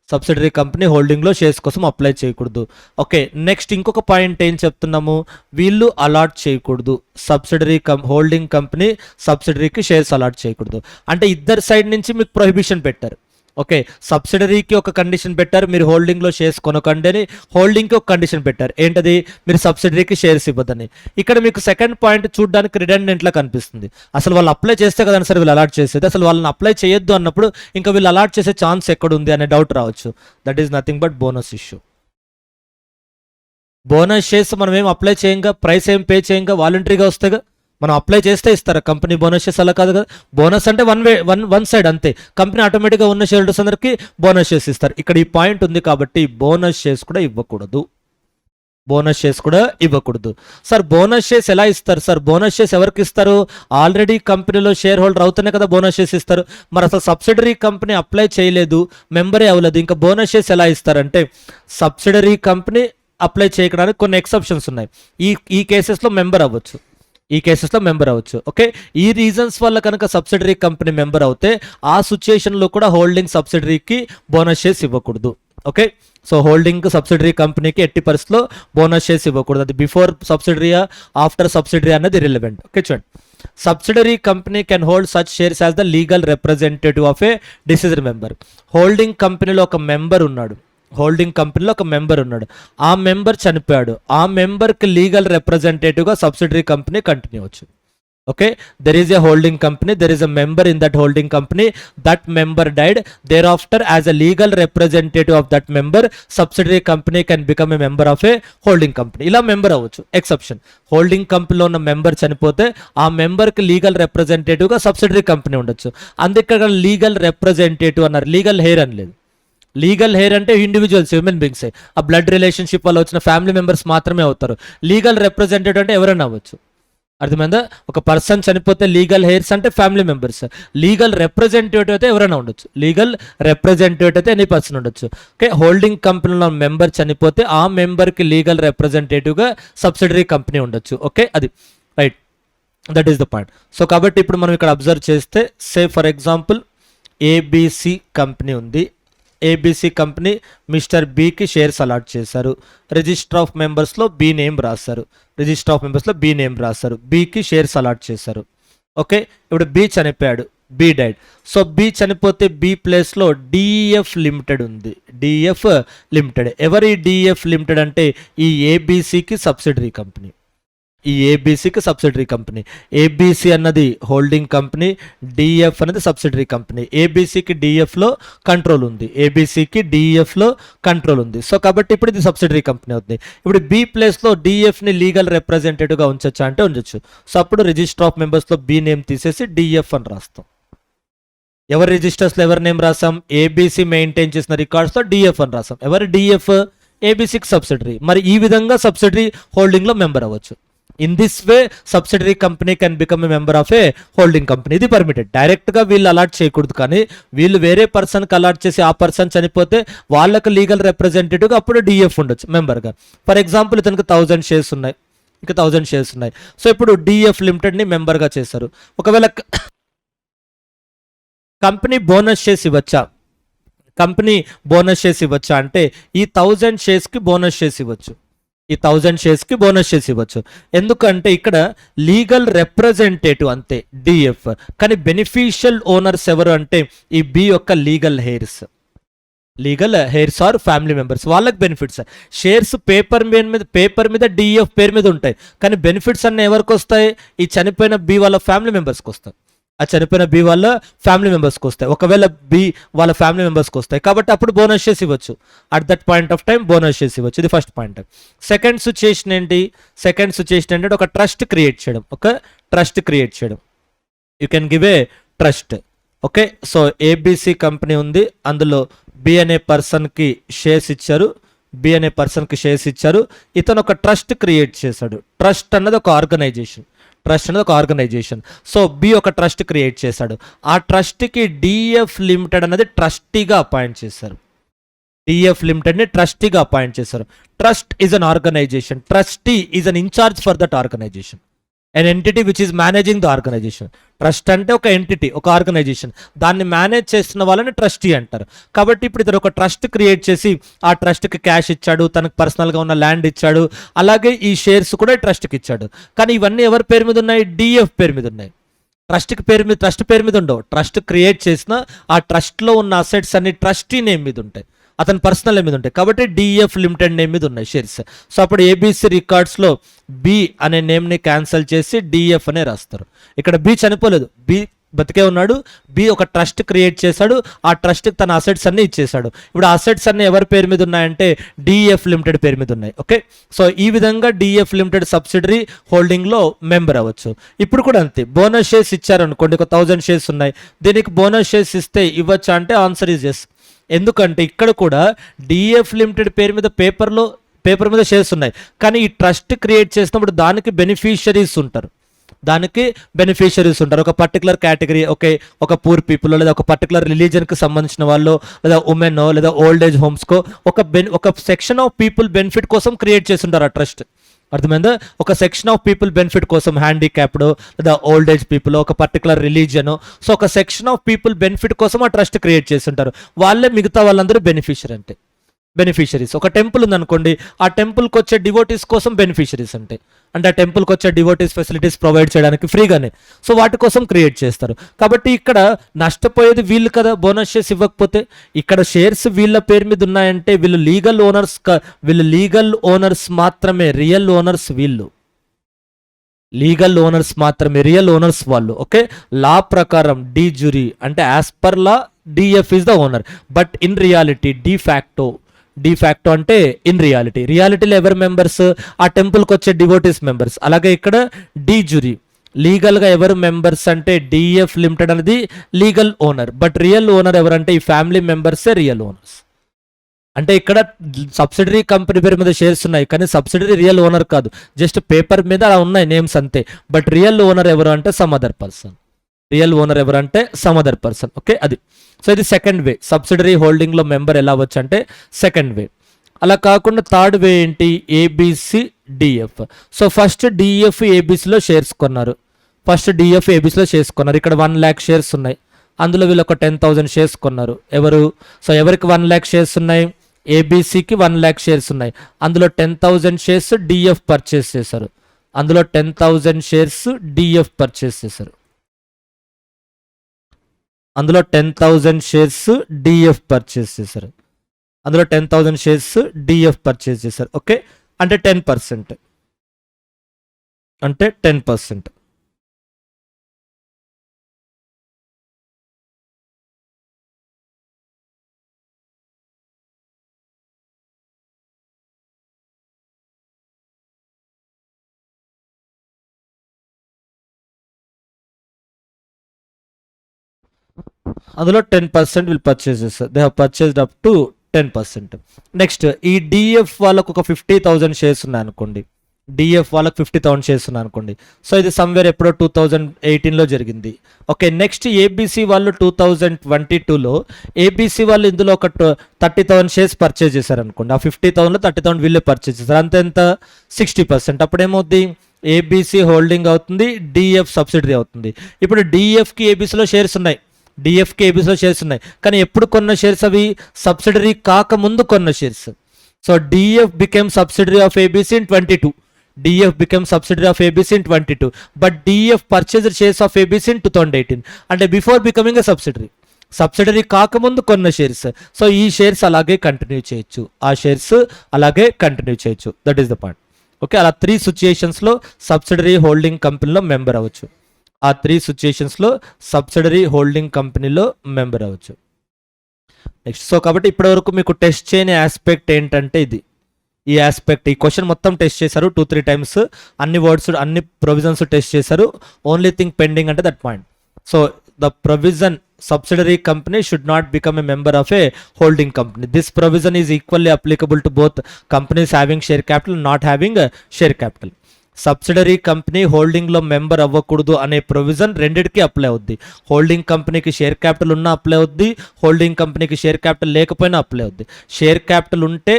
సబ్సిడరీ కంపెనీ హోల్డింగ్లో షేర్స్ కోసం అప్లై చేయకూడదు. ఓకే, నెక్స్ట్ ఇంకొక పాయింట్ ఏం చెప్తున్నాము, వీళ్ళు అలాట్ చేయకూడదు. సబ్సిడరీ హోల్డింగ్ కంపెనీ సబ్సిడరీకి షేర్స్ అలాట్ చేయకూడదు. అంటే ఇద్దరు సైడ్ నుంచి మీకు ప్రొహిబిషన్ పెట్టారు. ఓకే, సబ్సిడరీకి ఒక కండిషన్ పెట్టారు, మీరు హోల్డింగ్లో షేర్స్ కొనకండి అని. హోల్డింగ్కి ఒక కండిషన్ పెట్టారు, ఏంటది, మీరు సబ్సిడరీకి షేర్స్ ఇవ్వదని. ఇక్కడ మీకు సెకండ్ పాయింట్ చూడడానికి రిడెండెంట్లా కనిపిస్తుంది. అసలు వాళ్ళు అప్లై చేస్తే కదా సార్ వీళ్ళు అలాట్ చేసేది, అసలు వాళ్ళని అప్లై చేయొద్దు అన్నప్పుడు ఇంకా వీళ్ళు అలాట్ చేసే ఛాన్స్ ఎక్కడుంది అనే డౌట్ రావచ్చు. That is nothing but bonus issue. Bonus shares మనం ఏం అప్లై చేయంగా, ప్రైస్ ఏం పే చేయంగా, వాలంటరీగా వస్తాయిగా. మనం అప్లై చేస్తే ఇస్తారా కంపెనీ బోనస్? అలా కాదు కదా. బోనస్ అంటే వన్ సైడ్ అంతే. కంపెనీ ఆటోమేటిక్గా ఉన్న షేర్ హోల్డర్స్ అందరికీ బోనస్ షేర్స్ ఇస్తారు. ఇక్కడ ఈ పాయింట్ ఉంది కాబట్టి బోనస్ షేర్స్ కూడా ఇవ్వకూడదు. బోనస్ షేర్స్ కూడా ఇవ్వకూడదు. సార్ బోనస్ షేర్స్ ఎలా ఇస్తారు సార్? బోనస్ షేర్స్ ఎవరికి ఇస్తారు? ఆల్రెడీ కంపెనీలో షేర్ హోల్డర్ అవుతూనే కదా బోనస్ షేర్స్ ఇస్తారు. మరి అసలు సబ్సిడరీ కంపెనీ అప్లై చేయలేదు, మెంబరే అవ్వలేదు, ఇంకా బోనస్ షేర్స్ ఎలా ఇస్తారంటే సబ్సిడరీ కంపెనీ అప్లై చేయడానికి కొన్ని ఎక్సెప్షన్స్ ఉన్నాయి. ఈ కేసెస్లో మెంబర్ అవ్వచ్చు, ఈ కేసెస్లో మెంబర్ అవ్వచ్చు. ఓకే, ఈ రీజన్స్ వల్ల కనుక సబ్సిడరీ కంపెనీ మెంబర్ అవుతే ఆ సిచ్యుయేషన్లో కూడా హోల్డింగ్ సబ్సిడరీకి బోనస్ షేర్స్ ఇవ్వకూడదు. ఓకే, సో హోల్డింగ్ సబ్సిడరీ కంపెనీకి ఎట్టి పరిస్థితిలో బోనస్ షేర్స్ ఇవ్వకూడదు. అది బిఫోర్ సబ్సిడరీయా ఆఫ్టర్ సబ్సిడరీ అన్నది రిలవెంట్. ఓకే, చూడండి, subsidiary company can hold such shares as the legal representative of a deceased member. Holding కంపెనీలో ఒక మెంబర్ ఉన్నాడు, హోల్డింగ్ కంపెనీలో ఒక మెంబర్ ఉన్నాడు, ఆ మెంబర్ చనిపోయాడు, ఆ మెంబర్కి లీగల్ రిప్రజెంటేటివ్గా సబ్సిడరీ కంపెనీ కంటిన్యూ అవచ్చు. Okay, there is a holding company, there is a member in that holding company, that member died, thereafter as a legal representative of that member subsidiary company can become a member of a holding company. ఇలా member అవ్వచ్చు. Exception, holding కంపెనీలో ఉన్న member చనిపోతే ఆ మెంబర్కి legal రిప్రజెంటేటివ్గా subsidiary company ఉండొచ్చు. అందుకే లీగల్ రిప్రజెంటేటివ్ అన్నారు, లీగల్ హెయిర్ అని లేదు. లీగల్ హెయిర్ అంటే ఇండివిజువల్స్, హ్యూమన్ బీయింగ్స్, ఆ బ్లడ్ రిలేషన్షిప్ వల్ల వచ్చిన ఫ్యామిలీ మెంబర్స్ మాత్రమే అవుతారు. లీగల్ రిప్రజెంటేటివ్ అంటే ఎవరైనా అవ్వచ్చు. అర్థమైందా? ఒక పర్సన్ చనిపోతే లీగల్ హెయిర్స్ అంటే ఫ్యామిలీ మెంబర్స్, లీగల్ రిప్రజెంటేటివ్ అయితే ఎవరైనా ఉండొచ్చు. లీగల్ రిప్రజెంటేటివ్ అయితే ఎనీ పర్సన్ ఉండొచ్చు. ఓకే, హోల్డింగ్ కంపెనీలో మెంబర్ చనిపోతే ఆ మెంబర్కి లీగల్ రిప్రజెంటేటివ్గా సబ్సిడరీ కంపెనీ ఉండొచ్చు. ఓకే, అది right, that is the point. So కాబట్టి ఇప్పుడు మనం ఇక్కడ అబ్జర్వ్ చేస్తే say for example ABC company ఉంది. ఏబిసి కంపెనీ మిస్టర్ బికి షేర్స్ అలాట్ చేశారు. రిజిస్టర్ ఆఫ్ మెంబర్స్లో బి నేమ్ రాశారు, రిజిస్టర్ ఆఫ్ మెంబర్స్లో బి నేమ్ రాశారు, బికి షేర్స్ అలాట్ చేశారు. ఓకే, ఇప్పుడు బి చనిపోయాడు, బి డైడ్. సో బి చనిపోతే బి ప్లేస్లో డిఎఫ్ లిమిటెడ్ ఉంది, డిఎఫ్ లిమిటెడ్. ఎవరి డిఎఫ్ లిమిటెడ్ అంటే ఈ ఏబిసికి సబ్సిడరీ కంపెనీ, ఈ ఏబిసికి సబ్సిడరీ కంపెనీ. ఏబిసి అన్నది హోల్డింగ్ కంపెనీ, డిఎఫ్ అనేది సబ్సిడరీ కంపెనీ. ఏబిసికి డిఎఫ్లో కంట్రోల్ ఉంది, ఏబిసికి డిఎఫ్లో కంట్రోల్ ఉంది. సో కాబట్టి ఇప్పుడు ఇది సబ్సిడరీ కంపెనీ అవుతుంది. ఇప్పుడు బి ప్లేస్లో డిఎఫ్ని లీగల్ రిప్రజెంటేటివ్గా ఉంచొచ్చా అంటే ఉంచొచ్చు. సో అప్పుడు రిజిస్టర్ ఆఫ్ మెంబర్స్లో బి నేమ్ తీసేసి డిఎఫ్ అని రాస్తాం. ఎవరి రిజిస్టర్స్లో ఎవరి నేమ్ రాసాం? ఏబిసి మెయింటైన్ చేసిన రికార్డ్స్లో డిఎఫ్ అని రాసాం. ఎవరి డిఎఫ్? ఏబిసికి సబ్సిడరీ. మరి ఈ విధంగా సబ్సిడరీ హోల్డింగ్లో మెంబర్ అవ్వచ్చు. In this way subsidiary company can become a member of a holding company. ఇది పర్మిటెడ్. డైరెక్ట్గా వీళ్ళు అలాట్ చేయకూడదు, కానీ వీళ్ళు వేరే పర్సన్కి అలాట్ చేసి ఆ పర్సన్ చనిపోతే వాళ్ళకు లీగల్ రిప్రజెంటేటివ్గా అప్పుడు డిఎఫ్ ఉండొచ్చు మెంబర్గా. ఫర్ ఎగ్జాంపుల్ ఇతనికి 1000 షేర్స్ ఉన్నాయి, ఇక 1000 షేర్స్ ఉన్నాయి. సో ఇప్పుడు డిఎఫ్ లిమిటెడ్ని మెంబర్గా చేశారు. ఒకవేళ కంపెనీ బోనస్ షేర్స్ ఇవ్వచ్చా? కంపెనీ బోనస్ షేర్స్ ఇవ్వచ్చా అంటే ఈ 1000 షేర్స్కి బోనస్ షేర్స్ ఇవ్వచ్చు, ఈ 1000 షేర్స్కి బోనస్ షేర్స్ ఇవ్వచ్చు. ఎందుకంటే ఇక్కడ లీగల్ రిప్రజెంటేటివ్ అంతే డిఎఫ్, కానీ బెనిఫిషియల్ ఓనర్స్ ఎవరు అంటే ఈ బి యొక్క legal heirs, legal heirs or family members. వాళ్ళకి బెనిఫిట్స్. షేర్స్ పేపర్ మీద డిఎఫ్ పేరు మీద ఉంటాయి, కానీ బెనిఫిట్స్ అన్నీ ఎవరికి వస్తాయి? ఈ చనిపోయిన బి వాళ్ళ ఫ్యామిలీ మెంబర్స్కి వస్తాయి. ఆ చనిపోయిన బి వాళ్ళ ఫ్యామిలీ మెంబర్స్కి వస్తాయి, ఒకవేళ బి వాళ్ళ ఫ్యామిలీ మెంబర్స్కి వస్తాయి, కాబట్టి అప్పుడు బోనస్ షేర్స్ ఇవ్వచ్చు. At that point of time bonus shares ఇవ్వచ్చు. ఇది ఫస్ట్ పాయింట్. సెకండ్ సిచ్యుయేషన్ ఏంటి? సెకండ్ సిచ్యుయేషన్ ఏంటంటే ఒక ట్రస్ట్ క్రియేట్ చేయడం. ఒక ట్రస్ట్ క్రియేట్ చేయడం. You can give a trust. Okay, so ABC company ఉంది, అందులో బి అనే పర్సన్కి షేర్స్ ఇచ్చారు. బి అనే పర్సన్కి షేర్స్ ఇచ్చారు. ఇతను ఒక ట్రస్ట్ క్రియేట్ చేశాడు. ట్రస్ట్ అన్నది ఒక ఆర్గనైజేషన్. ట్రస్ట్ అనేది ఒక ఆర్గనైజేషన్. సో బి ఒక ట్రస్ట్ క్రియేట్ చేశాడు. ఆ ట్రస్ట్కి డిఎఫ్ లిమిటెడ్ అనేది ట్రస్టీగా అపాయింట్ చేశారు. డిఎఫ్ లిమిటెడ్ని ట్రస్టీగా అపాయింట్ చేశారు. Trust is an organisation. Trustee is an in charge for that organisation. an entity which is managing the organization. Trust అంటే ఒక ఎంటిటీ, ఒక ఆర్గనైజేషన్, దాన్ని మేనేజ్ చేస్తున్న వాళ్ళని ట్రస్టీ అంటారు. కాబట్టి ఇప్పుడు ఇతను ఒక ట్రస్ట్ క్రియేట్ చేసి ఆ ట్రస్ట్కి క్యాష్ ఇచ్చాడు, తనకు పర్సనల్గా ఉన్న ల్యాండ్ ఇచ్చాడు, అలాగే ఈ షేర్స్ కూడా ట్రస్ట్కి ఇచ్చాడు. కానీ ఇవన్నీ ఎవరి పేరు మీద ఉన్నాయి? డిఎఫ్ పేరు మీద ఉన్నాయి. ట్రస్ట్ పేరు మీద ఉండవు. ట్రస్ట్ క్రియేట్ చేసిన ఆ ట్రస్ట్లో ఉన్న అసెట్స్ అన్ని ట్రస్టీ నేమ్ మీద ఉంటాయి, అతని పర్సనల్ నేమ్ మీద ఉంటాయి. కాబట్టి డిఎఫ్ లిమిటెడ్ నేమ్ మీద ఉన్నాయి షేర్స్. సో అప్పుడు ఏబిసి రికార్డ్స్లో బి అనే నేమ్ని క్యాన్సిల్ చేసి డిఎఫ్ అనే రాస్తారు. ఇక్కడ బి చనిపోలేదు, బి బతికే ఉన్నాడు. బి ఒక ట్రస్ట్ క్రియేట్ చేశాడు, ఆ ట్రస్ట్కి తన అసెట్స్ అన్ని ఇచ్చేశాడు. ఇప్పుడు అసెట్స్ అన్ని ఎవరి పేరు మీద ఉన్నాయంటే డిఎఫ్ లిమిటెడ్ పేరు మీద ఉన్నాయి. ఓకే, సో ఈ విధంగా డిఎఫ్ లిమిటెడ్ సబ్సిడరీ హోల్డింగ్లో మెంబర్ అవ్వచ్చు. ఇప్పుడు కూడా అంతే, బోనస్ షేర్స్ ఇచ్చారనుకోండి, ఒక 1000 షేర్స్ ఉన్నాయి, దీనికి బోనస్ షేర్స్ ఇస్తే ఇవ్వచ్చా అంటే ఆన్సర్ ఈజ్ ఎస్. ఎందుకంటే ఇక్కడ కూడా డిఎఫ్ లిమిటెడ్ పేరు మీద పేపర్ మీద షేర్స్ ఉన్నాయి, కానీ ఈ ట్రస్ట్ క్రియేట్ చేసినప్పుడు దానికి బెనిఫిషరీస్ ఉంటారు. ఒక పర్టికులర్ కేటగిరీ, ఒక పూర్ పీపుల్, లేదా ఒక పర్టికులర్ రిలీజన్కి సంబంధించిన వాళ్ళు, లేదా ఉమెన్, లేదా ఓల్డ్ ఏజ్ హోమ్స్కో ఒక సెక్షన్ ఆఫ్ పీపుల్ బెనిఫిట్ కోసం క్రియేట్ చేసి ఉంటారు ఆ ట్రస్ట్. అర్థమైందా? ఒక సెక్షన్ ఆఫ్ పీపుల్ బెనిఫిట్ కోసం, హ్యాండిక్యాప్డ్ లేదా ఓల్డ్ ఏజ్ పీపుల్, ఒక పర్టికులర్ రిలీజియన్, సో ఒక సెక్షన్ ఆఫ్ పీపుల్ బెనిఫిట్ కోసం ఆ ట్రస్ట్ క్రియేట్ చేసి ఉంటారు. వాళ్ళే మిగతా వాళ్ళందరూ బెనిఫిషరీస్. ఒక టెంపుల్ ఉందనుకోండి, ఆ టెంపుల్కి వచ్చే డివోటీస్ కోసం బెనిఫిషరీస్ అంటే ఆ టెంపుల్కి వచ్చే డివోటీస్ ఫెసిలిటీస్ ప్రొవైడ్ చేయడానికి ఫ్రీగానే, సో వాటి కోసం క్రియేట్ చేస్తారు. కాబట్టి ఇక్కడ నష్టపోయేది వీళ్ళు కదా, బోనస్ షేర్స్ ఇవ్వకపోతే. ఇక్కడ షేర్స్ వీళ్ళ పేరు మీద ఉన్నాయంటే వీళ్ళు లీగల్ ఓనర్స్ మాత్రమే, రియల్ ఓనర్స్ వీళ్ళు. లీగల్ ఓనర్స్ మాత్రమే, రియల్ ఓనర్స్ వాళ్ళు. ఓకే, లా ప్రకారం డి జ్యూరీ అంటే as per law DF is the owner, but in reality de facto అంటే ఇన్ రియాలిటీలో ఎవరు మెంబర్స్? ఆ టెంపుల్కి వచ్చే డివోటీస్ మెంబర్స్. అలాగే ఇక్కడ డి జ్యూరీ లీగల్గా ఎవరు మెంబర్స్ అంటే డిఎఫ్ లిమిటెడ్ అనేది legal owner, but real owner ఎవరంటే ఈ ఫ్యామిలీ మెంబర్సే రియల్ ఓనర్స్. అంటే ఇక్కడ సబ్సిడరీ కంపెనీ పేరు మీద షేర్స్ ఉన్నాయి, కానీ సబ్సిడరీ రియల్ ఓనర్ కాదు, జస్ట్ పేపర్ మీద అలా ఉన్నాయి నేమ్స్ అంతే. బట్ రియల్ ఓనర్ ఎవరు అంటే సమ్ అదర్ పర్సన్. ఓకే, అది. సో ఇది సెకండ్ వే, సబ్సిడరీ హోల్డింగ్లో మెంబర్ ఎలా అవ్వచ్చు అంటే సెకండ్ వే. అలా కాకుండా థర్డ్ వే ఏంటి? ABC DF. So first DF ఏబిసిలో షేర్స్ కొన్నారు. ఇక్కడ 1 lakh షేర్స్ ఉన్నాయి, అందులో వీళ్ళు ఒక 10,000 షేర్స్ కొన్నారు. ఎవరికి 1 lakh షేర్స్ ఉన్నాయి? ఏబిసికి 1 lakh షేర్స్ ఉన్నాయి, అందులో 10,000 షేర్స్ డిఎఫ్ పర్చేస్ చేశారు. అందులో 10,000 షేర్స్ డిఎఫ్ పర్చేస్ చేశారు. ఓకే, అంటే 10%. అందులో 10% విల్ పర్చేస్ చేస్తారు. They have purchased up to 10%. Next, ఈ డిఎఫ్ వాళ్ళకు ఒక 50,000 షేర్స్ ఉన్నాయనుకోండి. సో ఇది సమ్వేర్ ఎప్పుడో 2018లో జరిగింది. ఓకే, నెక్స్ట్ ఏబిసి వాళ్ళు 2022లో ఏబిసి వాళ్ళు ఇందులో ఒక 30,000 షేర్స్ పర్చేజ్ చేశారనుకోండి. ఆ 50,000లో 30,000 వీళ్ళే పర్చేజ్ చేశారు. అంతెంత? 60%. అప్పుడేమవుద్ది? ఏబిసి హోల్డింగ్ అవుతుంది, డిఎఫ్ సబ్సిడరీ అవుతుంది. ఇప్పుడు డిఎఫ్కి ఏబిసిలో షేర్స్ ఉన్నాయి, కానీ ఎప్పుడు కొన్న షేర్స్ అవి? సబ్సిడరీ కాకముందు కొన్న shares. So DF became subsidiary of ABC in 22. But DF purchased shares of ABC in 2018, అంటే బిఫోర్ బికమింగ్ ఎ సబ్సిడరీ కాకముందు కొన్న షేర్స్. సో ఈ షేర్స్ అలాగే కంటిన్యూ చేయొచ్చు, that is the point. Okay, అలా 3 సిచ్యుయేషన్స్లో సబ్సిడరీ హోల్డింగ్ కంపెనీలో మెంబర్ అవ్వచ్చు. ఆ 3 సిచ్యుయేషన్స్లో సబ్సిడరీ హోల్డింగ్ కంపెనీలో మెంబర్ అవ్వచ్చు. నెక్స్ట్ సో కాబట్టి ఇప్పటివరకు మీకు టెస్ట్ చేయని ఆస్పెక్ట్ ఏంటంటే ఇది, ఈ ఆస్పెక్ట్, ఈ క్వశ్చన్ మొత్తం టెస్ట్ చేశారు 2-3 టైమ్స్, అన్ని వర్డ్స్ అన్ని ప్రొవిజన్స్ టెస్ట్ చేశారు. ఓన్లీ థింగ్ పెండింగ్ అంటే that point. So the provision subsidiary company should not become a member of a holding company. This provision is equally applicable to both companies having share capital and not having a share capital. Subsidiary company హోల్డింగ్లో member అవ్వకూడదు అనే provision రెండిటికి apply అవుద్ది. Holding కంపెనీకి share capital ఉన్నా apply అవుద్ది, holding కంపెనీకి share capital లేకపోయినా అప్లై అవుద్ది. షేర్ క్యాపిటల్ ఉంటే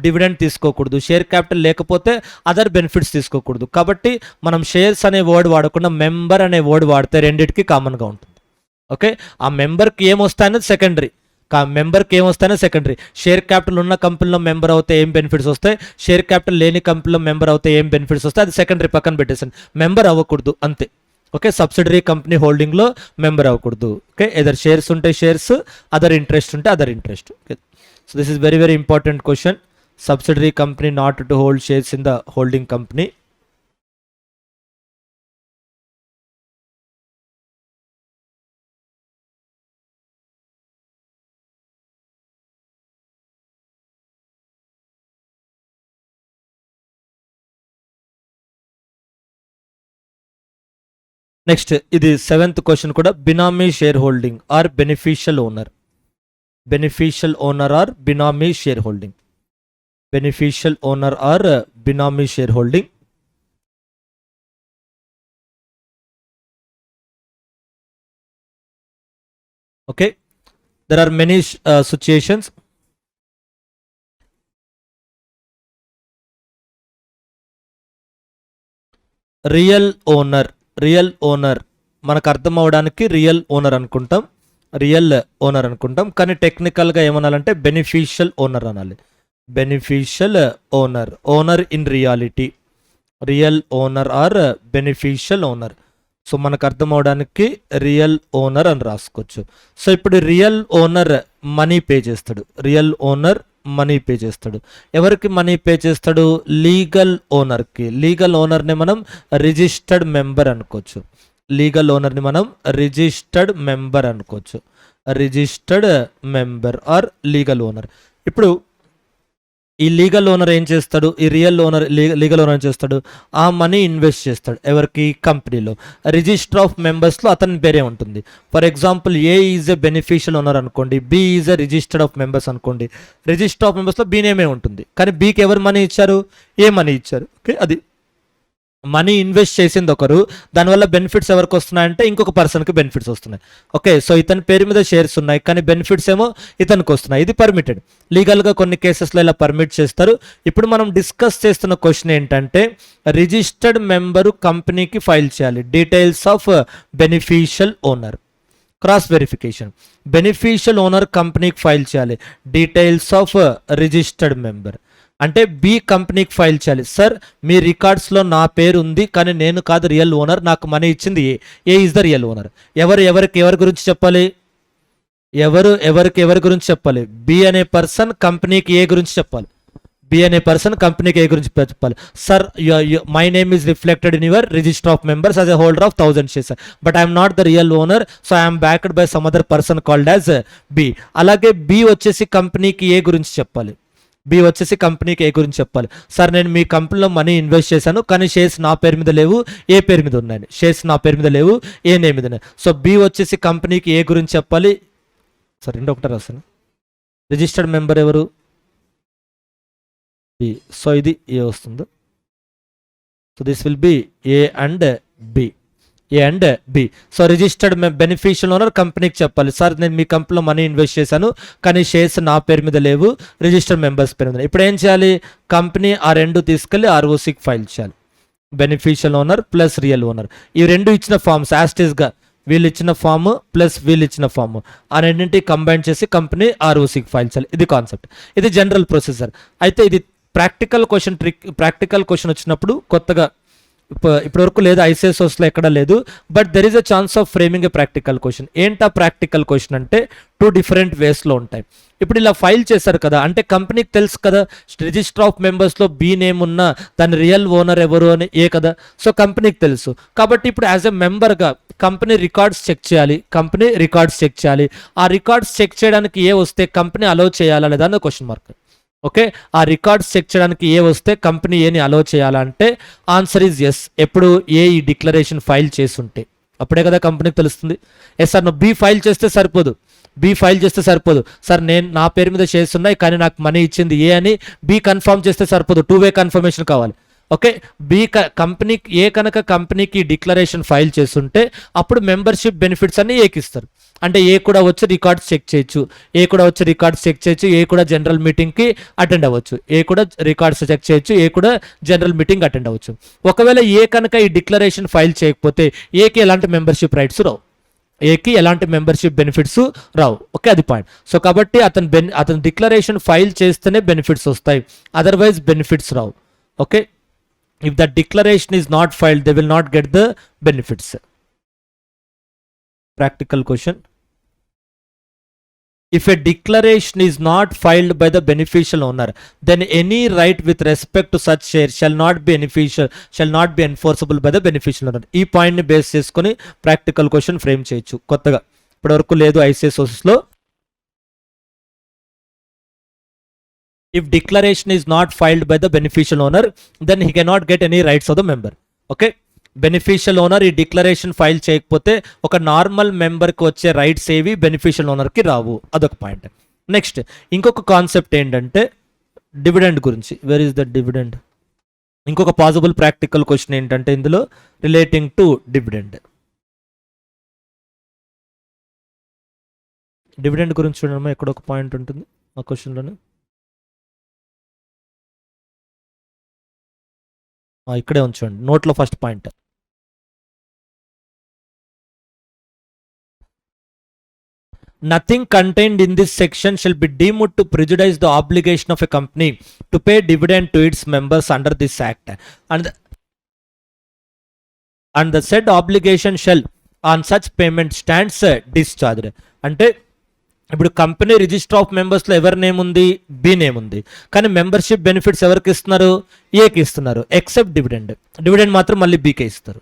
డివిడెండ్ తీసుకోకూడదు, షేర్ క్యాపిటల్ లేకపోతే అదర్ బెనిఫిట్స్ తీసుకోకూడదు. కాబట్టి మనం షేర్స్ అనే వర్డ్ వాడకుండా మెంబర్ అనే వర్డ్ వాడితే రెండిటికి కామన్గా ఉంటుంది. ఓకే, ఆ మెంబర్కి ఏమొస్తాయనేది సెకండరీ, మెంబర్కి ఏమొస్తాయనే సెకండరీ. షేర్ క్యాపిటల్ ఉన్న కంపెనీలో మెంబర్ అవుతే ఏం బెనిఫిట్స్ వస్తాయి, షేర్ క్యాపిటల్ లేని కంపెనీలో మెంబర్ అవుతే ఏం బెనిఫిట్స్ వస్తాయి, అది సెకండరీ పక్కన పెట్టేసాను. మెంబర్ అవ్వకూడదు అంతే. ఓకే, సబ్సిడరీ కంపెనీ హోల్డింగ్లో మెంబర్ అవ్వకూడదు. ఓకే, ఎదర్ షేర్స్ ఉంటే షేర్స్, అదర్ ఇంట్రెస్ట్ ఉంటే other interest. Okay, so this is very very important question. Subsidiary company not to hold shares in the holding company. Next ఇది 7th question కూడా, benami share holding or beneficial owner. Beneficial owner or benami share holding. Beneficial owner or benami share holding. Okay, there are many situations. Real owner, real owner మనకు అర్థం అవడానికి real owner అనుకుంటాం, real owner అనుకుంటాం, కానీ టెక్నికల్గా ఏమనాలంటే బెనిఫిషియల్ ఓనర్ అనాలి. Beneficial owner, owner in reality, real owner or beneficial owner. So మనకు అర్థం అవడానికి రియల్ ఓనర్ అని రాసుకోవచ్చు. సో ఇప్పుడు రియల్ ఓనర్ మనీ పే చేస్తాడు, రియల్ ఓనర్ మనీ పే చేస్తాడు. ఎవరికి మనీ పే చేస్తాడు? లీగల్ ఓనర్కి. లీగల్ ఓనర్ని మనం రిజిస్టర్డ్ మెంబర్ అనుకోవచ్చు, లీగల్ ఓనర్ని మనం రిజిస్టర్డ్ మెంబర్ అనుకోవచ్చు, registered member or legal owner. ఇప్పుడు ఈ లీగల్ ఓనర్ ఏం చేస్తాడు? ఈ రియల్ ఓనర్ లీగల్ ఓనర్ ఏం చేస్తాడు? ఆ మనీ ఇన్వెస్ట్ చేస్తాడు. ఎవరికి? కంపెనీలో. రిజిస్టర్ ఆఫ్ మెంబర్స్లో అతని పేరే ఉంటుంది. For example A is a beneficial owner అనుకోండి, B is a registered of members అనుకోండి. రిజిస్టర్ ఆఫ్ మెంబర్స్లో బి నేమే ఉంటుంది, కానీ బికి ఎవరు మనీ ఇచ్చారు? ఏ మనీ ఇచ్చారు. ఓకే, అది మనీ ఇన్వెస్ట్ చేసింది ఒకరు, దానివల్ల బెనిఫిట్స్ ఎవరికి వస్తున్నాయంటే ఇంకొక పర్సన్కి బెనిఫిట్స్ వస్తున్నాయి. ఓకే, సో ఇతని పేరు మీద షేర్స్ ఉన్నాయి, కానీ బెనిఫిట్స్ ఏమో ఇతనికి వస్తున్నాయి. ఇది పర్మిటెడ్. లీగల్గా కొన్ని కేసెస్లో ఇలా పర్మిట్ చేస్తారు. ఇప్పుడు మనం డిస్కస్ చేస్తున్న క్వశ్చన్ ఏంటంటే, రిజిస్టర్డ్ మెంబరు కంపెనీకి ఫైల్ చేయాలి details of beneficial owner. Cross verification. Beneficial owner కంపెనీకి ఫైల్ చేయాలి డీటెయిల్స్ ఆఫ్ రిజిస్టర్డ్ మెంబర్. అంటే బి కంపెనీకి ఫైల్ చేయాలి, సార్ మీ రికార్డ్స్లో నా పేరు ఉంది, కానీ నేను కాదు రియల్ ఓనర్, నాకు మనీ ఇచ్చింది ఏ, ఏ ఈజ్ ద రియల్ ఓనర్. ఎవరి గురించి చెప్పాలి? ఎవరి గురించి చెప్పాలి? బి అనే పర్సన్ కంపెనీకి ఏ గురించి చెప్పాలి, బి అనే పర్సన్ కంపెనీకి ఏ గురించి చెప్పాలి. Sir my name is reflected in your register of members as a holder of 1000 shares, but I'm not the real owner, so I'm backed by some other person called as B. అలాగే B వచ్చేసి కంపెనీకి A గురించి చెప్పాలి, B వచ్చేసి కంపెనీకి A గురించి చెప్పాలి. Sir నేను మీ కంపెనీలో మనీ ఇన్వెస్ట్ చేశాను, కానీ షేర్స్ నా పేరు మీద లేవు, ఏ పేరు మీద ఉన్నాయి, షేర్స్ నా పేరు మీద లేవు, ఏ నేమ్ మీద ఉన్నాయి. సో బి వచ్చేసి కంపెనీకి ఏ గురించి చెప్పాలి. సార్ రెండు ఒకటే రాస్తాను. రిజిస్టర్డ్ మెంబర్ ఎవరు? బి. సో ఇది ఏ వస్తుంది. So this will be A and B, A and B. So registered beneficial owner కంపెనీకి చెప్పాలి, సార్ నేను మీ కంపెనీలో మనీ ఇన్వెస్ట్ చేశాను, కానీ షేర్స్ నా పేరు మీద లేవు, రిజిస్టర్డ్ మెంబర్స్ పేరు మీద. ఇప్పుడు ఏం చేయాలి? కంపెనీ ఆ రెండు తీసుకెళ్ళి ఆర్ఓసికి ఫైల్ చేయాలి. Beneficial owner plus real owner, ఈ రెండు ఇచ్చిన ఫామ్స్ యాస్టీస్గా, వీళ్ళు ఇచ్చిన ఫామ్ ప్లస్ వీళ్ళు ఇచ్చిన ఫామ్, ఆ రెండింటికి కంబైన్ చేసి కంపెనీ ఆర్ఓసికి ఫైల్ చేయాలి. ఇది కాన్సెప్ట్, ఇది జనరల్ ప్రొసీజర్. అయితే ఇది ప్రాక్టికల్ క్వశ్చన్ వచ్చినప్పుడు కొత్తగా ఇప్పటి వరకు లేదు, ఐసిఎస్ఓస్లో ఎక్కడ లేదు. But there is a chance of framing a practical question. ఏంటా ప్రాక్టికల్ క్వశ్చన్ అంటే 2 డిఫరెంట్ వేస్లో ఉంటాయి. ఇప్పుడు ఇలా ఫైల్ చేశారు కదా, అంటే కంపెనీకి తెలుసు కదా రిజిస్టర్ ఆఫ్ మెంబర్స్లో బి నేమ్ ఉన్న దాని రియల్ ఓనర్ ఎవరు అని ఏ కదా, సో కంపెనీకి తెలుసు. కాబట్టి ఇప్పుడు యాజ్ ఎ మెంబర్గా కంపెనీ రికార్డ్స్ చెక్ చేయాలి, ఆ రికార్డ్స్ చెక్ చేయడానికి ఏ వస్తే కంపెనీ అలౌ చేయాలా లేదా అన్న క్వశ్చన్ మార్క్. ఓకే, ఆ రికార్డ్స్ చెక్ చేయడానికి ఏ వస్తే కంపెనీ ఏని అలౌ చేయాలంటే ఆన్సర్ ఈజ్ ఎస్. ఎప్పుడు ఏ ఈ డిక్లరేషన్ ఫైల్ చేసుంటే అప్పుడే కదా కంపెనీకి తెలుస్తుంది. ఎస్ సార్, నువ్వు బి ఫైల్ చేస్తే సరిపోదు సార్, నేను నా పేరు మీద షేర్స్ ఉన్నాయి కానీ నాకు మనీ ఇచ్చింది ఏ అని బి కన్ఫర్మ్ చేస్తే సరిపోదు, 2-వే కన్ఫర్మేషన్ కావాలి. ఓకే, ఏ కనుక కంపెనీకి డిక్లరేషన్ ఫైల్ చేస్తుంటే అప్పుడు మెంబర్షిప్ బెనిఫిట్స్ అన్ని ఏకి ఇస్తారు. అంటే ఏ కూడా వచ్చి రికార్డ్స్ చెక్ చేయొచ్చు, ఏ కూడా జనరల్ మీటింగ్కి అటెండ్ అవ్వచ్చు, అటెండ్ అవ్వచ్చు. ఒకవేళ ఏ కనుక ఈ డిక్లరేషన్ ఫైల్ చేయకపోతే ఏకి ఎలాంటి మెంబర్షిప్ రైట్స్ రావు, ఏకి ఎలాంటి మెంబర్షిప్ బెనిఫిట్స్ రావు. ఓకే, అది పాయింట్. సో కాబట్టి అతను డిక్లరేషన్ ఫైల్ చేస్తేనే బెనిఫిట్స్ వస్తాయి, otherwise benefits Rao. Okay, if the declaration is not filed they will not get the benefits. Practical question: if a declaration is not filed by the beneficial owner then any right with respect to such share shall not be enforceable by the beneficial owner. ఈ point ని base చేసుకొని practical question frame చేయొచ్చు. కొత్తగా ఇప్పటివరకు లేదు ఐసిఎస్ఓస్ లో. If declaration is not filed by the beneficial owner then he cannot get any rights of the member. Okay, beneficial owner ఈ declaration file చేయకపోతే ఒక నార్మల్ మెంబర్కి వచ్చే రైట్స్ ఏవి బెనిఫిషియల్ ఓనర్కి రావు, అదొక పాయింట్. నెక్స్ట్ ఇంకొక కాన్సెప్ట్ ఏంటంటే డివిడెండ్ గురించి. Where is the dividend? ఇంకొక పాసిబుల్ ప్రాక్టికల్ క్వశ్చన్ ఏంటంటే ఇందులో రిలేటింగ్ టు డివిడెండ్ గురించి చూడడం ఎక్కడ ఒక పాయింట్ ఉంటుంది ఆ క్వశ్చన్లోనే. ఇక్కడే ఉంచండి నోట్లో first point. Nothing contained in this section shall be deemed to prejudice the obligation of a company to pay dividend to its members under this act, and the said obligation shall on such payment stands discharged. అంటే ఇప్పుడు company register of మెంబర్స్లో ఎవరి name ఉంది? B name ఉంది. కానీ membership benefits ఎవరికి ఇస్తున్నారు? ఏకి ఇస్తున్నారు. ఎక్సెప్ట్ డివిడెండ్ మాత్రం మళ్ళీ బీకే ఇస్తారు.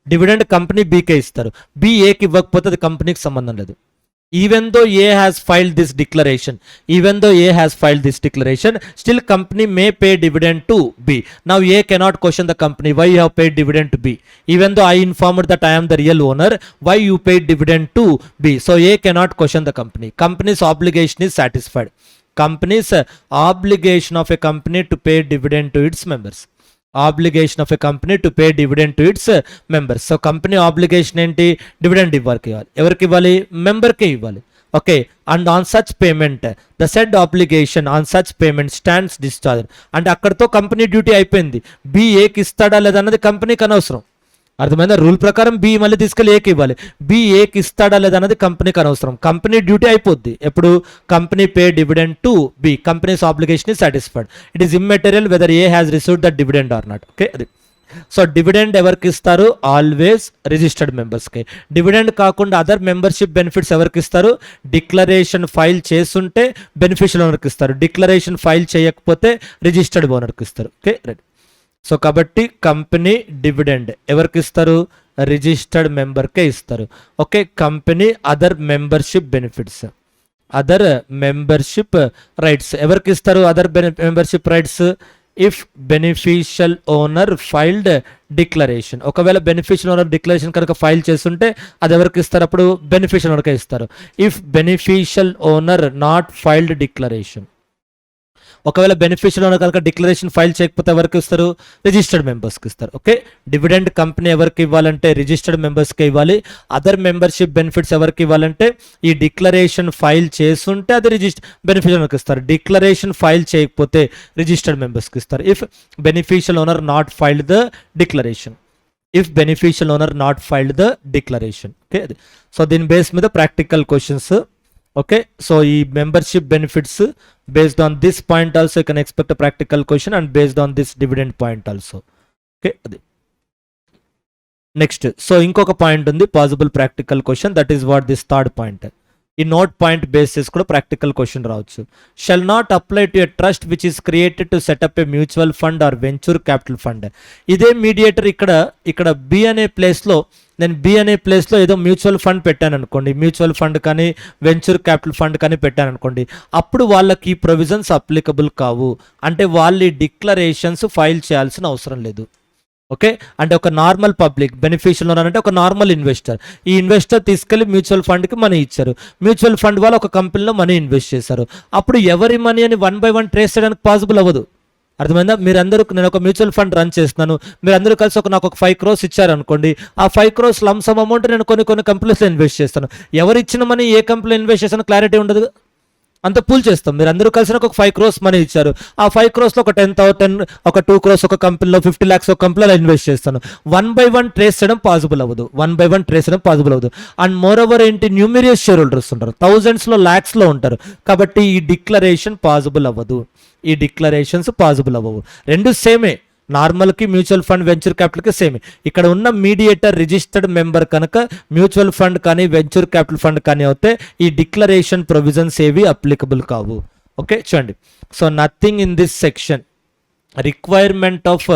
డివిడెండ్ కంపెనీ బీకే ఇస్తారు, బి ఏకి ఇవ్వకపోతే అది కంపెనీకి సంబంధం లేదు. Even though A has filed this declaration, still company may pay dividend to B. Now A cannot question the company, why you have paid dividend to B? Even though I informed that I am the real owner, why you paid dividend to B? So A cannot question the company. Company's obligation is satisfied. Company's obligation of a company to pay dividend to its members. Obligation of a company to pay dividend to its members. So company obligation ఏంటి? Dividend ఎవరికి ఇవ్వాలి? మెంబర్కే ఇవ్వాలి. Okay, and on such payment the said obligation on such payment stands discharge. అంటే అక్కడతో company duty అయిపోయింది. B ఏకి ఇస్తాడా లేదా అన్నది కంపెనీకి అనవసరం. అర్థమైందా? రూల్ ప్రకారం బి మళ్ళీ తీసుకెళ్ళి ఏకి ఇవ్వాలి. బి ఏకి ఇస్తాడా లేదా అన్నది కంపెనీకి అనవసరం. కంపెనీ డ్యూటీ అయిపోద్ది ఎప్పుడు? Company pay dividend to B. Company's obligation is satisfied. It is immaterial whether A has received the dividend or not. Okay, అది. సో డివిడెండ్ ఎవరికి ఇస్తారు? ఆల్వేస్ రిజిస్టర్డ్ మెంబర్స్కి. డివిడెండ్ కాకుండా అదర్ మెంబర్షిప్ బెనిఫిట్స్ ఎవరికి ఇస్తారు? Declaration file చేస్తుంటే beneficial ఓనర్కి ఇస్తారు, డిక్లరేషన్ ఫైల్ చేయకపోతే రిజిస్టర్డ్ ఓనర్కి ఇస్తారు. Okay, right. సో కాబట్టి కంపెనీ డివిడెండ్ ఎవరికి ఇస్తారు? రిజిస్టర్డ్ మెంబర్కే ఇస్తారు. Okay, company other membership benefits, other membership rights ఎవరికి ఇస్తారు? Other membership rights if beneficial owner filed declaration. ఒకవేళ బెనిఫిషియల్ ఓనర్ డిక్లరేషన్ కనుక ఫైల్ చేస్తుంటే అది ఎవరికి ఇస్తారు? అప్పుడు బెనిఫిషియల్ ఓనర్కే ఇస్తారు. If beneficial owner not filed declaration, ఒకవేళ బెనిఫిషియల్ ఓనర్ కనుక డిక్లరేషన్ ఫైల్ చేయకపోతే ఎవరికి ఇస్తారు? రిజిస్టర్డ్ మెంబర్స్కి ఇస్తారు. ఓకే, డివిడెండ్ కంపెనీ ఎవరికి ఇవ్వాలంటే రిజిస్టర్డ్ మెంబర్స్కి ఇవ్వాలి. అదర్ మెంబర్షిప్ బెనిఫిట్స్ ఎవరికి ఇవ్వాలంటే ఈ డిక్లరేషన్ ఫైల్ చేస్తుంటే అది బెనిఫిషియల్ ఓనర్కి ఇస్తారు. డిక్లరేషన్ ఫైల్ చేయకపోతే రిజిస్టర్డ్ మెంబర్స్కి ఇస్తారు. If beneficial owner not filed the declaration, okay, అది. సో దీని బేస్ మీద ప్రాక్టికల్ క్వశ్చన్స్. ఓకే, సో ఈ membership benefits based on this point also you can expect a practical question, and based on this dividend point also. Okay, next so ఇంకొక point ఉంది possible practical question, that is what this third point. ఈ note point basis కూడా practical question రావచ్చు. Shall not apply to a trust which is created to set up A mutual fund are venture capital fund. ఇదే mediator ఇక్కడ B అనే ప్లేస్లో నేను B అనే ప్లేస్లో ఏదో మ్యూచువల్ ఫండ్ పెట్టాను అనుకోండి, మ్యూచువల్ ఫండ్ కానీ వెంచర్ క్యాపిటల్ ఫండ్ కానీ పెట్టాను అనుకోండి, అప్పుడు వాళ్ళకి ప్రొవిజన్స్ అప్లికబుల్ కావు. అంటే వాళ్ళు ఈ డిక్లరేషన్స్ ఫైల్ చేయాల్సిన అవసరం లేదు. ఓకే, అంటే ఒక నార్మల్ పబ్లిక్ బెనిఫిషియల్ ఓనర్ అంటే ఒక నార్మల్ ఇన్వెస్టర్. ఈ ఇన్వెస్టర్ తీసుకెళ్లి మ్యూచువల్ ఫండ్కి మనీ ఇచ్చారు, మ్యూచువల్ ఫండ్ వాళ్ళు ఒక కంపెనీలో మనీ ఇన్వెస్ట్ చేశారు. అప్పుడు ఎవరి మనీ అని 1 by 1 ట్రేస్ చేయడానికి పాసిబుల్ అవ్వదు. అర్థమైందా? మీరందరూ, నేను ఒక మ్యూచువల్ ఫండ్ రన్ చేస్తున్నాను, మీరందరూ కలిసి నాకు ఒక 5 crores ఇచ్చారనుకోండి, ఆ 5 crores లంసమ్ అమౌంట్ నేను కొన్ని కంపెనీస్లో ఇన్వెస్ట్ చేస్తాను. ఎవరు ఇచ్చిన మనీ ఏ కంపెనీలో ఇన్వెస్ట్ చేస్తానో క్లారిటీ ఉండదు, అంత పూల్ చేస్తాం. మీరు అందరూ కలిసి ఒక 5 crores మనీ ఇచ్చారు, ఆ 5 crores ఒక 10,000, ఒక 2 crores ఒక కంపెనీలో, 50 lakhs ఒక కంపెనీలో ఇన్వెస్ట్ చేస్తాను. 1 by 1 ట్రేస్ చేయడం పాసిబుల్ అవ్వదు, 1 by 1 ట్రేస్ చేయడం పాసిబుల్ అవ్వదు. అండ్ మోర్ ఓవర్ ఏంటి, న్యూమరియస్ షేర్ హోల్డర్స్ ఉంటారు, థౌజండ్స్లో ల్యాక్స్లో ఉంటారు. కాబట్టి ఈ డిక్లరేషన్ పాసిబుల్ అవ్వదు, ఈ డిక్లరేషన్స్ పాసిబుల్ అవ్వవు. రెండు సేమే, నార్మల్కి మ్యూచువల్ ఫండ్ వెంచర్ క్యాపిటల్కి సేమ్. ఇక్కడ ఉన్న మీడియేటర్ రిజిస్టర్డ్ మెంబర్ కనుక మ్యూచువల్ ఫండ్ కానీ వెంచర్ క్యాపిటల్ ఫండ్ కానీ అయితే ఈ డిక్లరేషన్ ప్రొవిజన్స్ ఏవి అప్లికబుల్ కావు. ఓకే చూడండి, so nothing in this section requirement of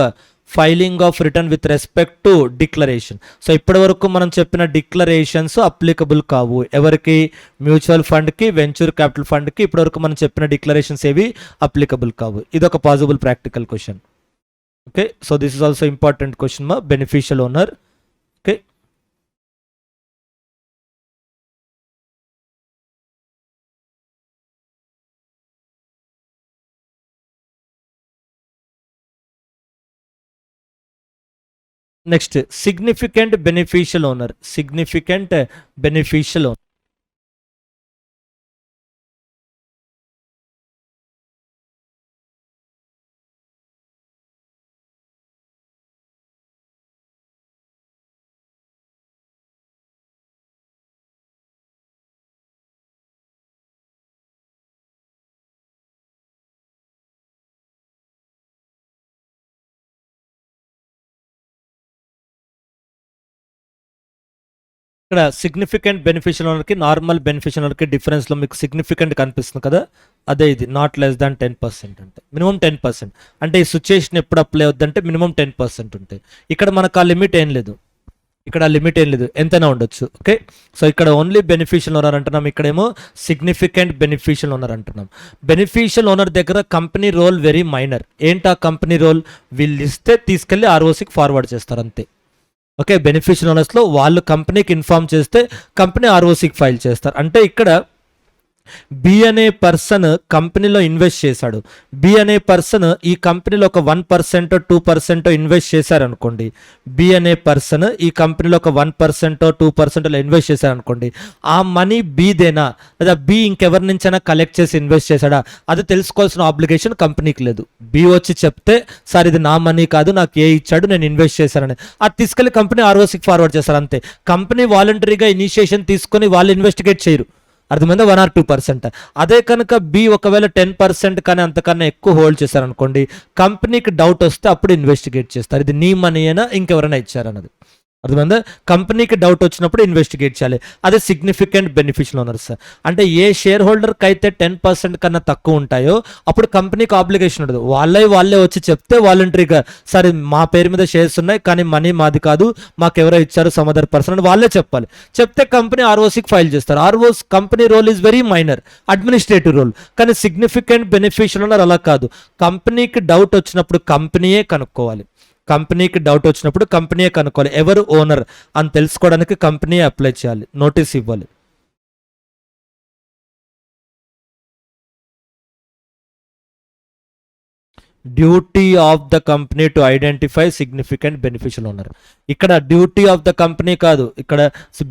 filing of return with respect to declaration. So ఇప్పటి వరకు మనం చెప్పిన డిక్లరేషన్స్ అప్లికబుల్ కావు ఎవరికి, మ్యూచువల్ ఫండ్కి వెంచర్ క్యాపిటల్ ఫండ్కి ఇప్పటివరకు మనం చెప్పిన డిక్లరేషన్స్ ఏవి అప్లికబుల్ కావు. ఇది ఒక possible practical question. Okay, so this is also important question ma beneficial owner. Okay, next significant beneficial owner, significant beneficial owner. ఇక్కడ సిగ్నిఫికెంట్ బెనిఫిషియల్ ఓనర్కి నార్మల్ బెనిఫిషియల్ ఓనర్కి డిఫరెన్స్లో మీకు సిగ్నిఫికెంట్ కనిపిస్తుంది కదా, అదే ఇది నాట్ లెస్ దాన్ 10%, అంటే మినిమం 10%. అంటే ఈ సిచ్యుయేషన్ ఎప్పుడు అప్లై అవుద్దంటే మినిమం 10% ఉంటాయి. ఇక్కడ మనకు ఆ లిమిట్ ఏం లేదు, ఇక్కడ లిమిట్ ఏం లేదు, ఎంతైనా ఉండొచ్చు. ఓకే, సో ఇక్కడ ఓన్లీ బెనిఫిషియల్ ఓనర్ అంటున్నాం, ఇక్కడేమో సిగ్నిఫికెంట్ బెనిఫిషియల్ ఓనర్ అంటున్నాం. బెనిఫిషియల్ ఓనర్ దగ్గర కంపెనీ రోల్ వెరీ మైనర్. ఏంటా కంపెనీ రోల్, వీళ్ళు ఇస్తే తీసుకెళ్ళి ఆర్ఓసికి ఫార్వర్డ్ చేస్తారు అంతే. ఓకే, బెనిఫిషియల్ ఓనర్స్లో వాళ్ళు కంపెనీకి ఇన్ఫార్మ్ చేస్తే కంపెనీ ఆర్ఓసికి ఫైల్ చేస్తారు. అంటే ఇక్కడ బి అనే పర్సన్ కంపెనీలో ఇన్వెస్ట్ చేశాడు, బి అనే పర్సన్ ఈ కంపెనీలో ఒక 1% 2% ఇన్వెస్ట్ చేశారనుకోండి, బి అనే పర్సన్ ఈ కంపెనీలో ఒక 1% 2% ఇన్వెస్ట్ చేశారనుకోండి, ఆ మనీ బీదేనా లేదా బి ఇంకెవరి నుంచైనా కలెక్ట్ చేసి ఇన్వెస్ట్ చేశాడా అది తెలుసుకోవాల్సిన ఆబ్లిగేషన్ కంపెనీకి లేదు. బి వచ్చి చెప్తే సార్ ఇది నా మనీ కాదు, నాకు ఏ ఇచ్చాడు, నేను ఇన్వెస్ట్ చేశానని, అది తీసుకెళ్లి కంపెనీ ఆర్ఓసికి ఫార్వర్డ్ చేస్తారు అంతే. కంపెనీ వాలంటరీగా ఇనిషియేషన్ తీసుకొని వాళ్ళు ఇన్వెస్టిగేట్ చేయరు, అర్థమైందా, 1 or 2%. అదే కనుక బి ఒకవేళ 10% కానీ అంతకన్నా ఎక్కువ హోల్డ్ చేశారనుకోండి, కంపెనీకి డౌట్ వస్తే అప్పుడు ఇన్వెస్టిగేట్ చేస్తారు, ఇది నీ మనీ అయినా ఇంకెవరైనా ఇచ్చారన్నది. అర్థమైందా, కంపెనీకి డౌట్ వచ్చినప్పుడు ఇన్వెస్టిగేట్ చేయాలి. అదే సిగ్నిఫికెంట్ బెనిఫిషియల్ ఓనర్స్ అంటే ఏ షేర్ హోల్డర్కి అయితే 10% కన్నా తక్కువ ఉంటాయో అప్పుడు కంపెనీకి ఆబ్లిగేషన్ ఉండదు, వాళ్ళే వచ్చి చెప్తే వాలంటరీగా సరే మా పేరు మీద షేర్స్ ఉన్నాయి కానీ మనీ మాది కాదు, మాకు ఎవరో ఇచ్చారు సమ్ అదర్ పర్సన్ అని వాళ్ళే చెప్పాలి. చెప్తే కంపెనీ ఆర్ఓసికి ఫైల్ చేస్తారు. ROC company role is very minor, administrative role. కానీ సిగ్నిఫికెంట్ బెనిఫిషియల్ ఓనర్ అలా కాదు, కంపెనీకి డౌట్ వచ్చినప్పుడు కంపెనీయే కనుక్కోవాలి, కంపెనీకి డౌట్ వచ్చినప్పుడు కంపెనీయే కనుక్కోవాలి, ఎవరు ఓనర్ అని తెలుసుకోవడానికి కంపెనీ అప్లై చేయాలి, నోటీస్ ఇవ్వాలి. Duty of the company to identify significant beneficial owner. ఇక్కడ డ్యూటీ ఆఫ్ ద కంపెనీ కాదు, ఇక్కడ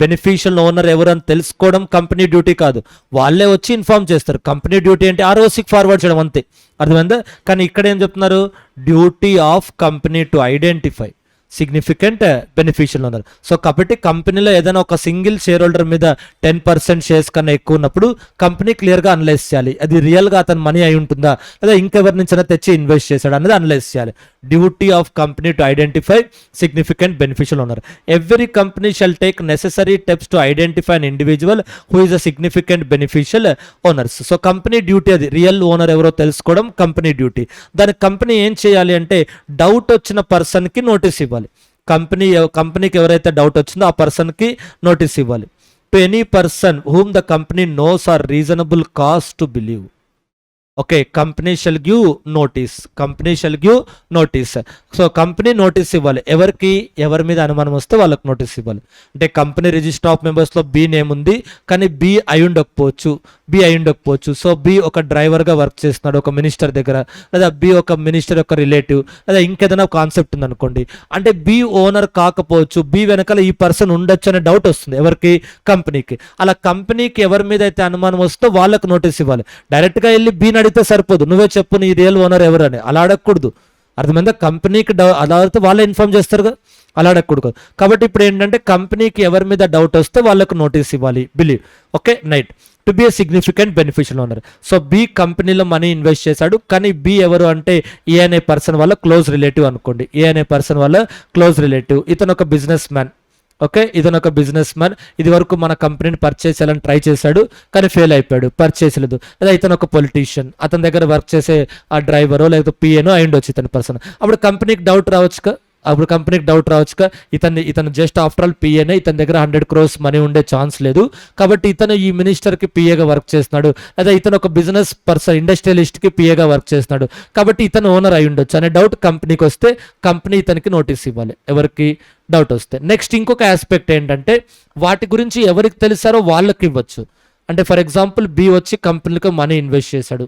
బెనిఫిషియల్ ఓనర్ ఎవరు అని తెలుసుకోవడం కంపెనీ డ్యూటీ కాదు, వాళ్ళే వచ్చి ఇన్ఫార్మ్ చేస్తారు. కంపెనీ డ్యూటీ అంటే ఆర్ఓసికి ఫార్వర్డ్ చేయడం అంతే, అర్థమైందా. కానీ ఇక్కడ ఏం చెప్తున్నారు, duty of company to identify significant beneficial owner. So కాబట్టి కంపెనీలో ఏదైనా ఒక సింగిల్ షేర్ హోల్డర్ మీద 10% షేర్స్ కన్నా ఎక్కువ ఉన్నప్పుడు కంపెనీ క్లియర్గా అనలైజ్ చేయాలి, అది రియల్గా అతని మనీ అయి ఉంటుందా లేదా ఇంకెవరి నుంచైనా తెచ్చి ఇన్వెస్ట్ చేశాడు అనేది అనలైజ్ చేయాలి. Duty of company to identify significant beneficial owner. Every company shall take necessary steps to identify an individual who is a significant beneficial owners. So company duty అది, రియల్ ఓనర్ ఎవరో తెలుసుకోవడం company duty. దానికి company ఏం చేయాలి అంటే doubt వచ్చిన పర్సన్కి notice ఇవ్వాలి. కంపెనీకి ఎవరైతే డౌట్ వచ్చిందో ఆ పర్సన్కి నోటీస్ ఇవ్వాలి. To any person whom the company knows or reasonable cause to believe. Okay, company shall give notice. So company notice ఇవ్వాలి. ఎవరి మీద అనుమానం వస్తే వాళ్ళకి నోటీస్ ఇవ్వాలి. అంటే కంపెనీ రిజిస్టర్ ఆఫ్ మెంబర్స్లో బి నేమ్ ఉంది కానీ బి అయి ఉండకపోవచ్చు. సో బి ఒక డ్రైవర్గా వర్క్ చేస్తున్నాడు ఒక మినిస్టర్ దగ్గర, లేదా బి ఒక మినిస్టర్ యొక్క రిలేటివ్, లేదా ఇంకేదైనా కాన్సెప్ట్ ఉంది అనుకోండి. అంటే బి ఓనర్ కాకపోవచ్చు, బి వెనకాల ఈ పర్సన్ ఉండొచ్చు అనే డౌట్ వస్తుంది ఎవరికి? కంపెనీకి. అలా కంపెనీకి ఎవరి మీద అయితే అనుమానం వస్తుందో వాళ్ళకు నోటీస్ ఇవ్వాలి. డైరెక్ట్గా వెళ్ళి బీని అడిగితే సరిపోదు, నువ్వే చెప్పు నీ రియల్ ఓనర్ ఎవరు అని, అలా అడగకూడదు. అర్థమైందా? కంపెనీకి అలా అడిగితే వాళ్ళే ఇన్ఫార్మ్ చేస్తారు కదా, అలా అడగకూడదు. కాబట్టి ఇప్పుడు ఏంటంటే కంపెనీకి ఎవరి మీద డౌట్ వస్తే వాళ్ళకు నోటీస్ ఇవ్వాలి, believe. Okay, night to be a significant beneficial owner. So B కంపెనీలో మనీ ఇన్వెస్ట్ చేశాడు కానీ బి ఎవరు అంటే ఏ అనే పర్సన్ వల్ల క్లోజ్ రిలేటివ్ అనుకోండి. ఇతను ఒక బిజినెస్ మ్యాన్. ఓకే, ఇతను ఒక బిజినెస్ మ్యాన్. ఇది వరకు మన కంపెనీని పర్చేస్ చేయాలని ట్రై చేశాడు కానీ ఫెయిల్ అయిపోయాడు, పర్చేస్ లేదు. లేదా ఇతను ఒక పొలిటీషియన్, అతని దగ్గర వర్క్ చేసే ఆ డ్రైవరో లేకపోతే పిఏనో అయ్యుండొచ్చు ఇతని పర్సన్. అప్పుడు కంపెనీకి డౌట్ రావచ్చుగా. ఇతను జస్ట్ ఆఫ్టర్ ఆల్ పిఏనే, ఇతని దగ్గర 100 crores మనీ ఉండే ఛాన్స్ లేదు. కాబట్టి ఇతను ఈ మినిస్టర్కి పిఏగా వర్క్ చేస్తున్నాడు, లేదా ఇతను ఒక బిజినెస్ పర్సన్ ఇండస్ట్రియలిస్ట్కి పిఏగా వర్క్ చేస్తున్నాడు కాబట్టి ఇతను ఓనర్ అయి ఉండొచ్చు అనే డౌట్ కంపెనీకి వస్తే కంపెనీ ఇతనికి నోటీస్ ఇవ్వాలి, ఎవరికి డౌట్ వస్తే. నెక్స్ట్ ఇంకొక ఆస్పెక్ట్ ఏంటంటే వాటి గురించి ఎవరికి తెలిసారో వాళ్ళకి ఇవ్వచ్చు. అంటే ఫర్ ఎగ్జాంపుల్ బి వచ్చి కంపెనీకి మనీ ఇన్వెస్ట్ చేశాడు,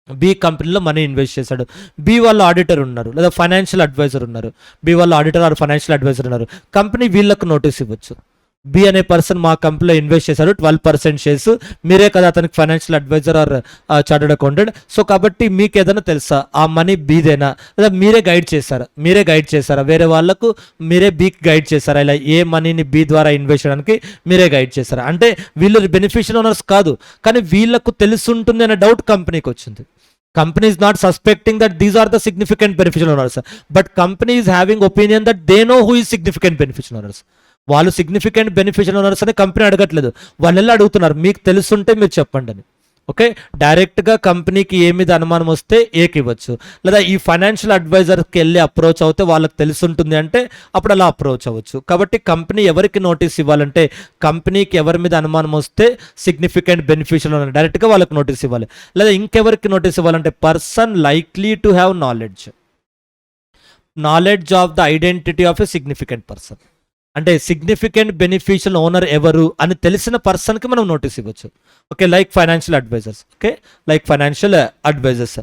బి కంపెనీలో మనీ ఇన్వెస్ట్ చేశాడు. బి వాళ్ళ ఆడిటర్ ఉన్నారు లేదా ఫైనాన్షియల్ అడ్వైజర్ ఉన్నారు. కంపెనీ వీళ్ళకు నోటీస్ ఇవ్వచ్చు. బి అనే పర్సన్ మా కంపెనీలో ఇన్వెస్ట్ చేశారు 12% షేర్స్, మీరే కదా అతనికి financial advisor or chartered accountant. So కాబట్టి మీకు ఏదైనా తెలుసా ఆ మనీ బీదేనా, లేదా మీరే గైడ్ చేశారా వేరే వాళ్ళకు, మీరే బీకి గైడ్ చేశారా ఇలా ఏ మనీని బి ద్వారా ఇన్వెస్ట్ చేయడానికి మీరే గైడ్ చేశారా? అంటే వీళ్ళు బెనిఫిషియల్ ఓనర్స్ కాదు కానీ వీళ్ళకు తెలుసుంటుంది అనే డౌట్ కంపెనీకి వచ్చింది. Company is not suspecting that these are the significant beneficial owners, but company is having opinion that they know who is significant beneficial owners. వాళ్ళు సిగ్నిఫికెంట్ బెనిఫిషియల్ ఓనర్స్ అని కంపెనీ అడగట్లేదు, వాళ్ళు ఎలా అడుగుతున్నారు మీకు తెలుసుంటే మీరు చెప్పండి అని. ఓకే, డైరెక్ట్గా కంపెనీకి ఏ మీద అనుమానం వస్తే ఏకి ఇవ్వచ్చు, లేదా ఈ ఫైనాన్షియల్ అడ్వైజర్కి వెళ్ళి అప్రోచ్ అవుతే వాళ్ళకి తెలుసుంటుంది అంటే అప్పుడు అలా అప్రోచ్ అవ్వచ్చు. కాబట్టి కంపెనీ ఎవరికి నోటీస్ ఇవ్వాలంటే కంపెనీకి ఎవరి మీద అనుమానం వస్తే సిగ్నిఫికెంట్ బెనిఫిషియల్ ఓనర్ డైరెక్ట్గా వాళ్ళకి నోటీస్ ఇవ్వాలి. లేదా ఇంకెవరికి నోటీస్ ఇవ్వాలంటే person likely to have knowledge of the identity of a significant person. అంటే సిగ్నిఫికెంట్ బెనిఫిషియల్ ఓనర్ ఎవరు అని తెలిసిన పర్సన్కి మనం నోటీస్ ఇవ్వచ్చు. Okay, like financial advisors.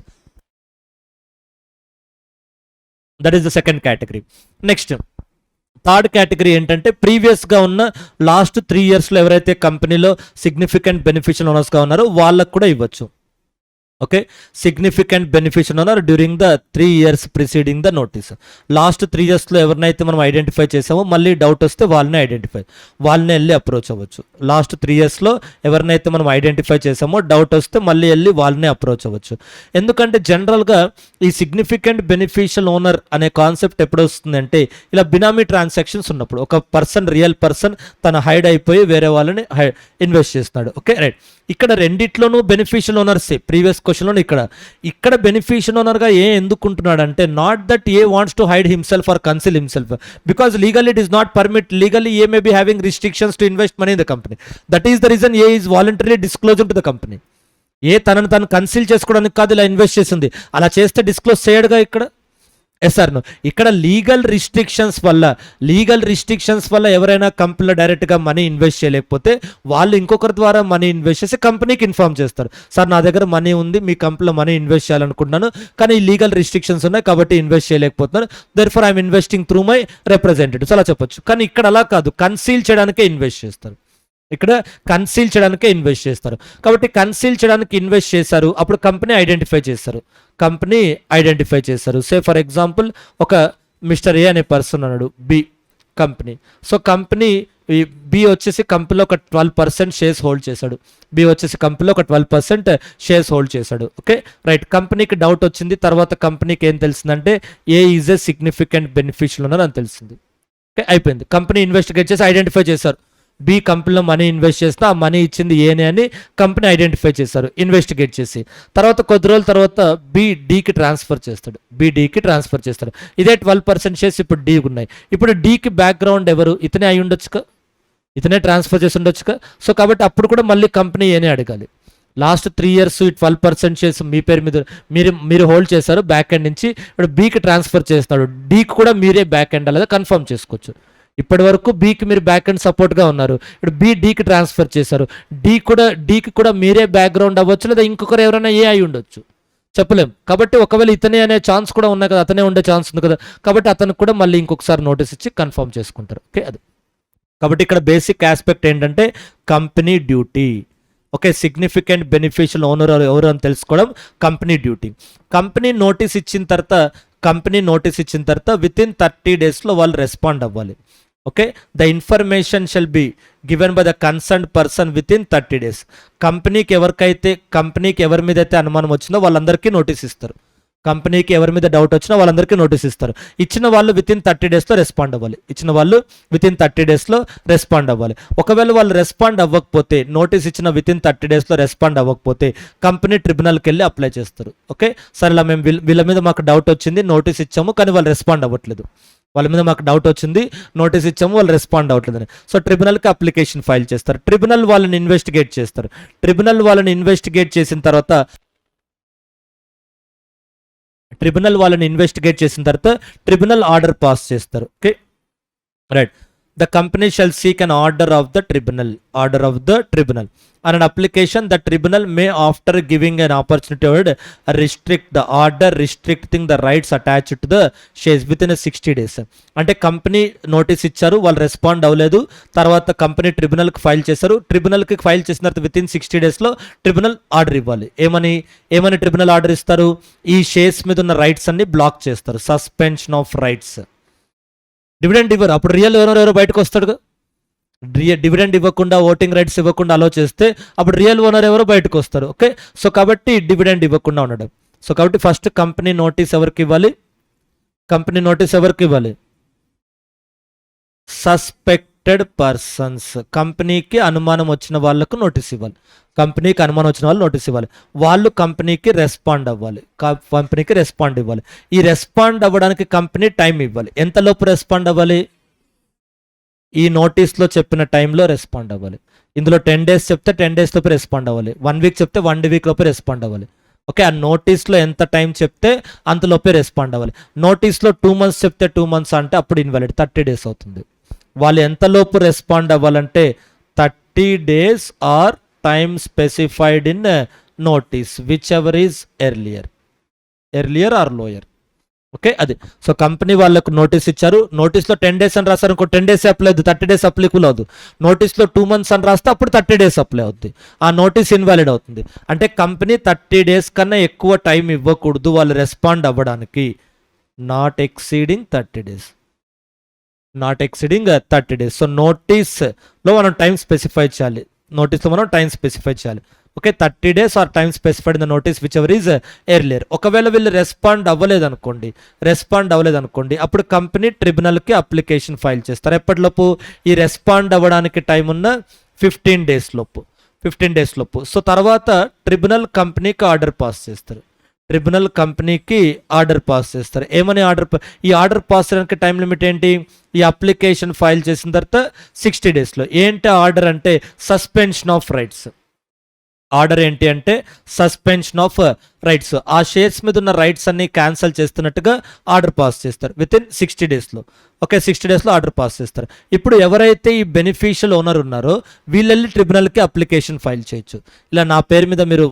That is the second category. Next third category ఏంటంటే ప్రీవియస్గా ఉన్న లాస్ట్ 3 yearsలో ఎవరైతే కంపెనీలో సిగ్నిఫికెంట్ బెనిఫిషియల్ ఓనర్స్గా ఉన్నారో వాళ్ళకు కూడా ఇవ్వచ్చు. Okay, significant beneficial owner during the 3 years preceding the notice. Last 3 yearsలో ఎవరినైతే మనం ఐడెంటిఫై చేసామో మళ్ళీ డౌట్ వస్తే వాళ్ళని వెళ్ళి అప్రోచ్ అవ్వచ్చు. లాస్ట్ 3 yearsలో ఎవరినైతే మనం ఐడెంటిఫై చేసామో డౌట్ వస్తే మళ్ళీ వెళ్ళి వాళ్ళని అప్రోచ్ అవ్వచ్చు. ఎందుకంటే జనరల్గా ఈ సిగ్నిఫికెంట్ బెనిఫిషియల్ ఓనర్ అనే కాన్సెప్ట్ ఎప్పుడు వస్తుందంటే ఇలా బినామీ ట్రాన్సాక్షన్స్ ఉన్నప్పుడు, ఒక రియల్ పర్సన్ తన హైడ్ అయిపోయి వేరే వాళ్ళని ఇన్వెస్ట్ చేస్తున్నాడు. Okay, right. ఇక్కడ రెండిట్లోనూ బెనిఫిషియల్ ఓనర్సే. ప్రీవియస్ క్వశ్చన్లో ఇక్కడ బెనిఫిషియల్ ఓనర్గా ఎందుకుంటున్నాడు అంటే not that A wants to hide himself or conceal himself, because legally it is not permit. Legally A may be having restrictions to invest money in the company. That is the reason A is voluntarily disclosing to the company. A తనను conceal చేసుకోవడానికి కాదు ఇలా invest చేసింది, అలా చేస్తే disclose చేయడుగా ఇక్కడ. ఎస్ఆర్ను ఇక్కడ legal restrictions వల్ల ఎవరైనా కంపెనీలో డైరెక్ట్గా మనీ ఇన్వెస్ట్ చేయలేకపోతే వాళ్ళు ఇంకొకరి ద్వారా మనీ ఇన్వెస్ట్ చేసి కంపెనీకి ఇన్ఫార్మ్ చేస్తారు, సార్ నా దగ్గర మనీ ఉంది, మీ కంపెనీలో మనీ ఇన్వెస్ట్ చేయాలనుకుంటున్నాను కానీ ఈ లీగల్ రిస్ట్రిక్షన్స్ ఉన్నాయి కాబట్టి ఇన్వెస్ట్ చేయలేకపోతున్నాను, therefore I'm investing through my representatives అలా చెప్పొచ్చు. కానీ ఇక్కడ అలా కాదు, కన్సీల్ చేయడానికే ఇన్వెస్ట్ చేస్తారు. కాబట్టి కన్సీల్ చేయడానికి ఇన్వెస్ట్ చేశారు, అప్పుడు కంపెనీ ఐడెంటిఫై చేస్తారు. సే ఫర్ ఎగ్జాంపుల్ ఒక మిస్టర్ ఏ అనే పర్సన్ ఉన్నాడు, బి కంపెనీ. సో కంపెనీ ఈ బి వచ్చేసి కంపెనీలో ఒక 12% షేర్స్ హోల్డ్ చేశాడు. బి వచ్చేసి కంపెనీలో ఒక 12% షేర్స్ హోల్డ్ చేశాడు. Okay right. కంపెనీకి డౌట్ వచ్చింది, తర్వాత కంపెనీకి ఏం తెలిసిందంటే A is A significant beneficial owner అని తెలిసింది. ఓకే అయిపోయింది. కంపెనీ ఇన్వెస్టిగేట్ చేసి ఐడెంటిఫై చేశారు, బి కంపెనీలో మనీ ఇన్వెస్ట్ చేస్తే ఆ మనీ ఇచ్చింది ఏనే అని కంపెనీ ఐడెంటిఫై చేశారు ఇన్వెస్టిగేట్ చేసి. తర్వాత కొద్ది రోజుల తర్వాత బి డీకి ట్రాన్స్ఫర్ చేస్తాడు, బి డీకి ట్రాన్స్ఫర్ చేస్తాడు. ఇదే 12% షేర్స్ ఇప్పుడు డీకి ఉన్నాయి. ఇప్పుడు డీకి బ్యాక్గ్రౌండ్ ఎవరు? ఇతనే అయి ఉండొచ్చుగా, ఇతనే ట్రాన్స్ఫర్ చేసి ఉండొచ్చుగా. సో కాబట్టి అప్పుడు కూడా మళ్ళీ కంపెనీ ఏనే అడగాలి. లాస్ట్ 3 years ఈ 12% షేర్స్ మీ పేరు మీద మీరు హోల్డ్ చేశారు బ్యాక్ ఎండ్ నుంచి, ఇప్పుడు బీకి ట్రాన్స్ఫర్ చేస్తున్నాడు, డీకి కూడా మీరే బ్యాక్ ఎండ్ అలాగే కన్ఫర్మ్ చేసుకోవచ్చు. ఇప్పటి వరకు బీకి మీరు బ్యాక్ అండ్ సపోర్ట్గా ఉన్నారు, ఇప్పుడు బి డీకి ట్రాన్స్ఫర్ చేశారు, డీకి కూడా మీరే బ్యాక్గ్రౌండ్ అవ్వచ్చు, లేదా ఇంకొకరు ఎవరైనా ఏ అయి ఉండొచ్చు, చెప్పలేం. కాబట్టి ఒకవేళ ఇతనే అనే ఛాన్స్ కూడా ఉన్నాయి కదా, అతనే ఉండే ఛాన్స్ ఉంది కదా, కాబట్టి అతనికి కూడా మళ్ళీ ఇంకొకసారి నోటీస్ ఇచ్చి కన్ఫర్మ్ చేసుకుంటారు. ఓకే అది. కాబట్టి ఇక్కడ బేసిక్ ఆస్పెక్ట్ ఏంటంటే company duty. Okay significant beneficial owner ఎవరు అని తెలుసుకోవడం కంపెనీ డ్యూటీ. కంపెనీ నోటీస్ ఇచ్చిన తర్వాత విత్ ఇన్ 30 daysలో వాళ్ళు రెస్పాండ్ అవ్వాలి. Okay the information shall be given by the concerned person with in 30 days. కంపెనీకి ఎవరి మీద అయితే అనుమానం వచ్చిందో వాళ్ళందరికీ నోటీస్ ఇస్తారు. కంపెనీకి ఎవరి మీద డౌట్ వచ్చినా వాళ్ళందరికీ నోటీస్ ఇస్తారు. ఇచ్చిన వాళ్ళు విత్ ఇన్ 30 daysలో రెస్పాండ్ అవ్వాలి. ఒకవేళ వాళ్ళు రెస్పాండ్ అవ్వకపోతే, నోటీస్ ఇచ్చిన విత్ ఇన్ 30 daysలో రెస్పాండ్ అవ్వకపోతే కంపెనీ ట్రిబ్యునల్కి వెళ్ళి అప్లై చేస్తారు. ఓకే సరే ఇలా మేము వీళ్ళ మీద మాకు డౌట్ వచ్చింది, నోటీస్ ఇచ్చాము కానీ వాళ్ళు రెస్పాండ్ అవ్వట్లేదు, వాళ్ళ మీద మాకు డౌట్ వచ్చింది, నోటీస్ ఇచ్చాము, వాళ్ళు రెస్పాండ్ అవ్వట్లేదని. సో ట్రిబ్యునల్కి అప్లికేషన్ ఫైల్ చేస్తారు. ట్రిబ్యునల్ వాళ్ళని ఇన్వెస్టిగేట్ చేసిన తర్వాత ట్రిబ్యునల్ ఆర్డర్ పాస్ చేస్తారు. Okay right. The company shall seek an order of the tribunal on an application. The tribunal may, after giving an opportunity, restrict the order restricting the rights attached to the shares within a 60 days. అంటే company notice ఇచ్చారు, వాళ్ళు respond అవ్వలేదు, తర్వాత company ట్రిబ్యునల్కి file చేశారు. ట్రిబ్యునల్కి file చేసిన తర్వాత with in 60 daysలో tribunal order ఇవ్వాలి. ఏమని ట్రిబ్యునల్ ఆర్డర్ ఇస్తారు? ఈ షేర్స్ మీద ఉన్న రైట్స్ అన్ని బ్లాక్ చేస్తారు, సస్పెన్షన్ ఆఫ్ రైట్స్. డివిడెండ్ ఇవ్వరు, అప్పుడు రియల్ ఓనర్ ఎవరో బయటకు వస్తాడు. డివిడెండ్ ఇవ్వకుండా, ఓటింగ్ రైట్స్ ఇవ్వకుండా అలో చేస్తే అప్పుడు రియల్ ఓనర్ ఎవరో బయటకు వస్తారు. ఓకే సో కాబట్టి డివిడెండ్ ఇవ్వకుండా ఉండడం. సో కాబట్టి ఫస్ట్ కంపెనీ నోటీస్ ఎవరికి ఇవ్వాలి? సస్పెక్టెడ్ పర్సన్స్, కంపెనీకి అనుమానం వచ్చిన వాళ్ళకు నోటీస్ ఇవ్వాలి. వాళ్ళు కంపెనీకి రెస్పాండ్ ఇవ్వాలి. ఈ రెస్పాండ్ అవ్వడానికి కంపెనీ టైం ఇవ్వాలి. ఎంతలోపు రెస్పాండ్ అవ్వాలి? ఈ నోటీస్లో చెప్పిన టైంలో రెస్పాండ్ అవ్వాలి. ఇందులో 10 days చెప్తే 10 days లోపు రెస్పాండ్ అవ్వాలి, 1 week చెప్తే 1 week లోపు రెస్పాండ్ అవ్వాలి. ఓకే ఆ నోటీస్లో ఎంత టైం చెప్తే అంతలోపే రెస్పాండ్ అవ్వాలి. నోటీస్లో 2 months చెప్తే 2 months అంటే అప్పుడు ఇన్వాలిడ్, 30 days అవుతుంది. వాళ్ళు ఎంతలోపు రెస్పాండ్ అవ్వాలంటే 30 days or time specified in notice whichever is earlier or lower. Okay అది. సో కంపెనీ వాళ్ళకు నోటీస్ ఇచ్చారు, నోటీస్లో 10 days అని రాస్తారు అనుకో, 10 days అప్లై అవుతుంది, 30 days అప్లికబుల్ అవుతుంది. నోటీస్లో 2 months అని రాస్తే అప్పుడు 30 days అప్లై అవుతుంది, ఆ నోటీస్ ఇన్వాలిడ్ అవుతుంది. అంటే కంపెనీ 30 days కన్నా ఎక్కువ టైం ఇవ్వకూడదు వాళ్ళు రెస్పాండ్ అవ్వడానికి. Not exceeding 30 days. సో నోటీస్లో మనం టైం స్పెసిఫై చేయాలి. Okay 30 days or time specified in the notice whichever is earlier. ఒకవేళ వీళ్ళు రెస్పాండ్ అవ్వలేదనుకోండి, అప్పుడు కంపెనీ ట్రిబ్యునల్కి అప్లికేషన్ ఫైల్ చేస్తారు. ఎప్పటిలోపు? ఈ రెస్పాండ్ అవ్వడానికి టైం ఉన్న 15 days లోపు. సో తర్వాత ట్రిబ్యునల్ కంపెనీకి ఆర్డర్ పాస్ చేస్తారు. ఏమని ఈ ఆర్డర్ పాస్ చేయడానికి టైం లిమిట్ ఏంటి? ఈ అప్లికేషన్ ఫైల్ చేసిన తర్వాత 60 daysలో. ఏంటి ఆర్డర్ అంటే సస్పెన్షన్ ఆఫ్ రైట్స్. ఆర్డర్ ఏంటి అంటే సస్పెన్షన్ ఆఫ్ రైట్స్. ఆ షేర్స్ మీద ఉన్న రైట్స్ అన్ని క్యాన్సిల్ చేస్తున్నట్టుగా ఆర్డర్ పాస్ చేస్తారు విత్ ఇన్ 60 daysలో. ఓకే 60 daysలో ఆర్డర్ పాస్ చేస్తారు. ఇప్పుడు ఎవరైతే ఈ బెనిఫిషియల్ ఓనర్ ఉన్నారో వీళ్ళెళ్ళి ట్రిబ్యునల్కి అప్లికేషన్ ఫైల్ చేయొచ్చు. ఇలా నా పేరు మీద మీరు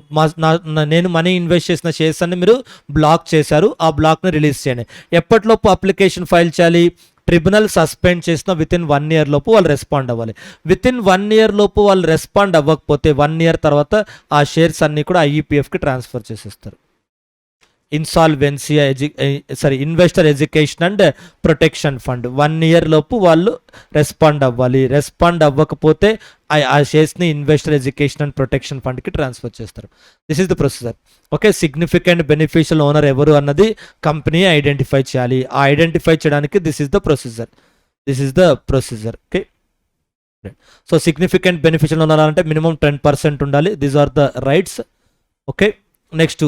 నేను మనీ ఇన్వెస్ట్ చేసిన షేర్స్ అన్ని మీరు బ్లాక్ చేశారు, ఆ బ్లాక్ని రిలీజ్ చేయండి. ఎప్పటిలోపు అప్లికేషన్ ఫైల్ చేయాలి? ట్రిబ్యునల్ సస్పెండ్ చేసిన విత్ ఇన్ 1 year లోపు వాళ్ళు రెస్పాండ్ అవ్వాలి. విత్ ఇన్ 1 year లోపు వాళ్ళు రెస్పాండ్ అవ్వకపోతే 1 year తర్వాత ఆ షేర్స్ అన్నీ కూడా IEPFకి ట్రాన్స్ఫర్ చేసేస్తారు. Insolvency investor education and protection fund 1 year లోపు వాళ్ళు రెస్పాండ్ అవ్వాలి. రెస్పాండ్ అవ్వకపోతే ఆ షేర్స్ని ఇన్వెస్టర్ ఎడ్యుకేషన్ అండ్ ప్రొటెక్షన్ ఫండ్కి ట్రాన్స్ఫర్ చేస్తారు. This is the procedure. Okay, significant beneficial owner ఎవరు అన్నది కంపెనీ ఐడెంటిఫై చేయాలి. ఆ ఐడెంటిఫై చేయడానికి this is the procedure. Okay, so significant beneficial owner అంటే మినిమం 10% ఉండాలి. These are the rights. Okay, next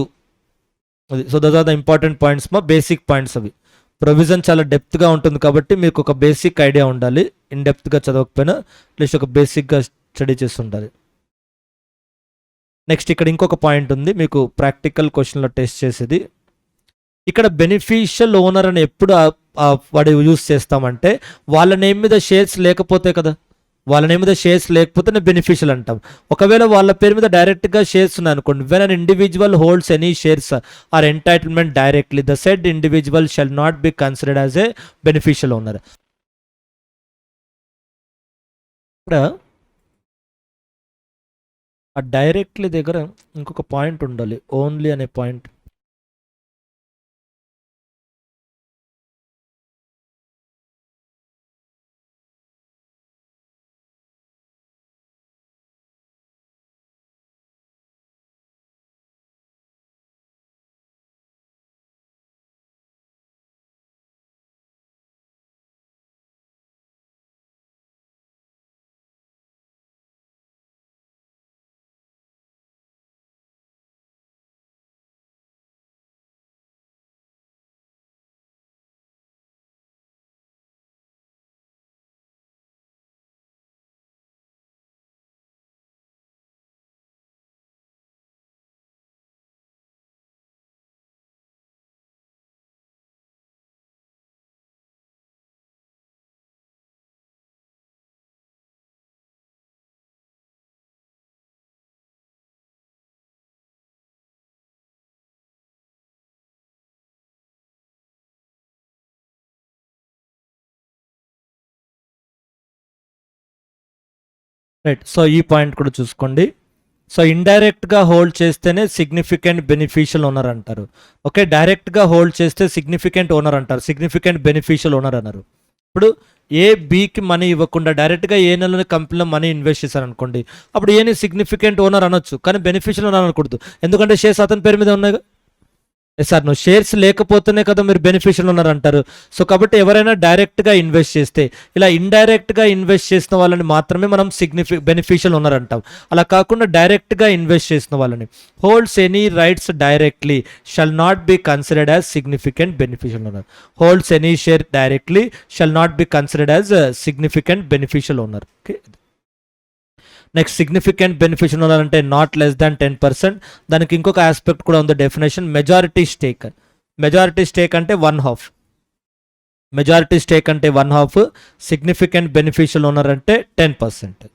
so those are the important points, మా basic points అవి. Provision చాలా డెప్త్గా ఉంటుంది కాబట్టి మీకు ఒక బేసిక్ ఐడియా ఉండాలి. ఇన్ డెప్త్గా చదవకపోయినా అట్లీస్ట్ ఒక బేసిక్గా స్టడీ చేసి ఉండాలి. నెక్స్ట్ ఇక్కడ ఇంకొక పాయింట్ ఉంది మీకు ప్రాక్టికల్ క్వశ్చన్లో టెస్ట్ చేసేది. ఇక్కడ బెనిఫిషియల్ ఓనర్ అని ఎప్పుడు వాడు యూజ్ చేస్తామంటే వాళ్ళ నేమ్ మీద షేర్స్ లేకపోతే కదా. వాళ్ళ నేమ్ మీద షేర్స్ లేకపోతే బెనిఫిషియల్ అంటాం. ఒకవేళ వాళ్ళ పేరు మీద డైరెక్ట్గా షేర్స్ ఉన్నాయి అనుకోండి, when an individual holds any shares or entitlement directly the said individual shall not be considered as a beneficial owner. ఇక్కడ ఆ డైరెక్ట్లీ దగ్గర ఇంకొక పాయింట్ ఉండాలి, ఓన్లీ అనే పాయింట్. రైట్, సో ఈ పాయింట్ కూడా చూసుకోండి. సో ఇండైరెక్ట్గా హోల్డ్ చేస్తేనే సిగ్నిఫికెంట్ బెనిఫిషియల్ ఓనర్ అంటారు. ఓకే, డైరెక్ట్గా హోల్డ్ చేస్తే సిగ్నిఫికెంట్ ఓనర్ అంటారు, సిగ్నిఫికెంట్ బెనిఫిషియల్ ఓనర్ అన్నారు. ఇప్పుడు ఏ బికి మనీ ఇవ్వకుండా డైరెక్ట్గా ఏ నెలని కంపెనీలో మనీ ఇన్వెస్ట్ చేశారు అనుకోండి, అప్పుడు ఏని సిగ్నిఫికెంట్ ఓనర్ అనొచ్చు, కానీ బెనిఫిషియల్ ఓనర్ అనకూడదు. ఎందుకంటే షేర్స్ అతని పేరు మీద ఉన్నాయి. సార్ నువ్వు షేర్స్ లేకపోతేనే కదా మీరు బెనిఫిషియల్ ఓనర్ అంటారు. సో కాబట్టి ఎవరైనా డైరెక్ట్గా ఇన్వెస్ట్ చేస్తే, ఇలా ఇండైరెక్ట్గా ఇన్వెస్ట్ చేసిన వాళ్ళని మాత్రమే మనం బెనిఫిషియల్ ఓనర్ అంటాం. అలా కాకుండా డైరెక్ట్గా ఇన్వెస్ట్ చేసిన వాళ్ళని, holds any rights directly shall not be considered as significant beneficial owner. Holds any share directly shall not be considered as significant beneficial owner. Okay, next significant beneficial owner అంటే not less దాన్ 10%. దానికి ఇంకొక aspect కూడా ఉంది, definition, majority stake. Majority stake అంటే 1/2. Majority stake అంటే 1/2. Significant beneficial owner అంటే 10%.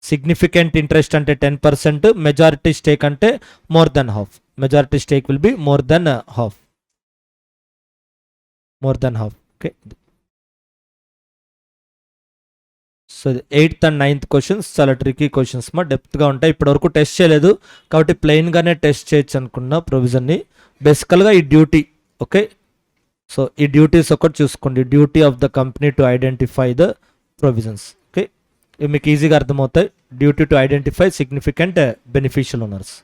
Significant interest అంటే 10%. Majority stake అంటే more than half. Majority stake will be more than half. Okay, so 8th and 9th questions చాలా tricky questions మా, డెప్త్గా ఉంటాయి. ఇప్పటివరకు టెస్ట్ చేయలేదు కాబట్టి ప్లెయిన్గానే టెస్ట్ చేయొచ్చు అనుకున్నా ప్రొవిజన్ని. బేసికల్గా ఈ డ్యూటీ. ఓకే, సో ఈ డ్యూటీస్ ఒకటి చూసుకోండి, duty of the company to identify the provisions. Okay, ఇవి మీకు ఈజీగా అర్థమవుతాయి. Duty to identify significant beneficial owners.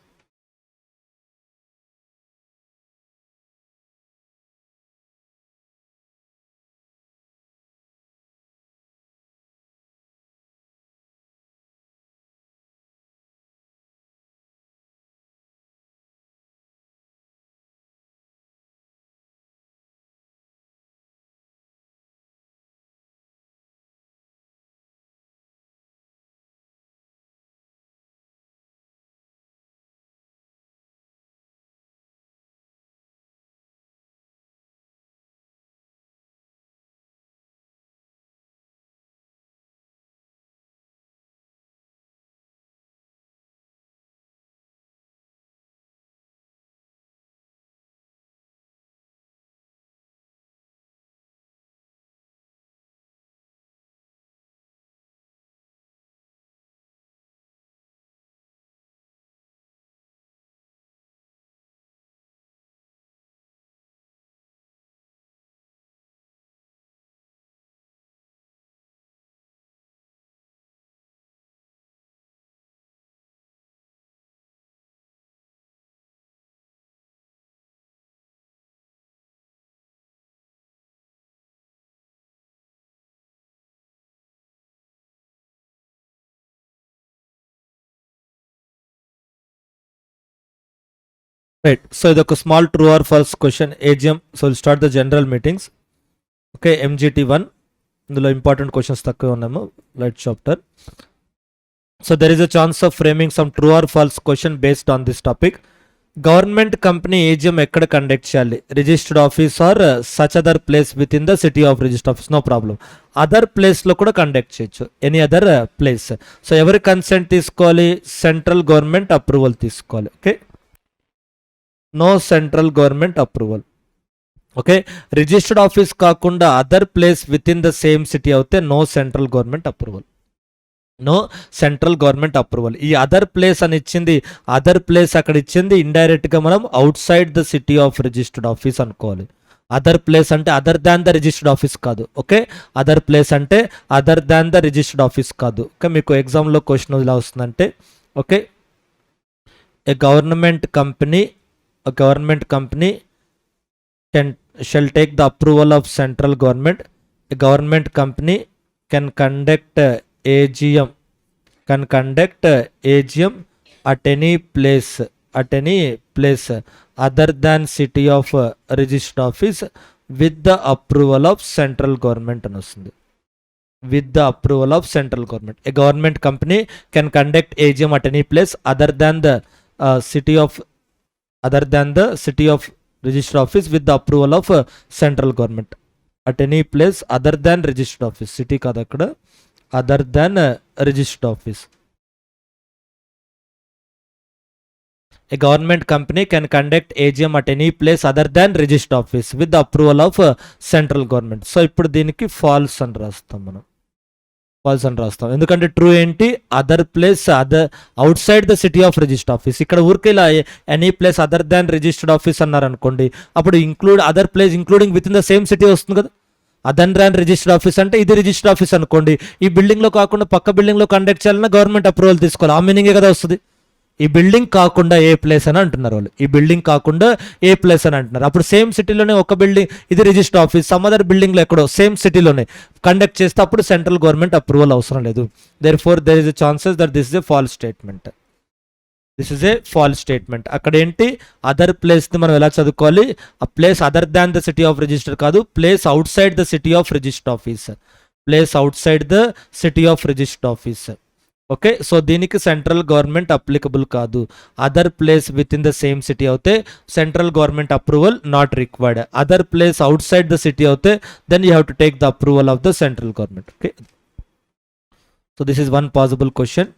Right. So ఇదొక small true or false question AGM. So will start the general meetings. Okay, MGT1 ఇందులో important questions తక్కువ ఉన్నాము. Light chapter. So there is a chance of framing some true or false question based on this topic. Government company AGM ఎక్కడ conduct చేయాలి? Registered office or such other place within the city of registered office? No problem. Other ప్లేస్లో కూడా conduct చేయొచ్చు, any other place. So ఎవరి consent తీసుకోవాలి? Central government approval తీసుకోవాలి. Okay, no central government approval. Okay, registered office కాకుండా other place within the same city అయితే no central government approval. No central government approval. ఈ other place అని ఇచ్చింది, other place అక్కడ ఇచ్చింది ఇండైరెక్ట్గా మనం out side the city of registered office అనుకోవాలి. అదర్ ప్లేస్ అంటే other than the registered office కాదు. ఓకే, అదర్ ప్లేస్ అంటే other than the registered office కాదు. ఓకే, మీకు ఎగ్జామ్లో క్వశ్చన్ ఎలా వస్తుందంటే, okay, A government company shall take the approval of central government. A government company can conduct AGM at any place other than city of registered office with the approval of central government అని వస్తుంది. With the approval of central government, a government company can conduct AGM at any place other than the city of registered office with the approval of central government. At any place other than registered office, city కాదు అక్కడ, other than registered office. A government company can conduct AGM at any place other than registered office with the approval of central government. So ఇప్పుడు దీనికి falls అని రాస్తాం మనం. ఎందుకంటే true ఏంటి? Other place outside the city of registered office. ఇక్కడ ఊరికే ఇలా ఎనీ ప్లేస్ అదర్ దాన్ రిజిస్టర్డ్ ఆఫీస్ అన్నారు అనుకోండి, అప్పుడు include other place including with in the same city వస్తుంది కదా. అదర్ దాన్ రిజిస్టర్డ్ ఆఫీస్ అంటే ఇది రిజిస్టర్డ్ ఆఫీస్ అనుకోండి, ఈ బిల్డింగ్లో కాకుండా పక్క బిల్డింగ్లో కండక్ట్ చేయాలన్నా గవర్నమెంట్ అప్రూవల్ తీసుకోవాలి. ఆ మీనింగే కదా వస్తుంది. ఈ బిల్డింగ్ కాకుండా ఏ ప్లేస్ అని అంటున్నారు వాళ్ళు. ఈ బిల్డింగ్ కాకుండా ఏ ప్లేస్ అని అంటున్నారు. అప్పుడు సేమ్ సిటీలోనే ఒక బిల్డింగ్ ఇది రిజిస్టర్ ఆఫీస్, సమ్ అదర్ బిల్డింగ్లో ఎక్కడో సేమ్ సిటీలోనే కండక్ట్ చేస్తే అప్పుడు సెంట్రల్ గవర్నమెంట్ అప్రూవల్ అవసరం లేదు. Therefore there is a chances that this is a false statement. అక్కడ ఏంటి? అదర్ ప్లేస్ని మనం ఎలా చదువుకోవాలి? ఆ place other than the city of register కాదు, place outside the city of register office. Okay, so దీనికి సెంట్రల్ గవర్నమెంట్ అప్లికబుల్ కాదు. Other place within the same city అయితే central government approval not required. Other place outside the city అయితే then you have to take the approval of the central government. Okay, so this is one possible question.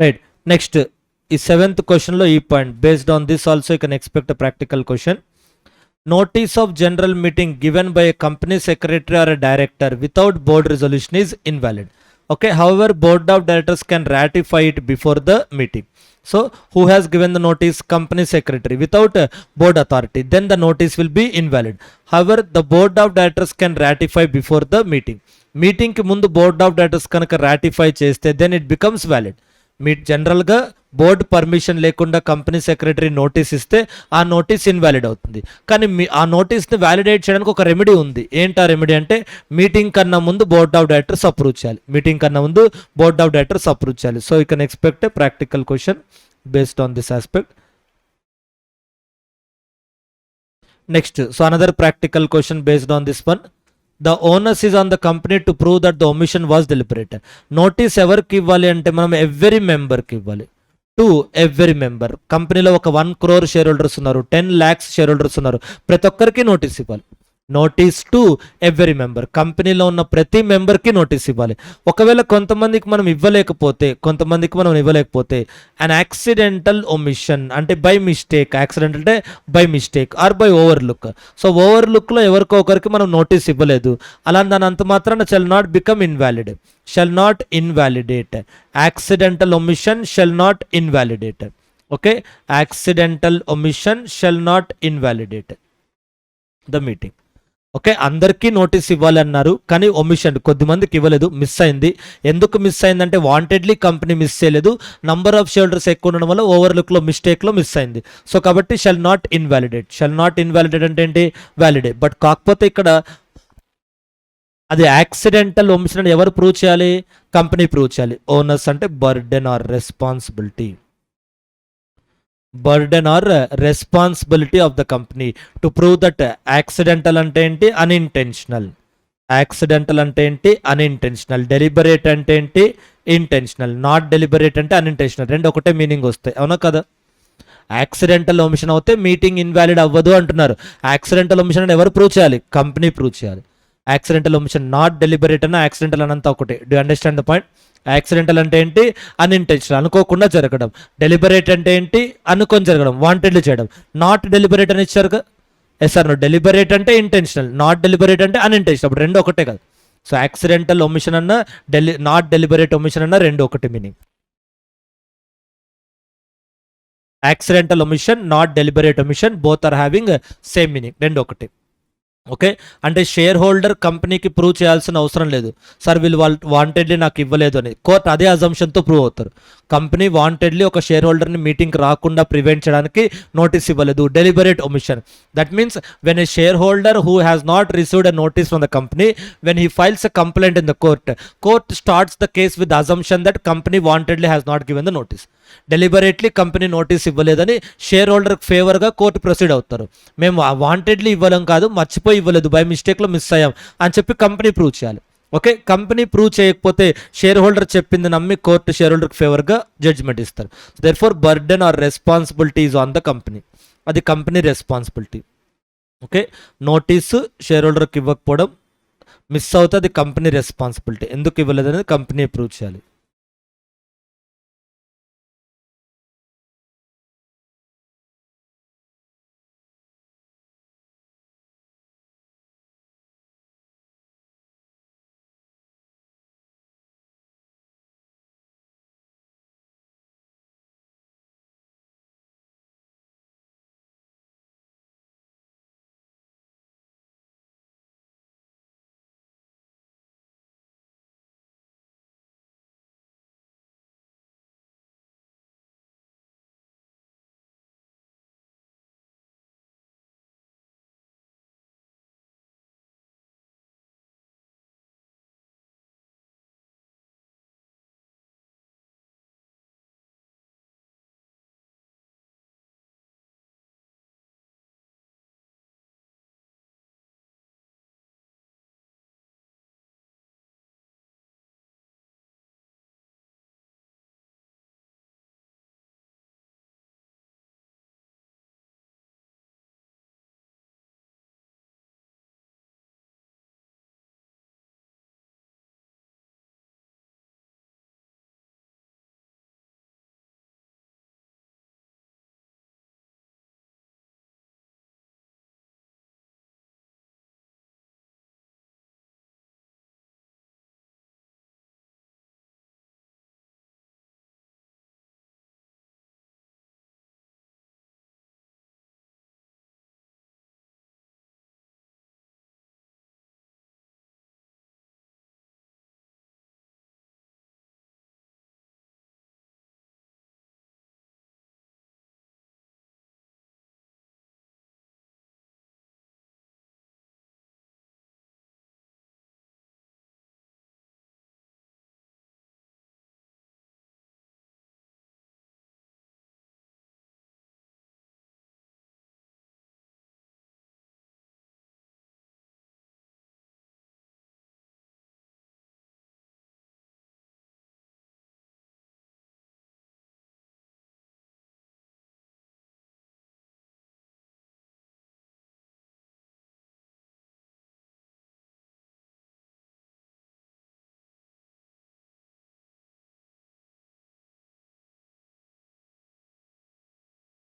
Right, next ఈ 7th క్వశ్చన్లో ఈ point based on this also you can expect practical question. Notice of general meeting given by a company secretary or a director without board resolution is invalid. Okay, however, board of directors can ratify it before the meeting. So, who has given the notice? Company secretary without board authority. Then the notice will be invalid. However, the board of directors can ratify before the meeting. Meeting ki mundu board of directors kanaka ratify cheste, then it becomes valid. మీరు జనరల్గా board permission లేకుండా company secretary notice ఇస్తే ఆ notice invalid అవుతుంది. కానీ ఆ నోటీస్ని validate చేయడానికి ఒక రెమెడీ ఉంది. ఏంటి ఆ రెమెడీ అంటే మీటింగ్ కన్నా ముందు బోర్డ్ ఆఫ్ డైరెక్టర్స్ అప్రూవ్ చేయాలి. So you can expect A practical question based on this aspect. Next, so another practical question based on this one. The onus is on the company to prove that the omission was deliberate. Notice ఎవరికి ఇవ్వాలి అంటే మనం every మెంబర్కి ఇవ్వాలి. To every member. కంపెనీలో ఒక 1 crore share holders ఉన్నారు, 10 lakhs share holders ఉన్నారు, ప్రతి ఒక్కరికి నోటీస్ ఇవ్వాలి. Notice to every member. కంపెనీలో ఉన్న ప్రతి మెంబర్కి నోటీస్ ఇవ్వాలి. ఒకవేళ కొంతమందికి మనం ఇవ్వలేకపోతే అన్ యాక్సిడెంటల్ ఒమిషన్ అంటే బై మిస్టేక్, యాక్సిడెంటల్ అంటే by mistake or by overlook. So ఓవర్లుక్లో ఎవరికో ఒకరికి మనం నోటీస్ ఇవ్వలేదు, అలా దాని అంత మాత్రాన shall not become invalid, shall not invalidate. Accidental omission shall not invalidate. Okay, accidental omission shall not invalidate. The meeting. Okay, అందరికీ నోటీస్ ఇవ్వాలి అన్నారు కానీ ఒమిషన్ కొద్దిమందికి ఇవ్వలేదు, మిస్ అయింది. ఎందుకు మిస్ అయిందంటే వాంటెడ్లీ కంపెనీ మిస్ చేయలేదు, నంబర్ ఆఫ్ షేర్హోల్డర్స్ ఎక్కువ ఉండడం వల్ల ఓవర్లుక్లో మిస్టేక్లో మిస్ అయింది. సో కాబట్టి షల్ నాట్ ఇన్వాలిడేట్ అంటే ఏంటి, వ్యాలిడే. బట్ కాకపోతే ఇక్కడ అది యాక్సిడెంటల్ ఒమిషన్ అని ఎవరు ప్రూవ్ చేయాలి, కంపెనీ ప్రూవ్ చేయాలి. ఓనర్స్ అంటే burden or responsibility of the company to prove that. Accidental అంటే ఏంటి, అన్ఇంటెన్షనల్. డెలిబరేట్ అంటే ఏంటి, ఇంటెన్షనల్. నాట్ డెలిబరేట్ అంటే అన్ఇంటెన్షనల్. రెండు ఒకటే మీనింగ్ వస్తాయి, అవునా కదా. యాక్సిడెంటల్ ఒమిషన్ అవుతే మీటింగ్ ఇన్వాలిడ్ అవ్వదు అంటున్నారు. యాక్సిడెంటల్ ఒమిషన్ అని ఎవరు ప్రూవ్ చేయాలి, కంపెనీ ప్రూవ్ చేయాలి. యాక్సిడెంటల్ ఒమిషన్, నాట్ డెలిబరేట్ అన్న యాక్సిడెంటల్ అనంతా ఒకటే. Do understand the point. Accidental అంటే ఏంటి, అన్ఇంటెన్షనల్, అనుకోకుండా జరగడం. డెలిబరేట్ అంటే ఏంటి, అనుకొని జరగడం, వాంటెడ్లీ చేయడం. నాట్ డెలిబరేట్ అని ఇచ్చారు ఎస్ సార్. డెలిబరేట్ అంటే ఇంటెన్షనల్, నాట్ డెలిబరేట్ అంటే అన్ఇంటెన్షనల్. అప్పుడు రెండు ఒకటే కదా. సో యాక్సిడెంటల్ ఒమిషన్ అన్న నాట్ డెలిబరేట్ ఒమిషన్ అన్న రెండు ఒకటి meaning. Accidental omission, not deliberate omission, both are having same meaning, రెండు ఒకటి. ఓకే, అంటే షేర్ హోల్డర్ కంపెనీకి ప్రూవ్ చేయాల్సిన అవసరం లేదు. సార్ వీళ్ళు వాంటెడ్లీ నాకు ఇవ్వలేదు అని, కోర్టు అదే అజంప్షన్తో ప్రూవ్ అవుతారు. కంపెనీ వాంటెడ్లీ ఒక షేర్ హోల్డర్ని మీటింగ్కి రాకుండా ప్రివెంట్ చేయడానికి నోటీస్ ఇవ్వలేదు, deliberate omission. That means when a share holder who has not received a notice from the company, when he files a complaint in the court starts the case with assumption that company wantedly has not given the notice. Deliberately company notice ఇవ్వలేదని share holder ఫేవర్గా court proceed అవుతారు. మేము wantedly ఇవ్వలేం కాదు, మర్చిపోయి ఇవ్వలేదు, by మిస్టేక్లో miss అయ్యాం అని చెప్పి కంపెనీ ప్రూవ్ చేయాలి. ఓకే, కంపెనీ ప్రూవ్ చేయకపోతే షేర్ హోల్డర్ చెప్పింది నమ్మి కోర్టు షేర్ హోల్డర్కి ఫేవర్గా జడ్జ్మెంట్ ఇస్తారు. Therefore burden or responsibility is on the company, అది company responsibility. Okay, notice share హోల్డర్కి ఇవ్వకపోవడం మిస్ అవుతుంది, కంపెనీ రెస్పాన్సిబిలిటీ. ఎందుకు ఇవ్వలేదు అనేది కంపెనీ ప్రూవ్ చేయాలి.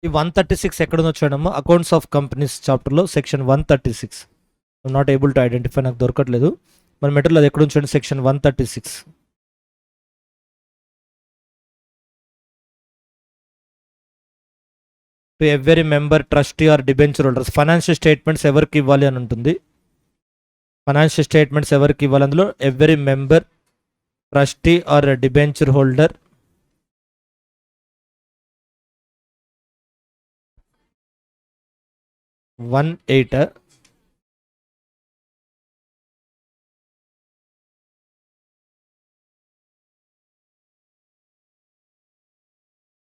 ఈ 136 ఎక్కడ ఉందో చూడమ్మా, అకౌంట్స్ ఆఫ్ కంపెనీస్ చాప్టర్లో section 136. Not able to identify, నాకు దొరకట్లేదు. మన మెటీరియల్ అది ఎక్కడ ఉంచండి, section 136. To every member trustee or debenture holders. Financial statements ఎవరికి ఇవ్వాలి అని ఉంటుంది. ఫైనాన్షియల్ స్టేట్మెంట్స్ ఎవరికి ఇవ్వాలి, అందులో every member trustee or debenture holder. One eight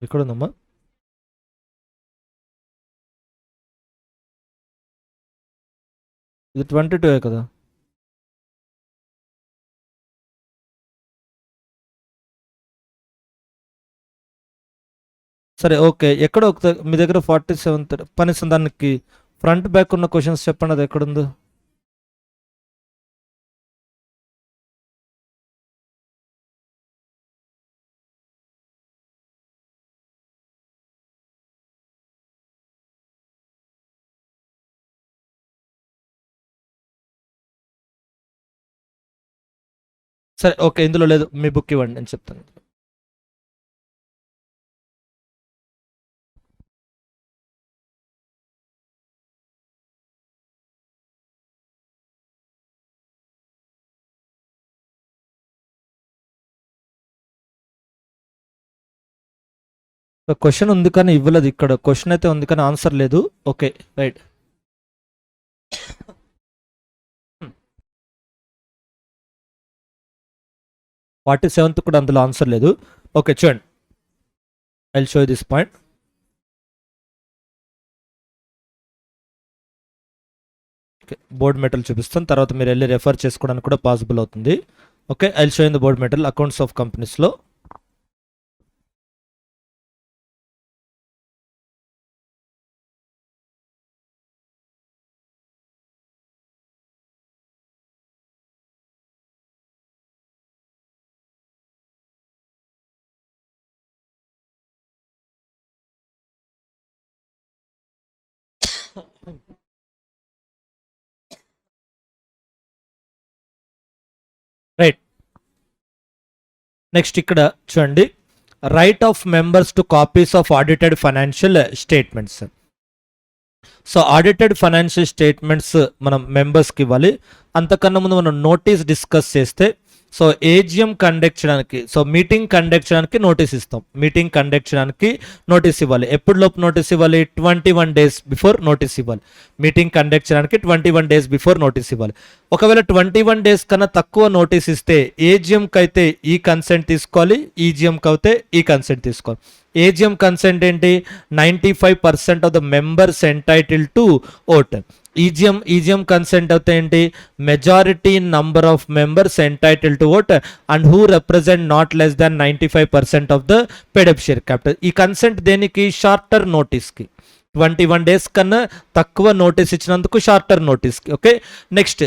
ఇక్కడ ఉందమ్మా. ఇది 22 కదా. సరే ఓకే, ఎక్కడ మీ దగ్గర 47 కనీసం దానికి ఫ్రంట్ బ్యాక్ ఉన్న క్వశ్చన్స్ చెప్పండి, అది ఎక్కడుందో. సరే ఓకే, ఇందులో లేదు, మీ బుక్ ఇవ్వండి నేను చెప్తాను. క్వశ్చన్ ఉంది కానీ ఇవ్వలేదు, ఇక్కడ క్వశ్చన్ అయితే ఉంది కానీ ఆన్సర్ లేదు. Okay right. ఫార్టీ సెవెంత్ కూడా అందులో ఆన్సర్ లేదు. ఓకే చూడండి, I will show this point. Board material చూపిస్తాను, తర్వాత మీరు వెళ్ళి రెఫర్ చేసుకోవడానికి కూడా పాసిబుల్ అవుతుంది. Okay, I will show in the board material accounts of కంపెనీస్లో. రైట్, నెక్స్ట్ ఇక్కడ చూడండి, right of members to copies of audited financial statements. So audited financial statements మనం మెంబర్స్కి ఇవ్వాలి. అంతకన్నా ముందు మనం నోటీస్ డిస్కస్ చేస్తే, సో ఏజిఎం కండక్ట్ చేయడానికి, సో మీటింగ్ కండక్ట్ చేయడానికి నోటీస్ ఇస్తాం. మీటింగ్ కండక్ట్ చేయడానికి నోటీస్ ఇవ్వాలి. ఎప్పుడు లోపు నోటీస్ ఇవ్వాలి? 21 days బిఫోర్ నోటీస్ ఇవ్వాలి. మీటింగ్ కండక్ట్ చేయడానికి 21 days బిఫోర్ నోటీస్ ఇవ్వాలి. ఒకవేళ 21 days కన్నా తక్కువ నోటీస్ ఇస్తే ఏజిఎంకి అయితే ఈ కన్సెంట్ తీసుకోవాలి, ఈజిఎంకి అయితే ఈ కన్సెంట్ తీసుకోవాలి. ఏజిఎం కన్సెంట్ ఏంటి? 95% of the members entitle to vote. EGM consent అయితే ఏంటి? Majority number of members entitle to vote and who represent not less than 95% of the paid up share capital. ఈ కన్సెంట్ దేనికి? Shorter నోటీస్కి. 21 days కన్నా తక్కువ notice ఇచ్చినందుకు shorter నోటీస్కి. Okay, next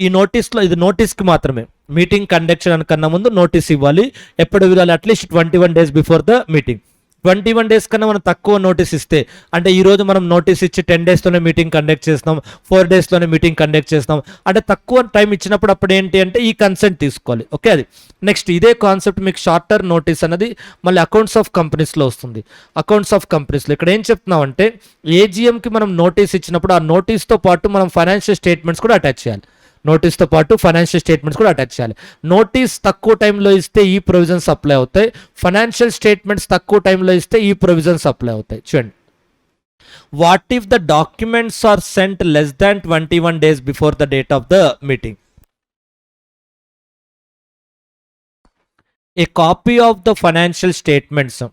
ఈ నోటీస్లో, ఇది నోటీస్కి మాత్రమే. మీటింగ్ కండక్ట్ చేయడానికన్నా ముందు నోటీస్ ఇవ్వాలి. ఎప్పుడు ఇవ్వాలి? At least 21 days before the meeting. 21 days కన్నా మనం తక్కువ నోటీస్ ఇస్తే, అంటే ఈరోజు మనం నోటీస్ ఇచ్చి 10 daysలోనే మీటింగ్ కండక్ట్ చేస్తాం, 4 daysలోనే మీటింగ్ కండక్ట్ చేస్తాం, అంటే తక్కువ టైం ఇచ్చినప్పుడు అప్పుడు ఏంటి అంటే ఈ కన్సెంట్ తీసుకోవాలి. ఓకే, అది నెక్స్ట్. ఇదే కాన్సెప్ట్ మీకు షార్టర్ నోటీస్ అనేది మళ్ళీ అకౌంట్స్ ఆఫ్ కంపెనీస్లో వస్తుంది. అకౌంట్స్ ఆఫ్ కంపెనీస్లో ఇక్కడ ఏం చెప్తున్నాం అంటే, ఏజిఎంకి మనం నోటీస్ ఇచ్చినప్పుడు ఆ నోటీస్తో పాటు మనం ఫైనాన్షియల్ స్టేట్మెంట్స్ కూడా అటాచ్ చేయాలి. నోటీస్తో పాటు ఫైనాన్షియల్ స్టేట్మెంట్స్ కూడా అటాచ్ చేయాలి. నోటీస్ తక్కువ టైంలో ఇస్తే ఈ ప్రొవిజన్స్ అప్లై అవుతాయి, ఫైనాన్షియల్ స్టేట్మెంట్స్ తక్కువ టైంలో ఇస్తే ఈ ప్రొవిజన్స్ అప్లై అవుతాయి. చూడండి, what if the documents are sent less than 21 days before the date of the meeting? A copy of the financial statements,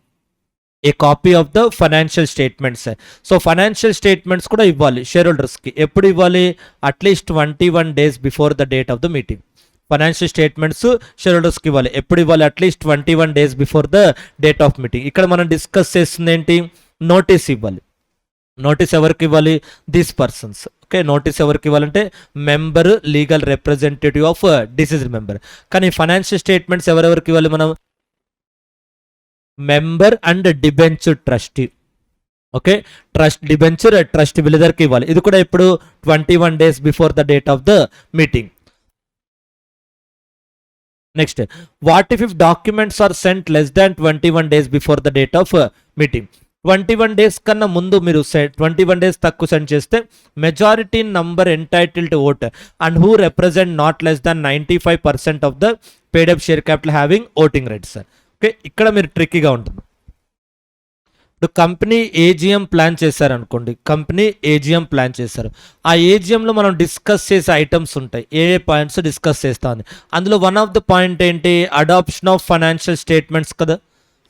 a copy of the financial statements. So financial statements కూడా ఇవ్వాలి share హోల్డర్స్కి. ఎప్పుడు ఇవ్వాలి? At least 21 days before the date of the meeting. Financial statements షేర్ హోల్డర్స్కి ఇవ్వాలి. ఎప్పుడు ఇవ్వాలి? At least 21 days before the date of meeting. ఇక్కడ మనం డిస్కస్ చేస్తుంది ఏంటి? నోటీస్ ఇవ్వాలి. నోటీస్ ఎవరికి ఇవ్వాలి? These persons. ఓకే, నోటీస్ ఎవరికి ఇవ్వాలంటే member, legal representative of deceased member. కానీ ఫైనాన్షియల్ స్టేట్మెంట్స్ ఎవరెవరికి ఇవ్వాలి మనం? Member and debenture trustee. Okay, trust debenture trust వీళ్ళిద్దరికి ఇవ్వాలి. ఇది కూడా ఇప్పుడు 21 days before the date of the meeting. Next, what if documents are sent less than 21 days before the date of meeting? 21 days కన్నా ముందు మీరు 21 days తక్కువ send చేస్తే majority number entitle to vote and who represent not less than 95% of the paid up share capital having voting rights. Okay, ఇక్కడ మీరు ట్రిక్కీగా ఉంటుంది. ఇప్పుడు కంపెనీ ఏజిఎం ప్లాన్ చేశారనుకోండి, కంపెనీ ఏజిఎం ప్లాన్ చేశారు. ఆ ఏజిఎంలో మనం డిస్కస్ చేసే ఐటమ్స్ ఉంటాయి, ఏ పాయింట్స్ డిస్కస్ చేస్తామని. అందులో వన్ ఆఫ్ ద పాయింట్ ఏంటి, అడాప్షన్ ఆఫ్ ఫైనాన్షియల్ స్టేట్మెంట్స్ కదా.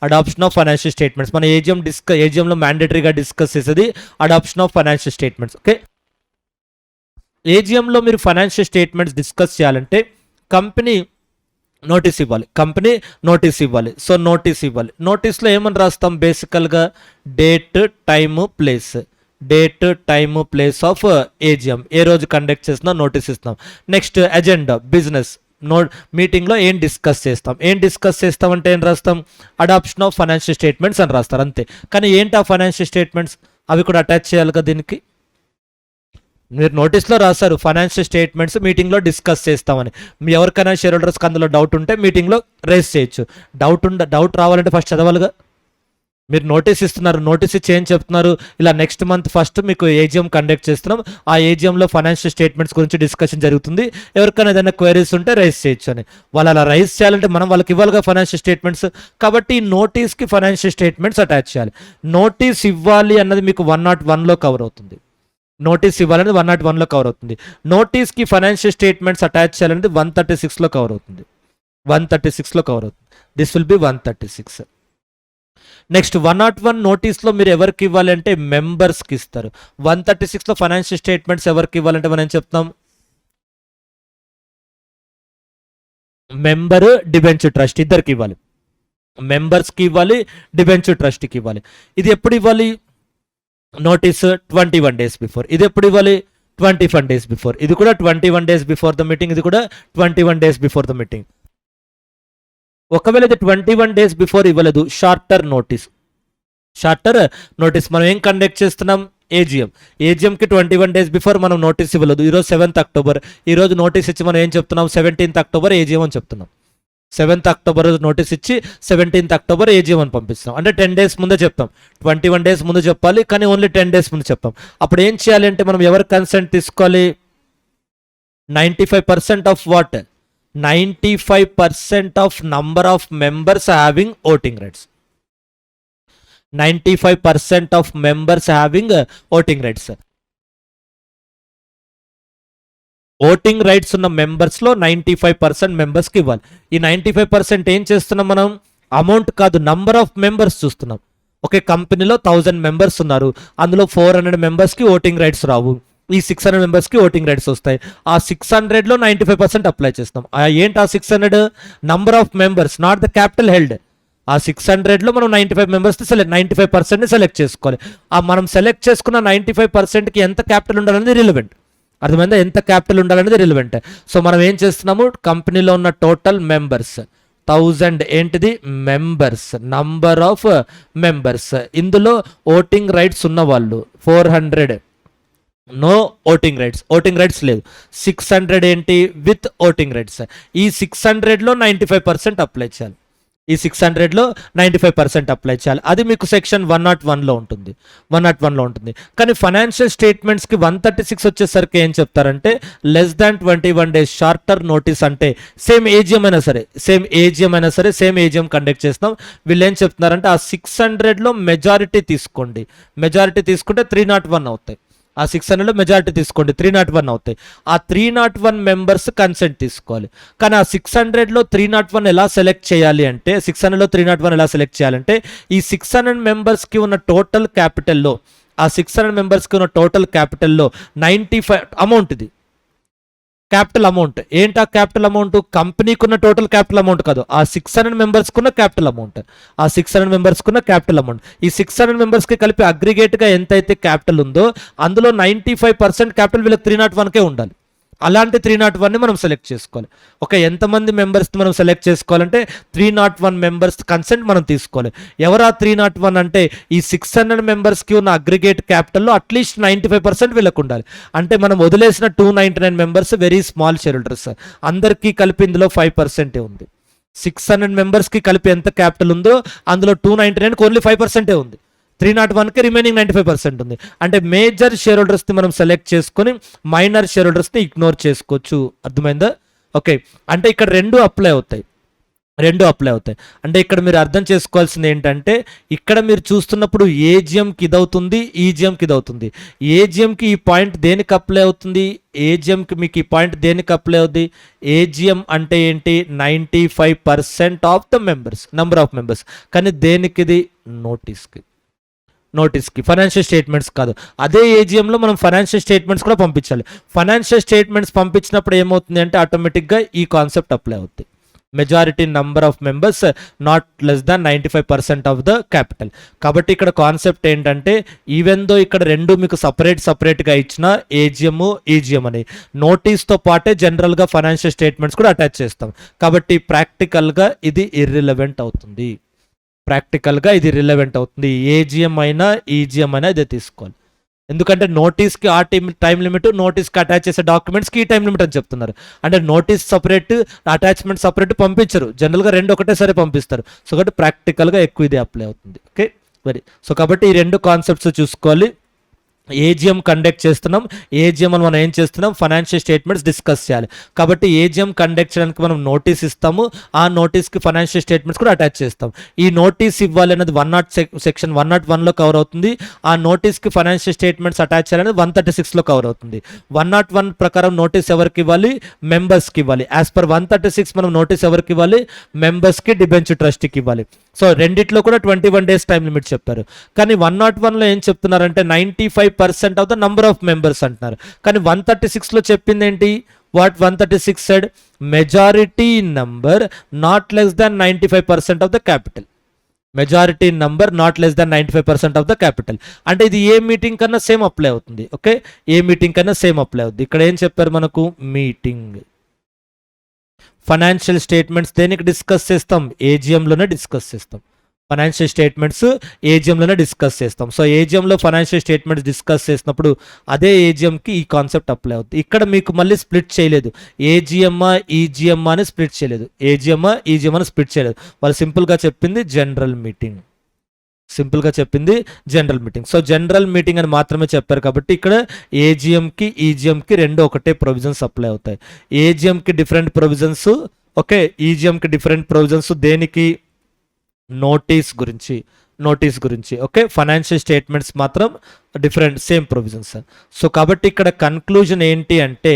అడాప్షన్ ఆఫ్ ఫైనాన్షియల్ స్టేట్మెంట్స్ మన ఏజిఎంలో మ్యాండేటరీగా డిస్కస్ చేసేది adoption of financial statements. Okay, ఏజిఎంలో మీరు ఫైనాన్షియల్ స్టేట్మెంట్స్ డిస్కస్ చేయాలంటే కంపెనీ నోటీస్ ఇవ్వాలి, కంపెనీ నోటీస్ ఇవ్వాలి. సో నోటీస్ ఇవ్వాలి. నోటీస్లో ఏమని రాస్తాం, బేసికల్గా date time place, date time place of AGM, ఏ రోజు కండక్ట్ చేసినా నోటీస్ ఇస్తాం. నెక్స్ట్ అజెండా, బిజినెస్ మీటింగ్లో ఏం డిస్కస్ చేస్తామంటే ఏం రాస్తాం, అడాప్షన్ ఆఫ్ ఫైనాన్షియల్ స్టేట్మెంట్స్ అని రాస్తారు అంతే. కానీ ఏంటి ఆ ఫైనాన్షియల్ స్టేట్మెంట్స్, అవి కూడా అటాచ్ చేయాలి కదా దీనికి. మీరు నోటీస్లో రాస్తారు ఫైనాన్షియల్ స్టేట్మెంట్స్ మీటింగ్లో డిస్కస్ చేస్తామని. మీ ఎవరికైనా షేర్ హోల్డర్స్కి అందులో డౌట్ ఉంటే మీటింగ్లో రేస్ చేయొచ్చు. డౌట్ రావాలంటే ఫస్ట్ చదవాలిగా. మీరు నోటీస్ ఇస్తున్నారు, నోటీస్ ఇచ్చి ఏం చెప్తున్నారు, ఇలా నెక్స్ట్ మంత్ ఫస్ట్ మీకు ఏజిఎం కండక్ట్ చేస్తున్నాం, ఆ ఏజిఎంలో ఫైనాన్షియల్ స్టేట్మెంట్స్ గురించి డిస్కషన్ జరుగుతుంది, ఎవరికైనా ఏదైనా క్వైరీస్ ఉంటే రైజ్ చేయొచ్చు అని. వాళ్ళు అలా రైజ్ చేయాలంటే మనం వాళ్ళకి ఇవ్వాలిగా ఫైనాన్షియల్ స్టేట్మెంట్స్. కాబట్టి ఈ నోటీస్కి ఫైనాన్షియల్ స్టేట్మెంట్స్ అటాచ్ చేయాలి. నోటీస్ ఇవ్వాలి అన్నది మీకు 101లో కవర్ అవుతుంది. నోటీస్ ఇవ్వాలనేది 101లో కవర్ అవుతుంది. నోటీస్కి ఫైనాన్షియల్ స్టేట్మెంట్స్ అటాచ్ చేయాలనేది 136లో కవర్ అవుతుంది. 136లో కవర్ అవుతుంది. This will B 136. నెక్స్ట్ 101 నోటీస్లో మీరు ఎవరికి ఇవ్వాలి అంటే మెంబర్స్కి ఇస్తారు. 136లో ఫైనాన్షియల్ స్టేట్మెంట్స్ ఎవరికి ఇవ్వాలంటే మనం ఏం చెప్తాం, మెంబరు డిబెంచర్ ట్రస్ట్ ఇద్దరికి ఇవ్వాలి. మెంబర్స్కి ఇవ్వాలి, డిబెంచర్ ట్రస్ట్కి ఇవ్వాలి. ఇది ఎప్పుడు ఇవ్వాలి, నోటీస్ 21 days బిఫోర్. ఇది ఎప్పుడు ఇవ్వాలి, 21 days బిఫోర్. ఇది కూడా 21 days బిఫోర్ ద మీటింగ్, ఇది కూడా 21 days బిఫోర్ ద మీటింగ్. ఒకవేళ ఇది 21 days బిఫోర్ ఇవ్వలేదు, షార్టర్ నోటీస్ మనం ఏం కండక్ట్ చేస్తున్నాం, ఏజిఎంకి 21 days బిఫోర్ మనం నోటీస్ ఇవ్వలేదు. ఈరోజు 7th October, ఈరోజు నోటీస్ ఇచ్చి మనం ఏం చెప్తున్నాం, 17th October ఏజిఎం అని చెప్తున్నాం. 7th October రోజు నోటీస్ ఇచ్చి 17th October ఏజిఎం అని పంపిస్తాం. అంటే 10 days ముందే చెప్తాం. 21 days ముందు చెప్పాలి, కానీ ఓన్లీ 10 days ముందు చెప్పాం. అప్పుడు ఏం చేయాలి అంటే మనం ఎవరి కన్సెంట్ తీసుకోవాలి, 95% of what, 95% of number of members having voting rights. 95% of members having voting rights. Voting rights ఉన్న మెంబర్స్లో 95% మెంబర్స్కి ఇవ్వాలి. ఈ 95% ఏం చేస్తున్నాం మనం, అమౌంట్ కాదు, నంబర్ ఆఫ్ మెంబర్స్ చూస్తున్నాం. ఒకే కంపెనీలో 1000 మెంబర్స్ ఉన్నారు, అందులో 400 మెంబర్స్కి ఓటింగ్ రైట్స్ రావు, ఈ 600 మెంబర్స్కి ఓటింగ్ రైట్స్ వస్తాయి. ఆ 600లో 95% అప్లై చేస్తాం. ఏంటి ఆ 600, number of members, not the capital held. ఆ 600లో మనం 95% సెలెక్ట్ చేసుకోవాలి. ఆ మనం సెలెక్ట్ చేసుకున్న 95%కి ఎంత క్యాపిటల్ ఉండాలనేది రిలవెంట్. అర్థమైందా, ఎంత క్యాపిటల్ ఉండాలనేది రిలవెంట్. సో మనం ఏం చేస్తున్నాము, కంపెనీలో ఉన్న టోటల్ మెంబర్స్ 1000 ఏంటిది, మెంబర్స్, నంబర్ ఆఫ్ మెంబర్స్. ఇందులో ఓటింగ్ రైట్స్ ఉన్న వాళ్ళు 400, నో ఓటింగ్ రైట్స్ లేదు. 600 ఏంటి, విత్ ఓటింగ్ రైట్స్. ఈ 600లో 95% అప్లై చేయాలి. ఈ 600లో 95% అప్లై చేయాలి. అది మీకు సెక్షన్ 101లో ఉంటుంది. 101లో ఉంటుంది. కానీ ఫైనాన్షియల్ స్టేట్మెంట్స్కి 136 వచ్చేసరికి ఏం చెప్తారంటే less than 21 days shorter notice. అంటే సేమ్ ఏజిఎం అయినా సరే సేమ్ ఏజిఎం కండక్ట్ చేస్తాం. వీళ్ళు ఏం చెప్తున్నారంటే ఆ 600లో మెజారిటీ తీసుకోండి. మెజారిటీ తీసుకుంటే 301 అవుతాయి. ఆ 600లో మెజారిటీ తీసుకోండి, 301 అవుతాయి. ఆ 301 మెంబర్స్ కన్సెంట్ తీసుకోవాలి. కానీ ఆ 600లో 301 ఎలా సెలెక్ట్ చేయాలి అంటే, 600లో 301 ఎలా సెలెక్ట్ చేయాలంటే ఈ 600 మెంబర్స్కి ఉన్న టోటల్ క్యాపిటల్లో, ఆ 600 మెంబర్స్కి ఉన్న టోటల్ క్యాపిటల్లో 95 అమౌంట్, ఇది క్యాపిటల్ అమౌంట్. ఏంటా క్యాపిటల్ అమౌంట్, కంపెనీకి ఉన్న టోటల్ క్యాపిటల్ అమౌంట్ కాదు, ఆ 600 మెంబర్స్కి ఉన్న క్యాపిటల్ అమౌంట్. ఆ 600 మెంబర్స్కి ఉన్న క్యాపిటల్ అమౌంట్. ఈ 600 మెంబర్స్కి కలిపి అగ్రిగేట్గా ఎంతైతే క్యాపిటల్ ఉందో అందులో 95% క్యాపిటల్ వీళ్ళకి 301కే ఉండాలి. అలాంటి 301ని మనం సెలెక్ట్ చేసుకోవాలి. ఒక ఎంతమంది మెంబర్స్ని మనం సెలెక్ట్ చేసుకోవాలంటే 301 మెంబర్స్ కన్సెంట్ మనం తీసుకోవాలి. ఎవరు ఆ 301 అంటే ఈ 600 మెంబర్స్కి ఉన్న అగ్రిగేట్ క్యాపిటల్లో అట్లీస్ట్ 95% వీళ్ళకు ఉండాలి. అంటే మనం వదిలేసిన 299 members very small share holders, అందరికీ కలిపి ఇందులో 5% ఉంది. 600 మెంబర్స్కి కలిపి ఎంత క్యాపిటల్ ఉందో అందులో 299కి ఓన్లీ 5% ఉంది. 301కి రిమైనింగ్ 95% ఉంది. అంటే మేజర్ షేర్ హోల్డర్స్ని మనం సెలెక్ట్ చేసుకొని మైనర్ షేర్ హోల్డర్స్ని ఇగ్నోర్ చేసుకోవచ్చు. అర్థమైందా? ఓకే, అంటే ఇక్కడ రెండు అప్లై అవుతాయి. అంటే ఇక్కడ మీరు అర్థం చేసుకోవాల్సింది ఏంటంటే, ఇక్కడ మీరు చూస్తున్నప్పుడు ఏజిఎంకి ఇదవుతుంది, ఈజిఎంకి ఇదవుతుంది. ఏజిఎంకి ఈ పాయింట్ దేనికి అప్లై అవుతుంది? ఏజిఎంకి మీకు ఈ పాయింట్ దేనికి అప్లై అవుతుంది? ఏజిఎం అంటే ఏంటి? 95% of the members, number of members. కానీ దేనికి ఇది? నోటీస్కి, ఫైనాన్షియల్ స్టేట్మెంట్స్ కాదు. అదే ఏజిఎంలో మనం ఫైనాన్షియల్ స్టేట్మెంట్స్ కూడా పంపించాలి. ఫైనాన్షియల్ స్టేట్మెంట్స్ పంపించినప్పుడు ఏమవుతుంది అంటే ఆటోమేటిక్గా ఈ కాన్సెప్ట్ అప్లై అవుతుంది. Majority number of members not less than 95% of the capital. కాబట్టి ఇక్కడ కాన్సెప్ట్ ఏంటంటే, ఈవెన్ దో ఇక్కడ రెండు మీకు సపరేట్గా ఇచ్చిన ఏజిఎం, ఈజిఎం అని, నోటీస్తో పాటే జనరల్గా ఫైనాన్షియల్ స్టేట్మెంట్స్ కూడా అటాచ్ చేస్తాం. కాబట్టి ప్రాక్టికల్గా ఇది ఇర్రిలవెంట్ అవుతుంది. ఏజిఎం అయినా ఈజిఎం అయినా ఇదే తీసుకోవాలి. ఎందుకంటే నోటీస్కి ఆ టైం లిమిట్, నోటీస్కి అటాచ్ చేసే డాక్యుమెంట్స్కి ఈ టైం లిమిట్ అని చెప్తున్నారు. అంటే నోటీస్ సపరేట్, అటాచ్మెంట్ సపరేట్ పంపించరు. జనరల్గా రెండు ఒకటేసారి పంపిస్తారు. సో కాబట్టి ప్రాక్టికల్గా ఎక్కువ ఇది అప్లై అవుతుంది. ఓకే, సో కాబట్టి ఈ రెండు కాన్సెప్ట్స్ చూసుకోవాలి. ఏజిఎం కండక్ట్ చేస్తున్నాం, ఏజిఎం మనం ఏం చేస్తున్నాం? ఫైనాన్షియల్ స్టేట్మెంట్స్ డిస్కస్ చేయాలి. కాబట్టి ఏజిఎం కండక్ట్ చేయడానికి మనం నోటీస్ ఇస్తాము, ఆ నోటీస్కి ఫైనాన్షియల్ స్టేట్మెంట్స్ కూడా అటాచ్ చేస్తాం. ఈ నోటీస్ ఇవ్వాలి అనేది సెక్షన్ 101లో కవర్ అవుతుంది. ఆ నోటీస్కి ఫైనాన్షియల్ స్టేట్మెంట్స్ అటాచ్ చేయాలనేది 136లో కవర్ అవుతుంది. 101 ప్రకారం నోటీస్ ఎవరికి ఇవ్వాలి? మెంబర్స్కి ఇవ్వాలి. యాజ్ పర్ 136 మనం నోటీస్ ఎవరికి ఇవ్వాలి? మెంబర్స్కి, డిబెంచర్ ట్రస్టీకి ఇవ్వాలి. సో రెండిట్లో కూడా 21 days టైం లిమిట్ చెప్పారు. కానీ 101లో ఏం చెప్తున్నారంటే 95% of the number of members అంటున్నారు. కానీ 136లో చెప్పింది ఏంటి? What 136 said? Majority number not less than 95% of the capital. Majority number not less than 95% of the capital. అంటే ఇది ఏ మీటింగ్ కన్నా సేమ్ అప్లై అవుతుంది. ఓకే, ఏ మీటింగ్ కన్నా సేమ్ అప్లై అవుతుంది. ఇక్కడ ఏం చెప్పారు మనకు? మీటింగ్. ఫైనాన్షియల్ స్టేట్మెంట్స్ దేనికి డిస్కస్ చేస్తాం? ఏజిఎంలోనే డిస్కస్ చేస్తాం. ఫైనాన్షియల్ స్టేట్మెంట్స్ ఏజిఎంలోనే డిస్కస్ చేస్తాం. సో ఏజిఎంలో ఫైనాన్షియల్ స్టేట్మెంట్స్ డిస్కస్ చేసినప్పుడు అదే ఏజిఎంకి ఈ కాన్సెప్ట్ అప్లై అవుతుంది. ఇక్కడ మీకు మళ్ళీ స్ప్లిట్ చేయలేదు. ఏజిఎమ్మా ఈజిఎమ్మా అని స్ప్లిట్ చేయలేదు. ఏజిఎమ్మా ఈజిఎం అని స్ప్లిట్ చేయలేదు. వాళ్ళు సింపుల్గా చెప్పింది general meeting. So general meeting అని మాత్రమే చెప్పారు. కాబట్టి ఇక్కడ ఏజిఎంకి ఈజిఎంకి రెండు ఒకటే ప్రొవిజన్స్ అప్లై అవుతాయి. ఏజిఎంకి డిఫరెంట్ ప్రొవిజన్స్, ఓకే, ఈజిఎంకి డిఫరెంట్ ప్రొవిజన్స్. దేనికి? నోటీస్ గురించి. ఓకే, ఫైనాన్షియల్ స్టేట్మెంట్స్ మాత్రం డిఫరెంట్, సేమ్ ప్రొవిజన్స్. సో కాబట్టి ఇక్కడ కన్క్లూజన్ ఏంటి అంటే,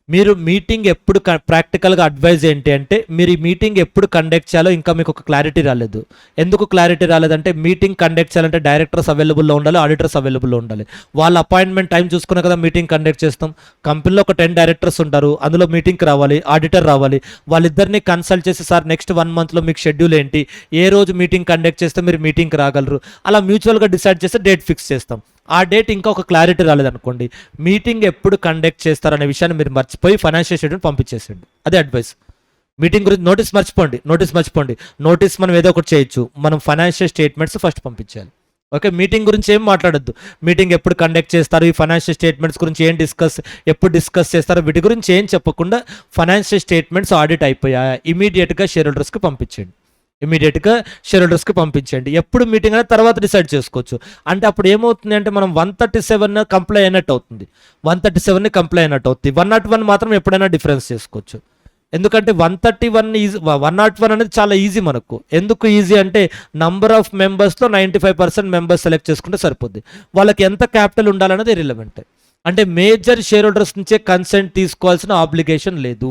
మీరు మీటింగ్ ఎప్పుడు ప్రాక్టికల్గా అడ్వైజ్ ఏంటి అంటే, మీరు ఈ మీటింగ్ ఎప్పుడు కండక్ట్ చేయాలో ఇంకా మీకు ఒక క్లారిటీ రాలేదు. ఎందుకు క్లారిటీ రాలేదంటే, మీటింగ్ కండక్ట్ చేయాలంటే డైరెక్టర్స్ అవైలబుల్లో ఉండాలి, ఆడిటర్స్ అవైలబుల్లో ఉండాలి. వాళ్ళ అపాయింట్మెంట్ టైం చూసుకునే కదా మీటింగ్ కండక్ట్ చేస్తాం. కంపెనీలో ఒక 10 డైరెక్టర్స్ ఉంటారు, అందులో మీటింగ్కి రావాలి, ఆడిటర్ రావాలి. వాళ్ళిద్దరిని కన్సల్ట్ చేసి, సార్ నెక్స్ట్ 1 monthలో మీకు షెడ్యూల్ ఏంటి, ఏ రోజు మీటింగ్ కండక్ట్ చేస్తే మీరు మీటింగ్కి రాగలరు, అలా మ్యూచువల్గా డిసైడ్ చేస్తే డేట్ ఫిక్స్ చేస్తాం. ఆ డేట్ ఇంకా ఒక క్లారిటీ రాలేదనుకోండి, మీటింగ్ ఎప్పుడు కండక్ట్ చేస్తారనే విషయాన్ని మీరు మర్చిపోయి ఫైనాన్షియల్ స్టేట్మెంట్ పంపించేసేయండి. అదే అడ్వైస్. మీటింగ్ గురించి నోటీస్ మర్చిపోండి. నోటీస్ మనం ఏదో ఒకటి చేయొచ్చు, మనం ఫైనాన్షియల్ స్టేట్మెంట్స్ ఫస్ట్ పంపించాలి. ఓకే, మీటింగ్ గురించి ఏం మాట్లాడద్దు. మీటింగ్ ఎప్పుడు కండక్ట్ చేస్తారు, ఈ ఫైనాన్షియల్ స్టేట్మెంట్స్ గురించి ఎప్పుడు డిస్కస్ చేస్తారో వీటి గురించి ఏం చెప్పకుండా ఫైనాన్షియల్ స్టేట్మెంట్స్ ఆడిట్ అయిపోయాయా ఇమీడియట్గా షేర్ హోల్డర్స్కి పంపించండి. ఎప్పుడు మీటింగ్ అనేది తర్వాత డిసైడ్ చేసుకోవచ్చు. అంటే అప్పుడు ఏమవుతుంది అంటే, మనం 137 కంప్లై అయినట్టు అవుతుంది. 101 మాత్రం ఎప్పుడైనా డిఫరెన్స్ చేసుకోవచ్చు. ఎందుకంటే 101 అనేది చాలా ఈజీ మనకు. ఎందుకు ఈజీ అంటే, నంబర్ ఆఫ్ మెంబర్స్లో 95% మెంబర్స్ సెలెక్ట్ చేసుకుంటే సరిపోద్ది. వాళ్ళకి ఎంత క్యాపిటల్ ఉండాలనేది ఇర్రిలవెంట్. అంటే మేజర్ షేర్ హోల్డర్స్ నుంచే కన్సెంట్ తీసుకోవాల్సిన ఆబ్లిగేషన్ లేదు.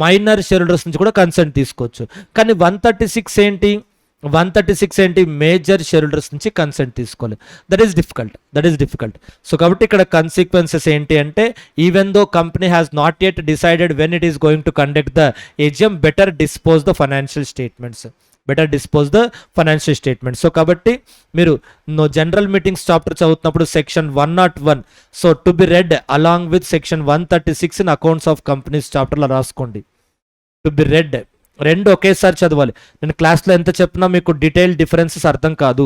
మైనర్ షేర్ హోల్డర్స్ నుంచి కూడా కన్సెంట్ తీసుకోవచ్చు. కానీ 136 ఏంటి? మేజర్ షేర్ హోల్డర్స్ నుంచి కన్సెంట్ తీసుకోవాలి. That is difficult. సో కాబట్టి ఇక్కడ కన్సిక్వెన్సెస్ ఏంటి అంటే, even though company has not yet decided when it is going to conduct the AGM, better dispose the financial statements. So కాబట్టి మీరు జనరల్ మీటింగ్స్ చాప్టర్ చదువుతున్నప్పుడు section 101, so to be red along with section 136 in accounts of companies చాప్టర్లో రాసుకోండి. To be red, రెండు ఒకేసారి చదవాలి. నేను క్లాస్లో ఎంత చెప్పినా మీకు డీటెయిల్ డిఫరెన్సెస్ అర్థం కాదు.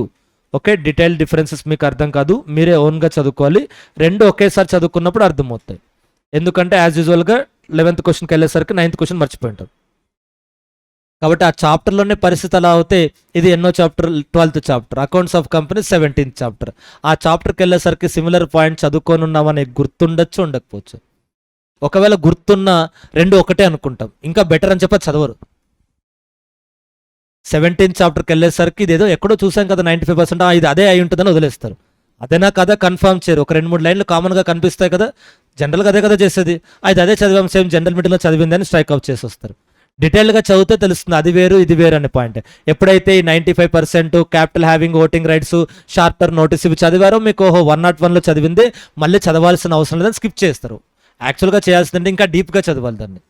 ఓకే, డీటెయిల్ డిఫరెన్సెస్ మీకు అర్థం కాదు, మీరే ఓన్గా చదువుకోవాలి. రెండు ఒకేసారి చదువుకున్నప్పుడు అర్థమవుతాయి. ఎందుకంటే యాజ్ యూజువల్గా 11th క్వశ్చన్కి వెళ్ళేసరికి 9th క్వశ్చన్ మర్చిపోయి ఉంటారు. కాబట్టి ఆ చాప్టర్లోనే పరిస్థితి అలా అవుతే ఇది ఎన్నో chapter, 12th chapter, accounts of company 17th chapter. ఆ చాప్టర్కి వెళ్ళేసరికి సిమిలర్ పాయింట్ చదువుకొని ఉన్నామని గుర్తుండొచ్చు, ఉండకపోవచ్చు. ఒకవేళ గుర్తున్న రెండు ఒకటే అనుకుంటాం, ఇంకా బెటర్ అని చెప్పి చదవరు. 17th చాప్టర్కి వెళ్ళేసరికి ఇదేదో ఎక్కడో చూసాం కదా 95%, ఇది అదే అయి ఉంటుందని వదిలేస్తారు. అదేనా కదా కన్ఫర్మ్ చేయరు. ఒక 2-3 లైన్లు కామన్గా కనిపిస్తాయి కదా, జనరల్గా అదే కదా చేసేది, అది అదే చదివాం సేమ్ జనరల్ మీటింగ్లో చదివింది అని స్ట్రైక్ అవుట్ చేసి వస్తారు. డీటెయిల్గా చదివితే తెలుస్తుంది అది వేరు ఇది వేరు అనే పాయింట్. ఎప్పుడైతే ఈ 95% capital having voting rights, shorter notice ఇవి చదివారో మీకు 101లో చదివింది మళ్ళీ చదవాల్సిన అవసరం లేదని స్కిప్ చేస్తారు. యాక్చువల్గా చేయాల్సిందంటే ఇంకా డీప్గా చదవాలి దాన్ని,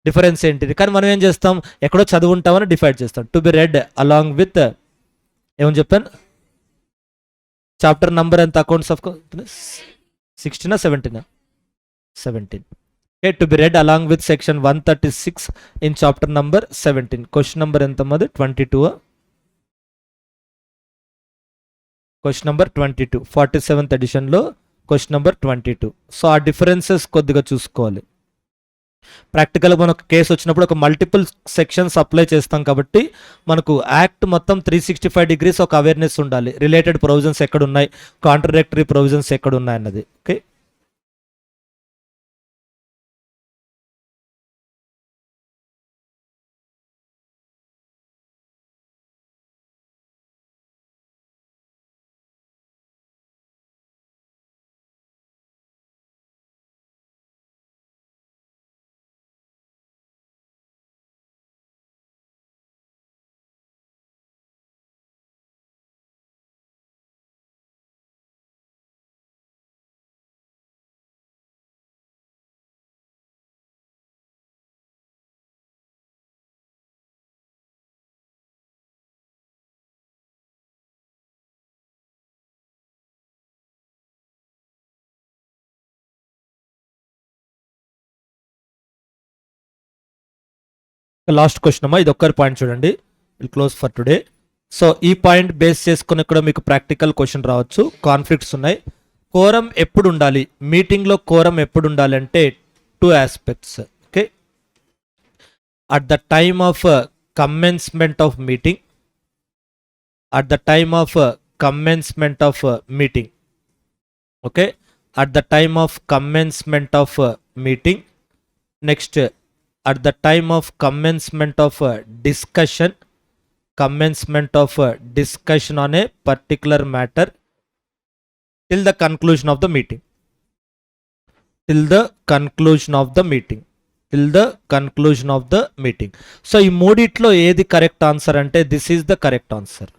డిఫరెన్స్ ఏంటిది. కానీ మనం ఏం చేస్తాం, ఎక్కడో చదువుంటామని డిఫైడ్ చేస్తాం. To be red along with ఏమని చెప్పాను, చాప్టర్ నంబర్ ఎంత, accounts of 16 17. Okay, to be read along with section 136 in chapter number 17. Question number ఎంత మది 22. క్వశ్చన్ నెంబర్ 22 47th ఎడిషన్లో క్వశ్చన్ నెంబర్ 22. సో ఆ డిఫరెన్సెస్ కొద్దిగా చూసుకోవాలి. ప్రాక్టికల్గా మనకు కేసు వచ్చినప్పుడు ఒక మల్టిపుల్ సెక్షన్స్ అప్లై చేస్తాం కాబట్టి మనకు యాక్ట్ మొత్తం 365 degrees ఒక అవేర్నెస్ ఉండాలి. రిలేటెడ్ ప్రొవిజన్స్ ఎక్కడ ఉన్నాయి, కాంట్రడిక్టరీ ప్రొవిజన్స్ ఎక్కడ ఉన్నాయి అన్నది. ఓకే, లాస్ట్ క్వశ్చన్ అమ్మా, ఇది ఒక్కరి పాయింట్ చూడండి, will close for today. So ఈ పాయింట్ బేస్ చేసుకుని కూడా మీకు ప్రాక్టికల్ క్వశ్చన్ రావచ్చు. కాన్ఫ్లిక్ట్స్ ఉన్నాయి. కోరం ఎప్పుడు ఉండాలి, మీటింగ్లో కోరం ఎప్పుడు ఉండాలి అంటే 2 aspects. Okay, at the time of commencement of meeting, at the time of commencement of meeting. Okay, at the time of commencement of meeting. Next, at the time of commencement of discussion, commencement of discussion on a particular matter till the conclusion of the meeting, till the conclusion of the meeting, till the conclusion of the meeting. So ఈ మూడిట్లో ఏది correct answer అంటే this is the correct answer.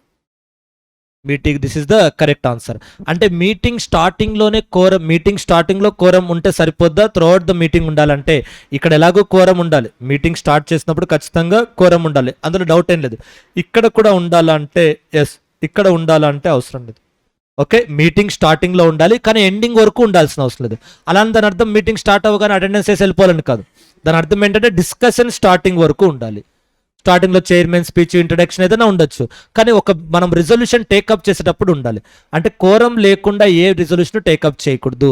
Meeting, this is the correct answer. అంటే meeting స్టార్టింగ్లోనే quorum, meeting స్టార్టింగ్లో quorum ఉంటే సరిపోద్దా, throughout the meeting ఉండాలంటే ఇక్కడ ఎలాగో కోరం ఉండాలి. మీటింగ్ స్టార్ట్ చేసినప్పుడు ఖచ్చితంగా కోరం ఉండాలి, అందులో డౌట్ ఏం లేదు. ఇక్కడ కూడా ఉండాలంటే ఎస్, ఇక్కడ ఉండాలంటే అవసరం లేదు. ఓకే, మీటింగ్ స్టార్టింగ్లో ఉండాలి కానీ ఎండింగ్ వరకు ఉండాల్సిన అవసరం లేదు. అలా దాని అర్థం మీటింగ్ స్టార్ట్ అవ్వగానే అటెండెన్స్ వేసి వెళ్ళిపోవాలని కాదు. దాని అర్థం ఏంటంటే డిస్కషన్ స్టార్టింగ్ వరకు ఉండాలి. స్టార్టింగ్లో చైర్మన్ స్పీచ్, ఇంట్రడక్షన్ ఏదైనా ఉండొచ్చు, కానీ ఒక మనం రిజల్యూషన్ టేకప్ చేసేటప్పుడు ఉండాలి. అంటే కోరం లేకుండా ఏ రిజల్యూషన్ టేకప్ చేయకూడదు.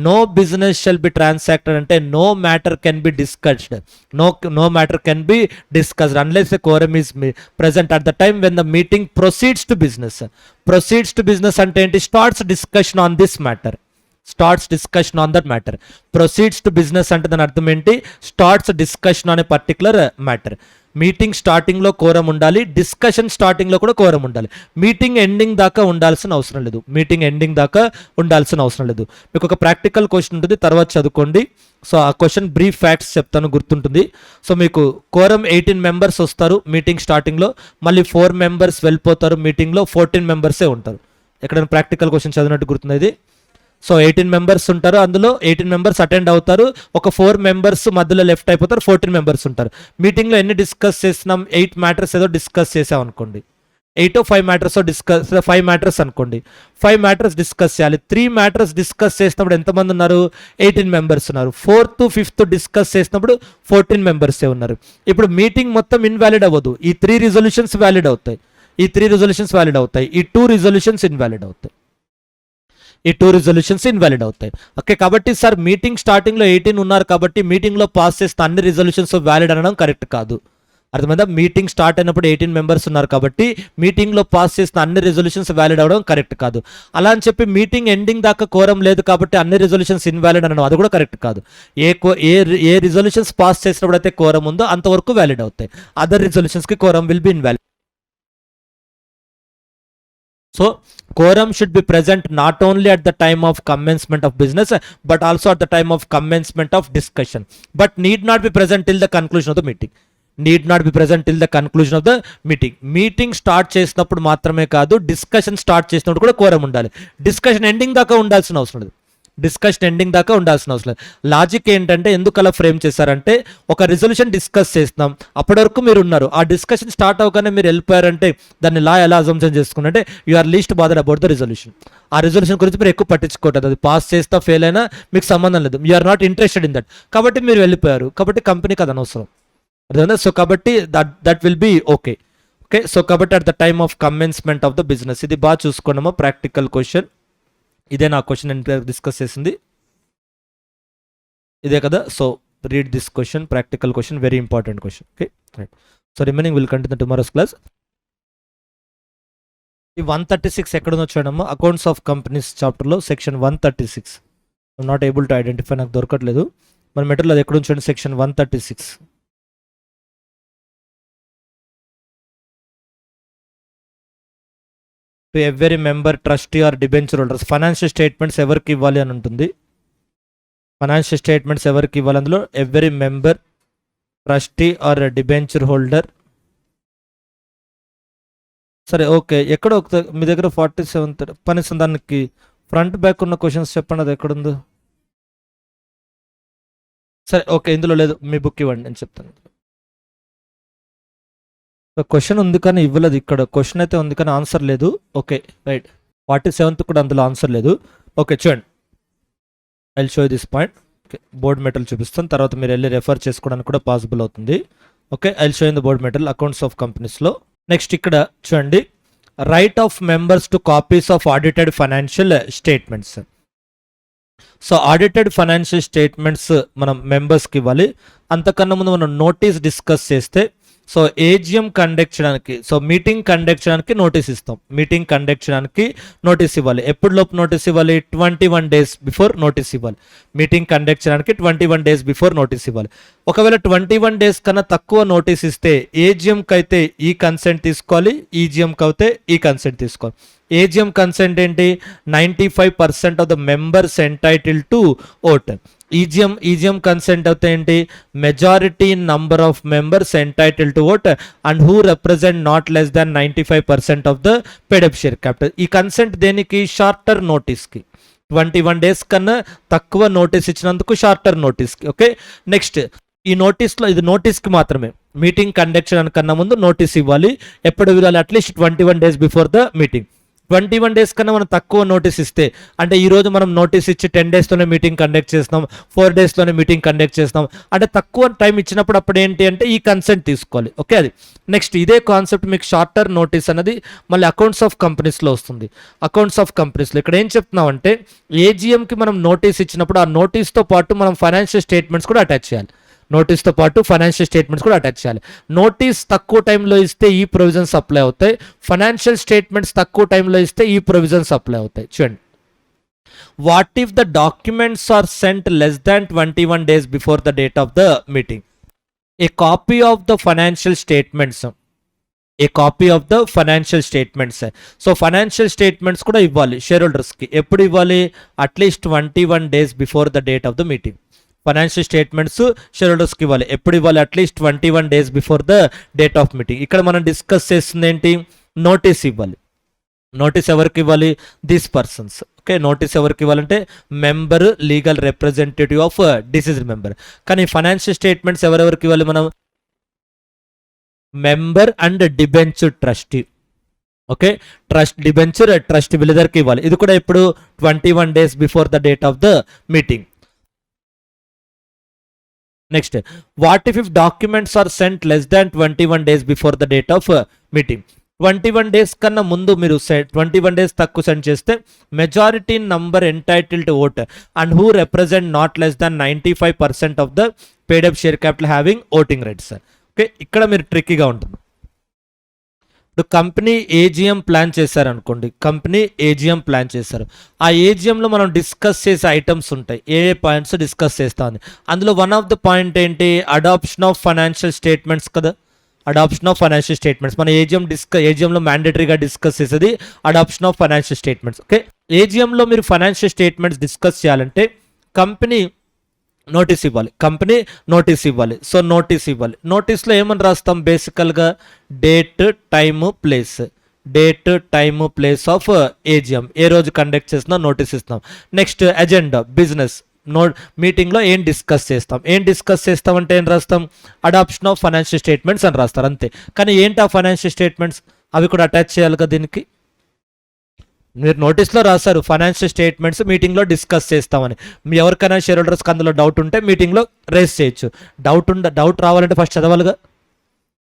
No business shall be transacted అంటే no matter can be discussed, no matter can be discussed unless the quorum is present at the time when the meeting proceeds to business. Proceeds to business అంటే ఏంటి, starts discussion on this matter, starts discussion on that matter. Proceeds to business అంటే దాని అర్థం ఏంటి, starts discussion on a particular matter. Meeting స్టార్టింగ్లో quorum ఉండాలి, discussion స్టార్టింగ్లో కూడా కోరం ఉండాలి. మీటింగ్ ఎండింగ్ దాకా ఉండాల్సిన అవసరం లేదు, మీటింగ్ ఎండింగ్ దాకా ఉండాల్సిన అవసరం లేదు. మీకు ఒక ప్రాక్టికల్ క్వశ్చన్ ఉంటుంది, తర్వాత చదువుకోండి. సో ఆ క్వశ్చన్ బ్రీఫ్ ఫ్యాక్ట్స్ చెప్తాను, గుర్తుంటుంది. సో మీకు కోరం 18 members వస్తారు మీటింగ్ స్టార్టింగ్లో, మళ్ళీ 4 members వెళ్ళిపోతారు మీటింగ్లో, 14 members ఉంటారు. ఎక్కడైనా ప్రాక్టికల్ క్వశ్చన్ చదివినట్టు గుర్తుంది ఇది. సో 18 members ఉంటారు, అందులో 18 members అటెండ్ అవుతారు, ఒక 4 members మధ్యలో లెఫ్ట్ అయిపోతారు, 14 members ఉంటారు. మీటింగ్లో ఎన్ని డిస్కస్ చేసినాం, 8 matters ఏదో డిస్కస్ చేసాం అనుకోండి, 8 or 5 matters డిస్కస్, 5 matters అనుకోండి, 5 matters డిస్కస్ చేయాలి. 3 matters డిస్కస్ చేసినప్పుడు ఎంతమంది ఉన్నారు, 18 members ఉన్నారు. 4th 5th డిస్కస్ చేసినప్పుడు 14 members ఉన్నారు. ఇప్పుడు మీటింగ్ మొత్తం ఇన్వాలిడ్ అవ్వదు, ఈ 3 resolutions వ్యాలిడ్ అవుతాయి, ఈ 3 resolutions వ్యాలిడ్ అవుతాయి, ఈ 2 resolutions ఇన్వాలిడ్ అవుతాయి, ఈ 2 resolutions ఇన్వాలిడ్ అవుతాయి. ఓకే, కాబట్టి సార్ మీటింగ్ స్టార్టింగ్లో 18 ఉన్నారు కాబట్టి మీటింగ్లో పాస్ చేస్తే అన్ని రిజల్యూషన్స్ వ్యాలిడ్ అనడం కరెక్ట్ కాదు. అర్థమైందా? మీటింగ్ స్టార్ట్ అయినప్పుడు 18 మెంబర్స్ ఉన్నారు కాబట్టి మీటింగ్లో పాస్ చేసిన అన్ని రెజల్యూషన్స్ వ్యాలిడ్ అవ్వడం కరెక్ట్ కాదు. అలా అని చెప్పి మీటింగ్ ఎండింగ్ దాకా కోరం లేదు కాబట్టి అన్ని రెజల్యూషన్స్ ఇన్వాలిడ్ అనడం అది కూడా కరెక్ట్ కాదు. ఏ రిజల్యూషన్స్ పాస్ చేసినప్పుడు అయితే కోరం ఉందో అంతవరకు వ్యాలిడ్ అవుతాయి. అదర్ రిజల్యూషన్స్కి quorum will be invalid. So quorum should be present not only at the time of commencement of business but also at the time of commencement of discussion, but need not be present till the conclusion of the meeting. Need not be present till the conclusion of the meeting. Meeting start చేసినప్పుడు మాత్రమే కాదు, discussion start చేసినప్పుడు కూడా quorum ఉండాలి. Discussion ending దాకా ఉండాల్సిన అవసరం లేదు. డిస్కషన్ ఎండింగ్ దాకా ఉండాల్సిన అవసరం లేదు. లాజిక్ ఏంటంటే ఎందుకు అలా ఫ్రేమ్ చేశారంటే, ఒక రిజల్యూషన్ డిస్కస్ చేస్తున్నాం, అప్పటి వరకు మీరు ఉన్నారు, ఆ డిస్కషన్ స్టార్ట్ అవగానే మీరు వెళ్ళిపోయారంటే దాన్ని లా ఎలా అజంప్షన్ చేసుకున్నట్టే you are least bothered about the resolution. ఆ రిజల్యూషన్ గురించి మీరు ఎక్కువ పట్టించుకోవట్లేదు. అది పాస్ చేస్తా ఫెయిల్ అయినా మీకు సంబంధం లేదు. You are not interested in that. కాబట్టి మీరు వెళ్ళిపోయారు. కాబట్టి కంపెనీకి అది అనవసరం. అర్థమైందా? సో కాబట్టి that will be okay. Okay, so కాబట్టి at the time of commencement of the business. ఇది బాగా చూసుకోండమా, ప్రాక్టికల్ క్వశ్చన్. ఇదే నా క్వశ్చన్ నేను డిస్కస్ చేసింది ఇదే కదా. So read this question, practical question, very important question. Okay right. So remaining will continue tomorrow's class. ఈ 136 ఎక్కడుందో చూడమ్మా, అకౌంట్స్ ఆఫ్ కంపెనీస్ చాప్టర్లో section 136. Not able to identify, నాకు దొరకట్లేదు. మన మెటీరియల్ అది ఎక్కడ చూడండి, section 136. To every member, trustee or debenture holders. Financial statements ఎవరికి ఇవ్వాలి అని ఉంటుంది. ఫైనాన్షియల్ స్టేట్మెంట్స్ ఎవరికి ఇవ్వాలి, అందులో every member, trustee or debenture holder. సరే ఓకే, ఎక్కడో మీ దగ్గర 47 కనీసం దానికి ఫ్రంట్ బ్యాక్ ఉన్న క్వశ్చన్స్ చెప్పండి, అది ఎక్కడుందో. సరే ఓకే, ఇందులో లేదు, మీ బుక్ ఇవ్వండి నేను చెప్తాను. క్వశ్చన్ ఉంది కానీ ఇవ్వలేదు. ఇక్కడ క్వశ్చన్ అయితే ఉంది కానీ ఆన్సర్ లేదు. ఓకే రైట్, 47 కూడా అందులో ఆన్సర్ లేదు. ఓకే చూడండి, I will show this point. Okay, board material చూపిస్తాను, తర్వాత మీరు వెళ్ళి రెఫర్ చేసుకోవడానికి కూడా పాసిబుల్ అవుతుంది. Okay, I will show in the board material accounts of కంపెనీస్లో. నెక్స్ట్ ఇక్కడ చూడండి, right of members to copies of audited financial statements. So audited financial statements మనం మెంబర్స్కి ఇవ్వాలి. అంతకన్నా ముందు మనం నోటీస్ డిస్కస్ చేస్తే, సో ఏజిఎం కండక్ట్ చేయడానికి, సో మీటింగ్ కండక్ట్ చేయడానికి నోటీస్ ఇస్తాం. మీటింగ్ కండక్ట్ చేయడానికి నోటీస్ ఇవ్వాలి. ఎప్పుడు లోపు నోటీస్ ఇవ్వాలి? 21 days బిఫోర్ నోటీస్ ఇవ్వాలి. మీటింగ్ కండక్ట్ చేయడానికి 21 days బిఫోర్ నోటీస్ ఇవ్వాలి. ఒకవేళ 21 days కన్నా తక్కువ నోటీస్ ఇస్తే ఏజిఎంకి అయితే ఈ కన్సెంట్ తీసుకోవాలి, ఈజిఎంకి అయితే ఈ కన్సెంట్ తీసుకోవాలి. ఏజిఎం కన్సెంట్ ఏంటి? 95% of the members entitle to vote. EGM consent అయితే ఏంటి? Majority number of members entitle to vote and who represent not less than 95% of the paid up share capital. ఈ consent దేనికి? Shorter నోటీస్కి. 21 days కన్నా తక్కువ notice ఇచ్చినందుకు shorter నోటీస్కి. Okay, next ఈ నోటీస్లో, ఇది నోటీస్కి మాత్రమే. మీటింగ్ కండక్ట్ చేయడానికన్నా ముందు నోటీస్ ఇవ్వాలి. ఎప్పుడు ఇవ్వాలి? At least 21 days before the meeting. 21 days కన్నా మనం తక్కువ నోటీస్ ఇస్తే, అంటే ఈరోజు మనం నోటీస్ ఇచ్చి 10 daysలోనే మీటింగ్ కండక్ట్ చేస్తాం, 4 daysలోనే మీటింగ్ కండక్ట్ చేస్తాం, అంటే తక్కువ టైం ఇచ్చినప్పుడు అప్పుడు ఏంటి అంటే ఈ కన్సెంట్ తీసుకోవాలి. ఓకే, అది నెక్స్ట్. ఇదే కాన్సెప్ట్ మీకు షార్టర్ నోటీస్ అనేది మళ్ళీ అకౌంట్స్ ఆఫ్ కంపెనీస్లో వస్తుంది. అకౌంట్స్ ఆఫ్ కంపెనీస్లో ఇక్కడ ఏం చెప్తున్నాం అంటే, ఏజిఎంకి మనం నోటీస్ ఇచ్చినప్పుడు ఆ నోటీస్తో పాటు మనం ఫైనాన్షియల్ స్టేట్మెంట్స్ కూడా అటాచ్ చేయాలి. నోటీస్తో పాటు ఫైనాన్షియల్ స్టేట్మెంట్స్ కూడా అటాచ్ చేయాలి. నోటీస్ తక్కువ టైంలో ఇస్తే ఈ ప్రొవిజన్స్ అప్లై అవుతాయి, ఫైనాన్షియల్ స్టేట్మెంట్స్ తక్కువ టైంలో ఇస్తే ఈ ప్రొవిజన్స్ అప్లై అవుతాయి. చూడండి, what if the documents are sent less than 21 days before the date of the meeting? A copy of the financial statements, a copy of the financial statements. So financial statements కూడా ఇవ్వాలి share హోల్డర్స్కి. ఎప్పుడు ఇవ్వాలి? At least 21 days before the date of the meeting. Financial statements షేర్ హోల్డర్స్కి ఇవ్వాలి. ఎప్పుడు ఇవ్వాలి? At least 21 days before the date of meeting. ఇక్కడ మనం డిస్కస్ చేస్తుంది ఏంటి? నోటీస్ ఇవ్వాలి. నోటీస్ ఎవరికి ఇవ్వాలి? These persons. ఓకే, నోటీస్ ఎవరికి ఇవ్వాలంటే member, legal representative of deceased member. కానీ ఫైనాన్షియల్ స్టేట్మెంట్స్ ఎవరెవరికి ఇవ్వాలి మనం? Member and debenture trustee. Okay, debenture trustee వీళ్ళిద్దరికి ఇవ్వాలి. ఇది కూడా ఇప్పుడు 21 days before the date of the meeting. Next, what if documents are sent less than 21 days before the date of meeting? 21 days కన్నా ముందు మీరు 21 days తక్కువ సెండ్ చేస్తే majority number entitle to vote and who represent not less than 95% of the paid up share capital having voting rights. Okay, ఇక్కడ మీరు ట్రిక్కీగా ఉంటుంది. ఇప్పుడు కంపెనీ ఏజిఎం ప్లాన్ చేశారనుకోండి, కంపెనీ ఏజిఎం ప్లాన్ చేశారు. ఆ ఏజిఎంలో మనం డిస్కస్ చేసే ఐటమ్స్ ఉంటాయి, ఏ పాయింట్స్ డిస్కస్ చేస్తామని. అందులో వన్ ఆఫ్ ద పాయింట్ ఏంటి, అడాప్షన్ ఆఫ్ ఫైనాన్షియల్ స్టేట్మెంట్స్ కదా. అడాప్షన్ ఆఫ్ ఫైనాన్షియల్ స్టేట్మెంట్స్ మన ఏజిఎంలో మ్యాండేటరీగా డిస్కస్ చేసేది adoption of financial statements. Okay, ఏజిఎంలో మీరు ఫైనాన్షియల్ స్టేట్మెంట్స్ డిస్కస్ చేయాలంటే కంపెనీ నోటీస్ ఇవ్వాలి, కంపెనీ నోటీస్ ఇవ్వాలి. సో నోటీస్ ఇవ్వాలి. నోటీస్లో ఏమని రాస్తాం, బేసికల్గా date, time, place. Date, time, place of AGM, ఏ రోజు కండక్ట్ చేసినా నోటీస్ ఇస్తాం. నెక్స్ట్ అజెండా, బిజినెస్ మీటింగ్లో ఏం డిస్కస్ చేస్తాం. ఏం డిస్కస్ చేస్తామంటే ఏం రాస్తాం, అడాప్షన్ ఆఫ్ ఫైనాన్షియల్ స్టేట్మెంట్స్ అని రాస్తారు అంతే. కానీ ఏంటి ఆ ఫైనాన్షియల్ స్టేట్మెంట్స్, అవి కూడా అటాచ్ చేయాలి కదా దీనికి. మీరు నోటీస్లో రాశారు ఫైనాన్షియల్ స్టేట్మెంట్స్ మీటింగ్లో డిస్కస్ చేస్తామని. మీ ఎవరికైనా షేర్ హోల్డర్స్కి అందులో డౌట్ ఉంటే మీటింగ్లో రేస్ చేయొచ్చు. డౌట్ రావాలంటే ఫస్ట్ చదవాలిగా.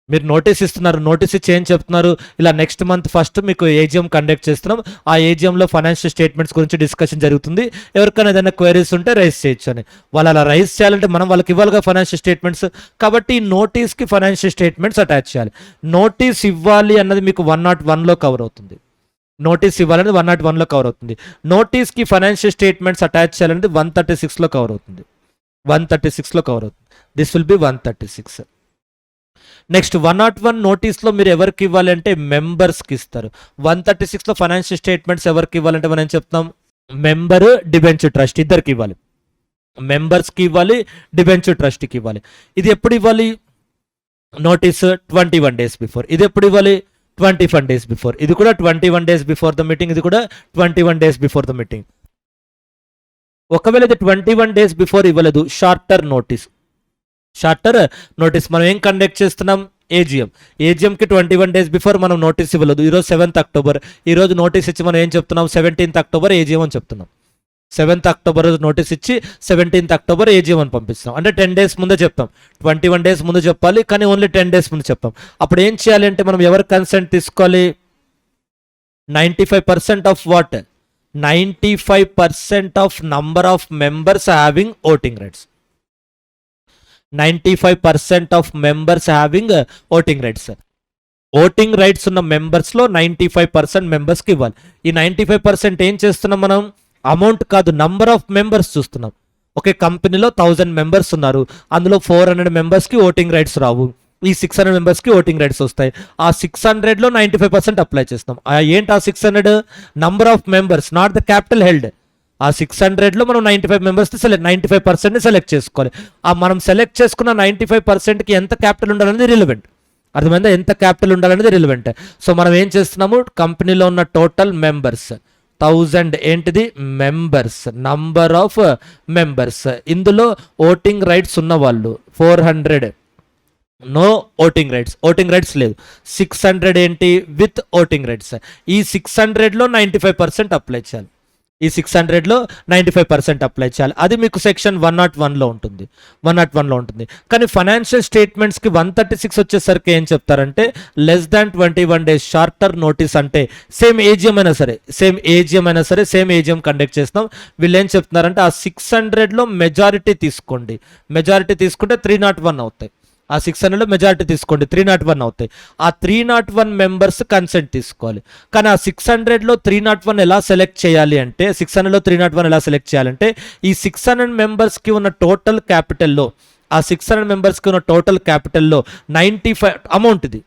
మీరు నోటీస్ ఇస్తున్నారు, నోటీస్ ఇచ్చి ఏం చెప్తున్నారు, ఇలా నెక్స్ట్ మంత్ ఫస్ట్ మీకు ఏజిఎం కండక్ట్ చేస్తున్నాం, ఆ ఏజిఎంలో ఫైనాన్షియల్ స్టేట్మెంట్స్ గురించి డిస్కషన్ జరుగుతుంది, ఎవరికైనా ఏదైనా క్వైరీస్ ఉంటే రైజ్ చేయొచ్చు అని. వాళ్ళు అలా రైజ్ చేయాలంటే మనం వాళ్ళకి ఇవ్వాలిగా ఫైనాన్షియల్ స్టేట్మెంట్స్. కాబట్టి ఈ నోటీస్కి ఫైనాన్షియల్ స్టేట్మెంట్స్ అటాచ్ చేయాలి. నోటీస్ ఇవ్వాలి అన్నది మీకు 101లో కవర్ అవుతుంది. నోటీస్ ఇవ్వాలనేది 101లో కవర్ అవుతుంది. నోటీస్కి ఫైనాన్షియల్ స్టేట్మెంట్స్ అటాచ్ చేయాలనేది 136లో కవర్ అవుతుంది. 136లో కవర్ అవుతుంది. This will B 136. నెక్స్ట్ 101 నోటీస్లో మీరు ఎవరికి ఇవ్వాలి అంటే మెంబర్స్కి ఇస్తారు. 136లో ఫైనాన్షియల్ స్టేట్మెంట్స్ ఎవరికి ఇవ్వాలంటే మనం చెప్తాం, మెంబరు, డిబెంచర్ ట్రస్ట్ ఇద్దరికి ఇవ్వాలి. మెంబర్స్కి ఇవ్వాలి, డిబెంచర్ ట్రస్ట్కి ఇవ్వాలి. ఇది ఎప్పుడు ఇవ్వాలి, నోటీస్ 21 days బిఫోర్. ఇది ఎప్పుడు ఇవ్వాలి, 21 days బిఫోర్. ఇది కూడా 21 days బిఫోర్ ద మీటింగ్. ఇది కూడా 21 days బిఫోర్ ద మీటింగ్. ఒకవేళ ఇది 21 days బిఫోర్ ఇవ్వలేదు, షార్టర్ నోటీస్. షార్టర్ నోటీస్ మనం ఏం కండక్ట్ చేస్తున్నాం, ఏజిఎంకి 21 days బిఫోర్ మనం నోటీస్ ఇవ్వలేదు. ఈరోజు 7th October. ఈరోజు నోటీస్ ఇచ్చి మనం ఏం చెప్తున్నాం, 17th October ఏజిఎం అని చెప్తున్నాం. 7th October రోజు నోటీస్ ఇచ్చి 17th October ఏజిఎం అని పంపిస్తున్నాం. అంటే 10 days ముందే చెప్తాం. 21 days ముందు చెప్పాలి, కానీ ఓన్లీ 10 days ముందు చెప్తాం. అప్పుడు ఏం చేయాలి అంటే మనం ఎవరి కన్సెంట్ తీసుకోవాలి, 95% of what, 95% of number of members having voting rights. 95% of members having voting rights. Voting rights ఉన్న మెంబర్స్లో 95% మెంబర్స్కి ఇవ్వాలి. ఈ 95% ఏం చేస్తున్నాం మనం, అమౌంట్ కాదు, నంబర్ ఆఫ్ మెంబర్స్ చూస్తున్నాం. ఒకే కంపెనీలో 1000 మెంబర్స్ ఉన్నారు, అందులో 400 మెంబర్స్కి ఓటింగ్ రైట్స్ రావు, ఈ 600 మెంబర్స్కి ఓటింగ్ రైట్స్ వస్తాయి. ఆ 600లో 95% అప్లై చేస్తున్నాం. ఏంటి ఆ 600, number of members, not the capital held. ఆ 600లో మనం 95 మెంబర్స్ని 95%ని సెలెక్ట్ చేసుకోవాలి. ఆ మనం సెలెక్ట్ చేసుకున్న 95%కి ఎంత క్యాపిటల్ ఉండాలనేది రిలవెంట్. అర్థమైందా, ఎంత క్యాపిటల్ ఉండాలనేది రిలవెంట్. సో మనం ఏం చేస్తున్నాము, కంపెనీలో ఉన్న టోటల్ మెంబర్స్ 1000 ఏంటిది, మెంబర్స్, నంబర్ ఆఫ్ మెంబర్స్. ఇందులో ఓటింగ్ రైట్స్ ఉన్న వాళ్ళు 400, no voting rights, voting rights లేదు. 600 ఏంటి, విత్ ఓటింగ్ రైట్స్. ఈ 600లో 95% అప్లై చేయాలి. ఈ 600లో 95% అప్లై చేయాలి. అది మీకు సెక్షన్ 101లో ఉంటుంది, 101లో ఉంటుంది. కానీ ఫైనాన్షియల్ స్టేట్మెంట్స్కి 136 వచ్చేసరికి ఏం చెప్తారంటే, less than 21 days shorter notice. అంటే సేమ్ ఏజిఎం అయినా సరే, సేమ్ ఏజిఎం కండక్ట్ చేస్తాం. వీళ్ళు ఏం చెప్తున్నారంటే ఆ 600లో మెజారిటీ తీసుకోండి. మెజారిటీ తీసుకుంటే 301 అవుతాయి. ఆ 600లో మెజారిటీ తీసుకోండి, 301 అవుతాయి. ఆ 301 మెంబర్స్ కన్సెంట్ తీసుకోవాలి. కానీ ఆ 600లో 301 ఎలా సెలెక్ట్ చేయాలి అంటే, 600లో 301 ఎలా సెలెక్ట్ చేయాలంటే, ఈ 600 మెంబర్స్కి ఉన్న టోటల్ క్యాపిటల్లో, ఆ 600 మెంబర్స్కి ఉన్న టోటల్ క్యాపిటల్లో 95 అమౌంట్, ఇది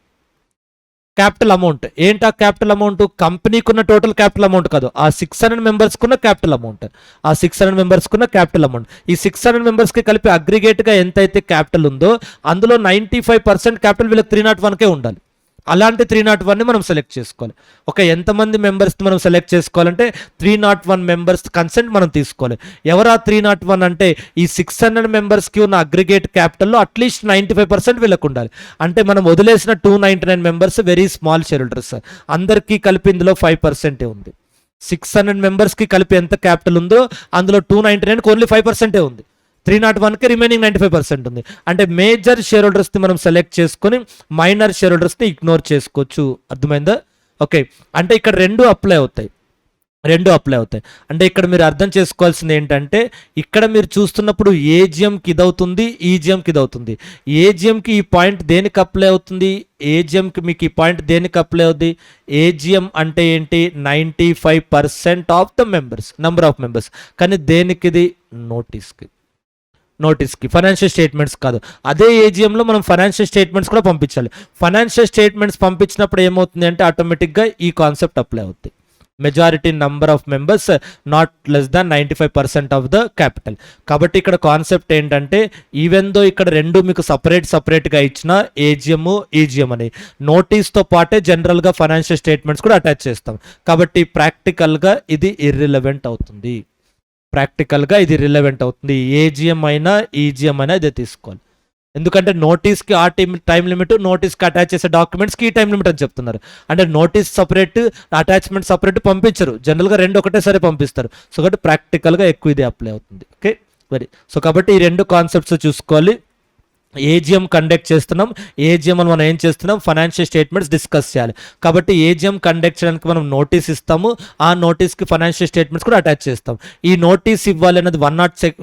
క్యాపిటల్ అమౌంట్. ఏంటా క్యాపిటల్ అమౌంట్, కంపెనీకి ఉన్న టోటల్ క్యాపిటల్ అమౌంట్ కాదు, ఆ 600 మెంబర్స్కి ఉన్న క్యాపిటల్ అమౌంట్. ఆ 600 మెంబర్స్కి ఉన్న క్యాపిటల్ అమౌంట్. ఈ 600 మెంబర్స్కి కలిపి అగ్రిగేట్గా ఎంతైతే క్యాపిటల్ ఉందో అందులో 95% క్యాపిటల్ వీళ్ళకి 301కే ఉండాలి. అలాంటి 301ని మనం సెలెక్ట్ చేసుకోవాలి. ఒక ఎంతమంది మెంబర్స్ని మనం సెలెక్ట్ చేసుకోవాలంటే 301 మెంబర్స్ కన్సెంట్ మనం తీసుకోవాలి. ఎవరు ఆ 301 అంటే, ఈ 600 మెంబర్స్కి ఉన్న అగ్రిగేట్ క్యాపిటల్లో అట్లీస్ట్ 95% వీళ్ళకు ఉండాలి. అంటే మనం వదిలేసిన 299 members very small share holders, అందరికీ కలిపి ఇందులో 5% ఉంది. 600 మెంబర్స్కి కలిపి ఎంత క్యాపిటల్ ఉందో అందులో 299కి ఓన్లీ 5% ఉంది. 301కి రిమైనింగ్ 95% ఉంది. అంటే మేజర్ షేర్ హోల్డర్స్ని మనం సెలెక్ట్ చేసుకొని మైనర్ షేర్ హోల్డర్స్ని ఇగ్నోర్ చేసుకోవచ్చు. అర్థమైందా, ఓకే. అంటే ఇక్కడ రెండు అప్లై అవుతాయి. రెండు అప్లై అవుతాయి. అంటే ఇక్కడ మీరు అర్థం చేసుకోవాల్సింది ఏంటంటే ఇక్కడ మీరు చూస్తున్నప్పుడు ఏజిఎంకి ఇదవుతుంది, ఈజిఎంకి ఇదవుతుంది. ఏజిఎంకి ఈ పాయింట్ దేనికి అప్లై అవుతుంది, ఏజిఎంకి మీకు ఈ పాయింట్ దేనికి అప్లై అవుతుంది. ఏజిఎం అంటే ఏంటి, 95% of the members, number of members. కానీ దేనికి ఇది, నోటీస్కి ఫైనాన్షియల్ స్టేట్మెంట్స్ కాదు. అదే ఏజిఎంలో మనం ఫైనాన్షియల్ స్టేట్మెంట్స్ కూడా పంపించాలి. ఫైనాన్షియల్ స్టేట్మెంట్స్ పంపించినప్పుడు ఏమవుతుంది అంటే ఆటోమేటిక్గా ఈ కాన్సెప్ట్ అప్లై అవుతుంది. Majority number of members not less than 95% of the capital. కాబట్టి ఇక్కడ కాన్సెప్ట్ ఏంటంటే ఈవెన్ దో ఇక్కడ రెండు మీకు సపరేట్గా ఇచ్చిన ఏజిఎం, ఈజిఎం అని నోటీస్తో పాటే జనరల్గా ఫైనాన్షియల్ స్టేట్మెంట్స్ కూడా అటాచ్ చేస్తాం. కాబట్టి ప్రాక్టికల్గా ఇది ఇర్రిలవెంట్ అవుతుంది. ఏజిఎం అయినా ఈజిఎం అయినా ఇదే తీసుకోవాలి. ఎందుకంటే నోటీస్కి ఆ టైం లిమిట్, నోటీస్కి అటాచ్ చేసే డాక్యుమెంట్స్కి ఈ టైం లిమిట్ అని చెప్తున్నారు. అంటే నోటీస్ సపరేట్, అటాచ్మెంట్ సపరేట్ పంపించరు, జనరల్గా రెండు ఒకటేసారి పంపిస్తారు. సో కాబట్టి ప్రాక్టికల్గా ఎక్కువ ఇది అప్లై అవుతుంది. ఓకే మరి సో కాబట్టి ఈ రెండు కాన్సెప్ట్స్ చూసుకోవాలి. ఏజిఎం కండక్ట్ చేస్తున్నాం, ఏజిఎం మనం ఏం చేస్తున్నాం, ఫైనాన్షియల్ స్టేట్మెంట్స్ డిస్కస్ చేయాలి. కాబట్టి ఏజిఎం కండక్ట్ చేయడానికి మనం నోటీస్ ఇస్తాము, ఆ నోటీస్కి ఫైనాన్షియల్ స్టేట్మెంట్స్ కూడా అటాచ్ చేస్తాం. ఈ నోటీస్ ఇవ్వాలి అనేది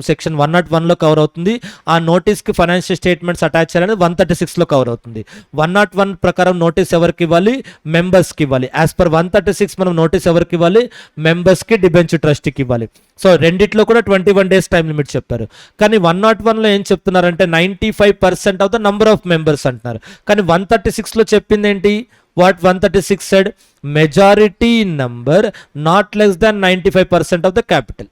సెక్షన్ 101లో కవర్ అవుతుంది. ఆ నోటీస్కి ఫైనాన్షియల్ స్టేట్మెంట్స్ అటాచ్ చేయాలనేది 136లో కవర్ అవుతుంది. 101 ప్రకారం నోటీస్ ఎవరికి ఇవ్వాలి, మెంబర్స్కి ఇవ్వాలి. యాజ్ పర్ 136 మనం నోటీస్ ఎవరికి ఇవ్వాలి, మెంబర్స్కి, డిబెంచర్ ట్రస్టీకి ఇవ్వాలి. సో రెండిట్లో కూడా 21 days టైం లిమిట్ చెప్పారు. కానీ 101లో ఏం చెప్తున్నారంటే 95% of the number of members అంటున్నారు. కానీ 136లో చెప్పింది ఏంటి, what 136 said, majority number not less than 95% of the capital.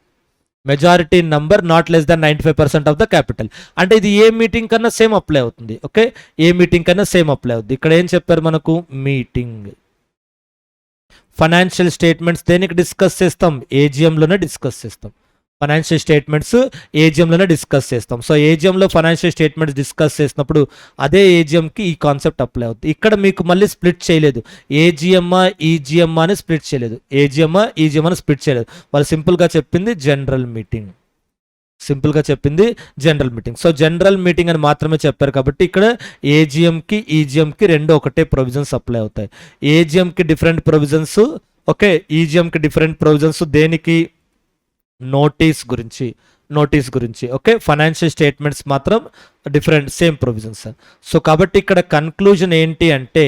Majority number not less than 95% of the capital. అంటే ఇది ఏ మీటింగ్ కన్నా సేమ్ అప్లై అవుతుంది. ఓకే, ఏ మీటింగ్ కన్నా సేమ్ అప్లై అవుతుంది. ఇక్కడ ఏం చెప్పారు మనకు, మీటింగ్. ఫైనాన్షియల్ స్టేట్మెంట్స్ దేనికి డిస్కస్ చేస్తాం, ఏజిఎంలోనే డిస్కస్ చేస్తాం. ఫైనాన్షియల్ స్టేట్మెంట్స్ ఏజిఎంలోనే డిస్కస్ చేస్తాం. సో ఏజిఎంలో ఫైనాన్షియల్ స్టేట్మెంట్స్ డిస్కస్ చేసినప్పుడు అదే ఏజిఎంకి ఈ కాన్సెప్ట్ అప్లై అవుతుంది. ఇక్కడ మీకు మళ్ళీ స్ప్లిట్ చేయలేదు, ఏజిఎమ్మా ఈజిఎమ్మా అని స్ప్లిట్ చేయలేదు, ఏజిఎమ్మా ఈజిఎం అని స్ప్లిట్ చేయలేదు. వాళ్ళు సింపుల్గా చెప్పింది general meeting, so general meeting అని మాత్రమే చెప్పారు. కాబట్టి ఇక్కడ ఏజిఎంకి ఈజిఎంకి రెండు ఒకటే ప్రొవిజన్స్ అప్లై అవుతాయి. ఏజిఎంకి డిఫరెంట్ ప్రొవిజన్స్, ఓకే, ఈజిఎంకి డిఫరెంట్ ప్రొవిజన్స్. దేనికి, నోటీస్ గురించి, ఓకే. ఫైనాన్షియల్ స్టేట్మెంట్స్ మాత్రం డిఫరెంట్, సేమ్ ప్రొవిజన్స్. సో కాబట్టి ఇక్కడ కన్క్లూజన్ ఏంటి అంటే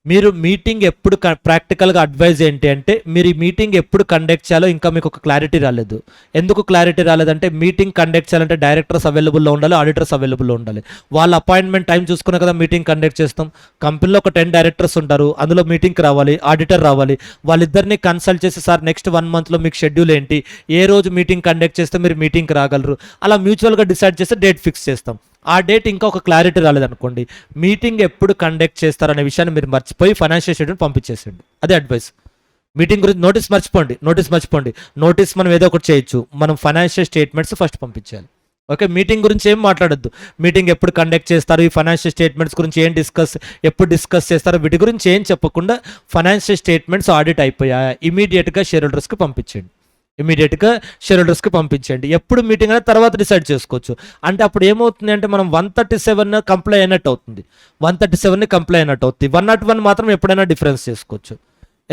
మీరు మీటింగ్ ఎప్పుడు ప్రాక్టికల్గా అడ్వైజ్ ఏంటి అంటే మీరు ఈ మీటింగ్ ఎప్పుడు కండక్ట్ చేయాలో ఇంకా మీకు ఒక క్లారిటీ రాలేదు. ఎందుకు క్లారిటీ రాలేదంటే మీటింగ్ కండక్ట్ చేయాలంటే డైరెక్టర్స్ అవైలబుల్లో ఉండాలి, ఆడిటర్స్ అవైలబుల్లో ఉండాలి. వాళ్ళ అపాయింట్మెంట్ టైం చూసుకునే కదా మీటింగ్ కండక్ట్ చేస్తాం. కంపెనీలో ఒక 10 డైరెక్టర్స్ ఉంటారు, అందులో మీటింగ్కి రావాలి, ఆడిటర్ రావాలి. వాళ్ళిద్దరిని కన్సల్ట్ చేసి సార్ నెక్స్ట్ 1 monthలో మీకు షెడ్యూల్ ఏంటి, ఏ రోజు మీటింగ్ కండక్ట్ చేస్తే మీరు మీటింగ్కి రాగలరు, అలా మ్యూచువల్గా డిసైడ్ చేస్తే డేట్ ఫిక్స్ చేస్తాం. ఆ డేట్ ఇంకా ఒక క్లారిటీ రాలేదనుకోండి, మీటింగ్ ఎప్పుడు కండక్ట్ చేస్తారనే విషయాన్ని మీరు మర్చిపోయి ఫైనాన్షియల్ స్టేట్మెంట్ పంపించేసేయండి. అదే అడ్వైస్. మీటింగ్ గురించి నోటీస్ మర్చిపోండి. నోటీస్ మనం ఏదో ఒకటి చేయొచ్చు, మనం ఫైనాన్షియల్ స్టేట్మెంట్స్ ఫస్ట్ పంపించాలి. ఓకే, మీటింగ్ గురించి ఏం మాట్లాడద్దు. మీటింగ్ ఎప్పుడు కండక్ట్ చేస్తారు, ఈ ఫైనాన్షియల్ స్టేట్మెంట్స్ గురించి ఏం ఎప్పుడు డిస్కస్ చేస్తారో వీటి గురించి ఏం చెప్పకుండా ఫైనాన్షియల్ స్టేట్మెంట్స్ ఆడిట్ అయిపోయాయా ఇమీడియట్గా షేర్ హోల్డర్స్కి పంపించండి. ఎప్పుడు మీటింగ్ అనేది తర్వాత డిసైడ్ చేసుకోవచ్చు. అంటే అప్పుడు ఏమవుతుంది అంటే మనం 137 కంప్లై అయినట్టు అవుతుంది, 101 మాత్రం ఎప్పుడైనా డిఫరెన్స్ చేసుకోవచ్చు.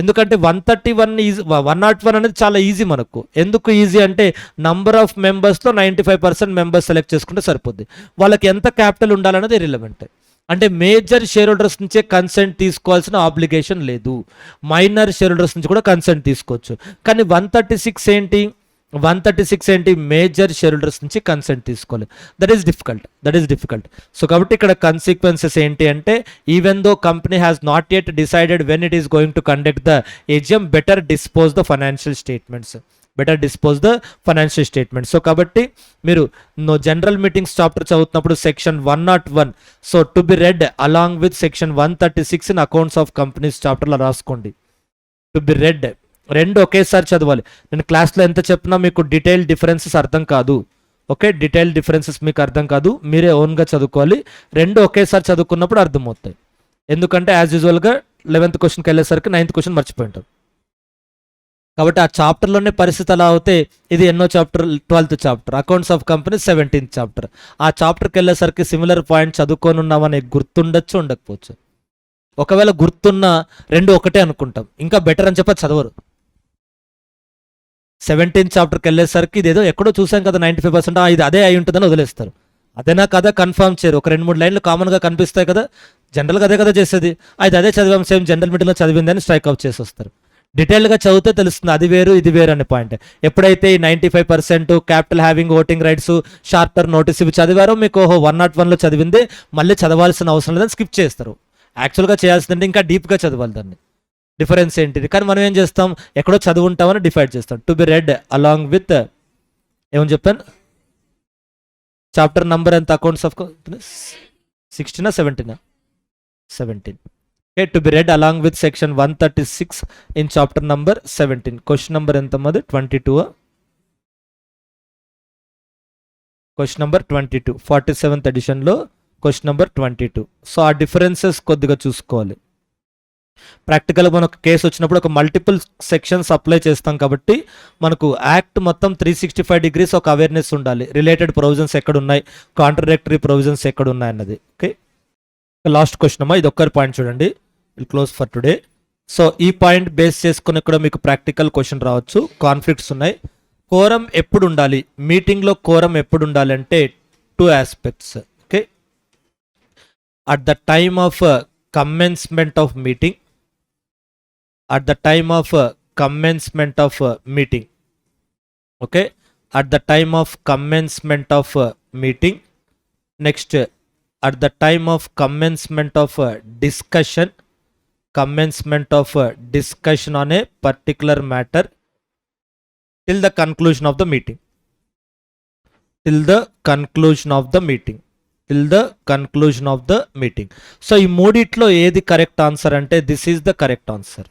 ఎందుకంటే 101 అనేది చాలా ఈజీ మనకు. ఎందుకు ఈజీ అంటే నంబర్ ఆఫ్ మెంబర్స్లో 95% మెంబర్స్ సెలెక్ట్ చేసుకుంటే సరిపోద్ది. వాళ్ళకి ఎంత క్యాపిటల్ ఉండాలనేది రిలవెంట్. అంటే మేజర్ షేర్ హోల్డర్స్ నుంచే కన్సెంట్ తీసుకోవాల్సిన ఆబ్లిగేషన్ లేదు, మైనర్ షేర్ హోల్డర్స్ నుంచి కూడా కన్సెంట్ తీసుకోవచ్చు. కానీ 136 ఏంటి, మేజర్ షేర్ హోల్డర్స్ నుంచి కన్సెంట్ తీసుకోవాలి. That is difficult. సో కాబట్టి ఇక్కడ కన్సిక్వెన్సెస్ ఏంటి అంటే even though company has not yet decided when it is going to conduct the AGM, better dispose the financial statements. So కాబట్టి మీరు జనరల్ మీటింగ్స్ చాప్టర్ చదువుతున్నప్పుడు section 101 so to be red along with section 136 in accounts of companies చాప్టర్లో రాసుకోండి. To be red, రెండు ఒకేసారి చదవాలి. నేను క్లాస్లో ఎంత చెప్పినా మీకు డీటెయిల్ డిఫరెన్సెస్ అర్థం కాదు. ఓకే, డీటెయిల్ డిఫరెన్సెస్ మీకు అర్థం కాదు, మీరే ఓన్గా చదువుకోవాలి. రెండు ఒకేసారి చదువుకున్నప్పుడు అర్థమవుతాయి. ఎందుకంటే యాజ్ యూజువల్గా 11th క్వశ్చన్కి వెళ్ళేసరికి 9th క్వశ్చన్ మర్చిపోయి ఉంటారు. కాబట్టి ఆ చాప్టర్లోనే పరిస్థితి అలా అవుతే ఇది ఎన్నో chapter, 12th chapter, accounts of company 17th chapter. ఆ చాప్టర్కి వెళ్ళేసరికి సిమిలర్ పాయింట్ చదువుకొని ఉన్నామని గుర్తుండొచ్చు, ఉండకపోవచ్చు. ఒకవేళ గుర్తున్న రెండు ఒకటే అనుకుంటాం, ఇంకా బెటర్ అని చెప్పి చదవరు. 17 చాప్టర్కి వెళ్ళేసరికి ఇదేదో ఎక్కడో చూసాం కదా 95%, ఇది అదే అయి ఉంటుందని వదిలేస్తారు. అదేనా కదా కన్ఫర్మ్ చేయరు. ఒక 2-3 లైన్లు కామన్గా కనిపిస్తాయి కదా, జనరల్గా అదే కదా చేసేది, అయితే అదే చదివాం సేమ్ జనరల్ మీటింగ్లో చదివింది అని స్ట్రైక్ అవుట్ చేసి వస్తారు. డీటెయిల్గా చదివితే తెలుస్తుంది అది వేరు ఇది వేరు అనే పాయింట్. ఎప్పుడైతే ఈ 95% capital having voting rights, shorter notice ఇవి చదివారో మీకు 101లో చదివింది మళ్ళీ చదవాల్సిన అవసరం లేదని స్కిప్ చేస్తారు. యాక్చువల్గా చేయాల్సిందంటే ఇంకా డీప్గా చదవాలి దాన్ని, డిఫరెన్స్ ఏంటిది. కానీ మనం ఏం చేస్తాం, ఎక్కడో చదువుంటామని డిఫైడ్ చేస్తాం. To be red along with ఏమని చెప్పాను, చాప్టర్ నంబర్ ఎంత, accounts of 16 17. Okay, to be read along with section 136 in chapter number 17. Question number ఎంత మది 22. క్వశ్చన్ నెంబర్ 22 47th ఎడిషన్లో క్వశ్చన్ నెంబర్ 22. సో ఆ డిఫరెన్సెస్ కొద్దిగా చూసుకోవాలి. ప్రాక్టికల్గా మనకు కేసు వచ్చినప్పుడు ఒక మల్టిపుల్ సెక్షన్స్ అప్లై చేస్తాం కాబట్టి మనకు యాక్ట్ మొత్తం 365 degrees ఒక అవేర్నెస్ ఉండాలి. రిలేటెడ్ ప్రొవిజన్స్ ఎక్కడ ఉన్నాయి, కాంట్రడిక్టరీ ప్రొవిజన్స్ ఎక్కడ ఉన్నాయి అన్నది. ఓకే, లాస్ట్ క్వశ్చన్ అమ్మా, ఇది ఒక్కరి పాయింట్ చూడండి, will close for today. So ఈ పాయింట్ బేస్ చేసుకుని కూడా మీకు ప్రాక్టికల్ క్వశ్చన్ రావచ్చు. కాన్ఫ్లిక్ట్స్ ఉన్నాయి. కోరం ఎప్పుడు ఉండాలి, మీటింగ్లో కోరం ఎప్పుడు ఉండాలి అంటే 2 aspects. Okay, at the time of commencement of meeting, at the time of commencement of meeting. Okay, at the time of commencement of meeting. Next, at the time of commencement of discussion, commencement of discussion on a particular matter till the conclusion of the meeting, till the conclusion of the meeting, till the conclusion of the meeting. So ఈ మూడిట్లో ఏది correct answer అంటే this is the correct answer.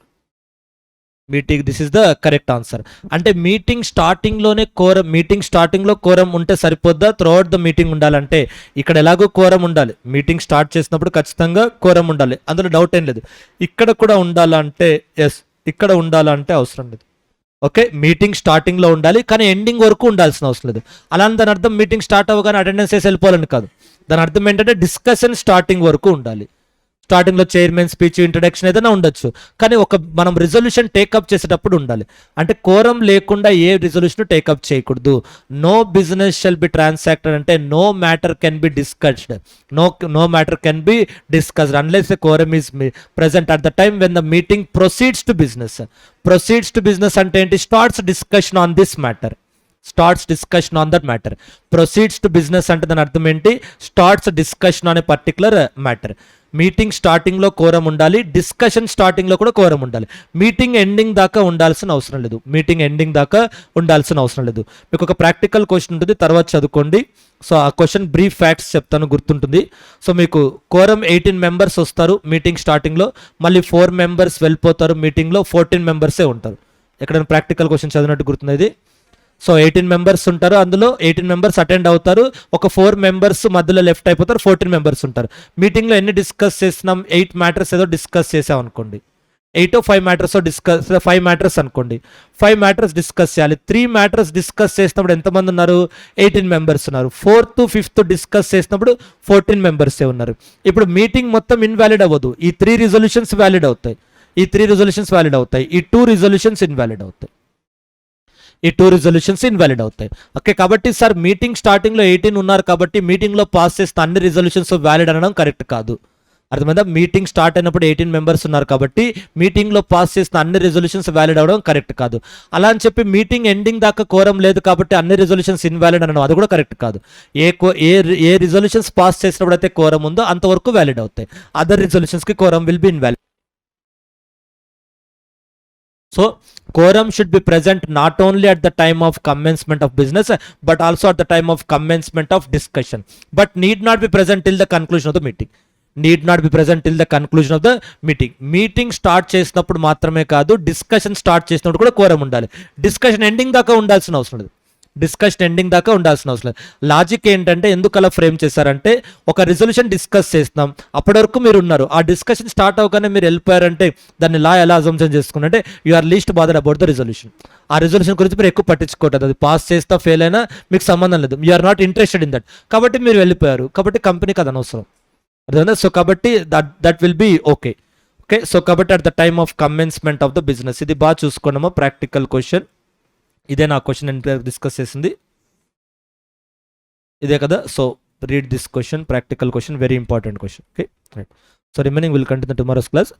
Meeting, this is the correct answer. అంటే meeting స్టార్టింగ్లోనే quorum, meeting స్టార్టింగ్లో quorum ఉంటే సరిపోద్దా, throughout the meeting ఉండాలంటే ఇక్కడ ఎలాగో కోరం ఉండాలి. మీటింగ్ స్టార్ట్ చేసినప్పుడు ఖచ్చితంగా కోరం ఉండాలి, అందులో డౌట్ ఏం లేదు. ఇక్కడ కూడా ఉండాలంటే ఎస్, ఇక్కడ ఉండాలంటే అవసరం లేదు. ఓకే, మీటింగ్ స్టార్టింగ్లో ఉండాలి కానీ ఎండింగ్ వరకు ఉండాల్సిన అవసరం లేదు. అలా దాని అర్థం మీటింగ్ స్టార్ట్ అవ్వగానే అటెండెన్స్ వేసి వెళ్ళిపోవాలని కాదు. దాని అర్థం ఏంటంటే డిస్కషన్ స్టార్టింగ్ వరకు ఉండాలి. స్టార్టింగ్లో చైర్మన్ స్పీచ్, ఇంట్రడక్షన్ ఏదైనా ఉండొచ్చు, కానీ ఒక మనం రిజల్యూషన్ టేకప్ చేసేటప్పుడు ఉండాలి. అంటే కోరం లేకుండా ఏ రిజల్యూషన్ టేకప్ చేయకూడదు. No business shall be transacted అంటే no matter can be discussed, no matter can be discussed unless a quorum is present at the time when the meeting proceeds to business. Proceeds to business అంటే ఏంటి, starts discussion on this matter, starts discussion on that matter. Proceeds to business అంటే దాని అర్థం ఏంటి, starts discussion on a particular matter. Meeting స్టార్టింగ్లో quorum ఉండాలి, discussion స్టార్టింగ్లో కూడా కోరం ఉండాలి. మీటింగ్ ఎండింగ్ దాకా ఉండాల్సిన అవసరం లేదు, మీటింగ్ ఎండింగ్ దాకా ఉండాల్సిన అవసరం లేదు. మీకు ఒక ప్రాక్టికల్ క్వశ్చన్ ఉంటుంది, తర్వాత చదువుకోండి. సో ఆ క్వశ్చన్ బ్రీఫ్ ఫ్యాక్ట్స్ చెప్తాను, గుర్తుంటుంది. సో మీకు కోరం 18 members వస్తారు మీటింగ్ స్టార్టింగ్లో, మళ్ళీ 4 members వెళ్ళిపోతారు మీటింగ్లో, 14 members ఉంటారు. ఎక్కడైనా ప్రాక్టికల్ క్వశ్చన్ చదివినట్టు గుర్తుంది ఇది. సో 18 members ఉంటారు, అందులో 18 members అటెండ్ అవుతారు, ఒక 4 members మధ్యలో లెఫ్ట్ అయిపోతారు, 14 members ఉంటారు. మీటింగ్లో ఎన్ని డిస్కస్ చేస్తున్నాం, 8 matters ఏదో డిస్కస్ చేసాం అనుకోండి, 8 or 5 matters డిస్కస్, 5 matters అనుకోండి, 5 matters డిస్కస్ చేయాలి. 3 matters డిస్కస్ చేసినప్పుడు ఎంతమంది ఉన్నారు, 18 members ఉన్నారు. 4th 5th డిస్కస్ చేసినప్పుడు 14 members ఉన్నారు. ఇప్పుడు మీటింగ్ మొత్తం ఇన్వాలిడ్ అవ్వదు, ఈ 3 resolutions వ్యాలిడ్ అవుతాయి, ఈ 3 resolutions వ్యాలిడ్ అవుతాయి, ఈ 2 resolutions ఇన్వాలిడ్ అవుతాయి, ఈ 2 resolutions ఇన్వాలిడ్ అవుతాయి. ఓకే, కాబట్టి సార్ మీటింగ్ స్టార్టింగ్లో 18 ఉన్నారు కాబట్టి మీటింగ్లో పాస్ చేస్తే అన్ని రిజల్యూషన్స్ వ్యాలిడ్ అనడం కరెక్ట్ కాదు. అర్థమైందా, మీటింగ్ స్టార్ట్ అయినప్పుడు 18 members ఉన్నారు కాబట్టి మీటింగ్లో పాస్ చేసిన అన్ని రిజల్యూషన్స్ వ్యాలిడ్ అవడం కరెక్ట్ కాదు. అలా అని చెప్పి మీటింగ్ ఎండింగ్ దాకా కోరం లేదు కాబట్టి అన్ని రిజల్యూషన్స్ ఇన్వాలిడ్ అనడం అది కూడా కరెక్ట్ కాదు. ఏ రిజల్యూషన్స్ పాస్ చేసినప్పుడు అయితే కోరం ఉందో అంతవరకు వ్యాలిడ్ అవుతాయి, అదర్ రిజల్యూషన్స్కి quorum will be invalid. So quorum should be present not only at the time of commencement of business but also at the time of commencement of discussion, but need not be present till the conclusion of the meeting. Need not be present till the conclusion of the meeting. Meeting start చేసినప్పుడు మాత్రమే కాదు, discussion start చేసినప్పుడు కూడా quorum ఉండాలి. Discussion ending దాకా ఉండాల్సిన అవసరం లేదు, డిస్కషన్ ఎండింగ్ దాకా ఉండాల్సిన అవసరం లేదు. లాజిక్ ఏంటంటే ఎందుకు అలా ఫ్రేమ్ చేశారంటే, ఒక రిజల్యూషన్ డిస్కస్ చేస్తున్నాం, అప్పటి వరకు మీరు ఉన్నారు, ఆ డిస్కషన్ స్టార్ట్ అవగానే మీరు వెళ్ళిపోయారంటే దాన్ని లా ఎలా అజంప్షన్ చేసుకున్నారంటే you are least bothered about the resolution. ఆ రిజల్యూషన్ గురించి మీరు ఎక్కువ పట్టించుకోవట్లేదు, అది పాస్ చేస్తా ఫెయిల్ అయినా మీకు సంబంధం లేదు, you are not interested in that, కాబట్టి మీరు వెళ్ళిపోయారు, కాబట్టి కంపెనీకి అది అనవసరం. అర్థమైందా? సో కాబట్టి that will be okay. Okay, so కాబట్టి at the time of commencement of the business, ఇది బాగా చూసుకోండమా ప్రాక్టికల్ క్వశ్చన్. ఇదే నా క్వశ్చన్ నేను డిస్కస్ చేసింది ఇదే కదా. So read this question, practical question, very important question. Okay right. So remaining will continue tomorrow's class.